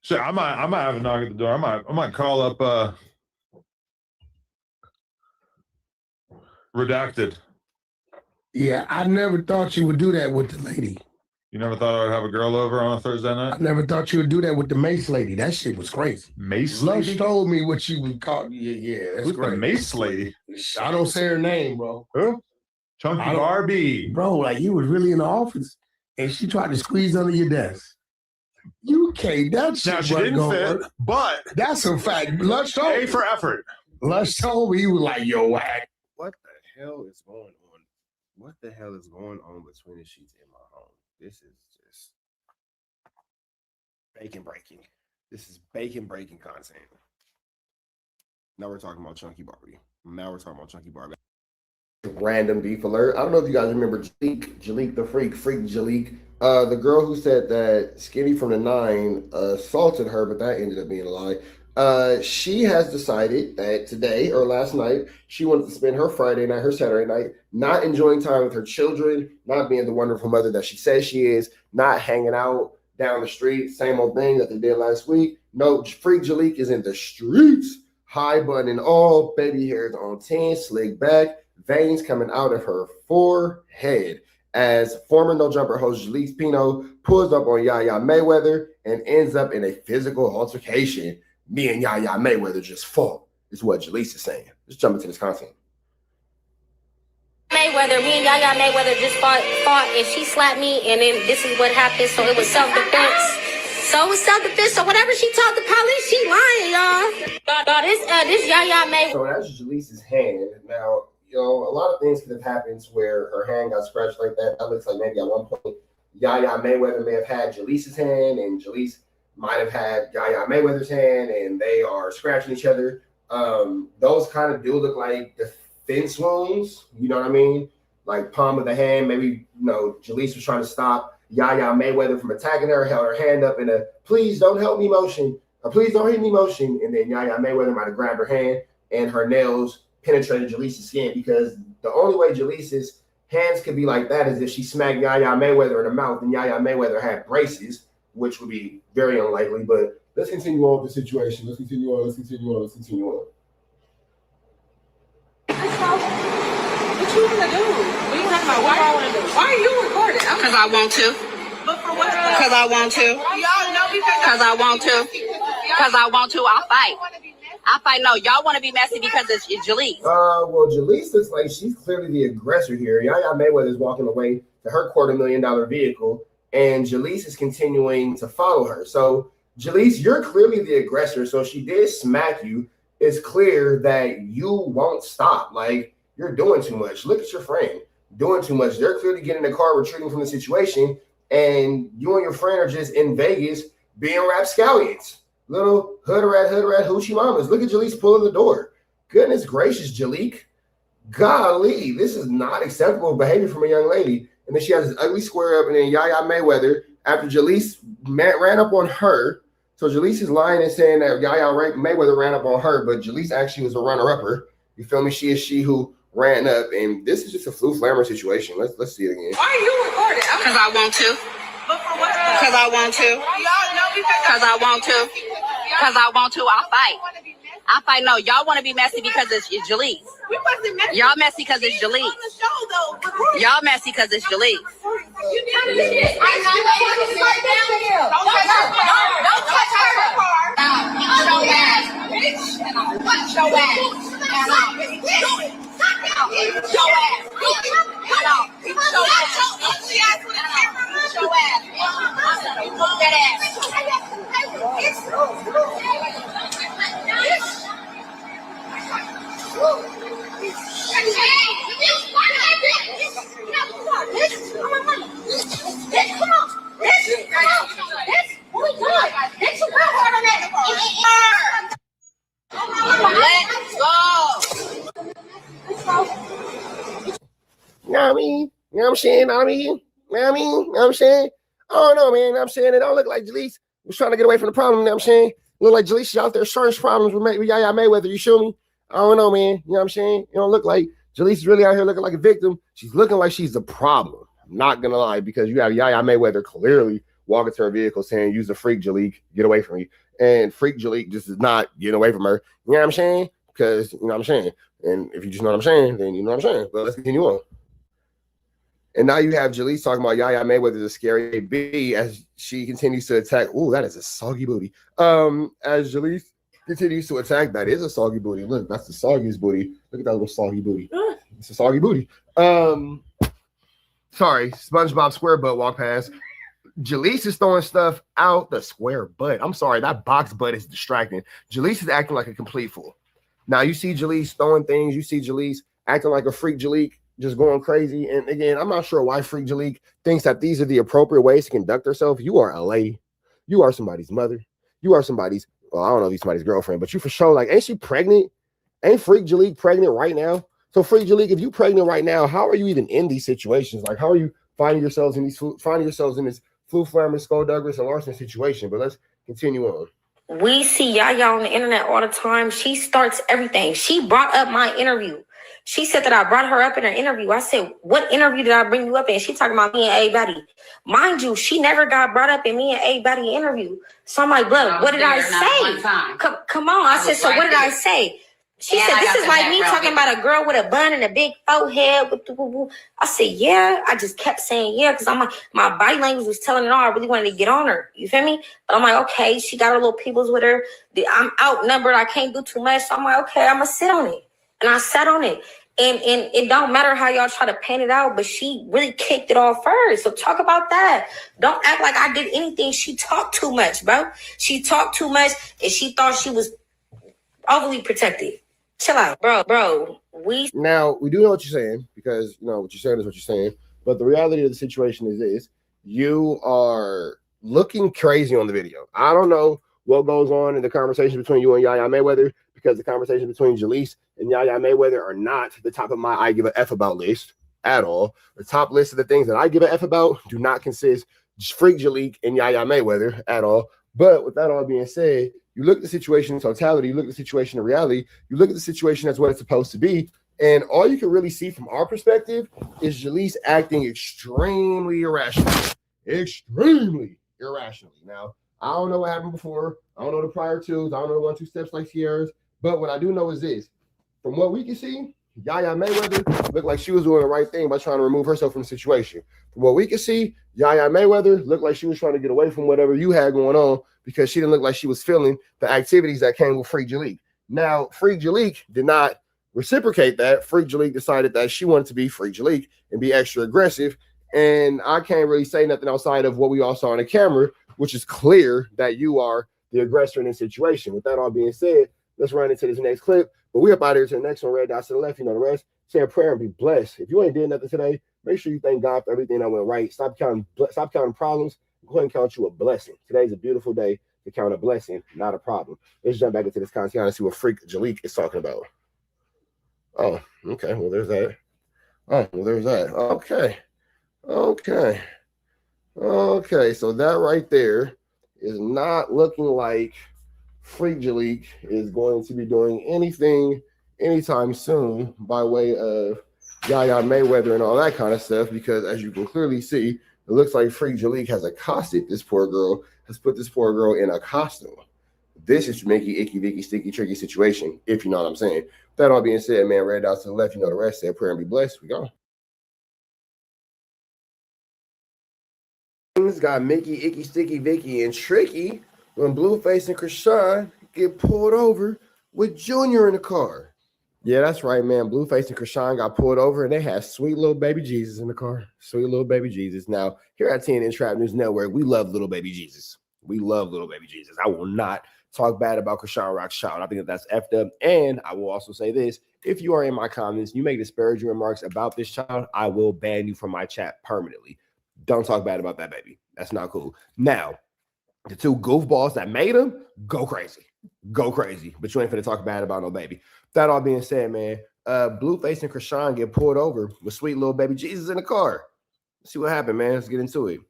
[SPEAKER 18] So I might have a knock at the door. I might call up Redacted.
[SPEAKER 8] Yeah, I never thought you would do that with the lady.
[SPEAKER 18] You never thought I would have a girl over on a Thursday night?
[SPEAKER 8] I never thought you would do that with the Mace lady. That shit was crazy.
[SPEAKER 18] Mace
[SPEAKER 8] Lush
[SPEAKER 18] lady?
[SPEAKER 8] told me what she would call. Yeah, that's
[SPEAKER 18] Who's
[SPEAKER 8] great.
[SPEAKER 18] the Mace lady?
[SPEAKER 8] I don't say her name, bro.
[SPEAKER 18] Who? Chunky Barbie.
[SPEAKER 8] Bro, like you was really in the office and she tried to squeeze under your desk. You can't. That shit
[SPEAKER 18] Now she
[SPEAKER 8] wasn't
[SPEAKER 18] didn't
[SPEAKER 8] gonna
[SPEAKER 18] fit,
[SPEAKER 8] work.
[SPEAKER 18] but
[SPEAKER 8] That's a fact. Lush told
[SPEAKER 18] A
[SPEAKER 8] me.
[SPEAKER 18] for effort.
[SPEAKER 8] Lush told me he was like, yo, Whack.
[SPEAKER 3] What the hell is going on? What the hell is going on between the sheets in my home? This is just bacon breaking. This is bacon breaking content. Now we're talking about Chunky Barbie. Random beef alert. I don't know if you guys remember Jalik the Freak Jalik. The girl who said that Skinny from the 9 assaulted her, but that ended up being a lie. She has decided that today or last night, she wanted to spend her Friday night, her Saturday night, not enjoying time with her children, not being the wonderful mother that she says she is, not hanging out down the street, same old thing that they did last week. No, Freak Jalik is in the streets, high bun and all, baby hairs on 10, slick back, veins coming out of her forehead as former No Jumper host Jalise Pino pulls up on Yaya Mayweather and ends up in a physical altercation. Me and Yaya Mayweather just fought, is what Jalise is saying. Let's jump into this content.
[SPEAKER 19] Mayweather, me and Yaya Mayweather just fought, and she slapped me, and then this is what happened. So it was self-defense. So whatever she told the police, she lying, y'all. This Yaya Mayweather.
[SPEAKER 3] So that's Jalise's hand. Now, you know, a lot of things could have happened where her hand got scratched like that. That looks like maybe at one point Yaya Mayweather may have had Jalise's hand, and Jalise might have had Yaya Mayweather's hand, and they are scratching each other. Those kind of do look like defense wounds. You know what I mean? Like palm of the hand. Maybe, you know, Jalise was trying to stop Yaya Mayweather from attacking her, held her hand up in a please don't help me motion, or please don't hit me motion, and then Yaya Mayweather might have grabbed her hand and her nails penetrated Jalise's skin, because the only way Jalise's hands could be like that is if she smacked Yaya Mayweather in the mouth and Yaya Mayweather had braces, which would be very unlikely. But let's continue on with the situation. Let's continue on. What you gonna do? What you talking about? What I want to do? Why are you recording?
[SPEAKER 19] Because I want to.
[SPEAKER 22] But for what?
[SPEAKER 19] Because I want to.
[SPEAKER 22] Y'all know
[SPEAKER 19] Because I want to. Because I want to. I'll fight. No, y'all want to be messy because it's Jalise.
[SPEAKER 3] Well, Jalise looks like she's clearly the aggressor here. Yaya Mayweather is walking away to her $250,000 vehicle, and Jalise is continuing to follow her. So, Jalise, you're clearly the aggressor. So, she did smack you. It's clear that you won't stop. Like, you're doing too much. Look at your friend. Doing too much. They're clearly getting in the car, retreating from the situation, and you and your friend are just in Vegas being rapscallions. Little hood rat, hoochie mamas. Look at Jalise pulling the door. Goodness gracious, Jalik. Golly, this is not acceptable behavior from a young lady. And then she has this ugly square up, and then Yaya Mayweather, after Jalise ran up on her. So Jalise is lying and saying that Yaya Mayweather ran up on her, but Jalise actually was a runner-upper. You feel me? She is she who ran up, and this is just a flu flammer situation. Let's see it again.
[SPEAKER 19] Why are you recording? Because I want to.
[SPEAKER 22] But for what?
[SPEAKER 19] Because I want to.
[SPEAKER 22] Y'all know
[SPEAKER 19] Because I want to. Because I want to. I'll fight. No, y'all want to be messy because it's Jalise.
[SPEAKER 22] We wasn't messy.
[SPEAKER 19] Y'all messy because it's Jalise.
[SPEAKER 22] On the show, though.
[SPEAKER 19] Y'all messy because it's Jalise.
[SPEAKER 22] Don't touch her car.
[SPEAKER 19] Show ass. Show Let's go.
[SPEAKER 3] You know what I mean? You know what I'm saying? You know what I'm saying? I don't know, man. You know what I'm saying? It don't look like Jalise was trying to get away from the problem. You know what I'm saying? Look like Jalise out there starting problems with Yaya Mayweather. You feel me? I don't know, man. You know what I'm saying? It don't look like Jalise is really out here looking like a victim. She's looking like she's the problem. I'm not going to lie, because you have Yaya Mayweather clearly walking to her vehicle saying, use a freak, Jalike, get away from me. And freak Jalike just is not getting away from her. You know what I'm saying? Because, you know what I'm saying? And if you just know what I'm saying, then you know what I'm saying. But let's continue on. And now you have Jalise talking about Yaya Mayweather's a scary B as she continues to attack. Ooh, that is a soggy booty. As Jalise continues to attack, that is a soggy booty. Look, that's the soggiest booty. Look at that little soggy booty. It's a soggy booty. Sorry, SpongeBob square butt walk past. Jalise is throwing stuff out the square butt. I'm sorry, that box butt is distracting. Jalise is acting like a complete fool. Now you see Jalise throwing things. You see Jalise acting like a freak Jalike, just going crazy. And again, I'm not sure why freak Jalike thinks that these are the appropriate ways to conduct herself. You are a lady. You are somebody's mother. You are somebody's, well, I don't know if he's somebody's girlfriend, but you for sure, like, ain't she pregnant? Ain't freak Jalike pregnant right now? So freak Jalike, if you pregnant right now, how are you even in these situations? Like, how are you finding yourselves in this flu flammer, skullduggery, and larceny situation? But let's continue on.
[SPEAKER 19] We see Yaya on the internet all the time. She starts everything. She brought up my interview. She said that I brought her up in an interview. I said, what interview did I bring you up in? She talking about me and A Betty. Mind you, she never got brought up in me and A Betty interview. So I'm like, blood, what did I say? Come on. I said, so what did I say? She said, this is like me talking about a girl with a bun and a big forehead. I said, yeah. I just kept saying, yeah, because I'm like, my body language was telling it all. I really wanted to get on her. You feel me? But I'm like, okay, she got her little peoples with her. I'm outnumbered. I can't do too much. So I'm like, okay, I'm going to sit on it. And I sat on it. And it don't matter how y'all try to paint it out, but she really kicked it off first. So talk about that. Don't act like I did anything. She talked too much, bro. She talked too much, and she thought she was overly protected. Chill out, bro.
[SPEAKER 3] Now, we do know what you're saying, because what you're saying is what you're saying. But the reality of the situation is this: you are looking crazy on the video. I don't know what goes on in the conversation between you and Yaya Mayweather, because the conversation between Jalise and Yaya Mayweather are not the top of my I give a F about list at all. The top list of the things that I give a F about do not consist Freak Jalike and Yaya Mayweather at all. But with that all being said, you look at the situation in totality, you look at the situation in reality, you look at the situation as what it's supposed to be, and all you can really see from our perspective is Jalise acting extremely irrationally. Extremely irrationally. Now, I don't know what happened before. I don't know the prior twos. I don't know the 1-2 steps like Sierra's. But what I do know is this. From what we can see, Yaya Mayweather looked like she was doing the right thing by trying to remove herself from the situation. From what we can see, Yaya Mayweather looked like she was trying to get away from whatever you had going on, because she didn't look like she was feeling the activities that came with Freak Jalike. Now, Freak Jalike did not reciprocate that. Freak Jalike decided that she wanted to be Freak Jalike and be extra aggressive. And I can't really say nothing outside of what we all saw on the camera, which is clear that you are the aggressor in this situation. With that all being said, let's run into this next clip. But we up out here to the next one, red dots to the left. You know the rest. Say a prayer and be blessed. If you ain't did nothing today, make sure you thank God for everything that went right. Stop counting problems. Go ahead and count you a blessing. Today's a beautiful day to count a blessing, not a problem. Let's jump back into this content and see what Freak Jalike is talking about. Oh, okay. Well, there's that. Oh, well, there's that. Okay. So that right there is not looking like Freak Jalike is going to be doing anything anytime soon by way of Yaya Mayweather and all that kind of stuff, because as you can clearly see, it looks like Freak Jalike has accosted this poor girl, has put this poor girl in a costume. This is Mickey, icky, vicky, sticky, tricky situation, if you know what I'm saying. That all being said, man, red dots to the left, you know the rest. Say a prayer and be blessed. We go. Things got Mickey, icky, sticky, vicky, and tricky when Blueface and Krishan get pulled over with Junior in the car. Yeah, that's right, man. Blueface and Krishan got pulled over, and they had sweet little baby Jesus in the car. Sweet little baby Jesus. Now, here at TNN Trap News Network, we love little baby Jesus. We love little baby Jesus. I will not talk bad about Krishan Rock's child. I think that's effed up. And I will also say this. If you are in my comments, you make disparaging remarks about this child, I will ban you from my chat permanently. Don't talk bad about that baby. That's not cool. Now, the two goofballs that made him, go crazy. Go crazy. But you ain't finna talk bad about no baby. That all being said, man, Blueface and Krishan get pulled over with sweet little baby Jesus in the car. Let's see what happened, man. Let's get into it.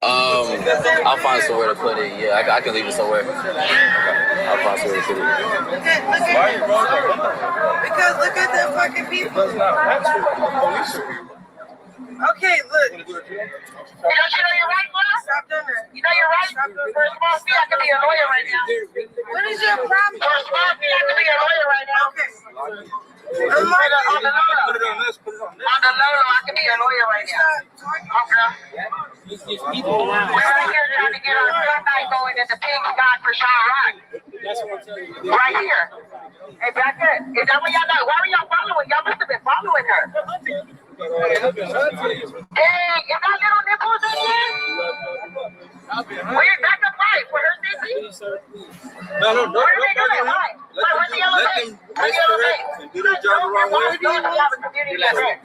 [SPEAKER 13] I'll find somewhere to put it. Yeah, I can leave it somewhere. I'll find somewhere to put it.
[SPEAKER 22] Because look at the fucking people. Okay, look. You know your right, Lana? Stop doing that. You know your right? Stop doing that. For a small fee, I can be a lawyer right now. What is your problem? For a small fee, I can be a lawyer right now. Okay. On the low. On the low, I can be a lawyer right now. Okay. We're right here trying to get our night going at the pig god for Sean Rock. That's what I'm telling you. Right here. Hey, back there. Is that what y'all know? Why are y'all following? Y'all must have been following her. Hey, is that little nipples in here? We're back up right for her safety? No. What are they doing? Why? What's the yellow thing? What's the yellow thing? Do they drive the wrong way?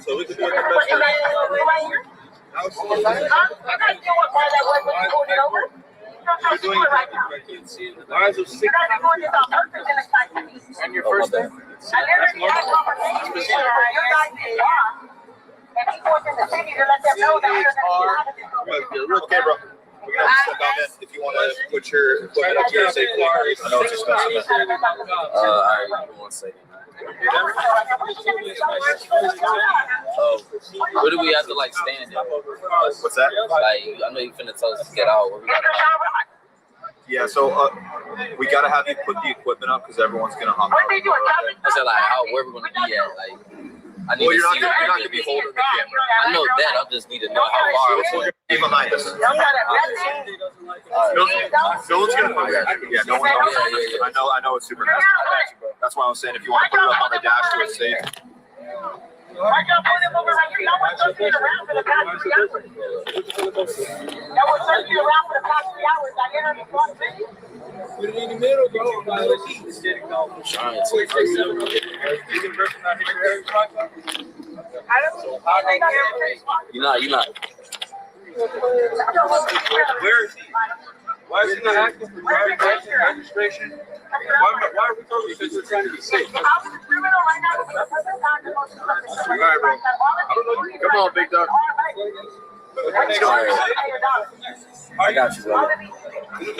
[SPEAKER 22] So we can do it the best way. Right here? You guys know what part that was when you pulled it over? We're doing it right now. You guys are doing this on purpose in the site. And your first name? I literally had a conversation with your guys' car. And he goes in the city to let them know that we're going to be
[SPEAKER 12] You're okay, bro. We're going to have to step on that if you want to put your equipment up here safely. I know it's expensive.
[SPEAKER 13] All right, 1 second. Where do we have to like stand at?
[SPEAKER 12] What's that?
[SPEAKER 13] Like, I know you finna tell us to get out.
[SPEAKER 9] Yeah, so we gotta have you put the equipment up because everyone's gonna hum.
[SPEAKER 13] I said like, where we're gonna be at? Like, I need
[SPEAKER 9] Well,
[SPEAKER 13] to
[SPEAKER 9] you're
[SPEAKER 13] see
[SPEAKER 9] not gonna be holding the camera.
[SPEAKER 13] I know that. I just need to know how far.
[SPEAKER 9] You're gonna be behind us. No one's gonna find you. Yeah, no one. I know it's super nasty. That's why I was saying if you want to put it up on the dash so it's safe.
[SPEAKER 22] Why y'all put him over like you know what's circling around for the past 3 hours? That was circling around for the past 3 hours. I entered the front video.
[SPEAKER 9] Put it in the middle, bro.
[SPEAKER 13] You're not.
[SPEAKER 9] Where is he? Why is he not asking for driver's license registration? Why are we talking? Because we're trying to be safe.
[SPEAKER 22] I'm a criminal right now.
[SPEAKER 9] All right, bro. Come on, big dog.
[SPEAKER 13] I got you, brother.
[SPEAKER 9] We're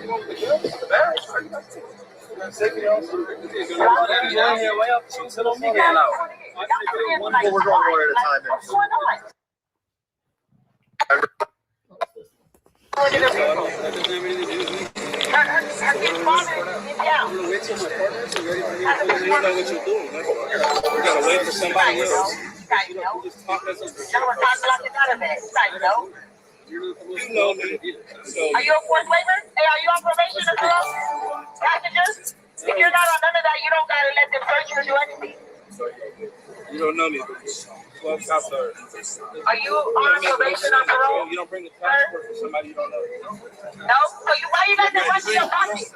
[SPEAKER 9] going one at a time.
[SPEAKER 22] Wait for somebody else.
[SPEAKER 9] You know me.
[SPEAKER 22] Are you a fourth waiver? Hey, are you on probation as well? Passengers? If you're not on none of that, you don't gotta let them search you or do anything.
[SPEAKER 9] You don't know me. 12 cops are.
[SPEAKER 22] Are you on probation or parole?
[SPEAKER 9] You don't bring the passport for somebody you don't know.
[SPEAKER 22] No? So why you let them run to your pocket?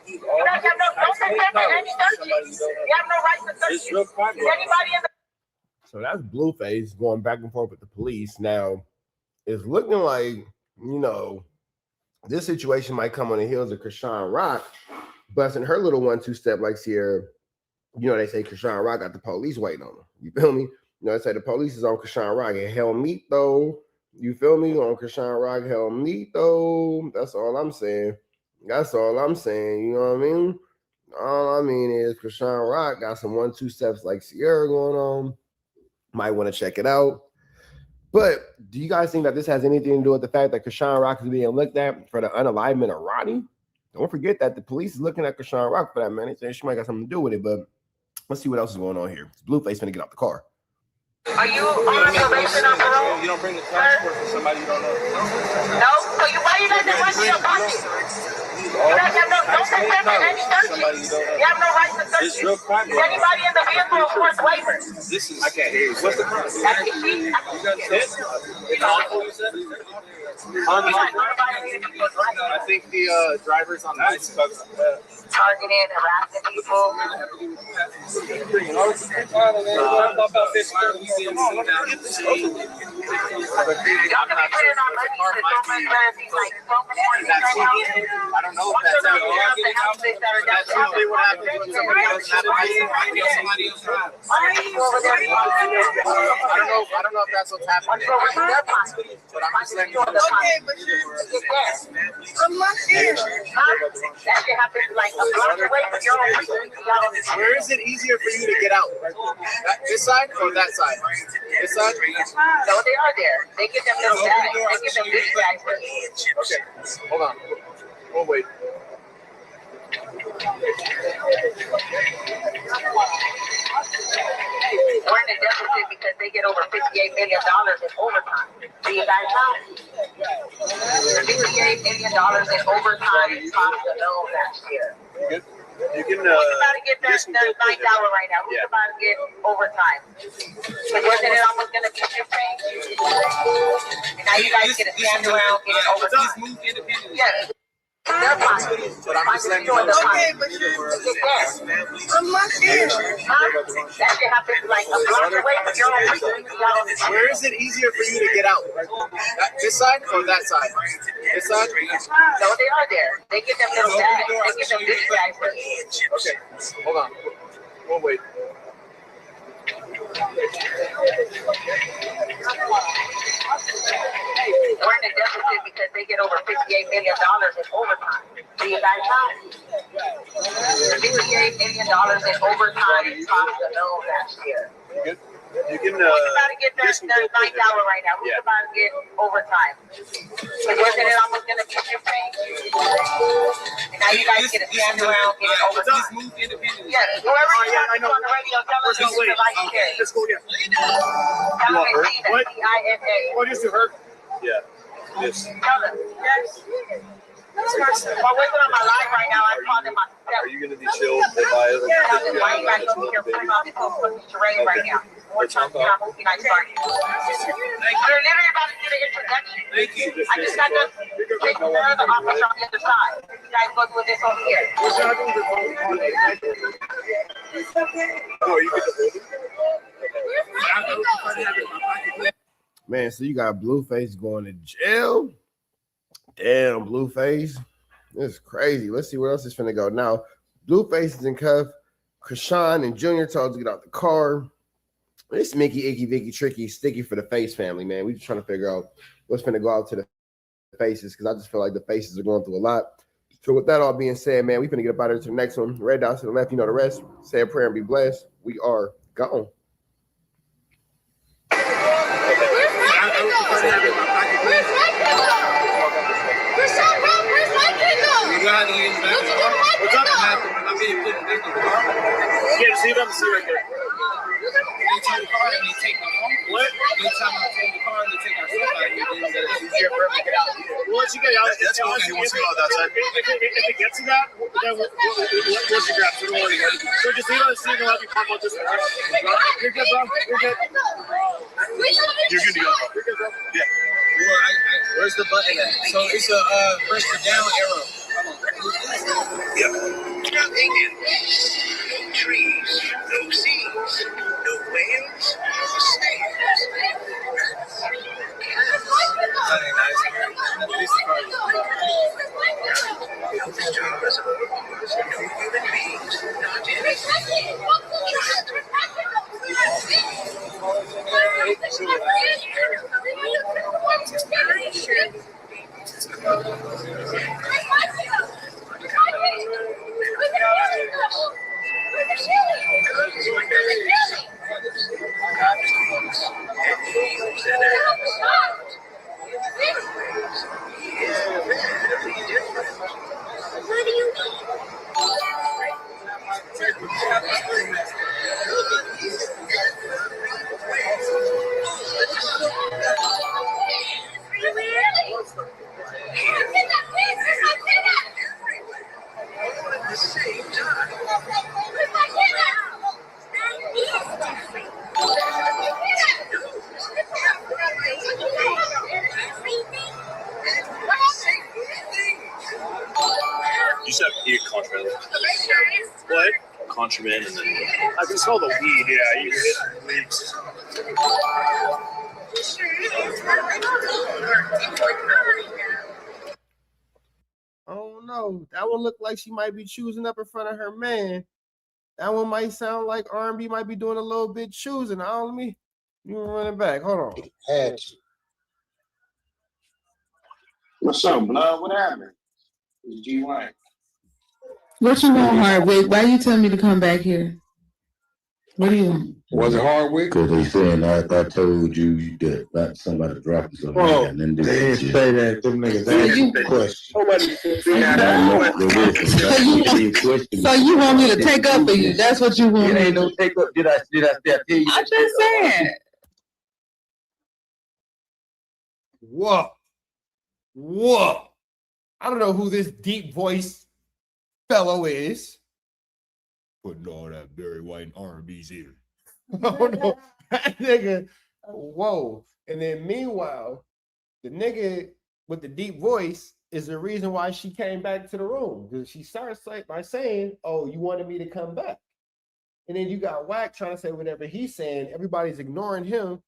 [SPEAKER 22] You guys have no consent to any searches. You have no right to search.
[SPEAKER 9] It's real crime.
[SPEAKER 22] Is anybody in the
[SPEAKER 3] So that's Blueface going back and forth with the police. Now, it's looking like, this situation might come on the heels of Krishan Rock busting her little 1-2 step like Sierra. They say Krishan Rock got the police waiting on her. You feel me? They say the police is on Krishan Rock and hell meat though. You feel me? On Krishan Rock, hell meat though. That's all I'm saying. That's all I'm saying. You know what I mean? All I mean is Krishan Rock got some 1-2 steps like Sierra going on. Might want to check it out. But do you guys think that this has anything to do with the fact that Krishan Rock is being looked at for the unalivement of Ronnie? Don't forget that the police is looking at Krishan Rock for that, man. They say she might got something to do with it, but let's see what else is going on here. Blueface finna get out the car.
[SPEAKER 22] Are you on probation or parole?
[SPEAKER 9] You don't bring the passport for somebody you don't know.
[SPEAKER 22] No? So why you let them run to your pocket? You guys have no consent to any searches. You have no right to search.
[SPEAKER 9] It's real crime.
[SPEAKER 22] Is anybody in the vehicle a fourth waiver?
[SPEAKER 9] This is. I can't hear you. What's the crime? You got this? It's awful. I think the driver's on the license.
[SPEAKER 22] Targeting, harassing people.
[SPEAKER 9] I don't know if that's usually what happens when somebody else has somebody else drives. I don't know if that's what's happening. But I'm just letting you know.
[SPEAKER 22] Okay, but I'm not here. That should happen like a block away from your own.
[SPEAKER 9] Where is it easier for you to get out? This side or that side? This side?
[SPEAKER 22] No, they are there. They get them little bags. They get them big bags.
[SPEAKER 9] Okay, hold on. We'll wait.
[SPEAKER 22] We're in a deficit because they get over $58 million in overtime. Do you guys know? $58 million in overtime cost alone last year.
[SPEAKER 9] You can.
[SPEAKER 22] Who's about to get that $9 right now? Who's about to get overtime? Because wasn't it almost going to be 15? And now you guys get a stand around getting overtime. Yes. They're fine.
[SPEAKER 9] But I'm just letting you know.
[SPEAKER 22] Okay, but I'm not here. That should happen like a block away from your own.
[SPEAKER 9] Where is it easier for you to get out? This side or that side? This side?
[SPEAKER 22] No, they are there. They get them little bags. They get them big bags.
[SPEAKER 9] Okay, hold on. We'll wait.
[SPEAKER 22] We're in a deficit because they get over $58 million in overtime. Do you guys know? $58 million in overtime cost alone last year.
[SPEAKER 9] You can.
[SPEAKER 22] We're about to get the $9 right now. We're about to get overtime. Because wasn't it almost going to be 15? And now you guys get to stand around, get it overtime. Yes, whoever you on the radio, tell us who's the light here.
[SPEAKER 9] Let's go, yeah.
[SPEAKER 22] Tell them it's Tina, Tina.
[SPEAKER 9] What is to her? Yeah. Yes.
[SPEAKER 22] Tell them. Yes. This person, while we're on my live right now, I'm calling myself.
[SPEAKER 9] Are you going to be chilled by us?
[SPEAKER 22] Tell them why you guys over here putting on this whole fucking charade right now. We're trying to have a movie night started. We're literally about to get an introduction.
[SPEAKER 9] Thank you.
[SPEAKER 22] I just got to take care of the officer on the other side. You guys go with this over here.
[SPEAKER 9] Oh, you get the
[SPEAKER 3] Man, so you got Blueface going to jail. Damn, Blueface. This is crazy. Let's see where else is finna go. Now, Blueface is in cuff. Krishan and Junior told to get out the car. It's Mickey, Icky, Vicky, Tricky, Sticky for the Face family, man. We just trying to figure out what's finna go out to the faces because I just feel like the faces are going through a lot. So with that all being said, man, we finna get up out of here to the next one. Red dots to the left, you know the rest. Say a prayer and be blessed. We are gone.
[SPEAKER 9] Yeah, see them, see right there.
[SPEAKER 6] They take the car and they take the phone. What? They tell me to take the car and they take our stuff out here. Then it's easier for them to get out.
[SPEAKER 9] Once you get out,
[SPEAKER 12] That's cool if you want to go outside.
[SPEAKER 9] If it gets to that, then we'll you grab. So don't worry. So just leave on the scene and let me talk about this. You're good, bro. You're good.
[SPEAKER 12] You're good to go, bro.
[SPEAKER 9] You're good, bro.
[SPEAKER 12] Yeah.
[SPEAKER 6] Where's the button at? So it's a press the down arrow.
[SPEAKER 12] Yeah.
[SPEAKER 6] Nothing in. No trees, no seas, no whales, no snails. No human beings, not anything.
[SPEAKER 22] What do you mean?
[SPEAKER 6] At the same time.
[SPEAKER 12] You said eat contraband.
[SPEAKER 9] What?
[SPEAKER 12] Contraband and then.
[SPEAKER 9] I can smell the weed. Yeah, you hit weeds.
[SPEAKER 3] Oh no, that one looked like she might be choosing up in front of her man. That one might sound like R&B might be doing a little bit choosing. I don't me. You run it back. Hold on.
[SPEAKER 2] What's up, blood? What happened? It's G1.
[SPEAKER 20] What you want, Hardwick? Why you tell me to come back here? What do you want?
[SPEAKER 2] Was it Hardwick?
[SPEAKER 23] Because they saying I told you that about somebody dropping something.
[SPEAKER 2] Oh,
[SPEAKER 23] and then
[SPEAKER 2] they didn't say that. Them niggas asked the question.
[SPEAKER 20] So you want me to take up for you? That's what you want.
[SPEAKER 23] It ain't no take up. Did I tell you?
[SPEAKER 20] I'm just saying.
[SPEAKER 3] Whoa. I don't know who this deep voice fellow is. Putting all that Barry White R&B's here. Oh no, that nigga. Whoa. And then meanwhile, the nigga with the deep voice is the reason why she came back to the room. Because she starts by saying, "Oh, you wanted me to come back." And then you got Wack trying to say whatever he's saying. Everybody's ignoring him.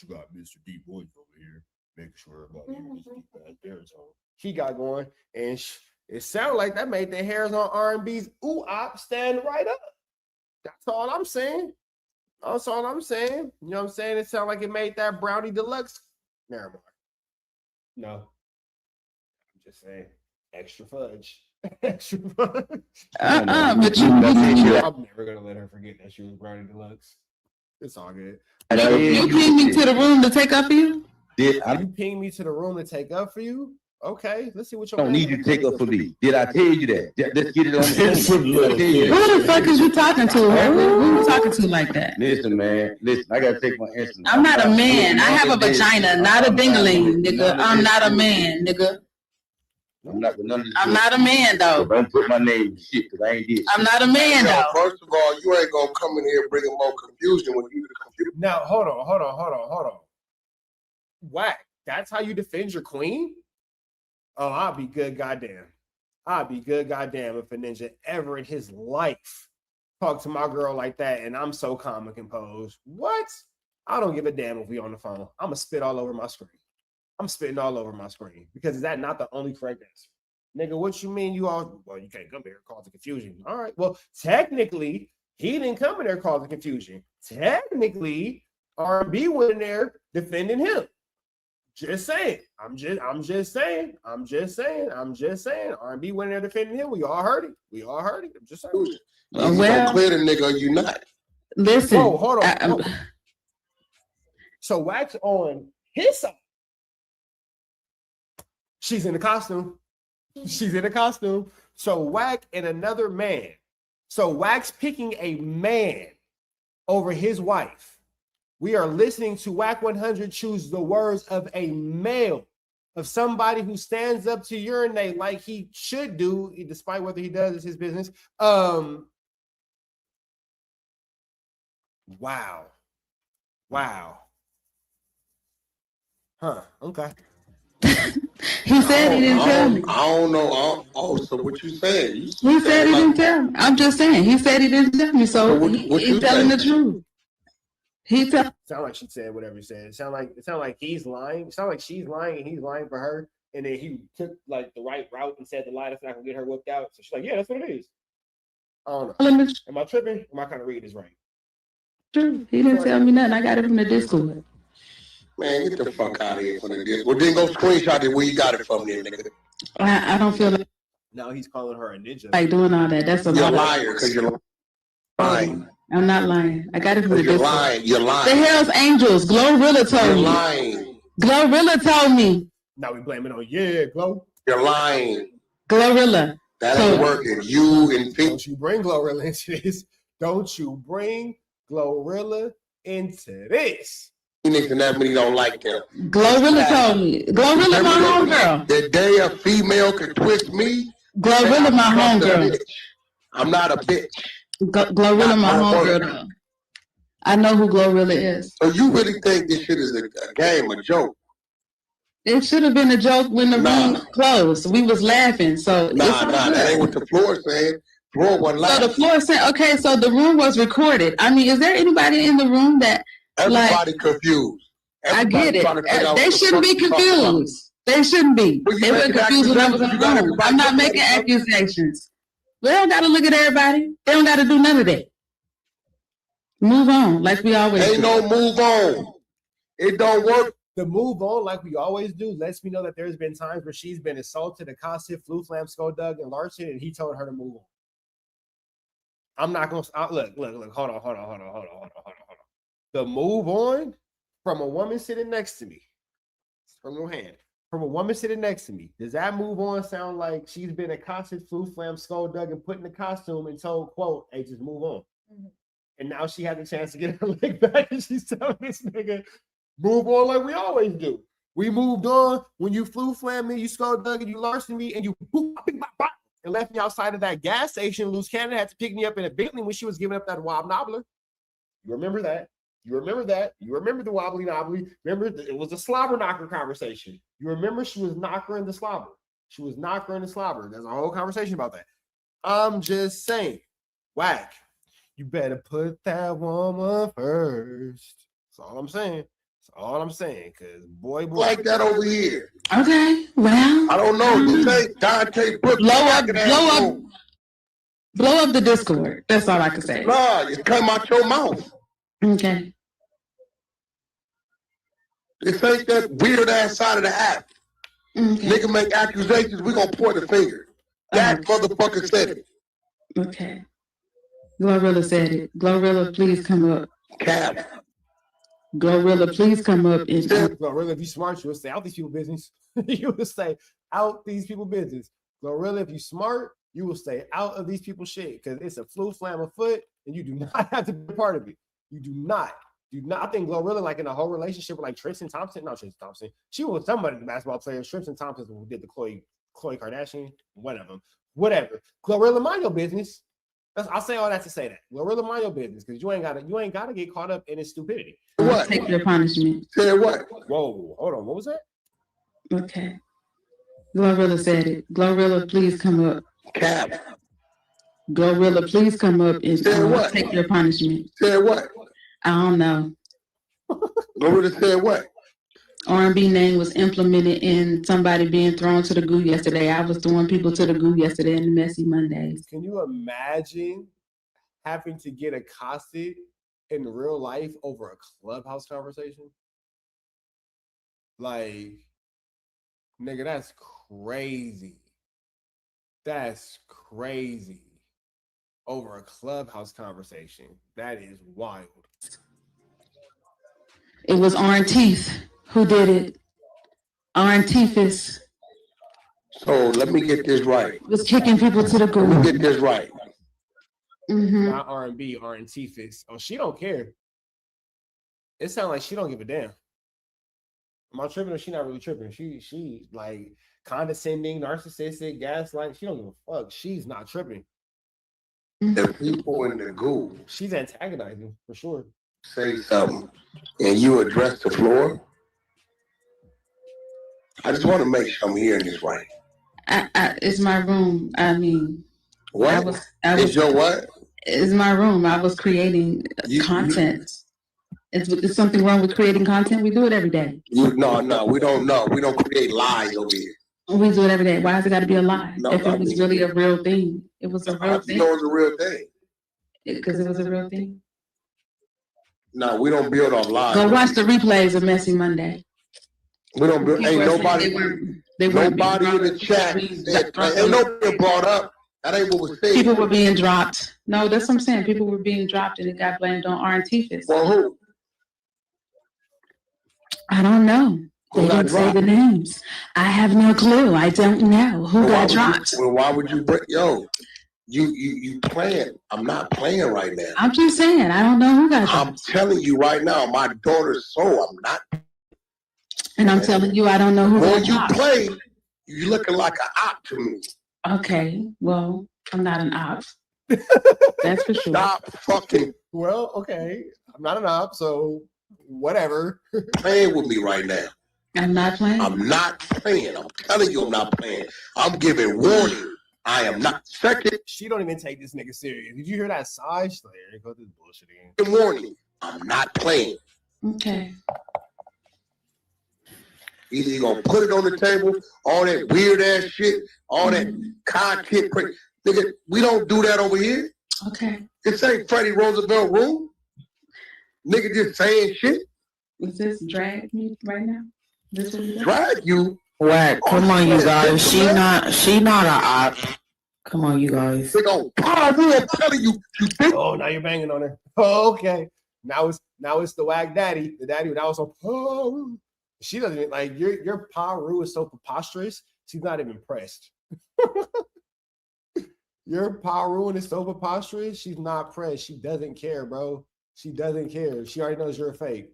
[SPEAKER 3] You got Mr. Deep Voice over here, making sure everybody is deep back there. So he got going, and it sounded like that made the hairs on R&B's ooh-op stand right up. That's all I'm saying. That's all I'm saying. You know what I'm saying? It sounded like it made that Brownie Deluxe. Never mind. No. I'm just saying. Extra fudge. Extra fudge.
[SPEAKER 20] But you
[SPEAKER 3] I'm never going to let her forget that she was Brownie Deluxe. It's all good.
[SPEAKER 20] You pinged me to the room to take up for you?
[SPEAKER 23] Did I
[SPEAKER 3] You pinged me to the room to take up for you? Okay, let's see what your
[SPEAKER 23] don't need you to take up for me. Did I tell you that? Let's get it on the phone. Did I tell you that?
[SPEAKER 20] Who the fuck is you talking to? Who you talking to like that?
[SPEAKER 23] Listen, man. Listen, I gotta take my answer.
[SPEAKER 20] I'm not a man. I have a vagina, not a dingling, nigga. I'm not a man, nigga.
[SPEAKER 23] I'm not with none of this.
[SPEAKER 20] I'm not a man, though.
[SPEAKER 23] Don't put my name in shit because I ain't did.
[SPEAKER 20] I'm not a man,
[SPEAKER 11] Yo,
[SPEAKER 20] though.
[SPEAKER 11] first of all, you ain't gonna come in here bringing more confusion when you the confusion.
[SPEAKER 3] Now, hold on. Whack. That's how you defend your queen? Oh, I'll be good, goddamn. I'll be good, goddamn, if a ninja ever in his life talk to my girl like that and I'm so calm and composed. What? I don't give a damn if we on the phone. I'm gonna spit all over my screen. I'm spitting all over my screen because is that not the only correct answer? Nigga, what you mean you all? Well, you can't come here and cause the confusion. All right. Well, technically, he didn't come in there causing confusion. Technically, R&B went in there defending him. Just saying. I'm just saying. R&B went in there defending him. We all heard it. I'm just saying.
[SPEAKER 11] You gonna clear the nigga or you not?
[SPEAKER 20] Listen.
[SPEAKER 3] Whoa, hold on. So Wax on his side. She's in the costume. So Wack and another man. So Wax picking a man over his wife. We are listening to WACK100 choose the words of a male, of somebody who stands up to urinate like he should do, despite whether he does is his business. Wow. Huh. Okay.
[SPEAKER 20] He said he didn't tell me.
[SPEAKER 11] I don't know. Oh, so what you saying?
[SPEAKER 20] He said he didn't tell me. I'm just saying. He said he didn't tell me, so he's telling the truth.
[SPEAKER 3] Sound like she said whatever he said. It sound like he's lying. It sound like she's lying and he's lying for her. And then he took like the right route and said the lie that's not gonna get her whooped out. So she's like, yeah, that's what it is. I don't know. Am I tripping? Am I kind of reading this right?
[SPEAKER 20] True. He didn't tell me nothing. I got it from the Discord.
[SPEAKER 11] Man, get the fuck out of here from the Discord. Well, then go screenshot it where you got it from there, nigga.
[SPEAKER 20] I don't feel like
[SPEAKER 3] Now he's calling her a ninja.
[SPEAKER 20] like doing all that. That's a
[SPEAKER 11] You're a
[SPEAKER 20] lot.
[SPEAKER 11] liar because you're lying.
[SPEAKER 20] I'm not lying. I got it from the
[SPEAKER 11] You're
[SPEAKER 20] Discord.
[SPEAKER 11] lying. You're lying.
[SPEAKER 20] The Hell's Angels. Glorilla told
[SPEAKER 11] You're
[SPEAKER 20] me.
[SPEAKER 11] lying.
[SPEAKER 20] Glorilla told me.
[SPEAKER 3] Now we blame it on Glow.
[SPEAKER 11] You're lying.
[SPEAKER 20] Glorilla.
[SPEAKER 11] That ain't working. You and Pink.
[SPEAKER 3] Don't you bring Glorilla into this. Don't you bring Glorilla into this.
[SPEAKER 11] Phoenix and that many don't like them.
[SPEAKER 20] Glorilla told me. Glorilla my homegirl.
[SPEAKER 11] The day a female can twist me.
[SPEAKER 20] Glorilla my homegirl.
[SPEAKER 11] I'm not a bitch.
[SPEAKER 20] Glorilla my homegirl though. I know who Glorilla is.
[SPEAKER 11] So you really think this shit is a game, a joke?
[SPEAKER 20] It should have been a joke when the room closed. We was laughing. So
[SPEAKER 11] that ain't what the floor saying. Floor wasn't laughing.
[SPEAKER 20] So the floor said, okay, so the room was recorded. I mean, is there anybody in the room that
[SPEAKER 11] everybody confused?
[SPEAKER 20] Everybody I get it. They shouldn't be confused. They shouldn't be. They were confused when I was in the room. I'm not making accusations. They don't got to look at everybody. They don't got to do none of that. Move on, like we always do.
[SPEAKER 11] Ain't no move on. It don't work.
[SPEAKER 3] The move on, like we always do, lets me know that there's been times where she's been assaulted, accosted, flu flam, scoldug, and Larson, and he told her to move on. I'm not gonna look. Hold on. The move on from a woman sitting next to me. From your hand. From a woman sitting next to me. Does that move on sound like she's been accosted, flu flam, scoldug, and put in the costume and told, quote, hey, just move on? Mm-hmm. And now she had the chance to get her leg back, and she's telling this nigga, move on like we always do. We moved on when you flu flam me, you scoldug, and you Larson me, and you and left me outside of that gas station. Loose Cannon had to pick me up in a Bentley when she was giving up that wob nobbler. You remember that? You remember the wobbly knobbly. Remember, it was a slobber knocker conversation. You remember she was knockering the slobber. There's a whole conversation about that. I'm just saying, Wack, you better put that woman first. That's all I'm saying. Because boy,
[SPEAKER 11] like that over here.
[SPEAKER 20] Okay, well.
[SPEAKER 11] I don't know. You say Dante Brooks.
[SPEAKER 20] Blow up the Discord. That's all I can say.
[SPEAKER 11] Nah, it come out your mouth.
[SPEAKER 20] Okay.
[SPEAKER 11] This ain't that weird ass side of the app.
[SPEAKER 20] Okay.
[SPEAKER 11] Nigga make accusations, we gonna point the finger. That motherfucker said it.
[SPEAKER 20] Okay. Glorilla said it. Glorilla, please come up.
[SPEAKER 11] Cap.
[SPEAKER 20] Glorilla, please come up and
[SPEAKER 3] Glorilla, if you smart, you'll stay out these people's business. You will stay out these people's business. Glorilla, if you smart, you will stay out of these people's shit because it's a flu flam afoot, and you do not have to be a part of it. You do not. I think Glorilla, like in a whole relationship with like Tristan Thompson, not Tristan Thompson. She was somebody, the basketball player. Tristan Thompson who did the Khloe Kardashian, one of them. Whatever. Glorilla, mind your business. I'll say all that to say that. Glorilla, mind your business because you ain't gotta get caught up in his stupidity.
[SPEAKER 11] What?
[SPEAKER 20] take your punishment.
[SPEAKER 11] Say what?
[SPEAKER 3] Whoa, hold on. What was that?
[SPEAKER 20] Okay. Glorilla said it. Glorilla, please come up.
[SPEAKER 11] Cap.
[SPEAKER 20] Glorilla, please come up and
[SPEAKER 11] what?
[SPEAKER 20] take your punishment.
[SPEAKER 11] Say what?
[SPEAKER 20] I don't know.
[SPEAKER 11] Glorilla said what?
[SPEAKER 20] R&B name was implemented in somebody being thrown to the goo yesterday. I was throwing people to the goo yesterday in the Messy Mondays.
[SPEAKER 3] Can you imagine having to get accosted in real life over a Clubhouse conversation? Like, nigga, that's crazy. That's crazy. Over a Clubhouse conversation. That is wild.
[SPEAKER 20] It was Arn Teeth who did it. Arn Teethus
[SPEAKER 11] So let me get this right.
[SPEAKER 20] was kicking people to the
[SPEAKER 11] Let
[SPEAKER 20] goo.
[SPEAKER 11] me get this right.
[SPEAKER 3] Not R&B, R&T fix. Oh, she don't care. It sounds like she don't give a damn. Am I tripping or she not really tripping? She like condescending, narcissistic, gaslight. She don't give a fuck. She's not tripping.
[SPEAKER 11] The people in the goo
[SPEAKER 3] She's antagonizing for sure.
[SPEAKER 11] say something and you address the floor. I just want to make sure I'm hearing this right.
[SPEAKER 20] It's my room. I mean,
[SPEAKER 11] What?
[SPEAKER 20] I was
[SPEAKER 11] It's your what?
[SPEAKER 20] It's my room. I was creating content. Is something wrong with creating content? We do it every day.
[SPEAKER 11] No, we don't know. We don't create lies over here.
[SPEAKER 20] We do it every day. Why has it got to be a lie?
[SPEAKER 11] No,
[SPEAKER 20] if it was really a real thing, it was a real thing.
[SPEAKER 11] It's a real thing.
[SPEAKER 20] Because it was a real thing.
[SPEAKER 11] No, we don't build on lies.
[SPEAKER 20] Go watch the replays of Messy Monday.
[SPEAKER 11] We don't build. Ain't nobody.
[SPEAKER 20] Nobody
[SPEAKER 11] in the chat said. Ain't nobody brought up. That ain't what was said.
[SPEAKER 20] People were being dropped. No, that's what I'm saying. People were being dropped and it got blamed on R&T Fist.
[SPEAKER 11] Well, who?
[SPEAKER 20] I don't know. They didn't say the names. I have no clue. I don't know who got dropped.
[SPEAKER 11] Well, why would you bring? Yo, you playing? I'm not playing right now.
[SPEAKER 20] I'm just saying. I don't know who got dropped.
[SPEAKER 11] I'm telling you right now, my daughter's soul. I'm not.
[SPEAKER 20] And I'm telling you, I don't know who got dropped.
[SPEAKER 11] When you play, you looking like an op to me.
[SPEAKER 20] Okay, well, I'm not an op. That's for sure.
[SPEAKER 11] Stop fucking.
[SPEAKER 3] Well, okay. I'm not an op, so whatever.
[SPEAKER 11] Playing with me right now.
[SPEAKER 20] I'm not playing.
[SPEAKER 11] I'm not playing. I'm telling you, I'm not playing. I'm giving warning. I am not. Second.
[SPEAKER 3] She don't even take this nigga serious. Did you hear that sigh? She's like, here goes this bullshit again.
[SPEAKER 11] Good warning. I'm not playing.
[SPEAKER 20] Okay.
[SPEAKER 11] Either you're gonna put it on the table, all that weird ass shit, all that content. Nigga, we don't do that over here.
[SPEAKER 20] Okay.
[SPEAKER 11] This ain't Freddie Roosevelt room. Nigga just saying shit.
[SPEAKER 20] Is this drag me right now? This what
[SPEAKER 11] Drag you?
[SPEAKER 4] Whack, come on, you guys. She not a op. Come on, you guys.
[SPEAKER 11] They go, I'm telling you,
[SPEAKER 3] Oh, now you're banging on her. Oh, okay. Now it's the wag daddy. The daddy that was so. Oh. She doesn't even like your Paru is so preposterous. She's not even pressed. Your Paru is so preposterous. She's not pressed. She doesn't care, bro. She doesn't care. She already knows you're a fake.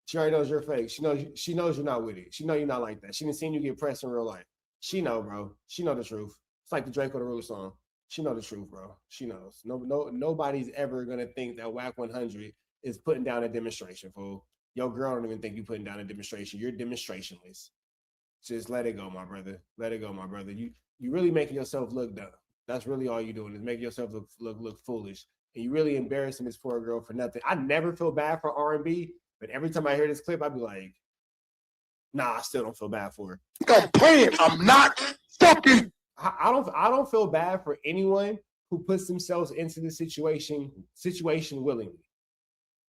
[SPEAKER 3] She already knows you're fake. She knows you're not with it. She knows you're not like that. She didn't seen you get pressed in real life. She know, bro. She know the truth. It's like the Draco the Rule song. She know the truth, bro. She knows. Nobody's ever gonna think that WACK100 is putting down a demonstration, fool. Your girl don't even think you putting down a demonstration. You're demonstrationless. Just let it go, my brother. Let it go, my brother. You really making yourself look dumb. That's really all you're doing is making yourself look foolish. And you really embarrassing this poor girl for nothing. I never feel bad for R&B, but every time I hear this clip, I'd be like, nah, I still don't feel bad for her.
[SPEAKER 11] I'm playing. I'm not fucking.
[SPEAKER 3] I don't feel bad for anyone who puts themselves into the situation willingly.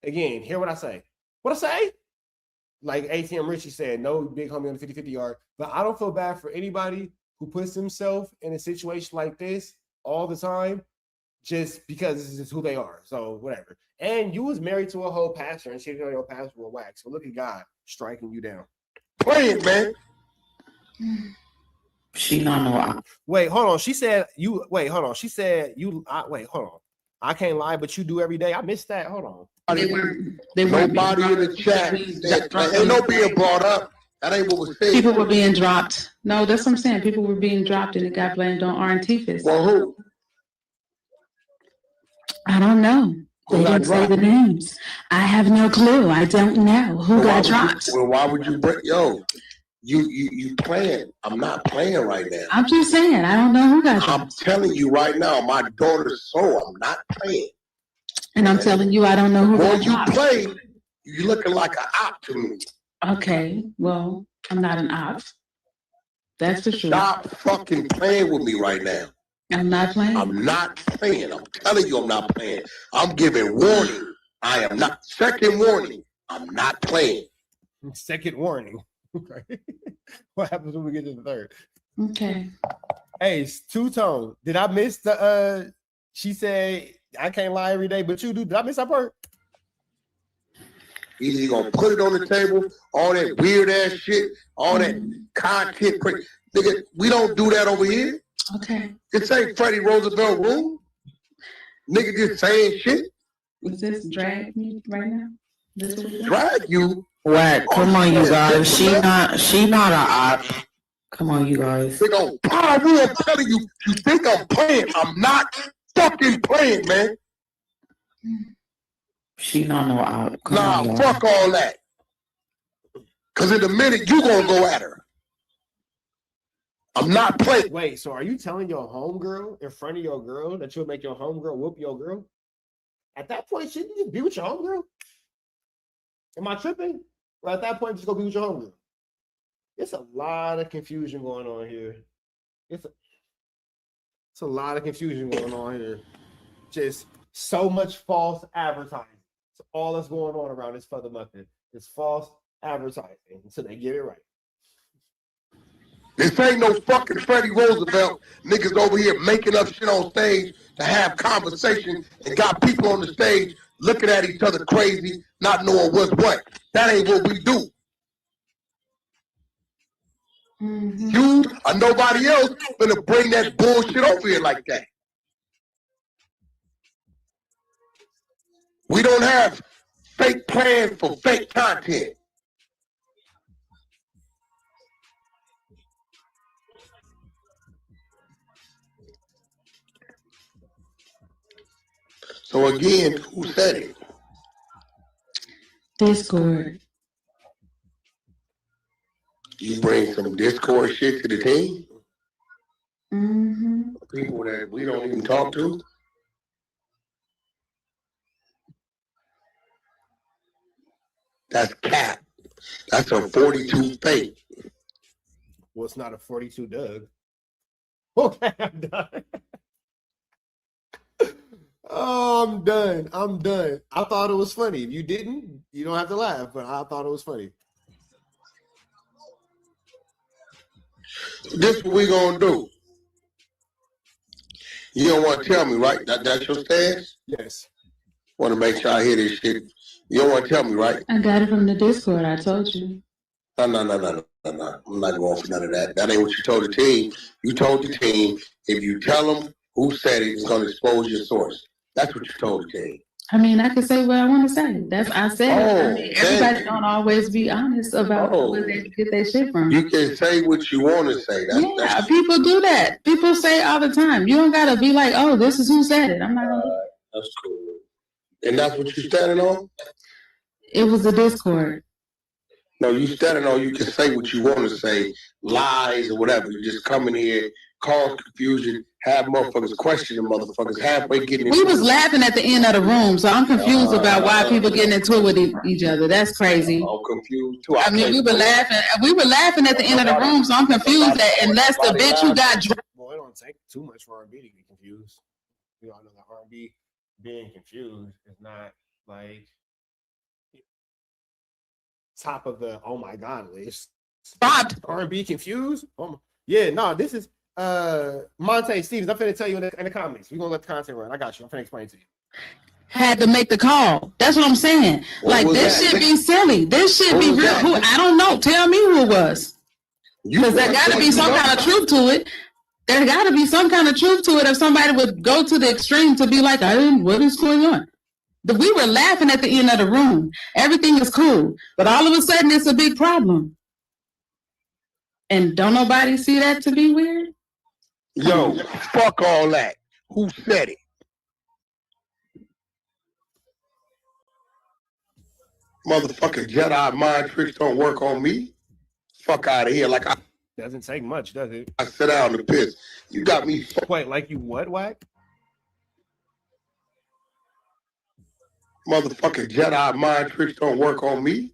[SPEAKER 3] Again, hear what I say. What I say? Like ATM Richie said, no big homie on the 50-50 yard. But I don't feel bad for anybody who puts himself in a situation like this all the time just because this is just who they are. So whatever. And you was married to a whole pastor, and she didn't know your pastor was whack. So look at God striking you down.
[SPEAKER 11] Play it, man.
[SPEAKER 4] She not no op.
[SPEAKER 3] Wait, hold on. She said you. Wait, hold on. She said you. Wait, hold on. I can't lie, but you do every day. I missed that. Hold on.
[SPEAKER 11] Nobody in the chat said, ain't no being brought up. That ain't what was said.
[SPEAKER 20] People were being dropped. No, that's what I'm saying. People were being dropped and it got blamed on R&T.
[SPEAKER 11] Well, who?
[SPEAKER 20] I don't know. They didn't say the names. I have no clue. I don't know who got dropped.
[SPEAKER 11] Well, why would you bring, you playing. I'm not playing right now.
[SPEAKER 20] I'm just saying, I don't know who got dropped.
[SPEAKER 11] I'm telling you right now, my daughter's soul, I'm not playing.
[SPEAKER 20] And I'm telling you, I don't know who got
[SPEAKER 11] you
[SPEAKER 20] dropped.
[SPEAKER 11] play, you looking like an op to me.
[SPEAKER 20] Okay, well, I'm not an op. That's for sure.
[SPEAKER 11] Stop fucking playing with me right now.
[SPEAKER 20] I'm not playing.
[SPEAKER 11] I'm not playing. I'm telling you I'm not playing. I'm giving warning. I am not. Second warning. I'm not playing.
[SPEAKER 3] Second warning. Okay. What happens when we get to the third?
[SPEAKER 20] Okay.
[SPEAKER 3] Hey, two-tone. Did I miss the she said I can't lie every day, but you do. Did I miss that part?
[SPEAKER 11] Either you gonna put it on the table, all that weird ass shit, all that content. Nigga, we don't do that over here.
[SPEAKER 20] Okay.
[SPEAKER 11] This ain't Freddie Roosevelt room. Nigga just saying shit.
[SPEAKER 20] Is this drag me right now?
[SPEAKER 11] Drag you?
[SPEAKER 4] Whack, come on, you guys. She not a op. Come on, you guys.
[SPEAKER 11] They go, I'm telling you, you think I'm playing. I'm not fucking playing, man.
[SPEAKER 4] She not no op.
[SPEAKER 11] Nah, fuck all that. Cause in a minute you gonna go at her. I'm not playing.
[SPEAKER 3] Wait, so are you telling your homegirl in front of your girl that you'll make your homegirl whoop your girl? At that point, shouldn't you just be with your homegirl? Am I tripping? Or at that point, just go be with your homegirl? It's a lot of confusion going on here. It's a lot of confusion going on here. Just so much false advertising. It's all that's going on around this Feather Muffin. It's false advertising until they get it right.
[SPEAKER 11] This ain't no fucking Freddie Roosevelt. Niggas over here making up shit on stage to have conversation and got people on the stage looking at each other crazy, not knowing what's what. That ain't what we do. You or nobody else gonna bring that bullshit over here like that. We don't have fake plans for fake content. So again, who said it?
[SPEAKER 20] Discord.
[SPEAKER 11] You bring some Discord shit to the team?
[SPEAKER 20] Mm-hmm.
[SPEAKER 11] People that we don't even talk to? That's cap. That's a 42 fake.
[SPEAKER 3] Well, it's not a 42 Doug. Okay, I'm done. Oh, I'm done. I'm done. I thought it was funny. If you didn't, you don't have to laugh, but I thought it was funny.
[SPEAKER 11] This what we gonna do. You don't want to tell me, right? That's your stance?
[SPEAKER 3] Yes.
[SPEAKER 11] Want to make sure I hear this shit. You don't want to tell me, right?
[SPEAKER 20] I got it from the Discord. I told you.
[SPEAKER 11] No. I'm not going for none of that. That ain't what you told the team. You told the team, if you tell them who said it, it's going to expose your source. That's what you told the team.
[SPEAKER 20] I mean, I can say what I want to say. That's I said. I mean, everybody don't always be honest about where they get their shit from.
[SPEAKER 11] You can say what you want to say.
[SPEAKER 20] That's people do that. People say all the time. You don't gotta be like, oh, this is who said it. I'm not gonna do it.
[SPEAKER 11] That's cool. And that's what you standing on?
[SPEAKER 20] It was a Discord.
[SPEAKER 11] No, you standing on, you can say what you want to say, lies or whatever. You just come in here, cause confusion, have motherfuckers questioning motherfuckers, halfway getting
[SPEAKER 20] We was laughing at the end of the room, so I'm confused about why people getting into it with each other. That's crazy.
[SPEAKER 11] I'm confused too.
[SPEAKER 20] I mean, we were laughing at the end of the room, so I'm confused that unless the bitch who got dropped.
[SPEAKER 3] Well, it don't take too much for R&B to get confused. You all know that R&B being confused is not like top of the oh my god list.
[SPEAKER 20] Stopped.
[SPEAKER 3] R&B confused? Yeah, no, this is Monte Stevens, I'm finna tell you in the comments. We're gonna let the content run. I got you. I'm finna explain to you.
[SPEAKER 20] Had to make the call. That's what I'm saying.
[SPEAKER 11] What
[SPEAKER 20] like this
[SPEAKER 11] that?
[SPEAKER 20] should be silly. This should
[SPEAKER 11] Who
[SPEAKER 20] be
[SPEAKER 11] was
[SPEAKER 20] real.
[SPEAKER 11] that?
[SPEAKER 20] Who I don't know. Tell me who it was. Because there got to be some kind of truth to it. There got to be some kind of truth to it if somebody would go to the extreme to be like, what is going on? We were laughing at the end of the room. Everything is cool. But all of a sudden, it's a big problem. And don't nobody see that to be weird?
[SPEAKER 11] Yo, fuck all that. Who said it? Motherfucking Jedi mind tricks don't work on me. Fuck out of here. Like I
[SPEAKER 3] Doesn't take much, does it?
[SPEAKER 11] I sit down to piss. You got me.
[SPEAKER 3] Wait, like you what, Wack?
[SPEAKER 11] Motherfucking Jedi mind tricks don't work on me.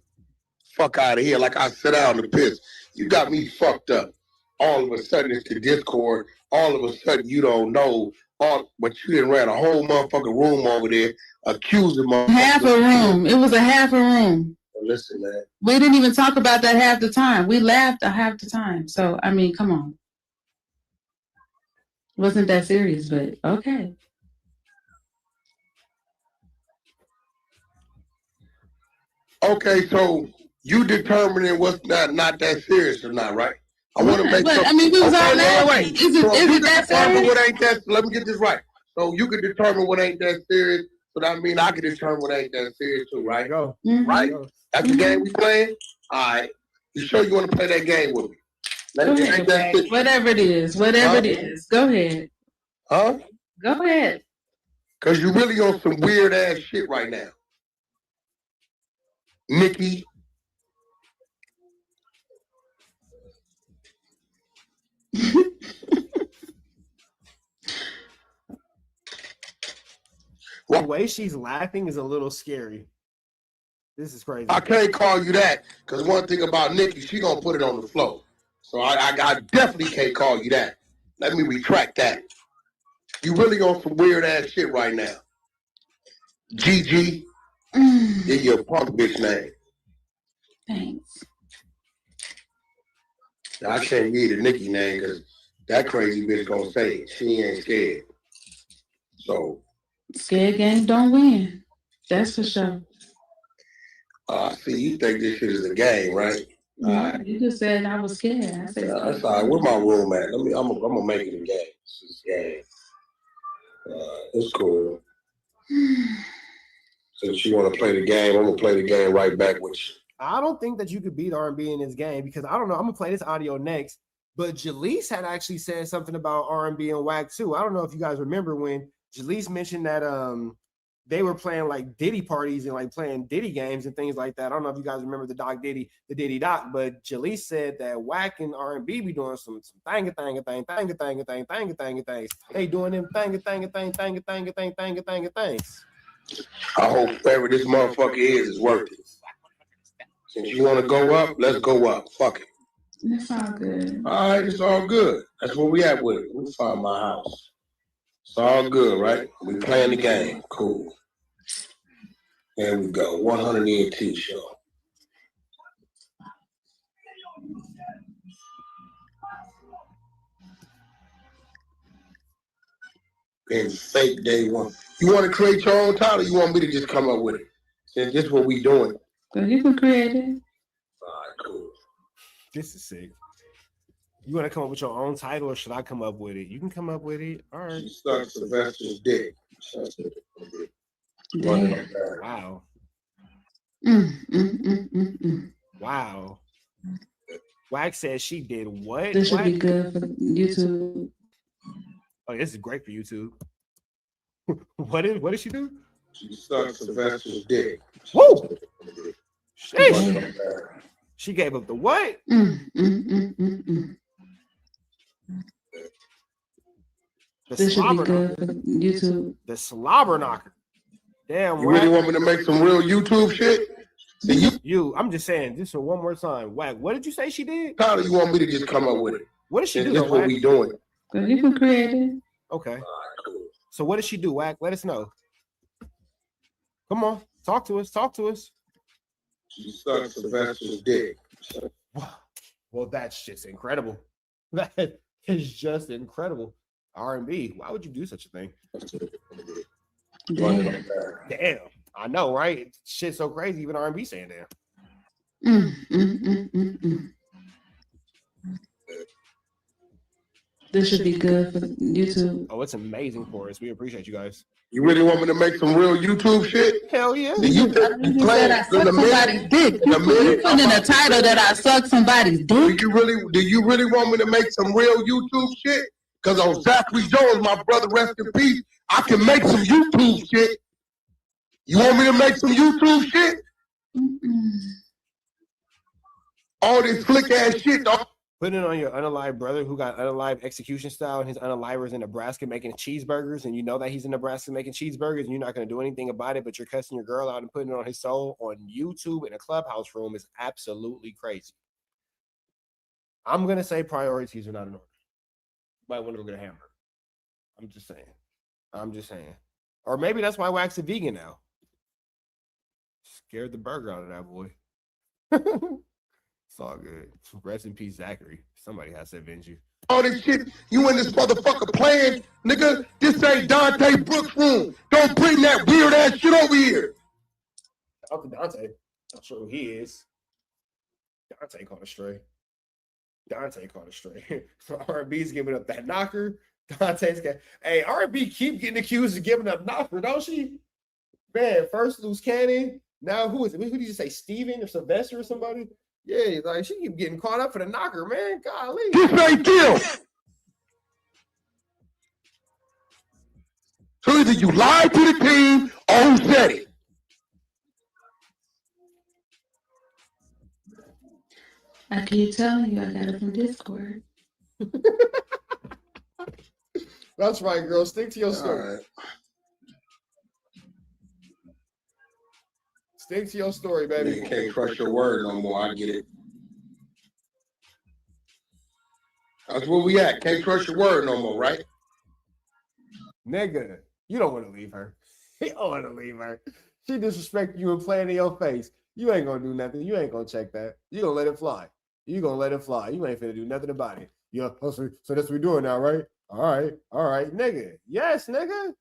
[SPEAKER 11] Fuck out of here. Like I sit down to piss. You got me fucked up. All of a sudden it's the Discord. All of a sudden you don't know. But you didn't ran a whole motherfucking room over there accusing motherfuckers.
[SPEAKER 20] Half a room. It was a half a room.
[SPEAKER 11] Listen, man.
[SPEAKER 20] We didn't even talk about that half the time. We laughed half the time. So, I mean, come on. Wasn't that serious, but okay.
[SPEAKER 11] Okay, so you determining what's not that serious or not, right? I want to make sure.
[SPEAKER 20] I mean, we was all
[SPEAKER 11] wait.
[SPEAKER 20] laughing. Is it that serious?
[SPEAKER 11] What ain't that? Let me get this right. So you can determine what ain't that serious. So that means I can determine what ain't that serious too, right?
[SPEAKER 3] Go.
[SPEAKER 11] Right? That's the game we playing? All right. You sure you want to play that game with me?
[SPEAKER 20] Go ahead, whatever it is. Whatever it is. Go ahead.
[SPEAKER 11] Huh?
[SPEAKER 20] Go ahead.
[SPEAKER 11] Because you really on some weird ass shit right now. Nikki.
[SPEAKER 3] The way she's laughing is a little scary. This is crazy.
[SPEAKER 11] I can't call you that because one thing about Nikki, she gonna put it on the floor. So I definitely can't call you that. Let me retract that. You really on some weird ass shit right now. Gigi, yeah, your punk bitch name.
[SPEAKER 20] Thanks.
[SPEAKER 11] I can't read the Nikki name because that crazy bitch gonna say it. She ain't scared. So
[SPEAKER 20] Scared gang don't win. That's for sure.
[SPEAKER 11] See, you think this shit is a game, right?
[SPEAKER 20] Right. You just said I was scared. I said
[SPEAKER 11] that's all right. Where my room at? I'm gonna make it a game. It's a game. It's cool. Since you want to play the game, I'm gonna play the game right back with you.
[SPEAKER 3] I don't think that you could beat R&B in this game because I don't know. I'm gonna play this audio next. But Jaleese had actually said something about R&B and WACK too. I don't know if you guys remember when Jaleese mentioned that they were playing like Diddy parties and like playing Diddy games and things like that. I don't know if you guys remember the Diddy Doc, but Jaleese said that WACK and R&B be doing some things. They doing them things.
[SPEAKER 11] I hope whatever this motherfucker is worth it. Since you want to go up, let's go up. Fuck it.
[SPEAKER 20] It's all good.
[SPEAKER 11] All right, it's all good. That's where we at with it. We find my house. It's all good, right? We playing the game. Cool. There we go. 100 ENT show. And fake day one. You want to create your own title? You want me to just come up with it? Since this is what we doing.
[SPEAKER 20] So you can create it.
[SPEAKER 11] All right, cool.
[SPEAKER 3] This is sick. You want to come up with your own title, or should I come up with it? You can come up with it. All right.
[SPEAKER 11] She sucked Sylvester's dick.
[SPEAKER 3] Wow. Wow. WACK says she did what?
[SPEAKER 20] This should
[SPEAKER 3] WACK?
[SPEAKER 20] be good for YouTube.
[SPEAKER 3] Oh, this is great for YouTube. What did she do?
[SPEAKER 11] She sucked Sylvester's dick.
[SPEAKER 3] Woo! Sheesh. She gave up the what?
[SPEAKER 20] This should be good for YouTube.
[SPEAKER 3] The slobber knocker. Damn.
[SPEAKER 11] You really want me to make some real YouTube shit?
[SPEAKER 3] I'm just saying, just for one more time. WACK, what did you say she did?
[SPEAKER 11] How do you want me to just come up with it?
[SPEAKER 3] What did she do?
[SPEAKER 11] This is what we doing.
[SPEAKER 20] So you can create it.
[SPEAKER 3] Okay. So what did she do, WACK? Let us know. Come on, talk to us.
[SPEAKER 11] She sucked Sylvester's dick.
[SPEAKER 3] Well, that's just incredible. is just incredible. R&B. Why would you do such a thing?
[SPEAKER 20] Damn.
[SPEAKER 3] Damn. I know, right? Shit's so crazy. Even R&B saying damn.
[SPEAKER 20] This should be good for YouTube.
[SPEAKER 3] Oh, it's amazing for us. We appreciate you guys.
[SPEAKER 11] You really want me to make some real YouTube shit?
[SPEAKER 3] Hell yeah.
[SPEAKER 20] You said I suck somebody's dick. You put in a title that I suck somebody's dick.
[SPEAKER 11] Do you really want me to make some real YouTube shit? Because on Zachary Jones, my brother, rest in peace, I can make some YouTube shit. You want me to make some YouTube shit? All this flick ass shit, dog.
[SPEAKER 3] Putting it on your unalived brother who got unalived execution style and his unalivers in Nebraska making cheeseburgers, and you know that he's in Nebraska making cheeseburgers and you're not going to do anything about it, but you're cussing your girl out and putting it on his soul on YouTube in a clubhouse room is absolutely crazy. I'm going to say priorities are not in order. You might want to go get a hamburger. I'm just saying. Or maybe that's why Wack's a vegan now. Scared the burger out of that boy. It's all good. Rest in peace, Zachary. Somebody has to avenge you.
[SPEAKER 11] All this shit, you in this motherfucker playing, nigga. This ain't Dante Brooks' room. Don't bring that weird ass shit over here.
[SPEAKER 3] Shout out to Dante. Not sure who he is. Dante caught a stray. R&B's giving up that knocker. Dante's got. Hey, R&B keep getting accused of giving up knocker, don't she? Man, first loose cannon. Now who is it? Who did you say? Steven or Sylvester or somebody? Yeah, like she keep getting caught up for the knocker, man. Golly.
[SPEAKER 11] This ain't kill. So either you lied to the team or who said it.
[SPEAKER 20] I keep telling you, I got it from Discord.
[SPEAKER 3] That's right, girl. Stick to your story.
[SPEAKER 11] Right.
[SPEAKER 3] Stick to your story, baby.
[SPEAKER 11] You can't trust your word no more. I get it. That's where we at. Can't trust your word no more, right?
[SPEAKER 3] Nigga, you don't want to leave her. You don't want to leave her. She disrespected you and playing in your face. You ain't gonna do nothing. You ain't gonna check that. You gonna let it fly. You gonna let it fly. You ain't finna do nothing about it. Yeah, so that's what we're doing now, right? All right, nigga. Yes, nigga.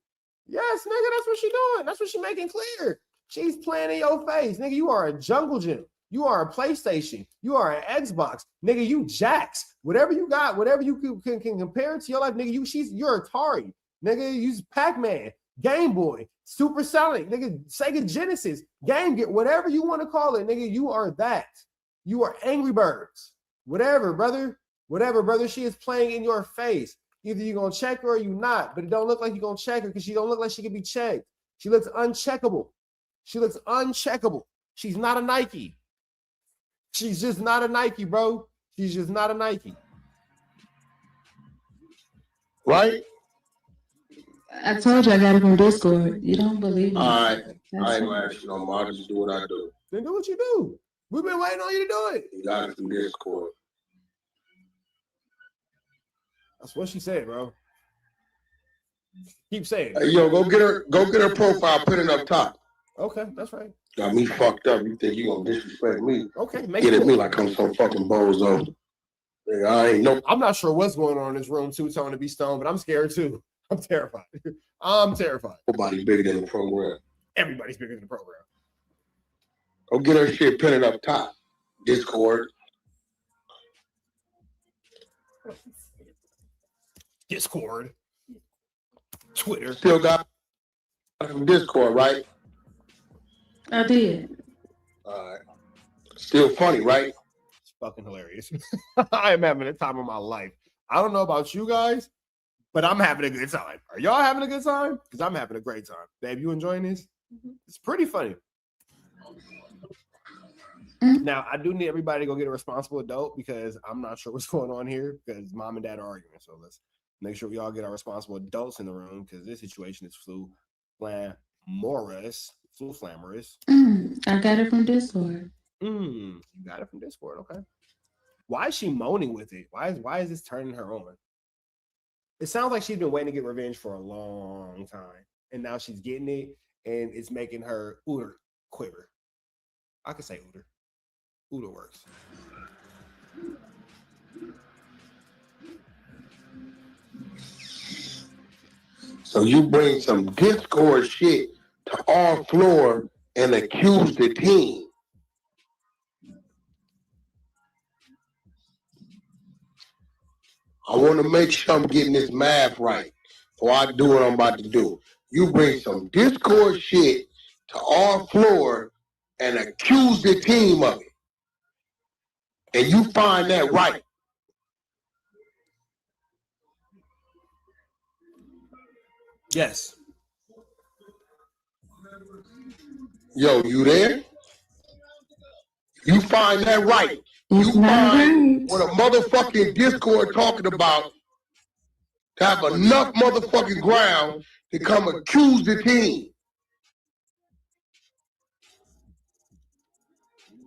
[SPEAKER 3] Yes, nigga, that's what she doing. That's what she making clear. She's playing in your face. Nigga, you are a jungle gym. You are a PlayStation. You are an Xbox. Nigga, you Jax. Whatever you got, whatever you can compare it to your life, nigga, you're Atari. Nigga, use Pac-Man, Game Boy, Super Sonic, nigga, Sega Genesis, Game Gear, whatever you want to call it, nigga, you are that. You are Angry Birds. Whatever, brother. Whatever, brother. She is playing in your face. Either you're going to check her or you not, but it don't look like you're going to check her because she don't look like she can be checked. She looks uncheckable. She's not a Nike. She's just not a Nike, bro. She's just not a Nike.
[SPEAKER 11] Right?
[SPEAKER 20] I told you I got it from Discord. You don't believe me.
[SPEAKER 11] All right. I ain't gonna ask you no more. I just do what I do.
[SPEAKER 3] Then do what you do. We've been waiting on you to do it.
[SPEAKER 11] You got it from Discord.
[SPEAKER 3] That's what she said, bro. Keep saying.
[SPEAKER 11] Hey, yo, go get her profile, put it up top.
[SPEAKER 3] Okay, that's right.
[SPEAKER 11] Got me fucked up. You think you gonna disrespect me?
[SPEAKER 3] Okay,
[SPEAKER 11] Get at me like I'm some fucking bozo. Nigga, I ain't no.
[SPEAKER 3] I'm not sure what's going on in this room too, telling to be stoned, but I'm scared too. I'm terrified. I'm terrified.
[SPEAKER 11] Nobody bigger than the program.
[SPEAKER 3] Everybody's bigger than the program.
[SPEAKER 11] Go get her shit, pin it up top. Discord.
[SPEAKER 3] Twitter.
[SPEAKER 11] Still got from Discord, right?
[SPEAKER 20] I did.
[SPEAKER 11] All right. Still funny, right?
[SPEAKER 3] It's fucking hilarious. I am having the time of my life. I don't know about you guys, but I'm having a good time. Are y'all having a good time? Because I'm having a great time. Babe, you enjoying this? It's pretty funny. Now, I do need everybody to go get a responsible adult because I'm not sure what's going on here because mom and dad are arguing. So let's make sure we all get our responsible adults in the room because this situation is flamorous.
[SPEAKER 20] I got it from Discord.
[SPEAKER 3] You got it from Discord, okay. Why is she moaning with it? Why is this turning her on? It sounds like she's been waiting to get revenge for a long time. And now she's getting it, and it's making her ooter quiver. I could say ooter. Ooter works.
[SPEAKER 8] So you bring some Discord shit to our floor and accuse the team. I want to make sure I'm getting this math right before I do what I'm about to do. You bring some Discord shit to our floor and accuse the team of it. And you find that right.
[SPEAKER 3] Yes.
[SPEAKER 8] Yo, you there? You find that right. You find what a motherfucking Discord talking about to have enough motherfucking ground to come accuse the team.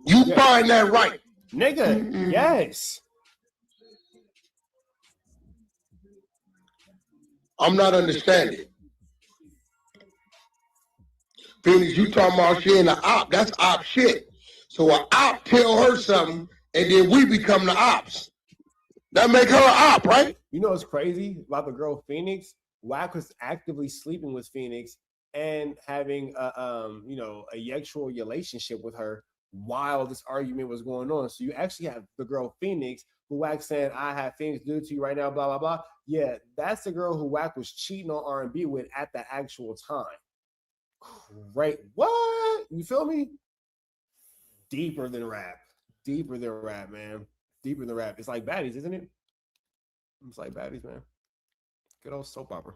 [SPEAKER 8] You find that right.
[SPEAKER 3] Nigga, yes.
[SPEAKER 8] I'm not understanding. Phoenix, you talking about she ain't an op. That's op shit. So an op tell her something, and then we become the ops. That make her an op, right?
[SPEAKER 3] You know what's crazy about the girl Phoenix? WACK was actively sleeping with Phoenix and having a sexual relationship with her while this argument was going on. So you actually have the girl Phoenix who WACK saying, I have things to do to you right now, blah, blah, blah. Yeah, that's the girl who WACK was cheating on R&B with at the actual time. Right? What? You feel me? Deeper than rap. Deeper than rap, man. Deeper than rap. It's like baddies, isn't it? It's like baddies, man. Good old soap opera.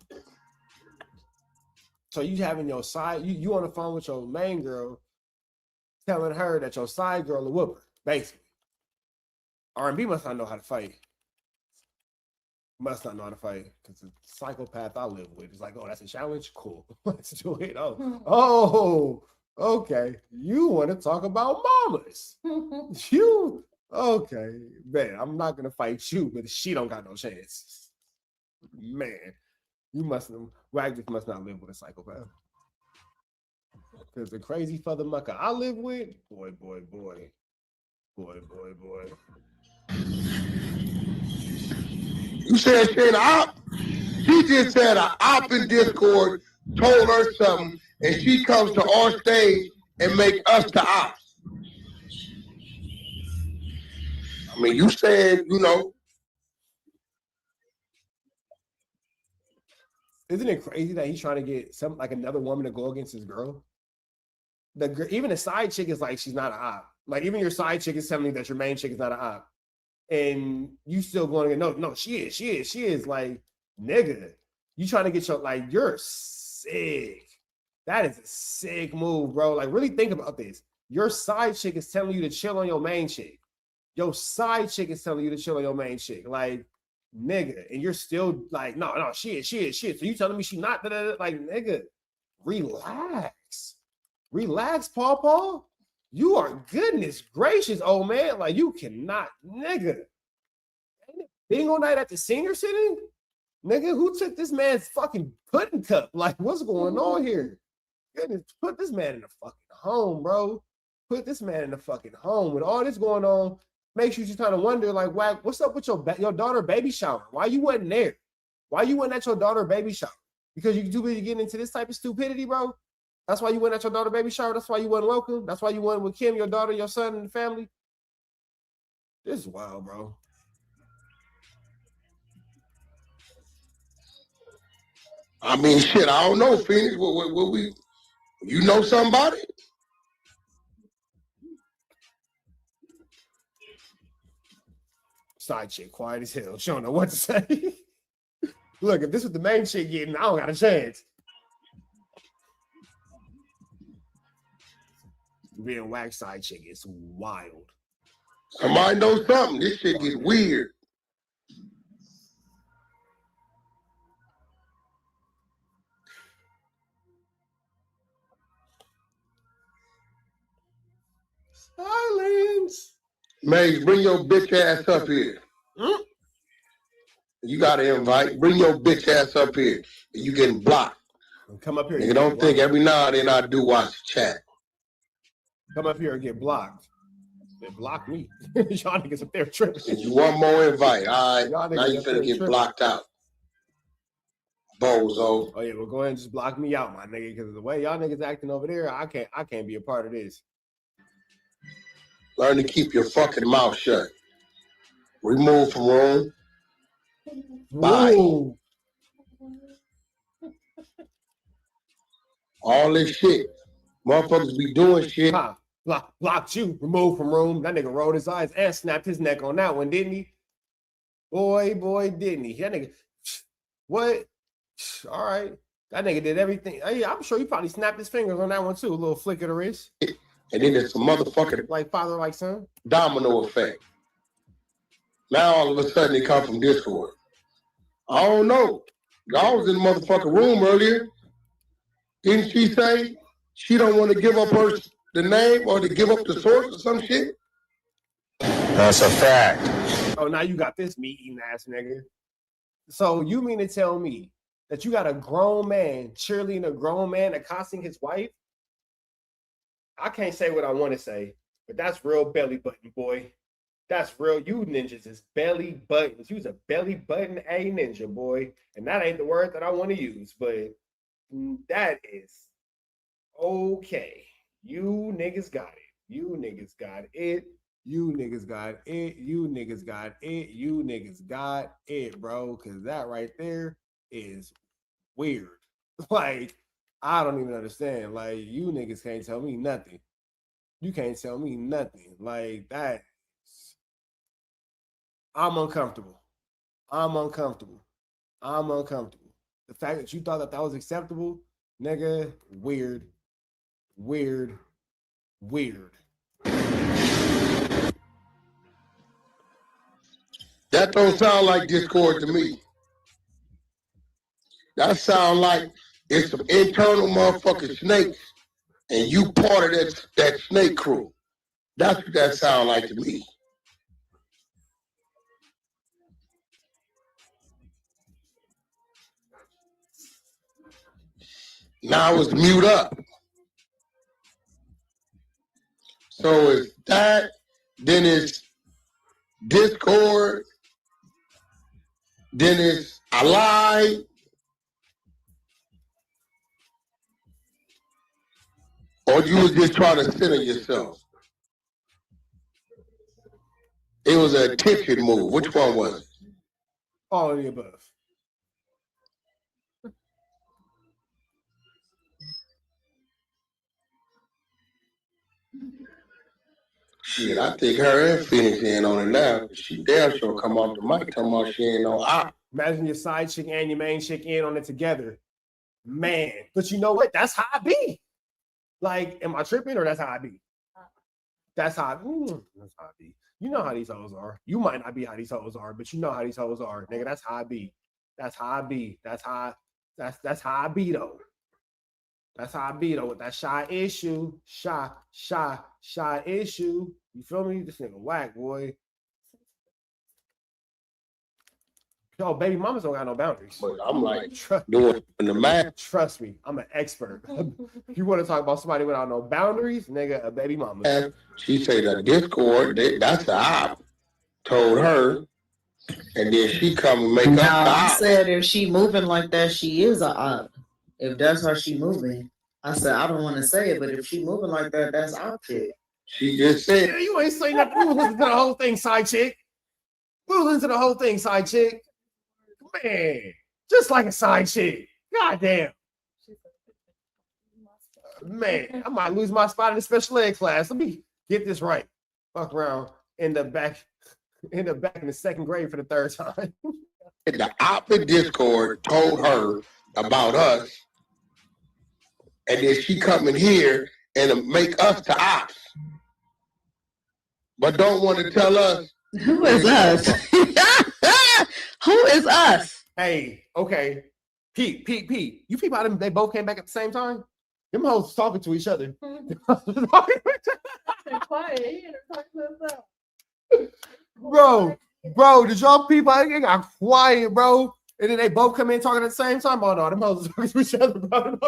[SPEAKER 3] So you having your side, you on the phone with your main girl, telling her that your side girl a whooper, basically. R&B must not know how to fight. Must not know how to fight. Because the psychopath I live with is like, oh, that's a challenge? Cool. Let's do it. Oh, okay. You want to talk about mamas. You, okay. Man, I'm not going to fight you, but she don't got no chance. Man, WACK must not live with a psychopath. Because the crazy father mucker I live with, boy.
[SPEAKER 8] You said she ain't an op? She just said an op in Discord told her something, and she comes to our stage and make us the ops. I mean, you said,
[SPEAKER 3] Isn't it crazy that he's trying to get another woman to go against his girl? Even the side chick is like, she's not an op. Like, even your side chick is telling me that your main chick is not an op. And you still going to get, no, she is. Like, nigga, you trying to get you're sick. That is a sick move, bro. Like, really think about this. Your side chick is telling you to chill on your main chick. Your side chick is telling you to chill on your main chick. Like, nigga, and you're still like, no, she is. So you telling me she not, like, nigga, relax, Paw. You are goodness gracious, old man. Like, you cannot, nigga. Bingo night at the senior city? Nigga, who took this man's fucking pudding cup? Like, what's going on here? Goodness, put this man in the fucking home, bro. Put this man in the fucking home. With all this going on, makes you just kind of wonder, like, WACK, what's up with your daughter baby shower? Why you wasn't there? Why you wasn't at your daughter baby shower? Because you too busy getting into this type of stupidity, bro? That's why you went at your daughter baby shower? That's why you wasn't welcome? That's why you went with Kim, your daughter, your son, and the family? This is wild, bro.
[SPEAKER 8] I mean, shit, I don't know, Phoenix. You know somebody?
[SPEAKER 3] Side chick, quiet as hell. She don't know what to say. Look, if this was the main chick getting, I don't got a chance. Being WACK side chick is wild.
[SPEAKER 8] Somebody knows something. This shit get weird.
[SPEAKER 3] Silence.
[SPEAKER 8] Maze, bring your bitch ass up here. You got to invite. Bring your bitch ass up here. You getting blocked.
[SPEAKER 3] Come up here.
[SPEAKER 8] You don't think every now and then I do watch the chat.
[SPEAKER 3] Come up here and get blocked. They block me. Y'all niggas up there tripping.
[SPEAKER 8] You one more invite. All right. Now you finna get blocked out. bozo.
[SPEAKER 3] Oh yeah, well go ahead and just block me out, my nigga, because the way y'all niggas acting over there, I can't be a part of this.
[SPEAKER 8] Learn to keep your fucking mouth shut. Remove from room. Bye.
[SPEAKER 3] Whoa.
[SPEAKER 8] All this shit. Motherfuckers be doing shit.
[SPEAKER 3] Ha, blocked you, removed from room. That nigga rolled his eyes and snapped his neck on that one, didn't he? Boy, didn't he? That nigga, what? All right. That nigga did everything. Hey, I'm sure he probably snapped his fingers on that one too. A little flick of the wrist.
[SPEAKER 8] And then there's some motherfucking
[SPEAKER 3] like father, like son.
[SPEAKER 8] Domino effect. Now all of a sudden they come from Discord. I don't know. Y'all was in the motherfucking room earlier. Didn't she say she don't want to give up the name or to give up the source or some shit?
[SPEAKER 2] That's a fact.
[SPEAKER 3] Oh, now you got this meat-eating ass nigga. So you mean to tell me that you got a grown man cheerleading a grown man accosting his wife? I can't say what I want to say, but that's real belly button, boy. That's real. You ninjas is belly buttons. You's a belly button a ninja, boy. And that ain't the word that I want to use, but that is okay. You niggas got it. You niggas got it. You niggas got it. You niggas got it. You niggas got it, bro. Because that right there is weird. Like, I don't even understand. Like, you niggas can't tell me nothing. You can't tell me nothing. Like, that. I'm uncomfortable. I'm uncomfortable. I'm uncomfortable. The fact that you thought that that was acceptable, nigga, weird. Weird. Weird.
[SPEAKER 8] That don't sound like Discord to me. That sound like it's some internal motherfucking snakes, and you part of that snake crew. That's what that sound like to me. Now it's mute up. So it's that, then it's Discord, then it's I lied. Or you was just trying to center yourself. It was an attention move. Which one was it?
[SPEAKER 3] All of the above.
[SPEAKER 8] Shit, I think her and Phoenix in on it now. She damn sure come off the mic talking about she ain't no op.
[SPEAKER 3] Imagine your side chick and your main chick in on it together. Man, but you know what? That's how I be. Like, am I tripping or that's how I be? That's how that's how I be. You know how these hoes are. You might not be how these hoes are, but you know how these hoes are. Nigga, that's how I be. That's how I be. That's how I be though. That's how I be though with that shy issue. Shy issue. You feel me? This nigga whack, boy. Yo, baby mamas don't got no boundaries.
[SPEAKER 8] But I'm like doing the math.
[SPEAKER 3] Trust me, I'm an expert. If you want to talk about somebody without no boundaries, nigga, a baby mama.
[SPEAKER 8] She said that Discord, that's the op. Told her, and then she come and make up the
[SPEAKER 4] I
[SPEAKER 8] op.
[SPEAKER 4] said if she moving like that, she is a op. If that's how she moving, I said I don't want to say it, but if she moving like that, that's op shit.
[SPEAKER 8] She just said,
[SPEAKER 3] yeah, you ain't saying nothing. We was listening to the whole thing, side chick. We was listening to the whole thing, side chick. Man, just like a side chick. Goddamn. Man, I might lose my spot in the special ed class. Let me get this right. Fuck around. End up back in the second grade for the third time.
[SPEAKER 8] The op in Discord told her about us, and then she come in here and make us the ops, but don't want to tell us.
[SPEAKER 20] Who is us? Who is us?
[SPEAKER 3] Hey, okay. Pete. You people out they both came back at the same time? Them hoes talking to each other. Bro, did y'all people I got quiet, bro? And then they both come in talking at the same time. Oh no, them hoes talking to each other, bro.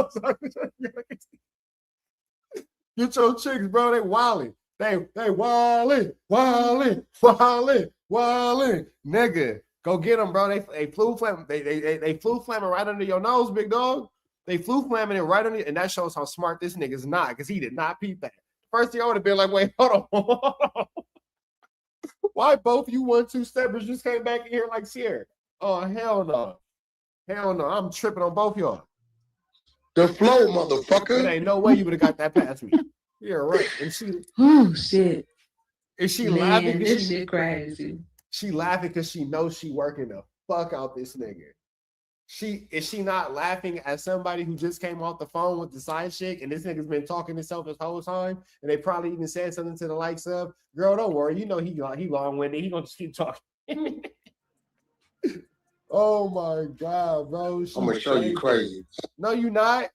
[SPEAKER 3] Get your chicks, bro. They wilding. They wilding. Nigga. Go get them, bro. They flew flam. They flew flamming right under your nose, big dog. They flew flamming it right under, and that shows how smart this nigga's not, because he did not peep that. First thing I would have been like, wait, hold on. Why both you 1-2 steppers just came back in here like Sierra? Oh, hell no. Hell no. I'm tripping on both y'all.
[SPEAKER 11] The flow, motherfucker.
[SPEAKER 3] There ain't no way you would have got that past me. You're right. And she,
[SPEAKER 20] oh shit.
[SPEAKER 3] Is she
[SPEAKER 20] Man,
[SPEAKER 3] laughing?
[SPEAKER 20] This shit crazy.
[SPEAKER 3] She laughing because she knows she working the fuck out this nigga. Is she not laughing at somebody who just came off the phone with the side chick and this nigga's been talking himself this whole time, and they probably even said something to the likes of, "Girl, don't worry, you know he long-winded. He gonna just keep talking." Oh my god, bro!
[SPEAKER 11] I'm gonna show you crazy.
[SPEAKER 3] No, you not.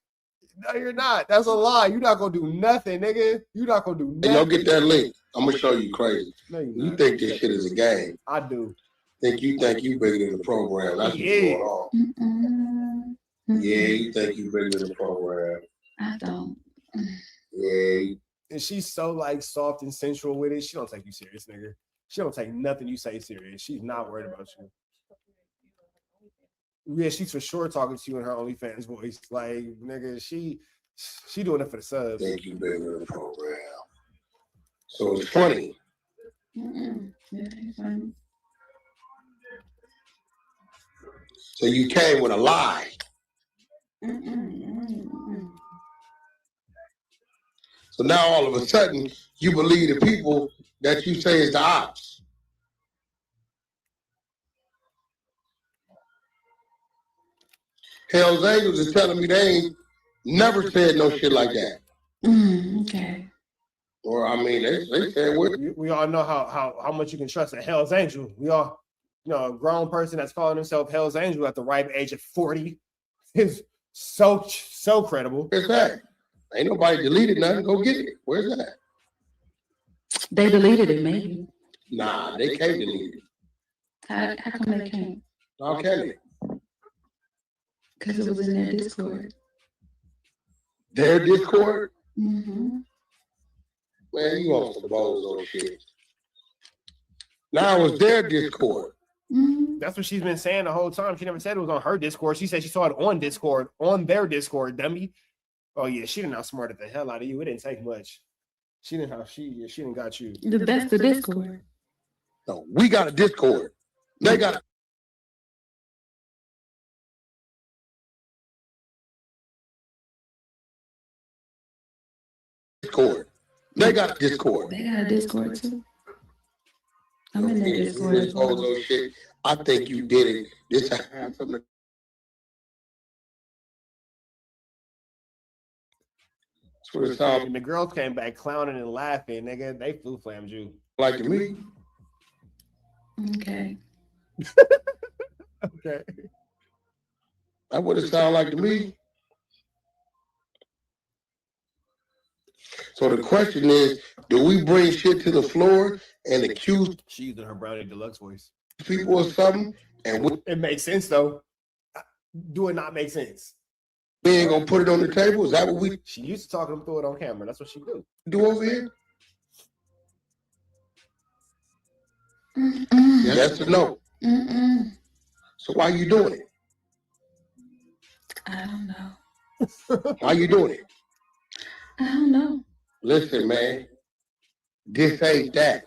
[SPEAKER 3] No, you're not. That's a lie. You're not gonna do nothing, nigga. You're not gonna do nothing.
[SPEAKER 11] Hey, go get that link. I'm gonna show you crazy.
[SPEAKER 3] No,
[SPEAKER 11] you think this shit is a game?
[SPEAKER 3] I do.
[SPEAKER 11] think you bigger than the program. That's what's going on. Yeah, you think you bigger than the program.
[SPEAKER 20] I don't.
[SPEAKER 11] Yeah.
[SPEAKER 3] And she's so like soft and sensual with it. She don't take you serious, nigga. She don't take nothing you say serious. She's not worried about you. Yeah, she's for sure talking to you in her OnlyFans voice. Like, nigga, she doing it for the subs.
[SPEAKER 11] Think you bigger than the program. So it's funny.
[SPEAKER 20] Yeah, it's funny.
[SPEAKER 11] So you came with a lie. So now all of a sudden you believe the people that you say is the ops. Hell's Angels is telling me they ain't never said no shit like that.
[SPEAKER 20] Okay.
[SPEAKER 11] Or I mean, they said what?
[SPEAKER 3] We all know how much you can trust a Hell's Angel. We all, a grown person that's calling himself Hell's Angel at the ripe age of 40 is so credible.
[SPEAKER 11] Where's that? Ain't nobody deleted nothing. Go get it. Where's that?
[SPEAKER 20] They deleted it, maybe.
[SPEAKER 11] Nah, they can't delete it.
[SPEAKER 20] How come they can't?
[SPEAKER 11] How can they?
[SPEAKER 20] Because it was in their Discord.
[SPEAKER 11] Their Discord?
[SPEAKER 20] Mm-hmm.
[SPEAKER 11] Man, you on some bozo shit. Now it's their Discord.
[SPEAKER 20] Mm-hmm.
[SPEAKER 3] That's what she's been saying the whole time. She never said it was on her Discord. She said she saw it on Discord, on their Discord, dummy. Oh yeah, she done outsmarted the hell out of you. It didn't take much. She didn't got you.
[SPEAKER 20] That's the Discord.
[SPEAKER 11] No, we got a Discord. They got a Discord. They got a Discord.
[SPEAKER 20] They got a Discord too. I'm in the Discord.
[SPEAKER 11] This bozo shit. I think you did it. This had something.
[SPEAKER 3] And the girls came back clowning and laughing, nigga. They flu flammed you.
[SPEAKER 11] Like me.
[SPEAKER 20] Okay.
[SPEAKER 3] Okay.
[SPEAKER 11] That would have sounded like to me. So the question is, do we bring shit to the floor and accuse
[SPEAKER 3] She's using her Brownie Deluxe voice.
[SPEAKER 11] people of something? And
[SPEAKER 3] It makes sense though. Do it not make sense?
[SPEAKER 11] we ain't gonna put it on the table? Is that what we
[SPEAKER 3] She used to talk them through it on camera. That's what she do.
[SPEAKER 11] do over here?
[SPEAKER 20] Mm-mm.
[SPEAKER 11] Yes or no?
[SPEAKER 20] Mm-mm.
[SPEAKER 11] So why you doing it?
[SPEAKER 20] I don't know.
[SPEAKER 11] Why you doing it?
[SPEAKER 20] I don't know.
[SPEAKER 11] Listen, man. This ain't that.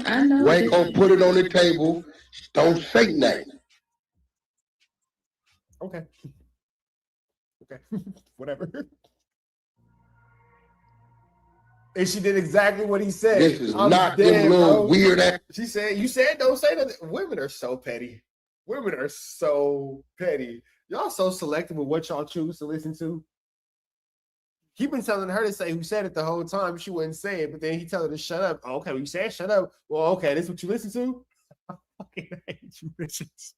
[SPEAKER 20] I know.
[SPEAKER 11] We ain't gonna put it on the table. Don't say nothing.
[SPEAKER 3] Okay. Okay. Whatever. And she did exactly what he said.
[SPEAKER 11] This is not them little weird ass.
[SPEAKER 3] She said, you said don't say nothing. Women are so petty. Women are so petty. Y'all so selective with what y'all choose to listen to. He been telling her to say who said it the whole time. She wouldn't say it, but then he tell her to shut up. Oh, okay, well, you said shut up. Well, okay, this is what you listen to? I fucking hate you bitches.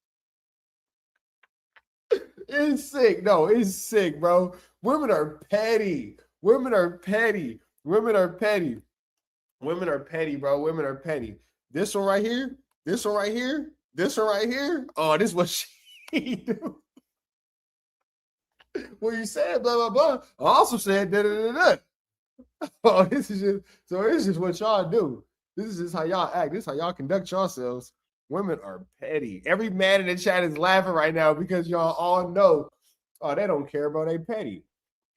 [SPEAKER 3] It's sick. No, it's sick, bro. Women are petty. Women are petty. Women are petty. Women are petty, bro. Women are petty. This one right here. This one right here. This one right here. Oh, this is what she do. Well, you said blah blah blah. I also said da da da da. Oh, this is just what y'all do. This is just how y'all act. This is how y'all conduct yourselves Women are petty. Every man in the chat is laughing right now because y'all all know, oh, they don't care, bro. They petty.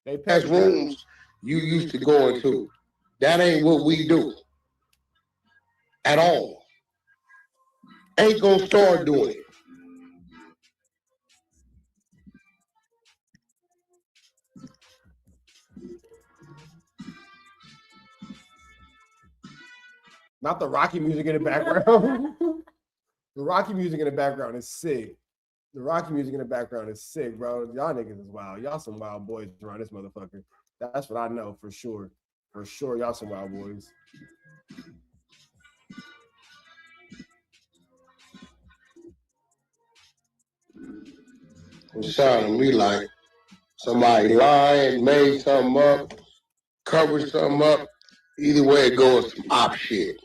[SPEAKER 3] They petty.
[SPEAKER 8] That's rooms you used to go into. That ain't what we do at all. Ain't gonna start doing it.
[SPEAKER 3] Not the Rocky music in the background. The Rocky music in the background is sick. The Rocky music in the background is sick, bro. Y'all niggas is wild. Y'all some wild boys around this motherfucker. That's what I know for sure. For sure, y'all some wild boys.
[SPEAKER 8] It sounded to me like somebody lying, made something up, covered something up. Either way it goes, some op shit.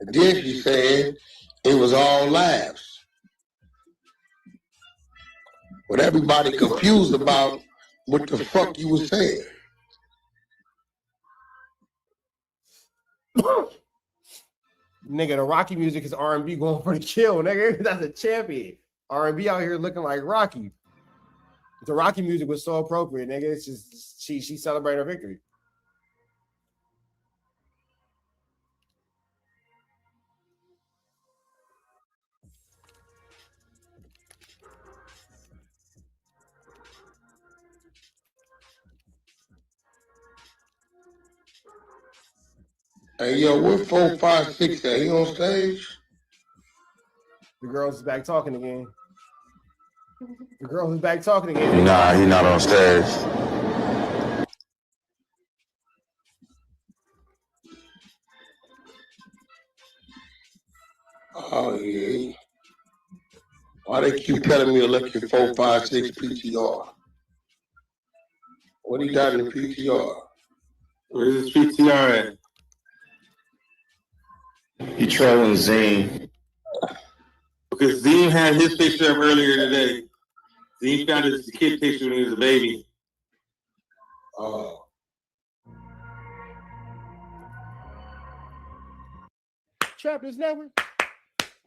[SPEAKER 8] And then she said it was all laughs. But everybody confused about what the fuck you was saying.
[SPEAKER 3] Nigga, the Rocky music is R&B going for the kill, nigga. That's a champion. R&B out here looking like Rocky. The Rocky music was so appropriate, nigga. It's just she celebrated her victory.
[SPEAKER 8] Hey, yo, what 4, 5, 6 at? He on stage?
[SPEAKER 3] The girls is back talking again. The girl who's back talking again.
[SPEAKER 10] Nah, he not on stage.
[SPEAKER 8] Oh, yeah. Why they keep telling me to look at 4, 5, 6 PTR? What he got in the PTR?
[SPEAKER 1] Where's his PTR at? He trolling Zane. Because Zane had his picture up earlier today. Zane found his kid picture when he was a baby.
[SPEAKER 8] Oh.
[SPEAKER 3] Trap News Network.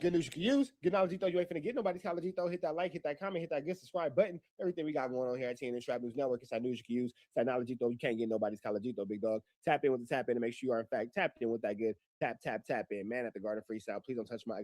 [SPEAKER 3] Good news you can use. Good knowledge you thought you ain't finna get nobody's college though. Hit that like, hit that comment, hit that good subscribe button. Everything we got going on here at TNN Trap News Network. It's that news you can use. It's that knowledge though you can't get nobody's college though, big dog. Tap in with the tap in and make sure you are in fact tapped in with that good tap in. Man at the Garden Freestyle. Please don't touch my